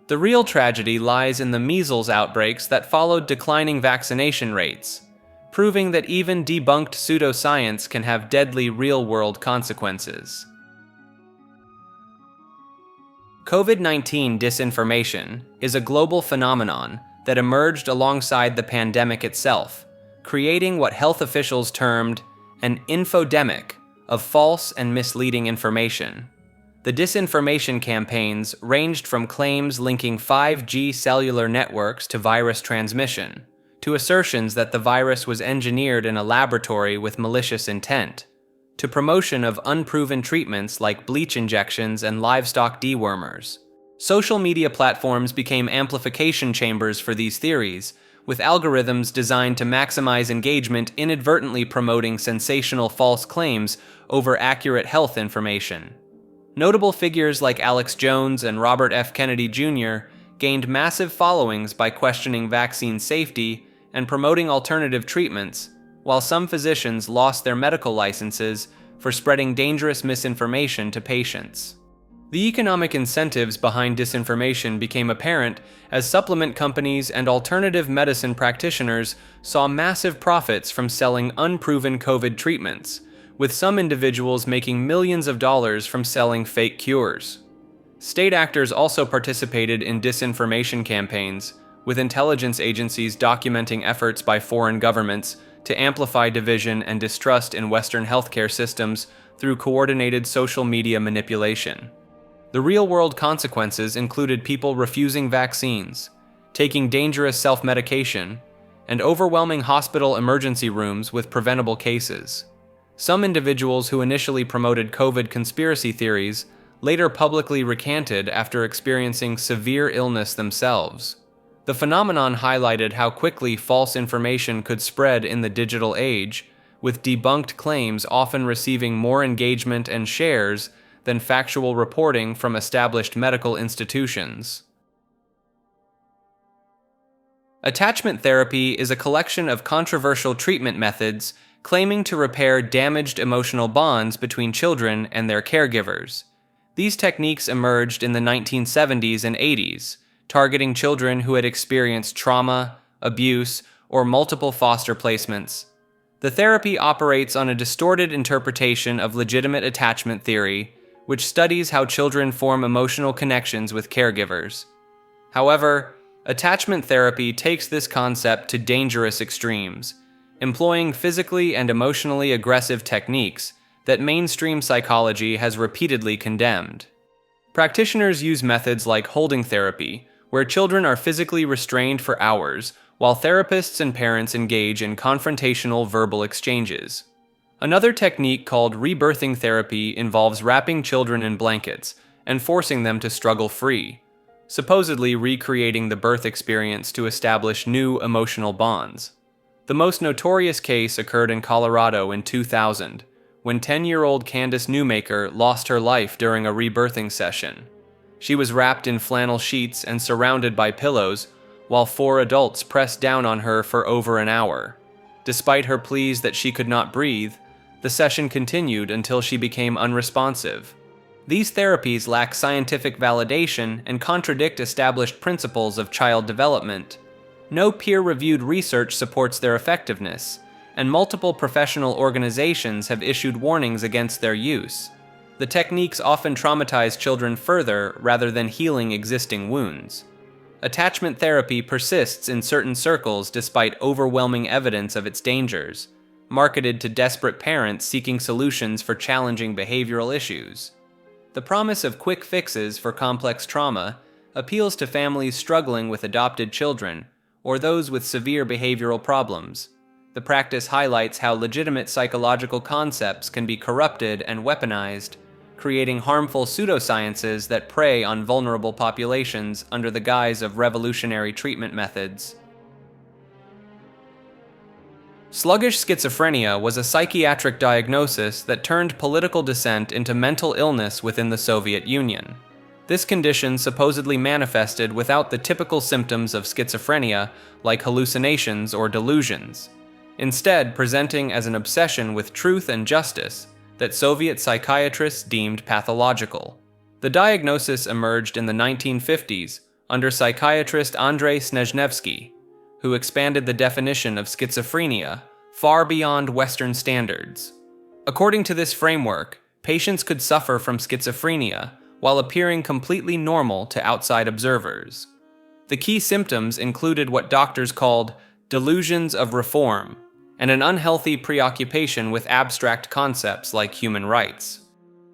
A: The real tragedy lies in the measles outbreaks that followed declining vaccination rates, proving that even debunked pseudoscience can have deadly real-world consequences. COVID-19 disinformation is a global phenomenon that emerged alongside the pandemic itself, creating what health officials termed an infodemic of false and misleading information. The disinformation campaigns ranged from claims linking 5G cellular networks to virus transmission, to assertions that the virus was engineered in a laboratory with malicious intent, to promotion of unproven treatments like bleach injections and livestock dewormers. Social media platforms became amplification chambers for these theories, with algorithms designed to maximize engagement inadvertently promoting sensational false claims over accurate health information. Notable figures like Alex Jones and Robert F. Kennedy Jr. gained massive followings by questioning vaccine safety and promoting alternative treatments, while some physicians lost their medical licenses for spreading dangerous misinformation to patients. The economic incentives behind disinformation became apparent as supplement companies and alternative medicine practitioners saw massive profits from selling unproven COVID treatments, with some individuals making millions of dollars from selling fake cures. State actors also participated in disinformation campaigns, with intelligence agencies documenting efforts by foreign governments to amplify division and distrust in Western healthcare systems through coordinated social media manipulation. The real-world consequences included people refusing vaccines, taking dangerous self-medication, and overwhelming hospital emergency rooms with preventable cases. Some individuals who initially promoted COVID conspiracy theories later publicly recanted after experiencing severe illness themselves. The phenomenon highlighted how quickly false information could spread in the digital age, with debunked claims often receiving more engagement and shares than factual reporting from established medical institutions. Attachment therapy is a collection of controversial treatment methods claiming to repair damaged emotional bonds between children and their caregivers. These techniques emerged in the 1970s and 80s, targeting children who had experienced trauma, abuse, or multiple foster placements. The therapy operates on a distorted interpretation of legitimate attachment theory, which studies how children form emotional connections with caregivers. However, attachment therapy takes this concept to dangerous extremes, employing physically and emotionally aggressive techniques that mainstream psychology has repeatedly condemned. Practitioners use methods like holding therapy, where children are physically restrained for hours, while therapists and parents engage in confrontational verbal exchanges. Another technique called rebirthing therapy involves wrapping children in blankets and forcing them to struggle free, supposedly recreating the birth experience to establish new emotional bonds. The most notorious case occurred in Colorado in 2000, when 10-year-old Candace Newmaker lost her life during a rebirthing session. She was wrapped in flannel sheets and surrounded by pillows, while 4 adults pressed down on her for over an hour. Despite her pleas that she could not breathe, the session continued until she became unresponsive. These therapies lack scientific validation and contradict established principles of child development. No peer-reviewed research supports their effectiveness, and multiple professional organizations have issued warnings against their use. The techniques often traumatize children further rather than healing existing wounds. Attachment therapy persists in certain circles despite overwhelming evidence of its dangers, marketed to desperate parents seeking solutions for challenging behavioral issues. The promise of quick fixes for complex trauma appeals to families struggling with adopted children or those with severe behavioral problems. The practice highlights how legitimate psychological concepts can be corrupted and weaponized, creating harmful pseudosciences that prey on vulnerable populations under the guise of revolutionary treatment methods. Sluggish schizophrenia was a psychiatric diagnosis that turned political dissent into mental illness within the Soviet Union. This condition supposedly manifested without the typical symptoms of schizophrenia, like hallucinations or delusions, instead presenting as an obsession with truth and justice that Soviet psychiatrists deemed pathological. The diagnosis emerged in the 1950s under psychiatrist Andrei Snezhnevsky, who expanded the definition of schizophrenia far beyond Western standards. According to this framework, patients could suffer from schizophrenia while appearing completely normal to outside observers. The key symptoms included what doctors called delusions of reform and an unhealthy preoccupation with abstract concepts like human rights.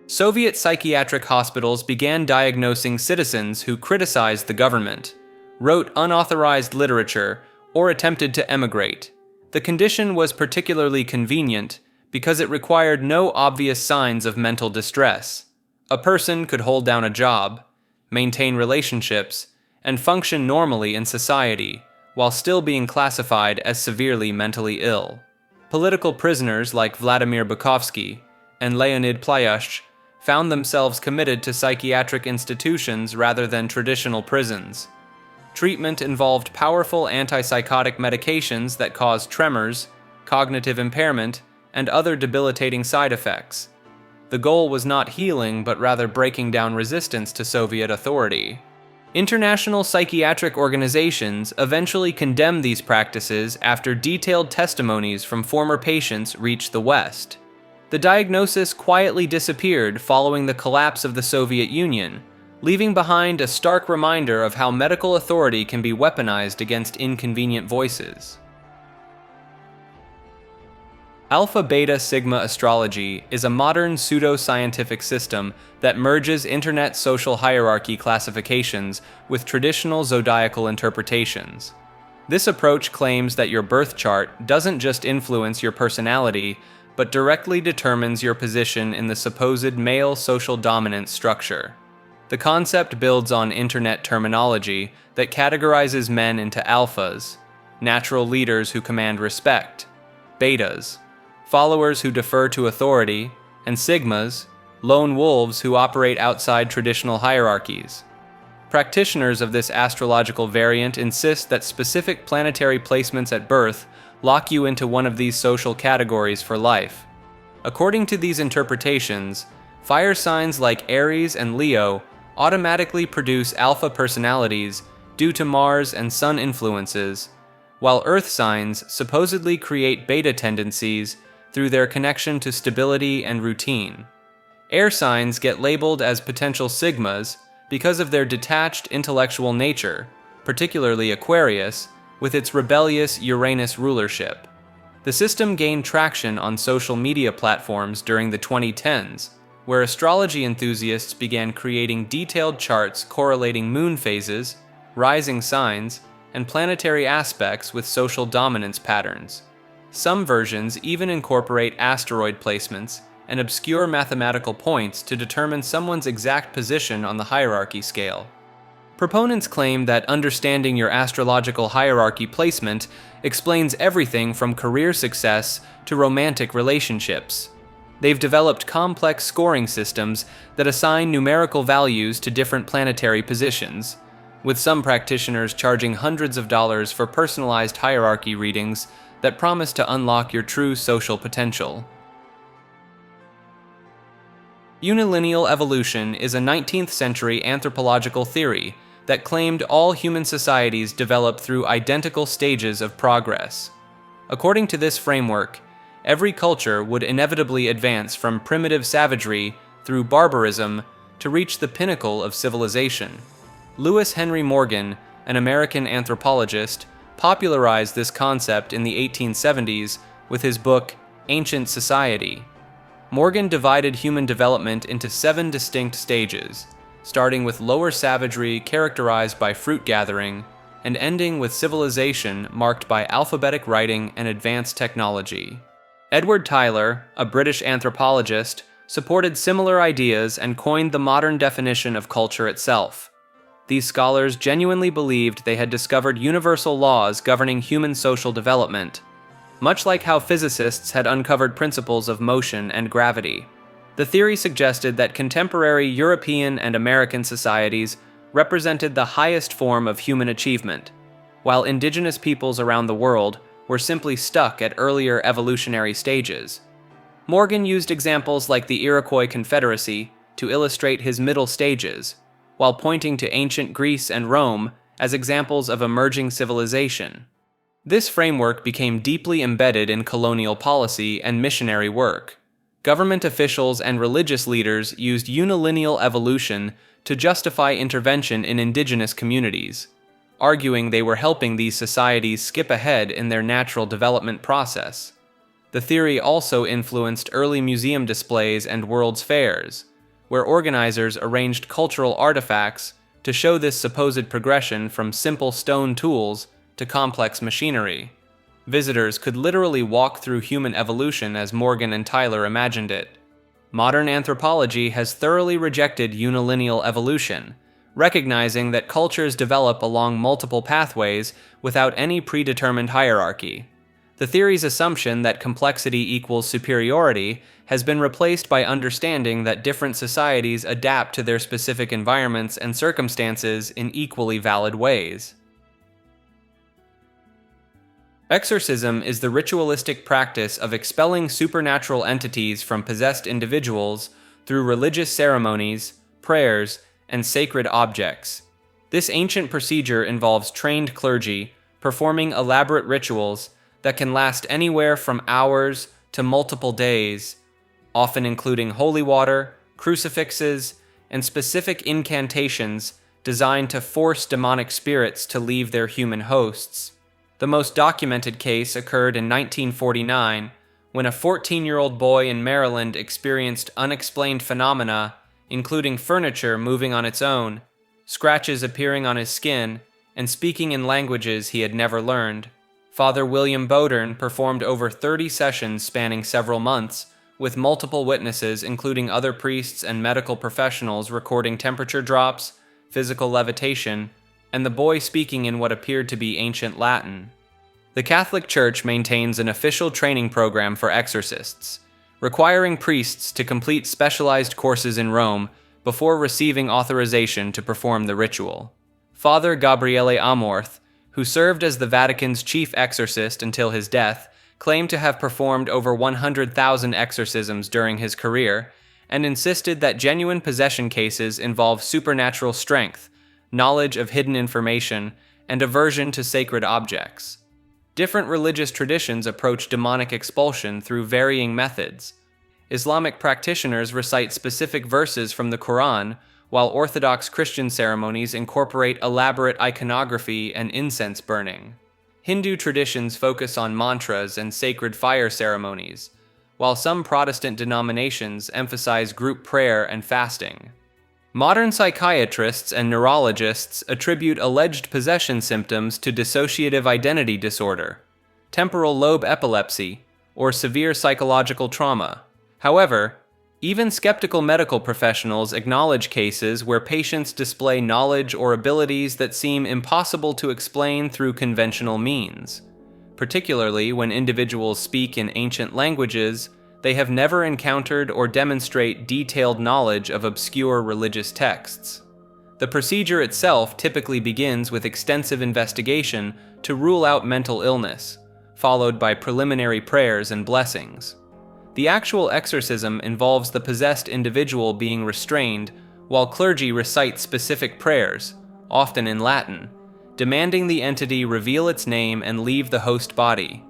A: Soviet psychiatric hospitals began diagnosing citizens who criticized the government, wrote unauthorized literature, or attempted to emigrate. The condition was particularly convenient because it required no obvious signs of mental distress. A person could hold down a job, maintain relationships, and function normally in society, while still being classified as severely mentally ill. Political prisoners like Vladimir Bukovsky and Leonid Plyush found themselves committed to psychiatric institutions rather than traditional prisons. Treatment involved powerful antipsychotic medications that caused tremors, cognitive impairment, and other debilitating side effects. The goal was not healing, but rather breaking down resistance to Soviet authority. International psychiatric organizations eventually condemned these practices after detailed testimonies from former patients reached the West. The diagnosis quietly disappeared following the collapse of the Soviet Union, leaving behind a stark reminder of how medical authority can be weaponized against inconvenient voices. Alpha Beta Sigma astrology is a modern pseudo-scientific system that merges internet social hierarchy classifications with traditional zodiacal interpretations. This approach claims that your birth chart doesn't just influence your personality, but directly determines your position in the supposed male social dominance structure. The concept builds on internet terminology that categorizes men into alphas, natural leaders who command respect, betas, followers who defer to authority, and sigmas, lone wolves who operate outside traditional hierarchies. Practitioners of this astrological variant insist that specific planetary placements at birth lock you into one of these social categories for life. According to these interpretations, fire signs like Aries and Leo automatically produce alpha personalities due to Mars and Sun influences, while Earth signs supposedly create beta tendencies through their connection to stability and routine. Air signs get labeled as potential sigmas because of their detached intellectual nature, particularly Aquarius, with its rebellious Uranus rulership. The system gained traction on social media platforms during the 2010s, where astrology enthusiasts began creating detailed charts correlating moon phases, rising signs, and planetary aspects with social dominance patterns. Some versions even incorporate asteroid placements and obscure mathematical points to determine someone's exact position on the hierarchy scale. Proponents claim that understanding your astrological hierarchy placement explains everything from career success to romantic relationships. They've developed complex scoring systems that assign numerical values to different planetary positions, with some practitioners charging hundreds of dollars for personalized hierarchy readings that promise to unlock your true social potential. Unilineal evolution is a 19th century anthropological theory that claimed all human societies develop through identical stages of progress. According to this framework, every culture would inevitably advance from primitive savagery through barbarism to reach the pinnacle of civilization. Lewis Henry Morgan, an American anthropologist, popularized this concept in the 1870s with his book, Ancient Society. Morgan divided human development into 7 distinct stages, starting with lower savagery characterized by fruit gathering, and ending with civilization marked by alphabetic writing and advanced technology. Edward Tyler, a British anthropologist, supported similar ideas and coined the modern definition of culture itself. These scholars genuinely believed they had discovered universal laws governing human social development, much like how physicists had uncovered principles of motion and gravity. The theory suggested that contemporary European and American societies represented the highest form of human achievement, while indigenous peoples around the world were simply stuck at earlier evolutionary stages. Morgan used examples like the Iroquois Confederacy to illustrate his middle stages, while pointing to ancient Greece and Rome as examples of emerging civilization. This framework became deeply embedded in colonial policy and missionary work. Government officials and religious leaders used unilineal evolution to justify intervention in indigenous communities, arguing they were helping these societies skip ahead in their natural development process. The theory also influenced early museum displays and world's fairs, where organizers arranged cultural artifacts to show this supposed progression from simple stone tools to complex machinery. Visitors could literally walk through human evolution as Morgan and Tyler imagined it. Modern anthropology has thoroughly rejected unilineal evolution, recognizing that cultures develop along multiple pathways without any predetermined hierarchy. The theory's assumption that complexity equals superiority has been replaced by understanding that different societies adapt to their specific environments and circumstances in equally valid ways. Exorcism is the ritualistic practice of expelling supernatural entities from possessed individuals through religious ceremonies, prayers, and sacred objects. This ancient procedure involves trained clergy performing elaborate rituals that can last anywhere from hours to multiple days, often including holy water, crucifixes, and specific incantations designed to force demonic spirits to leave their human hosts. The most documented case occurred in 1949, when a 14-year-old boy in Maryland experienced unexplained phenomena, including furniture moving on its own, scratches appearing on his skin, and speaking in languages he had never learned. Father William Bowdern performed over 30 sessions spanning several months, with multiple witnesses, including other priests and medical professionals, recording temperature drops, physical levitation, and the boy speaking in what appeared to be ancient Latin. The Catholic Church maintains an official training program for exorcists, requiring priests to complete specialized courses in Rome before receiving authorization to perform the ritual. Father Gabriele Amorth, who served as the Vatican's chief exorcist until his death, claimed to have performed over 100,000 exorcisms during his career, and insisted that genuine possession cases involve supernatural strength, knowledge of hidden information, and aversion to sacred objects. Different religious traditions approach demonic expulsion through varying methods. Islamic practitioners recite specific verses from the Quran, while Orthodox Christian ceremonies incorporate elaborate iconography and incense burning. Hindu traditions focus on mantras and sacred fire ceremonies, while some Protestant denominations emphasize group prayer and fasting. Modern psychiatrists and neurologists attribute alleged possession symptoms to dissociative identity disorder, temporal lobe epilepsy, or severe psychological trauma. However, even skeptical medical professionals acknowledge cases where patients display knowledge or abilities that seem impossible to explain through conventional means, particularly when individuals speak in ancient languages they have never encountered or demonstrate detailed knowledge of obscure religious texts. The procedure itself typically begins with extensive investigation to rule out mental illness, followed by preliminary prayers and blessings. The actual exorcism involves the possessed individual being restrained while clergy recite specific prayers, often in Latin, demanding the entity reveal its name and leave the host body.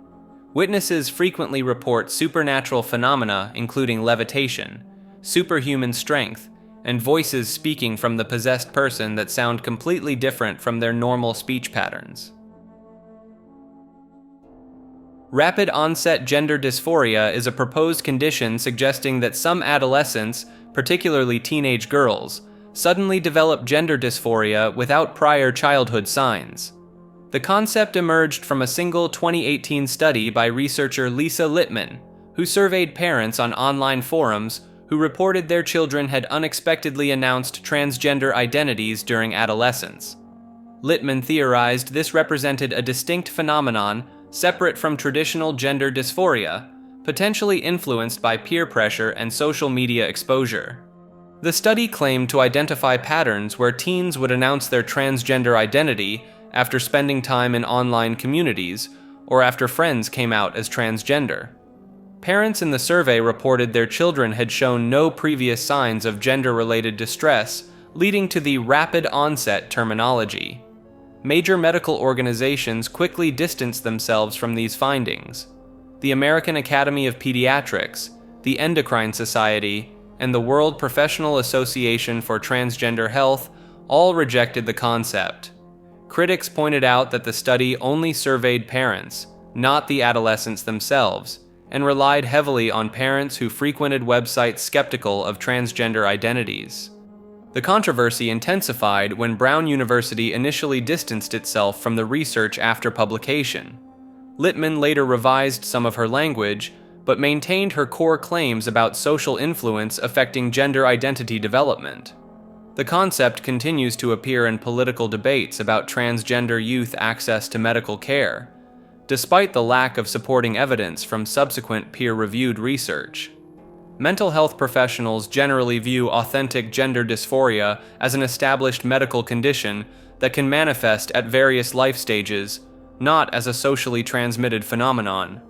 A: Witnesses frequently report supernatural phenomena including levitation, superhuman strength, and voices speaking from the possessed person that sound completely different from their normal speech patterns. Rapid onset gender dysphoria is a proposed condition suggesting that some adolescents, particularly teenage girls, suddenly develop gender dysphoria without prior childhood signs. The concept emerged from a single 2018 study by researcher Lisa Littman, who surveyed parents on online forums who reported their children had unexpectedly announced transgender identities during adolescence. Littman theorized this represented a distinct phenomenon separate from traditional gender dysphoria, potentially influenced by peer pressure and social media exposure. The study claimed to identify patterns where teens would announce their transgender identity after spending time in online communities, or after friends came out as transgender. Parents in the survey reported their children had shown no previous signs of gender-related distress, leading to the rapid onset terminology. Major medical organizations quickly distanced themselves from these findings. The American Academy of Pediatrics, the Endocrine Society, and the World Professional Association for Transgender Health all rejected the concept. Critics pointed out that the study only surveyed parents, not the adolescents themselves, and relied heavily on parents who frequented websites skeptical of transgender identities. The controversy intensified when Brown University initially distanced itself from the research after publication. Littman later revised some of her language, but maintained her core claims about social influence affecting gender identity development. The concept continues to appear in political debates about transgender youth access to medical care, despite the lack of supporting evidence from subsequent peer-reviewed research. Mental health professionals generally view authentic gender dysphoria as an established medical condition that can manifest at various life stages, not as a socially transmitted phenomenon.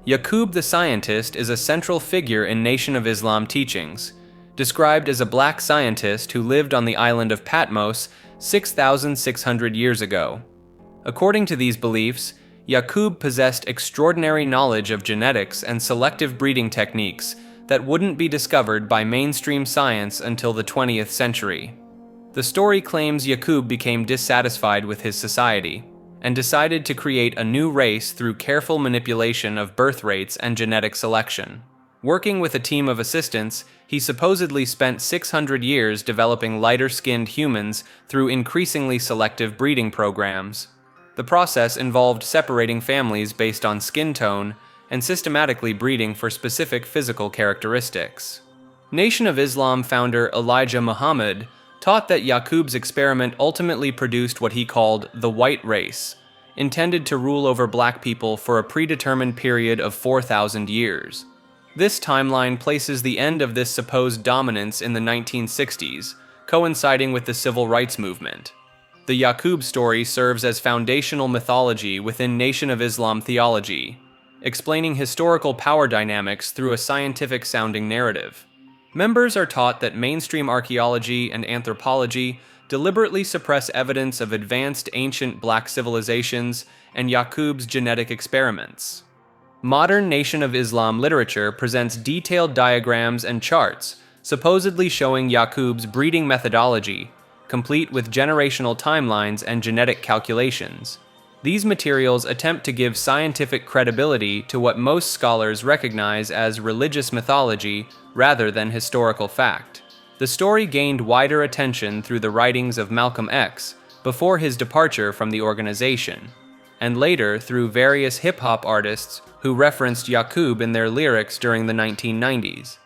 A: Yaqub the Scientist is a central figure in Nation of Islam teachings, described as a black scientist who lived on the island of Patmos 6,600 years ago. According to these beliefs, Yaqub possessed extraordinary knowledge of genetics and selective breeding techniques that wouldn't be discovered by mainstream science until the 20th century. The story claims Yaqub became dissatisfied with his society and decided to create a new race through careful manipulation of birth rates and genetic selection. Working with a team of assistants, he supposedly spent 600 years developing lighter-skinned humans through increasingly selective breeding programs. The process involved separating families based on skin tone, and systematically breeding for specific physical characteristics. Nation of Islam founder Elijah Muhammad taught that Yaqub's experiment ultimately produced what he called the white race, intended to rule over black people for a predetermined period of 4,000 years. This timeline places the end of this supposed dominance in the 1960s, coinciding with the civil rights movement. The Yaqub story serves as foundational mythology within Nation of Islam theology, explaining historical power dynamics through a scientific-sounding narrative. Members are taught that mainstream archaeology and anthropology deliberately suppress evidence of advanced ancient black civilizations and Yaqub's genetic experiments. Modern Nation of Islam literature presents detailed diagrams and charts, supposedly showing Yaqub's breeding methodology, complete with generational timelines and genetic calculations. These materials attempt to give scientific credibility to what most scholars recognize as religious mythology rather than historical fact. The story gained wider attention through the writings of Malcolm X before his departure from the organization, and later through various hip-hop artists who referenced Yaqub in their lyrics during the 1990s.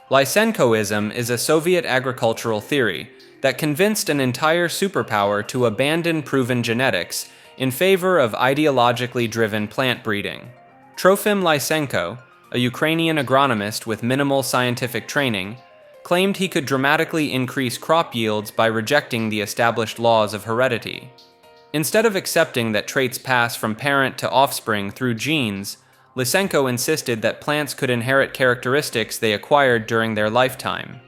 A: Lysenkoism is a Soviet agricultural theory that convinced an entire superpower to abandon proven genetics in favor of ideologically driven plant breeding. Trofim Lysenko, a Ukrainian agronomist with minimal scientific training, claimed he could dramatically increase crop yields by rejecting the established laws of heredity. Instead of accepting that traits pass from parent to offspring through genes, Lysenko insisted that plants could inherit characteristics they acquired during their lifetime.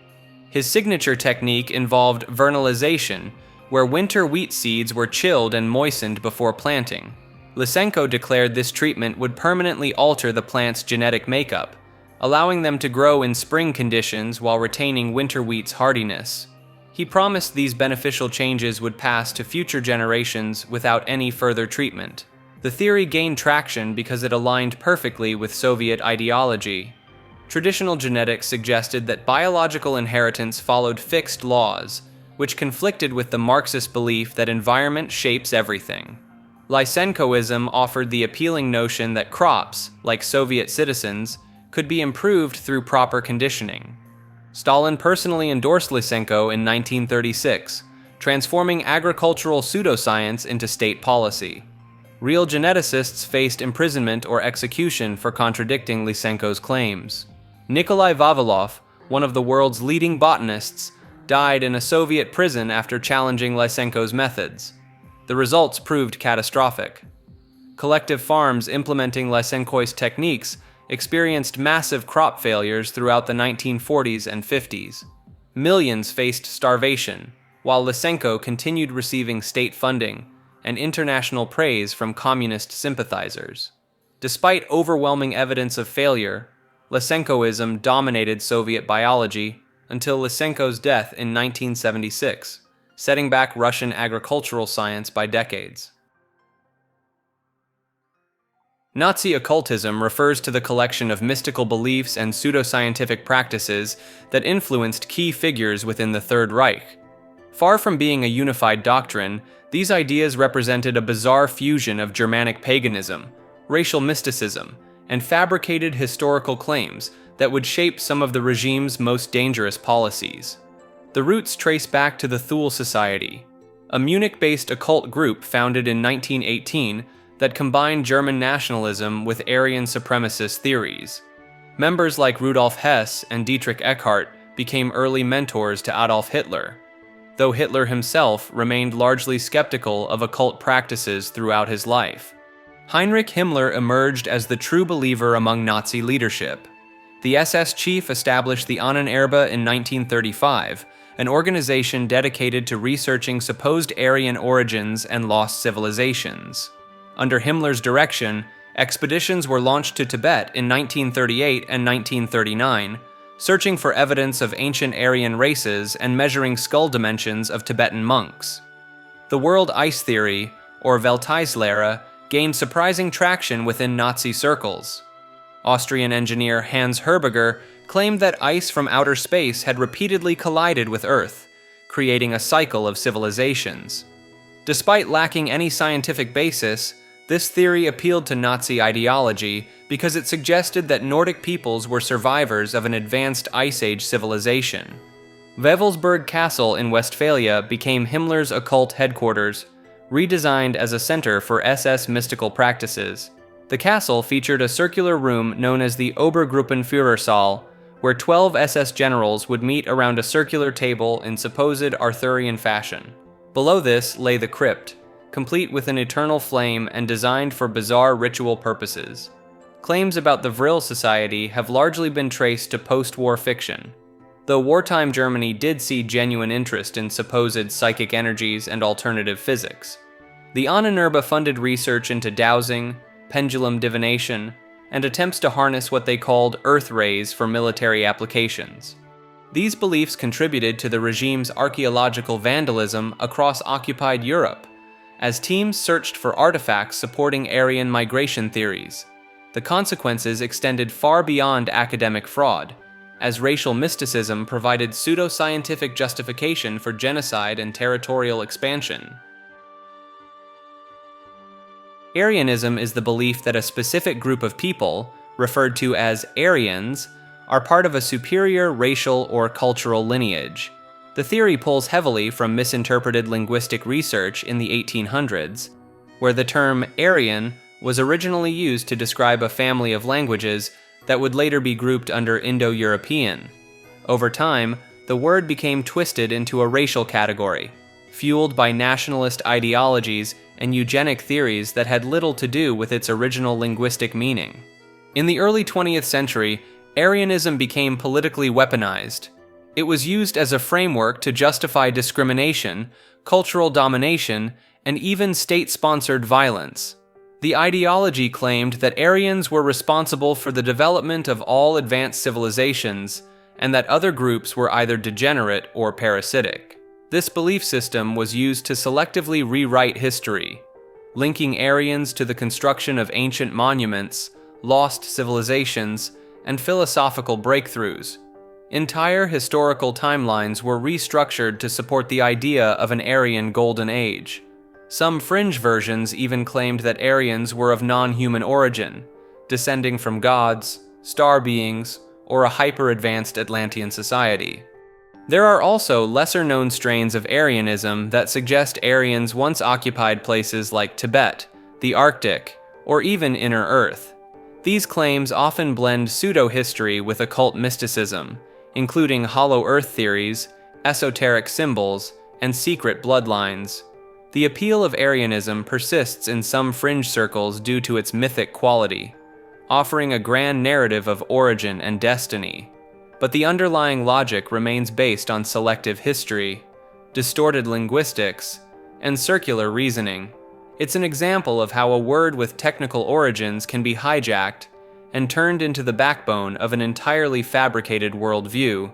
A: His signature technique involved vernalization, where winter wheat seeds were chilled and moistened before planting. Lysenko declared this treatment would permanently alter the plant's genetic makeup, allowing them to grow in spring conditions while retaining winter wheat's hardiness. He promised these beneficial changes would pass to future generations without any further treatment. The theory gained traction because it aligned perfectly with Soviet ideology. Traditional genetics suggested that biological inheritance followed fixed laws, which conflicted with the Marxist belief that environment shapes everything. Lysenkoism offered the appealing notion that crops, like Soviet citizens, could be improved through proper conditioning. Stalin personally endorsed Lysenko in 1936, transforming agricultural pseudoscience into state policy. Real geneticists faced imprisonment or execution for contradicting Lysenko's claims. Nikolai Vavilov, one of the world's leading botanists, died in a Soviet prison after challenging Lysenko's methods. The results proved catastrophic. Collective farms implementing Lysenko's techniques experienced massive crop failures throughout the 1940s and 50s. Millions faced starvation, while Lysenko continued receiving state funding and international praise from communist sympathizers. Despite overwhelming evidence of failure, Lysenkoism dominated Soviet biology until Lysenko's death in 1976, setting back Russian agricultural science by decades. Nazi occultism refers to the collection of mystical beliefs and pseudoscientific practices that influenced key figures within the Third Reich. Far from being a unified doctrine, these ideas represented a bizarre fusion of Germanic paganism, racial mysticism, and fabricated historical claims that would shape some of the regime's most dangerous policies. The roots trace back to the Thule Society, a Munich-based occult group founded in 1918 that combined German nationalism with Aryan supremacist theories. Members like Rudolf Hess and Dietrich Eckart became early mentors to Adolf Hitler, though Hitler himself remained largely skeptical of occult practices throughout his life. Heinrich Himmler emerged as the true believer among Nazi leadership. The SS chief established the Ahnenerbe in 1935, an organization dedicated to researching supposed Aryan origins and lost civilizations. Under Himmler's direction, expeditions were launched to Tibet in 1938 and 1939, searching for evidence of ancient Aryan races and measuring skull dimensions of Tibetan monks. The world ice theory, or Welteislehre, gained surprising traction within Nazi circles. Austrian engineer Hans Herberger claimed that ice from outer space had repeatedly collided with Earth, creating a cycle of civilizations. Despite lacking any scientific basis, this theory appealed to Nazi ideology because it suggested that Nordic peoples were survivors of an advanced Ice Age civilization. Wewelsburg Castle in Westphalia became Himmler's occult headquarters, redesigned as a center for SS mystical practices. The castle featured a circular room known as the Obergruppenführersaal, where 12 SS generals would meet around a circular table in supposed Arthurian fashion. Below this lay the crypt, complete with an eternal flame and designed for bizarre ritual purposes. Claims about the Vril Society have largely been traced to post-war fiction, though wartime Germany did see genuine interest in supposed psychic energies and alternative physics. The Ahnenerbe funded research into dowsing, pendulum divination, and attempts to harness what they called earth rays for military applications. These beliefs contributed to the regime's archaeological vandalism across occupied Europe, as teams searched for artifacts supporting Aryan migration theories. The consequences extended far beyond academic fraud, as racial mysticism provided pseudoscientific justification for genocide and territorial expansion. Aryanism is the belief that a specific group of people, referred to as Aryans, are part of a superior racial or cultural lineage. The theory pulls heavily from misinterpreted linguistic research in the 1800s, where the term Aryan was originally used to describe a family of languages that would later be grouped under Indo-European. Over time, the word became twisted into a racial category, fueled by nationalist ideologies and eugenic theories that had little to do with its original linguistic meaning. In the early 20th century, Aryanism became politically weaponized. It was used as a framework to justify discrimination, cultural domination, and even state-sponsored violence. The ideology claimed that Aryans were responsible for the development of all advanced civilizations, and that other groups were either degenerate or parasitic. This belief system was used to selectively rewrite history, linking Aryans to the construction of ancient monuments, lost civilizations, and philosophical breakthroughs. Entire historical timelines were restructured to support the idea of an Aryan golden age. Some fringe versions even claimed that Aryans were of non-human origin, descending from gods, star beings, or a hyper-advanced Atlantean society. There are also lesser-known strains of Aryanism that suggest Aryans once occupied places like Tibet, the Arctic, or even Inner Earth. These claims often blend pseudo-history with occult mysticism, including hollow earth theories, esoteric symbols, and secret bloodlines. The appeal of Aryanism persists in some fringe circles due to its mythic quality, offering a grand narrative of origin and destiny. But the underlying logic remains based on selective history, distorted linguistics, and circular reasoning. It's an example of how a word with technical origins can be hijacked and turned into the backbone of an entirely fabricated worldview.